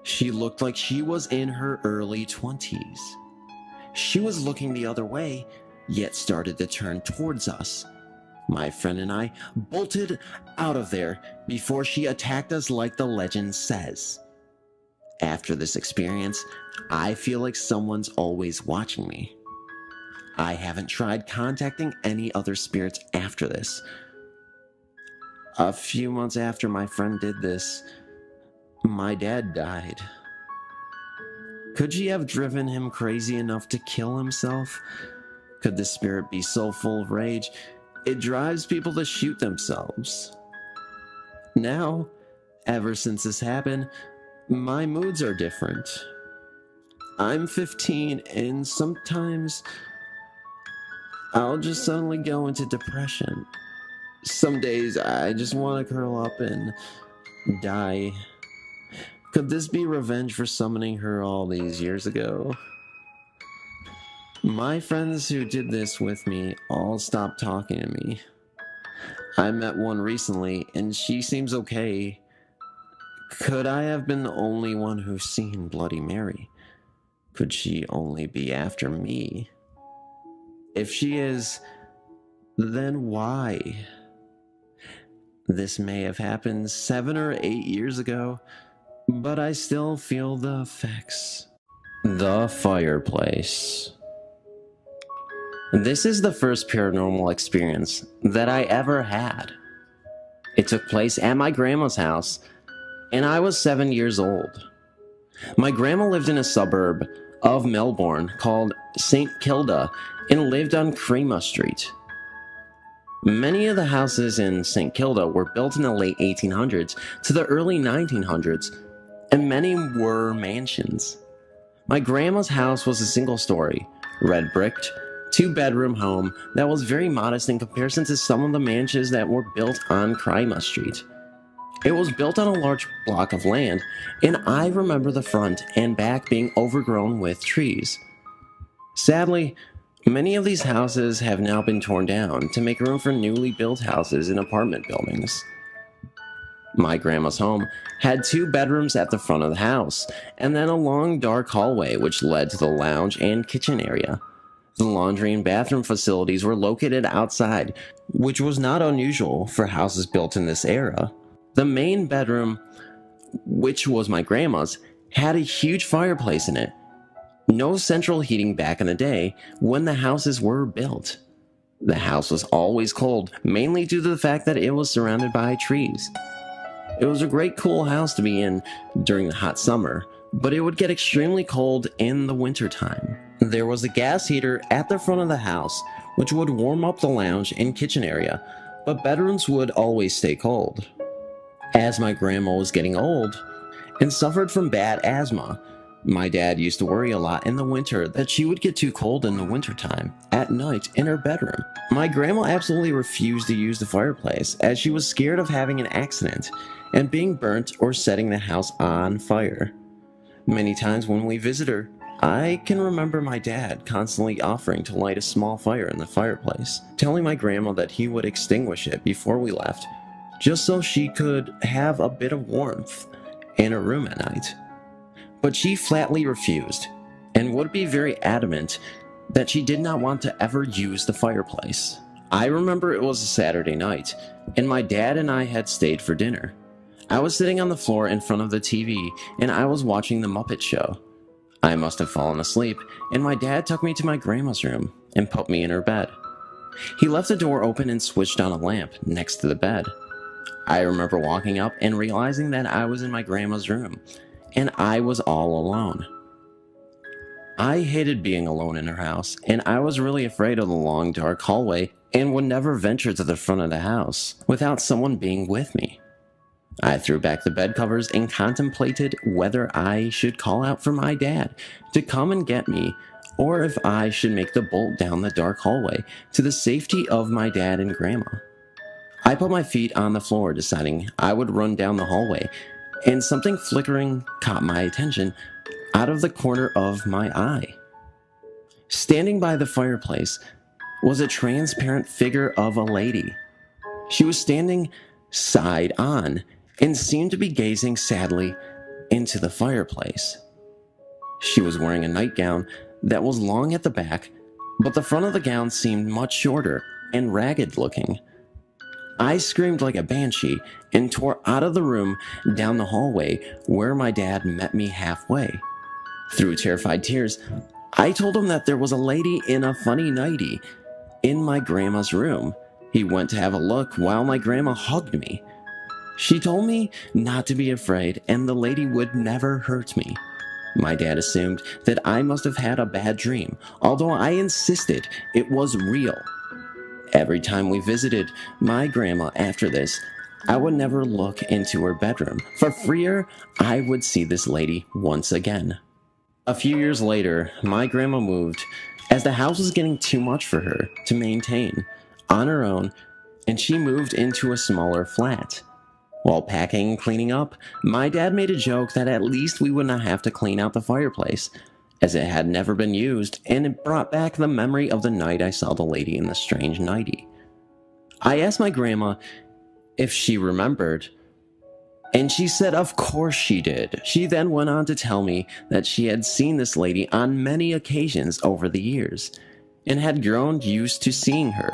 She looked like she was in her early 20s. She was looking the other way, yet started to turn towards us. My friend and I bolted out of there before she attacked us like the legend says. After this experience, I feel like someone's always watching me. I haven't tried contacting any other spirits after this. A few months after my friend did this, my dad died. Could she have driven him crazy enough to kill himself? Could the spirit be so full of rage, it drives people to shoot themselves? Now, ever since this happened, my moods are different. I'm 15 and sometimes I'll just suddenly go into depression. Some days I just want to curl up and die. Could this be revenge for summoning her all these years ago? My friends who did this with me all stopped talking to me. I met one recently and she seems okay. Could I have been the only one who's seen Bloody Mary? Could she only be after me? If she is, then why? This may have happened 7 or 8 years ago, but I still feel the effects. The fireplace. This is the first paranormal experience that I ever had. It took place at my grandma's house, and I was 7 years old. My grandma lived in a suburb of Melbourne called St. Kilda and lived on Crema Street. Many of the houses in St. Kilda were built in the late 1800s to the early 1900s, and many were mansions. My grandma's house was a single-story, red-bricked, 2-bedroom home that was very modest in comparison to some of the mansions that were built on Crema Street. It was built on a large block of land, and I remember the front and back being overgrown with trees. Sadly, many of these houses have now been torn down to make room for newly built houses and apartment buildings. My grandma's home had 2 bedrooms at the front of the house, and then a long dark hallway which led to the lounge and kitchen area. The laundry and bathroom facilities were located outside, which was not unusual for houses built in this era. The main bedroom, which was my grandma's, had a huge fireplace in it. No central heating back in the day when the houses were built. The house was always cold, mainly due to the fact that it was surrounded by trees. It was a great cool house to be in during the hot summer, but it would get extremely cold in the wintertime. There was a gas heater at the front of the house, which would warm up the lounge and kitchen area, but bedrooms would always stay cold. As my grandma was getting old and suffered from bad asthma, my dad used to worry a lot in the winter that she would get too cold in the wintertime at night in her bedroom. My grandma absolutely refused to use the fireplace as she was scared of having an accident and being burnt or setting the house on fire. Many times when we visit her, I can remember my dad constantly offering to light a small fire in the fireplace, telling my grandma that he would extinguish it before we left, just so she could have a bit of warmth in her room at night. But she flatly refused, and would be very adamant that she did not want to ever use the fireplace. I remember it was a Saturday night, and my dad and I had stayed for dinner. I was sitting on the floor in front of the TV, and I was watching The Muppet Show. I must have fallen asleep, and my dad took me to my grandma's room and put me in her bed. He left the door open and switched on a lamp next to the bed. I remember walking up and realizing that I was in my grandma's room, and I was all alone. I hated being alone in her house, and I was really afraid of the long dark hallway and would never venture to the front of the house without someone being with me. I threw back the bed covers and contemplated whether I should call out for my dad to come and get me, or if I should make the bolt down the dark hallway to the safety of my dad and grandma. I put my feet on the floor, deciding I would run down the hallway, and something flickering caught my attention out of the corner of my eye. Standing by the fireplace was a transparent figure of a lady. She was standing side on and seemed to be gazing sadly into the fireplace. She was wearing a nightgown that was long at the back, but the front of the gown seemed much shorter and ragged looking. I screamed like a banshee and tore out of the room down the hallway where my dad met me halfway. Through terrified tears, I told him that there was a lady in a funny nightie in my grandma's room. He went to have a look while my grandma hugged me. She told me not to be afraid and the lady would never hurt me. My dad assumed that I must have had a bad dream, although I insisted it was real. Every time we visited my grandma after this, I would never look into her bedroom, for fear I would see this lady once again. A few years later, my grandma moved as the house was getting too much for her to maintain on her own, and she moved into a smaller flat. While packing and cleaning up, my dad made a joke that at least we would not have to clean out the fireplace, as it had never been used, and it brought back the memory of the night I saw the lady in the strange nightie. I asked my grandma if she remembered, and she said of course she did. She then went on to tell me that she had seen this lady on many occasions over the years, and had grown used to seeing her.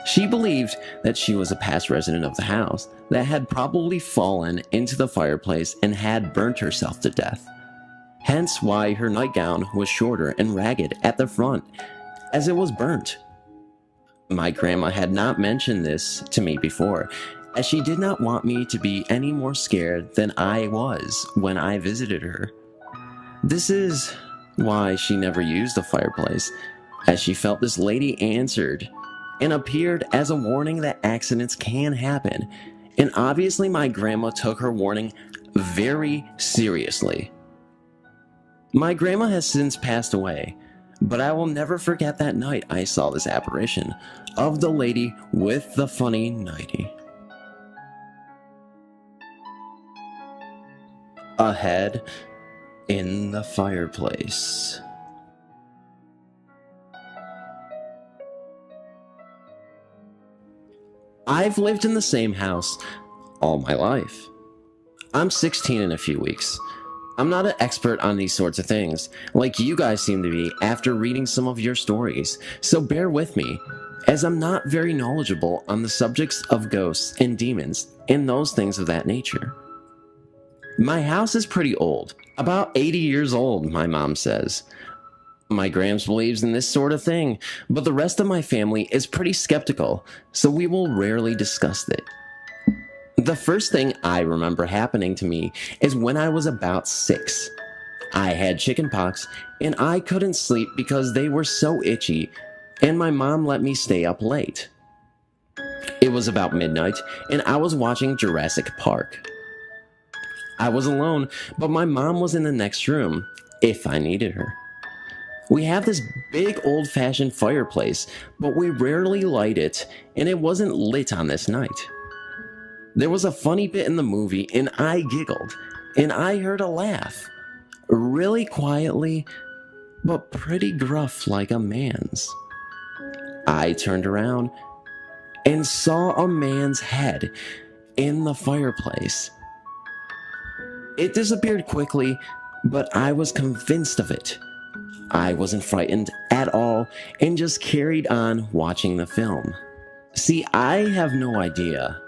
She believed that she was a past resident of the house that had probably fallen into the fireplace and had burnt herself to death. Hence why her nightgown was shorter and ragged at the front, as it was burnt. My grandma had not mentioned this to me before, as she did not want me to be any more scared than I was when I visited her. This is why she never used the fireplace, as she felt this lady answered and appeared as a warning that accidents can happen, and obviously my grandma took her warning very seriously. My grandma has since passed away, but I will never forget that night I saw this apparition of the lady with the funny nightie. A head in the fireplace. I've lived in the same house all my life. I'm 16 in a few weeks. I'm not an expert on these sorts of things, like you guys seem to be after reading some of your stories, so bear with me, as I'm not very knowledgeable on the subjects of ghosts and demons and those things of that nature. My house is pretty old, about 80 years old, my mom says. My Gramps believes in this sort of thing, but the rest of my family is pretty skeptical, so we will rarely discuss it. The first thing I remember happening to me is when I was about 6. I had chickenpox, and I couldn't sleep because they were so itchy, and my mom let me stay up late. It was about midnight, and I was watching Jurassic Park. I was alone, but my mom was in the next room, if I needed her. We have this big old-fashioned fireplace, but we rarely light it, and it wasn't lit on this night. There was a funny bit in the movie, and I giggled, and I heard a laugh, really quietly, but pretty gruff like a man's. I turned around and saw a man's head in the fireplace. It disappeared quickly, but I was convinced of it. I wasn't frightened at all and just carried on watching the film. See, I have no idea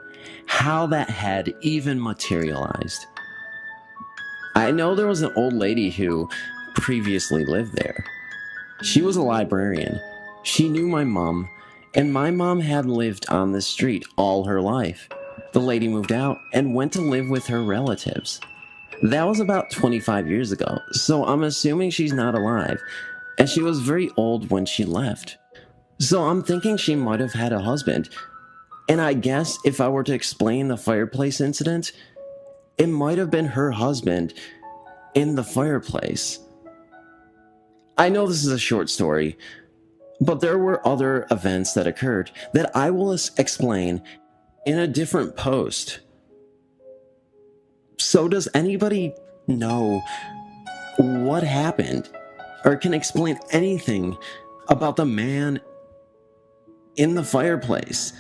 how that head even materialized. I know there was an old lady who previously lived there. She was a librarian. She knew my mom, and my mom had lived on the street all her life. The lady moved out and went to live with her relatives. That was about 25 years ago, so I'm assuming she's not alive, and she was very old when she left. So I'm thinking she might have had a husband, and I guess if I were to explain the fireplace incident, it might have been her husband in the fireplace. I know this is a short story, but there were other events that occurred that I will explain in a different post. So does anybody know what happened or can explain anything about the man in the fireplace?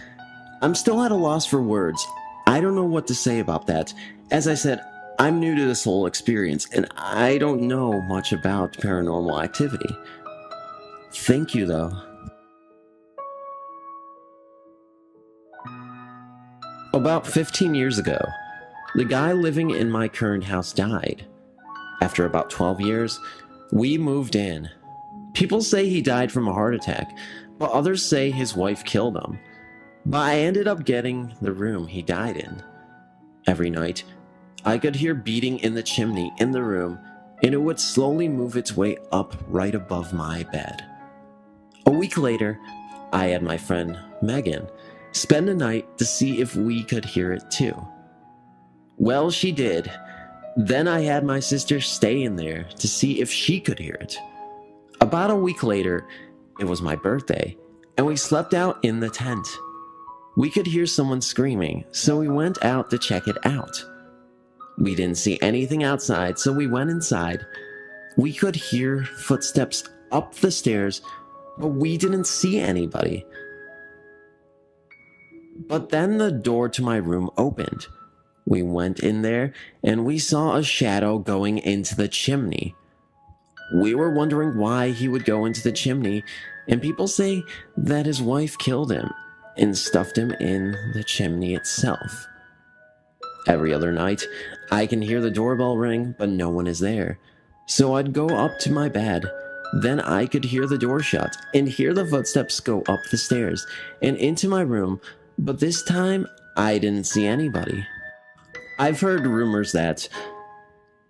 I'm still at a loss for words. I don't know what to say about that. As I said, I'm new to this whole experience and I don't know much about paranormal activity. Thank you though. About 15 years ago, the guy living in my current house died. After about 12 years, we moved in. People say he died from a heart attack, but others say his wife killed him. But I ended up getting the room he died in. Every night, I could hear beating in the chimney in the room, and it would slowly move its way up right above my bed. A week later, I had my friend Megan spend a night to see if we could hear it too. Well, she did. Then I had my sister stay in there to see if she could hear it. About a week later, it was my birthday, and we slept out in the tent. We could hear someone screaming, so we went out to check it out. We didn't see anything outside, so we went inside. We could hear footsteps up the stairs, but we didn't see anybody. But then the door to my room opened. We went in there and we saw a shadow going into the chimney. We were wondering why he would go into the chimney, and people say that his wife killed him and stuffed him in the chimney itself. Every other night, I can hear the doorbell ring, but no one is there. So I'd go up to my bed. Then I could hear the door shut and hear the footsteps go up the stairs and into my room, but this time I didn't see anybody. I've heard rumors that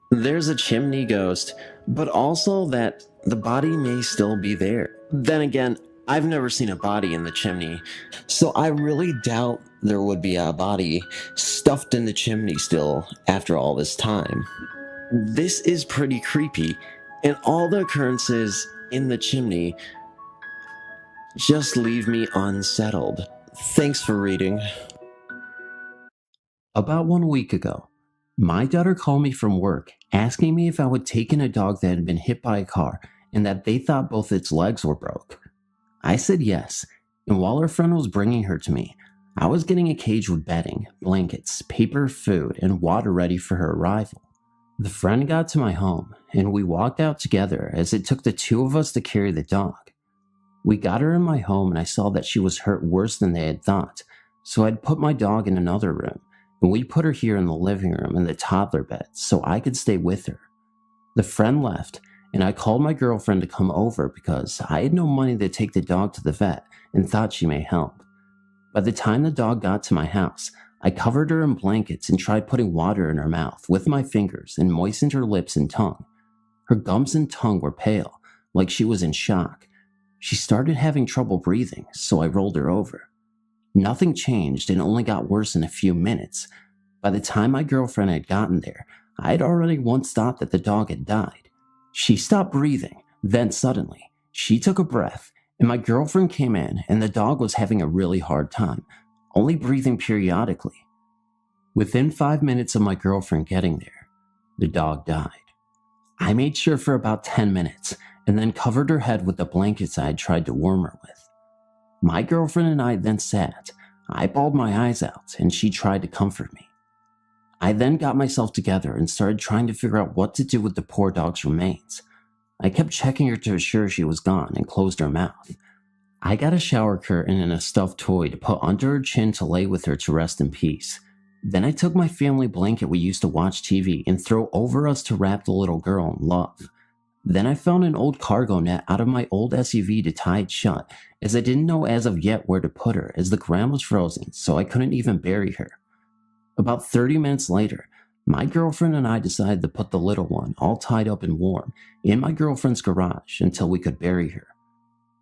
there's a chimney ghost, but also that the body may still be there. Then again, I've never seen a body in the chimney, so I really doubt there would be a body stuffed in the chimney still after all this time. This is pretty creepy, and all the occurrences in the chimney just leave me unsettled. Thanks for reading. About 1 week ago, my daughter called me from work asking me if I would take in a dog that had been hit by a car and that they thought both its legs were broke. I said yes, and while her friend was bringing her to me, I was getting a cage with bedding, blankets, paper, food, and water ready for her arrival. The friend got to my home, and we walked out together as it took the two of us to carry the dog. We got her in my home, and I saw that she was hurt worse than they had thought, so I'd put my dog in another room, and we put her here in the living room in the toddler bed so I could stay with her. The friend left, and I called my girlfriend to come over because I had no money to take the dog to the vet and thought she may help. By the time the dog got to my house, I covered her in blankets and tried putting water in her mouth with my fingers and moistened her lips and tongue. Her gums and tongue were pale, like she was in shock. She started having trouble breathing, so I rolled her over. Nothing changed and only got worse in a few minutes. By the time my girlfriend had gotten there, I had already once thought that the dog had died. She stopped breathing, then suddenly, she took a breath, and my girlfriend came in, and the dog was having a really hard time, only breathing periodically. Within 5 minutes of my girlfriend getting there, the dog died. I made sure for about 10 minutes, and then covered her head with the blankets I had tried to warm her with. My girlfriend and I then sat. I bawled my eyes out, and she tried to comfort me. I then got myself together and started trying to figure out what to do with the poor dog's remains. I kept checking her to assure she was gone and closed her mouth. I got a shower curtain and a stuffed toy to put under her chin to lay with her to rest in peace. Then I took my family blanket we used to watch TV and throw over us to wrap the little girl in love. Then I found an old cargo net out of my old SUV to tie it shut, as I didn't know as of yet where to put her as the ground was frozen, so I couldn't even bury her. About 30 minutes later, my girlfriend and I decided to put the little one, all tied up and warm, in my girlfriend's garage until we could bury her.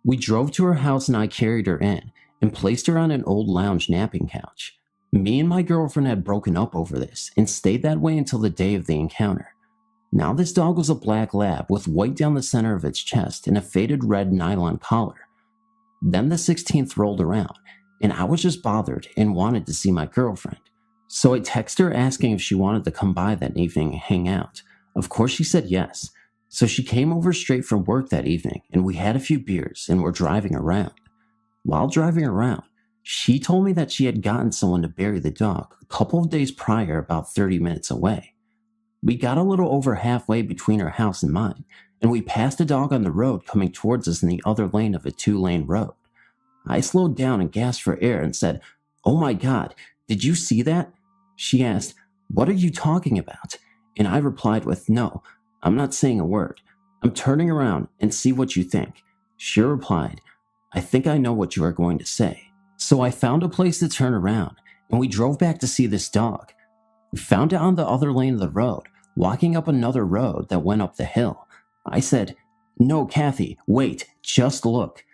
We drove to her house and I carried her in and placed her on an old lounge napping couch. Me and my girlfriend had broken up over this and stayed that way until the day of the encounter. Now this dog was a black lab with white down the center of its chest and a faded red nylon collar. Then the 16th rolled around, and I was just bothered and wanted to see my girlfriend. So I texted her asking if she wanted to come by that evening and hang out. Of course she said yes. So she came over straight from work that evening, and we had a few beers and were driving around. While driving around, she told me that she had gotten someone to bury the dog a couple of days prior, about 30 minutes away. We got a little over halfway between her house and mine, and we passed a dog on the road coming towards us in the other lane of a 2-lane road. I slowed down and gasped for air and said, "Oh my God, did you see that?" She asked, "What are you talking about?" And I replied with, "No, I'm not saying a word. I'm turning around and see what you think." She replied, "I think I know what you are going to say." So I found a place to turn around, and we drove back to see this dog. We found it on the other lane of the road, walking up another road that went up the hill. I said, "No, Kathy, wait, just look."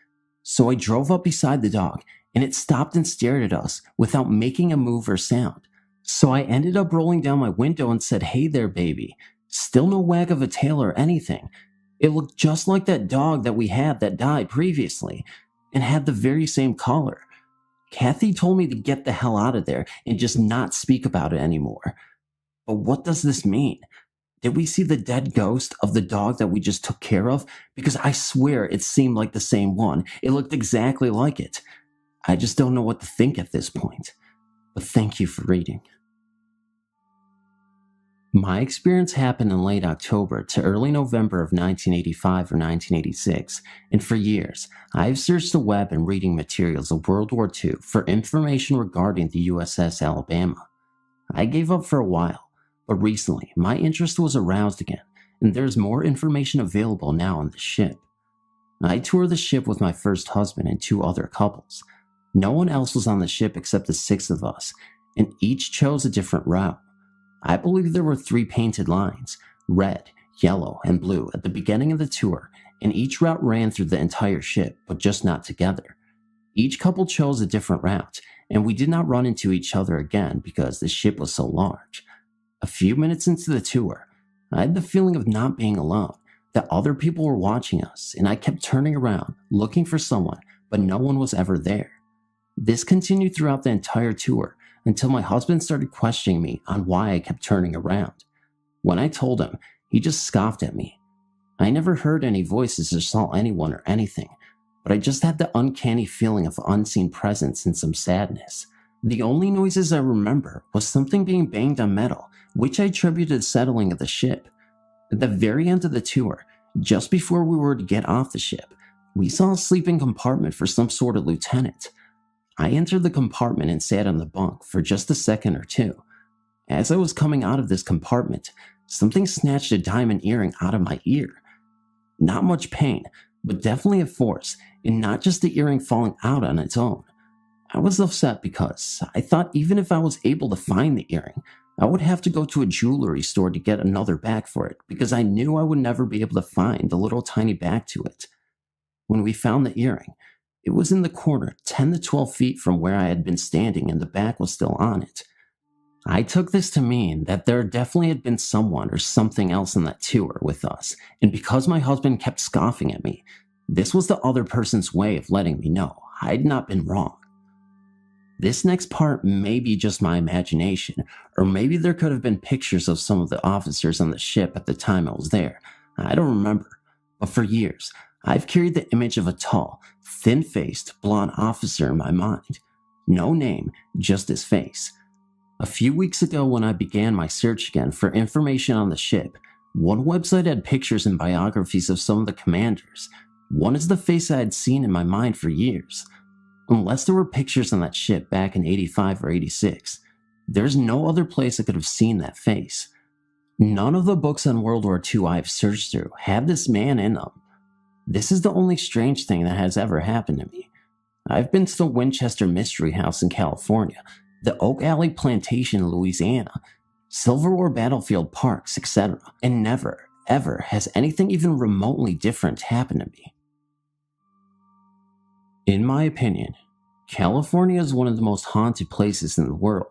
So I drove up beside the dog, and it stopped and stared at us without making a move or sound. So I ended up rolling down my window and said, "Hey there, baby." Still no wag of a tail or anything. It looked just like that dog that we had that died previously, and had the very same color. Kathy told me to get the hell out of there and just not speak about it anymore. But what does this mean? Did we see the dead ghost of the dog that we just took care of? Because I swear it seemed like the same one. It looked exactly like it. I just don't know what to think at this point. But thank you for reading. My experience happened in late October to early November of 1985 or 1986, and for years, I've searched the web and reading materials of World War II for information regarding the USS Alabama. I gave up for a while, but recently my interest was aroused again, and there's more information available now on the ship. I toured the ship with my first husband and 2 other couples. No one else was on the ship except the 6 of us, and each chose a different route. I believe there were 3 painted lines, red, yellow, and blue, at the beginning of the tour, and each route ran through the entire ship, but just not together. Each couple chose a different route, and we did not run into each other again because the ship was so large. A few minutes into the tour, I had the feeling of not being alone, that other people were watching us, and I kept turning around, looking for someone, but no one was ever there. This continued throughout the entire tour, until my husband started questioning me on why I kept turning around. When I told him, he just scoffed at me. I never heard any voices or saw anyone or anything, but I just had the uncanny feeling of unseen presence and some sadness. The only noises I remember was something being banged on metal, which I attributed to the settling of the ship. At the very end of the tour, just before we were to get off the ship, we saw a sleeping compartment for some sort of lieutenant. I entered the compartment and sat on the bunk for just a second or two. As I was coming out of this compartment, something snatched a diamond earring out of my ear. Not much pain, but definitely a force, and not just the earring falling out on its own. I was upset because I thought even if I was able to find the earring, I would have to go to a jewelry store to get another back for it because I knew I would never be able to find the little tiny back to it. When we found the earring, it was in the corner 10 to 12 feet from where I had been standing and the back was still on it. I took this to mean that there definitely had been someone or something else on that tour with us, and because my husband kept scoffing at me, this was the other person's way of letting me know I'd not been wrong. This next part may be just my imagination, or maybe there could have been pictures of some of the officers on the ship at the time I was there. I don't remember, but for years, I've carried the image of a tall, thin-faced, blonde officer in my mind. No name, just his face. A few weeks ago when I began my search again for information on the ship, one website had pictures and biographies of some of the commanders. One is the face I had seen in my mind for years. Unless there were pictures on that ship back in 85 or 86, there's no other place I could have seen that face. None of the books on World War II I've searched through have this man in them. This is the only strange thing that has ever happened to me. I've been to the Winchester Mystery House in California, the Oak Alley Plantation in Louisiana, Civil War battlefield parks, etc., and never, ever has anything even remotely different happened to me. In my opinion, California is one of the most haunted places in the world.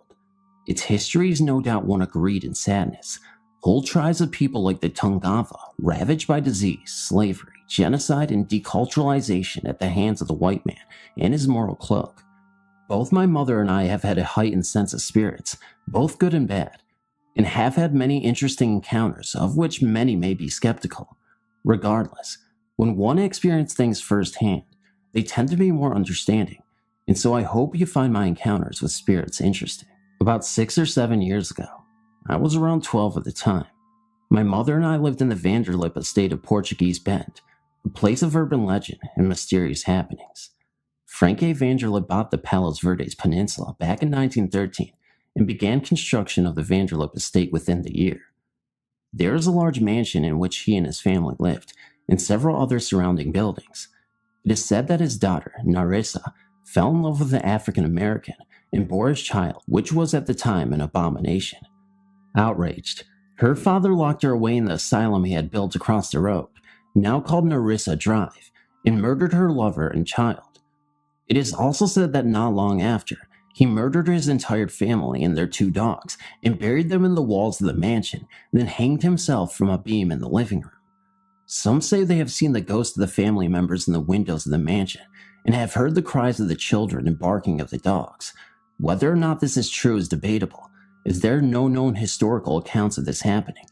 Its history is no doubt one of greed and sadness. Whole tribes of people like the Tungava, ravaged by disease, slavery, genocide, and deculturalization at the hands of the white man and his moral cloak. Both my mother and I have had a heightened sense of spirits, both good and bad, and have had many interesting encounters, of which many may be skeptical. Regardless, when one experiences things firsthand, they tend to be more understanding, and so I hope you find my encounters with spirits interesting. About 6 or 7 years ago, I was around 12 at the time. My mother and I lived in the Vanderlip estate of Portuguese Bend, a place of urban legend and mysterious happenings. Frank A. Vanderlip bought the Palos Verdes Peninsula back in 1913 and began construction of the Vanderlip estate within the year. There is a large mansion in which he and his family lived, and several other surrounding buildings. It is said that his daughter, Narissa, fell in love with an African American and bore his child, which was at the time an abomination. Outraged, her father locked her away in the asylum he had built across the road, now called Narissa Drive, and murdered her lover and child. It is also said that not long after, he murdered his entire family and their 2 dogs and buried them in the walls of the mansion, then hanged himself from a beam in the living room. Some say they have seen the ghosts of the family members in the windows of the mansion and have heard the cries of the children and barking of the dogs. Whether or not this is true is debatable, as there are no known historical accounts of this happening,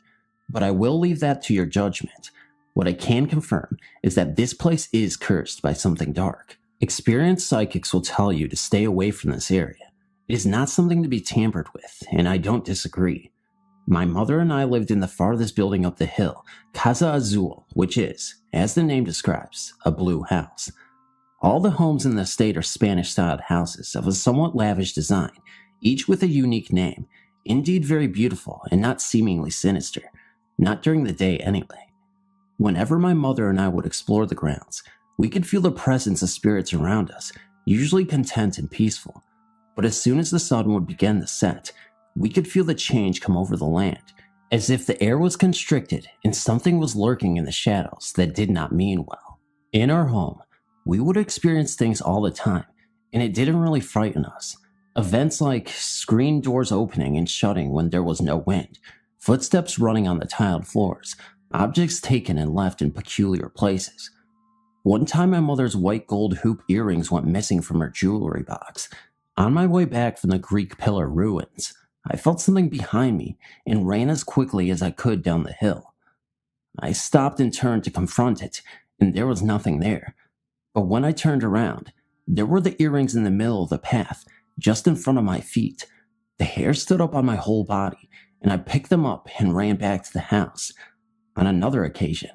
but I will leave that to your judgment. What I can confirm is that this place is cursed by something dark. Experienced psychics will tell you to stay away from this area. It is not something to be tampered with, and I don't disagree. My mother and I lived in the farthest building up the hill, Casa Azul, which is, as the name describes, a blue house. All the homes in the estate are Spanish-styled houses of a somewhat lavish design, each with a unique name, indeed very beautiful and not seemingly sinister, not during the day anyway. Whenever my mother and I would explore the grounds, we could feel the presence of spirits around us, usually content and peaceful. But as soon as the sun would begin to set, we could feel the change come over the land, as if the air was constricted and something was lurking in the shadows that did not mean well. In our home, we would experience things all the time, and it didn't really frighten us. Events like screen doors opening and shutting when there was no wind, footsteps running on the tiled floors, objects taken and left in peculiar places. One time my mother's white gold hoop earrings went missing from her jewelry box. On my way back from the Greek pillar ruins, I felt something behind me and ran as quickly as I could down the hill. I stopped and turned to confront it, and there was nothing there. But when I turned around, there were the earrings in the middle of the path, just in front of my feet. The hair stood up on my whole body, and I picked them up and ran back to the house. On another occasion,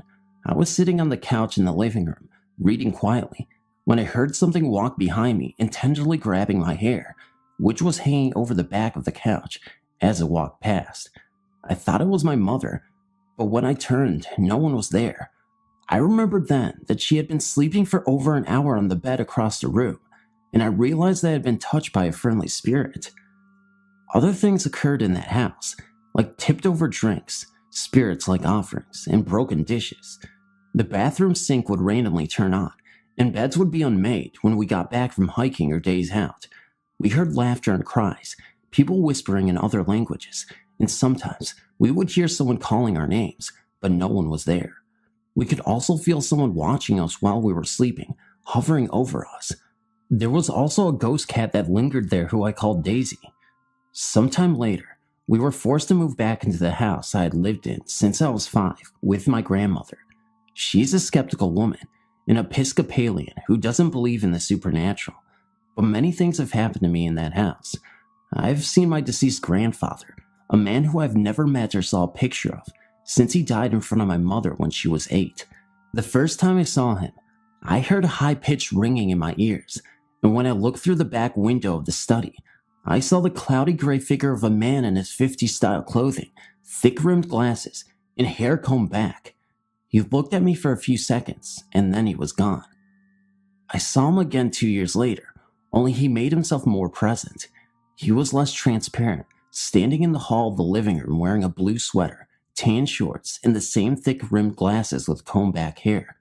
I was sitting on the couch in the living room, reading quietly, when I heard something walk behind me and tenderly grabbing my hair, which was hanging over the back of the couch as it walked past. I thought it was my mother, but when I turned, no one was there. I remembered then that she had been sleeping for over an hour on the bed across the room, and I realized that I had been touched by a friendly spirit. Other things occurred in that house, like tipped over drinks, spirits like offerings, and broken dishes. The bathroom sink would randomly turn on, and beds would be unmade when we got back from hiking or days out. We heard laughter and cries, people whispering in other languages, and sometimes we would hear someone calling our names, but no one was there. We could also feel someone watching us while we were sleeping, hovering over us. There was also a ghost cat that lingered there who I called Daisy. Sometime later, we were forced to move back into the house I had lived in since I was 5 with my grandmother. She's a skeptical woman, an Episcopalian who doesn't believe in the supernatural, but many things have happened to me in that house. I've seen my deceased grandfather, a man who I've never met or saw a picture of, since he died in front of my mother when she was 8. The first time I saw him, I heard a high-pitched ringing in my ears, and when I looked through the back window of the study, I saw the cloudy gray figure of a man in his 50s-style clothing, thick-rimmed glasses, and hair combed back. He looked at me for a few seconds, and then he was gone. I saw him again 2 years later, only he made himself more present. He was less transparent, standing in the hall of the living room wearing a blue sweater, tan shorts, and the same thick-rimmed glasses with combed-back hair.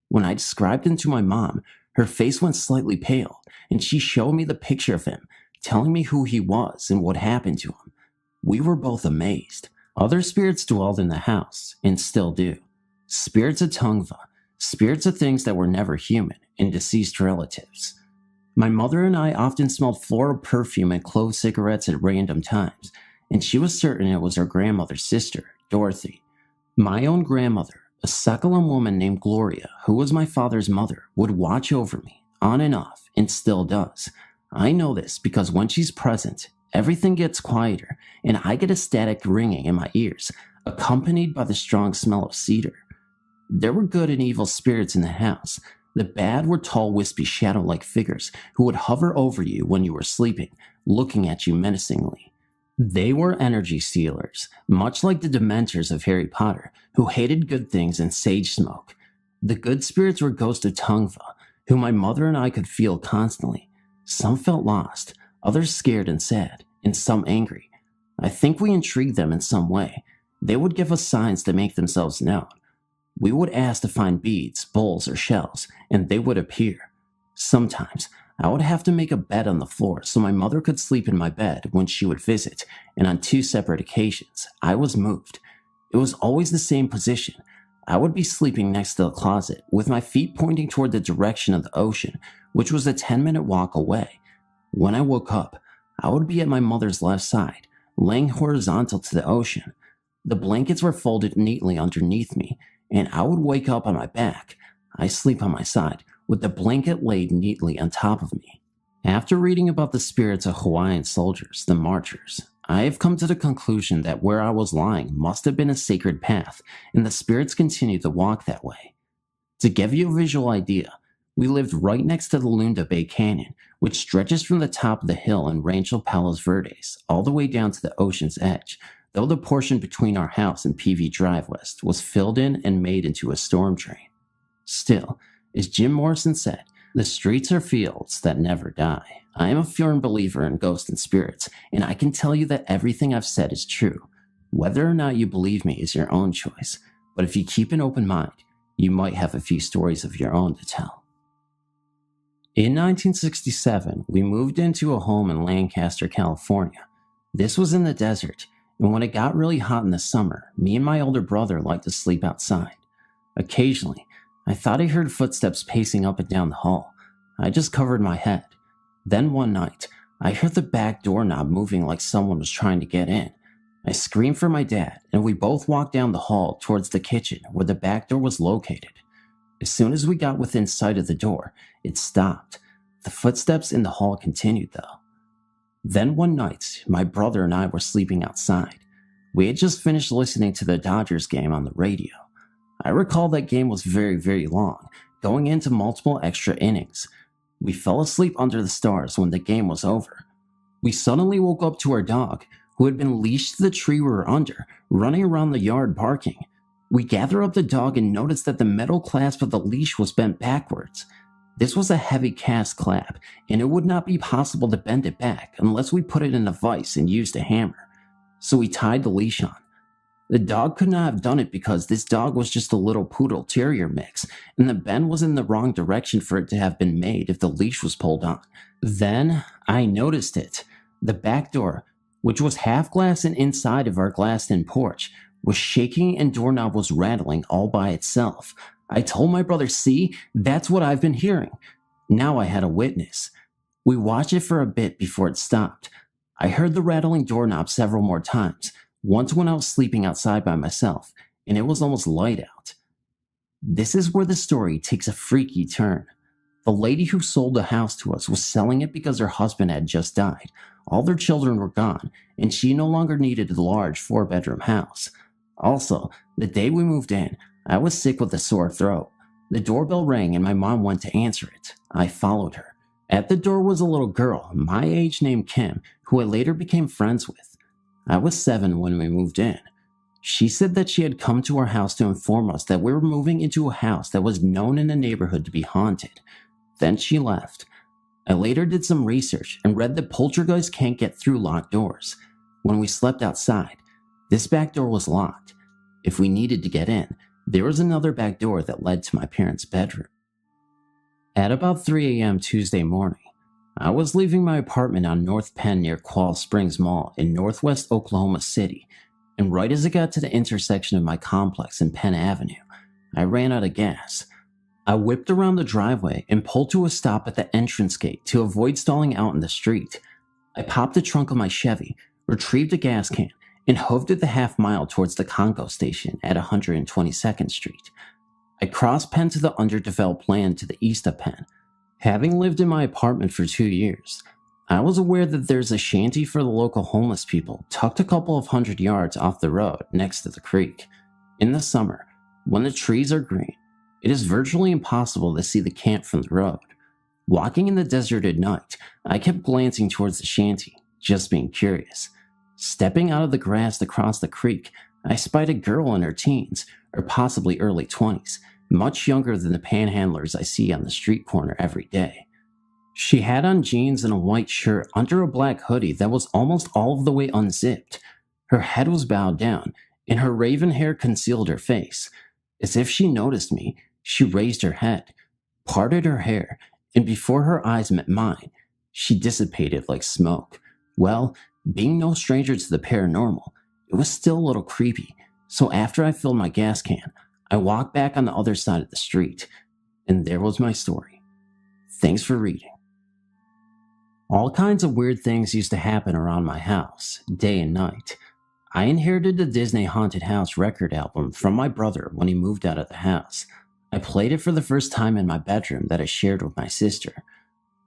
When I described him to my mom, her face went slightly pale, and she showed me the picture of him, telling me who he was and what happened to him. We were both amazed. Other spirits dwelled in the house, and still do. Spirits of Tongva, spirits of things that were never human, and deceased relatives. My mother and I often smelled floral perfume and clove cigarettes at random times, and she was certain it was her grandmother's sister, Dorothy. My own grandmother, a succulent woman named Gloria, who was my father's mother, would watch over me, on and off, and still does. I know this because when she's present, everything gets quieter, and I get a static ringing in my ears, accompanied by the strong smell of cedar. There were good and evil spirits in the house. The bad were tall, wispy, shadow-like figures who would hover over you when you were sleeping, looking at you menacingly. They were energy stealers, much like the Dementors of Harry Potter, who hated good things and sage smoke. The good spirits were ghosts of Tongva, who my mother and I could feel constantly. Some felt lost, others scared and sad, and some angry. I think we intrigued them in some way. They would give us signs to make themselves known. We would ask to find beads, bowls, or shells, and they would appear. Sometimes, I would have to make a bed on the floor so my mother could sleep in my bed when she would visit, and on 2 separate occasions, I was moved. It was always the same position. I would be sleeping next to the closet, with my feet pointing toward the direction of the ocean, which was a 10-minute walk away. When I woke up, I would be at my mother's left side, laying horizontal to the ocean. The blankets were folded neatly underneath me, and I would wake up on my back. I sleep on my side, with the blanket laid neatly on top of me. After reading about the spirits of Hawaiian soldiers, the marchers, I have come to the conclusion that where I was lying must have been a sacred path, and the spirits continue to walk that way. To give you a visual idea, we lived right next to the Lunda Bay Canyon, which stretches from the top of the hill in Rancho Palos Verdes all the way down to the ocean's edge, though the portion between our house and PV Drive West was filled in and made into a storm drain. Still, as Jim Morrison said, the streets are fields that never die. I am a firm believer in ghosts and spirits, and I can tell you that everything I've said is true. Whether or not you believe me is your own choice, but if you keep an open mind, you might have a few stories of your own to tell. In 1967, we moved into a home in Lancaster, California. This was in the desert, and when it got really hot in the summer, me and my older brother liked to sleep outside. Occasionally, I thought I heard footsteps pacing up and down the hall. I just covered my head. Then one night, I heard the back doorknob moving like someone was trying to get in. I screamed for my dad, and we both walked down the hall towards the kitchen where the back door was located. As soon as we got within sight of the door, it stopped. The footsteps in the hall continued, though. Then one night, my brother and I were sleeping outside. We had just finished listening to the Dodgers game on the radio. I recall that game was very, very long, going into multiple extra innings. We fell asleep under the stars when the game was over. We suddenly woke up to our dog, who had been leashed to the tree we were under, running around the yard barking. We gathered up the dog and noticed that the metal clasp of the leash was bent backwards. This was a heavy cast clasp, and it would not be possible to bend it back unless we put it in a vise and used a hammer. So we tied the leash on. The dog could not have done it because this dog was just a little poodle terrier mix, and the bend was in the wrong direction for it to have been made if the leash was pulled on. Then I noticed it. The back door, which was half glass and inside of our glassed-in porch, was shaking and doorknob was rattling all by itself. I told my brother, "See, that's what I've been hearing." Now I had a witness. We watched it for a bit before it stopped. I heard the rattling doorknob several more times, once when I was sleeping outside by myself, and it was almost light out. This is where the story takes a freaky turn. The lady who sold the house to us was selling it because her husband had just died. All their children were gone, and she no longer needed a large 4-bedroom house. Also, the day we moved in, I was sick with a sore throat. The doorbell rang and my mom went to answer it. I followed her. At the door was a little girl, my age, named Kim, who I later became friends with. I was 7 when we moved in. She said that she had come to our house to inform us that we were moving into a house that was known in the neighborhood to be haunted. Then she left. I later did some research and read that poltergeists can't get through locked doors. When we slept outside, this back door was locked. If we needed to get in, there was another back door that led to my parents' bedroom. At about 3 a.m. Tuesday morning, I was leaving my apartment on North Penn near Qual Springs Mall in northwest Oklahoma City, and right as I got to the intersection of my complex and Penn Avenue, I ran out of gas. I whipped around the driveway and pulled to a stop at the entrance gate to avoid stalling out in the street. I popped the trunk of my Chevy, retrieved a gas can, and hoofed it the half-mile towards the Congo station at 122nd Street. I crossed Penn to the underdeveloped land to the east of Penn. Having lived in my apartment for 2 years, I was aware that there's a shanty for the local homeless people tucked a couple of 100 yards off the road next to the creek. In the summer, when the trees are green, it is virtually impossible to see the camp from the road. Walking in the desert at night, I kept glancing towards the shanty, just being curious. Stepping out of the grass across the creek, I spied a girl in her teens, or possibly early 20s, much younger than the panhandlers I see on the street corner every day. She had on jeans and a white shirt under a black hoodie that was almost all of the way unzipped. Her head was bowed down, and her raven hair concealed her face. As if she noticed me, she raised her head, parted her hair, and before her eyes met mine, she dissipated like smoke. Well, being no stranger to the paranormal, it was still a little creepy, so after I filled my gas can, I walked back on the other side of the street, and there was my story. Thanks for reading. All kinds of weird things used to happen around my house, day and night. I inherited the Disney Haunted House record album from my brother when he moved out of the house. I played it for the first time in my bedroom that I shared with my sister.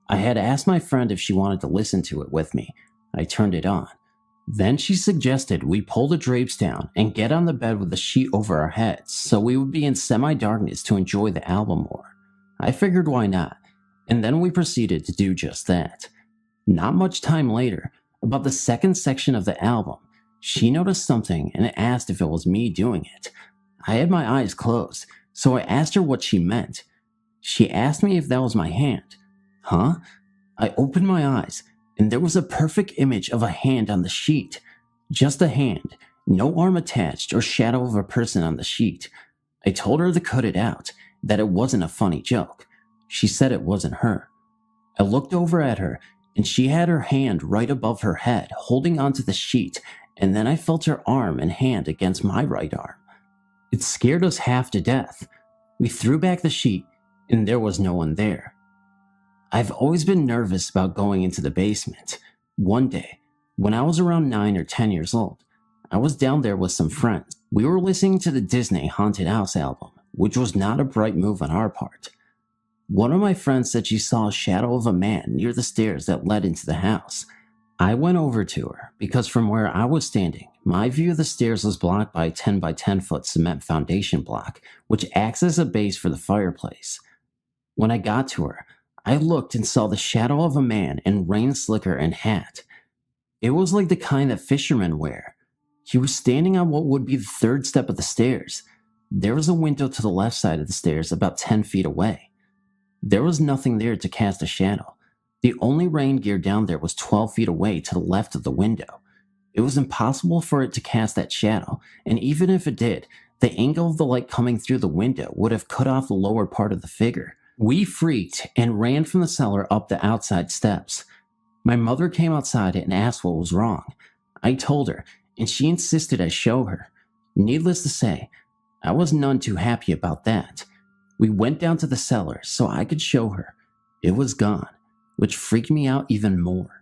I had asked my friend if she wanted to listen to it with me. I turned it on. Then she suggested we pull the drapes down and get on the bed with a sheet over our heads so we would be in semi-darkness to enjoy the album more. I figured why not, and then we proceeded to do just that. Not much time later, about the second section of the album, she noticed something and asked if it was me doing it. I had my eyes closed, so I asked her what she meant. She asked me if that was my hand. Huh? I opened my eyes, and there was a perfect image of a hand on the sheet. Just a hand, no arm attached or shadow of a person on the sheet. I told her to cut it out, that it wasn't a funny joke. She said it wasn't her. I looked over at her, and she had her hand right above her head, holding onto the sheet, and then I felt her arm and hand against my right arm. It scared us half to death. We threw back the sheet, and there was no one there. I've always been nervous about going into the basement. One day, when I was around 9 or 10 years old, I was down there with some friends. We were listening to the Disney Haunted House album, which was not a bright move on our part. One of my friends said she saw a shadow of a man near the stairs that led into the house. I went over to her because from where I was standing, my view of the stairs was blocked by a 10 by 10 foot cement foundation block, which acts as a base for the fireplace. When I got to her, I looked and saw the shadow of a man in rain slicker and hat. It was like the kind that fishermen wear. He was standing on what would be the third step of the stairs. There was a window to the left side of the stairs about 10 feet away. There was nothing there to cast a shadow. The only rain gear down there was 12 feet away to the left of the window. It was impossible for it to cast that shadow, and even if it did, the angle of the light coming through the window would have cut off the lower part of the figure. We freaked and ran from the cellar up the outside steps. My mother came outside and asked what was wrong. I told her, and she insisted I show her. Needless to say, I was none too happy about that. We went down to the cellar so I could show her. It was gone, which freaked me out even more.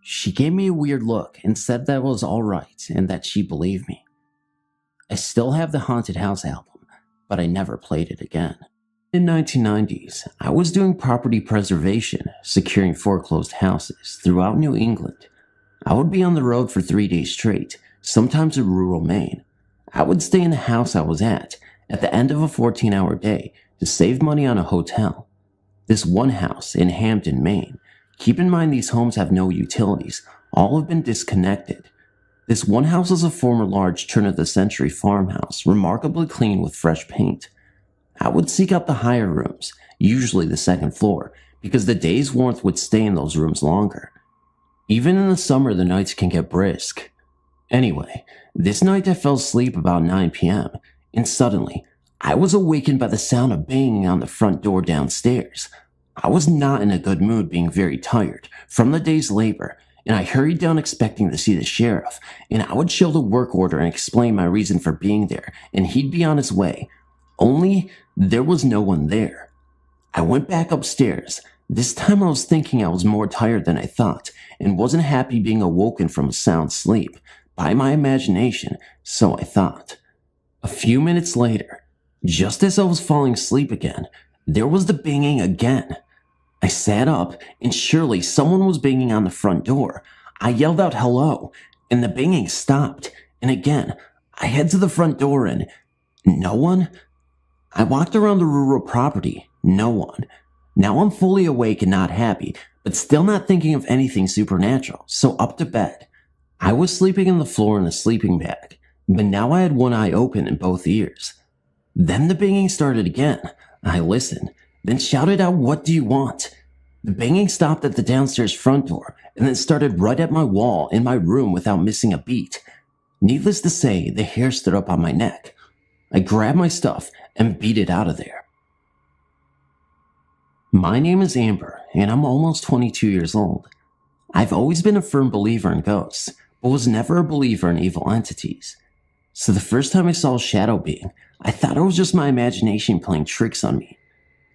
She gave me a weird look and said that was all right and that she believed me. I still have the Haunted House album, but I never played it again. In the 1990s, I was doing property preservation, securing foreclosed houses throughout New England. I would be on the road for 3 days straight, sometimes in rural Maine. I would stay in the house I was at the end of a 14-hour day to save money on a hotel. This one house in Hampton, Maine. Keep in mind these homes have no utilities, all have been disconnected. This one house is a former large turn-of-the-century farmhouse, remarkably clean with fresh paint. I would seek out the higher rooms, usually the second floor, because the day's warmth would stay in those rooms longer. Even in the summer, the nights can get brisk. Anyway, this night I fell asleep about 9 p.m., and suddenly, I was awakened by the sound of banging on the front door downstairs. I was not in a good mood, being very tired from the day's labor, and I hurried down expecting to see the sheriff, and I would show the work order and explain my reason for being there, and he'd be on his way. Only, there was no one there. I went back upstairs. This time I was thinking I was more tired than I thought, and wasn't happy being awoken from a sound sleep, by my imagination, so I thought. A few minutes later, just as I was falling asleep again, there was the banging again. I sat up, and surely someone was banging on the front door. I yelled out hello, and the banging stopped, and again, I head to the front door and no one? I walked around the rural property, no one. Now I'm fully awake and not happy, but still not thinking of anything supernatural, so up to bed. I was sleeping on the floor in a sleeping bag, but now I had one eye open and both ears. Then the banging started again. I listened, then shouted out, "What do you want?" The banging stopped at the downstairs front door, and then started right at my wall in my room without missing a beat. Needless to say, the hair stood up on my neck. I grabbed my stuff and beat it out of there. My name is Amber, and I'm almost 22 years old. I've always been a firm believer in ghosts, but was never a believer in evil entities. So the first time I saw a shadow being, I thought it was just my imagination playing tricks on me.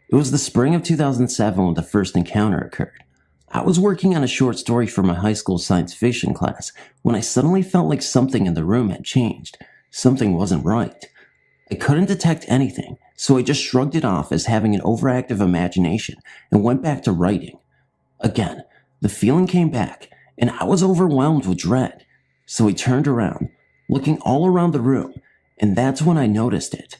It was the spring of 2007 when the first encounter occurred. I was working on a short story for my high school science fiction class when I suddenly felt like something in the room had changed. Something wasn't right. I couldn't detect anything, so I just shrugged it off as having an overactive imagination and went back to writing. Again, the feeling came back, and I was overwhelmed with dread. So I turned around, looking all around the room, and that's when I noticed it.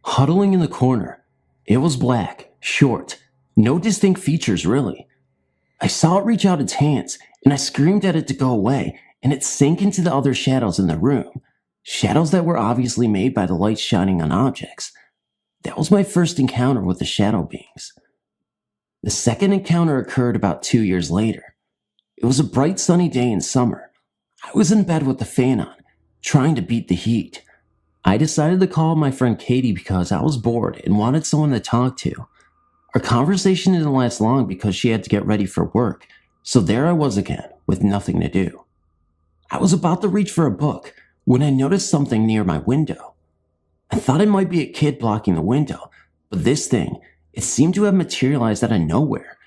Huddling in the corner, it was black, short, no distinct features really. I saw it reach out its hands, and I screamed at it to go away, and it sank into the other shadows in the room. Shadows that were obviously made by the light shining on objects. That was my first encounter with the shadow beings. The second encounter occurred about 2 years later. It was a bright sunny day in summer. I was in bed with the fan on, trying to beat the heat. I decided to call my friend Katie because I was bored and wanted someone to talk to. Our conversation didn't last long because she had to get ready for work, so there I was again, with nothing to do. I was about to reach for a book when I noticed something near my window. I thought it might be a kid blocking the window, but this thing, it seemed to have materialized out of nowhere.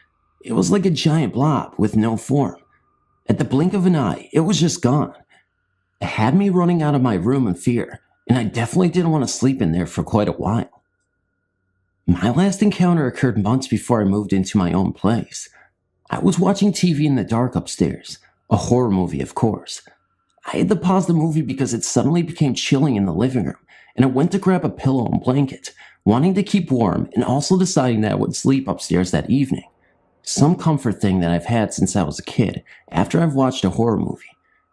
It was like a giant blob with no form. At the blink of an eye, it was just gone. It had me running out of my room in fear, and I definitely didn't want to sleep in there for quite a while. My last encounter occurred months before I moved into my own place. I was watching TV in the dark upstairs. A horror movie, of course. I had to pause the movie because it suddenly became chilling in the living room, and I went to grab a pillow and blanket, wanting to keep warm and also deciding that I would sleep upstairs that evening. Some comfort thing that I've had since I was a kid after I've watched a horror movie.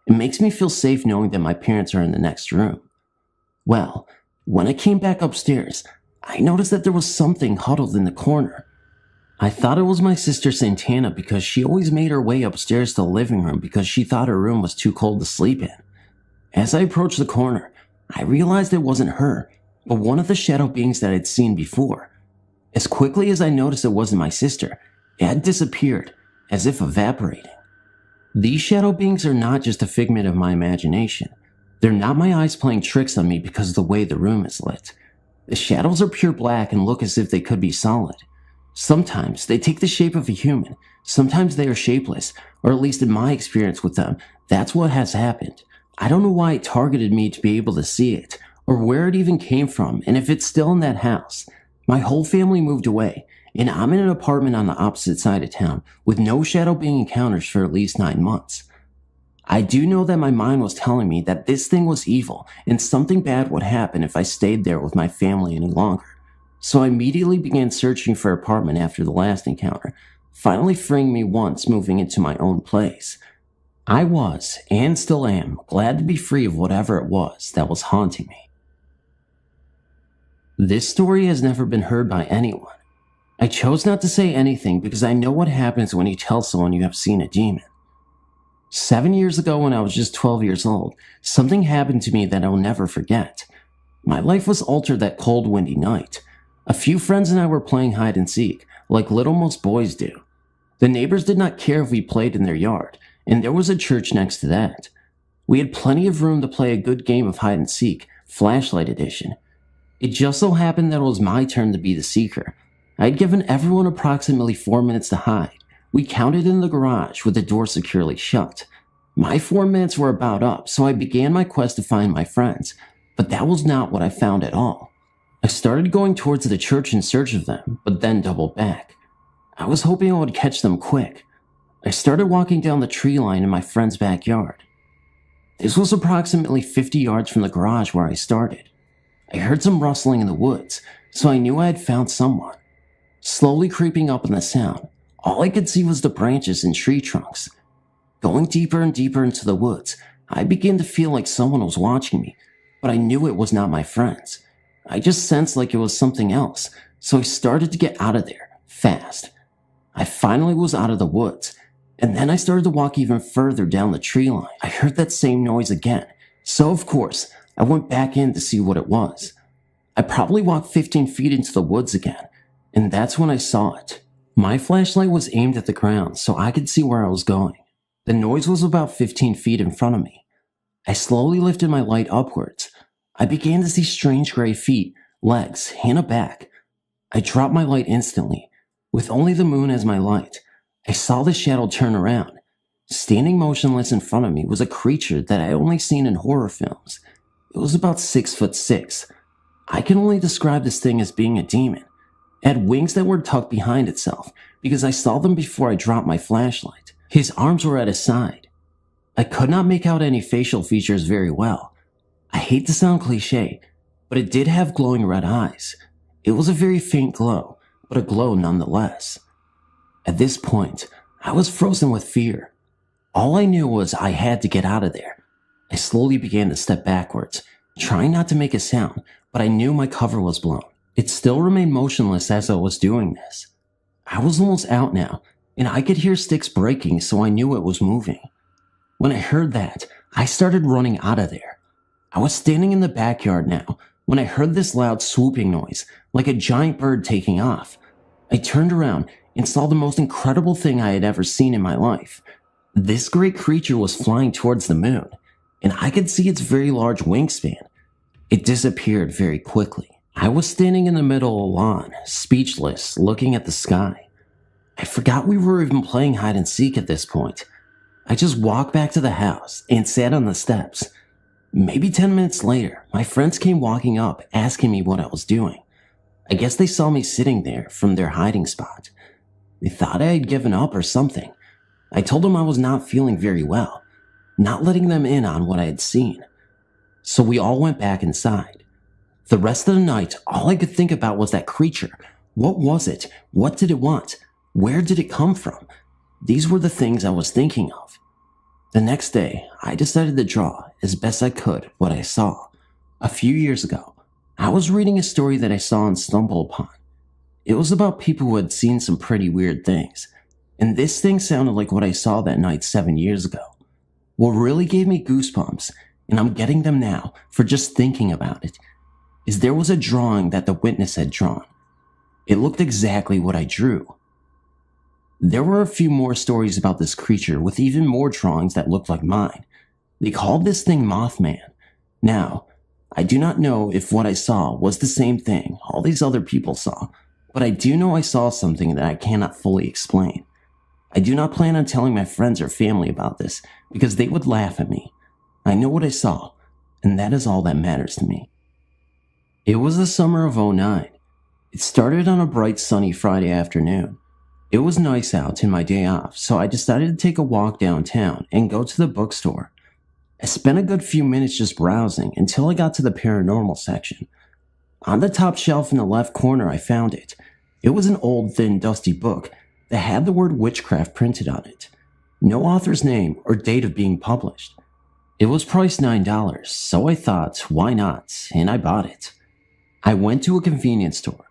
It makes me feel safe knowing that my parents are in the next room. Well, when I came back upstairs, I noticed that there was something huddled in the corner. I thought it was my sister Santana because she always made her way upstairs to the living room because she thought her room was too cold to sleep in. As I approached the corner, I realized it wasn't her, but one of the shadow beings that I'd seen before. As quickly as I noticed it wasn't my sister, it had disappeared, as if evaporating. These shadow beings are not just a figment of my imagination. They're not my eyes playing tricks on me because of the way the room is lit. The shadows are pure black and look as if they could be solid. Sometimes they take the shape of a human, sometimes they are shapeless, or at least in my experience with them, that's what has happened. I don't know why it targeted me to be able to see it, or where it even came from, and if it's still in that house. My whole family moved away, and I'm in an apartment on the opposite side of town, with no shadow being encounters for at least 9 months. I do know that my mind was telling me that this thing was evil, and something bad would happen if I stayed there with my family any longer. So I immediately began searching for an apartment after the last encounter, finally freeing me once moving into my own place. I was, and still am, glad to be free of whatever it was that was haunting me. This story has never been heard by anyone. I chose not to say anything because I know what happens when you tell someone you have seen a demon. 7 years ago when I was just 12 years old, something happened to me that I will never forget. My life was altered that cold, windy night. A few friends and I were playing hide and seek, like little most boys do. The neighbors did not care if we played in their yard, and there was a church next to that. We had plenty of room to play a good game of hide and seek, flashlight edition. It just so happened that it was my turn to be the seeker. I had given everyone approximately 4 minutes to hide. We counted in the garage with the door securely shut. My 4 minutes were about up, so I began my quest to find my friends, but that was not what I found at all. I started going towards the church in search of them, but then doubled back. I was hoping I would catch them quick. I started walking down the tree line in my friend's backyard. This was approximately 50 yards from the garage where I started. I heard some rustling in the woods, so I knew I had found someone. Slowly creeping up on the sound, all I could see was the branches and tree trunks. Going deeper and deeper into the woods, I began to feel like someone was watching me, but I knew it was not my friends. I just sensed like it was something else, so I started to get out of there, fast. I finally was out of the woods, and then I started to walk even further down the tree line. I heard that same noise again, so of course, I went back in to see what it was. I probably walked 15 feet into the woods again, and that's when I saw it. My flashlight was aimed at the ground so I could see where I was going. The noise was about 15 feet in front of me. I slowly lifted my light upwards. I began to see strange gray feet, legs, and a back. I dropped my light instantly. With only the moon as my light, I saw the shadow turn around. Standing motionless in front of me was a creature that I had only seen in horror films. It was about 6'6". I can only describe this thing as being a demon. It had wings that were tucked behind itself because I saw them before I dropped my flashlight. His arms were at his side. I could not make out any facial features very well. I hate to sound cliche, but it did have glowing red eyes. It was a very faint glow, but a glow nonetheless. At this point, I was frozen with fear. All I knew was I had to get out of there. I slowly began to step backwards, trying not to make a sound, but I knew my cover was blown. It still remained motionless as I was doing this. I was almost out now, and I could hear sticks breaking, so I knew it was moving. When I heard that, I started running out of there. I was standing in the backyard now when I heard this loud swooping noise, like a giant bird taking off. I turned around and saw the most incredible thing I had ever seen in my life. This great creature was flying towards the moon, and I could see its very large wingspan. It disappeared very quickly. I was standing in the middle of a lawn, speechless, looking at the sky. I forgot we were even playing hide and seek at this point. I just walked back to the house and sat on the steps. Maybe 10 minutes later, my friends came walking up asking me what I was doing. I guess they saw me sitting there from their hiding spot. They thought I had given up or something. I told them I was not feeling very well, not letting them in on what I had seen. So we all went back inside. The rest of the night, all I could think about was that creature. What was it? What did it want? Where did it come from? These were the things I was thinking of. The next day, I decided to draw, as best I could, what I saw. A few years ago, I was reading a story that I saw and stumbled upon. It was about people who had seen some pretty weird things, and this thing sounded like what I saw that night 7 years ago. What really gave me goosebumps, and I'm getting them now for just thinking about it, is there was a drawing that the witness had drawn. It looked exactly what I drew. There were a few more stories about this creature with even more drawings that looked like mine. They called this thing Mothman. Now, I do not know if what I saw was the same thing all these other people saw, but I do know I saw something that I cannot fully explain. I do not plan on telling my friends or family about this because they would laugh at me. I know what I saw, and that is all that matters to me. It was the summer of '09. It started on a bright sunny Friday afternoon. It was nice out and my day off, so I decided to take a walk downtown and go to the bookstore. I spent a good few minutes just browsing until I got to the paranormal section. On the top shelf in the left corner I found it. It was an old, thin, dusty book that had the word witchcraft printed on it. No author's name or date of being published. It was priced $9, so I thought, why not, and I bought it. I went to a convenience store,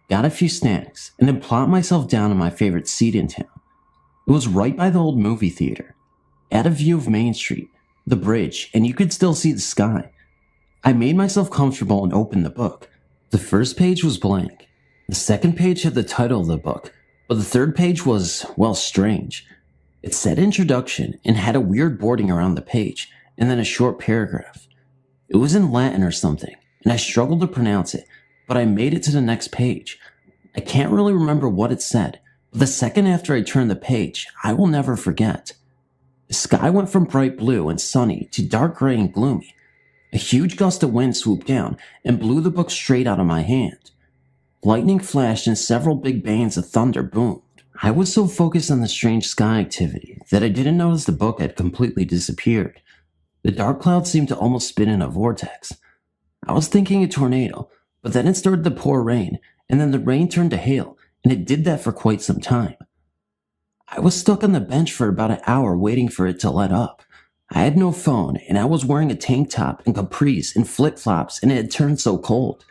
got a few snacks, and then plopped myself down on my favorite seat in town. It was right by the old movie theater, at a view of Main Street, the bridge, and you could still see the sky. I made myself comfortable and opened the book. The first page was blank. The second page had the title of the book, but the third page was, well, strange. It said introduction and had a weird boarding around the page, and then a short paragraph. It was in Latin or something, and I struggled to pronounce it, but I made it to the next page. I can't really remember what it said, but the second after I turned the page, I will never forget. The sky went from bright blue and sunny to dark gray and gloomy. A huge gust of wind swooped down and blew the book straight out of my hand. Lightning flashed and several big bangs of thunder boomed. I was so focused on the strange sky activity that I didn't notice the book had completely disappeared. The dark clouds seemed to almost spin in a vortex. I was thinking a tornado, but then it started to pour rain, and then the rain turned to hail, and it did that for quite some time. I was stuck on the bench for about an hour waiting for it to let up. I had no phone, and I was wearing a tank top and capris and flip-flops, and it had turned so cold.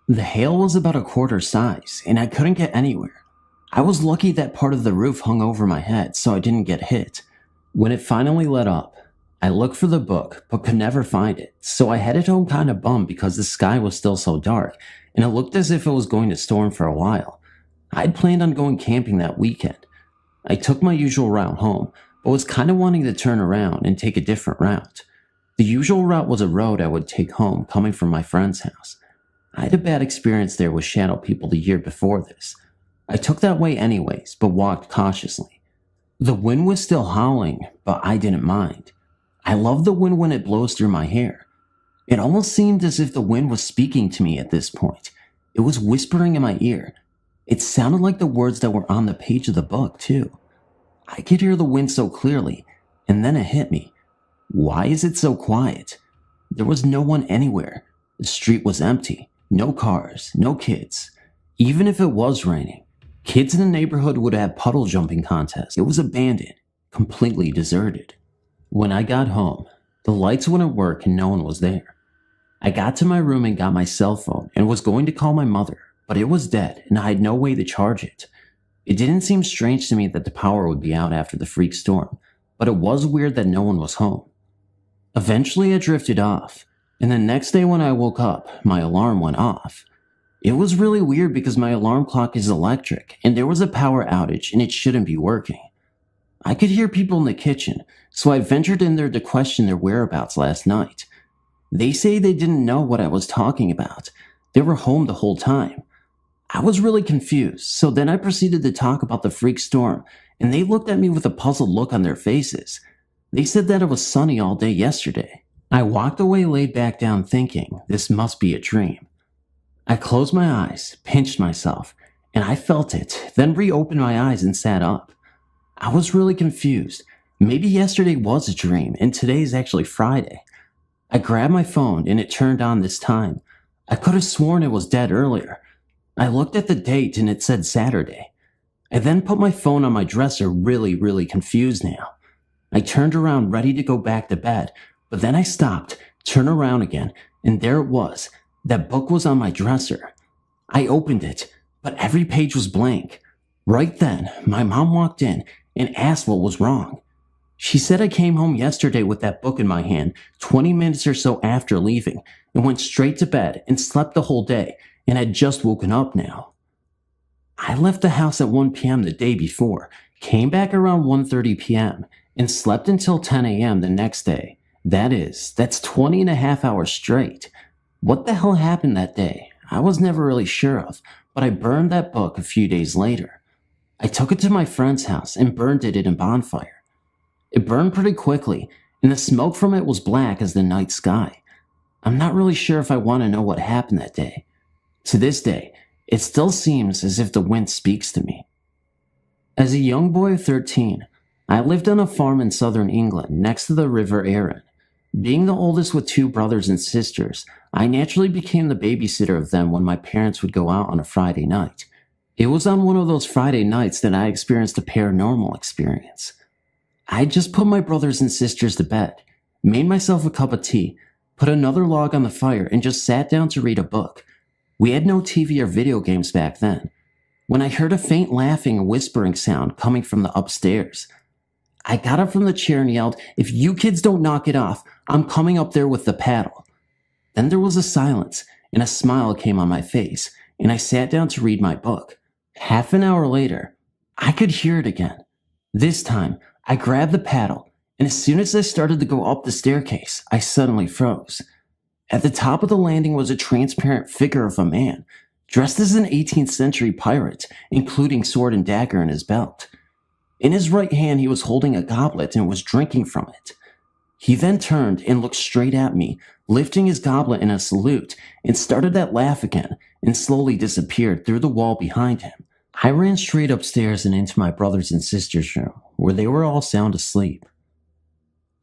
The hail was about a quarter size, and I couldn't get anywhere. I was lucky that part of the roof hung over my head, so I didn't get hit. When it finally let up, I looked for the book, but could never find it, so I headed home kinda bummed because the sky was still so dark, and it looked as if it was going to storm for a while. I'd planned on going camping that weekend. I took my usual route home, but was kinda wanting to turn around and take a different route. The usual route was a road I would take home coming from my friend's house. I had a bad experience there with shadow people the year before this. I took that way anyways, but walked cautiously. The wind was still howling, but I didn't mind. I love the wind when it blows through my hair. It almost seemed as if the wind was speaking to me at this point. It was whispering in my ear. It sounded like the words that were on the page of the book, too. I could hear the wind so clearly, and then it hit me. Why is it so quiet? There was no one anywhere. The street was empty. No cars, no kids. Even if it was raining, kids in the neighborhood would have puddle jumping contests. It was abandoned, completely deserted. When I got home, the lights wouldn't work and no one was there. I got to my room and got my cell phone and was going to call my mother, but it was dead and I had no way to charge it. It didn't seem strange to me that the power would be out after the freak storm, but it was weird that no one was home. Eventually I drifted off, and the next day when I woke up, my alarm went off. It was really weird because my alarm clock is electric and there was a power outage and it shouldn't be working. I could hear people in the kitchen, so I ventured in there to question their whereabouts last night. They say they didn't know what I was talking about. They were home the whole time. I was really confused, so then I proceeded to talk about the freak storm, and they looked at me with a puzzled look on their faces. They said that it was sunny all day yesterday. I walked away laid back down thinking, this must be a dream. I closed my eyes, pinched myself, and I felt it, then reopened my eyes and sat up. I was really confused. Maybe yesterday was a dream and today is actually Friday. I grabbed my phone and it turned on this time. I could have sworn it was dead earlier. I looked at the date and it said Saturday. I then put my phone on my dresser, really confused now. I turned around ready to go back to bed, but then I stopped, turned around again, and there it was. That book was on my dresser. I opened it, but every page was blank. Right then, my mom walked in and asked what was wrong. She said I came home yesterday with that book in my hand 20 minutes or so after leaving and went straight to bed and slept the whole day and had just woken up now. I left the house at 1 p.m. the day before, came back around 1:30 p.m., and slept until 10 a.m. the next day. That's 20 and a half hours straight. What the hell happened that day? I was never really sure of, but I burned that book a few days later. I took it to my friend's house and burned it in a bonfire. It burned pretty quickly, and the smoke from it was black as the night sky. I'm not really sure if I want to know what happened that day. To this day, it still seems as if the wind speaks to me. As a young boy of 13, I lived on a farm in southern England next to the River Arun. Being the oldest with 2 brothers and sisters, I naturally became the babysitter of them when my parents would go out on a Friday night. It was on one of those Friday nights that I experienced a paranormal experience. I had just put my brothers and sisters to bed, made myself a cup of tea, put another log on the fire, and just sat down to read a book. We had no TV or video games back then, when I heard a faint laughing and whispering sound coming from the upstairs. I got up from the chair and yelled, "If you kids don't knock it off, I'm coming up there with the paddle." Then there was a silence, and a smile came on my face, and I sat down to read my book. Half an hour later, I could hear it again. This time, I grabbed the paddle, and as soon as I started to go up the staircase, I suddenly froze. At the top of the landing was a transparent figure of a man, dressed as an 18th century pirate, including sword and dagger in his belt. In his right hand, he was holding a goblet and was drinking from it. He then turned and looked straight at me, lifting his goblet in a salute, and started that laugh again, and slowly disappeared through the wall behind him. I ran straight upstairs and into my brothers and sisters' room, where they were all sound asleep.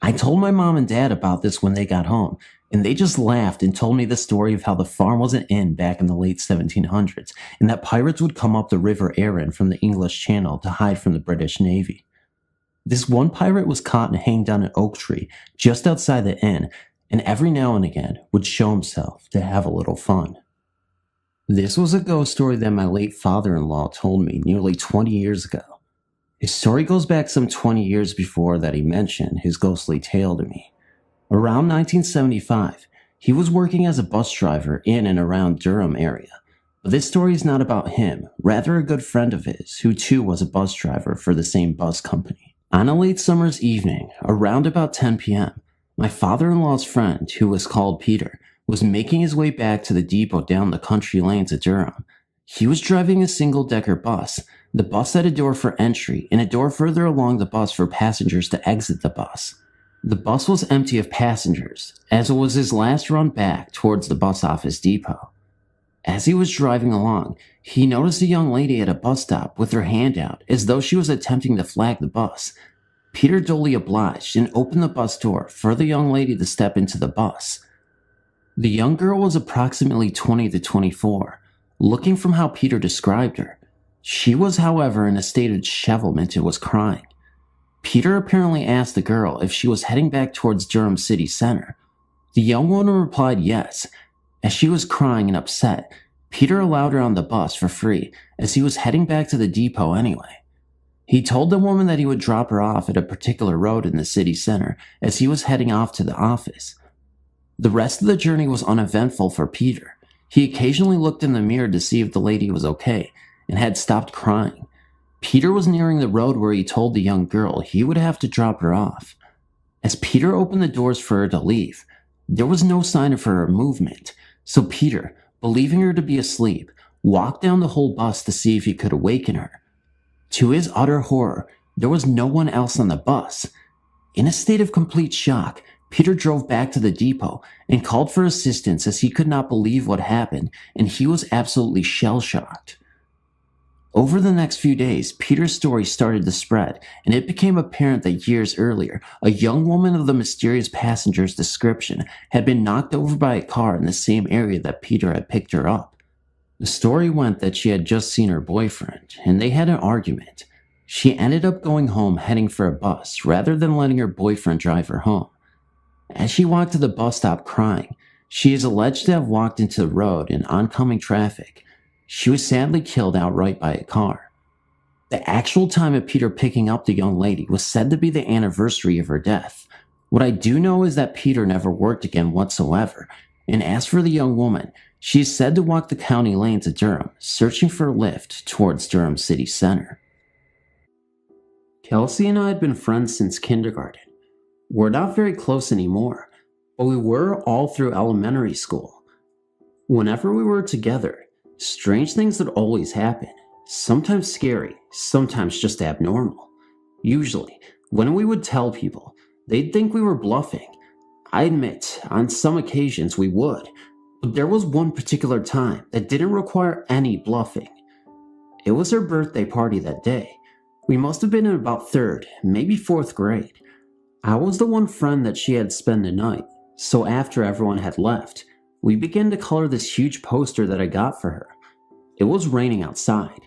I told my mom and dad about this when they got home, and they just laughed and told me the story of how the farm was an inn back in the late 1700s, and that pirates would come up the River Arun from the English Channel to hide from the British Navy. This one pirate was caught and hanged on an oak tree just outside the inn, and every now and again would show himself to have a little fun. This was a ghost story that my late father-in-law told me nearly 20 years ago. His story goes back some 20 years before that he mentioned his ghostly tale to me. Around 1975, he was working as a bus driver in and around Durham area. But this story is not about him, rather a good friend of his, who too was a bus driver for the same bus company. On a late summer's evening, around about 10 p.m., my father-in-law's friend, who was called Peter, was making his way back to the depot down the country lanes of Durham. He was driving a single-decker bus. The bus had a door for entry and a door further along the bus for passengers to exit the bus. The bus was empty of passengers, as it was his last run back towards the bus office depot. As he was driving along, he noticed a young lady at a bus stop with her hand out as though she was attempting to flag the bus. Peter duly obliged and opened the bus door for the young lady to step into the bus. The young girl was approximately 20 to 24, looking from how Peter described her. She was, however, in a state of dishevelment and was crying. Peter apparently asked the girl if she was heading back towards Durham City Center. The young woman replied yes. As she was crying and upset, Peter allowed her on the bus for free as he was heading back to the depot anyway. He told the woman that he would drop her off at a particular road in the city center as he was heading off to the office. The rest of the journey was uneventful for Peter. He occasionally looked in the mirror to see if the lady was okay and had stopped crying. Peter was nearing the road where he told the young girl he would have to drop her off. As Peter opened the doors for her to leave, there was no sign of her movement, so Peter, believing her to be asleep, walked down the whole bus to see if he could awaken her. To his utter horror, there was no one else on the bus. In a state of complete shock, Peter drove back to the depot and called for assistance as he could not believe what happened and he was absolutely shell-shocked. Over the next few days, Peter's story started to spread, and it became apparent that years earlier, a young woman of the mysterious passenger's description had been knocked over by a car in the same area that Peter had picked her up. The story went that she had just seen her boyfriend, and they had an argument. She ended up going home heading for a bus rather than letting her boyfriend drive her home. As she walked to the bus stop crying, she is alleged to have walked into the road in oncoming traffic. She was sadly killed outright by a car. The actual time of Peter picking up the young lady was said to be the anniversary of her death. What I do know is that Peter never worked again whatsoever, and as for the young woman, she is said to walk the county lanes of Durham, searching for a lift towards Durham city center. Kelsey and I had been friends since kindergarten. We're not very close anymore, but we were all through elementary school. Whenever we were together, strange things would always happen, sometimes scary, sometimes just abnormal. Usually, when we would tell people, they'd think we were bluffing. I admit, on some occasions we would, but there was one particular time that didn't require any bluffing. It was her birthday party that day. We must have been in about 3rd, maybe 4th grade. I was the one friend that she had spent the night, so after everyone had left, we began to color this huge poster that I got for her. It was raining outside,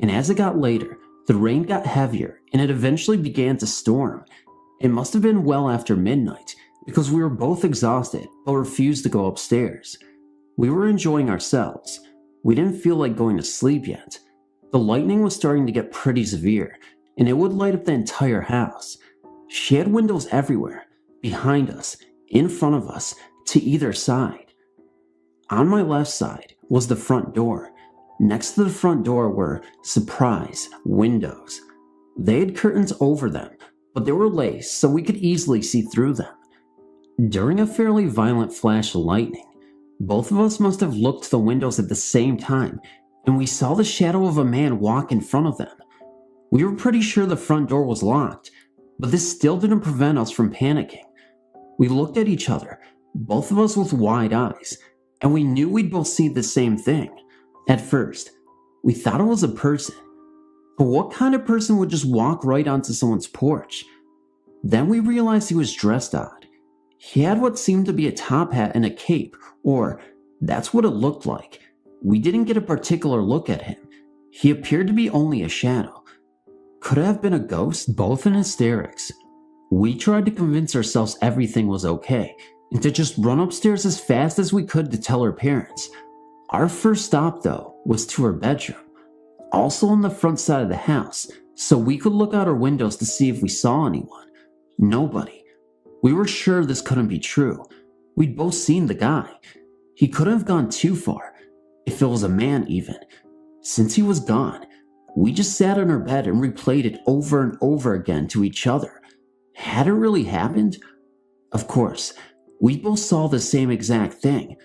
and as it got later, the rain got heavier and it eventually began to storm. It must have been well after midnight because we were both exhausted but refused to go upstairs. We were enjoying ourselves. We didn't feel like going to sleep yet. The lightning was starting to get pretty severe, and it would light up the entire house. She had windows everywhere, behind us, in front of us, to either side. On my left side was the front door. Next to the front door were, surprise, windows. They had curtains over them, but they were laced so we could easily see through them. During a fairly violent flash of lightning, both of us must have looked to the windows at the same time, and we saw the shadow of a man walk in front of them. We were pretty sure the front door was locked, but this still didn't prevent us from panicking. We looked at each other, both of us with wide eyes, and we knew we'd both see the same thing. At first, we thought it was a person. But what kind of person would just walk right onto someone's porch? Then we realized he was dressed odd. He had what seemed to be a top hat and a cape, or that's what it looked like. We didn't get a particular look at him. He appeared to be only a shadow. Could it have been a ghost? Both in hysterics. We tried to convince ourselves everything was okay, and to just run upstairs as fast as we could to tell her parents. Our first stop, though, was to her bedroom, also on the front side of the house, so we could look out our windows to see if we saw anyone. Nobody. We were sure this couldn't be true. We'd both seen the guy. He couldn't have gone too far, if it was a man even. Since he was gone, we just sat on our bed and replayed it over and over again to each other. Had it really happened? Of course, we both saw the same exact thing.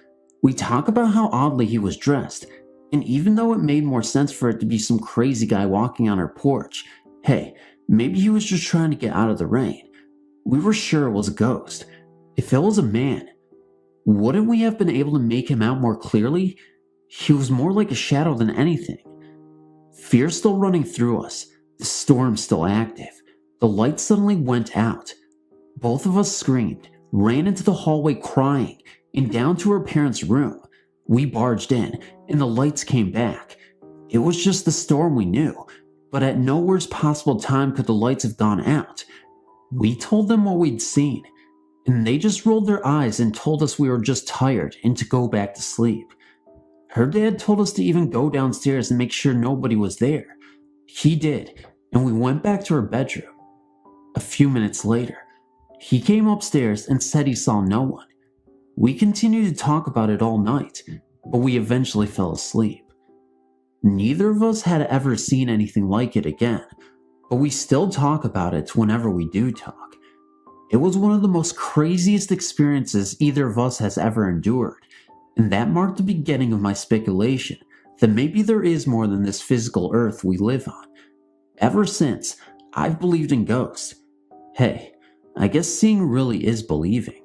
We talk about how oddly he was dressed, and even though it made more sense for it to be some crazy guy walking on our porch, hey, maybe he was just trying to get out of the rain. We were sure it was a ghost. If it was a man, wouldn't we have been able to make him out more clearly? He was more like a shadow than anything. Fear still running through us, the storm still active. The light suddenly went out. Both of us screamed, ran into the hallway crying, and down to her parents' room. We barged in, and the lights came back. It was just the storm we knew, but at no worst possible time could the lights have gone out. We told them what we'd seen, and they just rolled their eyes and told us we were just tired and to go back to sleep. Her dad told us to even go downstairs and make sure nobody was there. He did, and we went back to her bedroom. A few minutes later, he came upstairs and said he saw no one. We continued to talk about it all night, but we eventually fell asleep. Neither of us had ever seen anything like it again, but we still talk about it whenever we do talk. It was one of the most craziest experiences either of us has ever endured, and that marked the beginning of my speculation that maybe there is more than this physical earth we live on. Ever since, I've believed in ghosts. Hey, I guess seeing really is believing.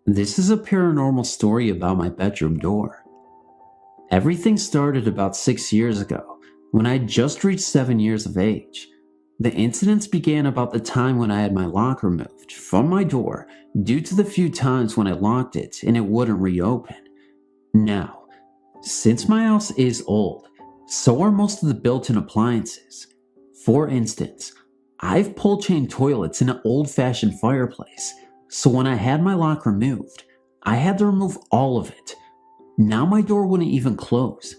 This is a paranormal story about my bedroom door. Everything started about 6 years ago, when I had just reached 7 years of age. The incidents began about the time when I had my lock removed from my door due to the few times when I locked it and it wouldn't reopen. Now, since my house is old, so are most of the built-in appliances. For instance, I've pull-chain toilets in an old-fashioned fireplace, so when I had my lock removed, I had to remove all of it. Now my door wouldn't even close.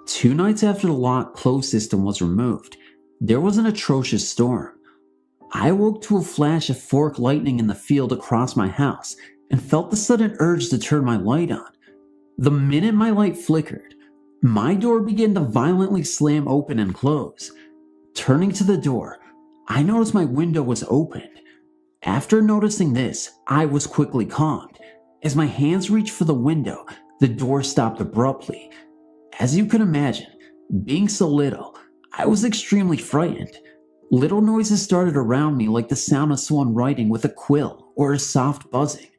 2 nights after the lock close system was removed, there was an atrocious storm. I woke to a flash of forked lightning in the field across my house and felt the sudden urge to turn my light on. The minute my light flickered, my door began to violently slam open and close. Turning to the door, I noticed my window was opened. After noticing this, I was quickly calmed. As my hands reached for the window, the door stopped abruptly. As you can imagine, being so little, I was extremely frightened. Little noises started around me, like the sound of someone writing with a quill or a soft buzzing.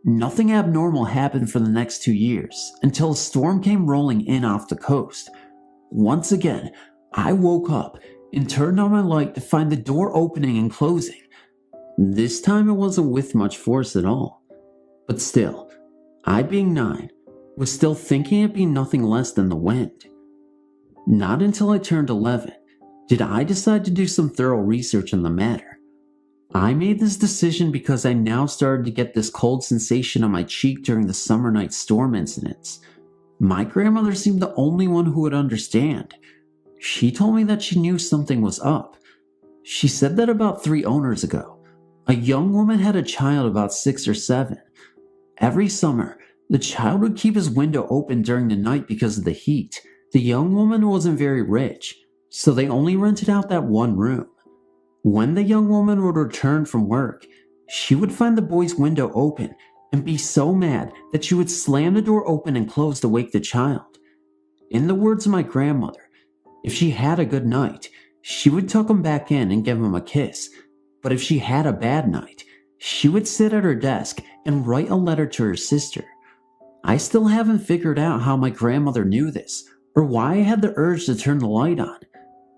Nothing abnormal happened for the next 2 years, until a storm came rolling in off the coast. Once again, I woke up and turned on my light to find the door opening and closing. This time it wasn't with much force at all. But still, I being 9, was still thinking it'd be nothing less than the wind. Not until I turned 11 did I decide to do some thorough research on the matter. I made this decision because I now started to get this cold sensation on my cheek during the summer night storm incidents. My grandmother seemed the only one who would understand. She told me that she knew something was up. She said that about 3 owners ago, a young woman had a child about 6 or 7. Every summer, the child would keep his window open during the night because of the heat. The young woman wasn't very rich, so they only rented out that one room. When the young woman would return from work, she would find the boy's window open and be so mad that she would slam the door open and close to wake the child. In the words of my grandmother, if she had a good night, she would tuck him back in and give him a kiss. But if she had a bad night, she would sit at her desk and write a letter to her sister. I still haven't figured out how my grandmother knew this, or why I had the urge to turn the light on.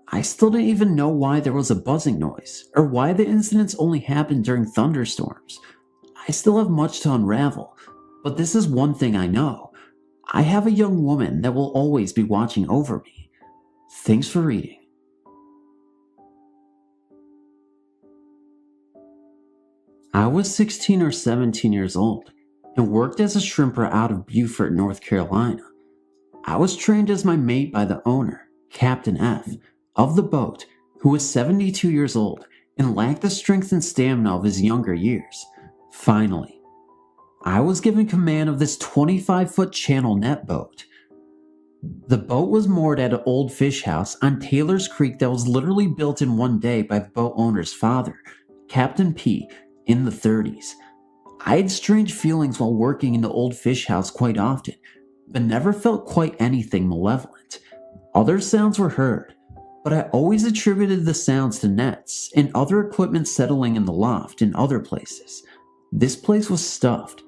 I still didn't even know why there was a buzzing noise, or why the incidents only happened during thunderstorms. I still have much to unravel, but this is one thing I know. I have a young woman that will always be watching over me. Thanks for reading. I was 16 or 17 years old and worked as a shrimper out of Beaufort, North Carolina. I was trained as my mate by the owner, Captain F, of the boat, who was 72 years old and lacked the strength and stamina of his younger years. Finally, I was given command of this 25-foot channel net boat. The boat was moored at an old fish house on Taylor's Creek that was literally built in one day by the boat owner's father, Captain P, in the 30s. I had strange feelings while working in the old fish house quite often, but never felt quite anything malevolent. Other sounds were heard, but I always attributed the sounds to nets and other equipment settling in the loft and other places. This place was stuffed.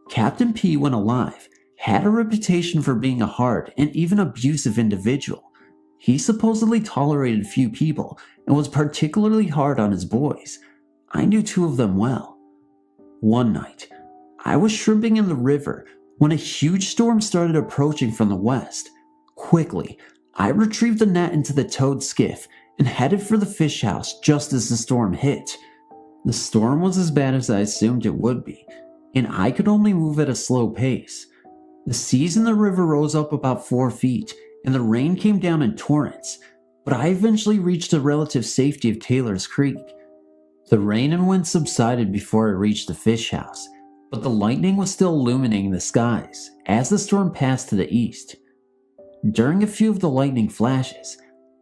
Captain P, when alive, had a reputation for being a hard and even abusive individual. He supposedly tolerated few people and was particularly hard on his boys. I knew 2 of them well. One night, I was shrimping in the river when a huge storm started approaching from the west. Quickly, I retrieved the net into the towed skiff and headed for the fish house just as the storm hit. The storm was as bad as I assumed it would be, and I could only move at a slow pace. The seas in the river rose up about 4 feet, and the rain came down in torrents, but I eventually reached the relative safety of Taylor's Creek. The rain and wind subsided before I reached the fish house, but the lightning was still illuminating the skies as the storm passed to the east. During a few of the lightning flashes,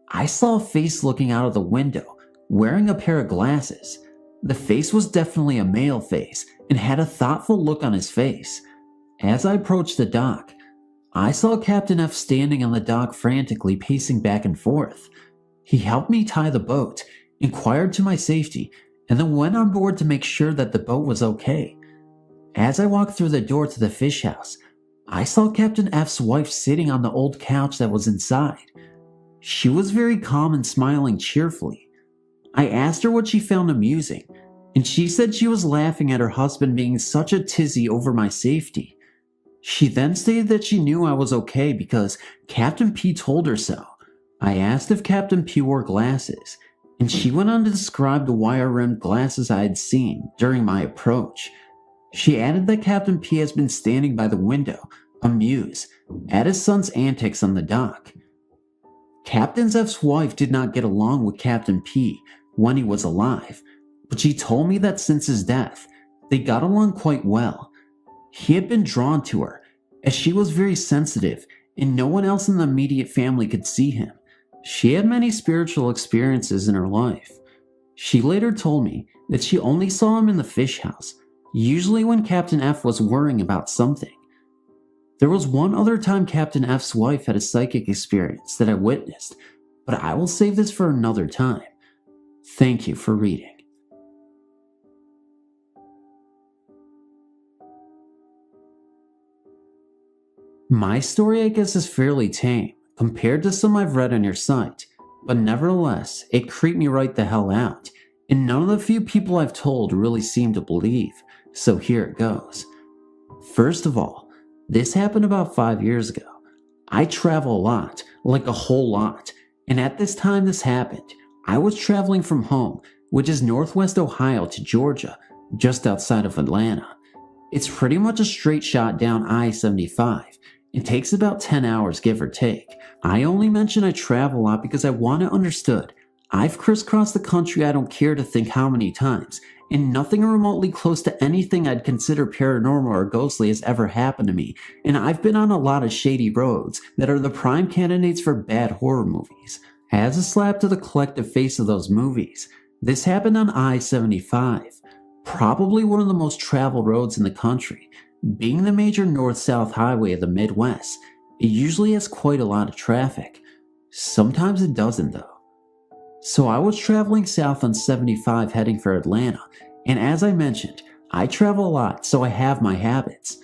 I saw a face looking out of the window, wearing a pair of glasses. The face was definitely a male face and had a thoughtful look on his face. As I approached the dock, I saw Captain F standing on the dock frantically pacing back and forth. He helped me tie the boat, inquired to my safety, and then went on board to make sure that the boat was okay. As I walked through the door to the fish house, I saw Captain F's wife sitting on the old couch that was inside. She was very calm and smiling cheerfully. I asked her what she found amusing, and she said she was laughing at her husband being such a tizzy over my safety. She then stated that she knew I was okay because Captain P told her so. I asked if Captain P wore glasses, and she went on to describe the wire-rimmed glasses I had seen during my approach. She added that Captain P has been standing by the window, amused, at his son's antics on the dock. Captain F's wife did not get along with Captain P when he was alive, but she told me that since his death, they got along quite well. He had been drawn to her, as she was very sensitive and no one else in the immediate family could see him. She had many spiritual experiences in her life. She later told me that she only saw him in the fish house, usually when Captain F was worrying about something. There was one other time Captain F's wife had a psychic experience that I witnessed, but I will save this for another time. Thank you for reading. My story, I guess, is fairly tame compared to some I've read on your site, but nevertheless, it creeped me right the hell out, and none of the few people I've told really seem to believe, so here it goes. First of all, this happened about 5 years ago. I travel a lot, like a whole lot, and at this time this happened, I was traveling from home, which is northwest Ohio, to Georgia, just outside of Atlanta. It's pretty much a straight shot down I-75. It takes about 10 hours, give or take. I only mention I travel a lot because I want it understood. I've crisscrossed the country I don't care to think how many times, and nothing remotely close to anything I'd consider paranormal or ghostly has ever happened to me, and I've been on a lot of shady roads that are the prime candidates for bad horror movies. As a slap to the collective face of those movies, this happened on I-75, probably one of the most traveled roads in the country. Being the major north-south highway of the Midwest, it usually has quite a lot of traffic. Sometimes it doesn't though. So I was traveling south on 75 heading for Atlanta, and as I mentioned, I travel a lot, so I have my habits.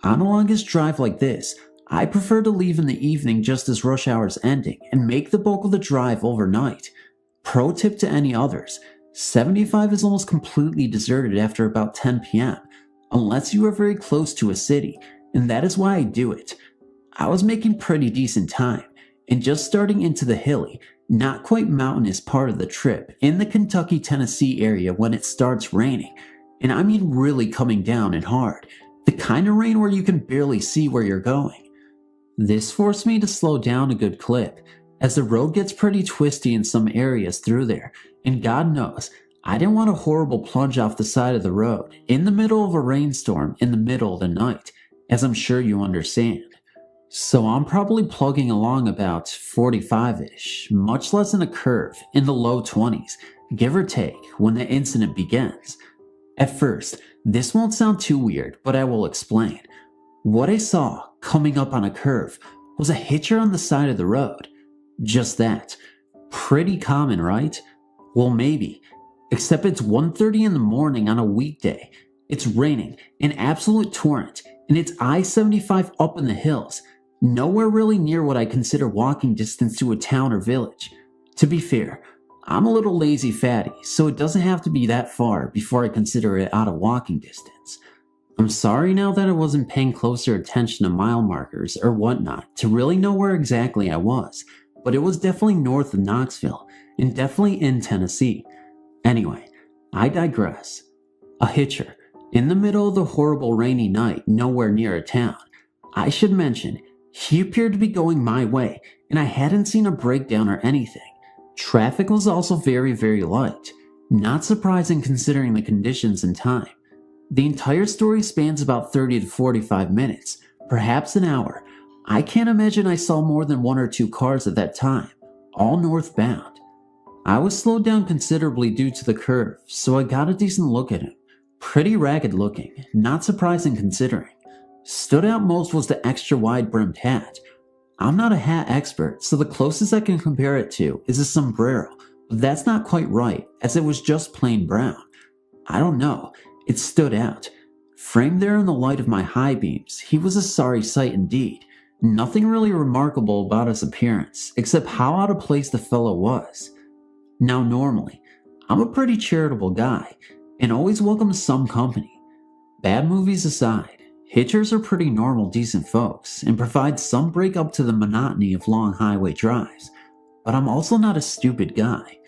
On a longest drive like this, I prefer to leave in the evening just as rush hour is ending and make the bulk of the drive overnight. Pro tip to any others, 75 is almost completely deserted after about 10 p.m. unless you are very close to a city, and that is why I do it. I was making pretty decent time, and just starting into the hilly, not quite mountainous part of the trip in the Kentucky-Tennessee area when it starts raining, and I mean really coming down and hard, the kind of rain where you can barely see where you're going. This forced me to slow down a good clip, as the road gets pretty twisty in some areas through there, and God knows, I didn't want a horrible plunge off the side of the road in the middle of a rainstorm in the middle of the night, as I'm sure you understand. So I'm probably plugging along about 45-ish, much less in a curve, in the low 20s, give or take, when the incident begins. At first, this won't sound too weird, but I will explain. What I saw coming up on a curve was a hitcher on the side of the road. Just that. Pretty common, right? Well, maybe. Except it's 1:30 in the morning on a weekday. It's raining, an absolute torrent, and it's I-75 up in the hills. Nowhere really near what I consider walking distance to a town or village. To be fair, I'm a little lazy fatty, so it doesn't have to be that far before I consider it out of walking distance. I'm sorry now that I wasn't paying closer attention to mile markers or whatnot to really know where exactly I was, but it was definitely north of Knoxville, and definitely in Tennessee. Anyway, I digress. A hitcher, in the middle of the horrible rainy night, nowhere near a town. I should mention, he appeared to be going my way, and I hadn't seen a breakdown or anything. Traffic was also very, very light. Not surprising considering the conditions and time. The entire story spans about 30 to 45 minutes, perhaps an hour. I can't imagine I saw more than 1 or 2 cars at that time, all northbound. I was slowed down considerably due to the curve, so I got a decent look at him. Pretty ragged looking, not surprising considering. Stood out most was the extra wide brimmed hat. I'm not a hat expert, so the closest I can compare it to is a sombrero, but that's not quite right, as it was just plain brown. I don't know, it stood out. Framed there in the light of my high beams, he was a sorry sight indeed. Nothing really remarkable about his appearance, except how out of place the fellow was. Now normally, I'm a pretty charitable guy, and always welcome some company. Bad movies aside, hitchers are pretty normal, decent folks, and provide some break up to the monotony of long highway drives. But I'm also not a stupid guy.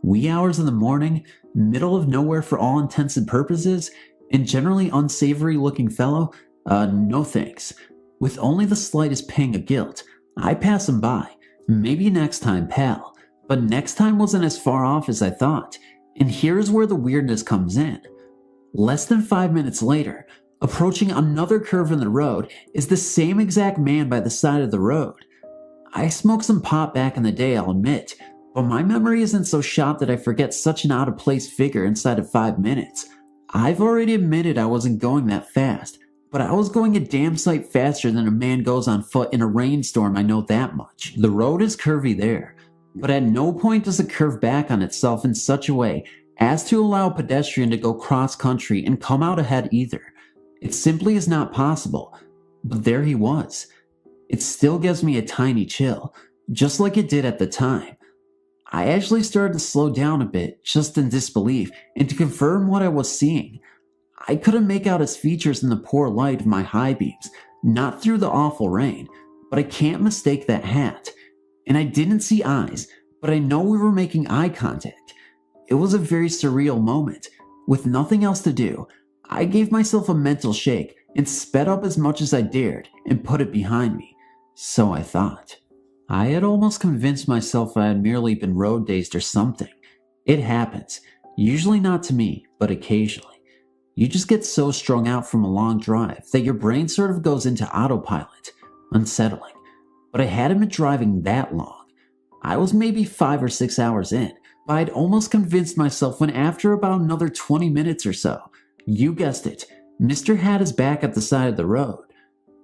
Wee hours in the morning, middle of nowhere for all intents and purposes, and generally unsavory looking fellow? No thanks. With only the slightest pang of guilt, I pass him by. Maybe next time, pal. But next time wasn't as far off as I thought. And here's where the weirdness comes in. Less than 5 minutes later, approaching another curve in the road, is the same exact man by the side of the road. I smoked some pot back in the day, I'll admit, but my memory isn't so shot that I forget such an out-of-place figure inside of 5 minutes. I've already admitted I wasn't going that fast, but I was going a damn sight faster than a man goes on foot in a rainstorm, I know that much. The road is curvy there, but at no point does it curve back on itself in such a way as to allow a pedestrian to go cross-country and come out ahead either. It simply is not possible, but there he was. It still gives me a tiny chill, just like it did at the time. I actually started to slow down a bit, just in disbelief, and to confirm what I was seeing. I couldn't make out his features in the poor light of my high beams, not through the awful rain, but I can't mistake that hat. And I didn't see eyes, but I know we were making eye contact. It was a very surreal moment. With nothing else to do, I gave myself a mental shake and sped up as much as I dared and put it behind me. So I thought. I had almost convinced myself I had merely been road dazed or something. It happens, usually not to me, but occasionally. You just get so strung out from a long drive that your brain sort of goes into autopilot. Unsettling. But I hadn't been driving that long. I was maybe 5 or 6 hours in, but I'd almost convinced myself when after about another 20 minutes or so, you guessed it, Mr. Hat is back at the side of the road.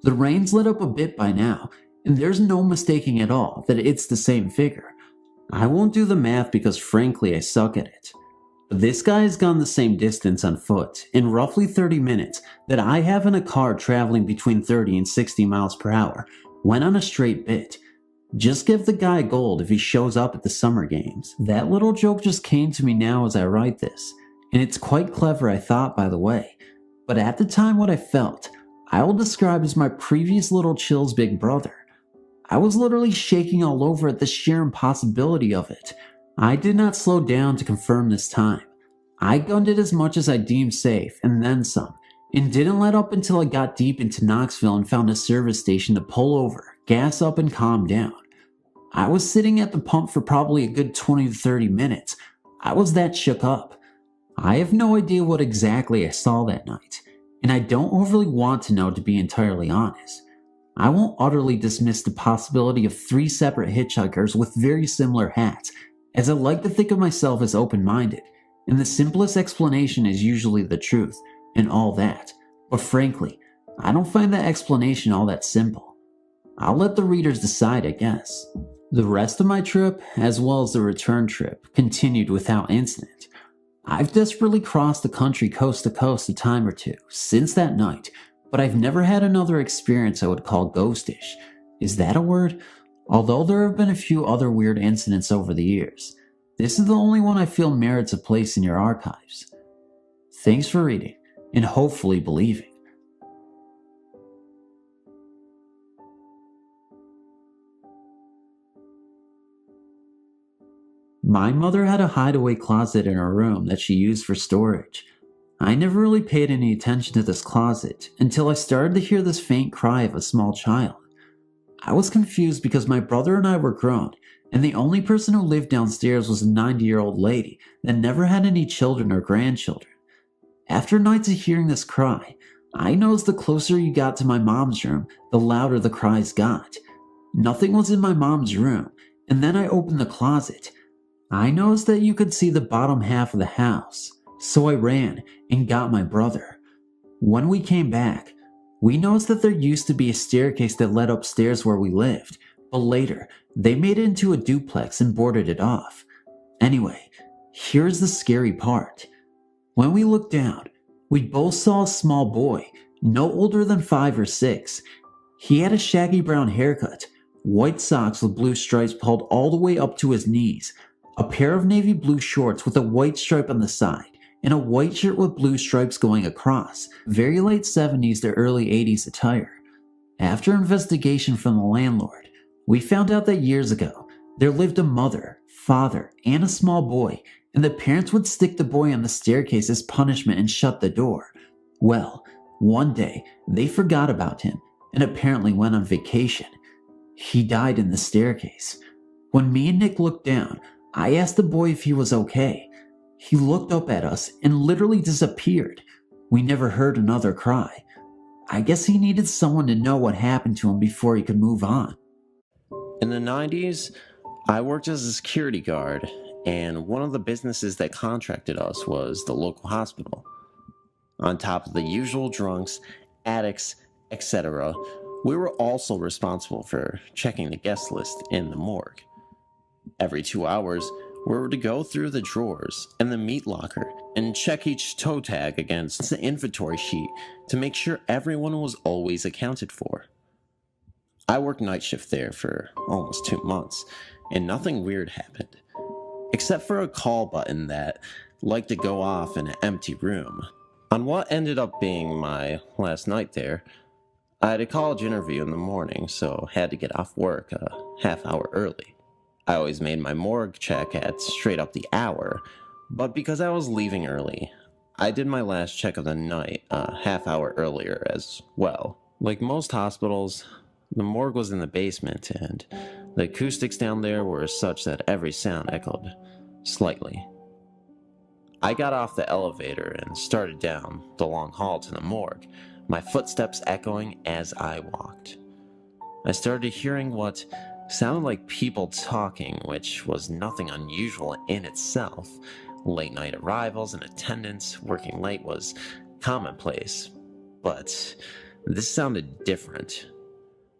The rain's lit up a bit by now, and there's no mistaking at all that it's the same figure. I won't do the math because frankly I suck at it. But this guy has gone the same distance on foot in roughly 30 minutes that I have in a car traveling between 30 and 60 miles per hour, went on a straight bit. Just give the guy gold if he shows up at the summer games. That little joke just came to me now as I write this, and it's quite clever I thought, by the way. But at the time what I felt, I will describe as my previous little chill's big brother. I was literally shaking all over at the sheer impossibility of it. I did not slow down to confirm this time. I gunned it as much as I deemed safe, and then some, and didn't let up until I got deep into Knoxville and found a service station to pull over, gas up, and calm down. I was sitting at the pump for probably a good 20 to 30 minutes. I was that shook up. I have no idea what exactly I saw that night, and I don't overly want to know, to be entirely honest. I won't utterly dismiss the possibility of 3 separate hitchhikers with very similar hats, as I like to think of myself as open-minded, and the simplest explanation is usually the truth, and all that. But frankly, I don't find that explanation all that simple. I'll let the readers decide, I guess. The rest of my trip, as well as the return trip, continued without incident. I've desperately crossed the country coast to coast a time or two since that night, but I've never had another experience I would call ghostish. Is that a word? Although there have been a few other weird incidents over the years, this is the only one I feel merits a place in your archives. Thanks for reading, and hopefully believing. My mother had a hideaway closet in her room that she used for storage. I never really paid any attention to this closet until I started to hear this faint cry of a small child. I was confused because my brother and I were grown, and the only person who lived downstairs was a 90-year-old lady that never had any children or grandchildren. After nights of hearing this cry, I noticed the closer you got to my mom's room, the louder the cries got. Nothing was in my mom's room, and then I opened the closet. I noticed that you could see the bottom half of the house, so I ran and got my brother. When we came back, we noticed that there used to be a staircase that led upstairs where we lived, but later they made it into a duplex and boarded it off. Anyway, here's the scary part. When we looked down, We both saw a small boy, no older than 5 or 6. He had a shaggy brown haircut, white socks with blue stripes pulled all the way up to his knees, a pair of navy blue shorts with a white stripe on the side, and a white shirt with blue stripes going across. Very late 70s to early 80s attire. After investigation from the landlord, we found out that years ago, there lived a mother, father, and a small boy, and the parents would stick the boy on the staircase as punishment and shut the door. Well, one day, they forgot about him and apparently went on vacation. He died in the staircase. When me and Nick looked down, I asked the boy if he was okay. He looked up at us and literally disappeared. We never heard another cry. I guess he needed someone to know what happened to him before he could move on. In the 90s, I worked as a security guard, and one of the businesses that contracted us was the local hospital. On top of the usual drunks, addicts, etc., we were also responsible for checking the guest list in the morgue. Every 2 hours, we were to go through the drawers and the meat locker and check each toe tag against the inventory sheet to make sure everyone was always accounted for. I worked night shift there for almost 2 months, and nothing weird happened, except for a call button that liked to go off in an empty room. On what ended up being my last night there, I had a college interview in the morning, so had to get off work a half hour early. I always made my morgue check at straight up the hour, but because I was leaving early, I did my last check of the night a half hour earlier as well. Like most hospitals, the morgue was in the basement, and the acoustics down there were such that every sound echoed slightly. I got off the elevator and started down the long hall to the morgue, my footsteps echoing as I walked. I started hearing what sounded like people talking, which was nothing unusual in itself. Late night arrivals and attendance working late was commonplace, but this sounded different.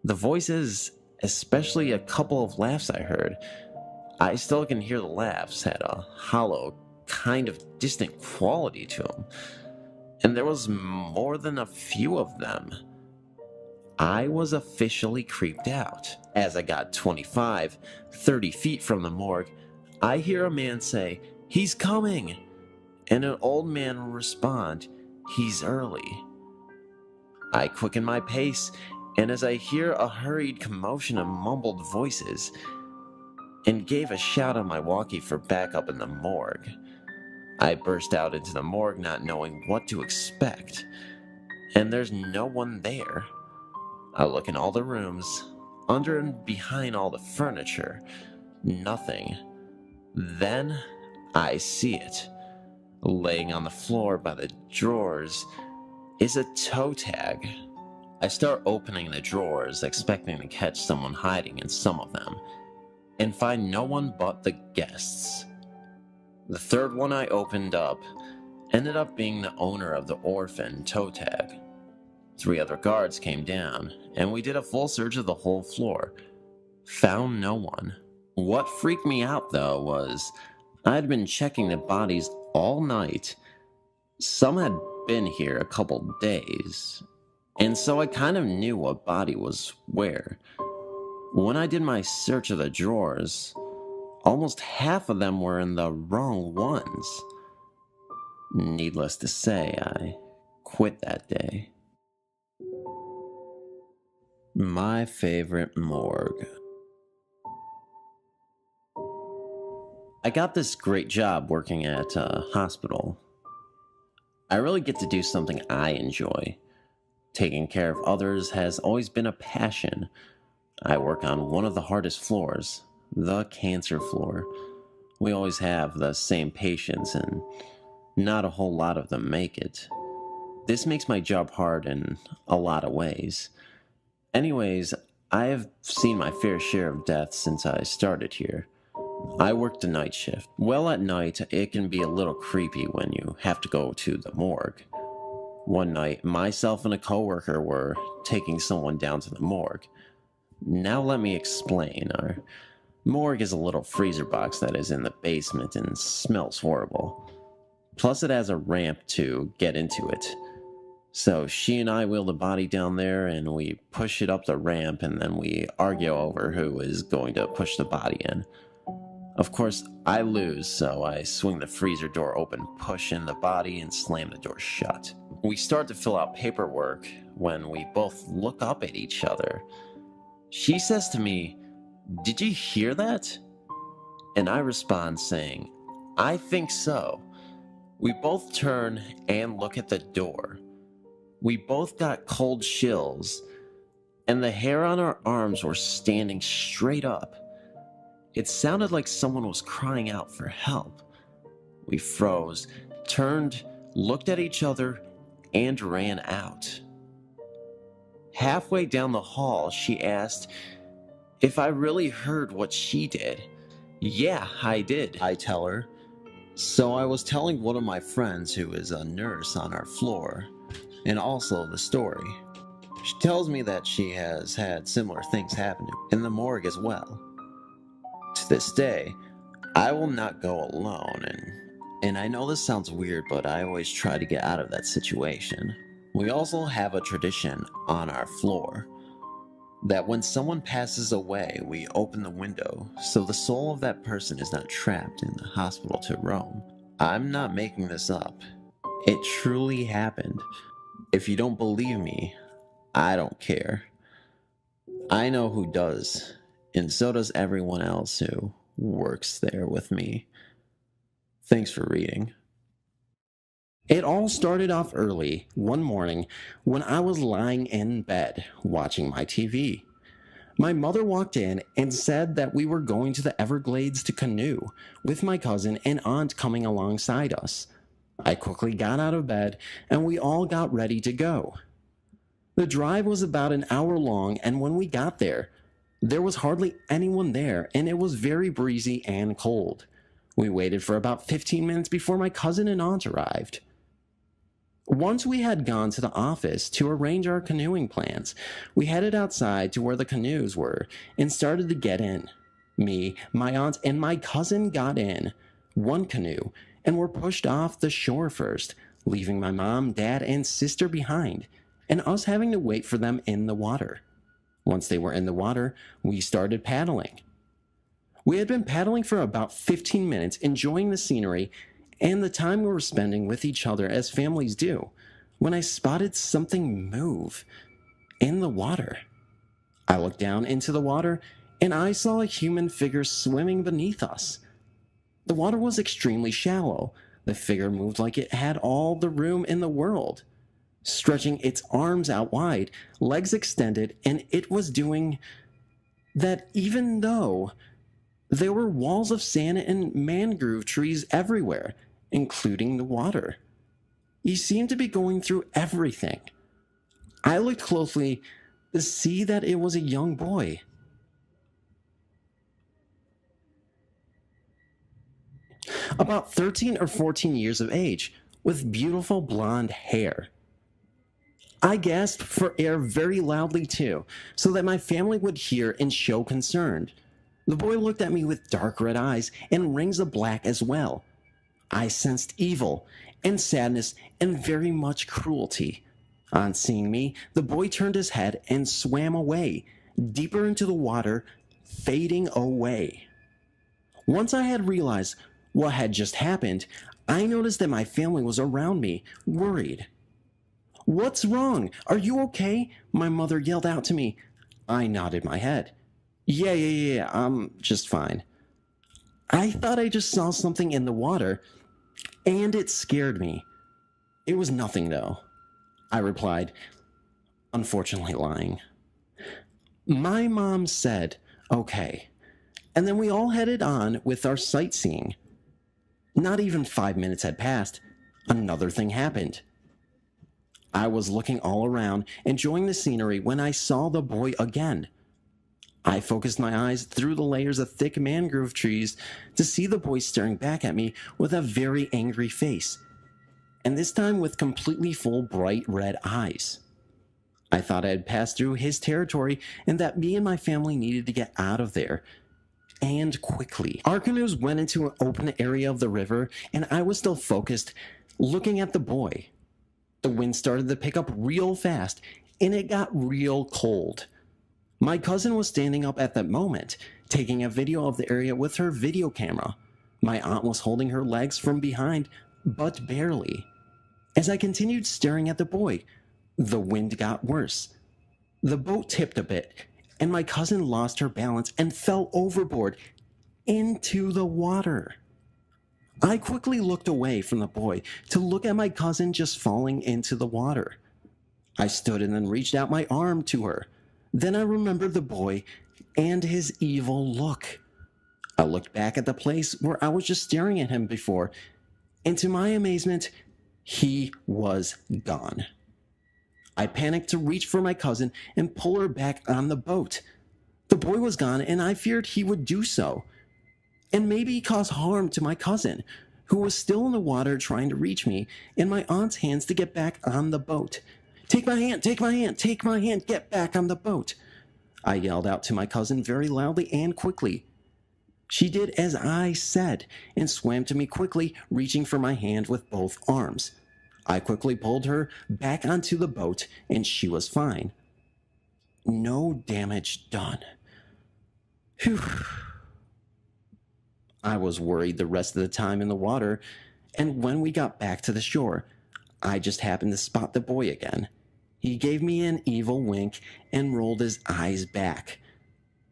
The voices, especially a couple of laughs I heard, I still can hear the laughs, had a hollow, kind of distant quality to them, and there was more than a few of them. I was officially creeped out. As I got 25, 30 feet from the morgue, I hear a man say, "He's coming!" and an old man will respond, "He's early." I quicken my pace, and as I hear a hurried commotion of mumbled voices, and gave a shout on my walkie for backup in the morgue. I burst out into the morgue not knowing what to expect, and there's no one there. I look in all the rooms, under and behind all the furniture, nothing. Then I see it. Laying on the floor by the drawers is a toe tag. I start opening the drawers, expecting to catch someone hiding in some of them, and find no one but the guests. The third one I opened up ended up being the owner of the orphan toe tag. 3 other guards came down, and we did a full search of the whole floor. Found no one. What freaked me out, though, was I had been checking the bodies all night. Some had been here a couple days, and so I kind of knew what body was where. When I did my search of the drawers, almost half of them were in the wrong ones. Needless to say, I quit that day. My favorite morgue. I got this great job working at a hospital. I really get to do something I enjoy. Taking care of others has always been a passion. I work on one of the hardest floors, the cancer floor. We always have the same patients, and not a whole lot of them make it. This makes my job hard in a lot of ways. Anyways, I have seen my fair share of deaths since I started here. I work the night shift. Well, at night, it can be a little creepy when you have to go to the morgue. One night, myself and a coworker were taking someone down to the morgue. Now let me explain. Our morgue is a little freezer box that is in the basement and smells horrible. Plus, it has a ramp to get into it. So she and I wheel the body down there and we push it up the ramp, and then we argue over who is going to push the body in. Of course, I lose, so I swing the freezer door open, push in the body, and slam the door shut. We start to fill out paperwork when we both look up at each other. She says to me, "Did you hear that?" And I respond saying, "I think so." We both turn and look at the door. We both got cold chills, and the hair on our arms were standing straight up. It sounded like someone was crying out for help. We froze, turned, looked at each other, and ran out. Halfway down the hall, she asked if I really heard what she did. "Yeah, I did," I tell her. So I was telling one of my friends who is a nurse on our floor, and also the story. She tells me that she has had similar things happen in the morgue as well. To this day, I will not go alone, and I know this sounds weird, but I always try to get out of that situation. We also have a tradition on our floor that when someone passes away, we open the window so the soul of that person is not trapped in the hospital to roam. I'm not making this up. It truly happened. If you don't believe me, I don't care. I know who does, and so does everyone else who works there with me. Thanks for reading. It all started off early one morning when I was lying in bed watching my TV. My mother walked in and said that we were going to the Everglades to canoe, with my cousin and aunt coming alongside us. I quickly got out of bed and we all got ready to go. The drive was about an hour long, and when we got there was hardly anyone there, and it was very breezy and cold. We waited for about 15 minutes before my cousin and aunt arrived. Once we had gone to the office to arrange our canoeing plans, we headed outside to where the canoes were and started to get in. Me, my aunt, and my cousin got in one canoe and were pushed off the shore first, leaving my mom, dad, and sister behind, and us having to wait for them in the water. Once they were in the water, we started paddling. We had been paddling for about 15 minutes, enjoying the scenery and the time we were spending with each other as families do, when I spotted something move in the water. I looked down into the water and I saw a human figure swimming beneath us. The water was extremely shallow. The figure moved like it had all the room in the world, stretching its arms out wide, legs extended, and it was doing that even though there were walls of sand and mangrove trees everywhere, including the water. He seemed to be going through everything. I looked closely to see that it was a young boy. About 13 or 14 years of age, with beautiful blonde hair. I gasped for air very loudly too, so that my family would hear and show concern. The boy looked at me with dark red eyes and rings of black as well. I sensed evil and sadness and very much cruelty. On seeing me, the boy turned his head and swam away, deeper into the water, fading away. Once I had realized what had just happened, I noticed that my family was around me, worried. "What's wrong? Are you okay?" my mother yelled out to me. I nodded my head. Yeah, I'm just fine. I thought I just saw something in the water, and it scared me. It was nothing, though, I replied, unfortunately lying. My mom said, okay, and then we all headed on with our sightseeing. Not even 5 minutes had passed. Another thing happened. I was looking all around, enjoying the scenery, when I saw the boy again. I focused my eyes through the layers of thick mangrove trees to see the boy staring back at me with a very angry face, and this time with completely full bright red eyes. I thought I had passed through his territory and that me and my family needed to get out of there, and quickly. Our canoes went into an open area of the river, and I was still focused, looking at the boy. The wind started to pick up real fast, and it got real cold. My cousin was standing up at that moment, taking a video of the area with her video camera. My aunt was holding her legs from behind, but barely. As I continued staring at the boy, the wind got worse. The boat tipped a bit, and my cousin lost her balance and fell overboard into the water. I quickly looked away from the boy to look at my cousin just falling into the water. I stood and then reached out my arm to her. Then I remembered the boy and his evil look. I looked back at the place where I was just staring at him before, and to my amazement, he was gone. I panicked to reach for my cousin and pull her back on the boat. The boy was gone, and I feared he would do so, and maybe cause harm to my cousin, who was still in the water trying to reach me and my aunt's hands to get back on the boat. "Take my hand, take my hand, take my hand, get back on the boat," I yelled out to my cousin very loudly and quickly. She did as I said and swam to me quickly, reaching for my hand with both arms. I quickly pulled her back onto the boat, and she was fine. No damage done. Phew. I was worried the rest of the time in the water, and when we got back to the shore, I just happened to spot the boy again. He gave me an evil wink and rolled his eyes back,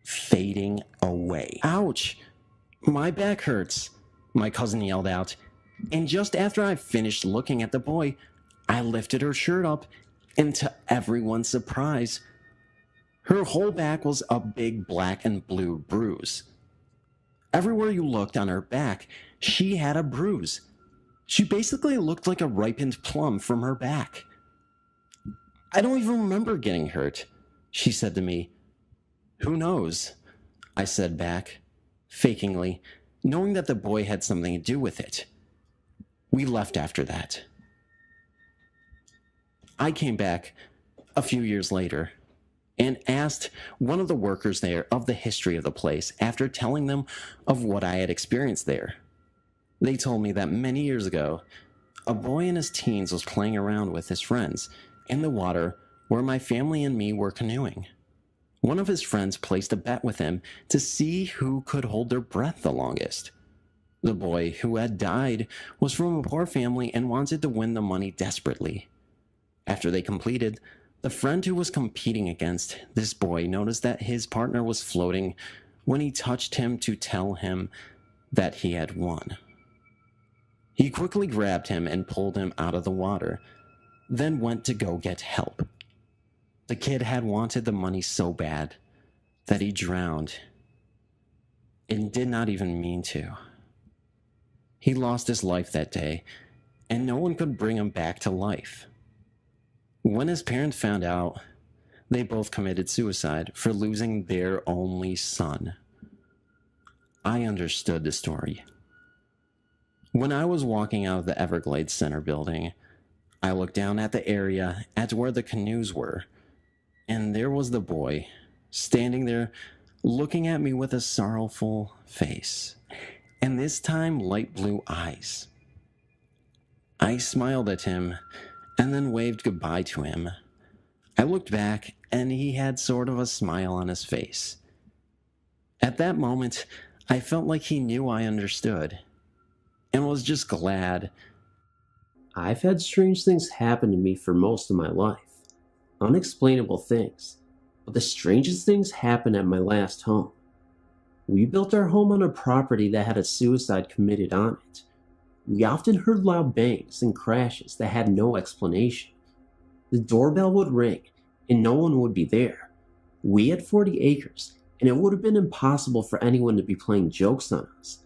fading away. "Ouch! My back hurts," my cousin yelled out, and just after I finished looking at the boy, I lifted her shirt up, and to everyone's surprise, her whole back was a big black and blue bruise. Everywhere you looked on her back, she had a bruise. She basically looked like a ripened plum from her back. "I don't even remember getting hurt," she said to me. "Who knows?" I said back, fakingly, knowing that the boy had something to do with it. We left after that. I came back a few years later and asked one of the workers there of the history of the place after telling them of what I had experienced there. They told me that many years ago, a boy in his teens was playing around with his friends in the water where my family and me were canoeing. One of his friends placed a bet with him to see who could hold their breath the longest. The boy who had died was from a poor family and wanted to win the money desperately. After they completed, the friend who was competing against this boy noticed that his partner was floating when he touched him to tell him that he had won. He quickly grabbed him and pulled him out of the water, then went to go get help. The kid had wanted the money so bad that he drowned and did not even mean to. He lost his life that day, and no one could bring him back to life. When his parents found out, they both committed suicide for losing their only son. I understood the story. When I was walking out of the Everglades Center building, I looked down at the area at where the canoes were, and there was the boy, standing there, looking at me with a sorrowful face, and this time light blue eyes. I smiled at him and then waved goodbye to him. I looked back, and he had sort of a smile on his face. At that moment, I felt like he knew I understood, and was just glad. I've had strange things happen to me for most of my life. Unexplainable things. But the strangest things happened at my last home. We built our home on a property that had a suicide committed on it. We often heard loud bangs and crashes that had no explanation. The doorbell would ring, and no one would be there. We had 40 acres, and it would have been impossible for anyone to be playing jokes on us.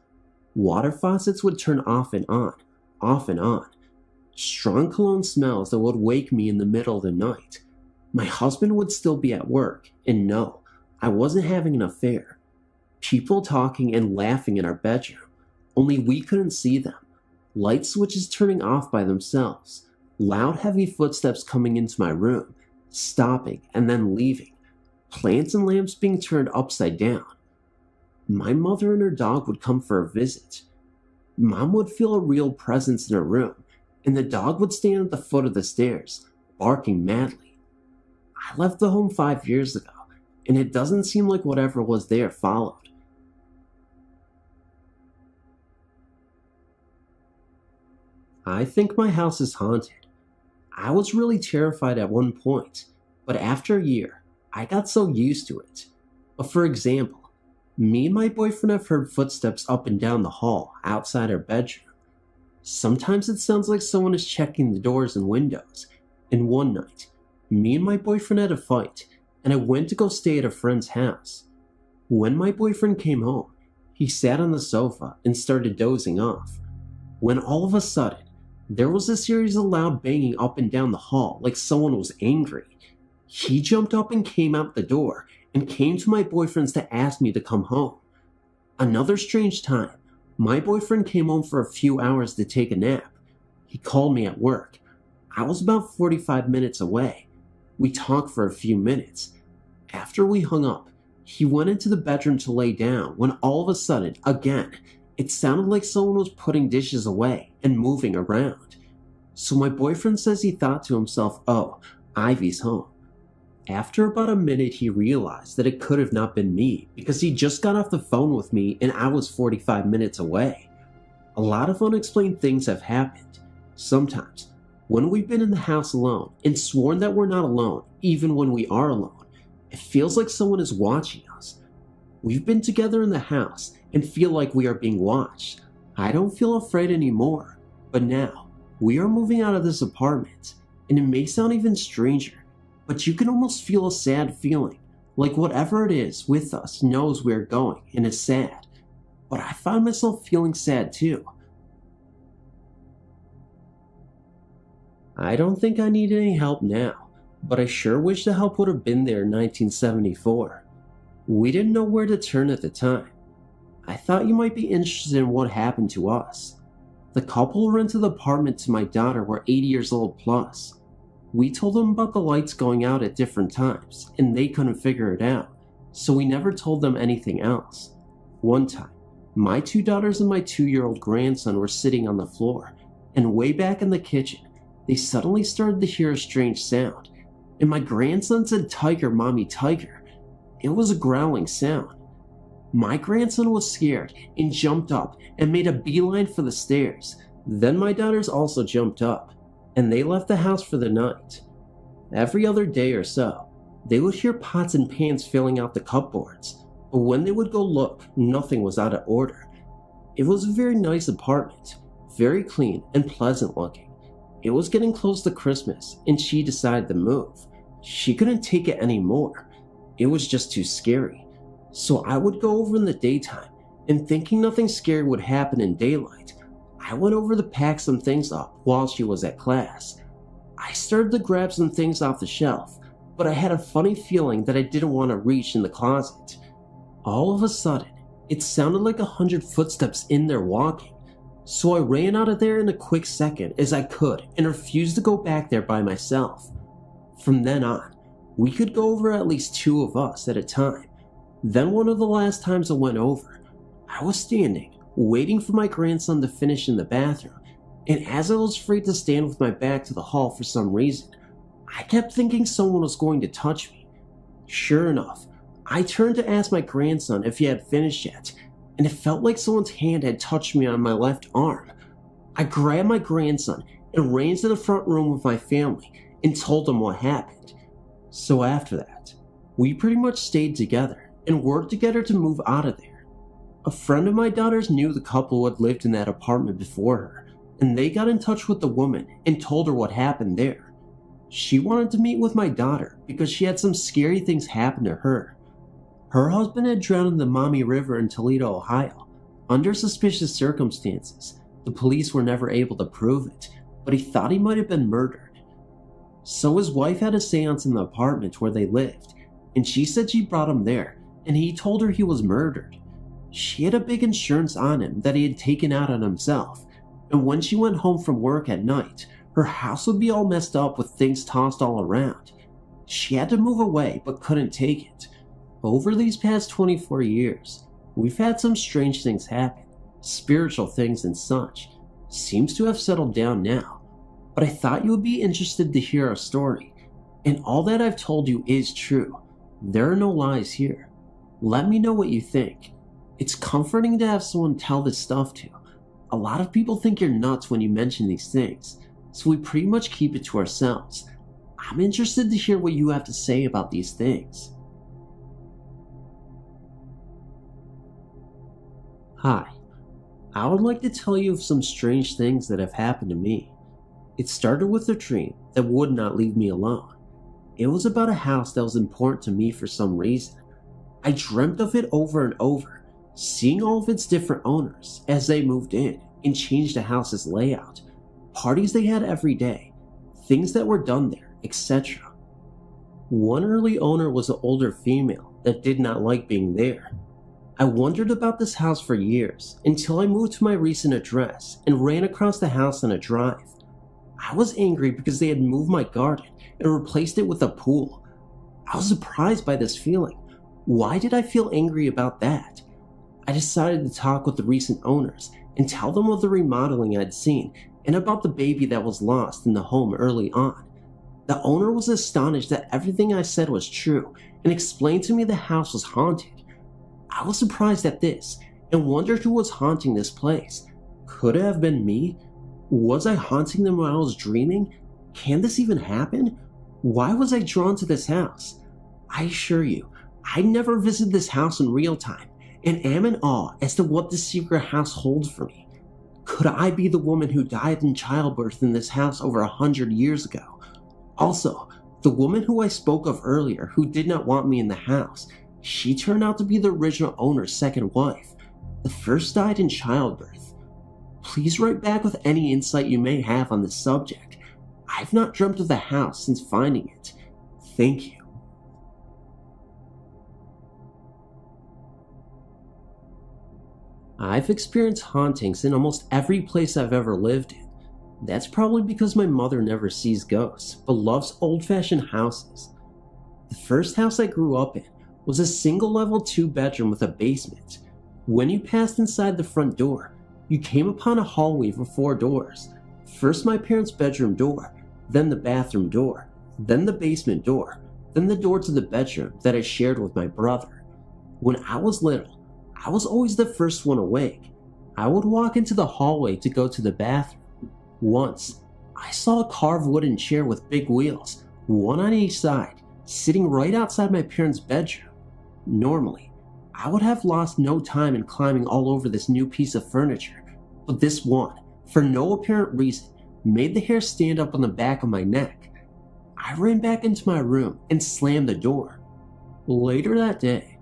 Water faucets would turn off and on, off and on. Strong cologne smells that would wake me in the middle of the night. My husband would still be at work, and no, I wasn't having an affair. People talking and laughing in our bedroom, only we couldn't see them. Light switches turning off by themselves. Loud, heavy footsteps coming into my room, stopping and then leaving. Plants and lamps being turned upside down. my mother and her dog would come for a visit. Mom would feel a real presence in her room, and the dog would stand at the foot of the stairs, barking madly. I left the home 5 years ago, and it doesn't seem like whatever was there followed. I think my house is haunted. I was really terrified at one point, but after a year, I got so used to it. But for example, me and my boyfriend have heard footsteps up and down the hall outside our bedroom. Sometimes it sounds like someone is checking the doors and windows. And one night, me and my boyfriend had a fight, and I went to go stay at a friend's house. When my boyfriend came home, he sat on the sofa and started dozing off. When all of a sudden, there was a series of loud banging up and down the hall like someone was angry. He jumped up and came out the door and came to my boyfriend's to ask me to come home. Another strange time, my boyfriend came home for a few hours to take a nap. He called me at work. I was about 45 minutes away. We talked for a few minutes. After we hung up, he went into the bedroom to lay down when all of a sudden, again, it sounded like someone was putting dishes away and moving around. So my boyfriend says he thought to himself, oh, Ivy's home. After about a minute, he realized that it could have not been me because he just got off the phone with me and I was 45 minutes away. A lot of unexplained things have happened. Sometimes, when we've been in the house alone and sworn that we're not alone, even when we are alone, it feels like someone is watching us. We've been together in the house and feel like we are being watched. I don't feel afraid anymore, but now we are moving out of this apartment, and it may sound even stranger, but you can almost feel a sad feeling, like whatever it is with us knows we're going and is sad. But I find myself feeling sad too. I don't think I need any help now, but I sure wish the help would have been there in 1974. We didn't know where to turn at the time. I thought you might be interested in what happened to us. The couple who rented the apartment to my daughter were 80 years old plus. We told them about the lights going out at different times, and they couldn't figure it out, so we never told them anything else. One time, my 2 daughters and my 2-year-old grandson were sitting on the floor, and way back in the kitchen, they suddenly started to hear a strange sound, and my grandson said, "Tiger, mommy, tiger." It was a growling sound. My grandson was scared and jumped up and made a beeline for the stairs. Then my daughters also jumped up, and they left the house for the night. Every other day or so, they would hear pots and pans filling out the cupboards, but when they would go look, nothing was out of order. It was a very nice apartment, very clean and pleasant looking. It was getting close to Christmas, and she decided to move. She couldn't take it anymore. It was just too scary. So I would go over in the daytime, and thinking nothing scary would happen in daylight, I went over to pack some things up while she was at class. I started to grab some things off the shelf, but I had a funny feeling that I didn't want to reach in the closet. All of a sudden, it sounded like 100 footsteps in there walking. So I ran out of there in a quick second as I could and refused to go back there by myself. From then on, we could go over at least 2 of us at a time. Then one of the last times I went over, I was standing, waiting for my grandson to finish in the bathroom, and as I was free to stand with my back to the hall for some reason, I kept thinking someone was going to touch me. Sure enough, I turned to ask my grandson if he had finished yet, and it felt like someone's hand had touched me on my left arm. I grabbed my grandson and ran to the front room with my family and told them what happened. So after that, we pretty much stayed together and worked together to move out of there. A friend of my daughter's knew the couple who had lived in that apartment before her, and they got in touch with the woman and told her what happened there. She wanted to meet with my daughter because she had some scary things happen to her. Her husband had drowned in the Maumee River in Toledo, Ohio, under suspicious circumstances. The police were never able to prove it, but he thought he might have been murdered. So his wife had a seance in the apartment where they lived, and she said she brought him there, and he told her he was murdered. She had a big insurance on him that he had taken out on himself, and when she went home from work at night, her house would be all messed up with things tossed all around. She had to move away but couldn't take it. Over these past 24 years, We've had some strange things happen, spiritual things and such. Seems to have settled down now, but I thought you would be interested to hear our story. And all that I've told you is true. There are no lies here. Let me know what you think. It's comforting to have someone tell this stuff to. A lot of people think you're nuts when you mention these things, so we pretty much keep it to ourselves. I'm interested to hear what you have to say about these things. Hi. I would like to tell you of some strange things that have happened to me. It started with a dream that would not leave me alone. It was about a house that was important to me for some reason. I dreamt of it over and over, seeing all of its different owners as they moved in and changed the house's layout, parties they had every day, things that were done there, etc. One early owner was an older female that did not like being there. I wondered about this house for years until I moved to my recent address and ran across the house on a drive. I was angry because they had moved my garden and replaced it with a pool. I was surprised by this feeling. Why did I feel angry about that? I decided to talk with the recent owners and tell them of the remodeling I'd seen and about the baby that was lost in the home early on. The owner was astonished that everything I said was true and explained to me the house was haunted. I was surprised at this and wondered who was haunting this place. Could it have been me? Was I haunting them while I was dreaming? Can this even happen? Why was I drawn to this house? I assure you, I never visited this house in real time and am in awe as to what this secret house holds for me. Could I be the woman who died in childbirth in this house over 100 years ago? Also, the woman who I spoke of earlier who did not want me in the house, she turned out to be the original owner's second wife. The first died in childbirth. Please write back with any insight you may have on this subject. I've not dreamt of the house since finding it. Thank you. I've experienced hauntings in almost every place I've ever lived in. That's probably because my mother never sees ghosts, but loves old-fashioned houses. The first house I grew up in was a single-level 2-bedroom with a basement. When you passed inside the front door, you came upon a hallway with 4 doors. First my parents' bedroom door, then the bathroom door, then the basement door, then the door to the bedroom that I shared with my brother. When I was little, I was always the first one awake. I would walk into the hallway to go to the bathroom. Once, I saw a carved wooden chair with big wheels, one on each side, sitting right outside my parents' bedroom. Normally, I would have lost no time in climbing all over this new piece of furniture, but this one, for no apparent reason, made the hair stand up on the back of my neck. I ran back into my room and slammed the door. Later that day,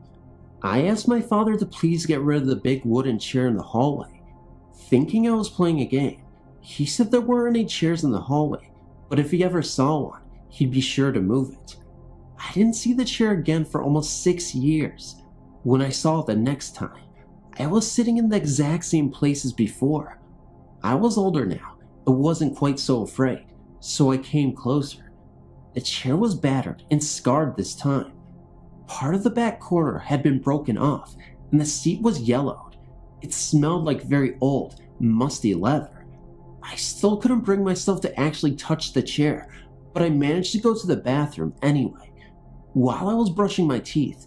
I asked my father to please get rid of the big wooden chair in the hallway. Thinking I was playing a game, he said there weren't any chairs in the hallway, but if he ever saw one, he'd be sure to move it. I didn't see the chair again for almost 6 years. When I saw it the next time, I was sitting in the exact same place as before. I was older now, but wasn't quite so afraid, so I came closer. The chair was battered and scarred this time. Part of the back corner had been broken off, and the seat was yellowed. It smelled like very old, musty leather. I still couldn't bring myself to actually touch the chair, but I managed to go to the bathroom anyway. While I was brushing my teeth,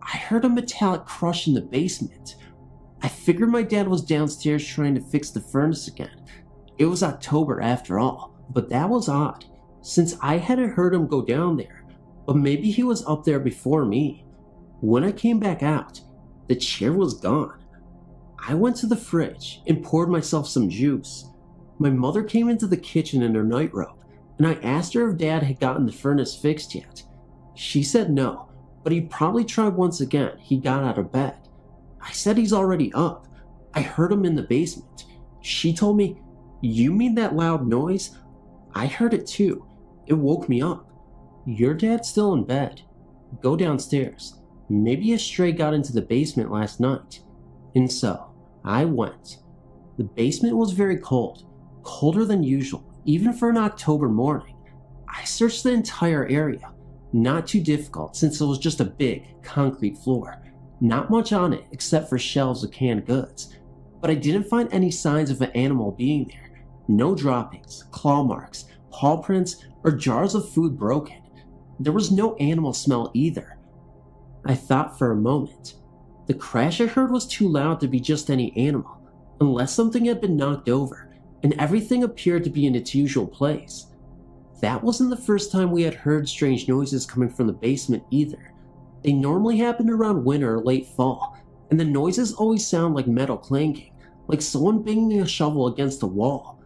I heard a metallic crush in the basement. I figured my dad was downstairs trying to fix the furnace again. It was October after all, but that was odd, since I hadn't heard him go down there, but maybe he was up there before me. When I came back out, the chair was gone. I went to the fridge and poured myself some juice. My mother came into the kitchen in her nightrobe, and I asked her if Dad had gotten the furnace fixed yet. She said no, but he'd probably try once again. He got out of bed. I said he's already up. I heard him in the basement. She told me, "You mean that loud noise?" I heard it too. It woke me up. "Your dad's still in bed. Go downstairs. Maybe a stray got into the basement last night." And so, I went. The basement was very cold, colder than usual, even for an October morning. I searched the entire area. Not too difficult since it was just a big, concrete floor. Not much on it except for shelves of canned goods, but I didn't find any signs of an animal being there. No droppings, claw marks, paw prints, or jars of food broken. There was no animal smell either. I thought for a moment. The crash I heard was too loud to be just any animal, unless something had been knocked over, and everything appeared to be in its usual place. That wasn't the first time we had heard strange noises coming from the basement either. They normally happened around winter or late fall, and the noises always sound like metal clanking, like someone banging a shovel against a wall.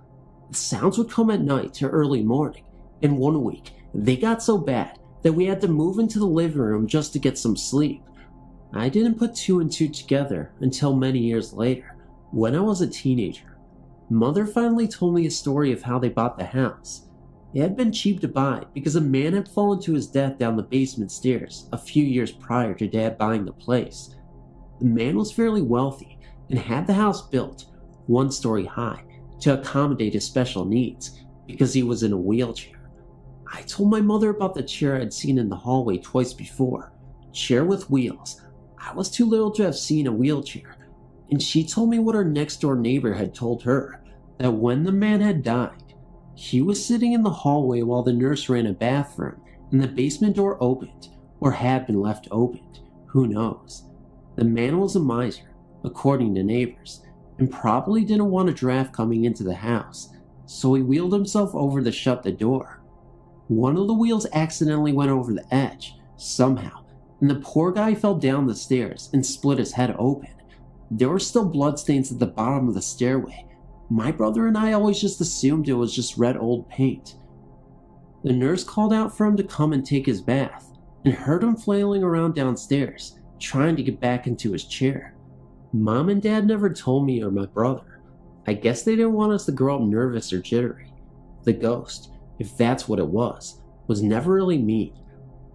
The sounds would come at night or early morning, and one week, they got so bad that we had to move into the living room just to get some sleep. I didn't put two and two together until many years later, when I was a teenager. Mother finally told me a story of how they bought the house. It had been cheap to buy because a man had fallen to his death down the basement stairs a few years prior to Dad buying the place. The man was fairly wealthy and had the house built, 1 story high, to accommodate his special needs because he was in a wheelchair. I told my mother about the chair I'd seen in the hallway twice before. Chair with wheels. I was too little to have seen a wheelchair, and she told me what our next door neighbor had told her, that when the man had died, he was sitting in the hallway while the nurse ran a bathroom and the basement door opened, or had been left opened, who knows. The man was a miser, according to neighbors, and probably didn't want a draft coming into the house, so he wheeled himself over to shut the door. One of the wheels accidentally went over the edge, somehow, and the poor guy fell down the stairs and split his head open. There were still bloodstains at the bottom of the stairway. My brother and I always just assumed it was just red old paint. The nurse called out for him to come and take his bath, and heard him flailing around downstairs, trying to get back into his chair. Mom and Dad never told me or my brother. I guess they didn't want us to grow up nervous or jittery. The ghost, if that's what it was never really mean.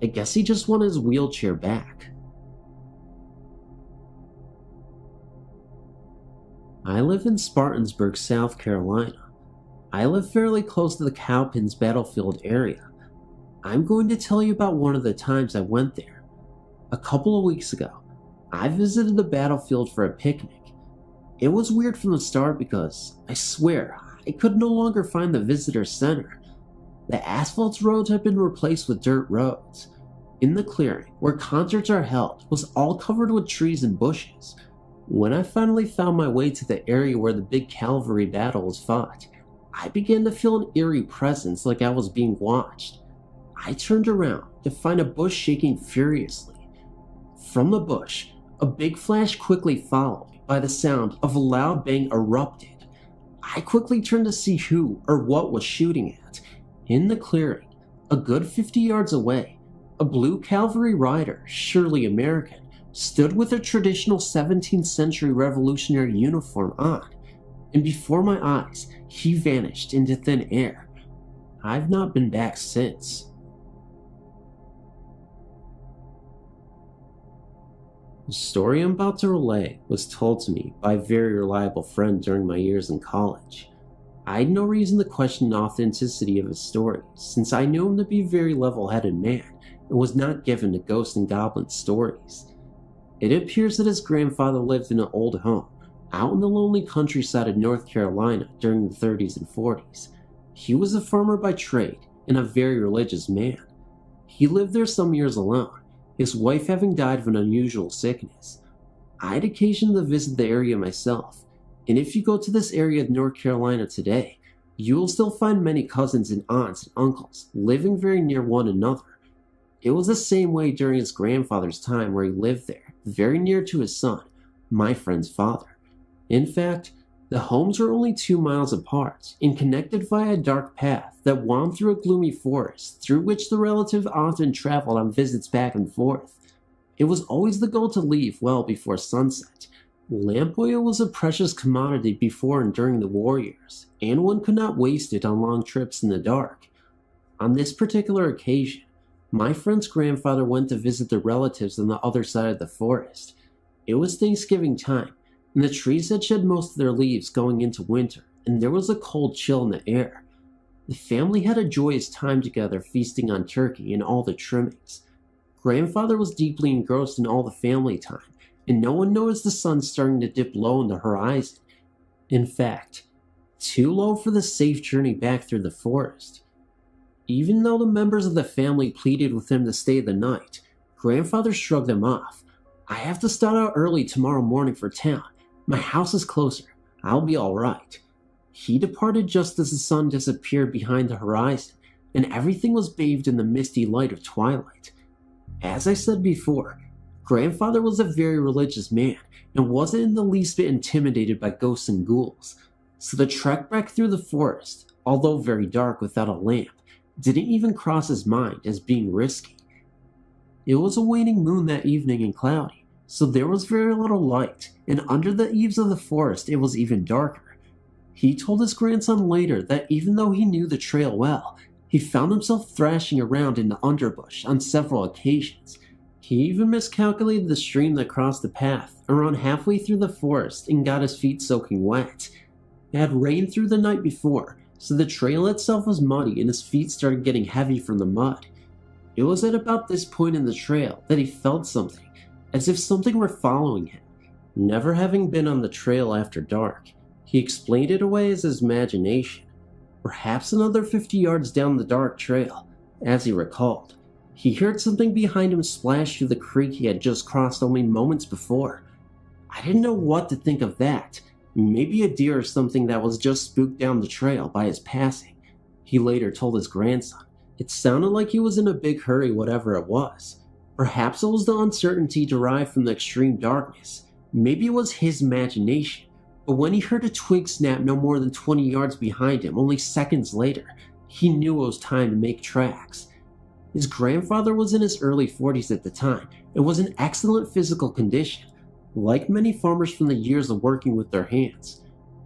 I guess he just wanted his wheelchair back. I live in Spartansburg, South Carolina. I live fairly close to the Cowpens battlefield area. I'm going to tell you about one of the times I went there. A couple of weeks ago, I visited the battlefield for a picnic. It was weird from the start because, I swear, I could no longer find the visitor center. The asphalt roads had been replaced with dirt roads. In the clearing, where concerts are held, was all covered with trees and bushes. When I finally found my way to the area where the big cavalry battle was fought, I began to feel an eerie presence like I was being watched. I turned around to find a bush shaking furiously. From the bush, a big flash quickly followed by the sound of a loud bang erupted. I quickly turned to see who or what was shooting at. In the clearing, a good 50 yards away, a blue cavalry rider, surely American, stood with a traditional 17th century revolutionary uniform on, and before my eyes, he vanished into thin air. I've not been back since. The story I'm about to relay was told to me by a very reliable friend during my years in college. I had no reason to question the authenticity of his story, since I knew him to be a very level-headed man and was not given to ghost and goblin stories. It appears that his grandfather lived in an old home out in the lonely countryside of North Carolina during the 30s and 40s. He was a farmer by trade and a very religious man. He lived there some years alone, his wife having died of an unusual sickness. I had occasion to visit the area myself, and if you go to this area of North Carolina today, you will still find many cousins and aunts and uncles living very near one another. It was the same way during his grandfather's time where he lived there, very near to his son, my friend's father. In fact, the homes were only 2 miles apart and connected via a dark path that wound through a gloomy forest through which the relative often traveled on visits back and forth. It was always the goal to leave well before sunset. Lamp oil was a precious commodity before and during the war years, and one could not waste it on long trips in the dark. On this particular occasion, my friend's grandfather went to visit their relatives on the other side of the forest. It was Thanksgiving time, and the trees had shed most of their leaves going into winter, and there was a cold chill in the air. The family had a joyous time together feasting on turkey and all the trimmings. Grandfather was deeply engrossed in all the family time, and no one noticed the sun starting to dip low in the horizon. In fact, too low for the safe journey back through the forest. Even though the members of the family pleaded with him to stay the night, Grandfather shrugged them off. "I have to start out early tomorrow morning for town. My house is closer. I'll be all right." He departed just as the sun disappeared behind the horizon, and everything was bathed in the misty light of twilight. As I said before, Grandfather was a very religious man and wasn't in the least bit intimidated by ghosts and ghouls, so the trek back through the forest, although very dark without a lamp, didn't even cross his mind as being risky. It was a waning moon that evening and cloudy, so there was very little light, and under the eaves of the forest it was even darker. He told his grandson later that even though he knew the trail well, he found himself thrashing around in the underbush on several occasions. He even miscalculated the stream that crossed the path around halfway through the forest and got his feet soaking wet. It had rained through the night before, so the trail itself was muddy and his feet started getting heavy from the mud. It was at about this point in the trail that he felt something, as if something were following him. Never having been on the trail after dark, he explained it away as his imagination. Perhaps another 50 yards down the dark trail, as he recalled, he heard something behind him splash through the creek he had just crossed only moments before. I didn't know what to think of that. Maybe a deer or something that was just spooked down the trail by his passing, he later told his grandson. It sounded like he was in a big hurry, whatever it was. Perhaps it was the uncertainty derived from the extreme darkness. Maybe it was his imagination. But when he heard a twig snap no more than 20 yards behind him only seconds later, he knew it was time to make tracks. His grandfather was in his early 40s at the time and was in excellent physical condition, like many farmers from the years of working with their hands.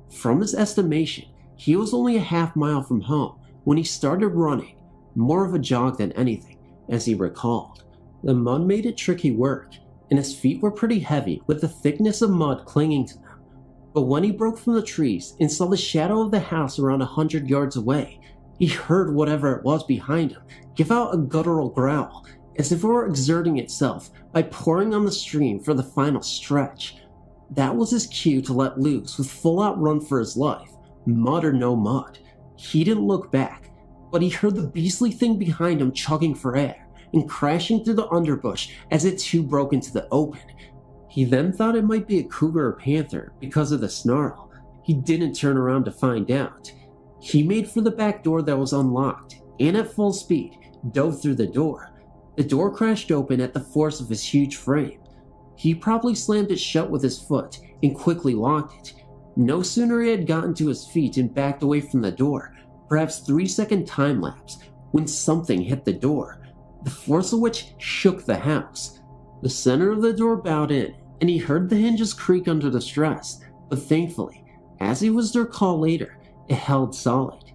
From his estimation, he was only a half mile from home when he started running, more of a jog than anything, as he recalled. The mud made it tricky work, and his feet were pretty heavy with the thickness of mud clinging to them. But when he broke from the trees and saw the shadow of the house around 100 yards away, he heard whatever it was behind him give out a guttural growl, as if it were exerting itself by pouring on the stream for the final stretch. That was his cue to let loose with full-out run for his life, mud or no mud. He didn't look back, but he heard the beastly thing behind him chugging for air and crashing through the underbush as it too broke into the open. He then thought it might be a cougar or panther because of the snarl. He didn't turn around to find out. He made for the back door that was unlocked, and at full speed, dove through the door. The door crashed open at the force of his huge frame. He probably slammed it shut with his foot and quickly locked it. No sooner he had gotten to his feet and backed away from the door, perhaps 3-second time lapse, when something hit the door, the force of which shook the house. The center of the door bowed in, and he heard the hinges creak under the stress, but thankfully, as he was to recall later, it held solid.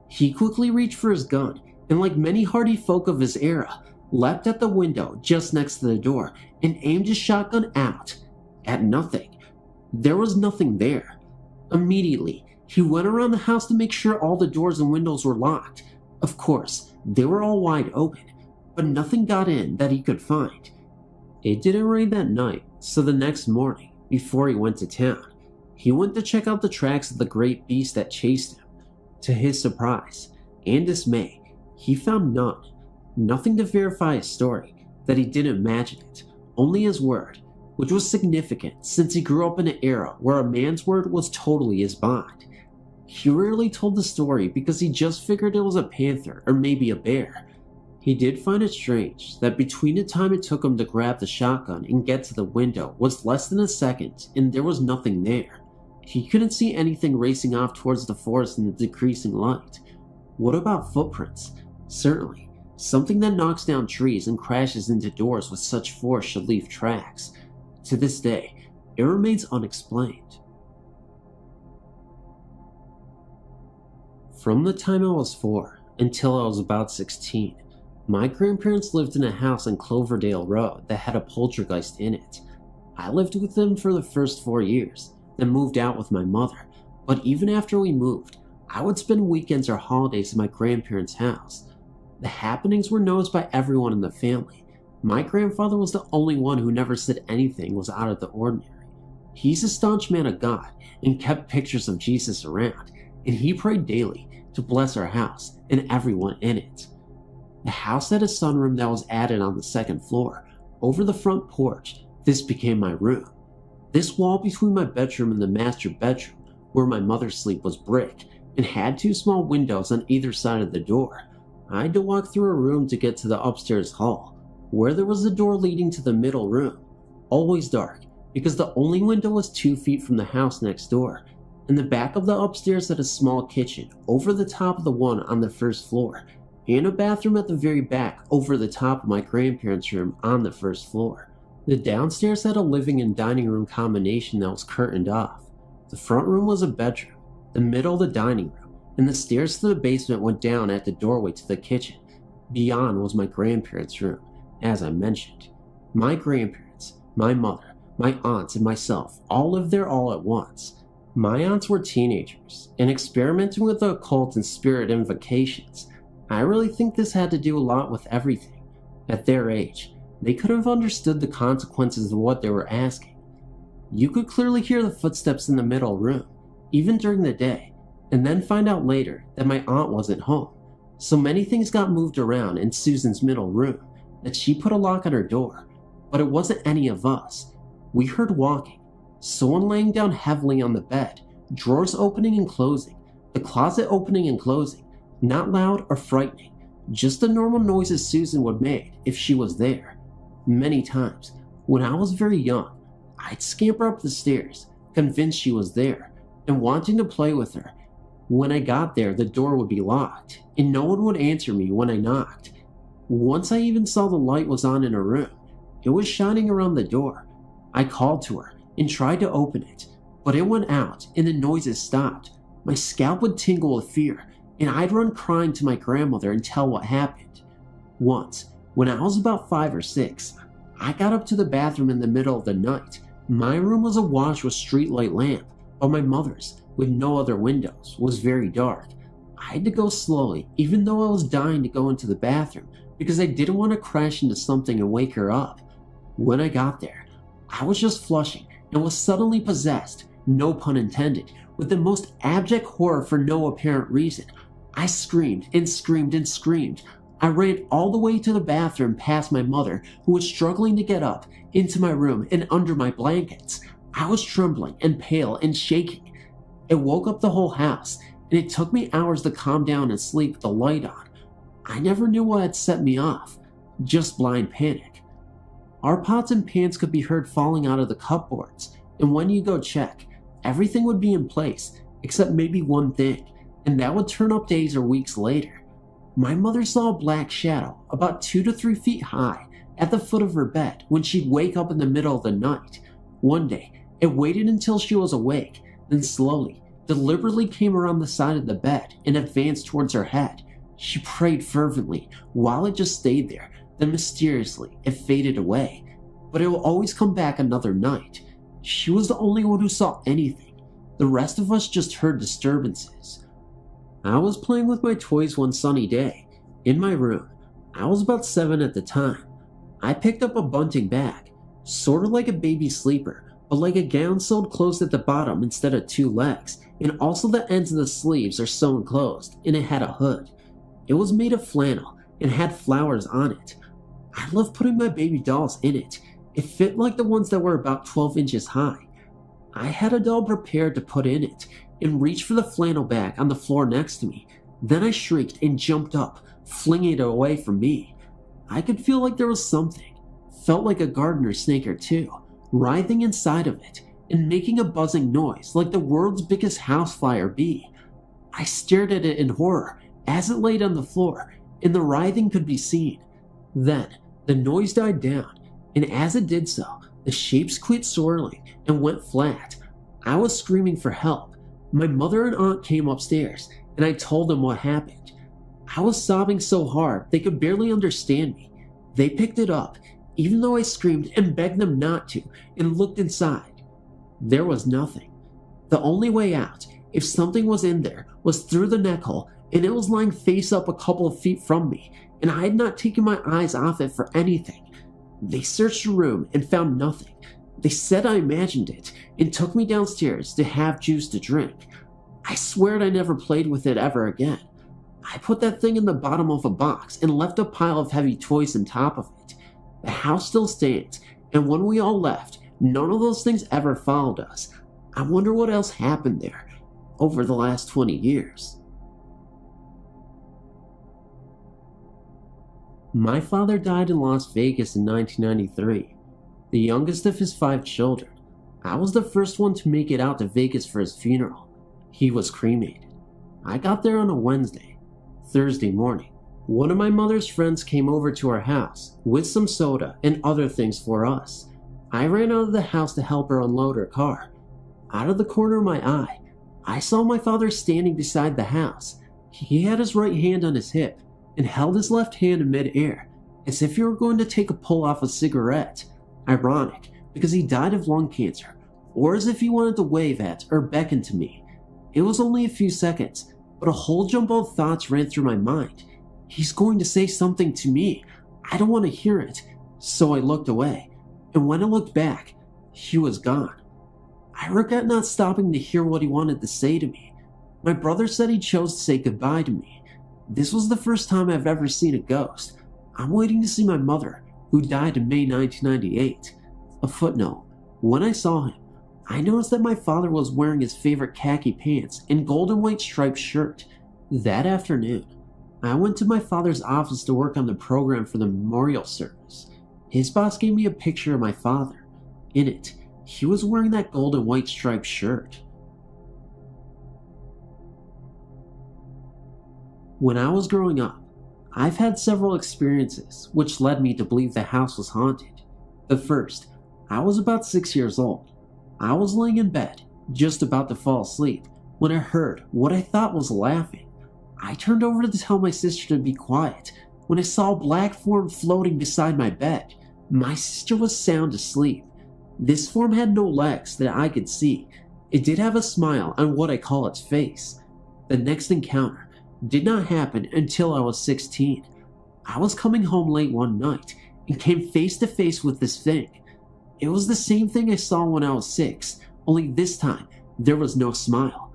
He quickly reached for his gun, and like many hardy folk of his era, leapt at the window just next to the door and aimed his shotgun out at nothing. There was nothing there. Immediately, he went around the house to make sure all the doors and windows were locked. Of course, they were all wide open, but nothing got in that he could find. It didn't rain that night, so the next morning, before he went to town, he went to check out the tracks of the great beast that chased him. To his surprise and dismay, he found none. Nothing to verify his story, that he didn't imagine it, only his word, which was significant since he grew up in an era where a man's word was totally his bond. He rarely told the story because he just figured it was a panther or maybe a bear. He did find it strange that between the time it took him to grab the shotgun and get to the window was less than a second and there was nothing there. He couldn't see anything racing off towards the forest in the decreasing light. What about footprints? Certainly, something that knocks down trees and crashes into doors with such force should leave tracks. To this day, it remains unexplained. From the time I was 4 until I was about 16, my grandparents lived in a house on Cloverdale Road that had a poltergeist in it. I lived with them for the first 4 years, then moved out with my mother, but even after we moved, I would spend weekends or holidays in my grandparents' house. The happenings were noticed by everyone in the family. My grandfather was the only one who never said anything was out of the ordinary. He's a staunch man of God and kept pictures of Jesus around, and he prayed daily to bless our house and everyone in it. The house had a sunroom that was added on the second floor. Over the front porch, this became my room. This wall between my bedroom and the master bedroom, where my mother slept, was brick and had 2 small windows on either side of the door. I had to walk through a room to get to the upstairs hall, where there was a door leading to the middle room. Always dark, because the only window was 2 feet from the house next door. In the back of the upstairs had a small kitchen over the top of the one on the first floor, and a bathroom at the very back over the top of my grandparents' room on the first floor. The downstairs had a living and dining room combination that was curtained off. The front room was a bedroom, the middle the dining room, and the stairs to the basement went down at the doorway to the kitchen. Beyond was my grandparents' room, as I mentioned. My grandparents, my mother, my aunts, and myself all lived there all at once. My aunts were teenagers and experimenting with the occult and spirit invocations. I really think this had to do a lot with everything. At their age, they could have understood the consequences of what they were asking. You could clearly hear the footsteps in the middle room, even during the day, and then find out later that my aunt wasn't home. So many things got moved around in Susan's middle room that she put a lock on her door, but it wasn't any of us. We heard walking, someone laying down heavily on the bed, drawers opening and closing, the closet opening and closing, not loud or frightening, just the normal noises Susan would make if she was there. Many times, when I was very young, I'd scamper up the stairs, convinced she was there, and wanting to play with her. When I got there, the door would be locked, and no one would answer me when I knocked. Once I even saw the light was on in her room. It was shining around the door. I called to her and tried to open it, but it went out and the noises stopped. My scalp would tingle with fear, and I'd run crying to my grandmother and tell what happened. Once, when I was about 5 or 6, I got up to the bathroom in the middle of the night. My room was awash with streetlight lamp, but my mother's, with no other windows, was very dark. I had to go slowly, even though I was dying to go into the bathroom, because I didn't want to crash into something and wake her up. When I got there, I was just flushing and was suddenly possessed, no pun intended, with the most abject horror for no apparent reason. I screamed and screamed and screamed. I ran all the way to the bathroom past my mother, who was struggling to get up, into my room and under my blankets. I was trembling and pale and shaking. It woke up the whole house, and it took me hours to calm down and sleep with the light on. I never knew what had set me off, just blind panic. Our pots and pans could be heard falling out of the cupboards, and when you go check, everything would be in place, except maybe one thing, and that would turn up days or weeks later. My mother saw a black shadow, about 2 to 3 feet high, at the foot of her bed when she'd wake up in the middle of the night. One day, it waited until she was awake, then slowly, deliberately came around the side of the bed and advanced towards her head. She prayed fervently while it just stayed there, then mysteriously it faded away. But it will always come back another night. She was the only one who saw anything. The rest of us just heard disturbances. I was playing with my toys one sunny day, in my room. I was about 7 at the time. I picked up a bunting bag, sort of like a baby sleeper, but like a gown sewed closed at the bottom instead of 2 legs, and also the ends of the sleeves are sewn closed, and it had a hood. It was made of flannel and had flowers on it. I loved putting my baby dolls in it. It fit like the ones that were about 12 inches high. I had a doll prepared to put in it and reached for the flannel bag on the floor next to me. Then I shrieked and jumped up, flinging it away from me. I could feel like there was something, felt like a gardener snake or two, writhing inside of it and making a buzzing noise like the world's biggest housefly or bee. I stared at it in horror as it laid on the floor, and the writhing could be seen. Then the noise died down, and as it did so, the shapes quit swirling and went flat. I was screaming for help. My mother and aunt came upstairs, and I told them what happened. I was sobbing so hard they could barely understand me. They picked it up, even though I screamed and begged them not to, and looked inside. There was nothing. The only way out, if something was in there, was through the neck hole, and it was lying face up a couple of feet from me, and I had not taken my eyes off it for anything. They searched the room and found nothing. They said I imagined it and took me downstairs to have juice to drink. I swear I never played with it ever again. I put that thing in the bottom of a box and left a pile of heavy toys on top of it. The house still stands, and when we all left, none of those things ever followed us. I wonder what else happened there over the last 20 years. My father died in Las Vegas in 1993, the youngest of his 5 children. I was the first one to make it out to Vegas for his funeral. He was cremated. I got there on a Wednesday. Thursday morning, one of my mother's friends came over to our house with some soda and other things for us. I ran out of the house to help her unload her car. Out of the corner of my eye, I saw my father standing beside the house. He had his right hand on his hip and held his left hand in midair, as if he were going to take a pull off a cigarette. Ironic, because he died of lung cancer, or as if he wanted to wave at or beckon to me. It was only a few seconds, but a whole jumble of thoughts ran through my mind. He's going to say something to me. I don't want to hear it. So I looked away, and when I looked back, he was gone. I regret not stopping to hear what he wanted to say to me. My brother said he chose to say goodbye to me. This was the first time I've ever seen a ghost. I'm waiting to see my mother, who died in May 1998. A footnote: when I saw him, I noticed that my father was wearing his favorite khaki pants and gold and white striped shirt. That afternoon, I went to my father's office to work on the program for the memorial service. His boss gave me a picture of my father. In it, he was wearing that gold and white striped shirt. When I was growing up, I've had several experiences which led me to believe the house was haunted. The first, I was about 6 years old. I was laying in bed, just about to fall asleep, when I heard what I thought was laughing. I turned over to tell my sister to be quiet when I saw a black form floating beside my bed. My sister was sound asleep. This form had no legs that I could see. It did have a smile on what I call its face. The next encounter did not happen until I was 16. I was coming home late one night and came face to face with this thing. It was the same thing I saw when I was 6, only this time there was no smile.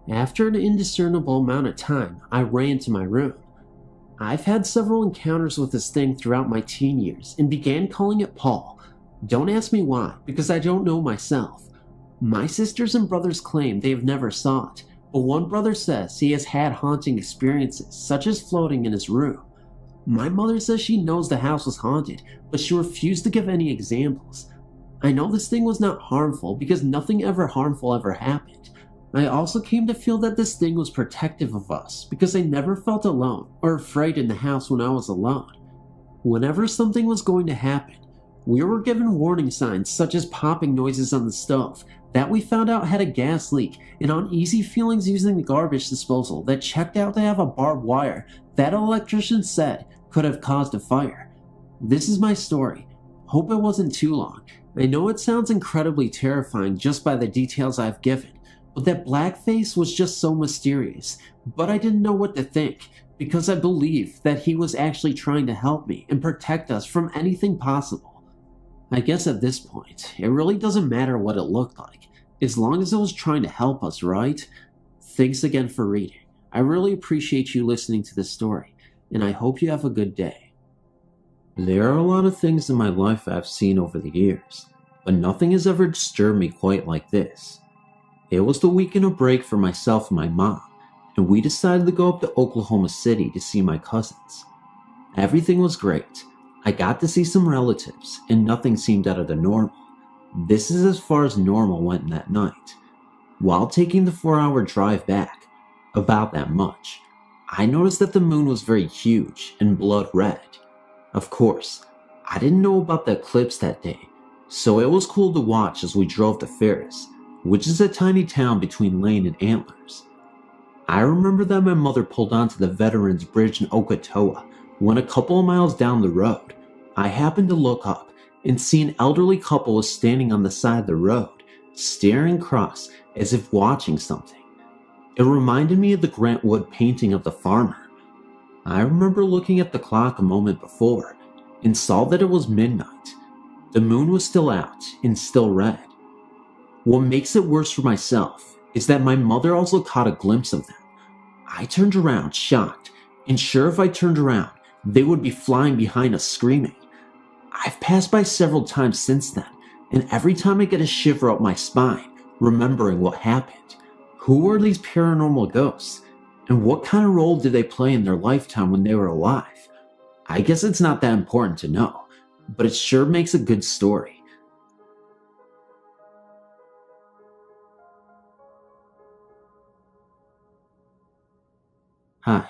After an indiscernible amount of time, I ran to my room. I've had several encounters with this thing throughout my teen years and began calling it Paul. Don't ask me why, because I don't know myself. My sisters and brothers claim they have never saw it, but one brother says he has had haunting experiences, such as floating in his room. My mother says she knows the house was haunted, but she refused to give any examples. I know this thing was not harmful because nothing ever harmful ever happened. I also came to feel that this thing was protective of us because I never felt alone or afraid in the house when I was alone. Whenever something was going to happen, we were given warning signs such as popping noises on the stove that we found out had a gas leak and uneasy feelings using the garbage disposal that checked out to have a barbed wire that an electrician said could have caused a fire. This is my story. Hope it wasn't too long. I know it sounds incredibly terrifying just by the details I've given, but that black face was just so mysterious. But I didn't know what to think because I believed that he was actually trying to help me and protect us from anything possible. I guess at this point, it really doesn't matter what it looked like, as long as it was trying to help us, right? Thanks again for reading. I really appreciate you listening to this story, and I hope you have a good day. There are a lot of things in my life I've seen over the years, but nothing has ever disturbed me quite like this. It was the weekend of break for myself and my mom, and we decided to go up to Oklahoma City to see my cousins. Everything was great. I got to see some relatives, and nothing seemed out of the normal. This is as far as normal went that night. While taking the 4-hour drive back, about that much, I noticed that the moon was very huge and blood red. Of course, I didn't know about the eclipse that day, so it was cool to watch as we drove to Ferris, which is a tiny town between Lane and Antlers. I remember that my mother pulled onto the Veterans Bridge in Okatoa when a couple of miles down the road, I happened to look up and see an elderly couple was standing on the side of the road, staring across as if watching something. It reminded me of the Grant Wood painting of the farmer. I remember looking at the clock a moment before and saw that it was midnight. The moon was still out and still red. What makes it worse for myself is that my mother also caught a glimpse of them. I turned around, shocked, and sure if I turned around, they would be flying behind us screaming. I've passed by several times since then, and every time I get a shiver up my spine, remembering what happened. Who were these paranormal ghosts? And what kind of role did they play in their lifetime when they were alive? I guess it's not that important to know, but it sure makes a good story. Hi.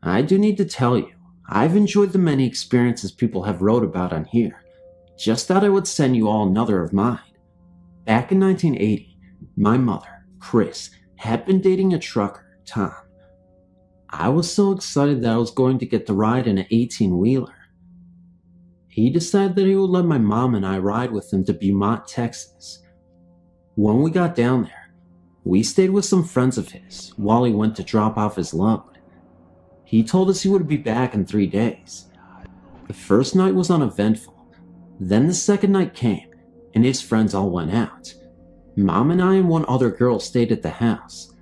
I do need to tell you, I've enjoyed the many experiences people have wrote about on here. Just thought I would send you all another of mine. Back in 1980, my mother, Chris, had been dating a trucker, Tom. I was so excited that I was going to get to ride in an 18-wheeler. He decided that he would let my mom and I ride with him to Beaumont, Texas. When we got down there, we stayed with some friends of his while he went to drop off his load. He told us he would be back in 3 days. The first night was uneventful. Then the second night came, and his friends all went out. Mom and I and one other girl stayed at the house.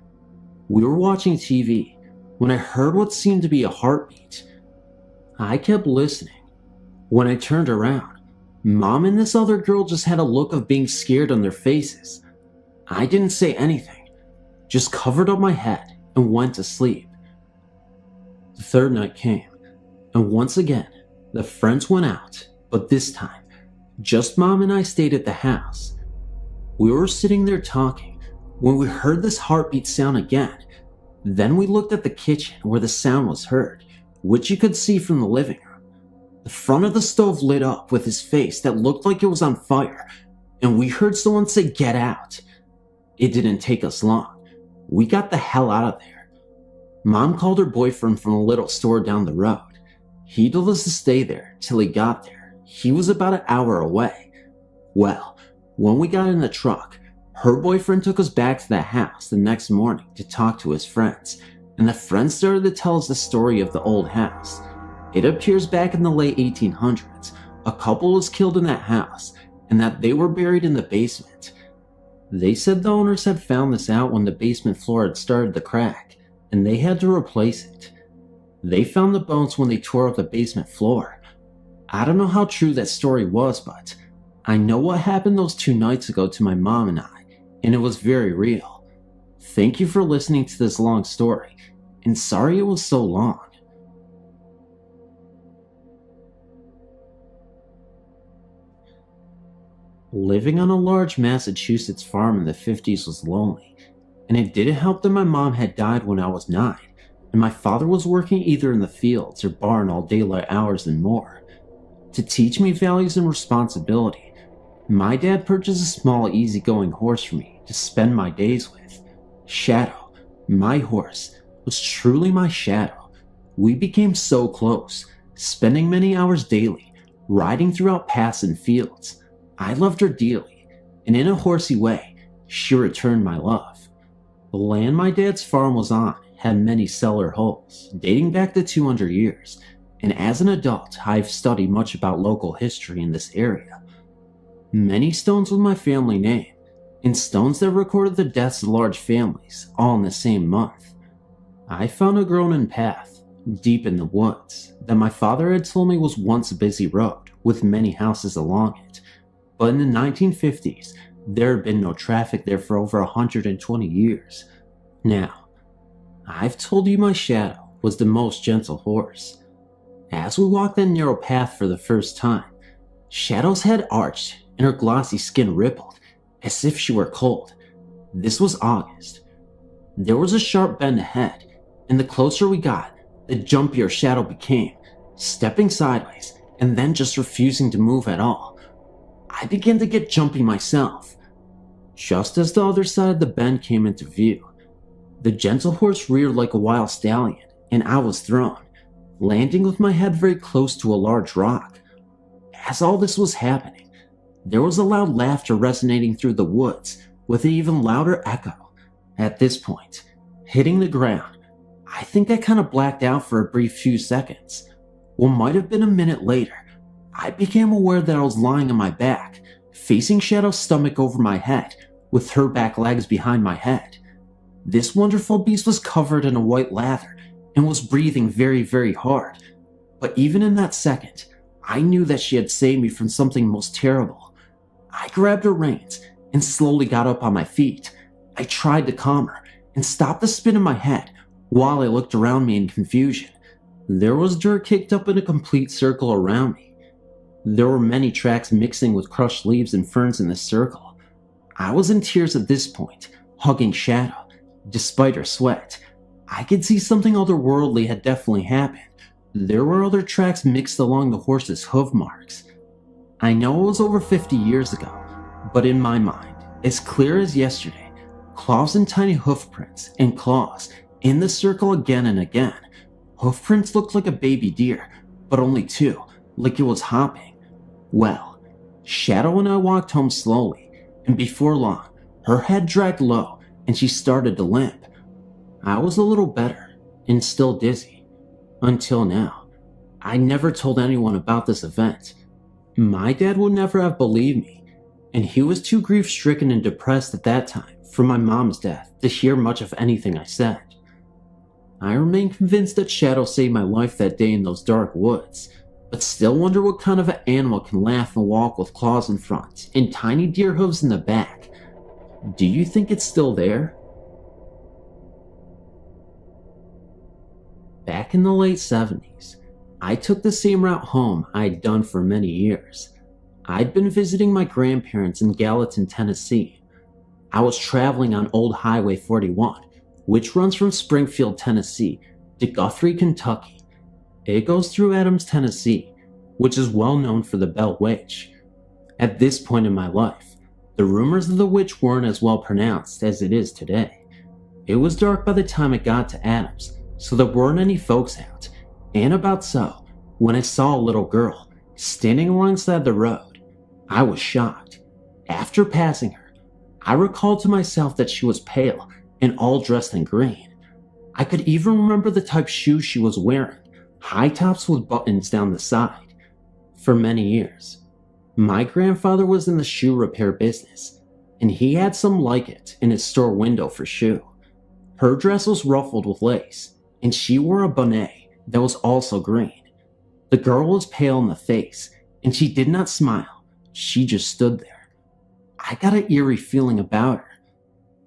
We were watching TV when I heard what seemed to be a heartbeat. I kept listening. When I turned around, Mom and this other girl just had a look of being scared on their faces. I didn't say anything, just covered up my head and went to sleep. The third night came, and once again, the friends went out, but this time, just Mom and I stayed at the house. We were sitting there talking when we heard this heartbeat sound again. Then we looked at the kitchen where the sound was heard, which you could see from the living room. The front of the stove lit up with his face that looked like it was on fire, and we heard someone say, "Get out." It didn't take us long. We got the hell out of there. Mom called her boyfriend from a little store down the road. He told us to stay there till he got there. He was about an hour away. Well, when we got in the truck, her boyfriend took us back to the house the next morning to talk to his friends, and the friends started to tell us the story of the old house. It appears back in the late 1800s, a couple was killed in that house, and that they were buried in the basement. They said the owners had found this out when the basement floor had started to crack, and they had to replace it. They found the bones when they tore up the basement floor. I don't know how true that story was, but I know what happened those 2 nights ago to my mom and I, and it was very real. Thank you for listening to this long story, and sorry it was so long. Living on a large Massachusetts farm in the 50s was lonely, and it didn't help that my mom had died when I was 9, and my father was working either in the fields or barn all daylight hours and more. To teach me values and responsibility, my dad purchased a small easygoing horse for me to spend my days with. Shadow, my horse, was truly my shadow. We became so close, spending many hours daily, riding throughout paths and fields. I loved her dearly, and in a horsey way, she returned my love. The land my dad's farm was on had many cellar holes, dating back to 200 years, and as an adult, I've studied much about local history in this area. Many stones with my family name, and stones that recorded the deaths of large families, all in the same month. I found a grown-in path, deep in the woods, that my father had told me was once a busy road, with many houses along it. But in the 1950s, there had been no traffic there for over 120 years. Now, I've told you my shadow was the most gentle horse. As we walked that narrow path for the first time, Shadow's head arched and her glossy skin rippled, as if she were cold. This was August. There was a sharp bend ahead, and the closer we got, the jumpier Shadow became, stepping sideways and then just refusing to move at all. I began to get jumpy myself. Just as the other side of the bend came into view, the gentle horse reared like a wild stallion, and I was thrown, landing with my head very close to a large rock. As all this was happening, there was a loud laughter resonating through the woods with an even louder echo. At this point, hitting the ground, I think I kind of blacked out for a brief few seconds. What might have been a minute later, I became aware that I was lying on my back, facing Shadow's stomach over my head, with her back legs behind my head. This wonderful beast was covered in a white lather and was breathing very, very hard. But even in that second, I knew that she had saved me from something most terrible. I grabbed her reins and slowly got up on my feet. I tried to calm her and stop the spin in my head while I looked around me in confusion. There was dirt kicked up in a complete circle around me. There were many tracks mixing with crushed leaves and ferns in this circle. I was in tears at this point, hugging Shadow. Despite her sweat, I could see something otherworldly had definitely happened. There were other tracks mixed along the horse's hoof marks. I know it was over 50 years ago, but in my mind, as clear as yesterday, claws and tiny hoof prints and claws in the circle again and again. Hoof prints looked like a baby deer, but only two, like it was hopping. Well, Shadow and I walked home slowly, and before long, her head dragged low and she started to limp. I was a little better and still dizzy. Until now. I never told anyone about this event. My dad would never have believed me, and he was too grief-stricken and depressed at that time from my mom's death to hear much of anything I said. I remain convinced that Shadow saved my life that day in those dark woods, but still wonder what kind of an animal can laugh and walk with claws in front and tiny deer hooves in the back. Do you think it's still there? Back in the late 70s, I took the same route home I'd done for many years. I'd been visiting my grandparents in Gallatin, Tennessee. I was traveling on Old Highway 41, which runs from Springfield, Tennessee to Guthrie, Kentucky. It goes through Adams, Tennessee, which is well known for the Bell Witch. At this point in my life, the rumors of the witch weren't as well pronounced as it is today. It was dark by the time it got to Adams, so there weren't any folks out, and about so, when I saw a little girl standing alongside the road, I was shocked. After passing her, I recalled to myself that she was pale and all dressed in green. I could even remember the type of shoes she was wearing, high tops with buttons down the side. For many years, my grandfather was in the shoe repair business, and he had some like it in his store window for shoe. Her dress was ruffled with lace, and she wore a bonnet that was also green. The girl was pale in the face, and she did not smile. She just stood there. I got an eerie feeling about her.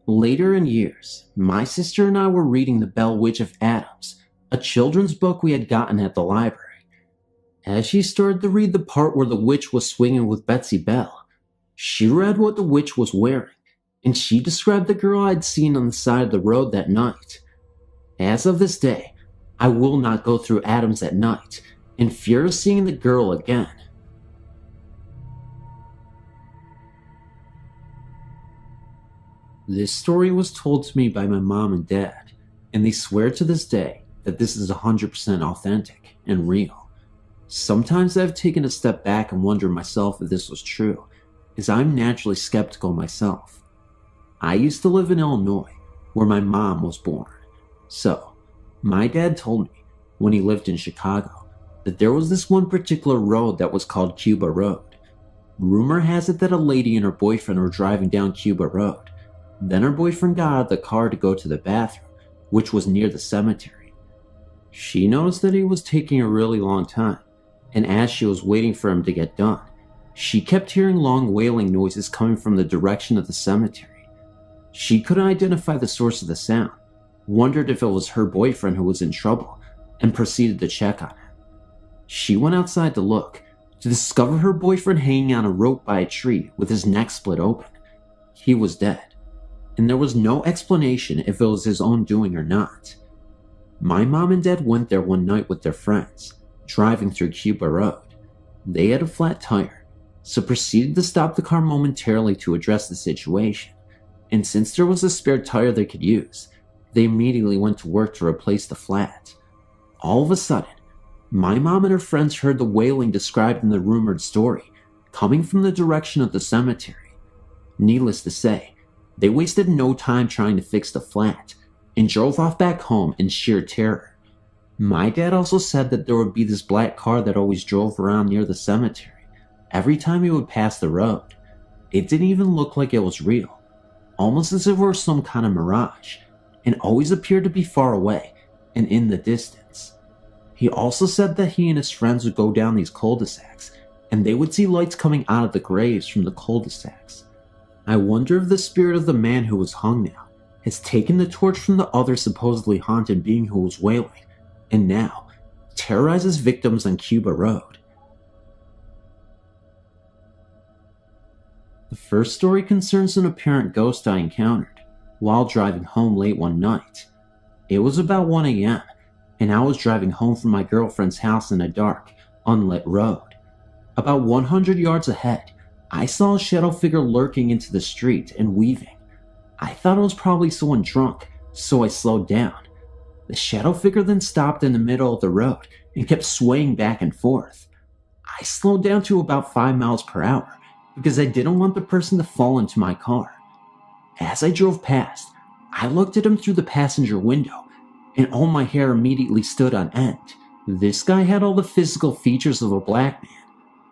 Later in years, my sister and I were reading The Bell Witch of Adams, a children's book we had gotten at the library. As she started to read the part where the witch was swinging with Betsy Bell, she read what the witch was wearing, and she described the girl I'd seen on the side of the road that night. As of this day, I will not go through Adams at night in fear of seeing the girl again. This story was told to me by my mom and dad, and they swear to this day that this is 100% authentic and real. Sometimes I've taken a step back and wondered myself if this was true, as I'm naturally skeptical myself. I used to live in Illinois, where my mom was born. So, my dad told me, when he lived in Chicago, that there was this one particular road that was called Cuba Road. Rumor has it that a lady and her boyfriend were driving down Cuba Road. Then her boyfriend got out of the car to go to the bathroom, which was near the cemetery. She noticed that he was taking a really long time, and as she was waiting for him to get done, she kept hearing long wailing noises coming from the direction of the cemetery. She couldn't identify the source of the sound, wondered if it was her boyfriend who was in trouble, and proceeded to check on him. She went outside to look, to discover her boyfriend hanging on a rope by a tree with his neck split open. He was dead, and there was no explanation if it was his own doing or not. My mom and dad went there one night with their friends, driving through Cuba Road. They had a flat tire, so proceeded to stop the car momentarily to address the situation, and since there was a spare tire they could use, they immediately went to work to replace the flat. All of a sudden, my mom and her friends heard the wailing described in the rumored story, coming from the direction of the cemetery. Needless to say, they wasted no time trying to fix the flat, and drove off back home in sheer terror. My dad also said that there would be this black car that always drove around near the cemetery every time he would pass the road. It didn't even look like it was real, almost as if it were some kind of mirage, and always appeared to be far away and in the distance. He also said that he and his friends would go down these cul-de-sacs, and they would see lights coming out of the graves from the cul-de-sacs. I wonder if the spirit of the man who was hung now has taken the torch from the other supposedly haunted being who was wailing, and now terrorizes victims on Cuba Road. The first story concerns an apparent ghost I encountered while driving home late one night. It was about 1 a.m., and I was driving home from my girlfriend's house in a dark, unlit road. About 100 yards ahead, I saw a shadow figure lurking into the street and weaving. I thought it was probably someone drunk, so I slowed down. The shadow figure then stopped in the middle of the road and kept swaying back and forth. I slowed down to about 5 miles per hour because I didn't want the person to fall into my car. As I drove past, I looked at him through the passenger window, and all my hair immediately stood on end. This guy had all the physical features of a black man.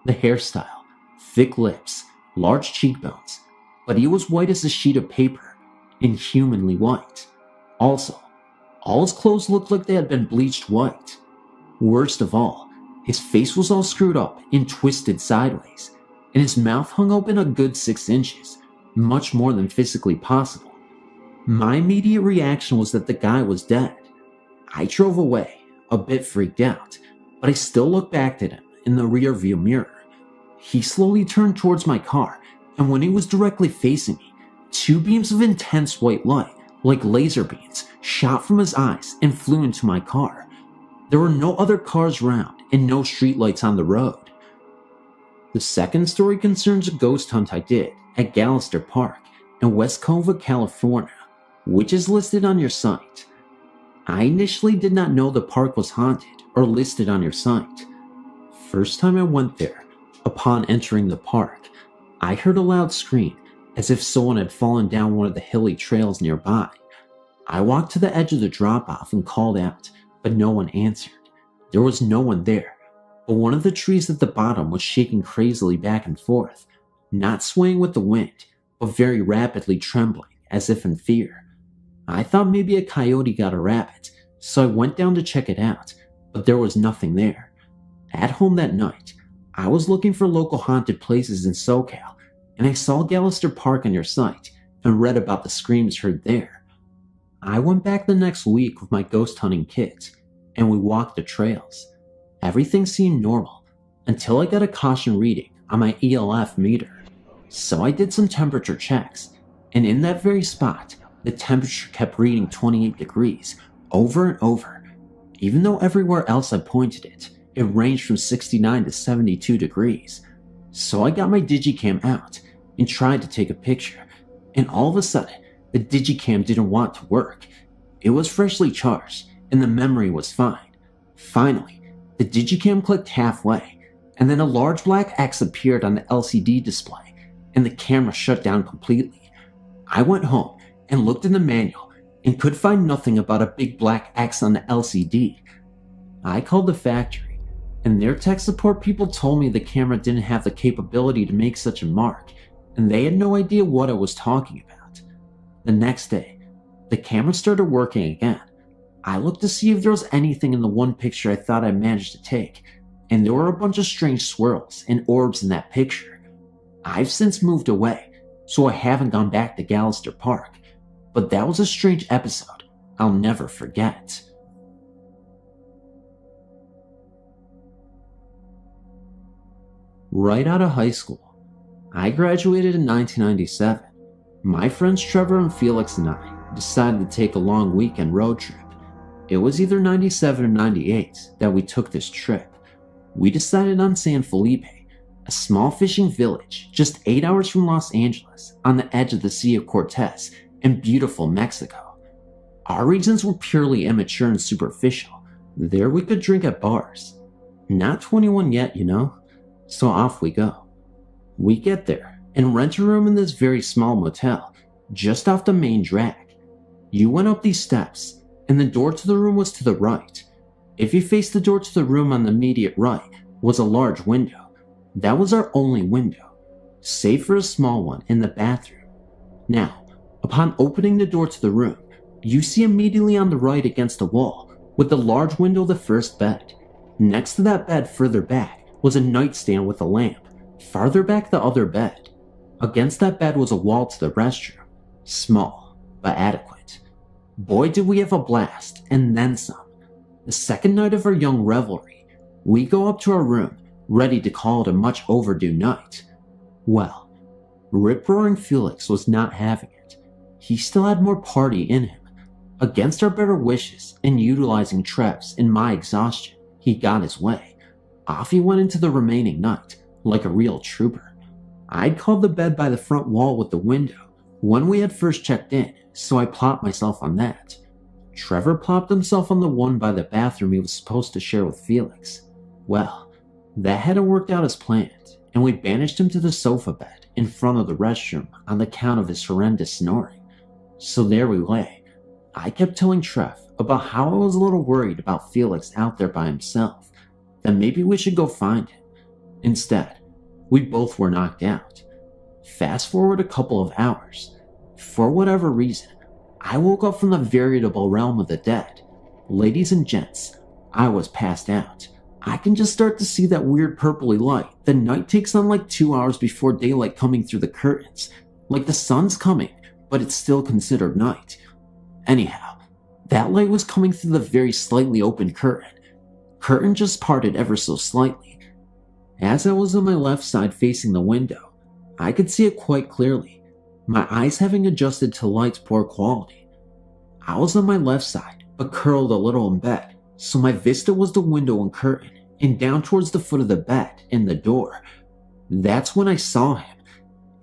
The hairstyle, thick lips, large cheekbones, but he was white as a sheet of paper, inhumanly white. Also, all his clothes looked like they had been bleached white. Worst of all, his face was all screwed up and twisted sideways, and his mouth hung open a good 6 inches, much more than physically possible. My immediate reaction was that the guy was dead. I drove away, a bit freaked out, but I still looked back at him in the rearview mirror. He slowly turned towards my car, and when he was directly facing me, 2 beams of intense white light, like laser beams, shot from his eyes and flew into my car. There were no other cars around and no streetlights on the road. The second story concerns a ghost hunt I did at Gallister Park in West Cova, California, which is listed on your site. I initially did not know the park was haunted or listed on your site. First time I went there, upon entering the park, I heard a loud scream as if someone had fallen down one of the hilly trails nearby. I walked to the edge of the drop-off and called out, but no one answered. There was no one there, but one of the trees at the bottom was shaking crazily back and forth, not swaying with the wind, but very rapidly trembling, as if in fear. I thought maybe a coyote got a rabbit, so I went down to check it out, but there was nothing there. At home that night, I was looking for local haunted places in SoCal, and I saw Gallister Park on your site and read about the screams heard there. I went back the next week with my ghost hunting kit, and we walked the trails. Everything seemed normal, until I got a caution reading on my ELF meter. So I did some temperature checks, and in that very spot, the temperature kept reading 28 degrees over and over, even though everywhere else I pointed it, it ranged from 69 to 72 degrees. So I got my digicam out and tried to take a picture, and all of a sudden, the digicam didn't want to work. It was freshly charged, and the memory was fine. Finally, the digicam clicked halfway, and then a large black X appeared on the LCD display, and the camera shut down completely. I went home and looked in the manual and could find nothing about a big black X on the LCD. I called the factory, and their tech support people told me the camera didn't have the capability to make such a mark, and they had no idea what I was talking about. The next day, the camera started working again. I looked to see if there was anything in the one picture I thought I managed to take, and there were a bunch of strange swirls and orbs in that picture. I've since moved away, so I haven't gone back to Gallister Park, but that was a strange episode I'll never forget. Right out of high school, I graduated in 1997. My friends Trevor and Felix and I decided to take a long weekend road trip. It was either 97 or 98 that we took this trip. We decided on San Felipe, a small fishing village just 8 hours from Los Angeles on the edge of the Sea of Cortez in beautiful Mexico. Our reasons were purely immature and superficial. There we could drink at bars. Not 21 yet, you know, so off we go. We get there and rent a room in this very small motel just off the main drag. You went up these steps, and the door to the room was to the right. If you faced the door to the room on the immediate right was a large window. That was our only window, save for a small one in the bathroom. Now, upon opening the door to the room, you see immediately on the right against the wall, with the large window, the first bed. Next to that bed further back was a nightstand with a lamp. Farther back the other bed. Against that bed was a wall to the restroom. Small, but adequate. Boy, did we have a blast, and then some. The second night of our young revelry, we go up to our room, ready to call it a much overdue night. Well, rip-roaring Felix was not having it. He still had more party in him. Against our better wishes, and utilizing Trev's and my exhaustion, he got his way. Off he went into the remaining night, like a real trooper. I'd called the bed by the front wall with the window when we had first checked in, so I plopped myself on that. Trevor plopped himself on the one by the bathroom he was supposed to share with Felix. Well, that hadn't worked out as planned, and we banished him to the sofa bed in front of the restroom on the count of his horrendous snoring. So there we lay. I kept telling Trev about how I was a little worried about Felix out there by himself, that maybe we should go find him. Instead, we both were knocked out. Fast forward a couple of hours. For whatever reason, I woke up from the veritable realm of the dead. Ladies and gents, I was passed out. I can just start to see that weird purpley light the night takes on like 2 hours before daylight coming through the curtains. Like the sun's coming, but it's still considered night. Anyhow, that light was coming through the very slightly open curtain. Curtain just parted ever so slightly. As I was on my left side facing the window, I could see it quite clearly, my eyes having adjusted to light's poor quality. I was on my left side, but curled a little in bed, so my vista was the window and curtain, and down towards the foot of the bed and the door. That's when I saw him.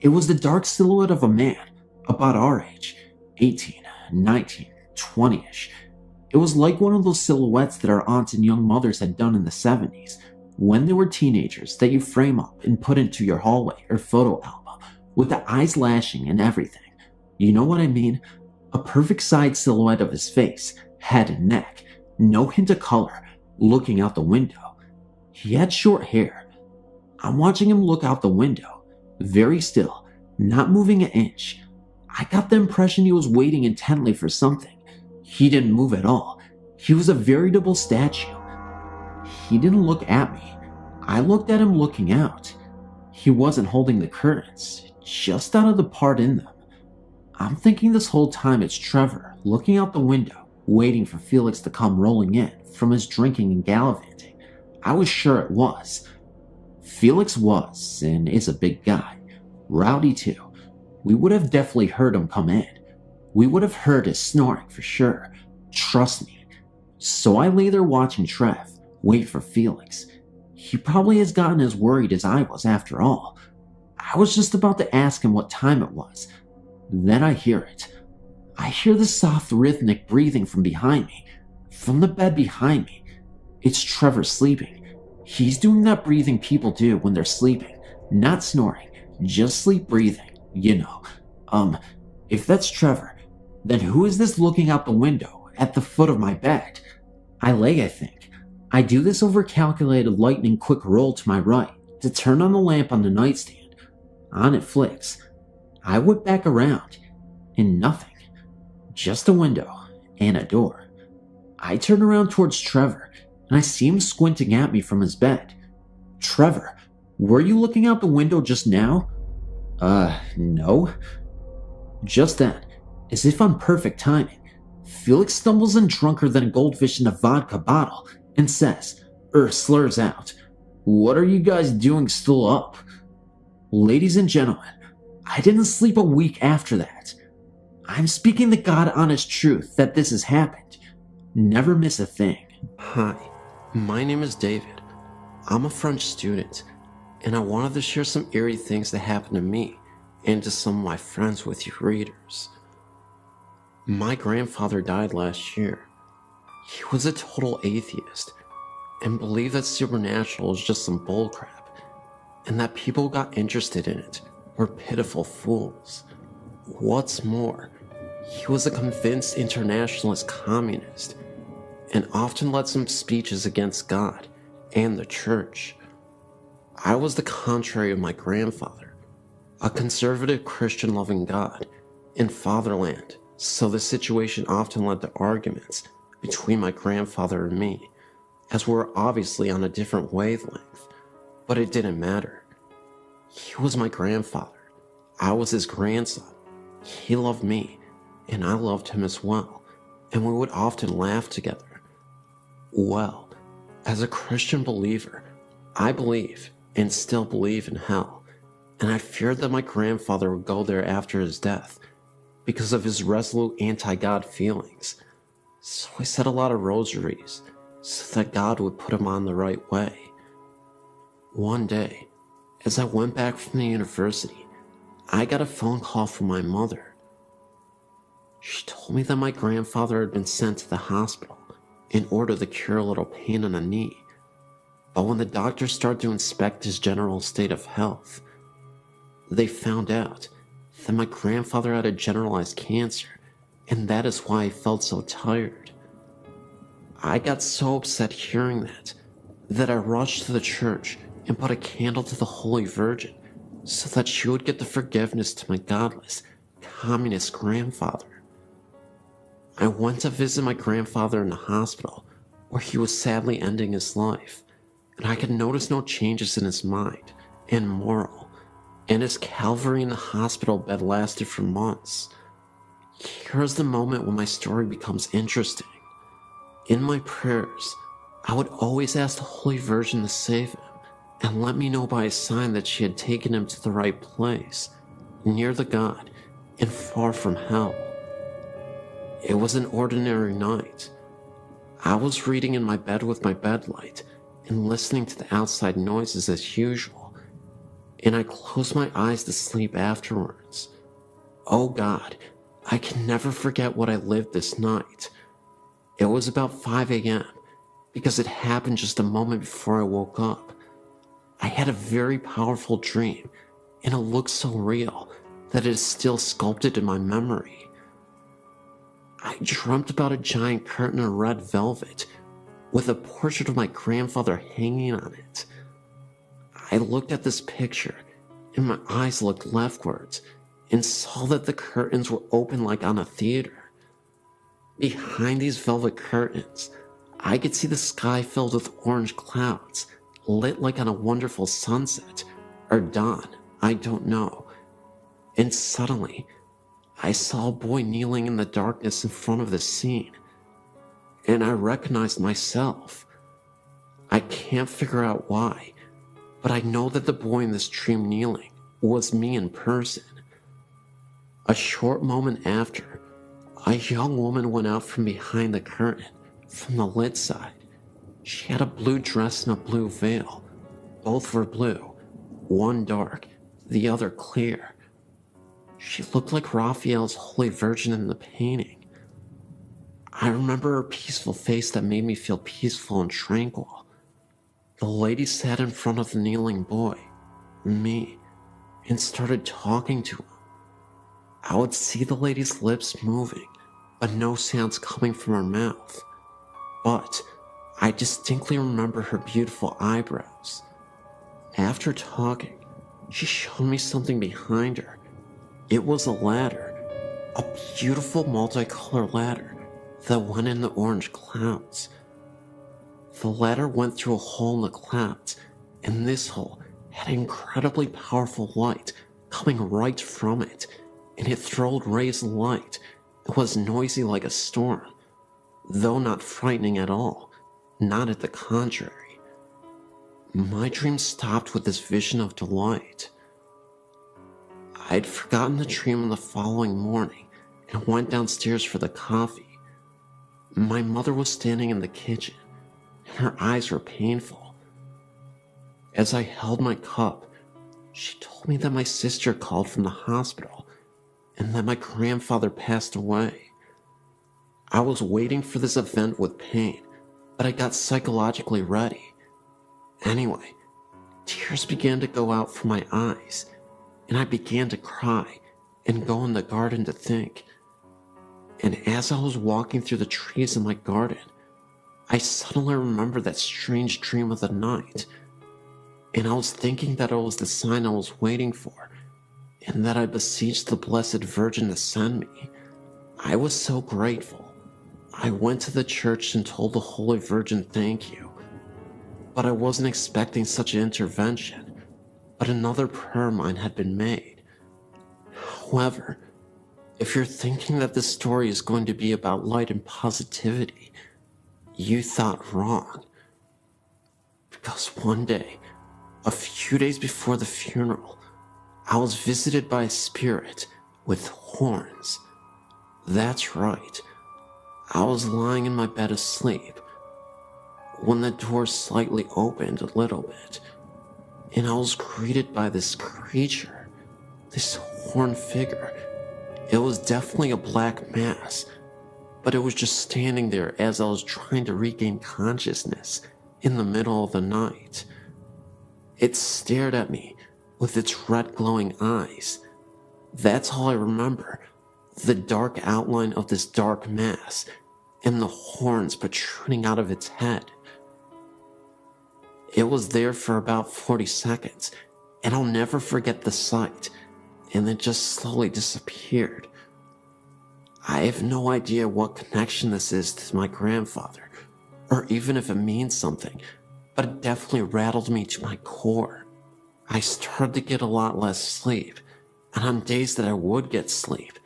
It was the dark silhouette of a man, about our age, 18, 19, 20-ish. It was like one of those silhouettes that our aunts and young mothers had done in the 70s, when they were teenagers, that you frame up and put into your hallway or photo album, with the eyes lashing and everything. You know what I mean? A perfect side silhouette of his face, head and neck, no hint of color, looking out the window. He had short hair. I'm watching him look out the window, very still, not moving an inch. I got the impression he was waiting intently for something. He didn't move at all. He was a veritable statue. He didn't look at me. I looked at him looking out. He wasn't holding the curtains, just out of the part in them. I'm thinking this whole time it's Trevor looking out the window, waiting for Felix to come rolling in from his drinking and gallivanting. I was sure it was. Felix was, and is a big guy. Rowdy too. We would have definitely heard him come in. We would have heard his snoring for sure. Trust me. So I lay there watching Trev wait for Felix. He probably has gotten as worried as I was after all. I was just about to ask him what time it was. Then I hear it. I hear the soft rhythmic breathing from behind me. From the bed behind me. It's Trevor sleeping. He's doing that breathing people do when they're sleeping. Not snoring, just sleep breathing, you know. If that's Trevor, then who is this looking out the window at the foot of my bed? I lay, I think. I do this over calculated lightning quick roll to my right to turn on the lamp on the nightstand. On it flicks. I whip back around, and nothing. Just a window and a door. I turn around towards Trevor, and I see him squinting at me from his bed. Trevor, were you looking out the window just now? No. Just then, as if on perfect timing, Felix stumbles in drunker than a goldfish in a vodka bottle and says, slurs out, "What are you guys doing still up?" Ladies and gentlemen, I didn't sleep a week after that. I'm speaking the God-honest truth that this has happened. Never miss a thing. Hi, my name is David. I'm a French student, and I wanted to share some eerie things that happened to me and to some of my friends with you readers. My grandfather died last year. He was a total atheist and believed that supernatural was just some bullcrap, and that people who got interested in it were pitiful fools. What's more, he was a convinced internationalist communist, and often led some speeches against God and the church. I was the contrary of my grandfather, a conservative Christian loving God and fatherland, so the situation often led to arguments between my grandfather and me, as we were obviously on a different wavelength, but it didn't matter. He was my grandfather. I was his grandson. He loved me, and I loved him as well, and we would often laugh together. Well, as a Christian believer, I believe and still believe in hell, and I feared that my grandfather would go there after his death because of his resolute anti-God feelings. So I said a lot of rosaries so that God would put him on the right way. One day, as I went back from the university, I got a phone call from my mother. She told me that my grandfather had been sent to the hospital in order to cure a little pain in the knee. But when the doctors started to inspect his general state of health, they found out that my grandfather had a generalized cancer, and that is why I felt so tired. I got so upset hearing that I rushed to the church and put a candle to the Holy Virgin so that she would get the forgiveness to my godless, communist grandfather. I went to visit my grandfather in the hospital, where he was sadly ending his life, and I could notice no changes in his mind and moral, and his Calvary in the hospital bed lasted for months. Here's the moment when my story becomes interesting. In my prayers, I would always ask the Holy Virgin to save him and let me know by a sign that she had taken him to the right place, near the God and far from hell. It was an ordinary night. I was reading in my bed with my bedlight and listening to the outside noises as usual, and I closed my eyes to sleep afterwards. Oh God, I can never forget what I lived this night. It was about 5 a.m. because it happened just a moment before I woke up. I had a very powerful dream, and it looked so real that it is still sculpted in my memory. I dreamt about a giant curtain of red velvet with a portrait of my grandfather hanging on it. I looked at this picture, and my eyes looked leftwards and saw that the curtains were open like on a theater. Behind these velvet curtains, I could see the sky filled with orange clouds, lit like on a wonderful sunset, or dawn, I don't know. And suddenly, I saw a boy kneeling in the darkness in front of the scene, and I recognized myself. I can't figure out why, but I know that the boy in this dream kneeling was me in person. A short moment after, a young woman went out from behind the curtain, from the lit side. She had a blue dress and a blue veil. Both were blue, one dark, the other clear. She looked like Raphael's Holy Virgin in the painting. I remember her peaceful face that made me feel peaceful and tranquil. The lady sat in front of the kneeling boy, me, and started talking to him. I would see the lady's lips moving, but no sounds coming from her mouth. But I distinctly remember her beautiful eyebrows. After talking, she showed me something behind her. It was a ladder, a beautiful multicolored ladder that went in the orange clouds. The ladder went through a hole in the clouds, and this hole had incredibly powerful light coming right from it, and it throwed rays of light. It was noisy like a storm, though not frightening at all, not at the contrary. My dream stopped with this vision of delight. I'd forgotten the dream on the following morning and went downstairs for the coffee. My mother was standing in the kitchen, and her eyes were painful. As I held my cup, she told me that my sister called from the hospital and that my grandfather passed away. I was waiting for this event with pain, but I got psychologically ready. Anyway, tears began to go out from my eyes, and I began to cry and go in the garden to think. And as I was walking through the trees in my garden, I suddenly remembered that strange dream of the night, and I was thinking that it was the sign I was waiting for, and that I beseeched the Blessed Virgin to send me. I was so grateful. I went to the church and told the Holy Virgin thank you, but I wasn't expecting such an intervention, but another prayer of mine had been made. However, if you're thinking that this story is going to be about light and positivity, you thought wrong. Because one day, a few days before the funeral, I was visited by a spirit with horns. That's right. I was lying in my bed asleep when the door slightly opened a little bit, and I was greeted by this creature, this horned figure. It was definitely a black mass, but it was just standing there as I was trying to regain consciousness in the middle of the night. It stared at me with its red glowing eyes. That's all I remember, the dark outline of this dark mass and the horns protruding out of its head. It was there for about 40 seconds, and I'll never forget the sight, and it just slowly disappeared. I have no idea what connection this is to my grandfather, or even if it means something, but it definitely rattled me to my core. I started to get a lot less sleep, and on days that I would get sleep,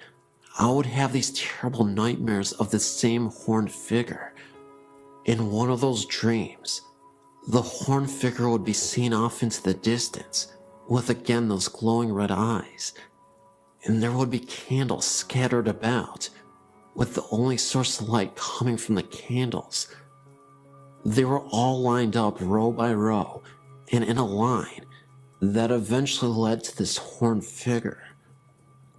I would have these terrible nightmares of the same horned figure. In one of those dreams, the horned figure would be seen off into the distance, with again those glowing red eyes, and there would be candles scattered about, with the only source of light coming from the candles. They were all lined up row by row, and in a line that eventually led to this horned figure.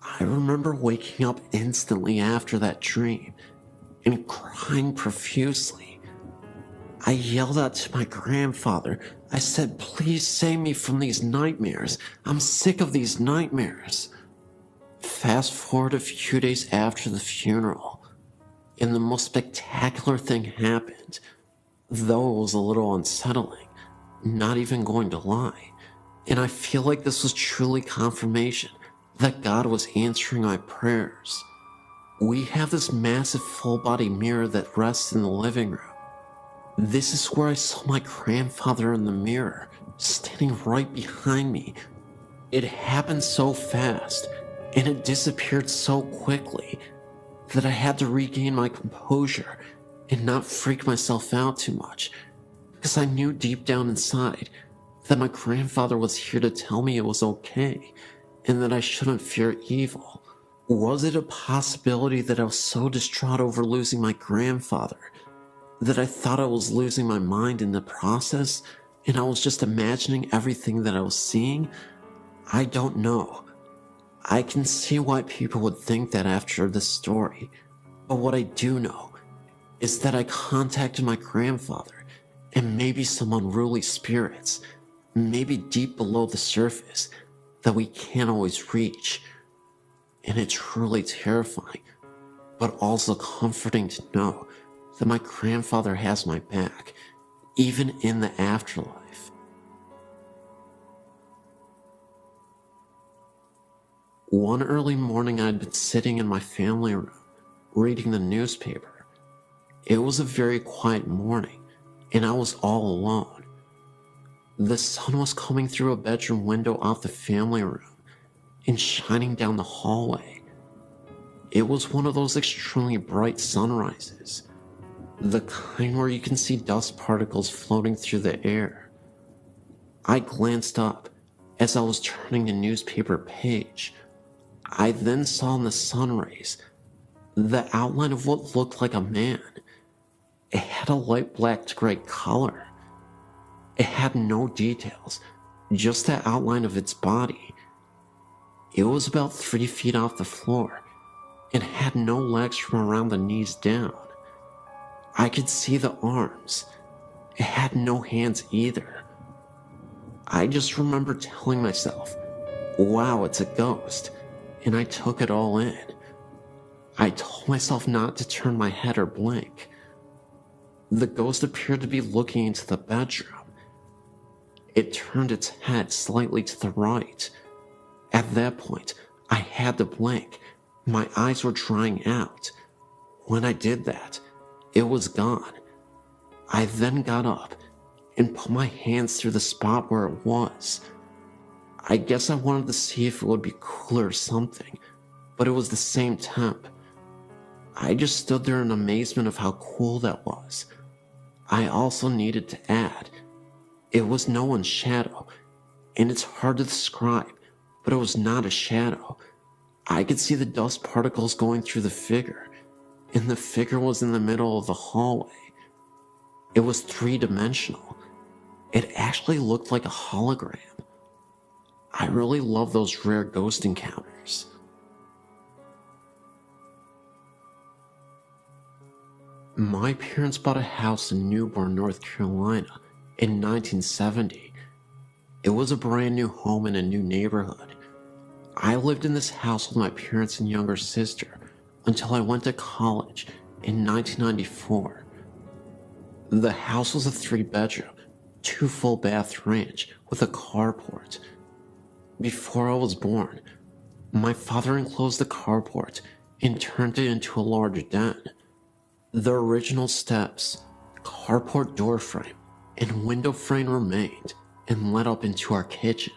I remember waking up instantly after that dream, and crying profusely. I yelled out to my grandfather. I said, "Please save me from these nightmares. I'm sick of these nightmares." Fast forward a few days after the funeral, and the most spectacular thing happened, though it was a little unsettling, not even going to lie. And I feel like this was truly confirmation that God was answering my prayers. We have this massive full-body mirror that rests in the living room. This is where I saw my grandfather in the mirror, standing right behind me. It happened so fast, and it disappeared so quickly, that I had to regain my composure and not freak myself out too much, because I knew deep down inside that my grandfather was here to tell me it was okay, and that I shouldn't fear evil. Was it a possibility that I was so distraught over losing my grandfather that I thought I was losing my mind in the process, and I was just imagining everything that I was seeing? I don't know. I can see why people would think that after this story, but what I do know is that I contacted my grandfather and maybe some unruly spirits, maybe deep below the surface, that we can't always reach. And it's truly terrifying, but also comforting to know that my grandfather has my back, even in the afterlife. One early morning, I'd been sitting in my family room, reading the newspaper. It was a very quiet morning, and I was all alone. The sun was coming through a bedroom window off the family room and shining down the hallway. It was one of those extremely bright sunrises, the kind where you can see dust particles floating through the air. I glanced up as I was turning the newspaper page. I then saw in the sun rays the outline of what looked like a man. It had a light black to gray color. It had no details, just the outline of its body. It was about 3 feet off the floor and had no legs from around the knees down. I could see the arms. It had no hands either. I just remember telling myself, "Wow, it's a ghost," and I took it all in. I told myself not to turn my head or blink. The ghost appeared to be looking into the bedroom. It turned its head slightly to the right. At that point, I had to blink. My eyes were drying out. When I did that, it was gone. I then got up and put my hands through the spot where it was. I guess I wanted to see if it would be cooler or something, but it was the same temp. I just stood there in amazement of how cool that was. I also needed to add, it was no one's shadow, and it's hard to describe, but it was not a shadow. I could see the dust particles going through the figure, and the figure was in the middle of the hallway. It was three-dimensional. It actually looked like a hologram. I really love those rare ghost encounters. My parents bought a house in Newborn, North Carolina in 1970. It was a brand new home in a new neighborhood. I lived in this house with my parents and younger sister until I went to college in 1994. The house was a 3-bedroom, 2 full bath ranch with a carport. Before I was born, my father enclosed the carport and turned it into a large den. The original steps, carport door frame, and window frame remained and led up into our kitchen.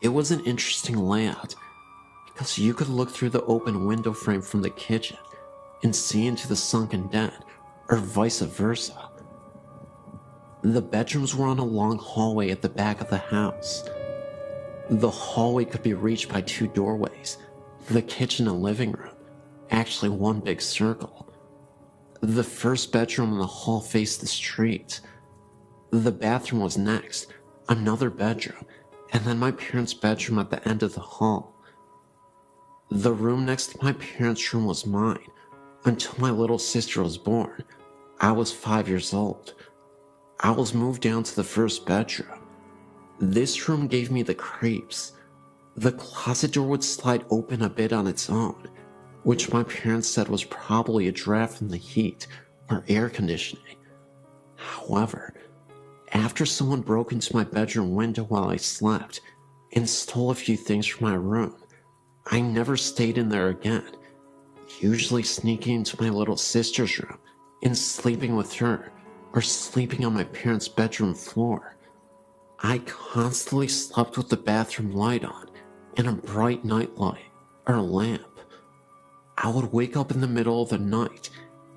It was an interesting layout because you could look through the open window frame from the kitchen and see into the sunken den, or vice versa. The bedrooms were on a long hallway at the back of the house. The hallway could be reached by 2 doorways, the kitchen and living room, actually one big circle. The first bedroom in the hall faced the street. The bathroom was next, another bedroom, and then my parents' bedroom at the end of the hall. The room next to my parents' room was mine until my little sister was born. I was 5 years old. I was moved down to the first bedroom. This room gave me the creeps. The closet door would slide open a bit on its own, which my parents said was probably a draft from the heat or air conditioning. However, after someone broke into my bedroom window while I slept and stole a few things from my room, I never stayed in there again, usually sneaking into my little sister's room and sleeping with her or sleeping on my parents' bedroom floor. I constantly slept with the bathroom light on and a bright night light or lamp. I would wake up in the middle of the night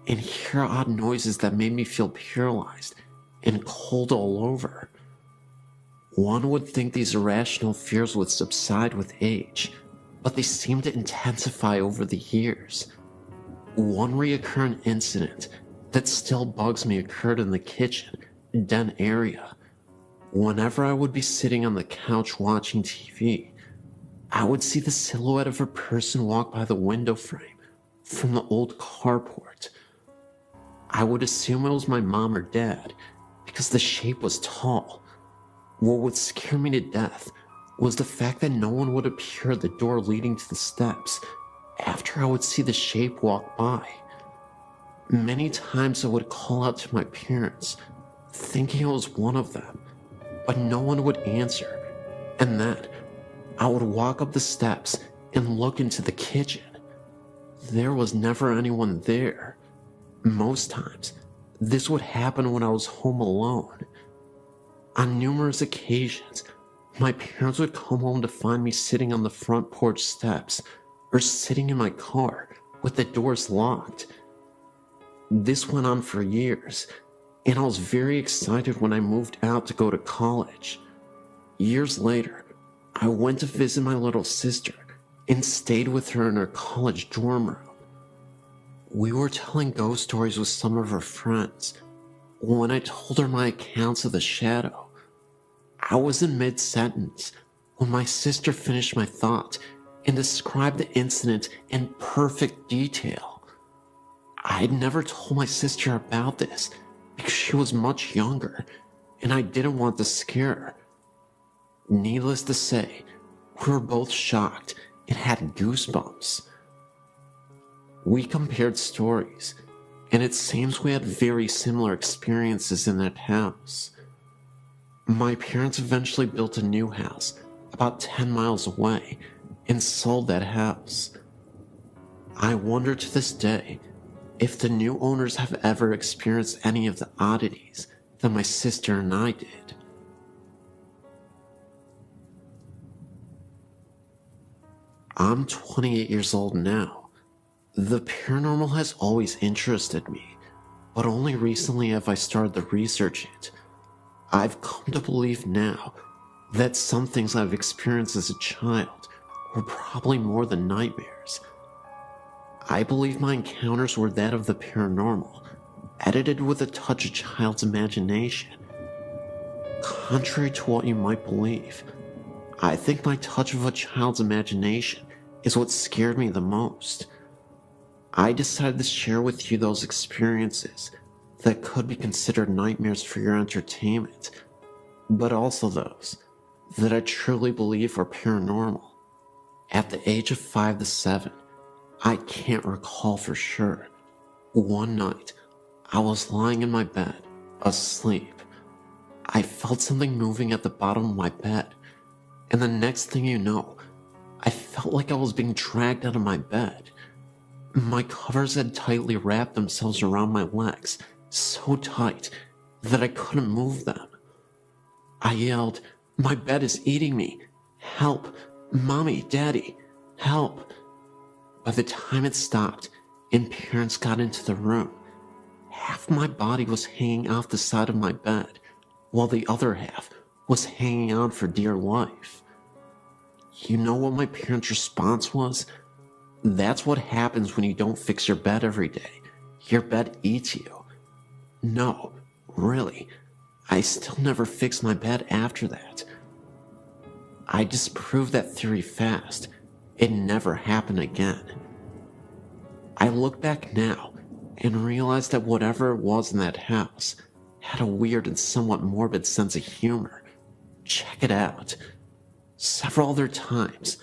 and hear odd noises that made me feel paralyzed and cold all over. One would think these irrational fears would subside with age, but they seemed to intensify over the years. One recurrent incident that still bugs me occurred in the kitchen, den area. Whenever I would be sitting on the couch watching TV, I would see the silhouette of a person walk by the window frame from the old carport. I would assume it was my mom or dad because the shape was tall. What would scare me to death was the fact that no one would appear at the door leading to the steps after I would see the shape walk by. Many times I would call out to my parents, thinking it was one of them, but no one would answer, and then I would walk up the steps and look into the kitchen. There was never anyone there. Most times, this would happen when I was home alone. On numerous occasions, my parents would come home to find me sitting on the front porch steps or sitting in my car with the doors locked. This went on for years, and I was very excited when I moved out to go to college. Years later, I went to visit my little sister and stayed with her in her college dorm room. We were telling ghost stories with some of her friends. When I told her my accounts of the shadow, I was in mid-sentence when my sister finished my thought and described the incident in perfect detail. I had never told my sister about this because she was much younger and I didn't want to scare her. Needless to say, we were both shocked and had goosebumps. We compared stories, and it seems we had very similar experiences in that house. My parents eventually built a new house about 10 miles away and sold that house. I wonder to this day if the new owners have ever experienced any of the oddities that my sister and I did. I'm 28 years old now. The paranormal has always interested me, but only recently have I started to research it. I've come to believe now that some things I've experienced as a child were probably more than nightmares. I believe my encounters were that of the paranormal, edited with a touch of child's imagination. Contrary to what you might believe, I think my touch of a child's imagination is what scared me the most. I decided to share with you those experiences that could be considered nightmares for your entertainment, but also those that I truly believe are paranormal. At the age of 5 to 7, I can't recall for sure. One night, I was lying in my bed, asleep. I felt something moving at the bottom of my bed, and the next thing you know, I felt like I was being dragged out of my bed. My covers had tightly wrapped themselves around my legs, so tight that I couldn't move them. I yelled, "My bed is eating me! Help! Mommy, Daddy, help!" By the time it stopped and parents got into the room, half my body was hanging off the side of my bed, while the other half was hanging on for dear life. You know what my parents' response was? That's what happens when you don't fix your bed every day. Your bed eats you. No, really, I still never fixed my bed after that. I disproved that theory fast. It never happened again. I look back now and realize that whatever it was in that house had a weird and somewhat morbid sense of humor. Check it out. Several other times,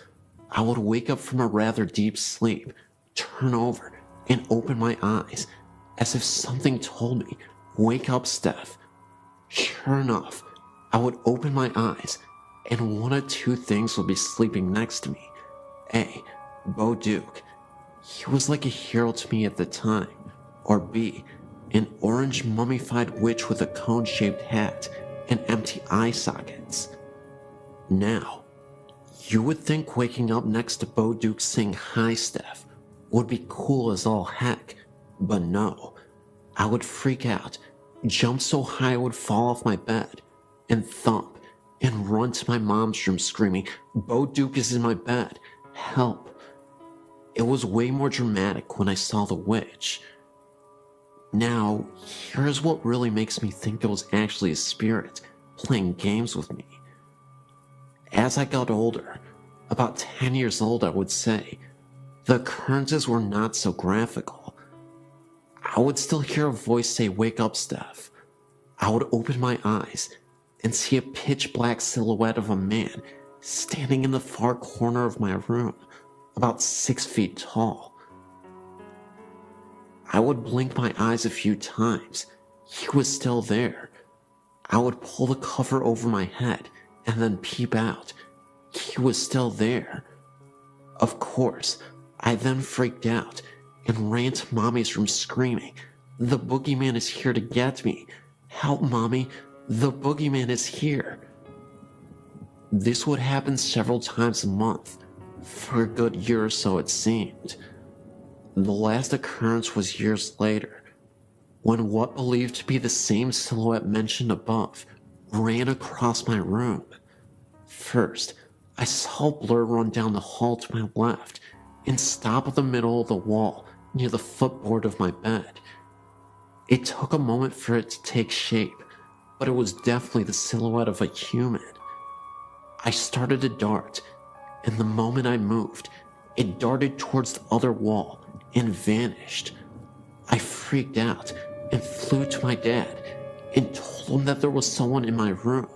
I would wake up from a rather deep sleep, turn over, and open my eyes, as if something told me, "Wake up, Steph." Sure enough, I would open my eyes, and one of two things would be sleeping next to me. A. Bo Duke. He was like a hero to me at the time. Or B. An orange mummified witch with a cone-shaped hat and empty eye sockets. Now, you would think waking up next to Bo Duke saying "Hi, Steph" would be cool as all heck, but no. I would freak out, jump so high I would fall off my bed, and thump, and run to my mom's room screaming, "Bo Duke is in my bed, help." It was way more dramatic when I saw the witch. Now, here's what really makes me think it was actually a spirit playing games with me. As I got older, about 10 years old I would say, the occurrences were not so graphical. I would still hear a voice say, "Wake up, Steph." I would open my eyes and see a pitch black silhouette of a man standing in the far corner of my room, about 6 feet tall. I would blink my eyes a few times. He was still there. I would pull the cover over my head and then peep out. He was still there. Of course, I then freaked out and ran to Mommy's room screaming, "The boogeyman is here to get me. Help, Mommy, the boogeyman is here." This would happen several times a month, for a good year or so it seemed. The last occurrence was years later, when what believed to be the same silhouette mentioned above ran across my room. First, I saw a blur run down the hall to my left and stop at the middle of the wall near the footboard of my bed. It took a moment for it to take shape, but it was definitely the silhouette of a human. I started to dart, and the moment I moved, it darted towards the other wall and vanished. I freaked out and flew to my dad and told him that there was someone in my room.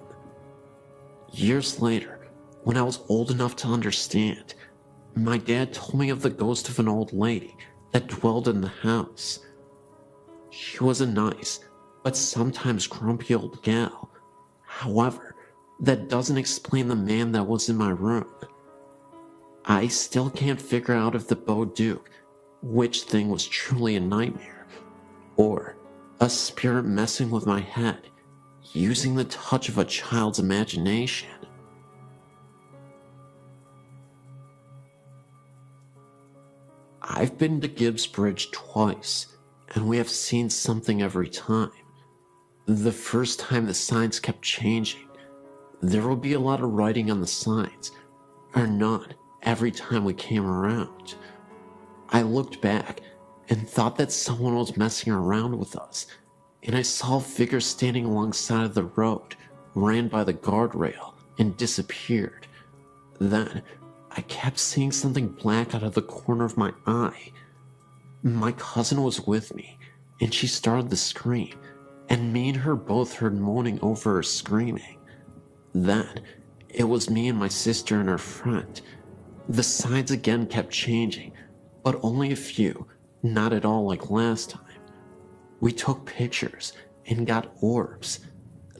Years later, when I was old enough to understand, my dad told me of the ghost of an old lady that dwelled in the house. She was a nice, but sometimes grumpy old gal. However, that doesn't explain the man that was in my room. I still can't figure out if the Bouduc witch thing was truly a nightmare, or a spirit messing with my head, using the touch of a child's imagination. I've been to Gibbs Bridge twice, and we have seen something every time. The first time the signs kept changing. There would be a lot of writing on the signs, or not every time we came around. I looked back and thought that someone was messing around with us, and I saw a figure standing alongside of the road, ran by the guardrail, and disappeared. Then, I kept seeing something black out of the corner of my eye. My cousin was with me, and she started to scream, and me and her both heard moaning over her screaming. Then, it was me and my sister and her friend. The signs again kept changing, but only a few, not at all like last time. We took pictures and got orbs.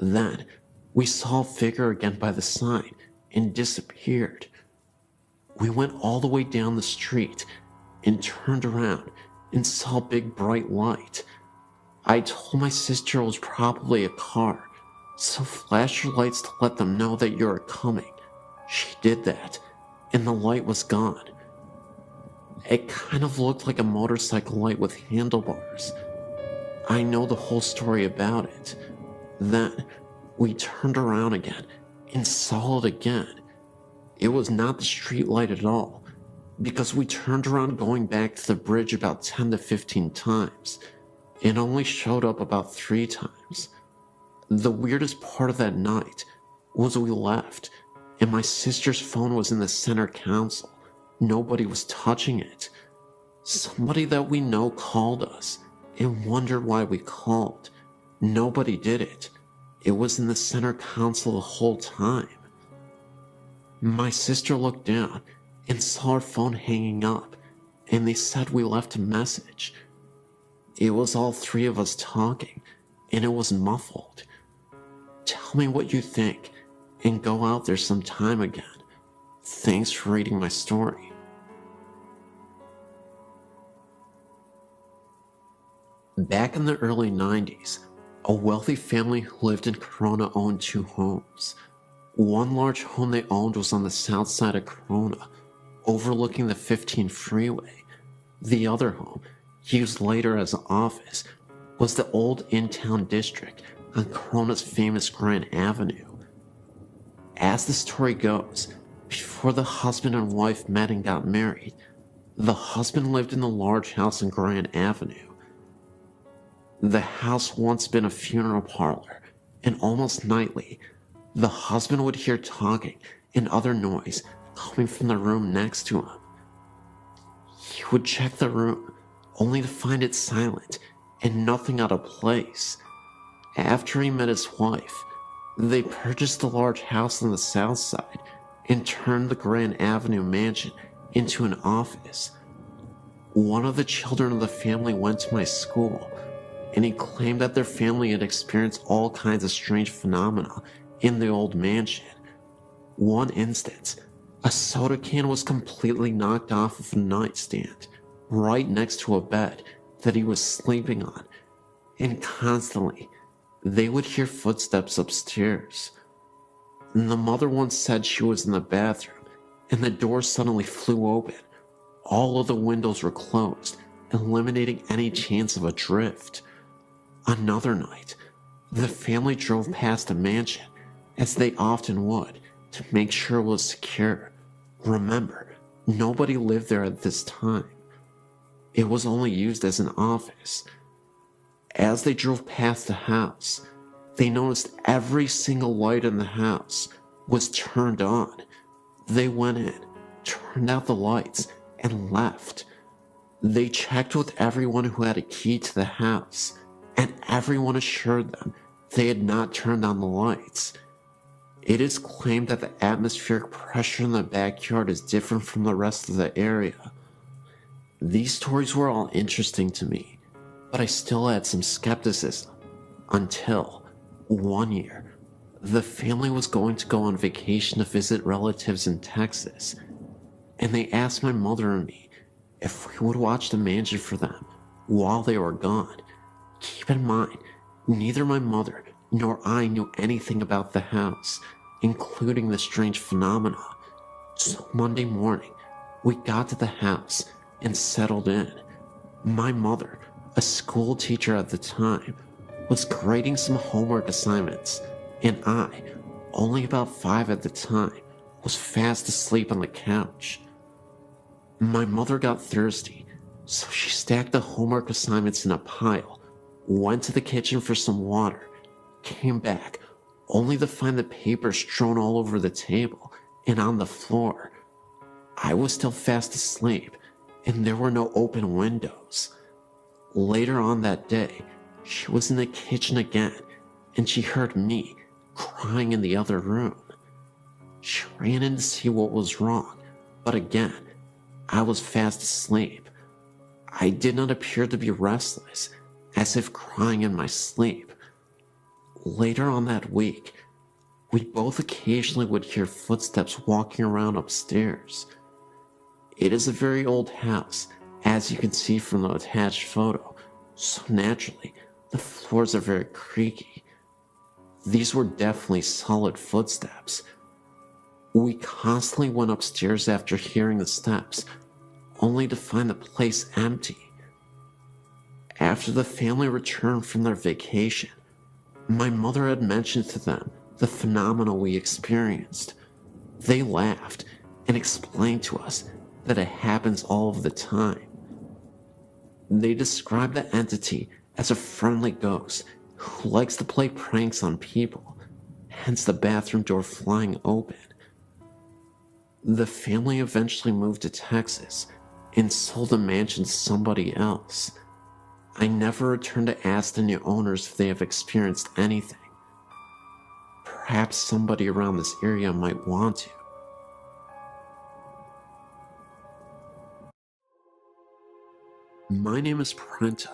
Then, we saw a figure again by the sign and disappeared. We went all the way down the street and turned around and saw a big bright light. I told my sister it was probably a car, so flash your lights to let them know that you're coming. She did that, and the light was gone. It kind of looked like a motorcycle light with handlebars. I know the whole story about it. Then, we turned around again and saw it again. It was not the street light at all, because we turned around going back to the bridge about 10 to 15 times. It only showed up about 3 times. The weirdest part of that night was we left, and my sister's phone was in the center console. Nobody was touching it. Somebody that we know called us and wondered why we called. Nobody did it. It was in the center console the whole time. My sister looked down and saw her phone hanging up, and they said we left a message. It was all 3 of us talking, and it was muffled. Tell me what you think, and go out there sometime again. Thanks for reading my story. Back in the early 90s, a wealthy family who lived in Corona owned 2 homes. One large home they owned was on the south side of Corona, overlooking the 15 freeway. The other home, used later as an office, was the old in-town district on Corona's famous Grand Avenue. As the story goes, before the husband and wife met and got married, the husband lived in the large house on Grand Avenue. The house once been a funeral parlor, and almost nightly, the husband would hear talking and other noise coming from the room next to him. He would check the room, only to find it silent and nothing out of place. After he met his wife, they purchased a large house on the south side and turned the Grand Avenue mansion into an office. One of the children of the family went to my school, and he claimed that their family had experienced all kinds of strange phenomena in the old mansion. One instance, a soda can was completely knocked off of a nightstand right next to a bed that he was sleeping on, and constantly they would hear footsteps upstairs. And the mother once said she was in the bathroom and the door suddenly flew open. All of the windows were closed, eliminating any chance of a drift. Another night, the family drove past a mansion, as they often would, to make sure it was secure. Remember, nobody lived there at this time. It was only used as an office. As they drove past the house, they noticed every single light in the house was turned on. They went in, turned out the lights, and left. They checked with everyone who had a key to the house, and everyone assured them they had not turned on the lights. It is claimed that the atmospheric pressure in the backyard is different from the rest of the area. These stories were all interesting to me, but I still had some skepticism until one year, the family was going to go on vacation to visit relatives in Texas, and they asked my mother and me if we would watch the mansion for them while they were gone. Keep in mind, neither my mother nor I knew anything about the house, including the strange phenomena. So Monday morning, we got to the house and settled in. My mother, a school teacher at the time, was grading some homework assignments, and I, only about 5 at the time, was fast asleep on the couch. My mother got thirsty, so she stacked the homework assignments in a pile, went to the kitchen for some water, came back, only to find the paper strewn all over the table and on the floor. I was still fast asleep, and there were no open windows. Later on that day, she was in the kitchen again, and she heard me crying in the other room. She ran in to see what was wrong, but again, I was fast asleep. I did not appear to be restless, as if crying in my sleep. Later on that week, we both occasionally would hear footsteps walking around upstairs. It is a very old house, as you can see from the attached photo, so naturally, the floors are very creaky. These were definitely solid footsteps. We constantly went upstairs after hearing the steps, only to find the place empty. After the family returned from their vacation, my mother had mentioned to them the phenomena we experienced. They laughed and explained to us that it happens all of the time. They described the entity as a friendly ghost who likes to play pranks on people, hence the bathroom door flying open. The family eventually moved to Texas and sold the mansion to somebody else. I never returned to ask the new owners if they have experienced anything. Perhaps somebody around this area might want to. My name is Prenta.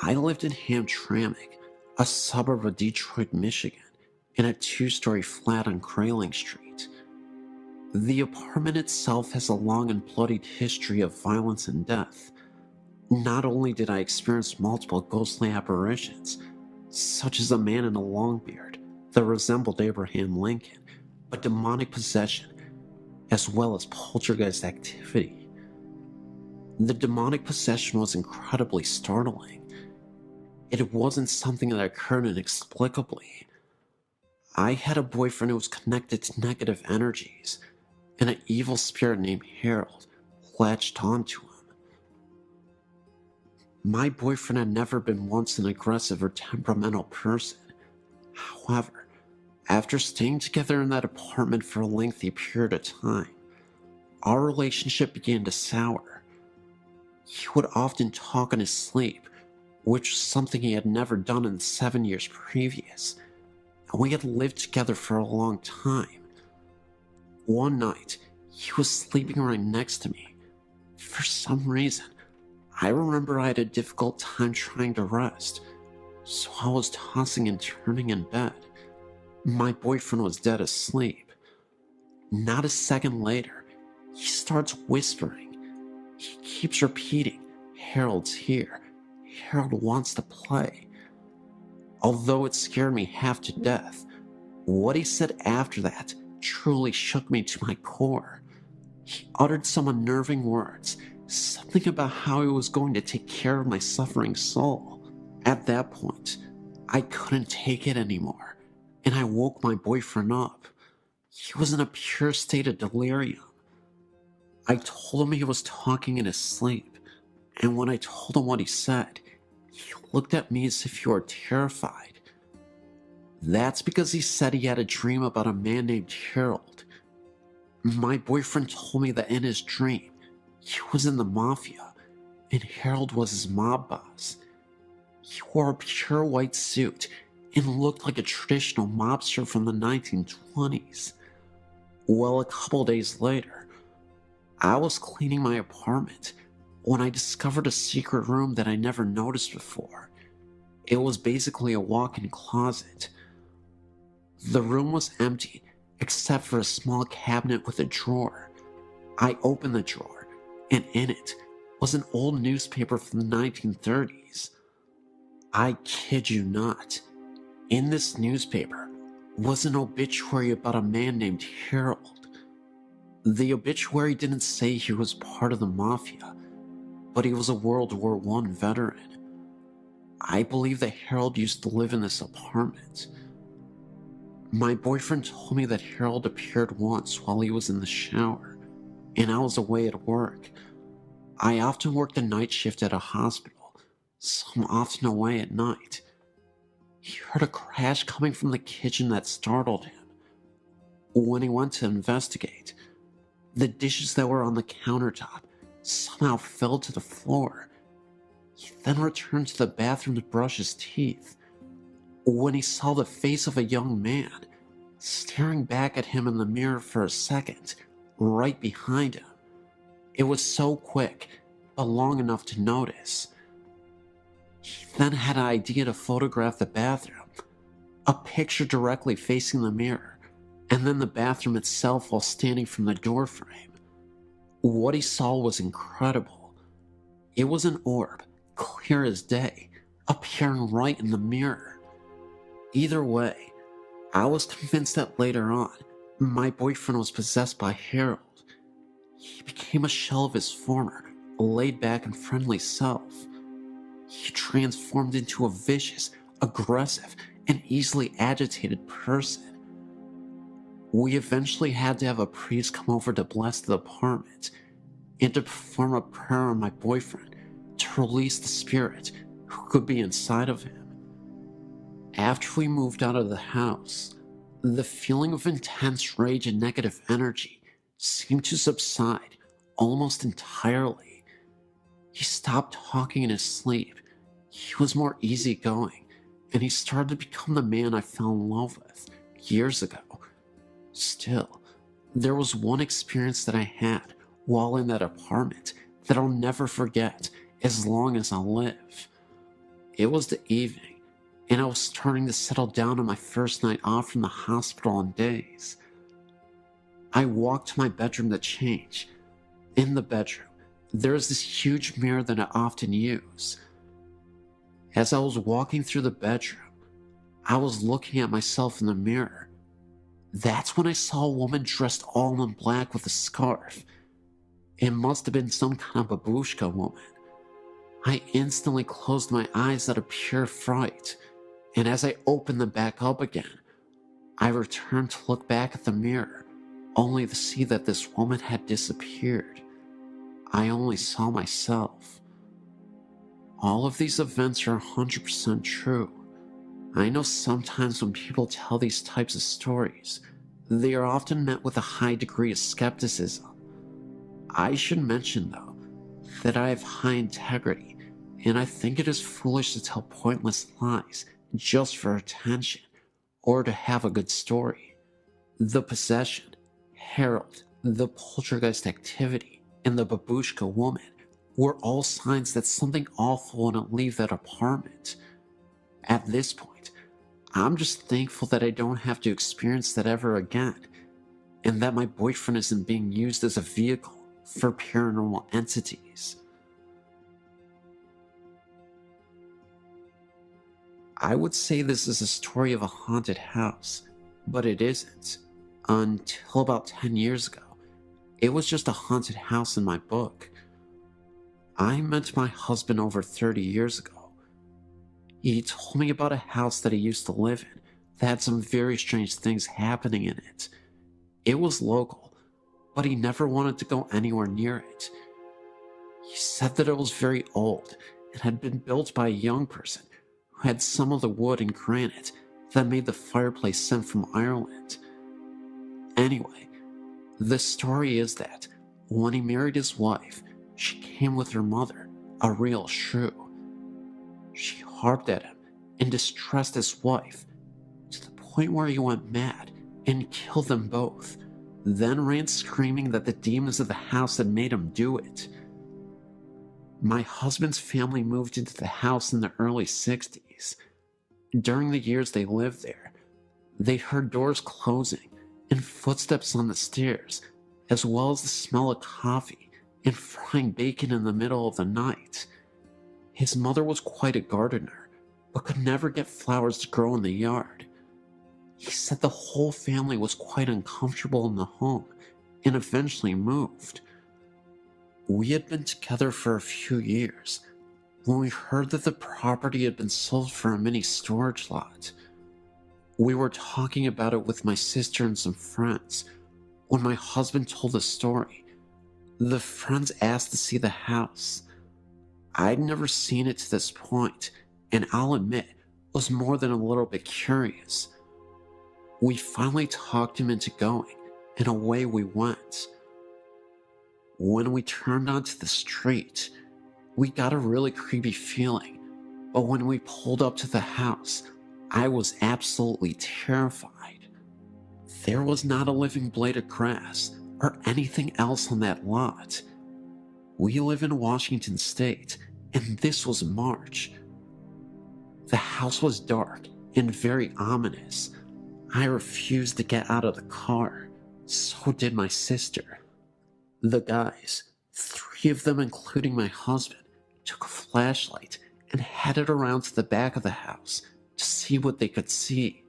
I lived in Hamtramck, a suburb of Detroit, Michigan, in a 2-story flat on Grayling Street. The apartment itself has a long and bloodied history of violence and death. Not only did I experience multiple ghostly apparitions, such as a man in a long beard that resembled Abraham Lincoln, but demonic possession, as well as poltergeist activity. The demonic possession was incredibly startling. It wasn't something that occurred inexplicably. I had a boyfriend who was connected to negative energies, and an evil spirit named Harold latched onto him. My boyfriend had never been once an aggressive or temperamental person. However, after staying together in that apartment for a lengthy period of time, our relationship began to sour. He would often talk in his sleep, which was something he had never done in the 7 years previous, and we had lived together for a long time. One night, he was sleeping right next to me. For some reason, I remember I had a difficult time trying to rest, so I was tossing and turning in bed. My boyfriend was dead asleep. Not a second later, he starts whispering. He keeps repeating, "Harold's here. Harold wants to play." Although it scared me half to death, what he said after that truly shook me to my core. He uttered some unnerving words, something about how he was going to take care of my suffering soul. At that point, I couldn't take it anymore, and I woke my boyfriend up. He was in a pure state of delirium. I told him he was talking in his sleep, and when I told him what he said, he looked at me as if he were terrified. That's because he said he had a dream about a man named Harold. My boyfriend told me that in his dream, he was in the mafia, and Harold was his mob boss. He wore a pure white suit and looked like a traditional mobster from the 1920s. Well, a couple days later, I was cleaning my apartment when I discovered a secret room that I never noticed before. It was basically a walk-in closet. The room was empty, except for a small cabinet with a drawer. I opened the drawer, and in it was an old newspaper from the 1930s. I kid you not. In this newspaper was an obituary about a man named Harold. The obituary didn't say he was part of the mafia, but he was a World War I veteran. I believe that Harold used to live in this apartment. My boyfriend told me that Harold appeared once while he was in the shower, and I was away at work. I often worked a night shift at a hospital, so I'm often away at night. He heard a crash coming from the kitchen that startled him. When he went to investigate, the dishes that were on the countertop somehow fell to the floor. He then returned to the bathroom to brush his teeth, when he saw the face of a young man staring back at him in the mirror for a second, right behind him. It was so quick, but long enough to notice. He then had an idea to photograph the bathroom, a picture directly facing the mirror, and then the bathroom itself while standing from the doorframe. What he saw was incredible. It was an orb, clear as day, appearing right in the mirror. Either way, I was convinced that later on, my boyfriend was possessed by Harold. He became a shell of his former, laid-back and friendly self. He transformed into a vicious, aggressive, and easily agitated person. We eventually had to have a priest come over to bless the apartment and to perform a prayer on my boyfriend to release the spirit who could be inside of him. After we moved out of the house, the feeling of intense rage and negative energy seemed to subside almost entirely. He stopped talking in his sleep. He was more easygoing, and he started to become the man I fell in love with years ago. Still, there was one experience that I had while in that apartment that I'll never forget as long as I live. It was the evening, and I was starting to settle down on my first night off from the hospital in days. I walked to my bedroom to change. In the bedroom, there is this huge mirror that I often use. As I was walking through the bedroom, I was looking at myself in the mirror. That's when I saw a woman dressed all in black with a scarf. It must have been some kind of babushka woman. I instantly closed my eyes out of pure fright, and as I opened them back up again, I returned to look back at the mirror, only to see that this woman had disappeared. I only saw myself. All of these events are 100% true. I know sometimes when people tell these types of stories, they are often met with a high degree of skepticism. I should mention, though, that I have high integrity, and I think it is foolish to tell pointless lies just for attention or to have a good story. The possession, Harold, the poltergeist activity, and the babushka woman were all signs that something awful wouldn't leave that apartment. At this point, I'm just thankful that I don't have to experience that ever again, and that my boyfriend isn't being used as a vehicle for paranormal entities. I would say this is a story of a haunted house, but it isn't. Until about 10 years ago, it was just a haunted house in my book. I met my husband over 30 years ago. He told me about a house that he used to live in that had some very strange things happening in it. It was local, but he never wanted to go anywhere near it. He said that it was very old and had been built by a young person who had some of the wood and granite that made the fireplace sent from Ireland. Anyway, the story is that when he married his wife, she came with her mother, a real shrew. She harped at him and distressed his wife to the point where he went mad and killed them both, then ran screaming that the demons of the house had made him do it. My husband's family moved into the house in the early 60s. During the years they lived there, they heard doors closing and footsteps on the stairs, as well as the smell of coffee and frying bacon in the middle of the night. His mother was quite a gardener, but could never get flowers to grow in the yard. He said the whole family was quite uncomfortable in the home and eventually moved. We had been together for a few years when we heard that the property had been sold for a mini storage lot. We were talking about it with my sister and some friends when my husband told the story. The friends asked to see the house. I'd never seen it to this point, and I'll admit, was more than a little bit curious. We finally talked him into going, and away we went. When we turned onto the street, we got a really creepy feeling, but when we pulled up to the house, I was absolutely terrified. There was not a living blade of grass or anything else on that lot. We live in Washington State, and this was March. The house was dark and very ominous. I refused to get out of the car. So did my sister. The guys, 3 of them including my husband, took a flashlight and headed around to the back of the house to see what they could see.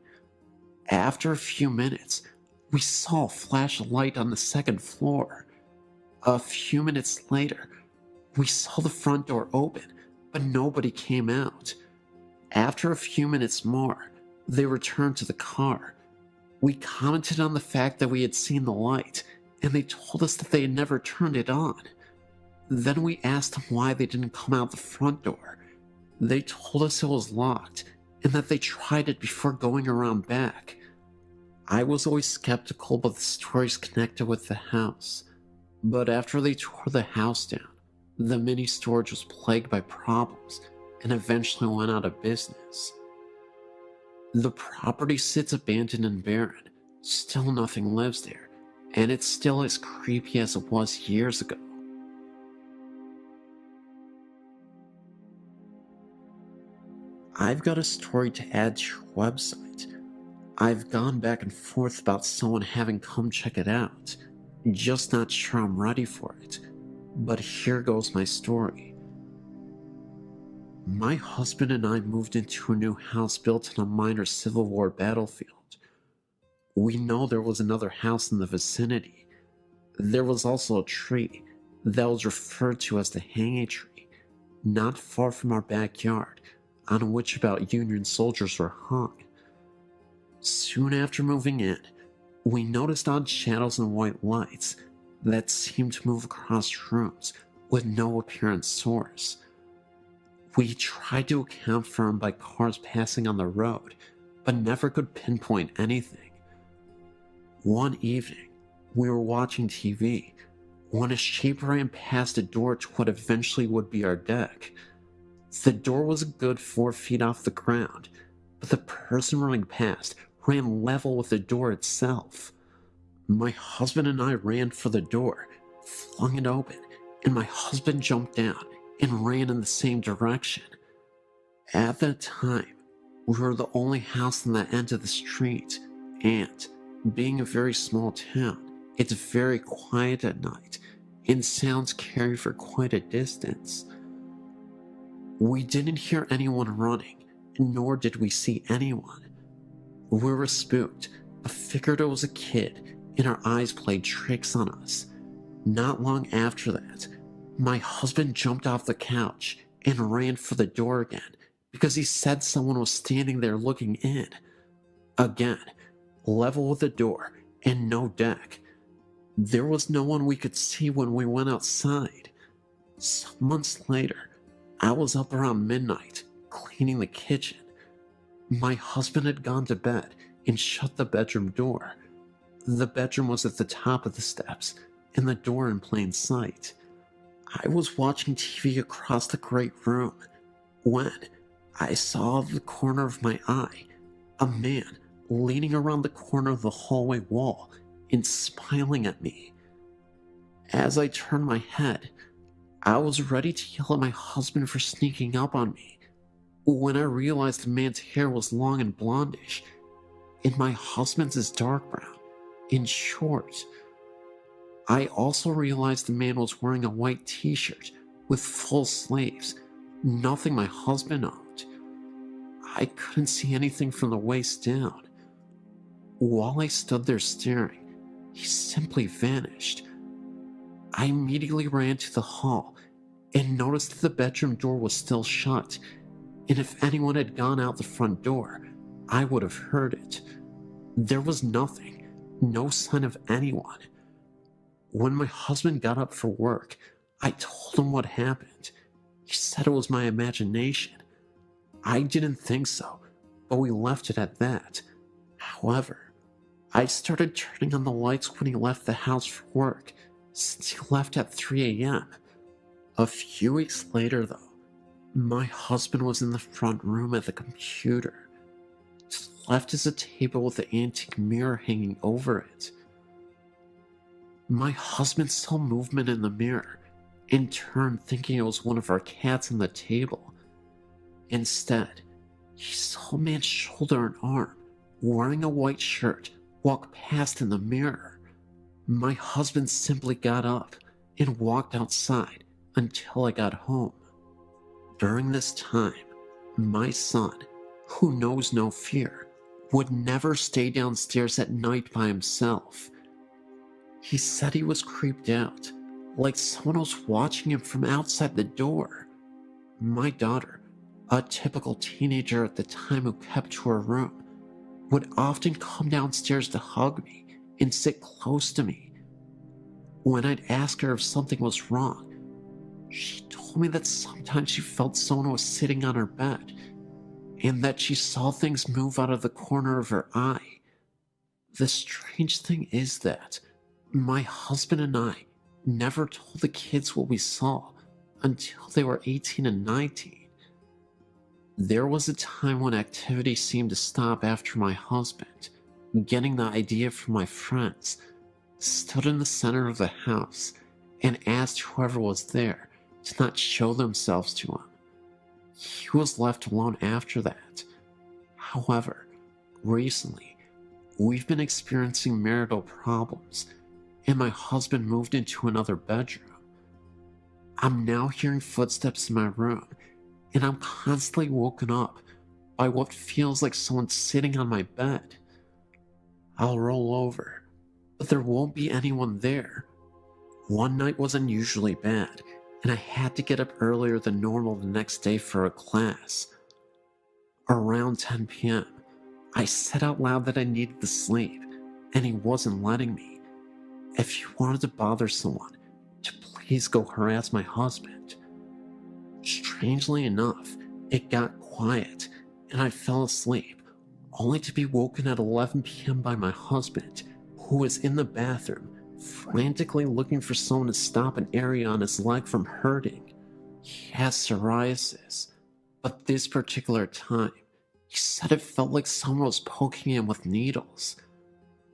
After a few minutes, we saw a flash of light on the 2nd floor. A few minutes later, we saw the front door open, but nobody came out. After a few minutes more, they returned to the car. We commented on the fact that we had seen the light, and they told us that they had never turned it on. Then we asked them why they didn't come out the front door. They told us it was locked, and that they tried it before going around back. I was always skeptical about the stories connected with the house, but after they tore the house down, the mini storage was plagued by problems and eventually went out of business. The property sits abandoned and barren. Still nothing lives there, and it's still as creepy as it was years ago. I've got a story to add to your website. I've gone back and forth about someone having come check it out. Just not sure I'm ready for it. But here goes my story. My husband and I moved into a new house built on a minor Civil War battlefield. We know there was another house in the vicinity. There was also a tree that was referred to as the hanging tree, not far from our backyard, on which about Union soldiers were hung. Soon after moving in, we noticed odd shadows and white lights that seemed to move across rooms with no apparent source. We tried to account for them by cars passing on the road, but never could pinpoint anything. One evening, we were watching TV when a shape ran past a door to what eventually would be our deck. The door was a good 4 feet off the ground, but the person running past ran level with the door itself. My husband and I ran for the door, flung it open, and my husband jumped down and ran in the same direction. At that time, we were the only house on that end of the street, and, being a very small town, it's very quiet at night, and sounds carry for quite a distance. We didn't hear anyone running, nor did we see anyone. We were spooked, but figured it was a kid, and our eyes played tricks on us. Not long after that, my husband jumped off the couch and ran for the door again because he said someone was standing there looking in. Again, level with the door and no deck. There was no one we could see when we went outside. Some months later, I was up around midnight, cleaning the kitchen. My husband had gone to bed and shut the bedroom door. The bedroom was at the top of the steps, and the door in plain sight. I was watching TV across the great room when I saw out of the corner of my eye a man leaning around the corner of the hallway wall and smiling at me. As I turned my head, I was ready to yell at my husband for sneaking up on me when I realized the man's hair was long and blondish, and my husband's is dark brown. In short, I also realized the man was wearing a white t-shirt with full sleeves, nothing my husband owned. I couldn't see anything from the waist down. While I stood there staring, he simply vanished. I immediately ran to the hall and noticed that the bedroom door was still shut, and if anyone had gone out the front door, I would have heard it. There was nothing, no sign of anyone. When my husband got up for work, I told him what happened. He said it was my imagination. I didn't think so, but we left it at that. However, I started turning on the lights when he left the house for work, since he left at 3 a.m. A few weeks later, though, my husband was in the front room at the computer. To the left is a table with an antique mirror hanging over it. My husband saw movement in the mirror, in turn thinking it was one of our cats on the table. Instead, he saw a man's shoulder and arm, wearing a white shirt, walk past in the mirror. My husband simply got up and walked outside until I got home. During this time, my son, who knows no fear, would never stay downstairs at night by himself. He said he was creeped out, like someone was watching him from outside the door. My daughter, a typical teenager at the time who kept to her room, would often come downstairs to hug me and sit close to me. When I'd ask her if something was wrong, she told me that sometimes she felt someone was sitting on her bed, and that she saw things move out of the corner of her eye. The strange thing is that my husband and I never told the kids what we saw until they were 18 and 19. There was a time when activity seemed to stop after my husband, getting the idea from my friends, stood in the center of the house and asked whoever was there to not show themselves to him. He was left alone after that. However, recently, we've been experiencing marital problems, and my husband moved into another bedroom. I'm now hearing footsteps in my room, and I'm constantly woken up by what feels like someone sitting on my bed. I'll roll over, but there won't be anyone there. One night was unusually bad, and I had to get up earlier than normal the next day for a class. Around 10 p.m., I said out loud that I needed to sleep, and he wasn't letting me. If you wanted to bother someone, to please go harass my husband. Strangely enough, it got quiet, and I fell asleep, only to be woken at 11 p.m. by my husband, who was in the bathroom, frantically looking for someone to stop an area on his leg from hurting. He has psoriasis, but this particular time, he said it felt like someone was poking him with needles.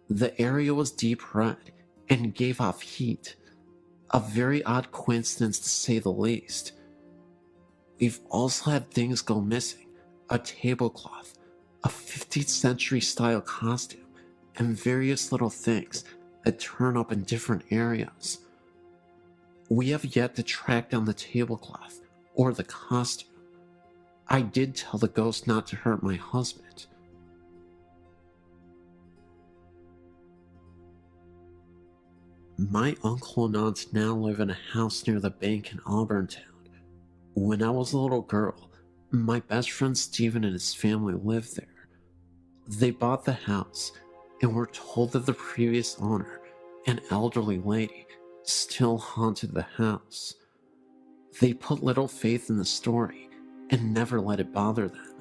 The area was deep red and gave off heat. A very odd coincidence to say the least. We've also had things go missing: a tablecloth, a 15th century style costume, and various little things that turn up in different areas. We have yet to track down the tablecloth or the costume. I did tell the ghost not to hurt my husband. My uncle and aunt now live in a house near the bank in Auburntown. When I was a little girl, my best friend Steven and his family lived there. They bought the house and were told that the previous owner, an elderly lady, still haunted the house. They put little faith in the story and never let it bother them.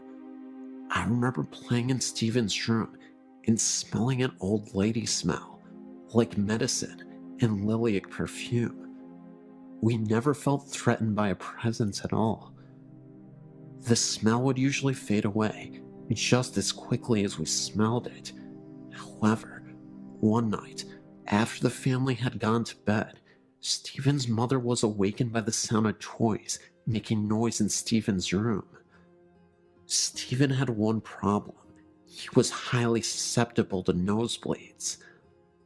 I remember playing in Steven's room and smelling an old lady smell, like medicine and lilac perfume. We never felt threatened by a presence at all. The smell would usually fade away just as quickly as we smelled it. However, one night, after the family had gone to bed, Stephen's mother was awakened by the sound of toys making noise in Stephen's room. Stephen had one problem. He was highly susceptible to nosebleeds.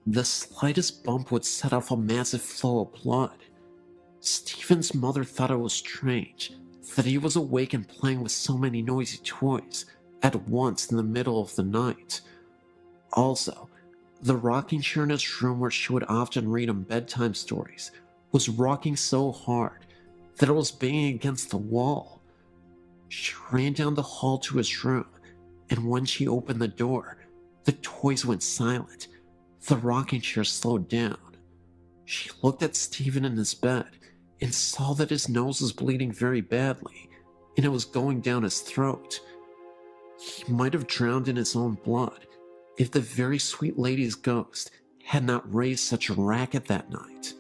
The slightest bump would set off a massive flow of blood. Stephen's mother thought it was strange that he was awake and playing with so many noisy toys at once in the middle of the night. Also, the rocking chair in his room where she would often read him bedtime stories was rocking so hard that it was banging against the wall. She ran down the hall to his room, and when she opened the door, the toys went silent. The rocking chair slowed down. She looked at Stephen in his bed and saw that his nose was bleeding very badly, and it was going down his throat. He might have drowned in his own blood if the very sweet lady's ghost had not raised such a racket that night.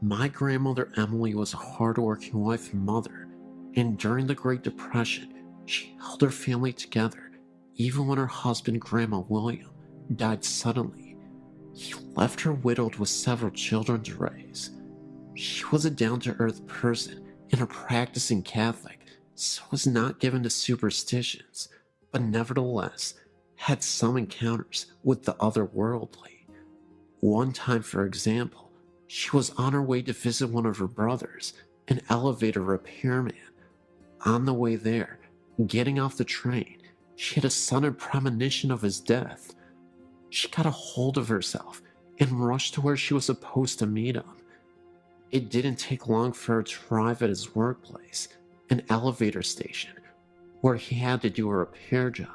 My grandmother Emily was a hard-working wife and mother, and during the Great Depression, she held her family together, even when her husband, Grandma William, died suddenly. He left her widowed with several children to raise. She was a down-to-earth person and a practicing Catholic, so was not given to superstitions, but nevertheless had some encounters with the otherworldly. One time, for example, she was on her way to visit one of her brothers, an elevator repairman. On the way there, getting off the train, she had a sudden premonition of his death. She got a hold of herself and rushed to where she was supposed to meet him. It didn't take long for her to arrive at his workplace, an elevator station, where he had to do a repair job.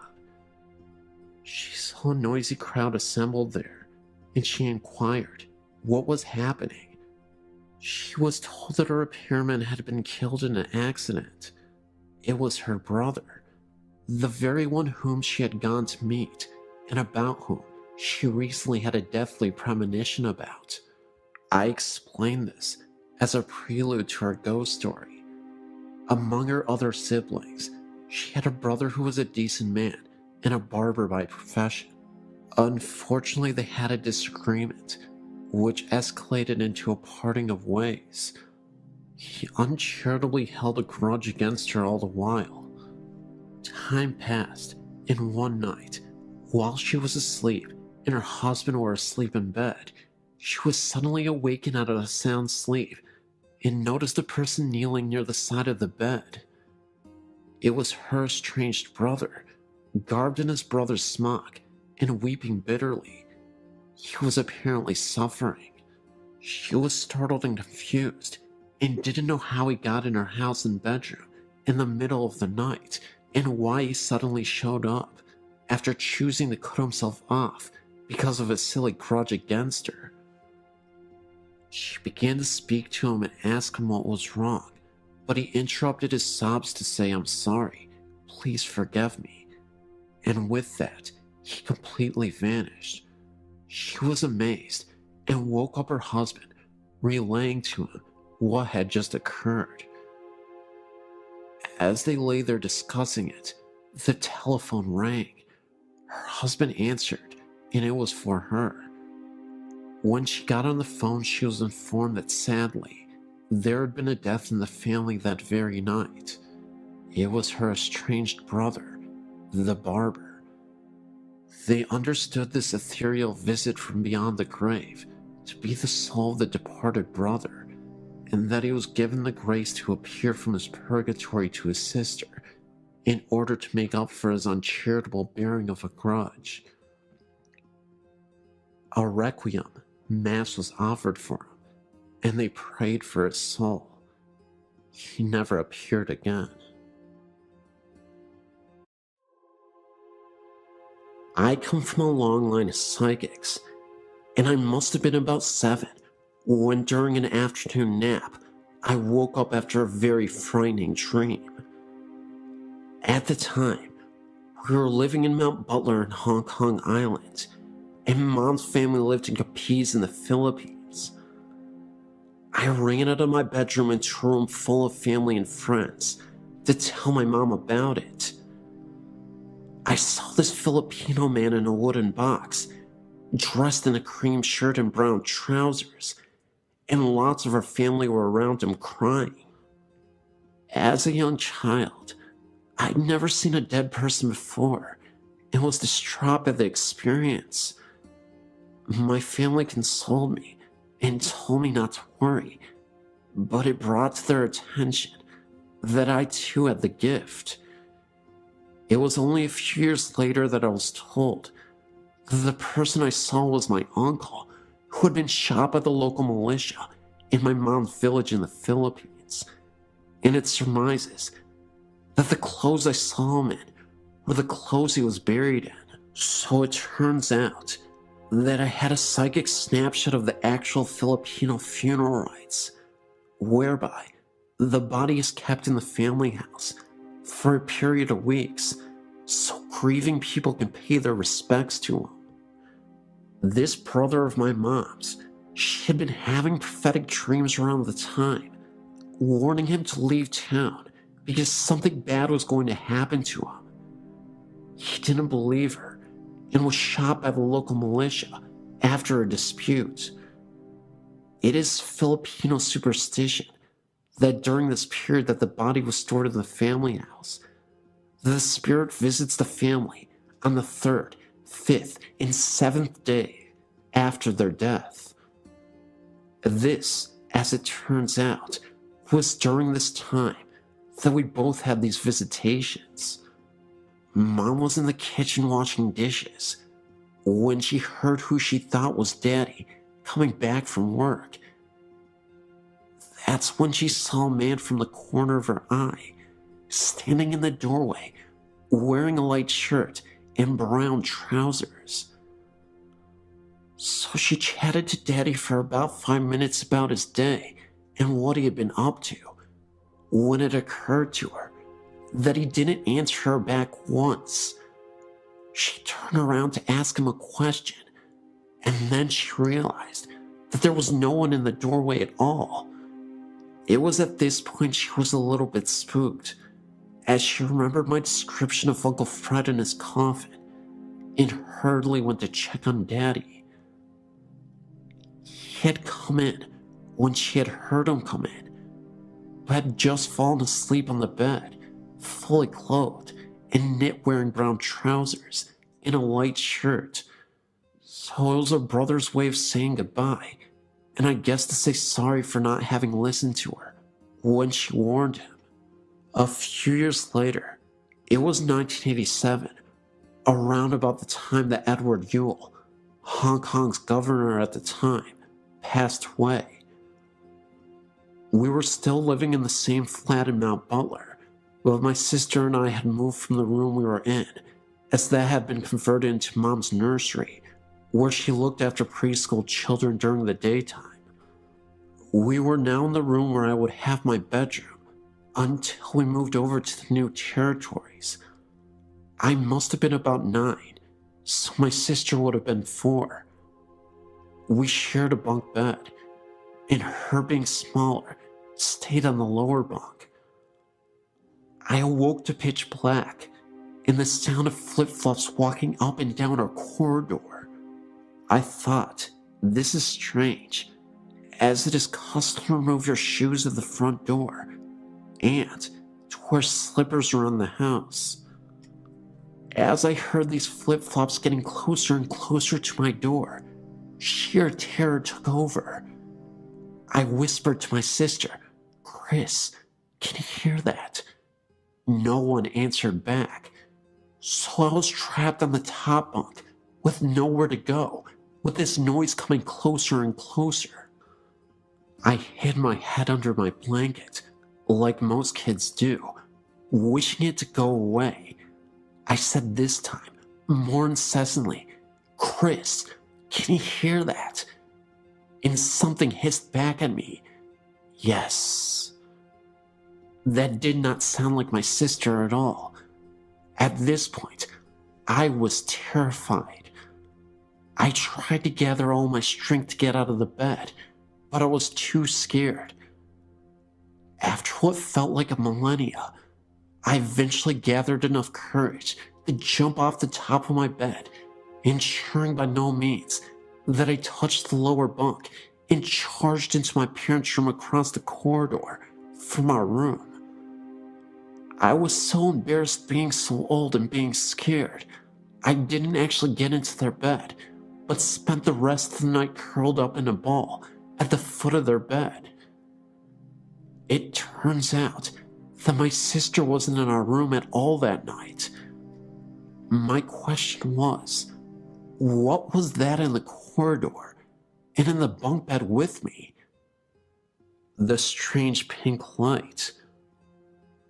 She saw a noisy crowd assembled there, and she inquired what was happening. She was told that a repairman had been killed in an accident. It was her brother, the very one whom she had gone to meet, and about whom she recently had a deathly premonition about. I explained this as a prelude to her ghost story. Among her other siblings, she had a brother who was a decent man and a barber by profession. Unfortunately, they had a disagreement, which escalated into a parting of ways. He uncharitably held a grudge against her all the while. Time passed, and one night, while she was asleep and her husband were asleep in bed, she was suddenly awakened out of a sound sleep and noticed a person kneeling near the side of the bed. It was her estranged brother, garbed in his brother's smock and weeping bitterly. He was apparently suffering. She was startled and confused and didn't know how he got in her house and bedroom in the middle of the night and why he suddenly showed up after choosing to cut himself off because of a silly grudge against her. She began to speak to him and ask him what was wrong, but he interrupted his sobs to say, "I'm sorry, please forgive me." And with that, he completely vanished. She was amazed and woke up her husband, relaying to him what had just occurred. As they lay there discussing it, the telephone rang. Her husband answered, and it was for her. When she got on the phone, she was informed that sadly, there had been a death in the family that very night. It was her estranged brother, the barber. They understood this ethereal visit from beyond the grave to be the soul of the departed brother, and that he was given the grace to appear from his purgatory to his sister in order to make up for his uncharitable bearing of a grudge. A requiem mass was offered for him, and they prayed for his soul. He never appeared again. I come from a long line of psychics, and I must have been about 7 when during an afternoon nap, I woke up after a very frightening dream. At the time, we were living in Mount Butler in Hong Kong Island, and Mom's family lived in Capiz in the Philippines. I ran out of my bedroom into a room full of family and friends to tell my mom about it. I saw this Filipino man in a wooden box, dressed in a cream shirt and brown trousers, and lots of our family were around him crying. As a young child, I'd never seen a dead person before and was distraught by the experience. My family consoled me and told me not to worry, but it brought to their attention that I too had the gift. It was only a few years later that I was told that the person I saw was my uncle, who had been shot by the local militia in my mom's village in the Philippines, and it surmises that the clothes I saw him in were the clothes he was buried in. So it turns out that I had a psychic snapshot of the actual Filipino funeral rites, whereby the body is kept in the family house for a period of weeks so grieving people can pay their respects to him. This brother of my mom's, she had been having prophetic dreams around the time, warning him to leave town because something bad was going to happen to him. He didn't believe her and was shot by the local militia after a dispute. It is Filipino superstition that during this period that the body was stored in the family house, the spirit visits the family on the 3rd, 5th, and 7th day after their death. This, as it turns out, was during this time that we both had these visitations. Mom was in the kitchen washing dishes when she heard who she thought was Daddy coming back from work. That's when she saw a man from the corner of her eye, standing in the doorway, wearing a light shirt and brown trousers. So she chatted to Daddy for about 5 minutes about his day and what he had been up to, when it occurred to her that he didn't answer her back once. She turned around to ask him a question, and then she realized that there was no one in the doorway at all. It was at this point she was a little bit spooked, as she remembered my description of Uncle Fred in his coffin, and hurriedly went to check on Daddy. He had come in when she had heard him come in, but had just fallen asleep on the bed, fully clothed, in knit-wearing brown trousers and a white shirt. So it was her brother's way of saying goodbye, and I guess to say sorry for not having listened to her when she warned him. A few years later, it was 1987, around about the time that Edward Yule, Hong Kong's governor at the time, passed away. We were still living in the same flat in Mount Butler, but my sister and I had moved from the room we were in, as that had been converted into Mom's nursery, where she looked after preschool children during the daytime. We were now in the room where I would have my bedroom, until we moved over to the new territories. I must have been about 9, so my sister would have been 4. We shared a bunk bed, and her being smaller stayed on the lower bunk. I awoke to pitch black and the sound of flip-flops walking up and down our corridor. I thought, this is strange, as it is custom to remove your shoes at the front door and to wear slippers around the house. As I heard these flip-flops getting closer and closer to my door, sheer terror took over. I whispered to my sister, "Chris, can you hear that?" No one answered back, so I was trapped on the top bunk with nowhere to go, with this noise coming closer and closer. I hid my head under my blanket, like most kids do, wishing it to go away. I said this time, more incessantly, "Chris, can you hear that?" And something hissed back at me, "Yes." That did not sound like my sister at all. At this point, I was terrified. I tried to gather all my strength to get out of the bed, but I was too scared. After what felt like a millennia, I eventually gathered enough courage to jump off the top of my bed, ensuring by no means that I touched the lower bunk and charged into my parents' room across the corridor from our room. I was so embarrassed being so old and being scared, I didn't actually get into their bed, but spent the rest of the night curled up in a ball at the foot of their bed. It turns out that my sister wasn't in our room at all that night. My question was, what was that in the corridor and in the bunk bed with me? The strange pink light.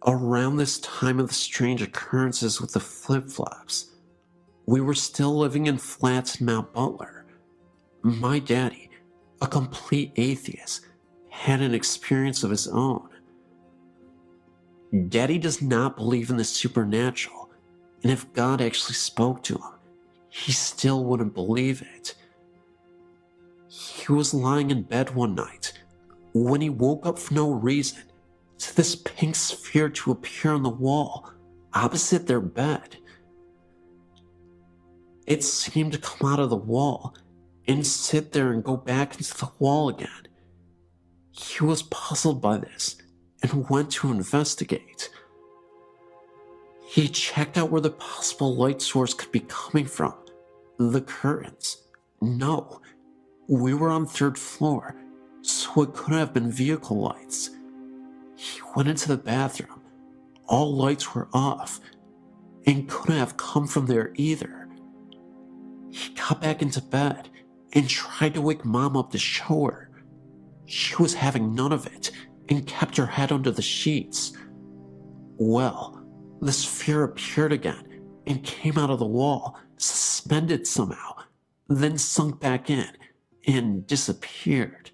Around this time of the strange occurrences with the flip-flops, we were still living in flats in Mount Butler. My daddy, a complete atheist, had an experience of his own. Daddy does not believe in the supernatural, and if God actually spoke to him, he still wouldn't believe it. He was lying in bed one night when he woke up for no reason to this pink sphere to appear on the wall opposite their bed. It seemed to come out of the wall and sit there and go back into the wall again. He was puzzled by this and went to investigate. He checked out where the possible light source could be coming from. The curtains. No, we were on 3rd floor, so it couldn't have been vehicle lights. He went into the bathroom. All lights were off and couldn't have come from there either. He got back into bed and tried to wake Mom up to show her. She was having none of it and kept her head under the sheets. Well, the sphere appeared again and came out of the wall, suspended somehow, then sunk back in and disappeared.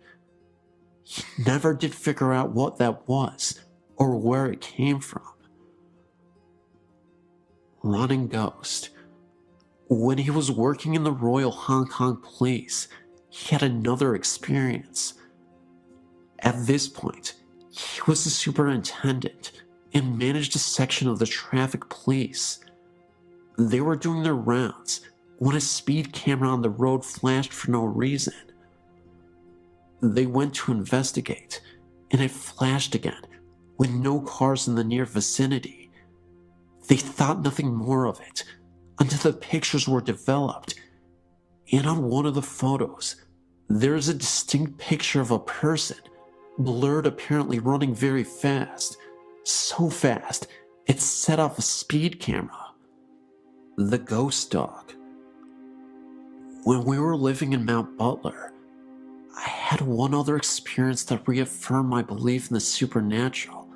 He never did figure out what that was or where it came from. Running ghost. When he was working in the Royal Hong Kong Police, he had another experience. At this point, he was the superintendent and managed a section of the traffic police. They were doing their rounds when a speed camera on the road flashed for no reason. They went to investigate, and it flashed again with no cars in the near vicinity. They thought nothing more of it until the pictures were developed, and on one of the photos, there is a distinct picture of a person, blurred, apparently running very fast. So fast, it set off a speed camera. The ghost dog. When we were living in Mount Butler, I had one other experience that reaffirmed my belief in the supernatural,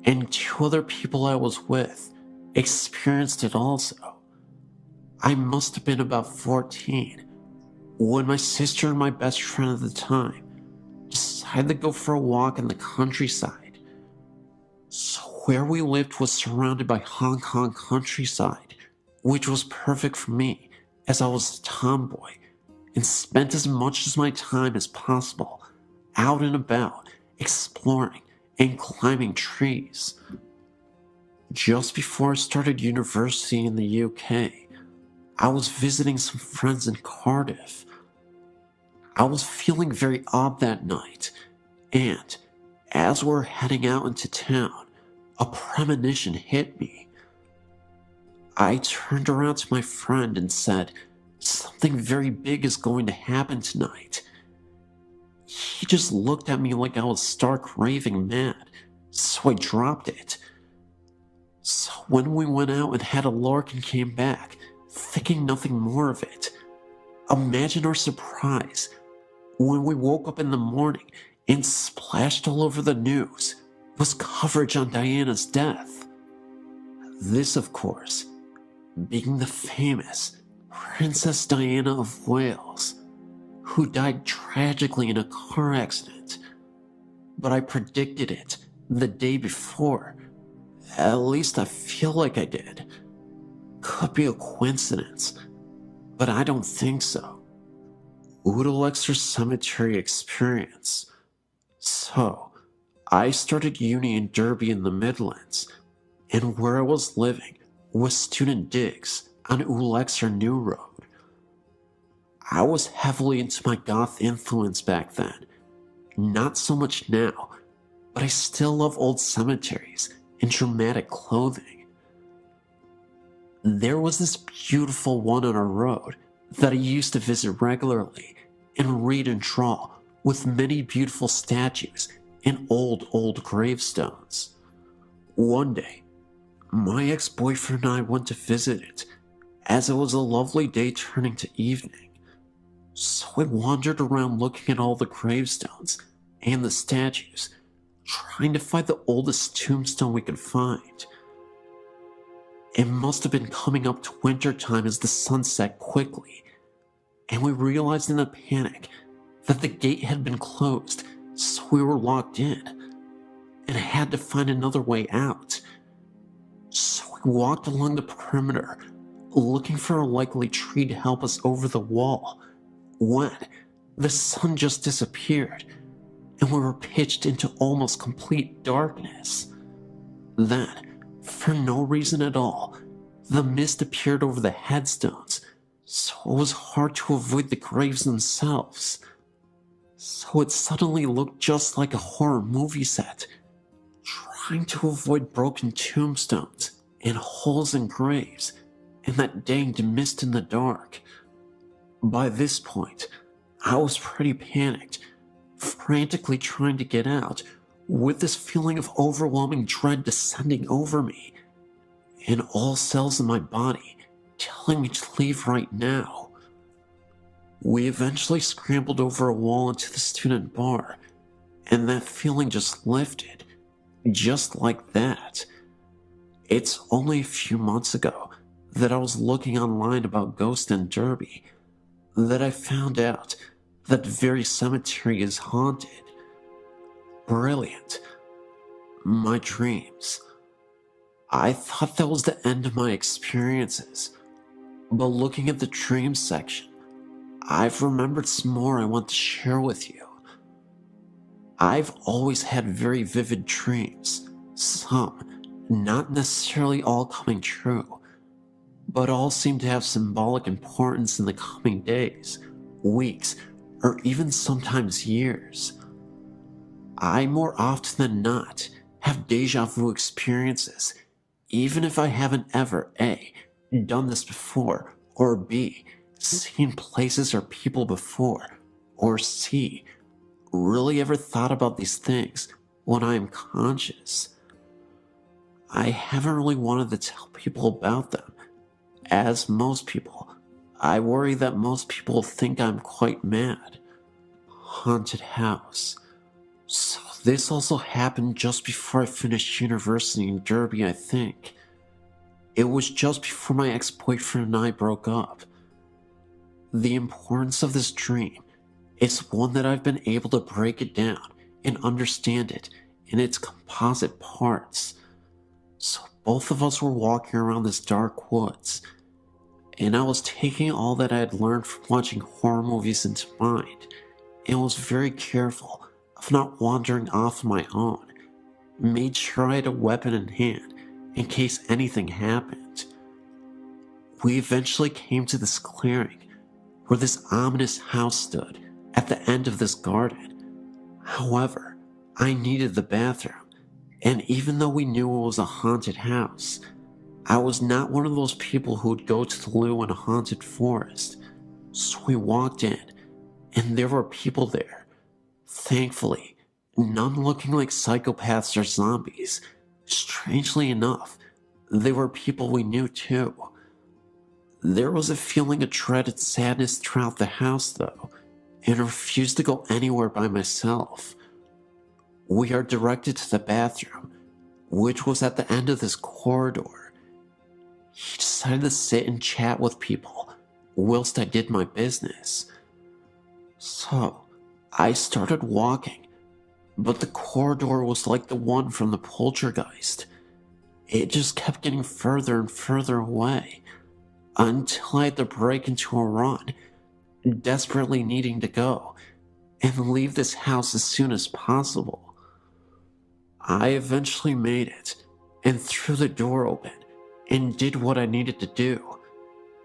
and 2 other people I was with experienced it also. I must have been about 14 when my sister and my best friend at the time decided to go for a walk in the countryside. So where we lived was surrounded by Hong Kong countryside, which was perfect for me as I was a tomboy and spent as much of my time as possible out and about, exploring and climbing trees. Just before I started university in the UK, I was visiting some friends in Cardiff. I was feeling very odd that night, and as we were heading out into town, a premonition hit me. I turned around to my friend and said, "Something very big is going to happen tonight." He just looked at me like I was stark raving mad, so I dropped it. So when we went out and had a lark and came back, thinking nothing more of it, imagine our surprise when we woke up in the morning and splashed all over the news was coverage on Diana's death. This, of course, being the famous Princess Diana of Wales, who died tragically in a car accident. But I predicted it the day before. At least I feel like I did. Could be a coincidence, but I don't think so. Oodalexer Cemetery experience. So, I started uni in Derby in the Midlands, and where I was living was Student Digs on Ulexer New Road. I was heavily into my goth influence back then. Not so much now, but I still love old cemeteries and dramatic clothing. There was this beautiful one on our road that I used to visit regularly and read and draw, with many beautiful statues and old gravestones. One day, my ex-boyfriend and I went to visit it, as it was a lovely day turning to evening. So I wandered around looking at all the gravestones and the statues, trying to find the oldest tombstone we could find. It must have been coming up to winter time as the sun set quickly, and we realized in a panic that the gate had been closed, so we were locked in, and had to find another way out. So we walked along the perimeter, looking for a likely tree to help us over the wall, when the sun just disappeared, and we were pitched into almost complete darkness. Then, for no reason at all, the mist appeared over the headstones, so it was hard to avoid the graves themselves. So it suddenly looked just like a horror movie set, trying to avoid broken tombstones and holes in graves and that danged mist in the dark. By this point, I was pretty panicked, frantically trying to get out, with this feeling of overwhelming dread descending over me, and all cells in my body telling me to leave right now. We eventually scrambled over a wall into the student bar, and that feeling just lifted, just like that. It's only a few months ago that I was looking online about ghosts in Derby that I found out that very cemetery is haunted. Brilliant. My dreams. I thought that was the end of my experiences, but looking at the dreams section, I've remembered some more I want to share with you. I've always had very vivid dreams, some not necessarily all coming true, but all seem to have symbolic importance in the coming days, weeks, or even sometimes years. I more often than not have deja vu experiences, even if I haven't ever A, done this before, or B, seen places or people before, or C, really ever thought about these things when I am conscious. I haven't really wanted to tell people about them, as most people, I worry that most people think I'm quite mad. Haunted house. So this also happened just before I finished university in Derby, I think. It was just before my ex-boyfriend and I broke up. The importance of this dream is one that I've been able to break it down and understand it in its composite parts. So both of us were walking around this dark woods, and I was taking all that I had learned from watching horror movies into mind, and was very careful of not wandering off on my own. Made sure I had a weapon in hand in case anything happened. We eventually came to this clearing where this ominous house stood at the end of this garden. However, I needed the bathroom, and even though we knew it was a haunted house, I was not one of those people who would go to the loo in a haunted forest. So we walked in, and there were people there. Thankfully, none looking like psychopaths or zombies. Strangely enough, they were people we knew too. There was a feeling of dread and sadness throughout the house though, and I refused to go anywhere by myself. We are directed to the bathroom, which was at the end of this corridor. He decided to sit and chat with people whilst I did my business. So, I started walking, but the corridor was like the one from the poltergeist. It just kept getting further and further away, until I had to break into a run, desperately needing to go, and leave this house as soon as possible. I eventually made it, and threw the door open, and did what I needed to do.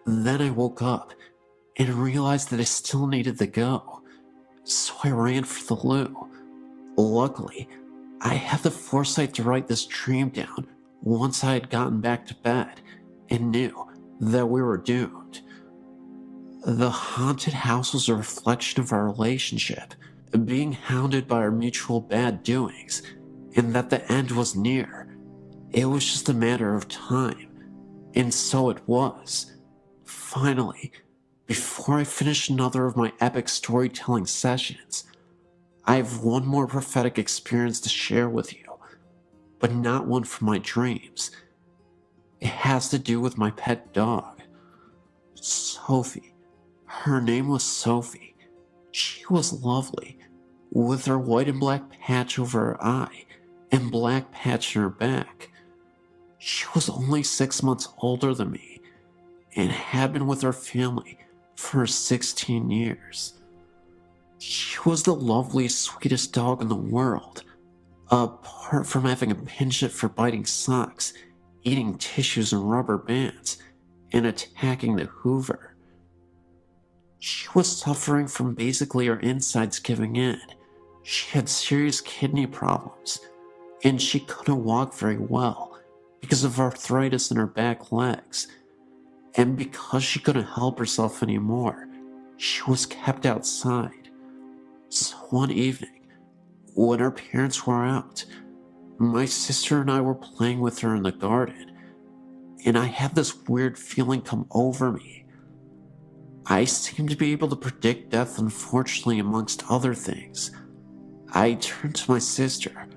Then I woke up and realized that I still needed to go, so I ran for the loo. Luckily, I had the foresight to write this dream down once I had gotten back to bed and knew that we were doomed. The haunted house was a reflection of our relationship, being hounded by our mutual bad doings, and that the end was near. It was just a matter of time, and so it was. Finally, before I finish another of my epic storytelling sessions, I have one more prophetic experience to share with you, but not one from my dreams. It has to do with my pet dog, Sophie. Her name was Sophie. She was lovely, with her white and black patch over her eye and black patch in her back. She was only 6 months older than me and had been with her family for 16 years. She was the loveliest, sweetest dog in the world, apart from having a penchant for biting socks, eating tissues and rubber bands, and attacking the Hoover. She was suffering from basically her insides giving in. She had serious kidney problems, and she couldn't walk very well because of arthritis in her back legs. And because she couldn't help herself anymore, she was kept outside. So one evening, when her parents were out, my sister and I were playing with her in the garden, and I had this weird feeling come over me. I seemed to be able to predict death, unfortunately, amongst other things. I turned to my sister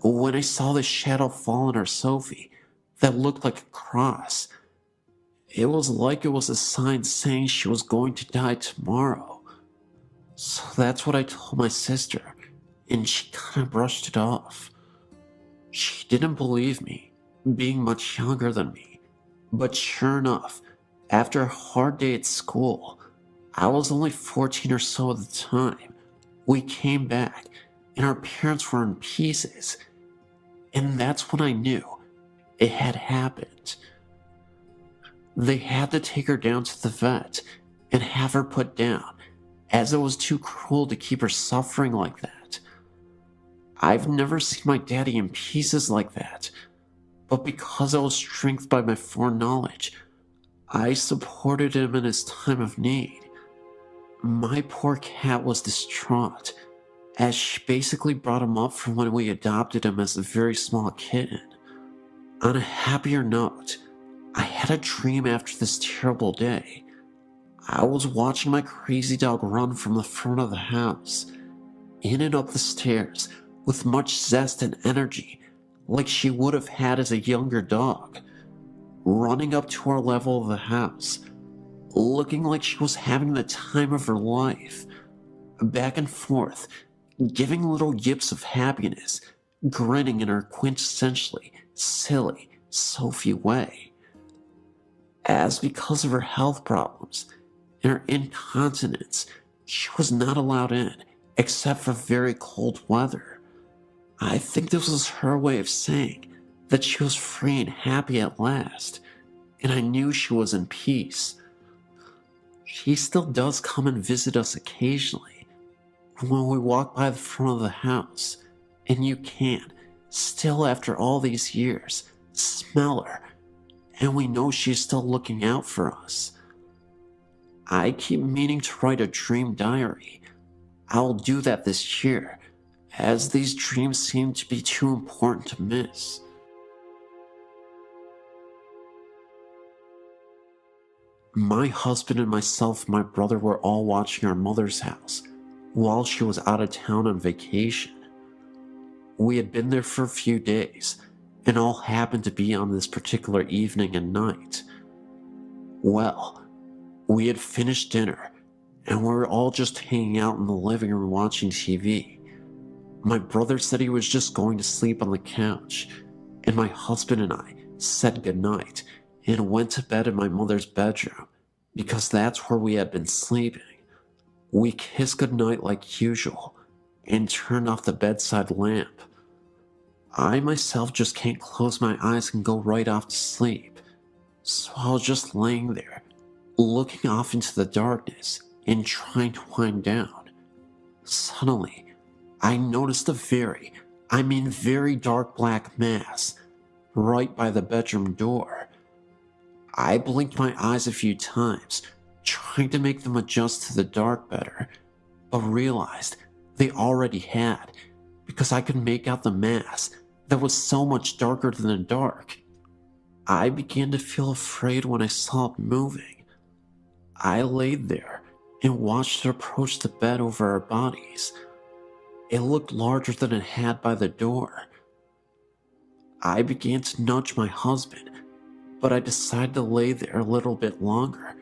when I saw this shadow fall on her Sophie that looked like a cross. It was like it was a sign saying she was going to die tomorrow. So that's what I told my sister, and she kind of brushed it off. She didn't believe me, being much younger than me. But sure enough, after a hard day at school, I was only 14 or so at the time, we came back and our parents were in pieces. And that's when I knew it had happened. They had to take her down to the vet and have her put down, as it was too cruel to keep her suffering like that. I've never seen my daddy in pieces like that, but because I was strengthened by my foreknowledge, I supported him in his time of need. My poor cat was distraught, as she basically brought him up from when we adopted him as a very small kitten. On a happier note, I had a dream after this terrible day. I was watching my crazy dog run from the front of the house, in and up the stairs, with much zest and energy, like she would have had as a younger dog, running up to our level of the house, looking like she was having the time of her life, back and forth, giving little yips of happiness, grinning in her quintessentially silly Sophie way. As because of her health problems and her incontinence, she was not allowed in except for very cold weather. I think this was her way of saying that she was free and happy at last, and I knew she was in peace. She still does come and visit us occasionally when we walk by the front of the house, and you can, still after all these years, smell her, and we know she's still looking out for us. I keep meaning to write a dream diary. I'll do that this year, as these dreams seem to be too important to miss. My husband and myself and my brother were all watching our mother's house while she was out of town on vacation. We had been there for a few days, and all happened to be on this particular evening and night. Well, we had finished dinner, and we were all just hanging out in the living room watching TV. My brother said he was just going to sleep on the couch, and my husband and I said goodnight and went to bed in my mother's bedroom, because that's where we had been sleeping. We kissed goodnight like usual, and turned off the bedside lamp. I myself just can't close my eyes and go right off to sleep. So I was just laying there, looking off into the darkness and trying to wind down. Suddenly, I noticed a very dark black mass right by the bedroom door. I blinked my eyes a few times, trying to make them adjust to the dark better, but realized they already had, because I could make out the mass that was so much darker than the dark. I began to feel afraid when I saw it moving. I laid there and watched it approach the bed over our bodies. It looked larger than it had by the door. I began to nudge my husband, but I decided to lay there a little bit longer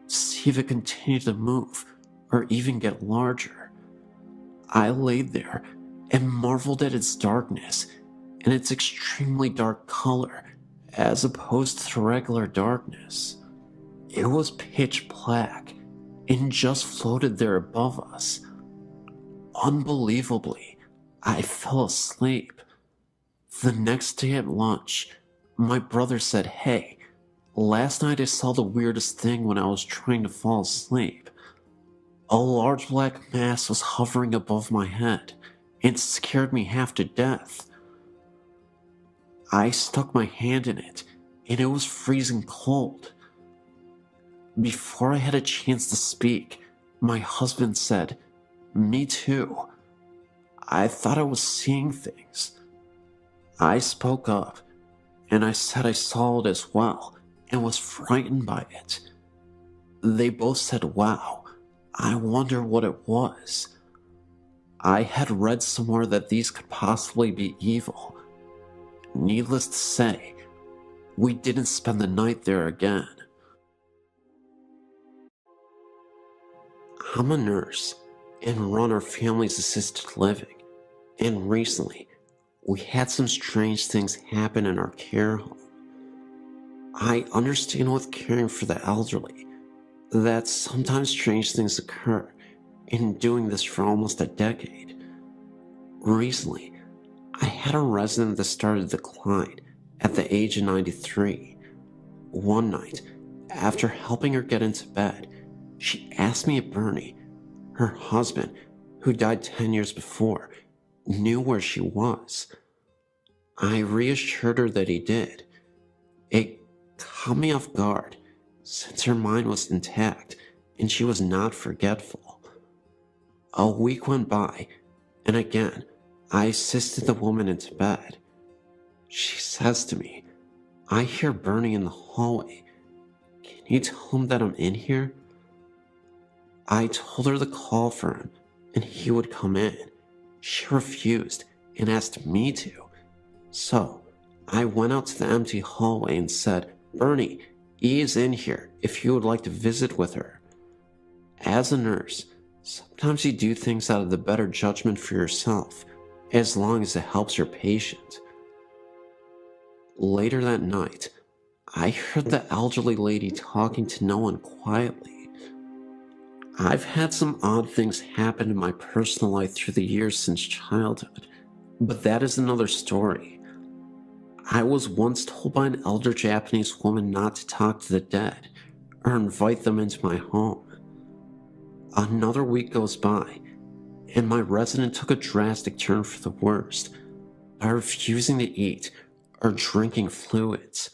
to see if it continued to move or even get larger. I laid there and marveled at its darkness and its extremely dark color as opposed to the regular darkness. It was pitch black and just floated there above us. Unbelievably, I fell asleep. The next day at lunch, my brother said, "Hey, last night I saw the weirdest thing when I was trying to fall asleep. A large black mass was hovering above my head and scared me half to death." I stuck my hand in it and it was freezing cold. Before I had a chance to speak, my husband said, "Me too. I thought I was seeing things." I spoke up and I said I saw it as well and was frightened by it. They both said, "Wow, I wonder what it was." I had read somewhere that these could possibly be evil. Needless to say, we didn't spend the night there again. I'm a nurse and run our family's assisted living, and recently we had some strange things happen in our care home. I understand with caring for the elderly that sometimes strange things occur, in doing this for almost a decade. Recently, I had a resident that started to decline at the age of 93. One night, after helping her get into bed, she asked me if Bernie, her husband, who died 10 years before, knew where she was. I reassured her that he did. It caught me off guard, since her mind was intact and she was not forgetful. A week went by, and again, I assisted the woman into bed. She says to me, "I hear Bernie in the hallway. Can you tell him that I'm in here?" I told her to call for him and he would come in. She refused and asked me to. So I went out to the empty hallway and said, "Bernie, E is in here if you would like to visit with her." As a nurse, sometimes you do things out of the better judgment for yourself, as long as it helps your patient. Later that night, I heard the elderly lady talking to no one quietly. I've had some odd things happen in my personal life through the years since childhood, but that is another story. I was once told by an elder Japanese woman not to talk to the dead or invite them into my home. Another week goes by, and my resident took a drastic turn for the worst by refusing to eat or drinking fluids.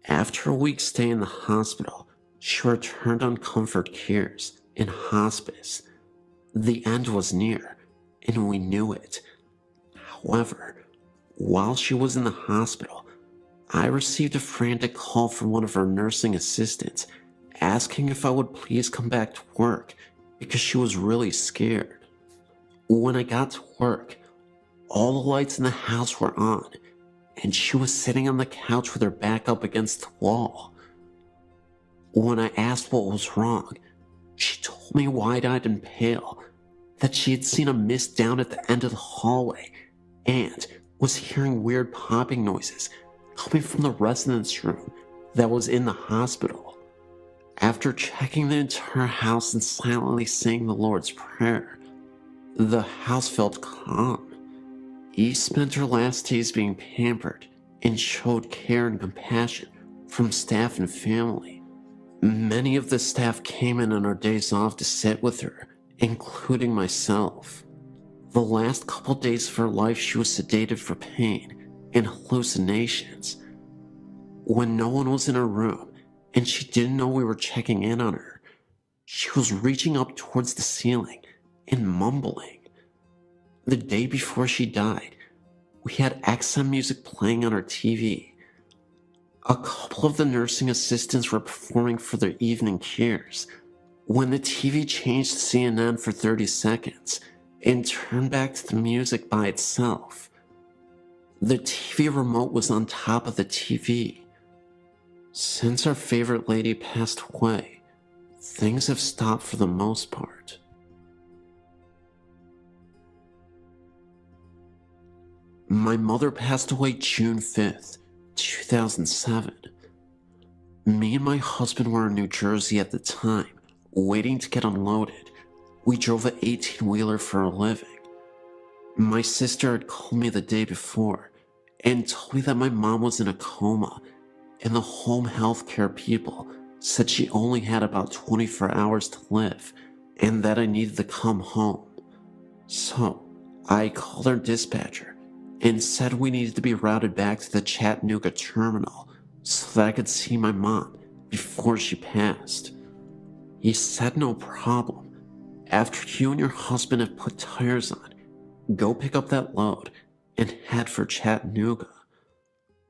After a week's stay in the hospital, she returned on comfort cares in hospice. The end was near, and we knew it. However, while she was in the hospital, I received a frantic call from one of her nursing assistants asking if I would please come back to work because she was really scared. When I got to work, all the lights in the house were on, and she was sitting on the couch with her back up against the wall. When I asked what was wrong, she told me wide-eyed and pale that she had seen a mist down at the end of the hallway and was hearing weird popping noises coming from the residence room that was in the hospital. After checking the entire house and silently saying the Lord's Prayer, the house felt calm. E spent her last days being pampered and showed care and compassion from staff and family. Many of the staff came in on our days off to sit with her, including myself. The last couple days of her life, she was sedated for pain and hallucinations. When no one was in her room and she didn't know we were checking in on her, she was reaching up towards the ceiling and mumbling. The day before she died, we had XM music playing on our TV. A couple of the nursing assistants were performing for their evening cares when the TV changed to CNN for 30 seconds and turned back to the music by itself. The TV remote was on top of the TV. Since our favorite lady passed away, things have stopped for the most part. My mother passed away June 5th, 2007. Me and my husband were in New Jersey at the time, waiting to get unloaded. We drove an 18-wheeler for a living. My sister had called me the day before and told me that my mom was in a coma, and the home health care people said she only had about 24 hours to live and that I needed to come home. So I called our dispatcher and said we needed to be routed back to the Chattanooga terminal so that I could see my mom before she passed. He said no problem. After you and your husband have put tires on, go pick up that load and head for Chattanooga.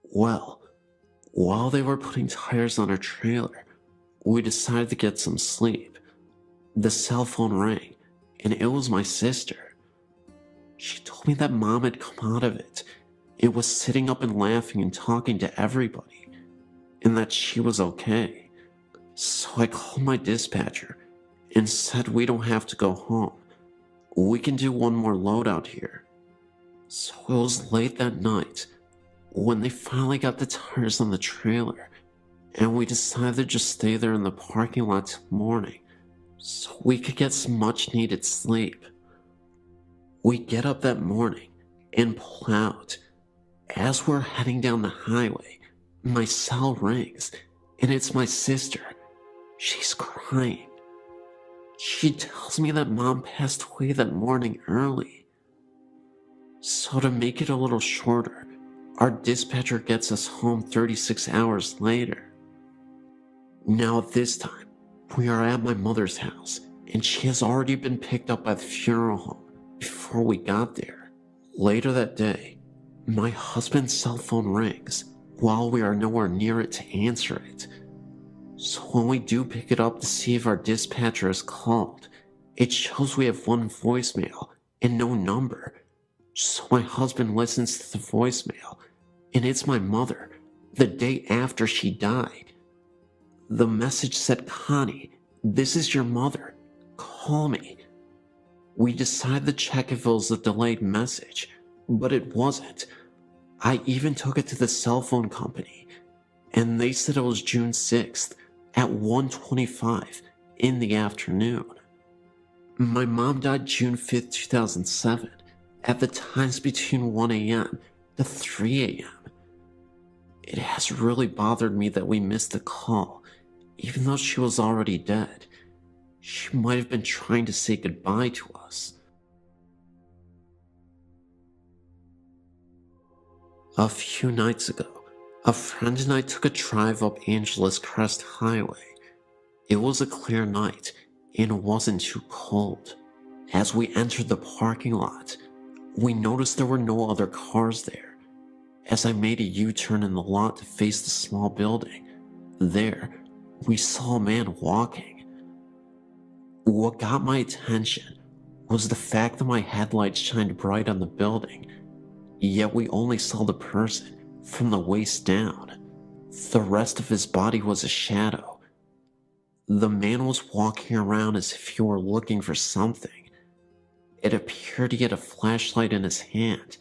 Well, while they were putting tires on our trailer, we decided to get some sleep. The cell phone rang, and it was my sister. She told me that mom had come out of it. It was sitting up and laughing and talking to everybody, and that she was okay. So I called my dispatcher and said we don't have to go home. We can do one more load out here. So it was late that night when they finally got the tires on the trailer, and we decided to just stay there in the parking lot till morning so we could get some much needed sleep. We get up that morning and pull out. As we're heading down the highway, my cell rings, and it's my sister. She's crying. She tells me that mom passed away that morning early. So to make it a little shorter, our dispatcher gets us home 36 hours later. Now at this time, we are at my mother's house, and she has already been picked up by the funeral home before we got there. Later that day, my husband's cell phone rings while we are nowhere near it to answer it. So when we do pick it up to see if our dispatcher is called, it shows we have one voicemail and no number. So my husband listens to the voicemail, and it's my mother, the day after she died. The message said, "Connie, this is your mother. Call me." We decided to check if it was a delayed message, but it wasn't. I even took it to the cell phone company, and they said it was June 6th at 1:25 in the afternoon. My mom died June 5th, 2007, at the times between 1 a.m. to 3 a.m. It has really bothered me that we missed the call, even though she was already dead. She might have been trying to say goodbye to us. A few nights ago, a friend and I took a drive up Angeles Crest Highway. It was a clear night and wasn't too cold. As we entered the parking lot, we noticed there were no other cars there. As I made a U-turn in the lot to face the small building, there, we saw a man walking. What got my attention was the fact that my headlights shined bright on the building, yet we only saw the person from the waist down. The rest of his body was a shadow. The man was walking around as if he were looking for something. It appeared he had a flashlight in his hand,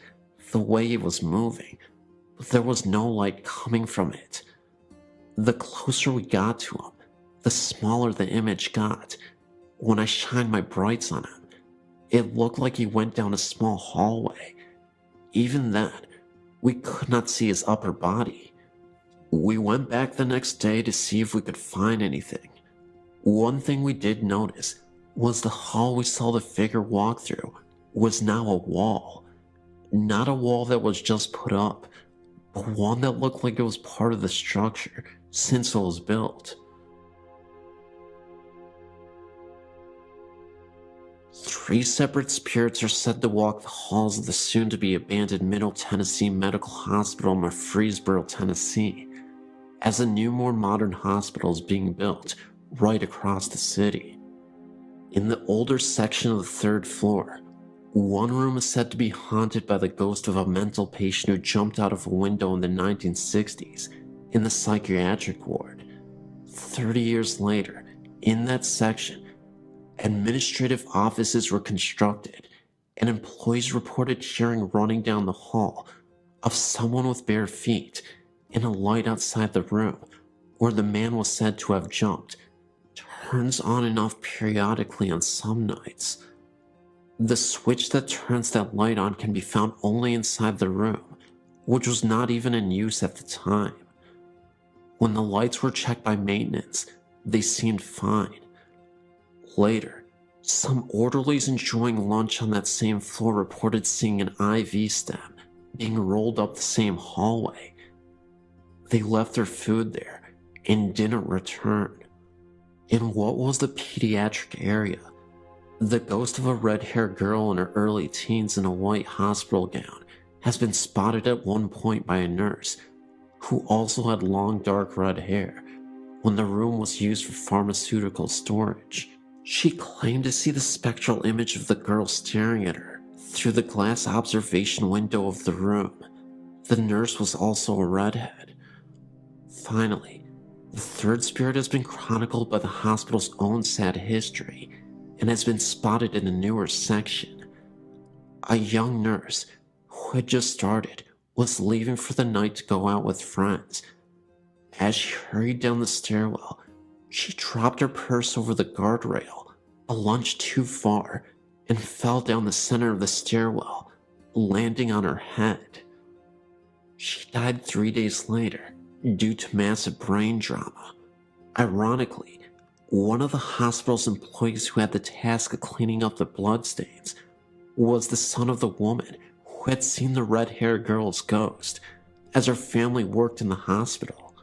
the way he was moving, but there was no light coming from it. The closer we got to him, the smaller the image got. When I shined my brights on him, it looked like he went down a small hallway. Even then, we could not see his upper body. We went back the next day to see if we could find anything. One thing we did notice was the hall we saw the figure walk through was now a wall. Not a wall that was just put up, but one that looked like it was part of the structure since it was built. 3 separate spirits are said to walk the halls of the soon-to-be abandoned Middle Tennessee Medical Hospital in Murfreesboro, Tennessee, as a new, more modern hospital is being built right across the city. In the older section of the 3rd floor, one room is said to be haunted by the ghost of a mental patient who jumped out of a window in the 1960s in the psychiatric ward. 30 years later, in that section, administrative offices were constructed, and employees reported hearing running down the hall of someone with bare feet and a light outside the room where the man was said to have jumped turns on and off periodically on some nights. The switch that turns that light on can be found only inside the room, which was not even in use at the time. When the lights were checked by maintenance, they seemed fine. Later, some orderlies enjoying lunch on that same floor reported seeing an IV stem being rolled up the same hallway. They left their food there and didn't return. In what was the pediatric area, the ghost of a red-haired girl in her early teens in a white hospital gown has been spotted at one point by a nurse who also had long dark red hair when the room was used for pharmaceutical storage. She claimed to see the spectral image of the girl staring at her through the glass observation window of the room. The nurse was also a redhead. Finally, the 3rd spirit has been chronicled by the hospital's own sad history and has been spotted in the newer section. A young nurse who had just started was leaving for the night to go out with friends. As she hurried down the stairwell, she dropped her purse over the guardrail, a lunge too far, and fell down the center of the stairwell, landing on her head. She died 3 days later due to massive brain trauma. Ironically, one of the hospital's employees who had the task of cleaning up the bloodstains was the son of the woman who had seen the red-haired girl's ghost as her family worked in the hospital.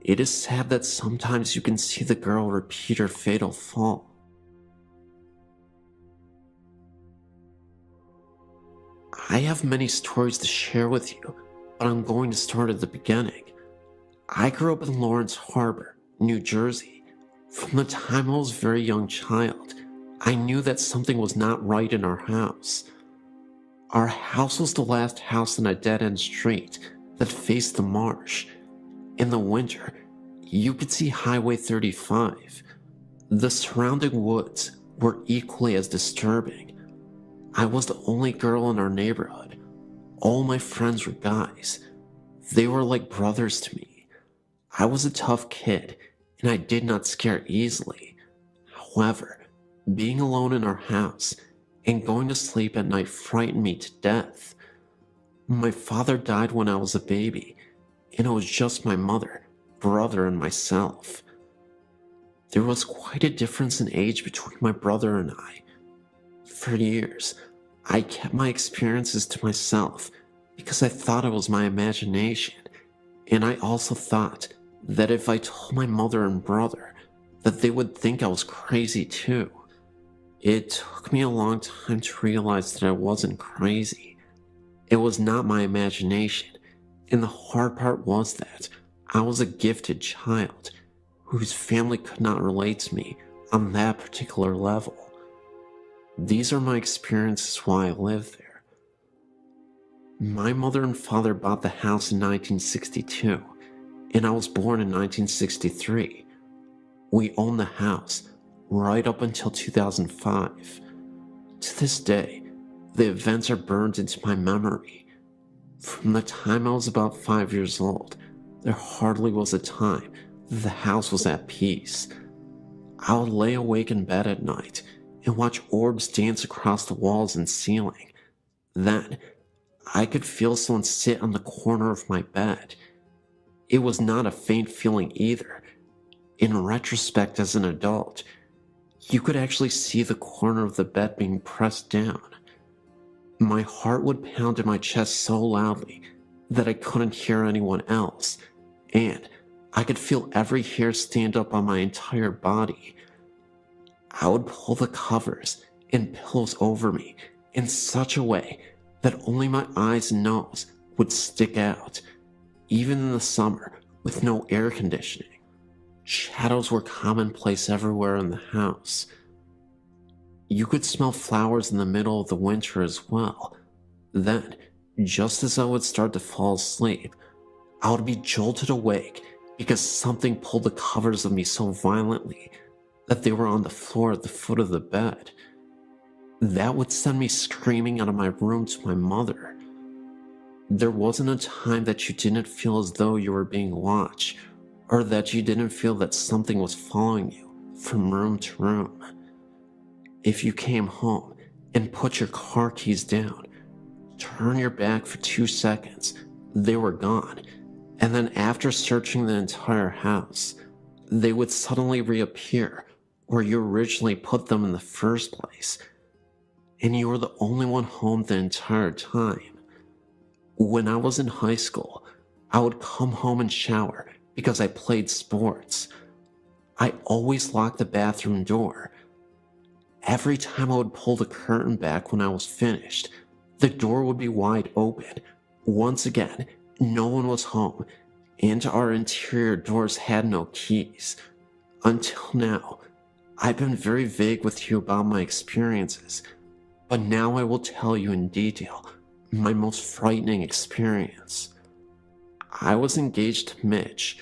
It is sad that sometimes you can see the girl repeat her fatal fall. I have many stories to share with you, but I'm going to start at the beginning. I grew up in Lawrence Harbor, New Jersey. From the time I was a very young child, I knew that something was not right in our house. Our house was the last house on a dead-end street that faced the marsh. In the winter, you could see Highway 35. The surrounding woods were equally as disturbing. I was the only girl in our neighborhood. All my friends were guys. They were like brothers to me. I was a tough kid, and I did not scare easily. However, being alone in our house and going to sleep at night frightened me to death. My father died when I was a baby, and it was just my mother, brother, and myself. There was quite a difference in age between my brother and I. For years, I kept my experiences to myself because I thought it was my imagination, and I also thought that if I told my mother and brother, that they would think I was crazy too. It took me a long time to realize that I wasn't crazy. It was not my imagination, and the hard part was that I was a gifted child whose family could not relate to me on that particular level. These are my experiences while I lived there. My mother and father bought the house in 1962, and I was born in 1963. We owned the house right up until 2005. To this day, the events are burned into my memory. From the time I was about 5 years old, there hardly was a time that the house was at peace. I would lay awake in bed at night and watch orbs dance across the walls and ceiling. Then, I could feel someone sit on the corner of my bed, It was not a faint feeling either. In retrospect, as an adult, you could actually see the corner of the bed being pressed down. My heart would pound in my chest so loudly that I couldn't hear anyone else, and I could feel every hair stand up on my entire body. I would pull the covers and pillows over me in such a way that only my eyes and nose would stick out, even in the summer with no air conditioning. Shadows were commonplace everywhere in the house. You could smell flowers in the middle of the winter as well. Then, just as I would start to fall asleep, I would be jolted awake because something pulled the covers of me so violently that they were on the floor at the foot of the bed. That would send me screaming out of my room to my mother. There wasn't a time that you didn't feel as though you were being watched, or that you didn't feel that something was following you from room to room. If you came home and put your car keys down, turn your back for 2 seconds, they were gone, and then after searching the entire house, they would suddenly reappear where you originally put them in the first place, and you were the only one home the entire time. When I was in high school, I would come home and shower because I played sports. I always locked the bathroom door. Every time I would pull the curtain back when I was finished, the door would be wide open. Once again, no one was home, and our interior doors had no keys. Until now, I've been very vague with you about my experiences, but now I will tell you in detail my most frightening experience. I was engaged to Mitch.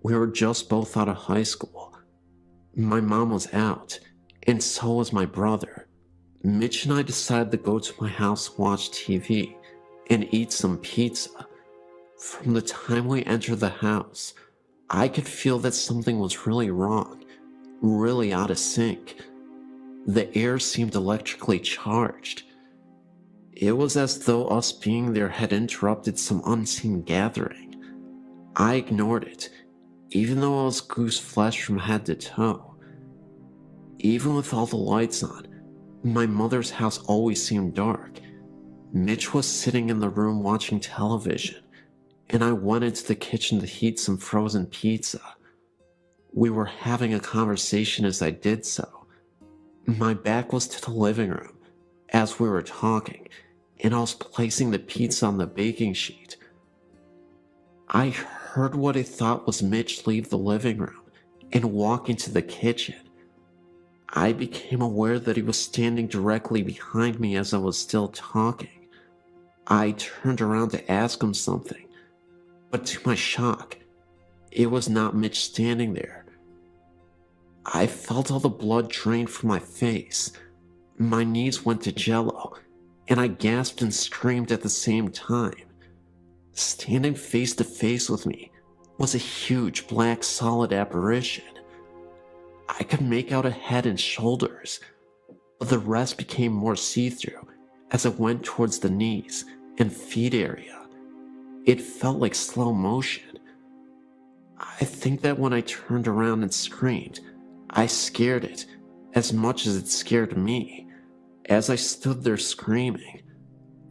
We were just both out of high school. My mom was out, and so was my brother. Mitch and I decided to go to my house, watch TV, and eat some pizza. From the time we entered the house, I could feel that something was really wrong, really out of sync. The air seemed electrically charged. It was as though us being there had interrupted some unseen gathering. I ignored it, even though I was goose flesh from head to toe. Even with all the lights on, my mother's house always seemed dark. Mitch was sitting in the room watching television, and I went into the kitchen to heat some frozen pizza. We were having a conversation as I did so. My back was to the living room as we were talking, and I was placing the pizza on the baking sheet. I heard what I thought was Mitch leave the living room and walk into the kitchen. I became aware that he was standing directly behind me as I was still talking. I turned around to ask him something, but to my shock, it was not Mitch standing there. I felt all the blood drain from my face. My knees went to jello, and I gasped and screamed at the same time. Standing face to face with me was a huge black solid apparition. I could make out a head and shoulders, but the rest became more see-through as it went towards the knees and feet area. It felt like slow motion. I think that when I turned around and screamed, I scared it as much as it scared me. As I stood there screaming,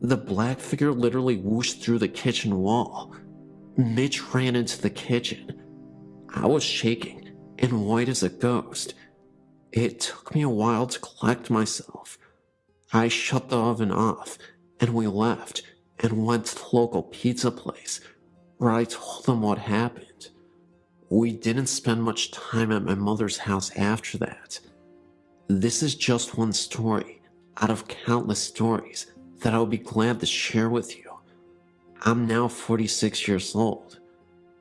the black figure literally whooshed through the kitchen wall. Mitch ran into the kitchen. I was shaking and white as a ghost. It took me a while to collect myself. I shut the oven off, and we left and went to the local pizza place, where I told them what happened. We didn't spend much time at my mother's house after that. This is just one story out of countless stories that I will be glad to share with you. I'm now 46 years old.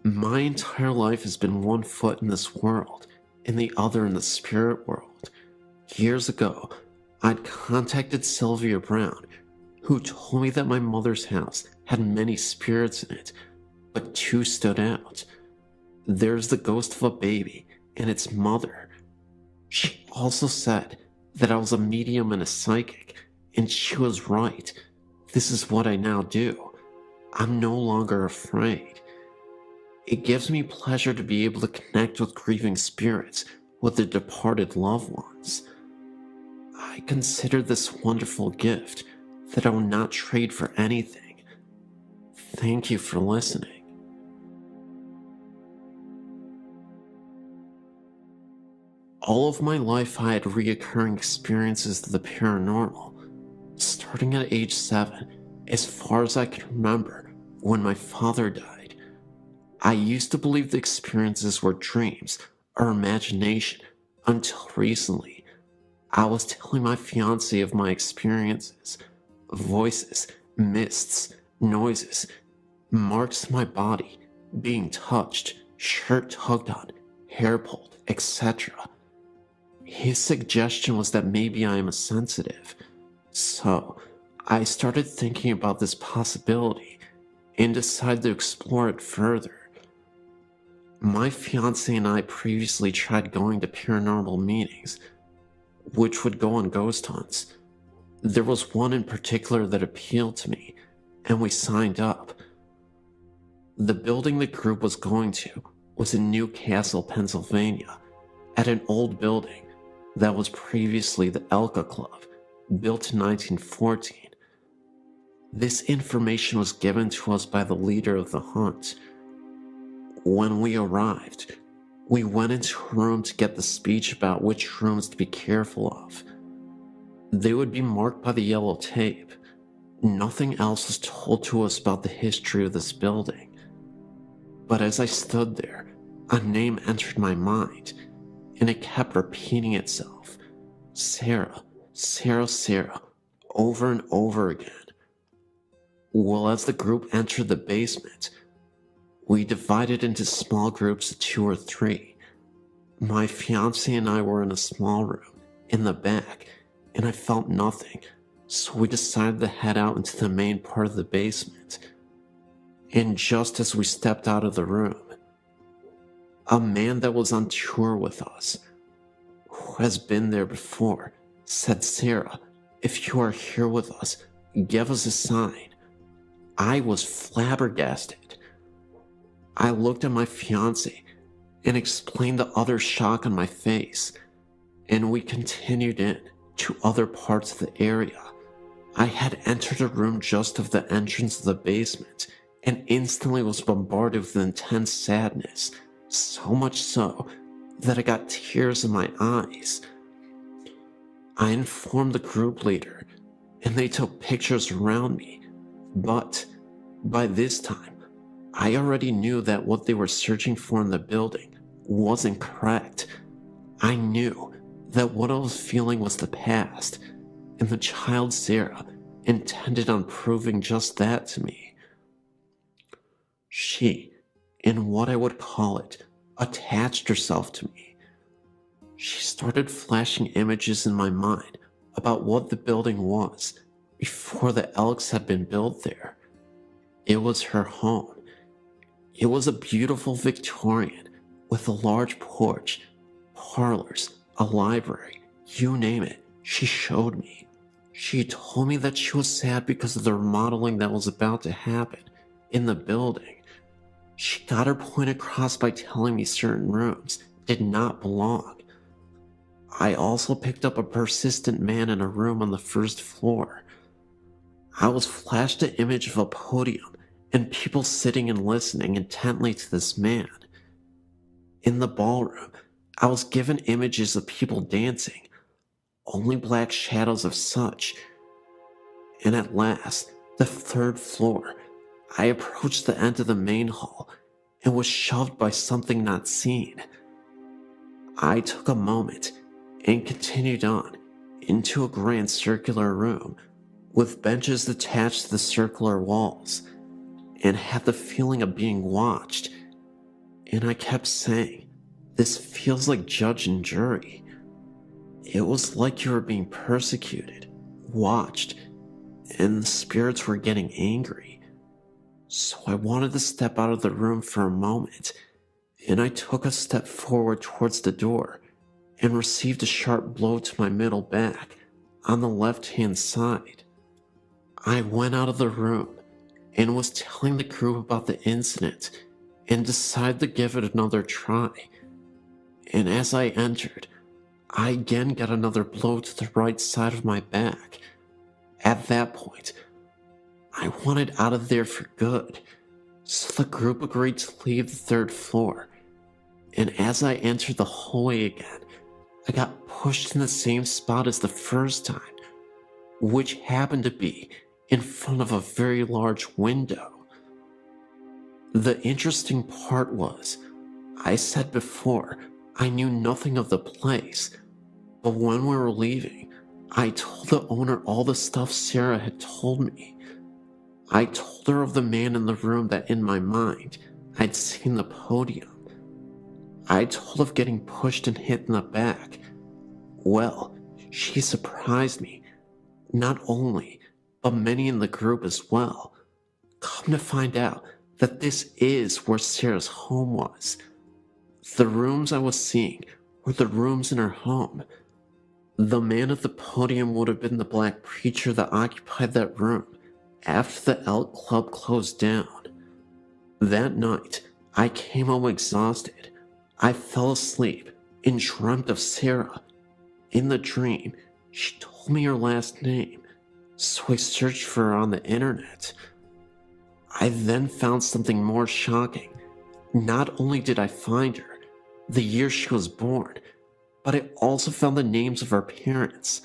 My entire life has been one foot in this world and the other in the spirit world. Years ago, I'd contacted Sylvia Brown, who told me that my mother's house had many spirits in it, but 2 stood out. There's the ghost of a baby and its mother. She also said that I was a medium and a psychic, and she was right. This is what I now do. I'm no longer afraid. It gives me pleasure to be able to connect with grieving spirits, with their departed loved ones. I consider this wonderful gift that I will not trade for anything. Thank you for listening. All of my life I had reoccurring experiences of the paranormal, starting at age 7, as far as I can remember, when my father died. I used to believe the experiences were dreams or imagination until recently. I was telling my fiancée of my experiences, voices, mists, noises, marks in my body, being touched, shirt tugged on, hair pulled, etc. His suggestion was that maybe I am a sensitive, so I started thinking about this possibility and decided to explore it further. My fiancé and I previously tried going to paranormal meetings, which would go on ghost hunts. There was one in particular that appealed to me, and we signed up. The building the group was going to was in Newcastle, Pennsylvania, at an old building that was previously the Elka Club, built in 1914. This information was given to us by the leader of the hunt. When we arrived, we went into a room to get the speech about which rooms to be careful of. They would be marked by the yellow tape. Nothing else was told to us about the history of this building. But as I stood there, a name entered my mind, and it kept repeating itself. Sarah, Sarah, Sarah, over and over again. Well, as the group entered the basement, we divided into small groups of 2 or 3. My fiancé and I were in a small room, in the back, and I felt nothing, so we decided to head out into the main part of the basement. And just as we stepped out of the room, a man that was on tour with us, who has been there before, said, "Sarah, if you are here with us, give us a sign." I was flabbergasted. I looked at my fiancé and explained the utter shock on my face, and we continued in to other parts of the area. I had entered a room just of the entrance of the basement and instantly was bombarded with intense sadness, so much so that I got tears in my eyes. I informed the group leader, and they took pictures around me, but by this time, I already knew that what they were searching for in the building wasn't correct. I knew that what I was feeling was the past, and the child Sarah intended on proving just that to me. She, in what I would call it, attached herself to me. She started flashing images in my mind about what the building was before the Elks had been built there. It was her home. It was a beautiful Victorian with a large porch, parlors, a library, you name it, she showed me. She told me that she was sad because of the remodeling that was about to happen in the building. She got her point across by telling me certain rooms did not belong. I also picked up a persistent man in a room on the first floor. I was flashed an image of a podium and people sitting and listening intently to this man. In the ballroom, I was given images of people dancing, only black shadows of such. And at last, the third floor, I approached the end of the main hall and was shoved by something not seen. I took a moment and continued on into a grand circular room with benches attached to the circular walls, and had the feeling of being watched. And I kept saying, "This feels like judge and jury." It was like you were being persecuted, watched, and the spirits were getting angry. So I wanted to step out of the room for a moment, and I took a step forward towards the door and received a sharp blow to my middle back on the left-hand side. I went out of the room and was telling the group about the incident and decided to give it another try. And as I entered, I again got another blow to the right side of my back. At that point, I wanted out of there for good, so the group agreed to leave the third floor. And as I entered the hallway again, I got pushed in the same spot as the first time, which happened to be in front of a very large window. The interesting part was, I said before, I knew nothing of the place, but when we were leaving, I told the owner all the stuff Sarah had told me. I told her of the man in the room that in my mind, I'd seen the podium. I told of getting pushed and hit in the back. Well, she surprised me. Not only, but many in the group as well. Come to find out that this is where Sarah's home was. The rooms I was seeing were the rooms in her home. The man at the podium would have been the black preacher that occupied that room after the Elk Club closed down. That night, I came home exhausted. I fell asleep and dreamt of Sarah. In the dream, she told me her last name, so I searched for her on the internet. I then found something more shocking. Not only did I find her, the year she was born, but I also found the names of her parents.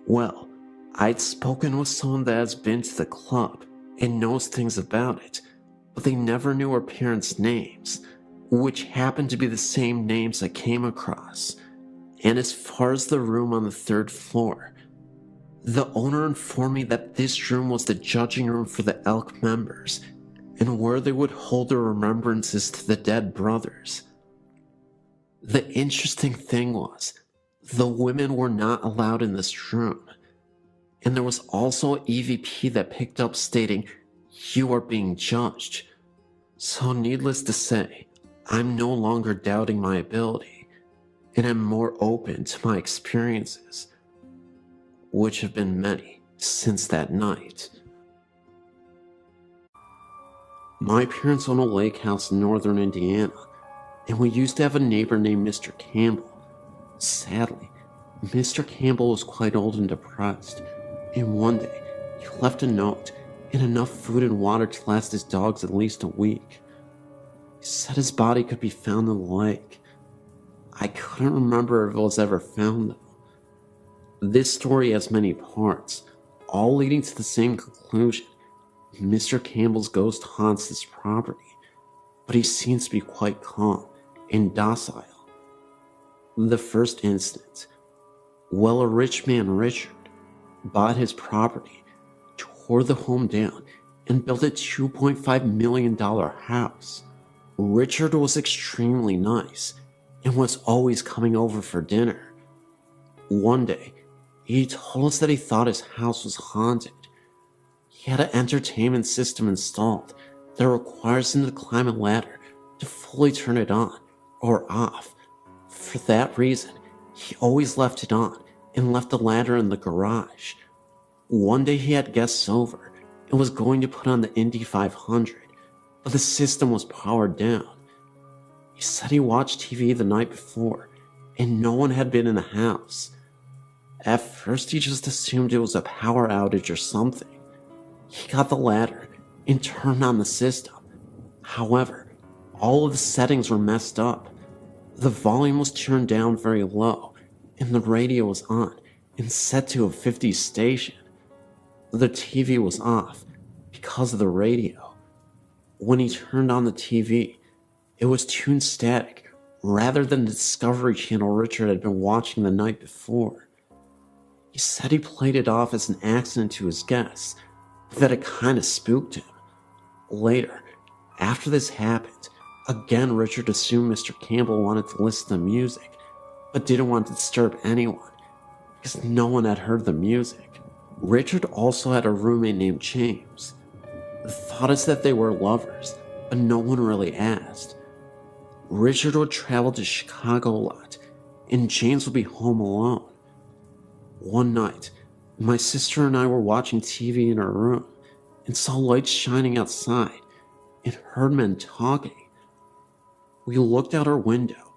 Well, I'd spoken with someone that has been to the club and knows things about it, but they never knew her parents' names, which happened to be the same names I came across. And as far as the room on the third floor, the owner informed me that this room was the judging room for the Elk members, and where they would hold their remembrances to the dead brothers. The interesting thing was, the women were not allowed in this room, and there was also an EVP that picked up stating, "You are being judged." So needless to say, I'm no longer doubting my ability, and I'm more open to my experiences, which have been many since that night. My parents own a lake house in northern Indiana, and we used to have a neighbor named Mr. Campbell. Sadly, Mr. Campbell was quite old and depressed, and one day he left a note and enough food and water to last his dogs at least a week. He said his body could be found in the lake. I couldn't remember if it was ever found though. This story has many parts, all leading to the same conclusion. Mr. Campbell's ghost haunts this property, but he seems to be quite calm and docile. The first incident. Well, a rich man, Richard, bought his property, tore the home down, and built a $2.5 million house. Richard was extremely nice and was always coming over for dinner. One day, he told us that he thought his house was haunted. He had an entertainment system installed that requires him to climb a ladder to fully turn it on or off. For that reason, he always left it on and left the ladder in the garage. One day he had guests over and was going to put on the Indy 500, but the system was powered down. He said he watched TV the night before and no one had been in the house. At first he just assumed it was a power outage or something. He got the ladder and turned on the system. However, all of the settings were messed up. The volume was turned down very low, and the radio was on and set to a 50s station. The TV was off because of the radio. When he turned on the TV, it was tuned static rather than the Discovery Channel Richard had been watching the night before. He said he played it off as an accident to his guests, but that it kinda spooked him. Later, after this happened, again Richard assumed Mr. Campbell wanted to listen to music, but didn't want to disturb anyone, because no one had heard the music. Richard also had a roommate named James. The thought is that they were lovers, but no one really asked. Richard would travel to Chicago a lot, and James would be home alone. One night, my sister and I were watching TV in our room and saw lights shining outside, and heard men talking. We looked out our window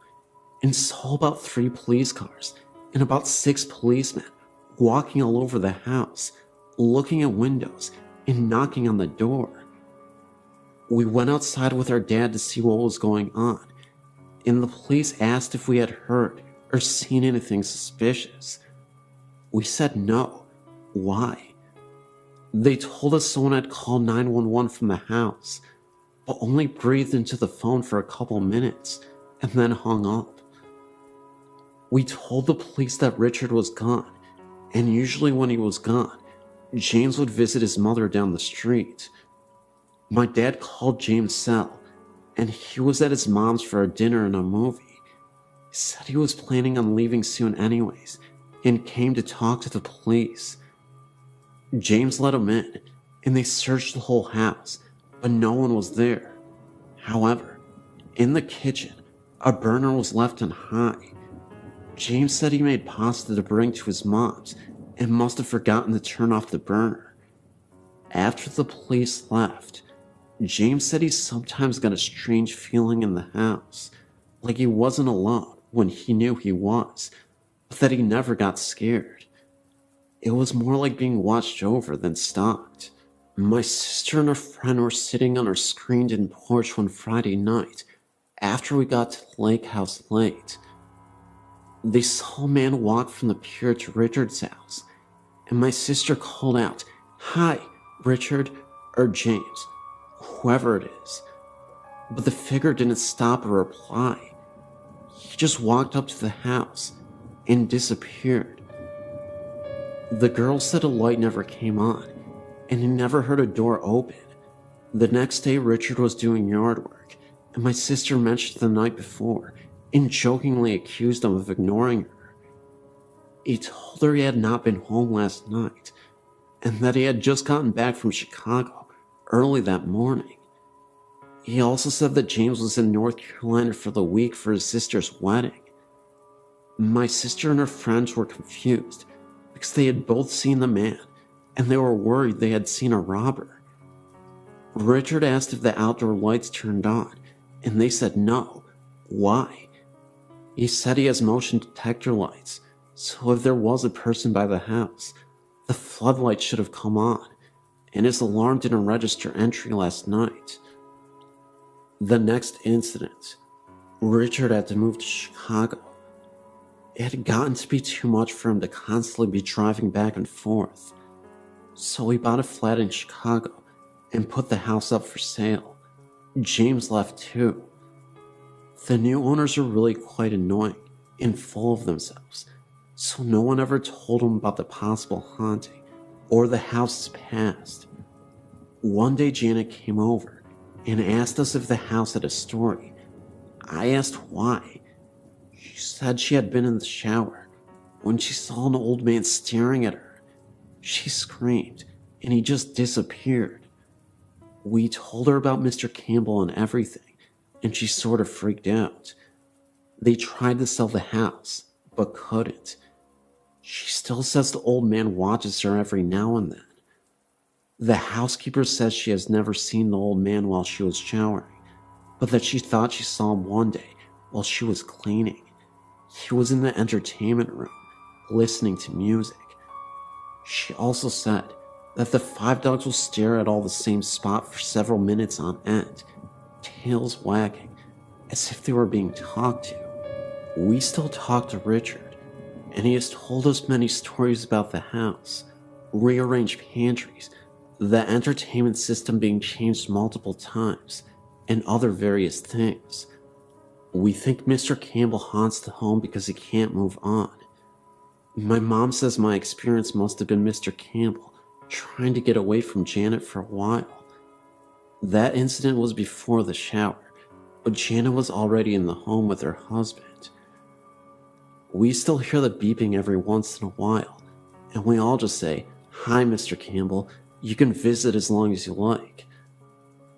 and saw about 3 police cars and about 6 policemen walking all over the house, looking at windows and knocking on the door. We went outside with our dad to see what was going on, and the police asked if we had heard or seen anything suspicious. We said no. Why? They told us someone had called 911 from the house, but only breathed into the phone for a couple minutes and then hung up. We told the police that Richard was gone, and usually when he was gone, James would visit his mother down the street. My dad called James' cell, and he was at his mom's for a dinner and a movie. He said he was planning on leaving soon anyways, and came to talk to the police. James let him in, and they searched the whole house, but no one was there. However, in the kitchen, a burner was left on high. James said he made pasta to bring to his mom's and must have forgotten to turn off the burner. After the police left, James said he sometimes got a strange feeling in the house, like he wasn't alone when he knew he was, but that he never got scared. It was more like being watched over than stalked. My sister and her friend were sitting on our screened-in porch one Friday night after we got to the lake house late. They saw a man walk from the pier to Richard's house, and my sister called out, "Hi, Richard," or James, whoever it is. But the figure didn't stop or reply. He just walked up to the house and disappeared. The girl said a light never came on, and he never heard a door open. The next day, Richard was doing yard work, and my sister mentioned the night before and jokingly accused him of ignoring her. He told her he had not been home last night, and that he had just gotten back from Chicago early that morning. He also said that James was in North Carolina for the week for his sister's wedding. My sister and her friends were confused because they had both seen the man, and they were worried they had seen a robber. Richard asked if the outdoor lights turned on, and they said no. Why? He said he has motion detector lights, so if there was a person by the house, the floodlight should have come on, and his alarm didn't register entry last night. The next incident, Richard had to move to Chicago. It had gotten to be too much for him to constantly be driving back and forth, so he bought a flat in Chicago and put the house up for sale. James left too. The new owners were really quite annoying and full of themselves, so no one ever told him about the possible haunting or the house's past. One day Janet came over and asked us if the house had a story. I asked why. She said she had been in the shower when she saw an old man staring at her. She screamed, and he just disappeared. We told her about Mr. Campbell and everything, and she sort of freaked out. They tried to sell the house, but couldn't. She still says the old man watches her every now and then. The housekeeper says she has never seen the old man while she was showering, but that she thought she saw him one day while she was cleaning. He was in the entertainment room, listening to music. She also said that the 5 dogs will stare at all the same spot for several minutes on end, tails wagging, as if they were being talked to. We still talk to Richard, and he has told us many stories about the house, rearranged pantries, the entertainment system being changed multiple times, and other various things. We think Mr. Campbell haunts the home because he can't move on. My mom says my experience must have been Mr. Campbell trying to get away from Janet for a while. That incident was before the shower, but Janet was already in the home with her husband. We still hear the beeping every once in a while, and we all just say, "Hi, Mr. Campbell, you can visit as long as you like."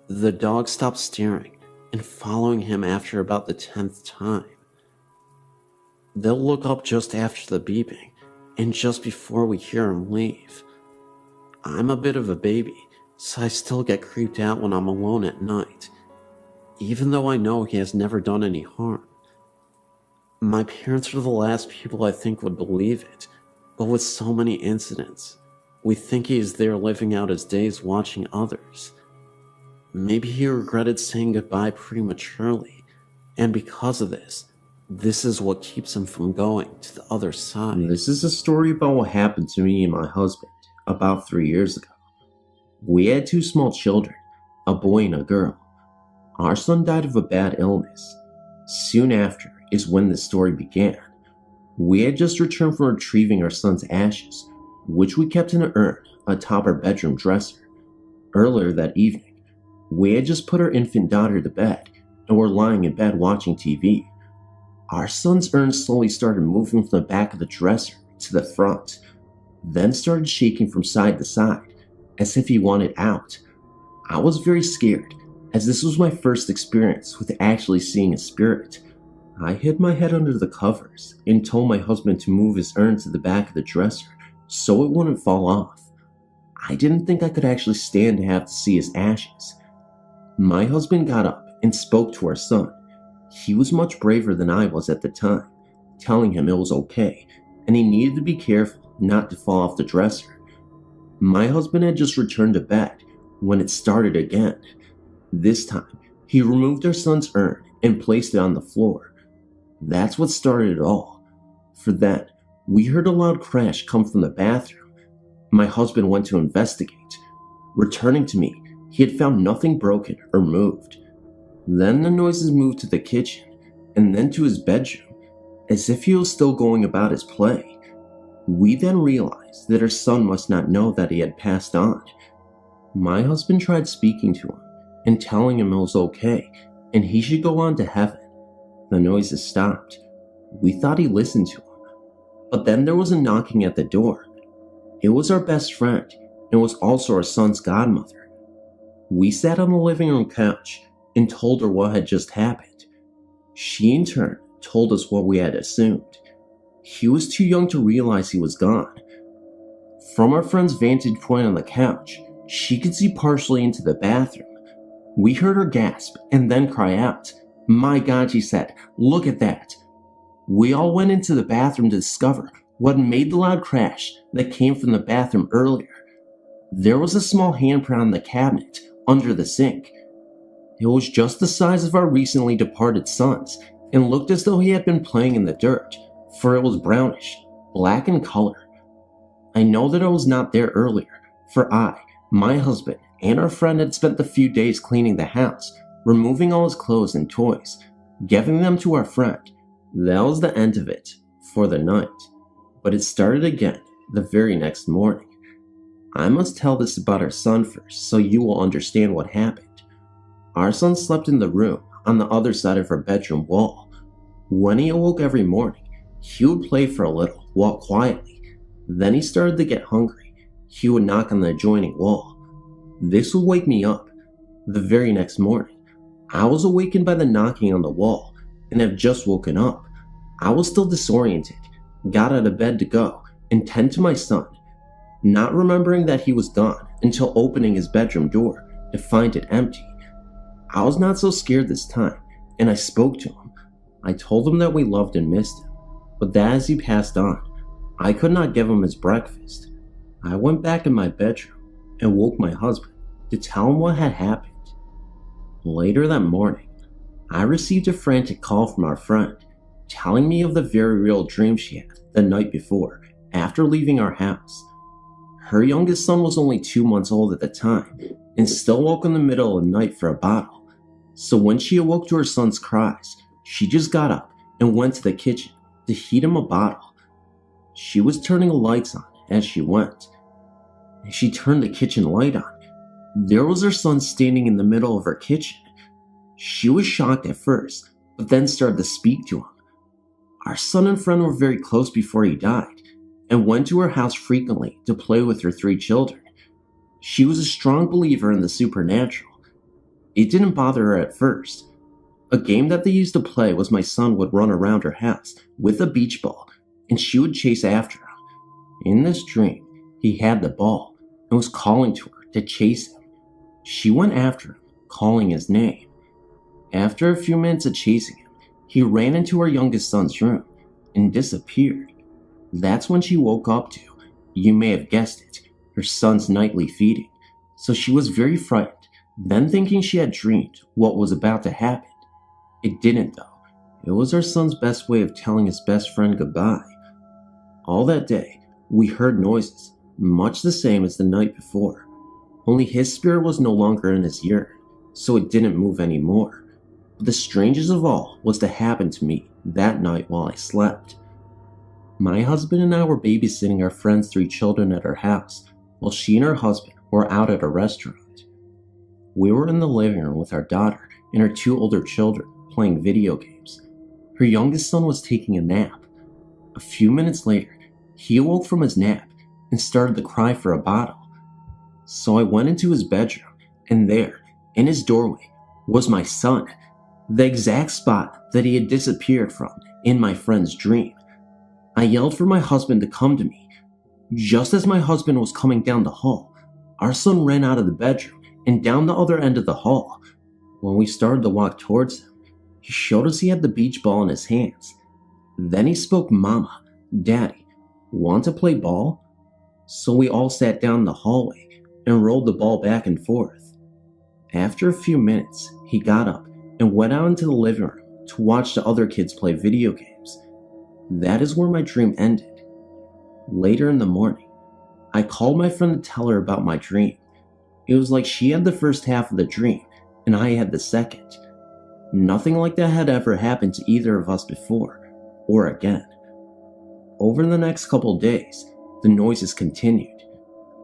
The dog stopped staring and following him after about the 10th time. They'll look up just after the beeping, and just before we hear him leave. I'm a bit of a baby, so I still get creeped out when I'm alone at night, even though I know he has never done any harm. My parents are the last people I think would believe it, but with so many incidents, we think he is there living out his days watching others. Maybe he regretted saying goodbye prematurely, and because of this is what keeps him from going to the other side. This is a story about what happened to me and my husband about 3 years ago. We had 2 small children, a boy and a girl. Our son died of a bad illness. Soon after is when this story began. We had just returned from retrieving our son's ashes, which we kept in an urn atop our bedroom dresser. Earlier that evening, we had just put our infant daughter to bed and were lying in bed watching TV. Our son's urn slowly started moving from the back of the dresser to the front, then started shaking from side to side, as if he wanted out. I was very scared, as this was my first experience with actually seeing a spirit. I hid my head under the covers and told my husband to move his urn to the back of the dresser so it wouldn't fall off. I didn't think I could actually stand to have to see his ashes. My husband got up and spoke to our son. He was much braver than I was at the time, telling him it was okay and he needed to be careful not to fall off the dresser. My husband had just returned to bed when it started again. This time, he removed our son's urn and placed it on the floor. That's what started it all. For then, we heard a loud crash come from the bathroom. My husband went to investigate. Returning to me, he had found nothing broken or moved. Then the noises moved to the kitchen, and then to his bedroom, as if he was still going about his play. We then realized that our son must not know that he had passed on. My husband tried speaking to him and telling him it was okay, and he should go on to heaven. The noises stopped. We thought he listened to him. But then there was a knocking at the door. It was our best friend, and was also our son's godmother. We sat on the living room couch and told her what had just happened. She in turn told us what we had assumed. He was too young to realize he was gone. From our friend's vantage point on the couch, she could see partially into the bathroom. We heard her gasp and then cry out. "My God," she said, "look at that." We all went into the bathroom to discover what made the loud crash that came from the bathroom earlier. There was a small handprint on the cabinet under the sink. It was just the size of our recently departed son's and looked as though he had been playing in the dirt, for it was brownish, black in color. I know that I was not there earlier, for I, my husband, and our friend had spent the few days cleaning the house, removing all his clothes and toys, giving them to our friend. That was the end of it, for the night. But it started again the very next morning. I must tell this about our son first, so you will understand what happened. Our son slept in the room on the other side of our bedroom wall. When he awoke every morning, he would play for a little, walk quietly. Then he started to get hungry. He would knock on the adjoining wall. This would wake me up. The very next morning, I was awakened by the knocking on the wall and have just woken up. I was still disoriented, got out of bed to go and tend to my son, not remembering that he was gone until opening his bedroom door to find it empty. I was not so scared this time, and I spoke to him. I told him that we loved and missed him, but that as he passed on, I could not give him his breakfast. I went back in my bedroom and woke my husband to tell him what had happened. Later that morning, I received a frantic call from our friend, telling me of the very real dream she had the night before, after leaving our house. Her youngest son was only 2 months old at the time, and still woke in the middle of the night for a bottle. So when she awoke to her son's cries, she just got up and went to the kitchen to heat him a bottle. She was turning the lights on as she went. As she turned the kitchen light on, there was her son standing in the middle of her kitchen. She was shocked at first, but then started to speak to him. Our son and friend were very close before he died, and went to her house frequently to play with her 3 children. She was a strong believer in the supernatural. It didn't bother her at first. A game that they used to play was my son would run around her house with a beach ball, and she would chase after him. In this dream, he had the ball and was calling to her to chase him. She went after him, calling his name. After a few minutes of chasing him, he ran into her youngest son's room and disappeared. That's when she woke up to, you may have guessed it, her son's nightly feeding. So she was very frightened, then thinking she had dreamed what was about to happen. It didn't though. It was our son's best way of telling his best friend goodbye. All that day, we heard noises, much the same as the night before. Only his spirit was no longer in his urine, so it didn't move anymore. But the strangest of all was to happen to me that night while I slept. My husband and I were babysitting our friend's 3 children at her house, while she and her husband were out at a restaurant. We were in the living room with our daughter and her 2 older children playing video games. Her youngest son was taking a nap. A few minutes later, he awoke from his nap and started to cry for a bottle. So I went into his bedroom, and there, in his doorway, was my son, the exact spot that he had disappeared from in my friend's dream. I yelled for my husband to come to me. Just as my husband was coming down the hall, our son ran out of the bedroom and down the other end of the hall. When we started to walk towards him, he showed us he had the beach ball in his hands. Then he spoke, "Mama, Daddy, want to play ball?" So we all sat down in the hallway and rolled the ball back and forth. After a few minutes, he got up and went out into the living room to watch the other kids play video games. That is where my dream ended. Later in the morning, I called my friend to tell her about my dream. It was like she had the first half of the dream and I had the second. Nothing like that had ever happened to either of us before, or again. Over the next couple days, the noises continued.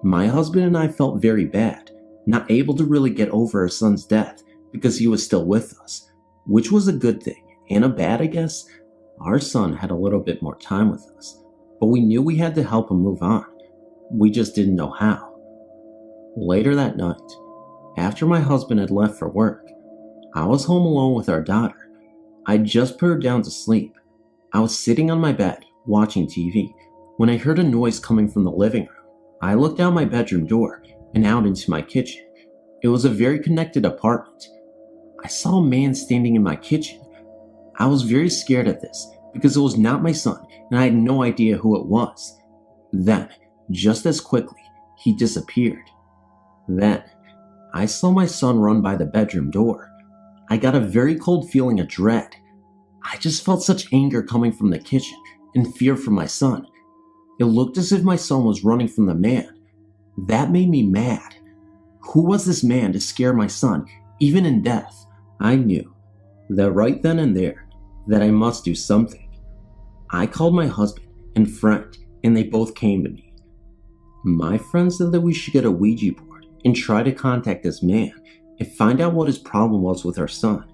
My husband and I felt very bad, not able to really get over our son's death because he was still with us, which was a good thing, and a bad, I guess. Our son had a little bit more time with us, but we knew we had to help him move on. We just didn't know how. Later that night, after my husband had left for work, I was home alone with our daughter. I'd just put her down to sleep. I was sitting on my bed, watching TV, when I heard a noise coming from the living room. I looked out my bedroom door and out into my kitchen. It was a very connected apartment. I saw a man standing in my kitchen. I was very scared at this because it was not my son and I had no idea who it was. Then, just as quickly, he disappeared. Then, I saw my son run by the bedroom door. I got a very cold feeling of dread. I just felt such anger coming from the kitchen and fear for my son. It looked as if my son was running from the man. That made me mad. Who was this man to scare my son, even in death? I knew that right then and there that I must do something. I called my husband and friend and they both came to me. My friend said that we should get a Ouija board and try to contact this man and find out what his problem was with our son.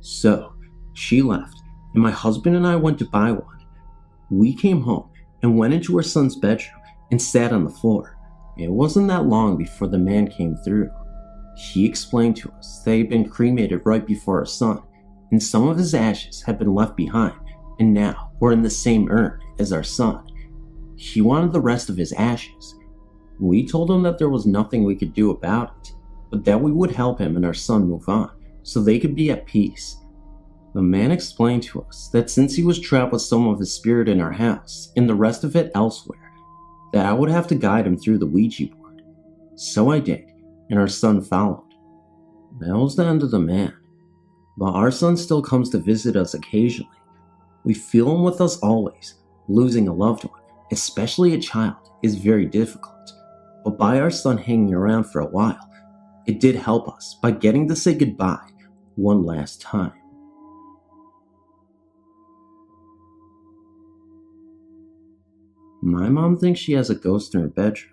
So, she left, and my husband and I went to buy one. We came home and went into our son's bedroom and sat on the floor. It wasn't that long before the man came through. He explained to us that he had been cremated right before our son, and some of his ashes had been left behind, and now were in the same urn as our son. He wanted the rest of his ashes. We told him that there was nothing we could do about it, but that we would help him and our son move on, so they could be at peace. The man explained to us that since he was trapped with some of his spirit in our house, and the rest of it elsewhere, that I would have to guide him through the Ouija board. So I did, and our son followed. That was the end of the man. But our son still comes to visit us occasionally. We feel him with us always. Losing a loved one, especially a child, is very difficult. But by our son hanging around for a while, it did help us by getting to say goodbye one last time. My mom thinks she has a ghost in her bedroom.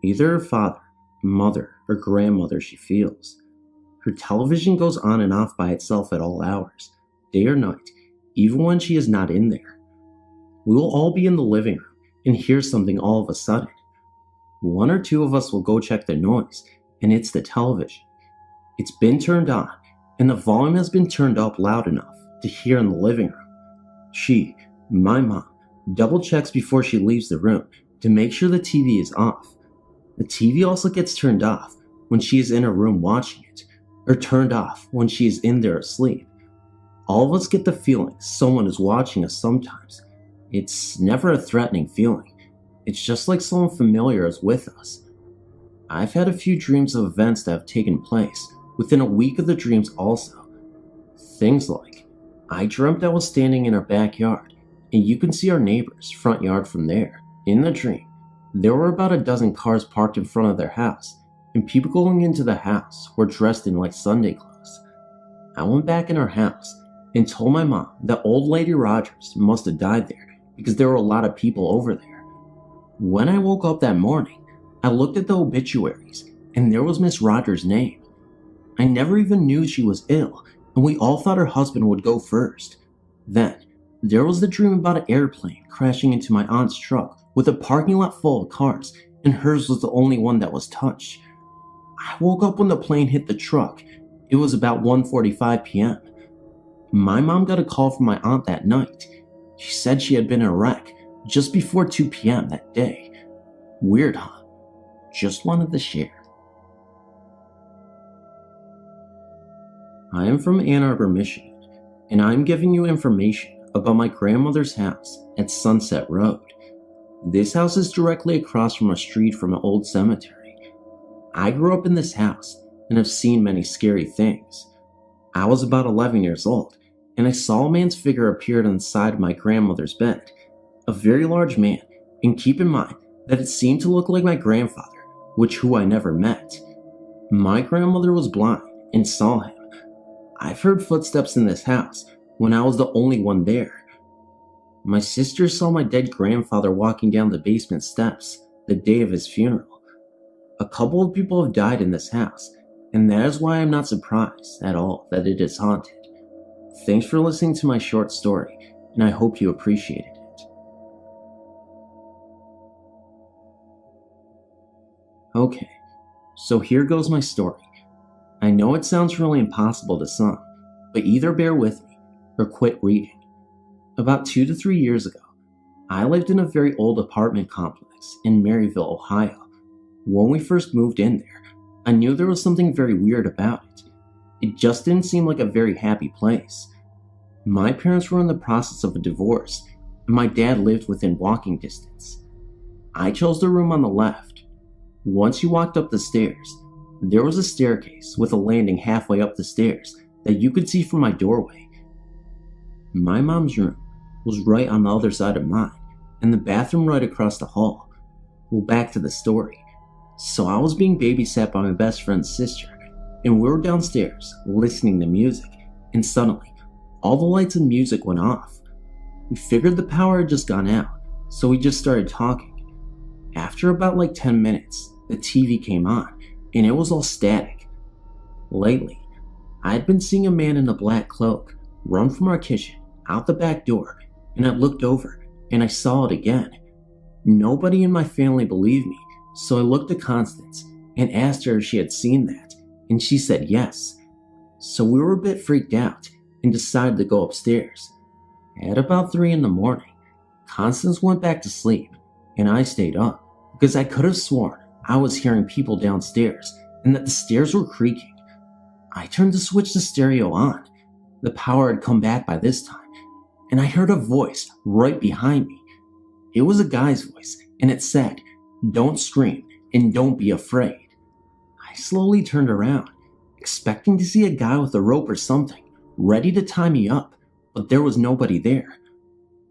Either her father, mother, or grandmother she feels. Her television goes on and off by itself at all hours, day or night, even when she is not in there. We will all be in the living room and hear something all of a sudden. One or two of us will go check the noise, and it's the television. It's been turned on, and the volume has been turned up loud enough to hear in the living room. She, my mom, double checks before she leaves the room to make sure the TV is off. The TV also gets turned off, when she is in her room watching it, or turned off when she is in there asleep. All of us get the feeling someone is watching us sometimes. It's never a threatening feeling. It's just like someone familiar is with us. I've had a few dreams of events that have taken place within a week of the dreams also. Things like, I dreamt I was standing in our backyard, and you can see our neighbor's front yard from there. In the dream, there were about a dozen cars parked in front of their house, and people going into the house were dressed in like Sunday clothes. I went back in our house and told my mom that old lady Rogers must have died there because there were a lot of people over there. When I woke up that morning, I looked at the obituaries and there was Miss Rogers' name. I never even knew she was ill, and we all thought her husband would go first. Then, there was the dream about an airplane crashing into my aunt's truck with a parking lot full of cars, and hers was the only one that was touched. I woke up when the plane hit the truck. It was about 1:45 p.m. My mom got a call from my aunt that night. She said she had been in a wreck just before 2 p.m. that day. Weird, huh? Just wanted to share. I am from Ann Arbor, Michigan, and I am giving you information about my grandmother's house at Sunset Road. This house is directly across from a street from an old cemetery. I grew up in this house and have seen many scary things. I was about 11 years old, and I saw a man's figure appear on the side of my grandmother's bed. A very large man, and keep in mind that it seemed to look like my grandfather, who I never met. My grandmother was blind and saw him. I've heard footsteps in this house when I was the only one there. My sister saw my dead grandfather walking down the basement steps the day of his funeral. A couple of people have died in this house, and that is why I'm not surprised at all that it is haunted. Thanks for listening to my short story, and I hope you appreciated it. Okay, so here goes my story. I know it sounds really impossible to some, but either bear with me or quit reading. About 2 to 3 years ago, I lived in a very old apartment complex in Maryville, Ohio. When we first moved in there, I knew there was something very weird about it. It just didn't seem like a very happy place. My parents were in the process of a divorce, and my dad lived within walking distance. I chose the room on the left. Once you walked up the stairs, there was a staircase with a landing halfway up the stairs that you could see from my doorway. My mom's room was right on the other side of mine, and the bathroom right across the hall. Well, back to the story. So I was being babysat by my best friend's sister, and we were downstairs listening to music, and suddenly, all the lights and music went off. We figured the power had just gone out, so we just started talking. After about 10 minutes, the TV came on, and it was all static. Lately, I had been seeing a man in a black cloak run from our kitchen out the back door, and I looked over, and I saw it again. Nobody in my family believed me, so I looked at Constance and asked her if she had seen that, and she said yes. So we were a bit freaked out and decided to go upstairs. At about 3 in the morning, Constance went back to sleep, and I stayed up because I could have sworn I was hearing people downstairs and that the stairs were creaking. I turned to switch the stereo on. The power had come back by this time, and I heard a voice right behind me. It was a guy's voice, and it said, "Don't scream and don't be afraid." I slowly turned around, expecting to see a guy with a rope or something, ready to tie me up, but there was nobody there.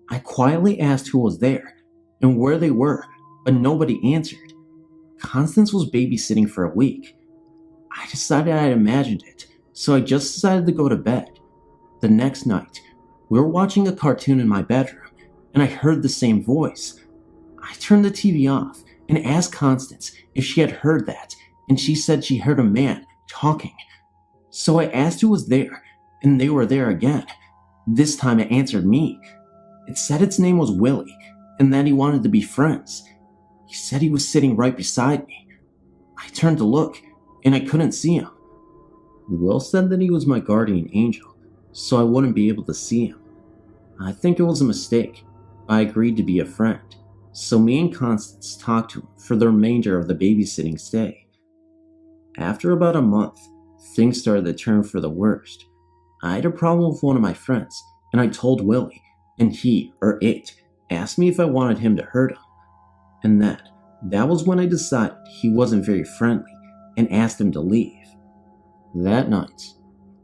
I quietly asked who was there and where they were, but nobody answered. Constance was babysitting for a week. I decided I had imagined it, so I just decided to go to bed. The next night, we were watching a cartoon in my bedroom, and I heard the same voice. I turned the TV off and asked Constance if she had heard that, and she said she heard a man talking. So I asked who was there, and they were there again. This time it answered me. It said its name was Willie, and that he wanted to be friends. He said he was sitting right beside me. I turned to look, and I couldn't see him. Will said that he was my guardian angel, so I wouldn't be able to see him. I think it was a mistake. I agreed to be a friend, so me and Constance talked to him for the remainder of the babysitting stay. After about a month, things started to turn for the worst. I had a problem with one of my friends, and I told Willie, and he, or it, asked me if I wanted him to hurt him. And that was when I decided he wasn't very friendly and asked him to leave. That night,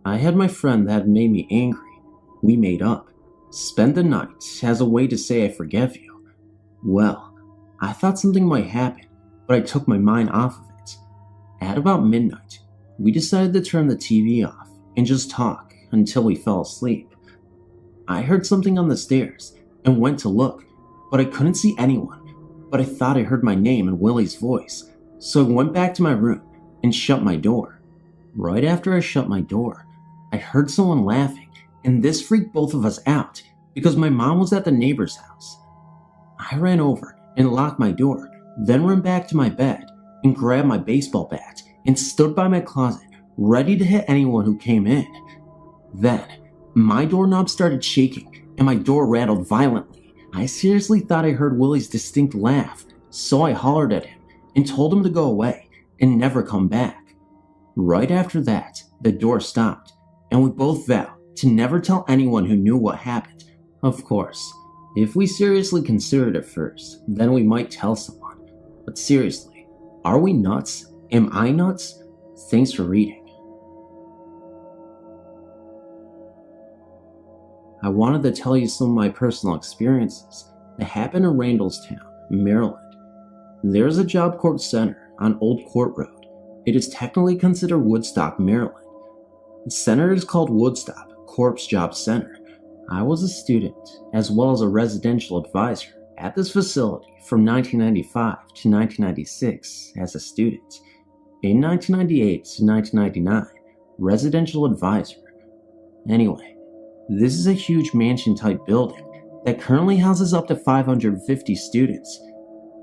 I had my friend that had made me angry. We made up, spent the night as a way to say I forgive you. Well, I thought something might happen, but I took my mind off of it. At about midnight, we decided to turn the TV off and just talk until we fell asleep. I heard something on the stairs and went to look, but I couldn't see anyone. But I thought I heard my name and Willie's voice, so I went back to my room and shut my door. Right after I shut my door, I heard someone laughing, and this freaked both of us out because my mom was at the neighbor's house. I ran over and locked my door, then ran back to my bed and grabbed my baseball bat and stood by my closet, ready to hit anyone who came in. Then, my doorknob started shaking and my door rattled violently. I seriously thought I heard Willie's distinct laugh, so I hollered at him and told him to go away and never come back. Right after that, the door stopped, and we both vowed to never tell anyone who knew what happened. Of course, if we seriously considered it first, then we might tell someone. But seriously, are we nuts? Am I nuts? Thanks for reading. I wanted to tell you some of my personal experiences that happened in Randallstown, Maryland. There is a Job Corps Center on Old Court Road. It is technically considered Woodstock, Maryland. The center is called Woodstock Corps Job Center. I was a student, as well as a residential advisor, at this facility from 1995 to 1996 as a student. In 1998 to 1999, residential advisor. Anyway, this is a huge mansion-type building that currently houses up to 550 students.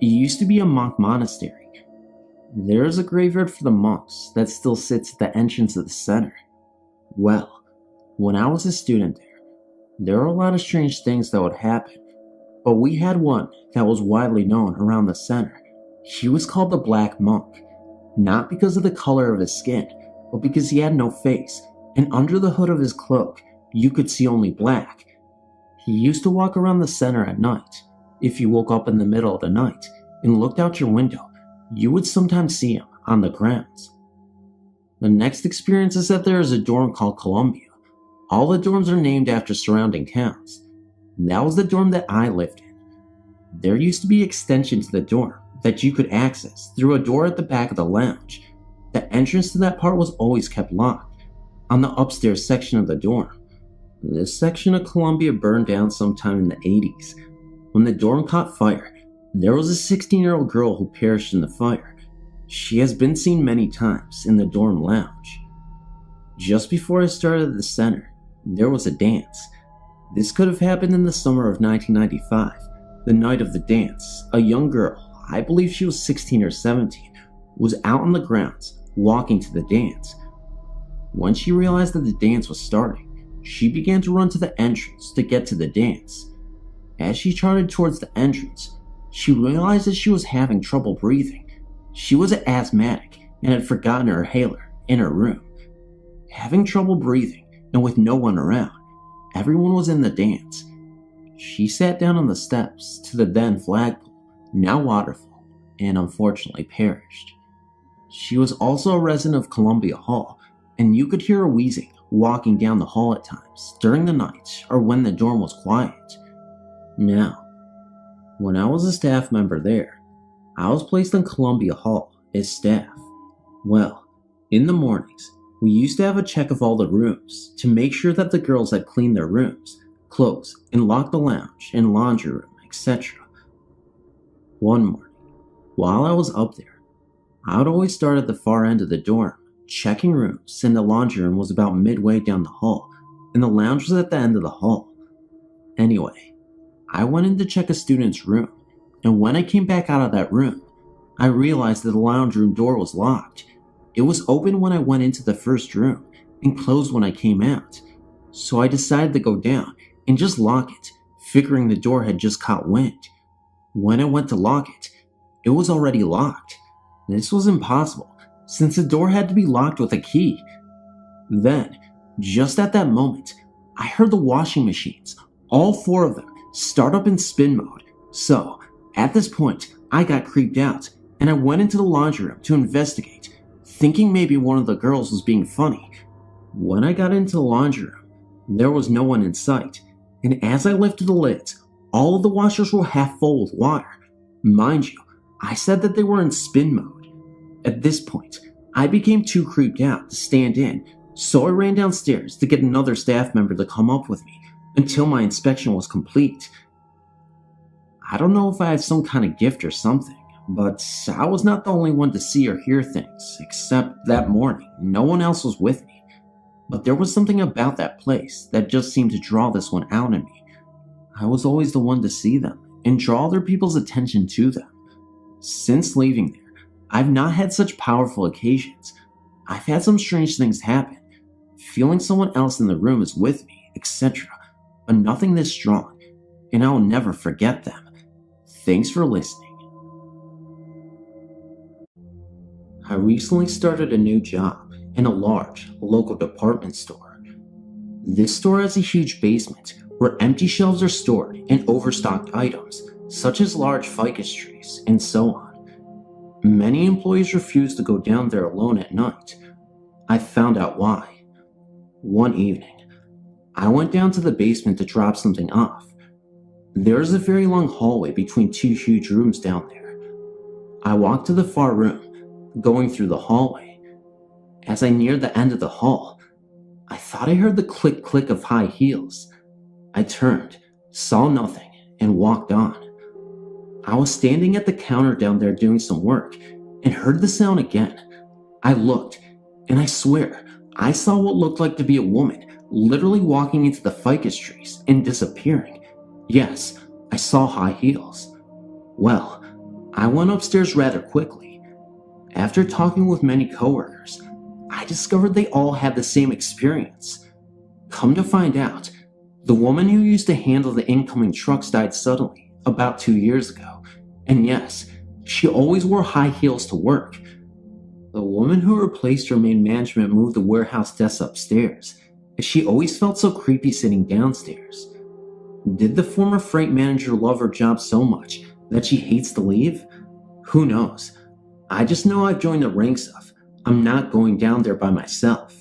It used to be a monk monastery. There is a graveyard for the monks that still sits at the entrance of the center. Well, when I was a student there were a lot of strange things that would happen, but we had one that was widely known around the center. He was called the Black Monk, not because of the color of his skin, but because he had no face, and under the hood of his cloak, you could see only black. He used to walk around the center at night. If you woke up in the middle of the night and looked out your window, you would sometimes see him on the grounds. The next experience is that there is a dorm called Columbia. All the dorms are named after surrounding towns. That was the dorm that I lived in. There used to be an extension to the dorm that you could access through a door at the back of the lounge. The entrance to that part was always kept locked on the upstairs section of the dorm. This section of Columbia burned down sometime in the 80s. When the dorm caught fire, there was a 16-year-old girl who perished in the fire. She has been seen many times in the dorm lounge. Just before I started at the center, there was a dance. This could have happened in the summer of 1995. The night of the dance, a young girl, I believe she was 16 or 17, was out on the grounds, walking to the dance. When she realized that the dance was starting, she began to run to the entrance to get to the dance. As she trotted towards the entrance, she realized that she was having trouble breathing. She was an asthmatic and had forgotten her inhaler in her room. Having trouble breathing and with no one around, everyone was in the dance. She sat down on the steps to the then flagpole, now waterfall, and unfortunately perished. She was also a resident of Columbia Hall, and you could hear her wheezing walking down the hall at times during the night or when the dorm was quiet. Now, when I was a staff member there, I was placed in Columbia Hall as staff. Well, in the mornings, we used to have a check of all the rooms to make sure that the girls had cleaned their rooms, closed, and locked the lounge and laundry room, etc. One morning, while I was up there, I would always start at the far end of the dorm, checking rooms, and the laundry room was about midway down the hall, and the lounge was at the end of the hall. Anyway, I went in to check a student's room, and when I came back out of that room, I realized that the lounge room door was locked. It was open when I went into the first room, and closed when I came out. So I decided to go down and just lock it, figuring the door had just caught wind. When I went to lock it, it was already locked. This was impossible, since the door had to be locked with a key. Then, just at that moment, I heard the washing machines, all 4 of them, start up in spin mode. So, at this point, I got creeped out, and I went into the laundry room to investigate, thinking maybe one of the girls was being funny. When I got into the laundry room, there was no one in sight, and as I lifted the lids, all of the washers were half full with water. Mind you, I said that they were in spin mode. At this point, I became too creeped out to stand in, so I ran downstairs to get another staff member to come up with me until my inspection was complete. I don't know if I had some kind of gift or something, but I was not the only one to see or hear things, except that morning, no one else was with me. But there was something about that place that just seemed to draw this one out in me. I was always the one to see them and draw other people's attention to them. Since leaving there, I've not had such powerful occasions. I've had some strange things happen, feeling someone else in the room is with me, etc., but nothing this strong, and I will never forget them. Thanks for listening. I recently started a new job in a large local department store. This store has a huge basement where empty shelves are stored and overstocked items, such as large ficus trees and so on. Many employees refuse to go down there alone at night. I found out why. One evening, I went down to the basement to drop something off. There is a very long hallway between 2 huge rooms down there. I walked to the far room, going through the hallway. As I neared the end of the hall, I thought I heard the click-click of high heels. I turned, saw nothing, and walked on. I was standing at the counter down there doing some work and heard the sound again. I looked, and I swear, I saw what looked like to be a woman literally walking into the ficus trees and disappearing. Yes, I saw high heels. Well, I went upstairs rather quickly. After talking with many coworkers, I discovered they all had the same experience. Come to find out, the woman who used to handle the incoming trucks died suddenly about 2 years ago, and yes, she always wore high heels to work. The woman who replaced her made management move the warehouse desks upstairs, as she always felt so creepy sitting downstairs. Did the former freight manager love her job so much that she hates to leave? Who knows? I just know I've joined the ranks of, I'm not going down there by myself.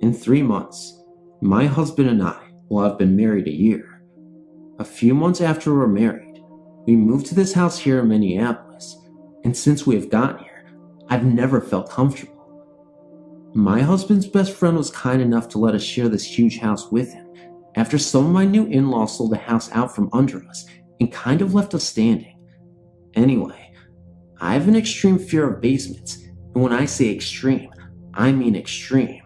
In 3 months, my husband and I will have been married a year. A few months after we're married, we moved to this house here in Minneapolis, and since we have gotten here, I've never felt comfortable. My husband's best friend was kind enough to let us share this huge house with him after some of my new in-laws sold the house out from under us and kind of left us standing. Anyway, I have an extreme fear of basements, and when I say extreme, I mean extreme.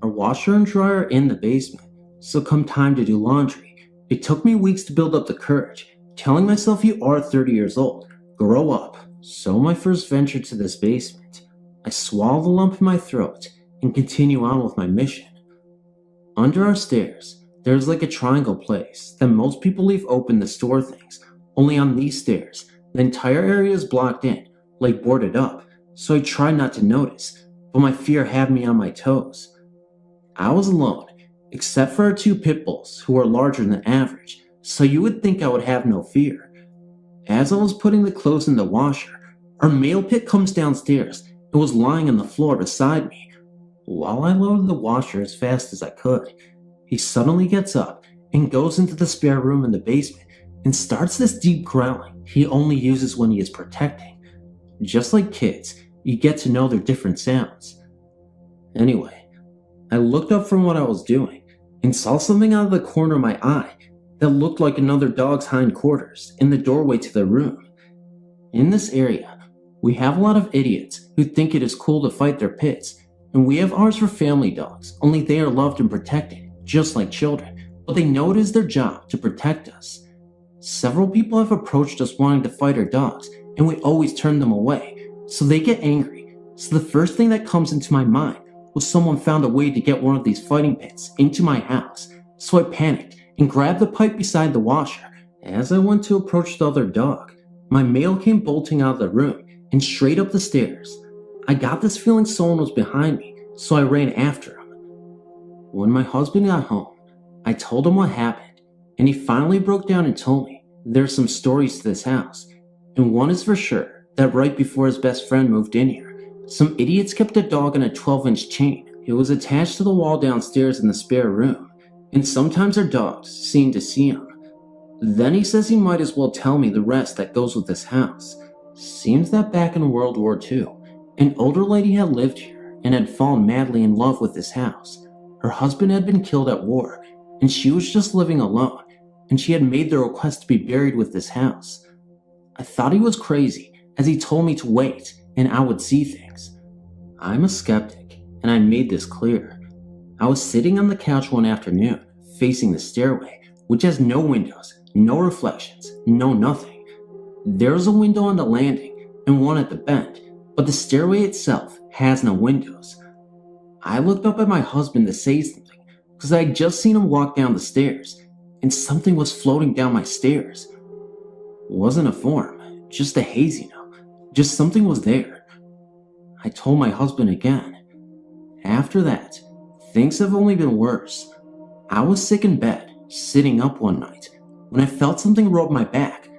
Our washer and dryer are in the basement, so come time to do laundry, it took me weeks to build up the courage, telling myself you are 30 years old, grow up. So my first venture to this basement, I swallow the lump in my throat and continue on with my mission. Under our stairs, there's like a triangle place that most people leave open to store things, only on these stairs, the entire area is blocked in, like boarded up, so I tried not to notice, but my fear had me on my toes. I was alone, except for our 2 pit bulls who are larger than average, so you would think I would have no fear. As I was putting the clothes in the washer, our male pit comes downstairs and was lying on the floor beside me. While I loaded the washer as fast as I could, he suddenly gets up and goes into the spare room in the basement and starts this deep growling he only uses when he is protecting. Just like kids, you get to know their different sounds. Anyway, I looked up from what I was doing and saw something out of the corner of my eye that looked like another dog's hindquarters in the doorway to the room. In this area, we have a lot of idiots who think it is cool to fight their pits, and we have ours for family dogs, only they are loved and protected, just like children, but they know it is their job to protect us. Several people have approached us wanting to fight our dogs, and we always turn them away, so they get angry. So the first thing that comes into my mind was someone found a way to get one of these fighting pits into my house, so I panicked and grabbed the pipe beside the washer. As I went to approach the other dog, My male came bolting out of the room and straight up the stairs. I got this feeling someone was behind me, so I ran after him. When my husband got home, I told him what happened, and he finally broke down and told me there's some stories to this house, and one is for sure that right before his best friend moved in here, some idiots kept a dog on a 12-inch chain. It was attached to the wall downstairs in the spare room, and sometimes our dogs seemed to see him. Then he says he might as well tell me the rest that goes with this house. Seems that back in World War II, an older lady had lived here and had fallen madly in love with this house. Her husband had been killed at war, and she was just living alone, and she had made the request to be buried with this house. I thought he was crazy, as he told me to wait, and I would see things. I'm a skeptic, and I made this clear. I was sitting on the couch one afternoon, facing the stairway, which has no windows, no reflections, no nothing. There's a window on the landing, and one at the bend, but the stairway itself has no windows. I looked up at my husband to say something, because I had just seen him walk down the stairs, and something was floating down my stairs. It wasn't a form, just a haze, just something was there. I told my husband again. After that, things have only been worse. I was sick in bed, sitting up one night, when I felt something rub my back.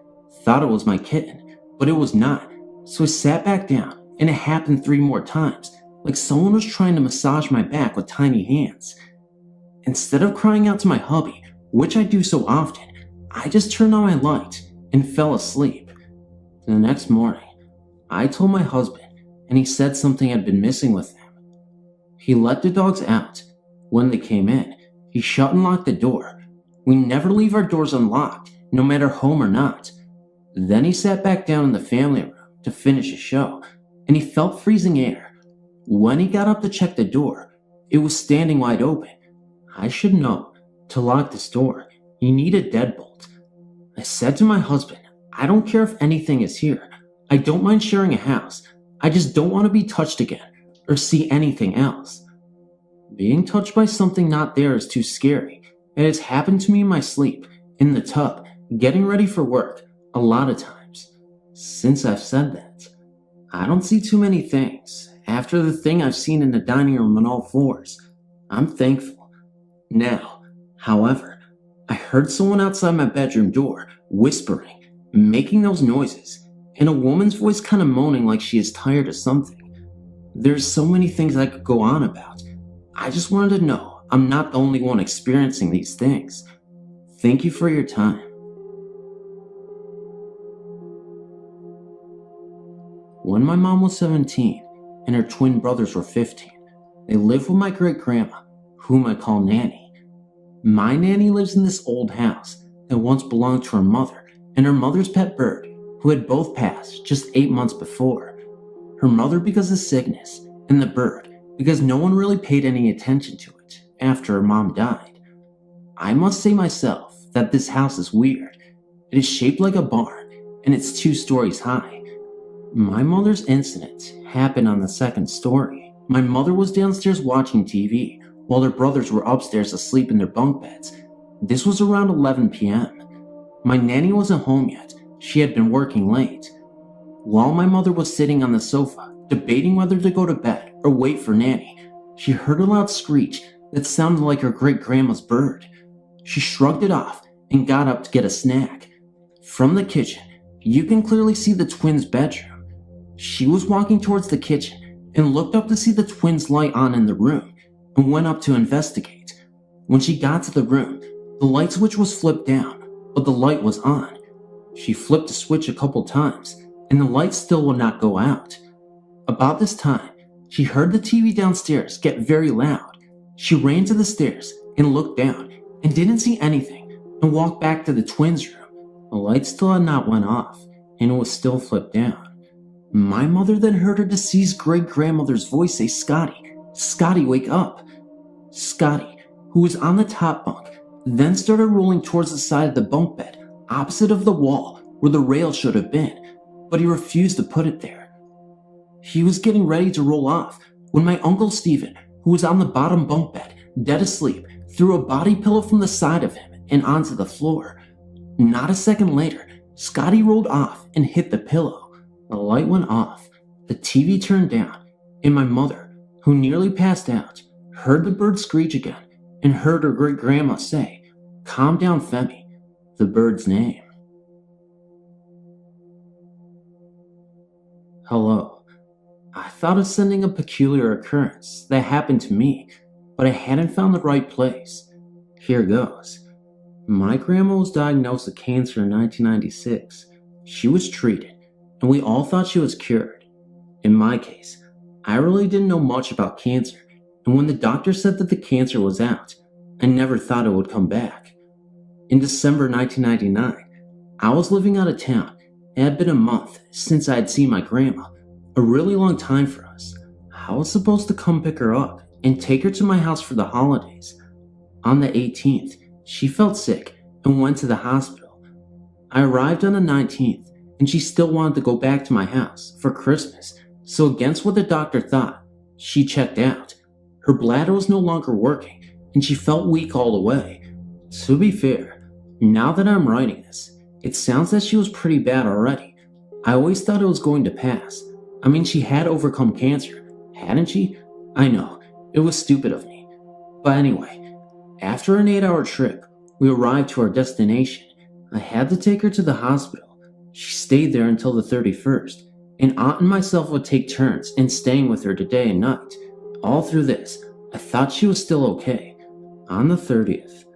Thought it was my kitten, but it was not, so I sat back down, and it happened 3 more times, like someone was trying to massage my back with tiny hands. Instead of crying out to my hubby, which I do so often, I just turned on my light and fell asleep. The next morning, I told my husband, and he said something had been missing with him. He let the dogs out. When they came in, he shut and locked the door. We never leave our doors unlocked, no matter home or not. Then he sat back down in the family room to finish his show, and he felt freezing air. When he got up to check the door, it was standing wide open. I should know, to lock this door, you need a deadbolt. I said to my husband, I don't care if anything is here. I don't mind sharing a house. I just don't want to be touched again, or see anything else. Being touched by something not there is too scary. It has happened to me in my sleep, in the tub, getting ready for work, a lot of times. Since I've said that, I don't see too many things. After the thing I've seen in the dining room on all 4s, I'm thankful. Now, however, I heard someone outside my bedroom door, whispering, making those noises, and a woman's voice kind of moaning like she is tired of something. There's so many things I could go on about. I just wanted to know I'm not the only one experiencing these things. Thank you for your time. When my mom was 17 and her twin brothers were 15, they lived with my great-grandma, whom I call Nanny. My Nanny lives in this old house that once belonged to her mother and her mother's pet bird, who had both passed just 8 months before. Her mother because of sickness, and the bird because no one really paid any attention to it after her mom died. I must say myself that this house is weird. It is shaped like a barn, and it's 2 stories high. My mother's incident happened on the 2nd story. My mother was downstairs watching TV, while her brothers were upstairs asleep in their bunk beds. This was around 11 p.m. My nanny wasn't home yet. She had been working late. While my mother was sitting on the sofa, debating whether to go to bed or wait for Nanny, she heard a loud screech that sounded like her great-grandma's bird. She shrugged it off and got up to get a snack. From the kitchen, you can clearly see the twins' bedroom. She was walking towards the kitchen and looked up to see the twins' light on in the room and went up to investigate. When she got to the room, the light switch was flipped down, but the light was on. She flipped the switch a couple times, and the light still would not go out. About this time, she heard the TV downstairs get very loud. She ran to the stairs and looked down and didn't see anything and walked back to the twins' room. The light still had not went off, and it was still flipped down. My mother then heard her deceased great-grandmother's voice say, "Scotty, Scotty, wake up." Scotty, who was on the top bunk, then started rolling towards the side of the bunk bed, opposite of the wall where the rail should have been, but he refused to put it there. He was getting ready to roll off when my Uncle Stephen, who was on the bottom bunk bed, dead asleep, threw a body pillow from the side of him and onto the floor. Not a second later, Scotty rolled off and hit the pillow. The light went off, the TV turned down, and my mother, who nearly passed out, heard the bird screech again and heard her great-grandma say, "Calm down, Femi," the bird's name. Hello. I thought of sending a peculiar occurrence that happened to me, but I hadn't found the right place. Here goes. My grandma was diagnosed with cancer in 1996. She was treated, and we all thought she was cured. In my case, I really didn't know much about cancer, and when the doctor said that the cancer was out, I never thought it would come back. In December 1999, I was living out of town. It had been a month since I had seen my grandma, a really long time for us. I was supposed to come pick her up and take her to my house for the holidays. On the 18th, she felt sick and went to the hospital. I arrived on the 19th, and she still wanted to go back to my house for Christmas, so against what the doctor thought, she checked out. Her bladder was no longer working, and she felt weak all the way. To be fair, now that I'm writing this, it sounds that she was pretty bad already. I always thought it was going to pass. I mean, she had overcome cancer, hadn't she? I know, it was stupid of me. But anyway, after an 8-hour trip, we arrived to our destination. I had to take her to the hospital. She stayed there until the 31st, and Aunt and myself would take turns in staying with her day and night. All through this, I thought she was still okay. On the 30th,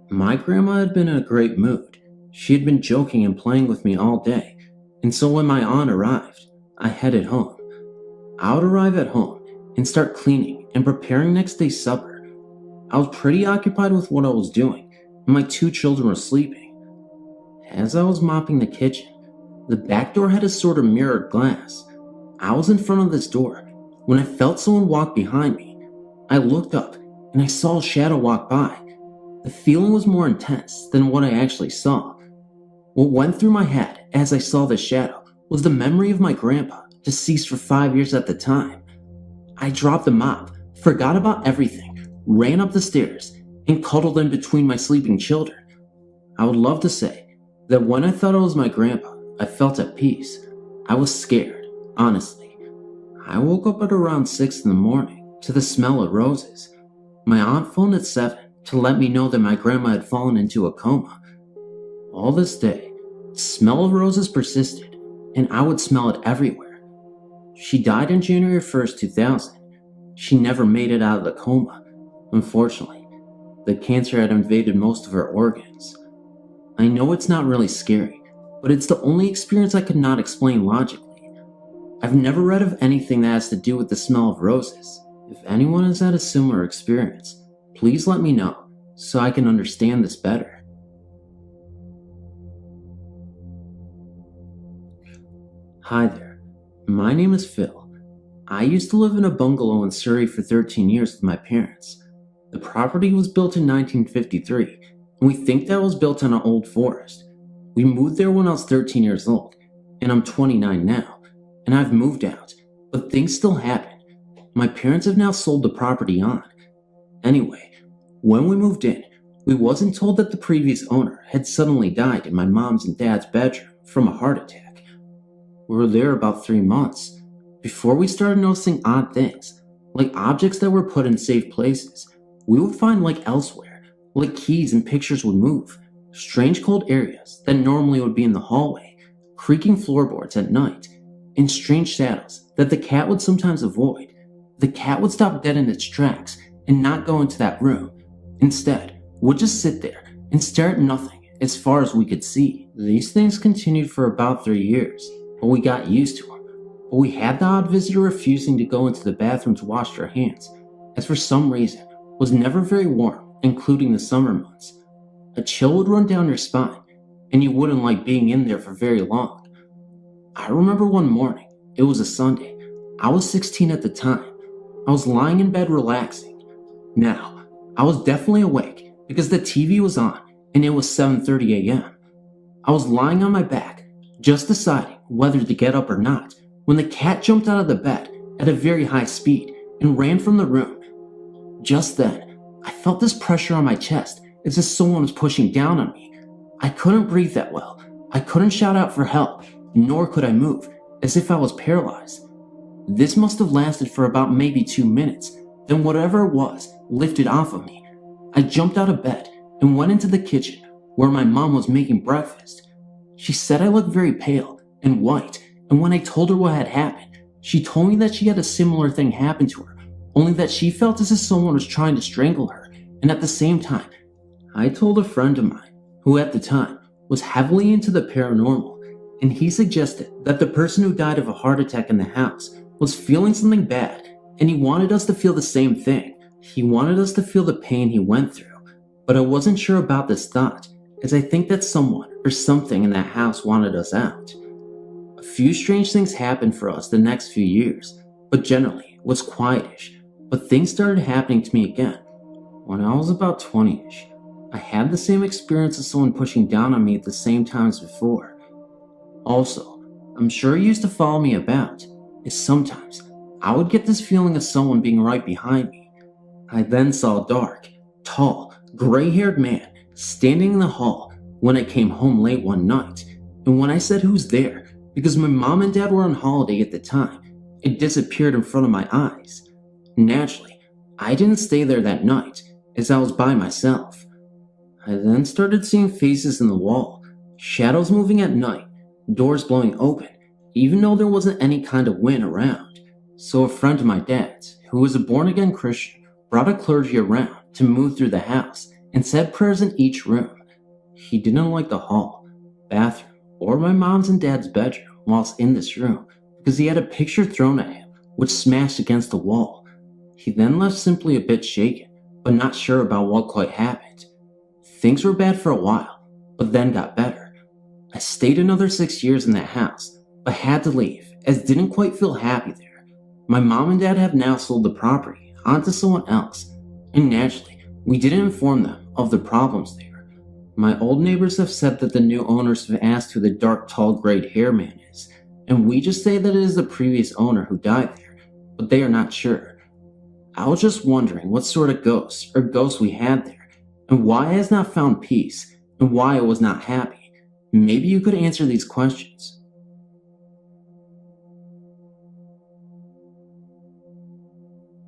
my grandma had been in a great mood. She had been joking and playing with me all day, and so when my aunt arrived, I headed home. I would arrive at home and start cleaning and preparing next day's supper. I was pretty occupied with what I was doing, and my 2 children were sleeping. As I was mopping the kitchen, the back door had a sort of mirrored glass. I was in front of this door when I felt someone walk behind me. I looked up and I saw a shadow walk by. The feeling was more intense than what I actually saw. What went through my head as I saw the shadow was the memory of my grandpa, deceased for 5 years at the time. I dropped the mop, forgot about everything, ran up the stairs, and cuddled in between my sleeping children. I would love to say that when I thought it was my grandpa, I felt at peace. I was scared, honestly. I woke up at around 6 in the morning to the smell of roses. My aunt phoned at 7 to let me know that my grandma had fallen into a coma. All this day, the smell of roses persisted, and I would smell it everywhere. She died on January 1st, 2000. She never made it out of the coma. Unfortunately, the cancer had invaded most of her organs. I know it's not really scary, but it's the only experience I could not explain logically. I've never read of anything that has to do with the smell of roses. If anyone has had a similar experience, please let me know so I can understand this better. Hi there, my name is Phil. I used to live in a bungalow in Surrey for 13 years with my parents. The property was built in 1953, and we think that was built on an old forest. We moved there when I was 13 years old, and I'm 29 now, and I've moved out, but things still happen. My parents have now sold the property on. Anyway, when we moved in, we wasn't told that the previous owner had suddenly died in my mom's and dad's bedroom from a heart attack. We were there about 3 months before we started noticing odd things, like objects that were put in safe places. We would find like elsewhere, like keys and pictures would move, strange cold areas that normally would be in the hallway, creaking floorboards at night, and strange shadows that the cat would sometimes avoid. The cat would stop dead in its tracks and not go into that room. Instead, would just sit there and stare at nothing as far as we could see. These things continued for about 3 years, but we got used to them. But we had the odd visitor refusing to go into the bathroom to wash their hands, as for some reason was never very warm, including the summer months. A chill would run down your spine, and you wouldn't like being in there for very long. I remember one morning, it was a Sunday. I was 16 at the time. I was lying in bed relaxing. Now, I was definitely awake because the TV was on and it was 7:30 a.m. I was lying on my back, just deciding whether to get up or not, when the cat jumped out of the bed at a very high speed and ran from the room. Just then, I felt this pressure on my chest as if someone was pushing down on me. I couldn't breathe that well. I couldn't shout out for help, nor could I move, as if I was paralyzed. This must have lasted for about maybe 2 minutes, then whatever it was lifted off of me. I jumped out of bed and went into the kitchen where my mom was making breakfast. She said I looked very pale and white, and when I told her what had happened, she told me that she had a similar thing happen to her, only that she felt as if someone was trying to strangle her, and at the same time, I told a friend of mine, who at the time was heavily into the paranormal, and he suggested that the person who died of a heart attack in the house was feeling something bad, and he wanted us to feel the same thing. He wanted us to feel the pain he went through, but I wasn't sure about this thought, as I think that someone or something in that house wanted us out. A few strange things happened for us the next few years, but generally it was quietish, but things started happening to me again. When I was about 20ish, I had the same experience as someone pushing down on me at the same time as before. Also, I'm sure it used to follow me about, is sometimes I would get this feeling of someone being right behind me. I then saw a dark, tall, gray-haired man standing in the hall when I came home late one night, and when I said who's there, because my mom and dad were on holiday at the time, it disappeared in front of my eyes. Naturally, I didn't stay there that night, as I was by myself. I then started seeing faces in the wall, shadows moving at night, doors blowing open, even though there wasn't any kind of wind around. So a friend of my dad's, who was a born-again Christian, brought a clergy around to move through the house and said prayers in each room. He didn't like the hall, bathroom, or my mom's and dad's bedroom whilst in this room because he had a picture thrown at him which smashed against the wall. He then left simply a bit shaken, but not sure about what quite happened. Things were bad for a while, but then got better. I stayed another 6 years in that house, but had to leave as didn't quite feel happy there. My mom and dad have now sold the property onto someone else, and naturally, we didn't inform them of the problems there. My old neighbors have said that the new owners have asked who the dark, tall, gray-haired man is, and we just say that it is the previous owner who died there, but they are not sure. I was just wondering what sort of ghosts or ghosts we had there, and why I has not found peace, and why I was not happy. Maybe you could answer these questions.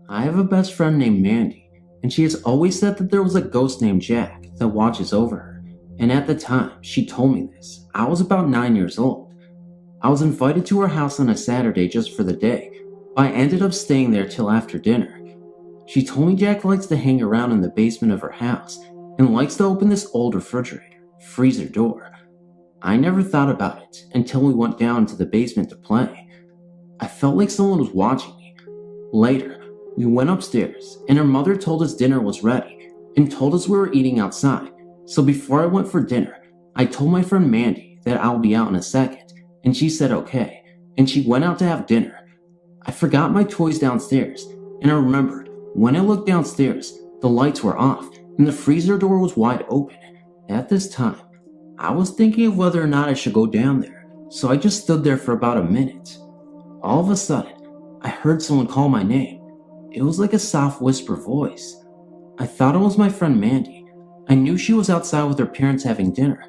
I have a best friend named Mandy, and she has always said that there was a ghost named Jack that watches over her, and at the time she told me this, I was about 9 years old. I was invited to her house on a Saturday just for the day, but I ended up staying there till after dinner. She told me Jack likes to hang around in the basement of her house and likes to open this old freezer door. I never thought about it until we went down to the basement to play. I felt like someone was watching me. Later, we went upstairs and her mother told us dinner was ready and told us we were eating outside. So before I went for dinner, I told my friend Mandy that I'll be out in a second, and she said okay, and she went out to have dinner. I forgot my toys downstairs, and I remembered when I looked downstairs, the lights were off and the freezer door was wide open. At this time, I was thinking of whether or not I should go down there, so I just stood there for about a minute. All of a sudden, I heard someone call my name. It was like a soft whisper voice. I thought it was my friend Mandy. I knew she was outside with her parents having dinner,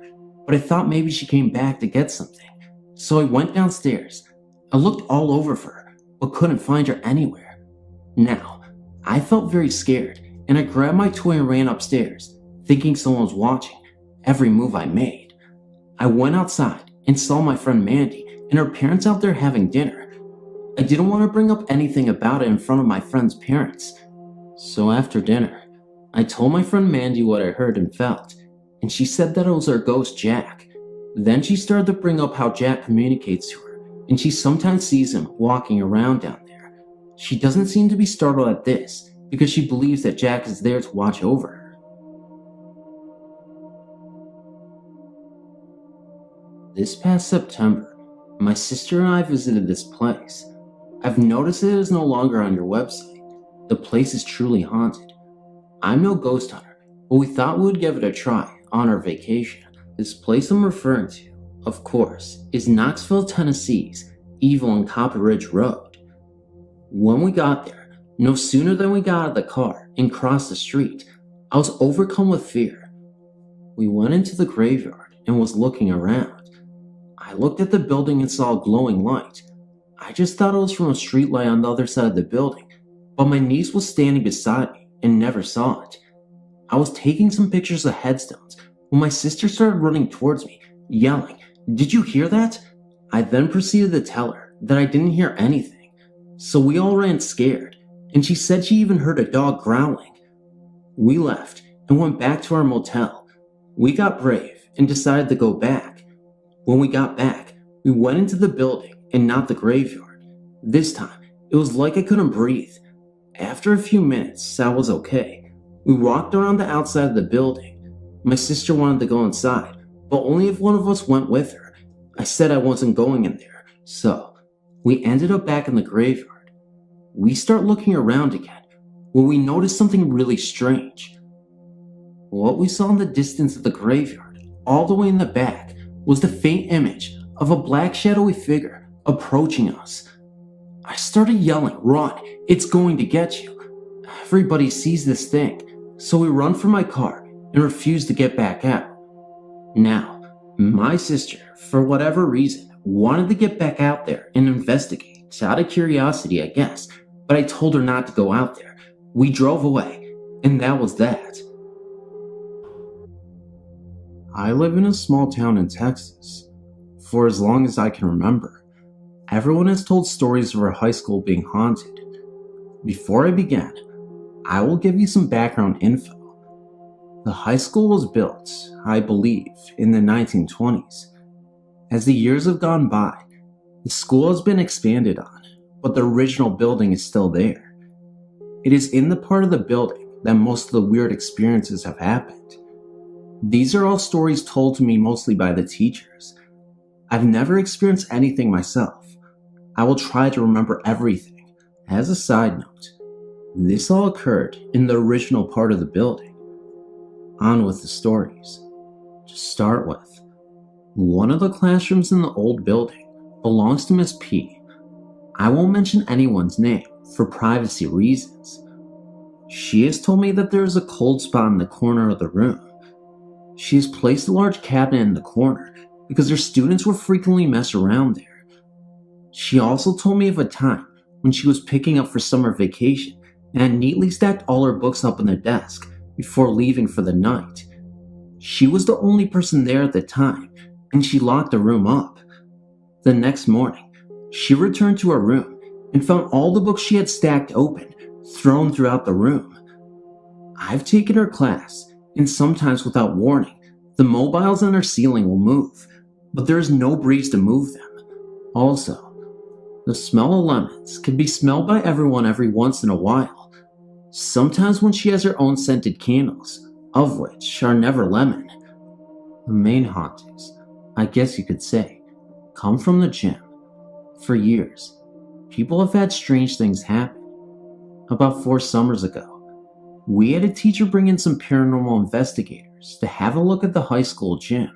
but I thought maybe she came back to get something. So I went downstairs. I looked all over for her, but couldn't find her anywhere. Now, I felt very scared, and I grabbed my toy and ran upstairs, thinking someone was watching every move I made. I went outside and saw my friend Mandy and her parents out there having dinner. I didn't want to bring up anything about it in front of my friend's parents. So after dinner, I told my friend Mandy what I heard and felt, and she said that it was our ghost Jack. Then she started to bring up how Jack communicates to her, and she sometimes sees him walking around down there. She doesn't seem to be startled at this, because she believes that Jack is there to watch over her. This past September, my sister and I visited this place. I've noticed it is no longer on your website. The place is truly haunted. I'm no ghost hunter, but we thought we would give it a try on our vacation. This place I'm referring to, of course, is Knoxville, Tennessee's Evil and Copper Ridge Road. When we got there, no sooner than we got out of the car and crossed the street, I was overcome with fear. We went into the graveyard and was looking around. I looked at the building and saw a glowing light. I just thought it was from a street light on the other side of the building, but my niece was standing beside me and never saw it. I was taking some pictures of headstones when my sister started running towards me, yelling, "Did you hear that?" I then proceeded to tell her that I didn't hear anything, so we all ran scared, and she said she even heard a dog growling. We left and went back to our motel. We got brave and decided to go back. When we got back, we went into the building and not the graveyard. This time, it was like I couldn't breathe. After a few minutes, I was okay. We walked around the outside of the building. My sister wanted to go inside, but only if one of us went with her. I said I wasn't going in there, so we ended up back in the graveyard. We start looking around again when we noticed something really strange. What we saw in the distance of the graveyard, all the way in the back, was the faint image of a black shadowy figure approaching us. I started yelling, "Run, it's going to get you." Everybody sees this thing, so we run for my car and refuse to get back out. Now, my sister, for whatever reason, wanted to get back out there and investigate, out of curiosity, I guess, but I told her not to go out there. We drove away, and that was that. I live in a small town in Texas. For as long as I can remember, everyone has told stories of our high school being haunted. Before I begin, I will give you some background info. The high school was built, I believe, in the 1920s. As the years have gone by, the school has been expanded on, but the original building is still there. It is in the part of the building that most of the weird experiences have happened. These are all stories told to me mostly by the teachers. I've never experienced anything myself. I will try to remember everything. As a side note, this all occurred in the original part of the building. On with the stories. To start with, one of the classrooms in the old building belongs to Miss P. I won't mention anyone's name for privacy reasons. She has told me that there is a cold spot in the corner of the room. She has placed a large cabinet in the corner because her students would frequently mess around there. She also told me of a time when she was picking up for summer vacation and had neatly stacked all her books up on the desk before leaving for the night. She was the only person there at the time, and she locked the room up. The next morning, she returned to her room and found all the books she had stacked open, thrown throughout the room. I've taken her class, and sometimes without warning, the mobiles on her ceiling will move, but there is no breeze to move them. Also, the smell of lemons can be smelled by everyone every once in a while. Sometimes when she has her own scented candles, of which are never lemon. The main hauntings, I guess you could say, come from the gym. For years, people have had strange things happen. About 4 summers ago, we had a teacher bring in some paranormal investigators to have a look at the high school gym.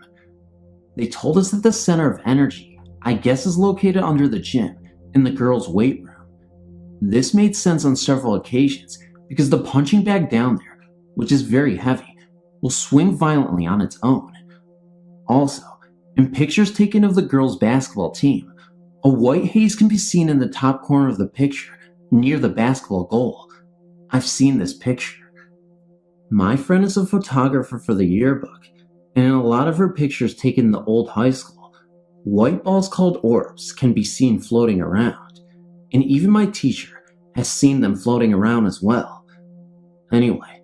They told us that the center of energy, I guess, is located under the gym in the girls' weight room. This made sense on several occasions because the punching bag down there, which is very heavy, will swing violently on its own. Also, in pictures taken of the girls' basketball team, a white haze can be seen in the top corner of the picture near the basketball goal. I've seen this picture. My friend is a photographer for the yearbook, and in a lot of her pictures taken in the old high school, white balls called orbs can be seen floating around, and even my teacher has seen them floating around as well. Anyway,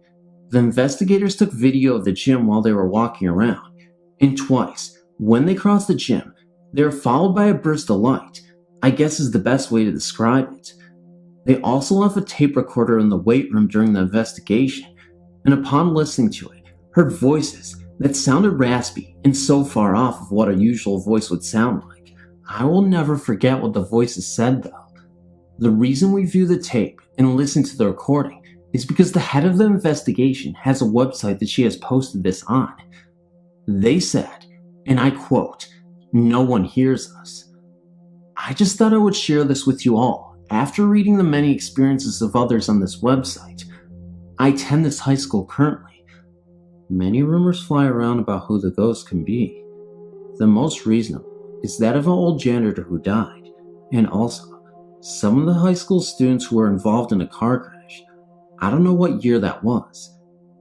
the investigators took video of the gym while they were walking around, and twice, when they crossed the gym, they were followed by a burst of light, I guess is the best way to describe it. They also left a tape recorder in the weight room during the investigation, and upon listening to it, heard voices that sounded raspy and so far off of what a usual voice would sound like. I will never forget what the voices said though. The reason we view the tape and listen to the recording is because the head of the investigation has a website that she has posted this on. They said, and I quote, "No one hears us." I just thought I would share this with you all after reading the many experiences of others on this website. I attend this high school currently. Many rumors fly around about who the ghost can be. The most reasonable is that of an old janitor who died, and also some of the high school students who were involved in a car crash. I don't know what year that was,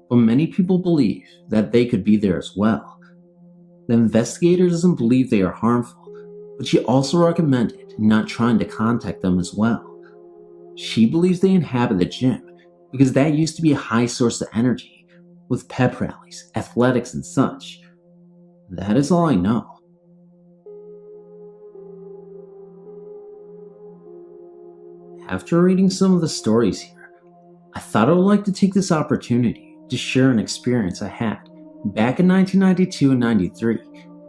but many people believe that they could be there as well. The investigator doesn't believe they are harmful, but she also recommended not trying to contact them as well. She believes they inhabit the gym because that used to be a high source of energy, with pep rallies, athletics, and such. That is all I know. After reading some of the stories here, I thought I would like to take this opportunity to share an experience I had back in 1992 and 93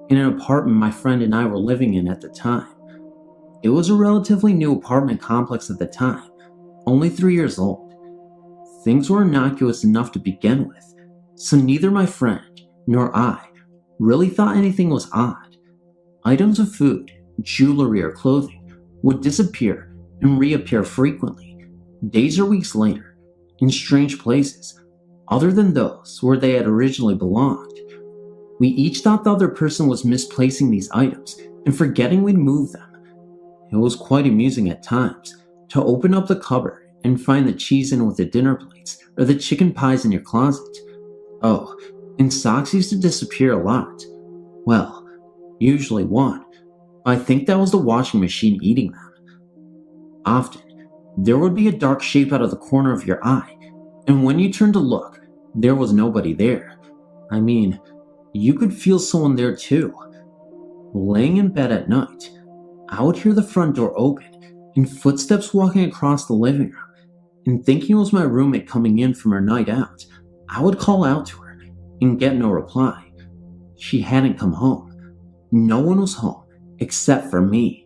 in an apartment my friend and I were living in at the time. It was a relatively new apartment complex at the time, only 3 years old. Things were innocuous enough to begin with, so neither my friend nor I really thought anything was odd. Items of food, jewelry, or clothing would disappear and reappear frequently, days or weeks later, in strange places, other than those where they had originally belonged. We each thought the other person was misplacing these items and forgetting we'd moved them. It was quite amusing at times to open up the cupboard and find the cheese in with the dinner plates or the chicken pies in your closet. Oh, and socks used to disappear a lot. Well, usually one, but I think that was the washing machine eating them. Often, there would be a dark shape out of the corner of your eye, and when you turned to look, there was nobody there. I mean, you could feel someone there too. Laying in bed at night, I would hear the front door open and footsteps walking across the living room, and thinking it was my roommate coming in from her night out, I would call out to her and get no reply. She hadn't come home. No one was home except for me.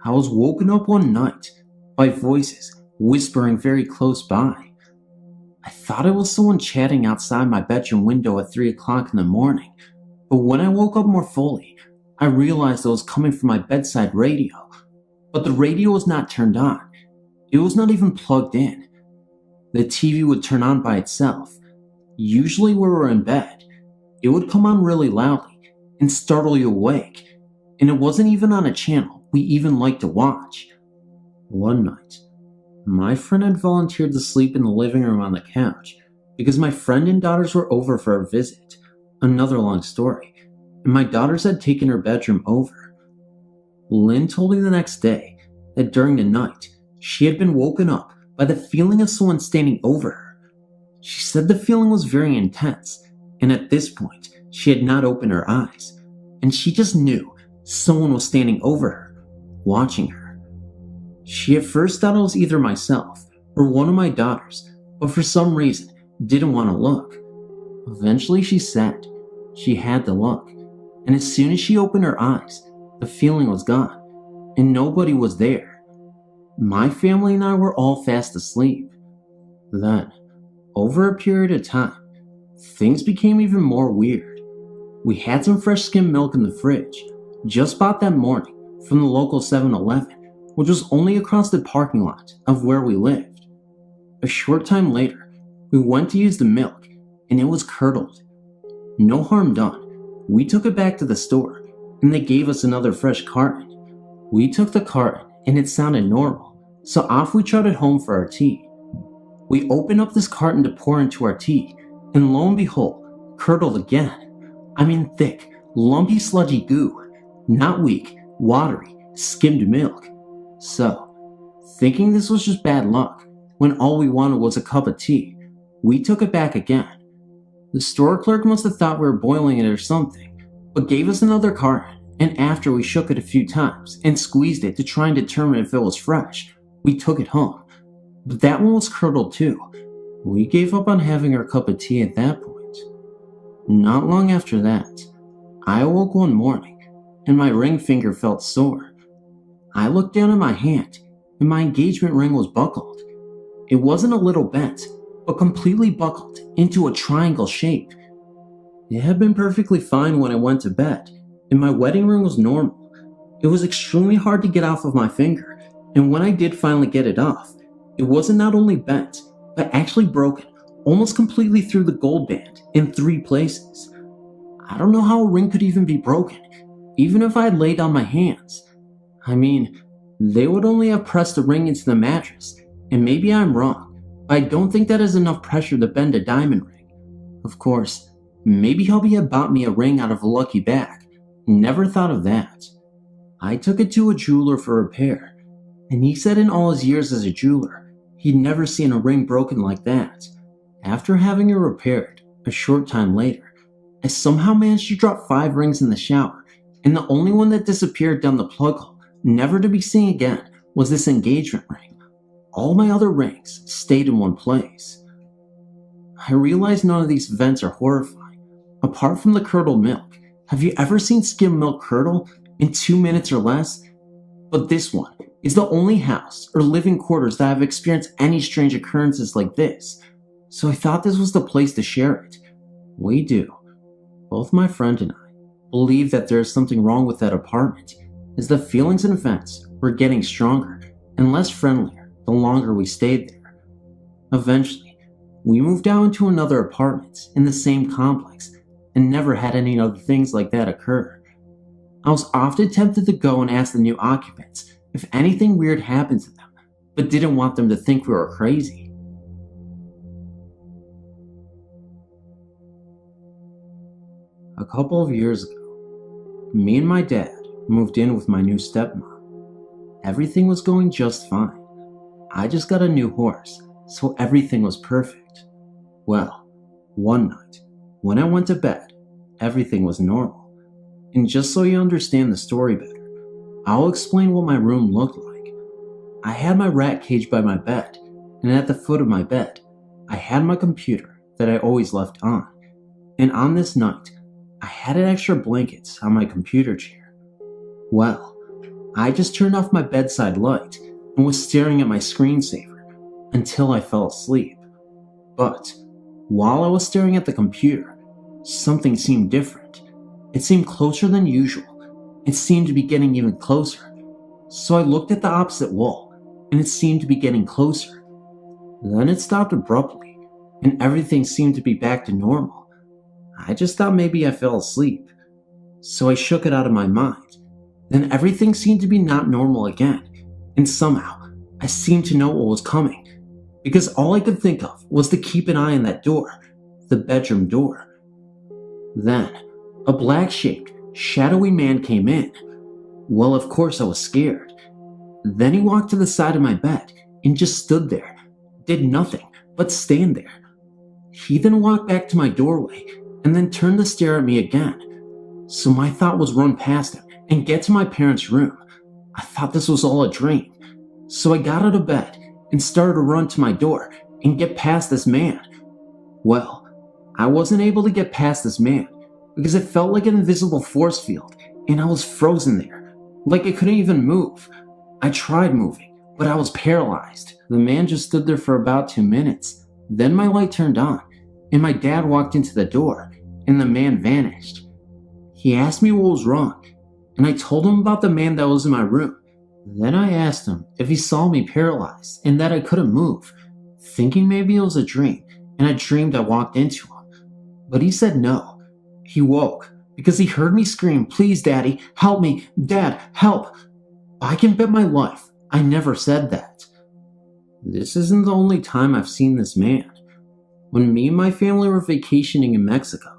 I was woken up one night by voices whispering very close by. I thought it was someone chatting outside my bedroom window at 3 o'clock in the morning, but when I woke up more fully, I realized it was coming from my bedside radio. But the radio was not turned on. It was not even plugged in. The TV would turn on by itself. Usually when we were in bed, it would come on really loudly and startle you awake, and it wasn't even on a channel we even liked to watch. One night, my friend had volunteered to sleep in the living room on the couch because my friend and daughters were over for a visit. Another long story, and my daughters had taken her bedroom over. Lynn told me the next day that during the night, she had been woken up by the feeling of someone standing over her. She said the feeling was very intense, and at this point, she had not opened her eyes, and she just knew someone was standing over her, watching her. She at first thought it was either myself or one of my daughters, but for some reason didn't want to look. Eventually she said she had to look, and as soon as she opened her eyes, the feeling was gone, and nobody was there. My family and I were all fast asleep. Then, over a period of time, things became even more weird. We had some fresh skimmed milk in the fridge, just bought that morning from the local 7-Eleven, which was only across the parking lot of where we lived. A short time later, we went to use the milk, and it was curdled. No harm done. We took it back to the store, and they gave us another fresh carton. We took the carton, and it sounded normal, so off we trotted home for our tea. We opened up this carton to pour into our tea, and lo and behold, curdled again. I mean thick, lumpy, sludgy goo. Not weak, watery, skimmed milk. So, thinking this was just bad luck, when all we wanted was a cup of tea, we took it back again. The store clerk must have thought we were boiling it or something, but gave us another carton, and after we shook it a few times and squeezed it to try and determine if it was fresh, we took it home. But that one was curdled too. We gave up on having our cup of tea at that point. Not long after that, I awoke one morning, and my ring finger felt sore. I looked down at my hand, and my engagement ring was buckled. It wasn't a little bent, but completely buckled into a triangle shape. It had been perfectly fine when I went to bed, and my wedding ring was normal. It was extremely hard to get off of my finger, and when I did finally get it off, it wasn't not only bent, but actually broken almost completely through the gold band in 3 places. I don't know how a ring could even be broken. even if I laid on my hands. I mean, they would only have pressed the ring into the mattress, and maybe I'm wrong, but I don't think that is enough pressure to bend a diamond ring. Of course, maybe Hubby had bought me a ring out of a lucky bag. Never thought of that. I took it to a jeweler for repair, and he said in all his years as a jeweler, he'd never seen a ring broken like that. After having it repaired, a short time later, I somehow managed to drop 5 rings in the shower, and the only one that disappeared down the plug hole, never to be seen again, was this engagement ring. All my other rings stayed in one place. I realize none of these events are horrifying. Apart from the curdled milk, have you ever seen skim milk curdle in 2 minutes or less? But this one is the only house or living quarters that have experienced any strange occurrences like this, so I thought this was the place to share it. We do. Both my friend and I believe that there is something wrong with that apartment, as the feelings and events were getting stronger and less friendlier the longer we stayed there. Eventually, we moved out into another apartment in the same complex and never had any other things like that occur. I was often tempted to go and ask the new occupants if anything weird happened to them, but didn't want them to think we were crazy. A couple of years ago, me and my dad moved in with my new stepmom. Everything was going just fine. I just got a new horse, so everything was perfect. Well, one night, when I went to bed, everything was normal. And just so you understand the story better, I'll explain what my room looked like. I had my rat cage by my bed, and at the foot of my bed, I had my computer that I always left on. And on this night, I had an extra blanket on my computer chair. Well, I just turned off my bedside light and was staring at my screensaver until I fell asleep. But while I was staring at the computer, something seemed different. It seemed closer than usual. It seemed to be getting even closer. So I looked at the opposite wall, and it seemed to be getting closer. Then it stopped abruptly, and everything seemed to be back to normal. I just thought maybe I fell asleep. So I shook it out of my mind. Then everything seemed to be not normal again, and somehow I seemed to know what was coming, because all I could think of was to keep an eye on that door, the bedroom door. Then, a black-shaped, shadowy man came in. Well, of course I was scared. Then he walked to the side of my bed and just stood there, did nothing but stand there. He then walked back to my doorway and then turned to stare at me again. So my thought was run past him and get to my parents' room. I thought this was all a dream. So I got out of bed and started to run to my door and get past this man. Well, I wasn't able to get past this man because it felt like an invisible force field and I was frozen there, like I couldn't even move. I tried moving, but I was paralyzed. The man just stood there for about 2 minutes. Then my light turned on and my dad walked into the door and the man vanished. He asked me what was wrong and I told him about the man that was in my room. Then I asked him if he saw me paralyzed and that I couldn't move, thinking maybe it was a dream and I dreamed I walked into him. But he said no. He woke because he heard me scream, "Please, Daddy, help me, Dad, help." I can bet my life I never said that. This isn't the only time I've seen this man. When me and my family were vacationing in Mexico,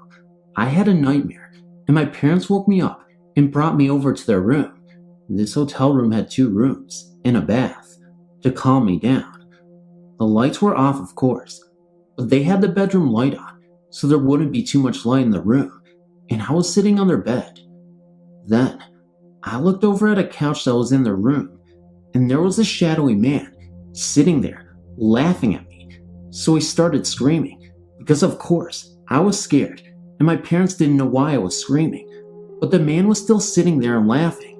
I had a nightmare and my parents woke me up and brought me over to their room. This hotel room had 2 rooms and a bath to calm me down. The lights were off, of course, but they had the bedroom light on so there wouldn't be too much light in the room, and I was sitting on their bed. Then I looked over at a couch that was in their room, and there was a shadowy man sitting there laughing at me. So I started screaming because, of course, I was scared and my parents didn't know why I was screaming, but the man was still sitting there and laughing,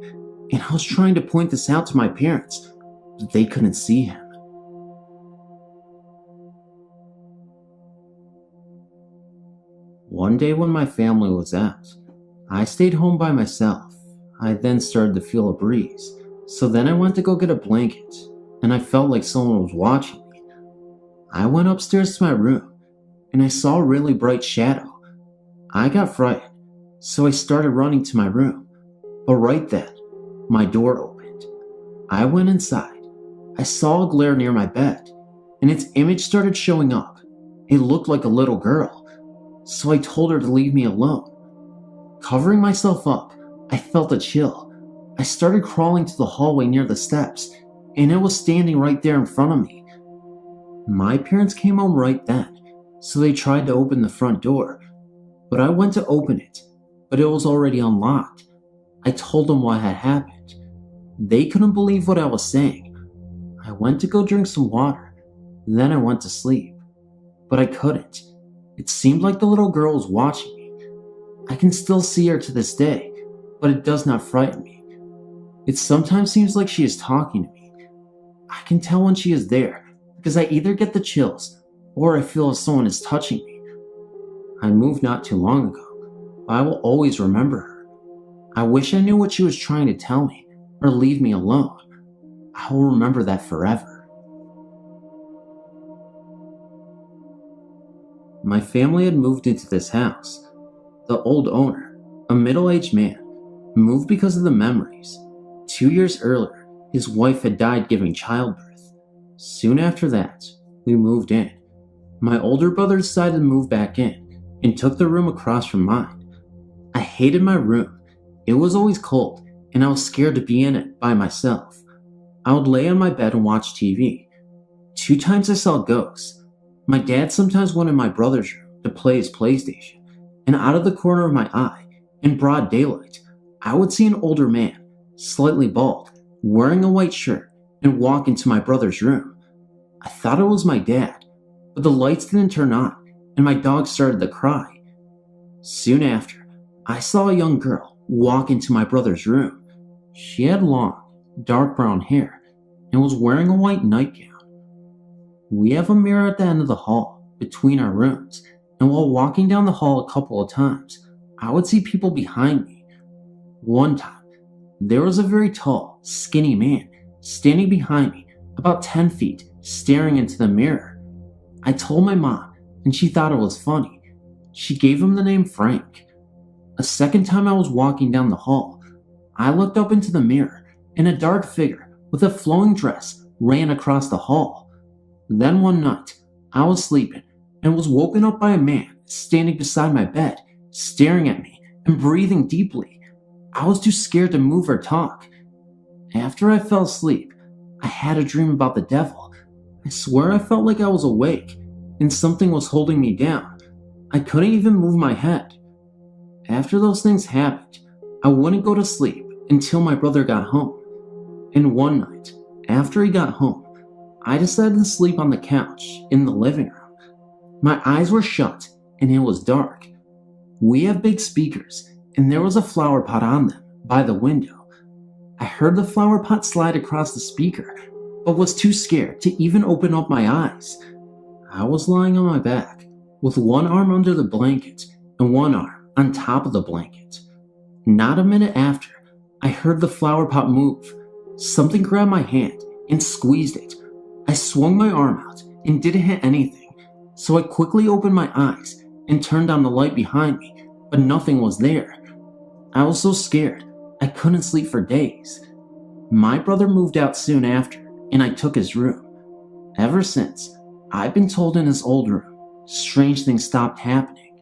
and I was trying to point this out to my parents, but they couldn't see him. One day when my family was out, I stayed home by myself. I then started to feel a breeze, so then I went to go get a blanket, and I felt like someone was watching me. I went upstairs to my room, and I saw a really bright shadow. I got frightened, so I started running to my room. But right then, my door opened. I went inside. I saw a glare near my bed, and its image started showing up. It looked like a little girl, so I told her to leave me alone. Covering myself up, I felt a chill. I started crawling to the hallway near the steps, and it was standing right there in front of me. My parents came home right then, so they tried to open the front door, but I went to open it, but it was already unlocked. I told them what had happened. They couldn't believe what I was saying. I went to go drink some water, then I went to sleep, but I couldn't. It seemed like the little girl was watching me. I can still see her to this day, but it does not frighten me. It sometimes seems like she is talking to me. I can tell when she is there because I either get the chills or I feel as someone is touching me. I moved not too long ago, but I will always remember her. I wish I knew what she was trying to tell me or leave me alone. I will remember that forever. My family had moved into this house. The old owner, a middle-aged man, moved because of the memories. 2 years earlier, his wife had died giving childbirth. Soon after that, we moved in. My older brother decided to move back in and took the room across from mine. I hated my room. It was always cold, and I was scared to be in it by myself. I would lay on my bed and watch TV. 2 times I saw ghosts. My dad sometimes went in my brother's room to play his PlayStation, and out of the corner of my eye, in broad daylight, I would see an older man, slightly bald, wearing a white shirt, and walk into my brother's room. I thought it was my dad, but the lights didn't turn on, and my dog started to cry. Soon after, I saw a young girl walk into my brother's room. She had long, dark brown hair, and was wearing a white nightgown. We have a mirror at the end of the hall, between our rooms, and while walking down the hall a couple of times, I would see people behind me. One time, there was a very tall, skinny man standing behind me, about 10 feet, staring into the mirror. I told my mom, and she thought it was funny. She gave him the name Frank. A second time I was walking down the hall, I looked up into the mirror, and a dark figure with a flowing dress ran across the hall. Then one night, I was sleeping and was woken up by a man standing beside my bed, staring at me and breathing deeply. I was too scared to move or talk. After I fell asleep, I had a dream about the devil. I swear I felt like I was awake and something was holding me down. I couldn't even move my head. After those things happened, I wouldn't go to sleep until my brother got home. And one night, after he got home, I decided to sleep on the couch in the living room. My eyes were shut and it was dark. We have big speakers and there was a flower pot on them by the window. I heard the flower pot slide across the speaker, but was too scared to even open up my eyes. I was lying on my back with one arm under the blanket and one arm on top of the blanket. Not a minute after, I heard the flower pot move. Something grabbed my hand and squeezed it. I swung my arm out and didn't hit anything, so I quickly opened my eyes and turned on the light behind me, but nothing was there. I was so scared, I couldn't sleep for days. My brother moved out soon after, and I took his room. Ever since, I've been told in his old room, strange things stopped happening.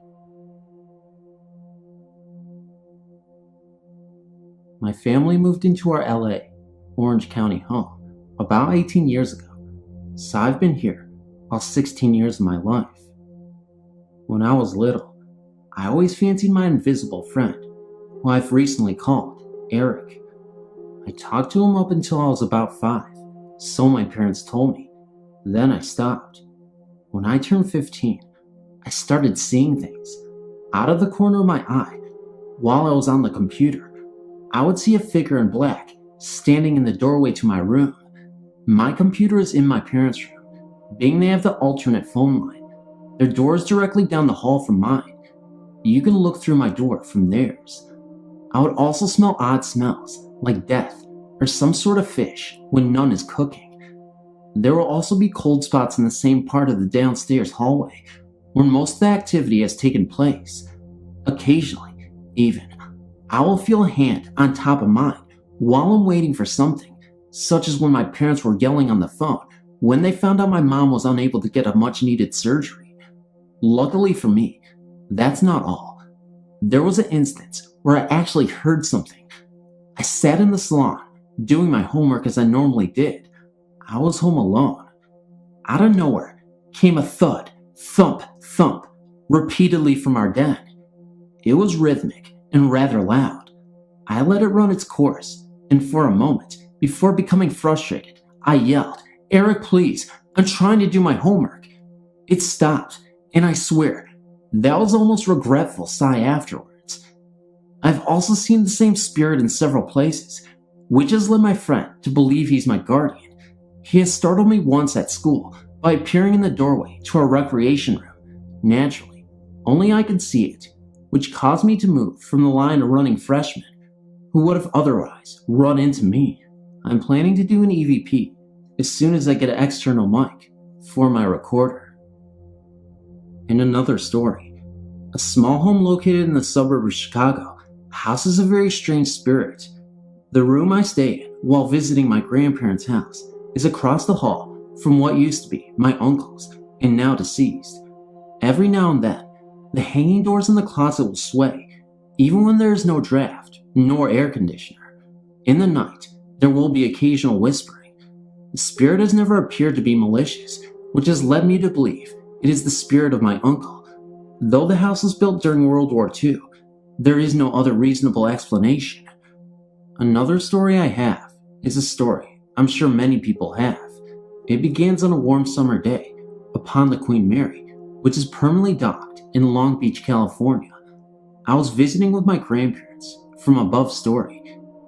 My family moved into our LA, Orange County home about 18 years ago, so I've been here all 16 years of my life. When I was little, I always fancied my invisible friend, who I've recently called Eric. I talked to him up until I was about 5, so my parents told me. Then I stopped. When I turned 15, I started seeing things. Out of the corner of my eye, while I was on the computer, I would see a figure in black standing in the doorway to my room. My computer is in my parents' room, being they have the alternate phone line. Their door is directly down the hall from mine. You can look through my door from theirs. I would also smell odd smells, like death or some sort of fish, when none is cooking. There will also be cold spots in the same part of the downstairs hallway, where most of the activity has taken place. Occasionally, even, I will feel a hand on top of mine while I'm waiting for something, such as when my parents were yelling on the phone when they found out my mom was unable to get a much needed surgery. Luckily for me, that's not all. There was an instance where I actually heard something. I sat in the salon, doing my homework as I normally did. I was home alone. Out of nowhere came a thud, thump, thump, repeatedly from our den. It was rhythmic and rather loud. I let it run its course, and for a moment, before becoming frustrated, I yelled, "Eric, please, I'm trying to do my homework." It stopped, and I swear, that was almost regretful sigh afterwards. I've also seen the same spirit in several places, which has led my friend to believe he's my guardian. He has startled me once at school by appearing in the doorway to our recreation room. Naturally, only I could see it, which caused me to move from the line of running freshmen, who would have otherwise run into me. I'm planning to do an EVP as soon as I get an external mic for my recorder. In another story, a small home located in the suburb of Chicago houses a very strange spirit. The room I stay in while visiting my grandparents' house is across the hall from what used to be my uncle's and now deceased. Every now and then, the hanging doors in the closet will sway, even when there is no draft nor air conditioner. In the night, there will be occasional whispering. The spirit has never appeared to be malicious, which has led me to believe it is the spirit of my uncle. Though the house was built during World War II, there is no other reasonable explanation. Another story I have is a story I'm sure many people have. It begins on a warm summer day upon the Queen Mary, which is permanently docked in Long Beach, California. I was visiting with my grandparents from above story,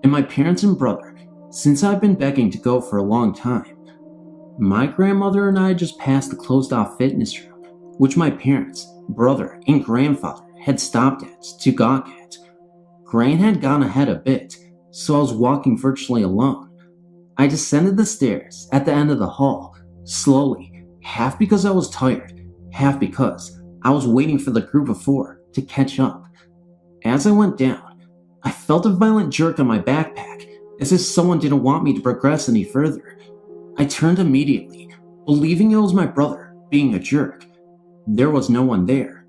and my parents and brother, since I've been begging to go for a long time. My grandmother and I just passed the closed-off fitness room, which my parents, brother, and grandfather had stopped at to gawk at. Gran had gone ahead a bit, so I was walking virtually alone. I descended the stairs at the end of the hall, slowly, half because I was tired, half because I was waiting for the group of four to catch up. As I went down, I felt a violent jerk on my backpack, as if someone didn't want me to progress any further. I turned immediately, believing it was my brother being a jerk. There was no one there.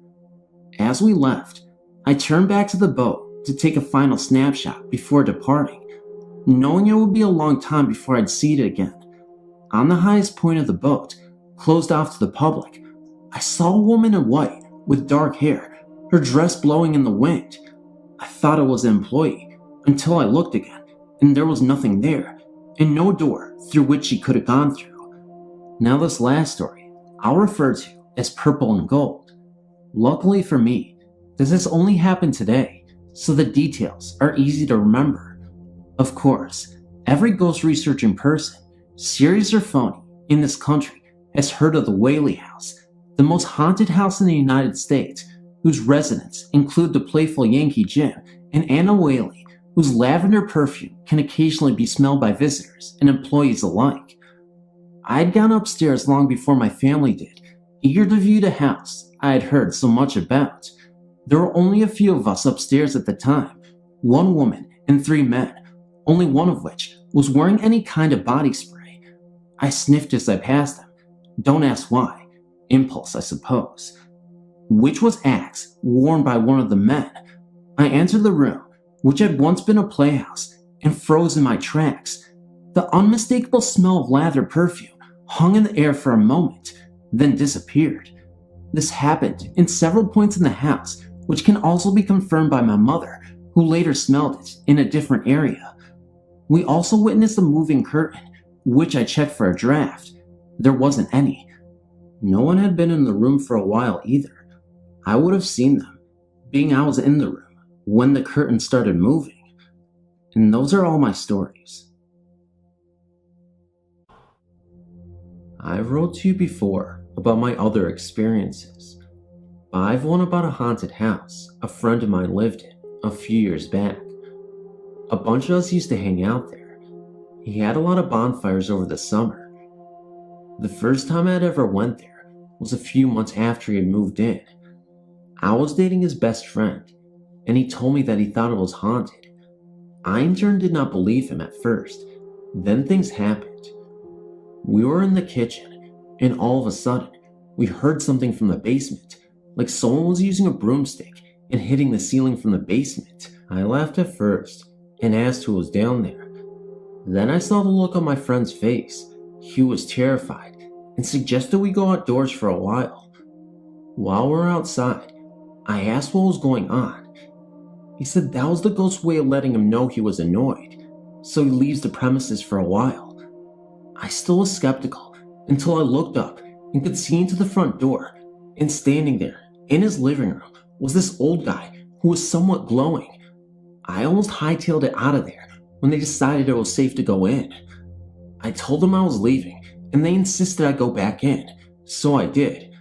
As we left, I turned back to the boat to take a final snapshot before departing, knowing it would be a long time before I'd see it again. On the highest point of the boat, closed off to the public, I saw a woman in white with dark hair, her dress blowing in the wind. I thought it was an employee until I looked again, and there was nothing there, and no door through which she could have gone through. Now this last story, I'll refer to as Purple and Gold. Luckily for me, this has only happened today, so the details are easy to remember. Of course, every ghost researching person, serious or phony, in this country has heard of the Whaley House, the most haunted house in the United States, whose residents include the playful Yankee Jim and Anna Whaley, whose lavender perfume can occasionally be smelled by visitors and employees alike. I had gone upstairs long before my family did, eager to view the house I had heard so much about. There were only a few of us upstairs at the time, one woman and 3 men, only one of which was wearing any kind of body spray. I sniffed as I passed them. Don't ask why. Impulse, I suppose. Which was Axe, worn by one of the men. I entered the room, which had once been a playhouse, and froze in my tracks. The unmistakable smell of lather perfume hung in the air for a moment, then disappeared. This happened in several points in the house, which can also be confirmed by my mother, who later smelled it in a different area. We also witnessed a moving curtain, which I checked for a draft. There wasn't any. No one had been in the room for a while either. I would have seen them, being I was in the room when the curtain started moving. And those are all my stories. I've wrote to you before about my other experiences, but I've one about a haunted house a friend of mine lived in a few years back. A bunch of us used to hang out there. He had a lot of bonfires over the summer. The first time I'd ever went there was a few months after he had moved in. I was dating his best friend, and he told me that he thought it was haunted. I in turn did not believe him at first. Then things happened. We were in the kitchen, and all of a sudden, we heard something from the basement, like someone was using a broomstick and hitting the ceiling from the basement. I laughed at first and asked who was down there. Then I saw the look on my friend's face. He was terrified and suggested we go outdoors for a while. While we're outside, I asked what was going on. He said that was the ghost's way of letting him know he was annoyed, so he leaves the premises for a while. I still was skeptical until I looked up and could see into the front door, and standing there in his living room was this old guy who was somewhat glowing. I almost hightailed it out of there when they decided it was safe to go in. I told them I was leaving, and they insisted I go back in, so I did.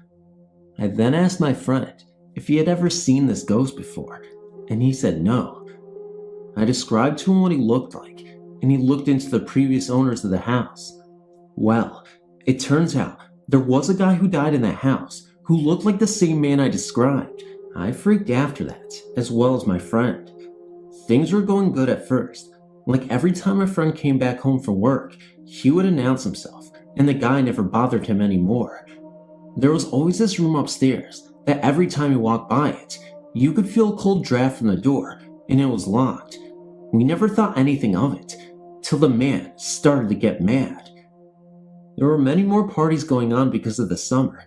I then asked my friend if he had ever seen this ghost before, and he said no. I described to him what he looked like, and he looked into the previous owners of the house. Well, it turns out there was a guy who died in that house who looked like the same man I described. I freaked after that, as well as my friend. Things were going good at first. Like every time my friend came back home from work, he would announce himself, and the guy never bothered him anymore. There was always this room upstairs that every time you walked by it, you could feel a cold draft from the door, and it was locked. We never thought anything of it, till the man started to get mad. There were many more parties going on because of the summer.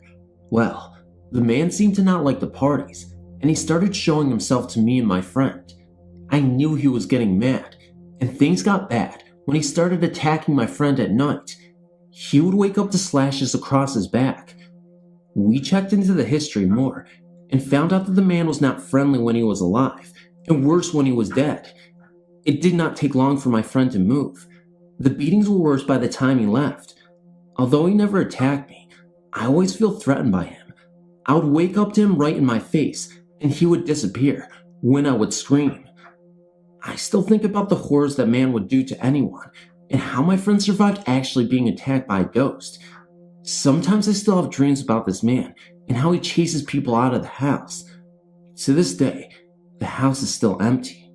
Well, the man seemed to not like the parties, and he started showing himself to me and my friend. I knew he was getting mad, and things got bad when he started attacking my friend at night. He would wake up to slashes across his back. We checked into the history more, and found out that the man was not friendly when he was alive, and worse when he was dead. It did not take long for my friend to move. The beatings were worse by the time he left. Although he never attacked me, I always feel threatened by him. I would wake up to him right in my face, and he would disappear when I would scream. I still think about the horrors that man would do to anyone, and how my friend survived actually being attacked by a ghost. Sometimes I still have dreams about this man, and how he chases people out of the house. To this day, the house is still empty.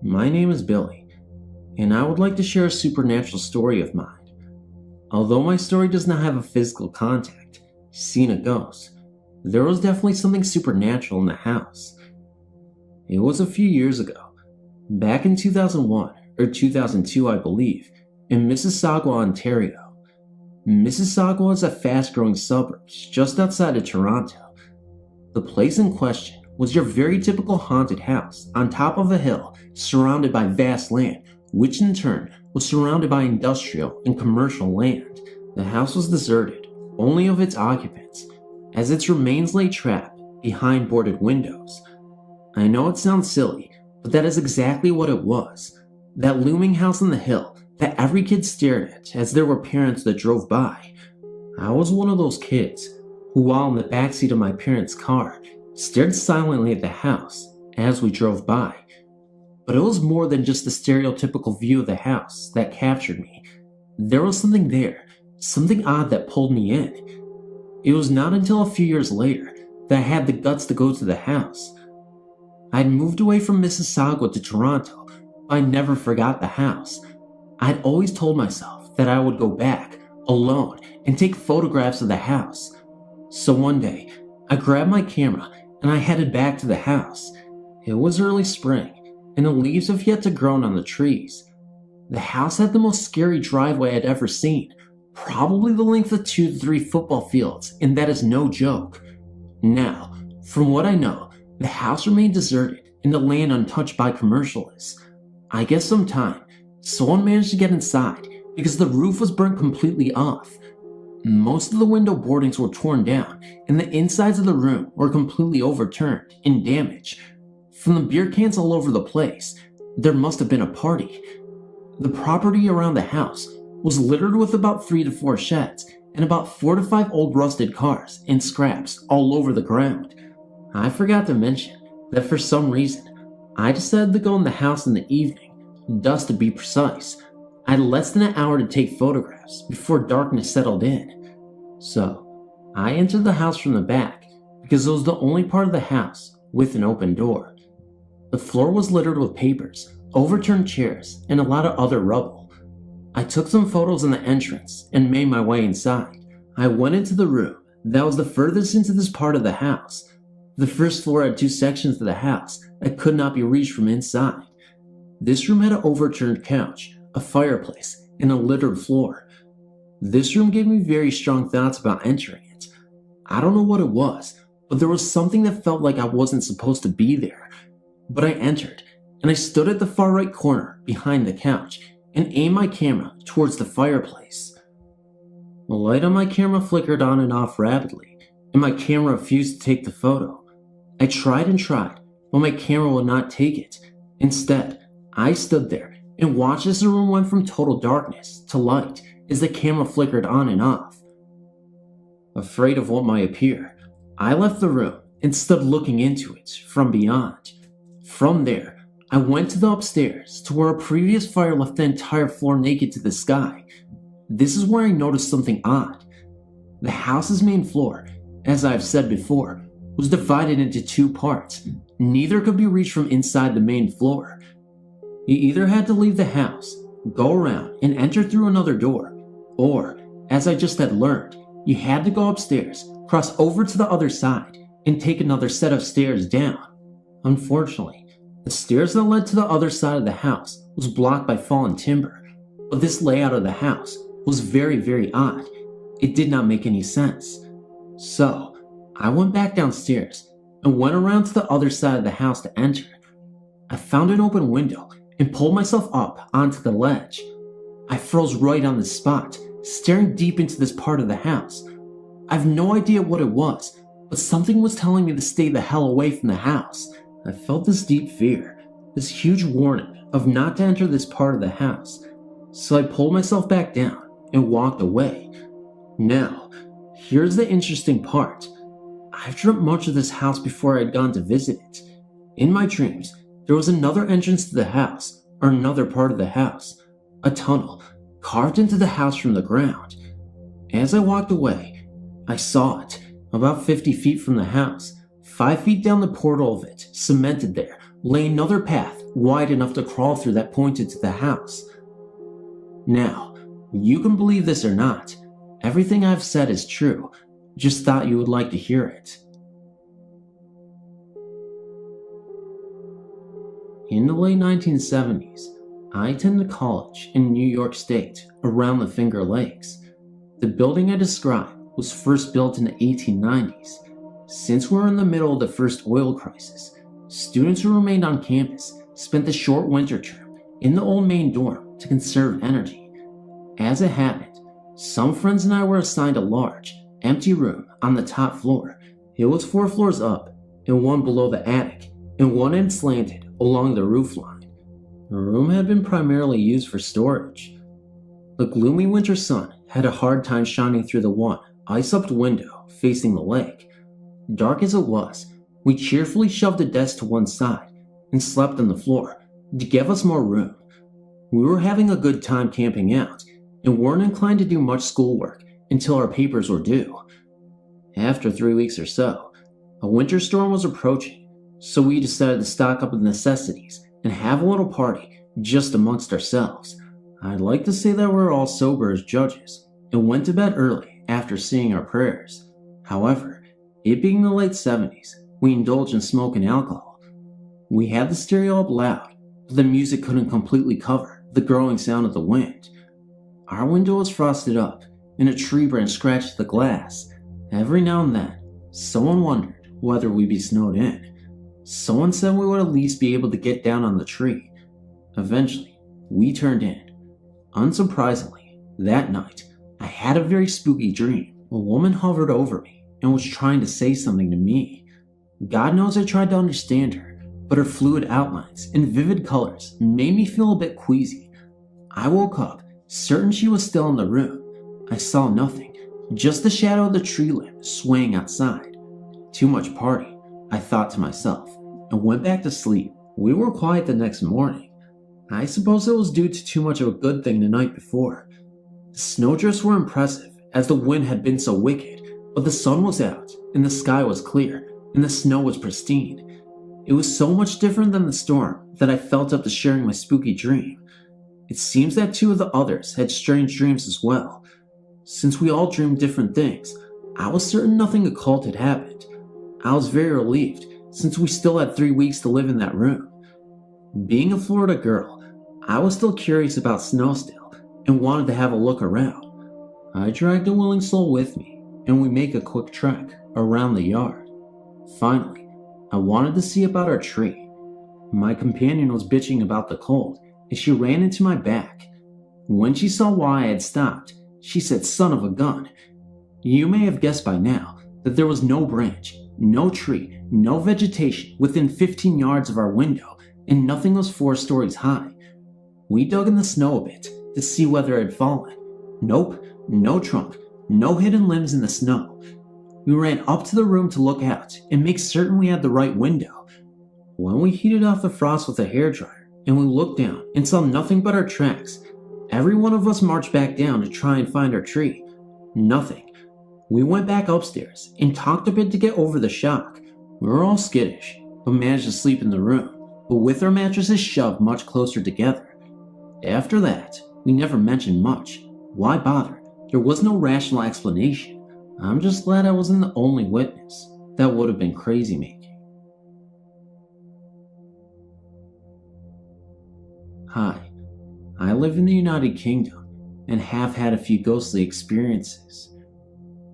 My name is Billy, and I would like to share a supernatural story of mine. Although my story does not have a physical contact, seeing a ghost, there was definitely something supernatural in the house. It was a few years ago, back in 2001 or 2002 I believe, in Mississauga, Ontario. Mississauga is a fast-growing suburb just outside of Toronto. The place in question was your very typical haunted house on top of a hill surrounded by vast land, which in turn was surrounded by industrial and commercial land. The house was deserted, only of its occupants, as its remains lay trapped behind boarded windows. I know it sounds silly, but that is exactly what it was. That looming house on the hill that every kid stared at as there were parents that drove by. I was one of those kids who, while in the backseat of my parents' car, stared silently at the house as we drove by. But it was more than just the stereotypical view of the house that captured me. There was something there, something odd that pulled me in. It was not until a few years later that I had the guts to go to the house. I'd moved away from Mississauga to Toronto, but I never forgot the house. I'd always told myself that I would go back, alone, and take photographs of the house. So one day, I grabbed my camera and I headed back to the house. It was early spring, and the leaves have yet to grow on the trees. The house had the most scary driveway I'd ever seen, probably the length of 2 to 3 football fields, and that is no joke. Now, from what I know, the house remained deserted and the land untouched by commercialists. I guess sometime, someone managed to get inside because the roof was burnt completely off. Most of the window boardings were torn down, and the insides of the room were completely overturned and damaged. From the beer cans all over the place, there must have been a party. The property around the house was littered with about 3 to 4 sheds and about 4 to 5 old rusted cars and scraps all over the ground. I forgot to mention that for some reason, I decided to go in the house in the evening, dusk to be precise. I had less than an hour to take photographs before darkness settled in. So, I entered the house from the back because it was the only part of the house with an open door. The floor was littered with papers, overturned chairs, and a lot of other rubble. I took some photos in the entrance and made my way inside. I went into the room that was the furthest into this part of the house. The first floor had 2 sections of the house that could not be reached from inside. This room had an overturned couch, a fireplace, and a littered floor. This room gave me very strong thoughts about entering it. I don't know what it was, but there was something that felt like I wasn't supposed to be there. But I entered, and I stood at the far right corner behind the couch and aimed my camera towards the fireplace. The light on my camera flickered on and off rapidly, and my camera refused to take the photo. I tried and tried, but my camera would not take it. Instead, I stood there and watched as the room went from total darkness to light as the camera flickered on and off. Afraid of what might appear, I left the room and stood looking into it from beyond. From there, I went to the upstairs to where a previous fire left the entire floor naked to the sky. This is where I noticed something odd. The house's main floor, as I've said before, was divided into 2 parts. Neither could be reached from inside the main floor. You either had to leave the house, go around and enter through another door, or, as I just had learned, you had to go upstairs, cross over to the other side, and take another set of stairs down. Unfortunately, the stairs that led to the other side of the house was blocked by fallen timber, but this layout of the house was very, very odd. It did not make any sense. So, I went back downstairs and went around to the other side of the house to enter. I found an open window and pulled myself up onto the ledge. I froze right on the spot, staring deep into this part of the house. I have no idea what it was, but something was telling me to stay the hell away from the house. I felt this deep fear, this huge warning of not to enter this part of the house, so I pulled myself back down and walked away. Now, here's the interesting part. I've dreamt much of this house before I had gone to visit it. In my dreams, there was another entrance to the house, or another part of the house, a tunnel carved into the house from the ground. As I walked away, I saw it, about 50 feet from the house. 5 feet down the portal of it, cemented there, lay another path wide enough to crawl through that pointed to the house. Now, you can believe this or not, everything I've said is true. Just thought you would like to hear it. In the late 1970s, I attended college in New York State, around the Finger Lakes. The building I describe was first built in the 1890s. Since we're in the middle of the first oil crisis, students who remained on campus spent the short winter term in the old main dorm to conserve energy. As it happened, some friends and I were assigned a large, empty room on the top floor. It was 4 floors up and 1 below the attic, and 1 end slanted along the roof line. The room had been primarily used for storage. The gloomy winter sun had a hard time shining through the one ice-upped window facing the lake. Dark as it was, we cheerfully shoved a desk to one side and slept on the floor to give us more room. We were having a good time camping out and weren't inclined to do much schoolwork until our papers were due. After 3 weeks or so, a winter storm was approaching, so we decided to stock up on necessities and have a little party just amongst ourselves. I'd like to say that we were all sober as judges and went to bed early after saying our prayers. However, it being the late 70s, we indulged in smoke and alcohol. We had the stereo up loud, but the music couldn't completely cover the growing sound of the wind. Our window was frosted up, and a tree branch scratched the glass. Every now and then, someone wondered whether we'd be snowed in. Someone said we would at least be able to get down on the tree. Eventually, we turned in. Unsurprisingly, that night, I had a very spooky dream. A woman hovered over me and was trying to say something to me. God knows I tried to understand her, but her fluid outlines and vivid colors made me feel a bit queasy. I woke up, certain she was still in the room. I saw nothing, just the shadow of the tree limb swaying outside. Too much party, I thought to myself, and went back to sleep. We were quiet the next morning. I suppose it was due to too much of a good thing the night before. The snowdrifts were impressive, as the wind had been so wicked, but the sun was out, and the sky was clear, and the snow was pristine. It was so much different than the storm that I felt up to sharing my spooky dream. It seems that 2 of the others had strange dreams as well. Since we all dreamed different things, I was certain nothing occult had happened. I was very relieved, since we still had 3 weeks to live in that room. Being a Florida girl, I was still curious about snow still, and wanted to have a look around. I dragged a willing soul with me, and we make a quick trek around the yard. Finally, I wanted to see about our tree. My companion was bitching about the cold, and she ran into my back. When she saw why I had stopped, she said, "Son of a gun." You may have guessed by now that there was no branch, no tree, no vegetation within 15 yards of our window, and nothing was 4 stories high. We dug in the snow a bit to see whether it had fallen. Nope, no trunk, no hidden limbs in the snow. We ran up to the room to look out and make certain we had the right window. When we heated off the frost with a hairdryer and we looked down and saw nothing but our tracks, every one of us marched back down to try and find our tree. Nothing. We went back upstairs and talked a bit to get over the shock. We were all skittish, but managed to sleep in the room, but with our mattresses shoved much closer together. After that, we never mentioned much. Why bother? There was no rational explanation. I'm just glad I wasn't the only witness. That would have been crazy making. Hi, I live in the United Kingdom and have had a few ghostly experiences.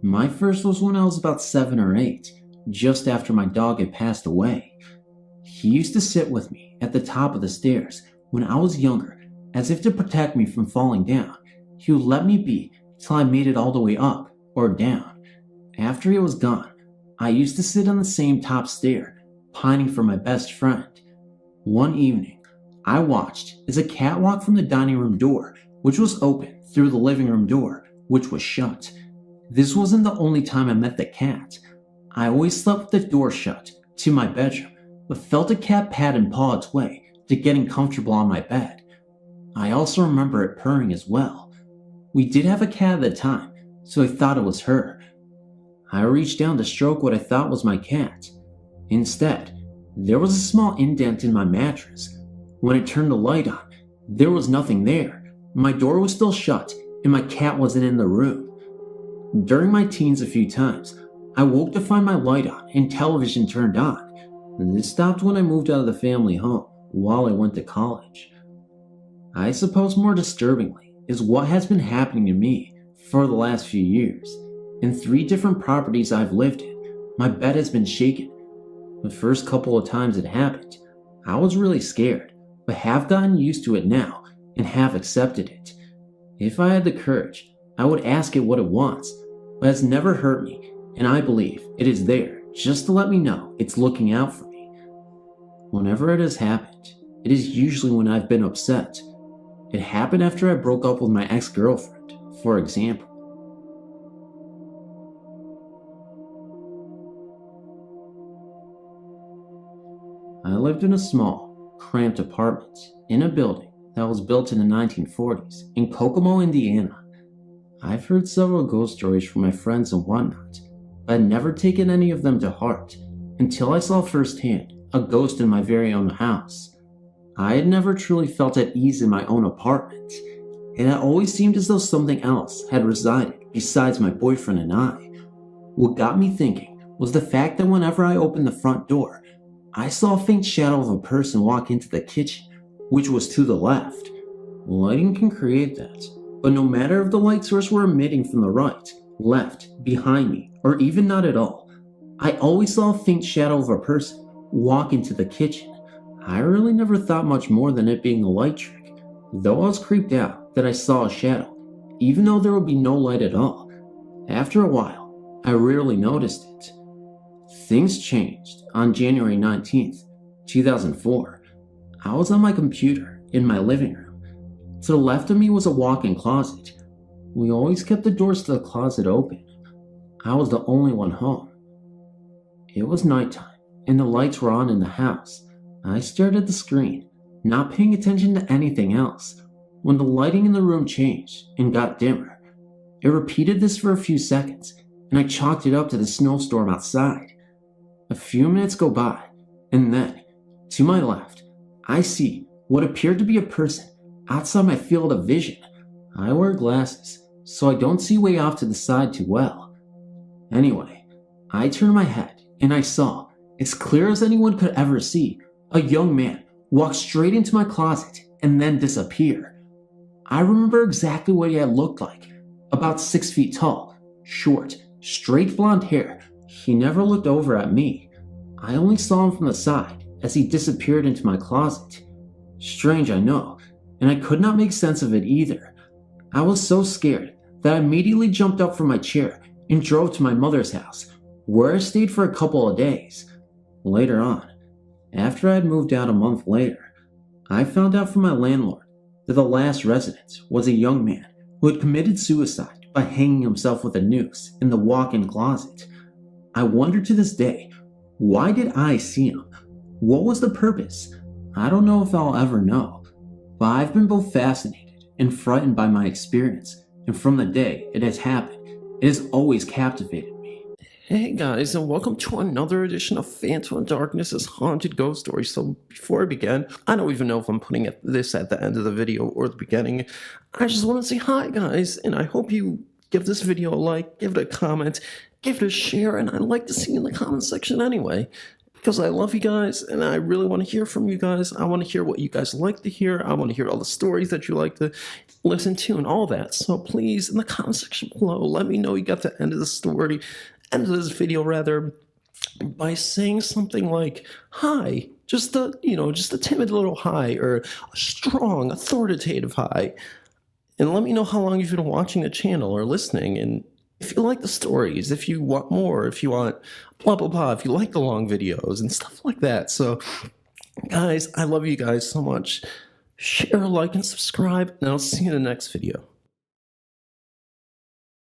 My first was when I was about 7 or 8, just after my dog had passed away. He used to sit with me at the top of the stairs when I was younger, as if to protect me from falling down. He would let me be till I made it all the way up or down. After he was gone, I used to sit on the same top stair, pining for my best friend. One evening, I watched as a cat walked from the dining room door, which was open, through the living room door, which was shut. This wasn't the only time I met the cat. I always slept with the door shut to my bedroom, but felt a cat pat and paw its way to getting comfortable on my bed. I also remember it purring as well. We did have a cat at the time, so I thought it was her. I reached down to stroke what I thought was my cat. Instead, there was a small indent in my mattress. When I turned the light on, there was nothing there. My door was still shut, and my cat wasn't in the room. During my teens a few times, I woke to find my light on and television turned on. This stopped when I moved out of the family home while I went to college. I suppose more disturbingly is what has been happening to me for the last few years. In 3 different properties I've lived in, my bed has been shaken. The first couple of times it happened, I was really scared, but have gotten used to it now and have accepted it. If I had the courage, I would ask it what it wants, but it has never hurt me, and I believe it is there just to let me know it's looking out for me. Whenever it has happened, it is usually when I've been upset. It happened after I broke up with my ex-girlfriend, for example. I lived in a small, cramped apartment in a building that was built in the 1940s in Kokomo, Indiana. I've heard several ghost stories from my friends and whatnot, but I'd never taken any of them to heart until I saw firsthand a ghost in my very own house. I had never truly felt at ease in my own apartment. It had always seemed as though something else had resided besides my boyfriend and I. What got me thinking was the fact that whenever I opened the front door, I saw a faint shadow of a person walk into the kitchen, which was to the left. Lighting can create that, but no matter if the light source were emitting from the right, left, behind me, or even not at all, I always saw a faint shadow of a person walk into the kitchen. I really never thought much more than it being a light trick, though I was creeped out that I saw a shadow, even though there would be no light at all. After a while, I rarely noticed it. Things changed on January 19th, 2004. I was on my computer in my living room. To the left of me was a walk-in closet. We always kept the doors to the closet open. I was the only one home. It was nighttime, and the lights were on in the house. I stared at the screen, not paying attention to anything else, when the lighting in the room changed and got dimmer. It repeated this for a few seconds, and I chalked it up to the snowstorm outside. A few minutes go by, and then, to my left, I see what appeared to be a person outside my field of vision. I wear glasses, so I don't see way off to the side too well. Anyway, I turned my head, and I saw, as clear as anyone could ever see, a young man walk straight into my closet and then disappear. I remember exactly what he had looked like. About 6 feet tall, short, straight blonde hair. He never looked over at me. I only saw him from the side as he disappeared into my closet. Strange, I know, and I could not make sense of it either. I was so scared that I immediately jumped up from my chair and drove to my mother's house, where I stayed for a couple of days. Later on, after I had moved out a month later, I found out from my landlord that the last resident was a young man who had committed suicide by hanging himself with a noose in the walk-in closet. I wonder to this day, why did I see him? What was the purpose? I don't know if I'll ever know, but I've been both fascinated and frightened by my experience, and from the day it has happened, it has always captivated me. Hey guys, and welcome to another edition of Phantom of Darkness's Haunted Ghost Stories. So before I begin, I don't even know if I'm putting this at the end of the video or the beginning. I just want to say hi guys, and I hope you give this video a like, give it a comment, give it a share, and I'd like to see you in the comment section anyway. Because I love you guys, and I really want to hear from you guys. I want to hear what you guys like to hear. I want to hear all the stories that you like to listen to and all that. So please, in the comment section below, let me know you got the end of the story, end of this video rather, by saying something like, hi. Just a timid little hi, or a strong, authoritative hi. And let me know how long you've been watching the channel or listening, and if you like the stories, if you want more, if you want blah, blah, blah, if you like the long videos and stuff like that. So, guys, I love you guys so much. Share, like, and subscribe, and I'll see you in the next video.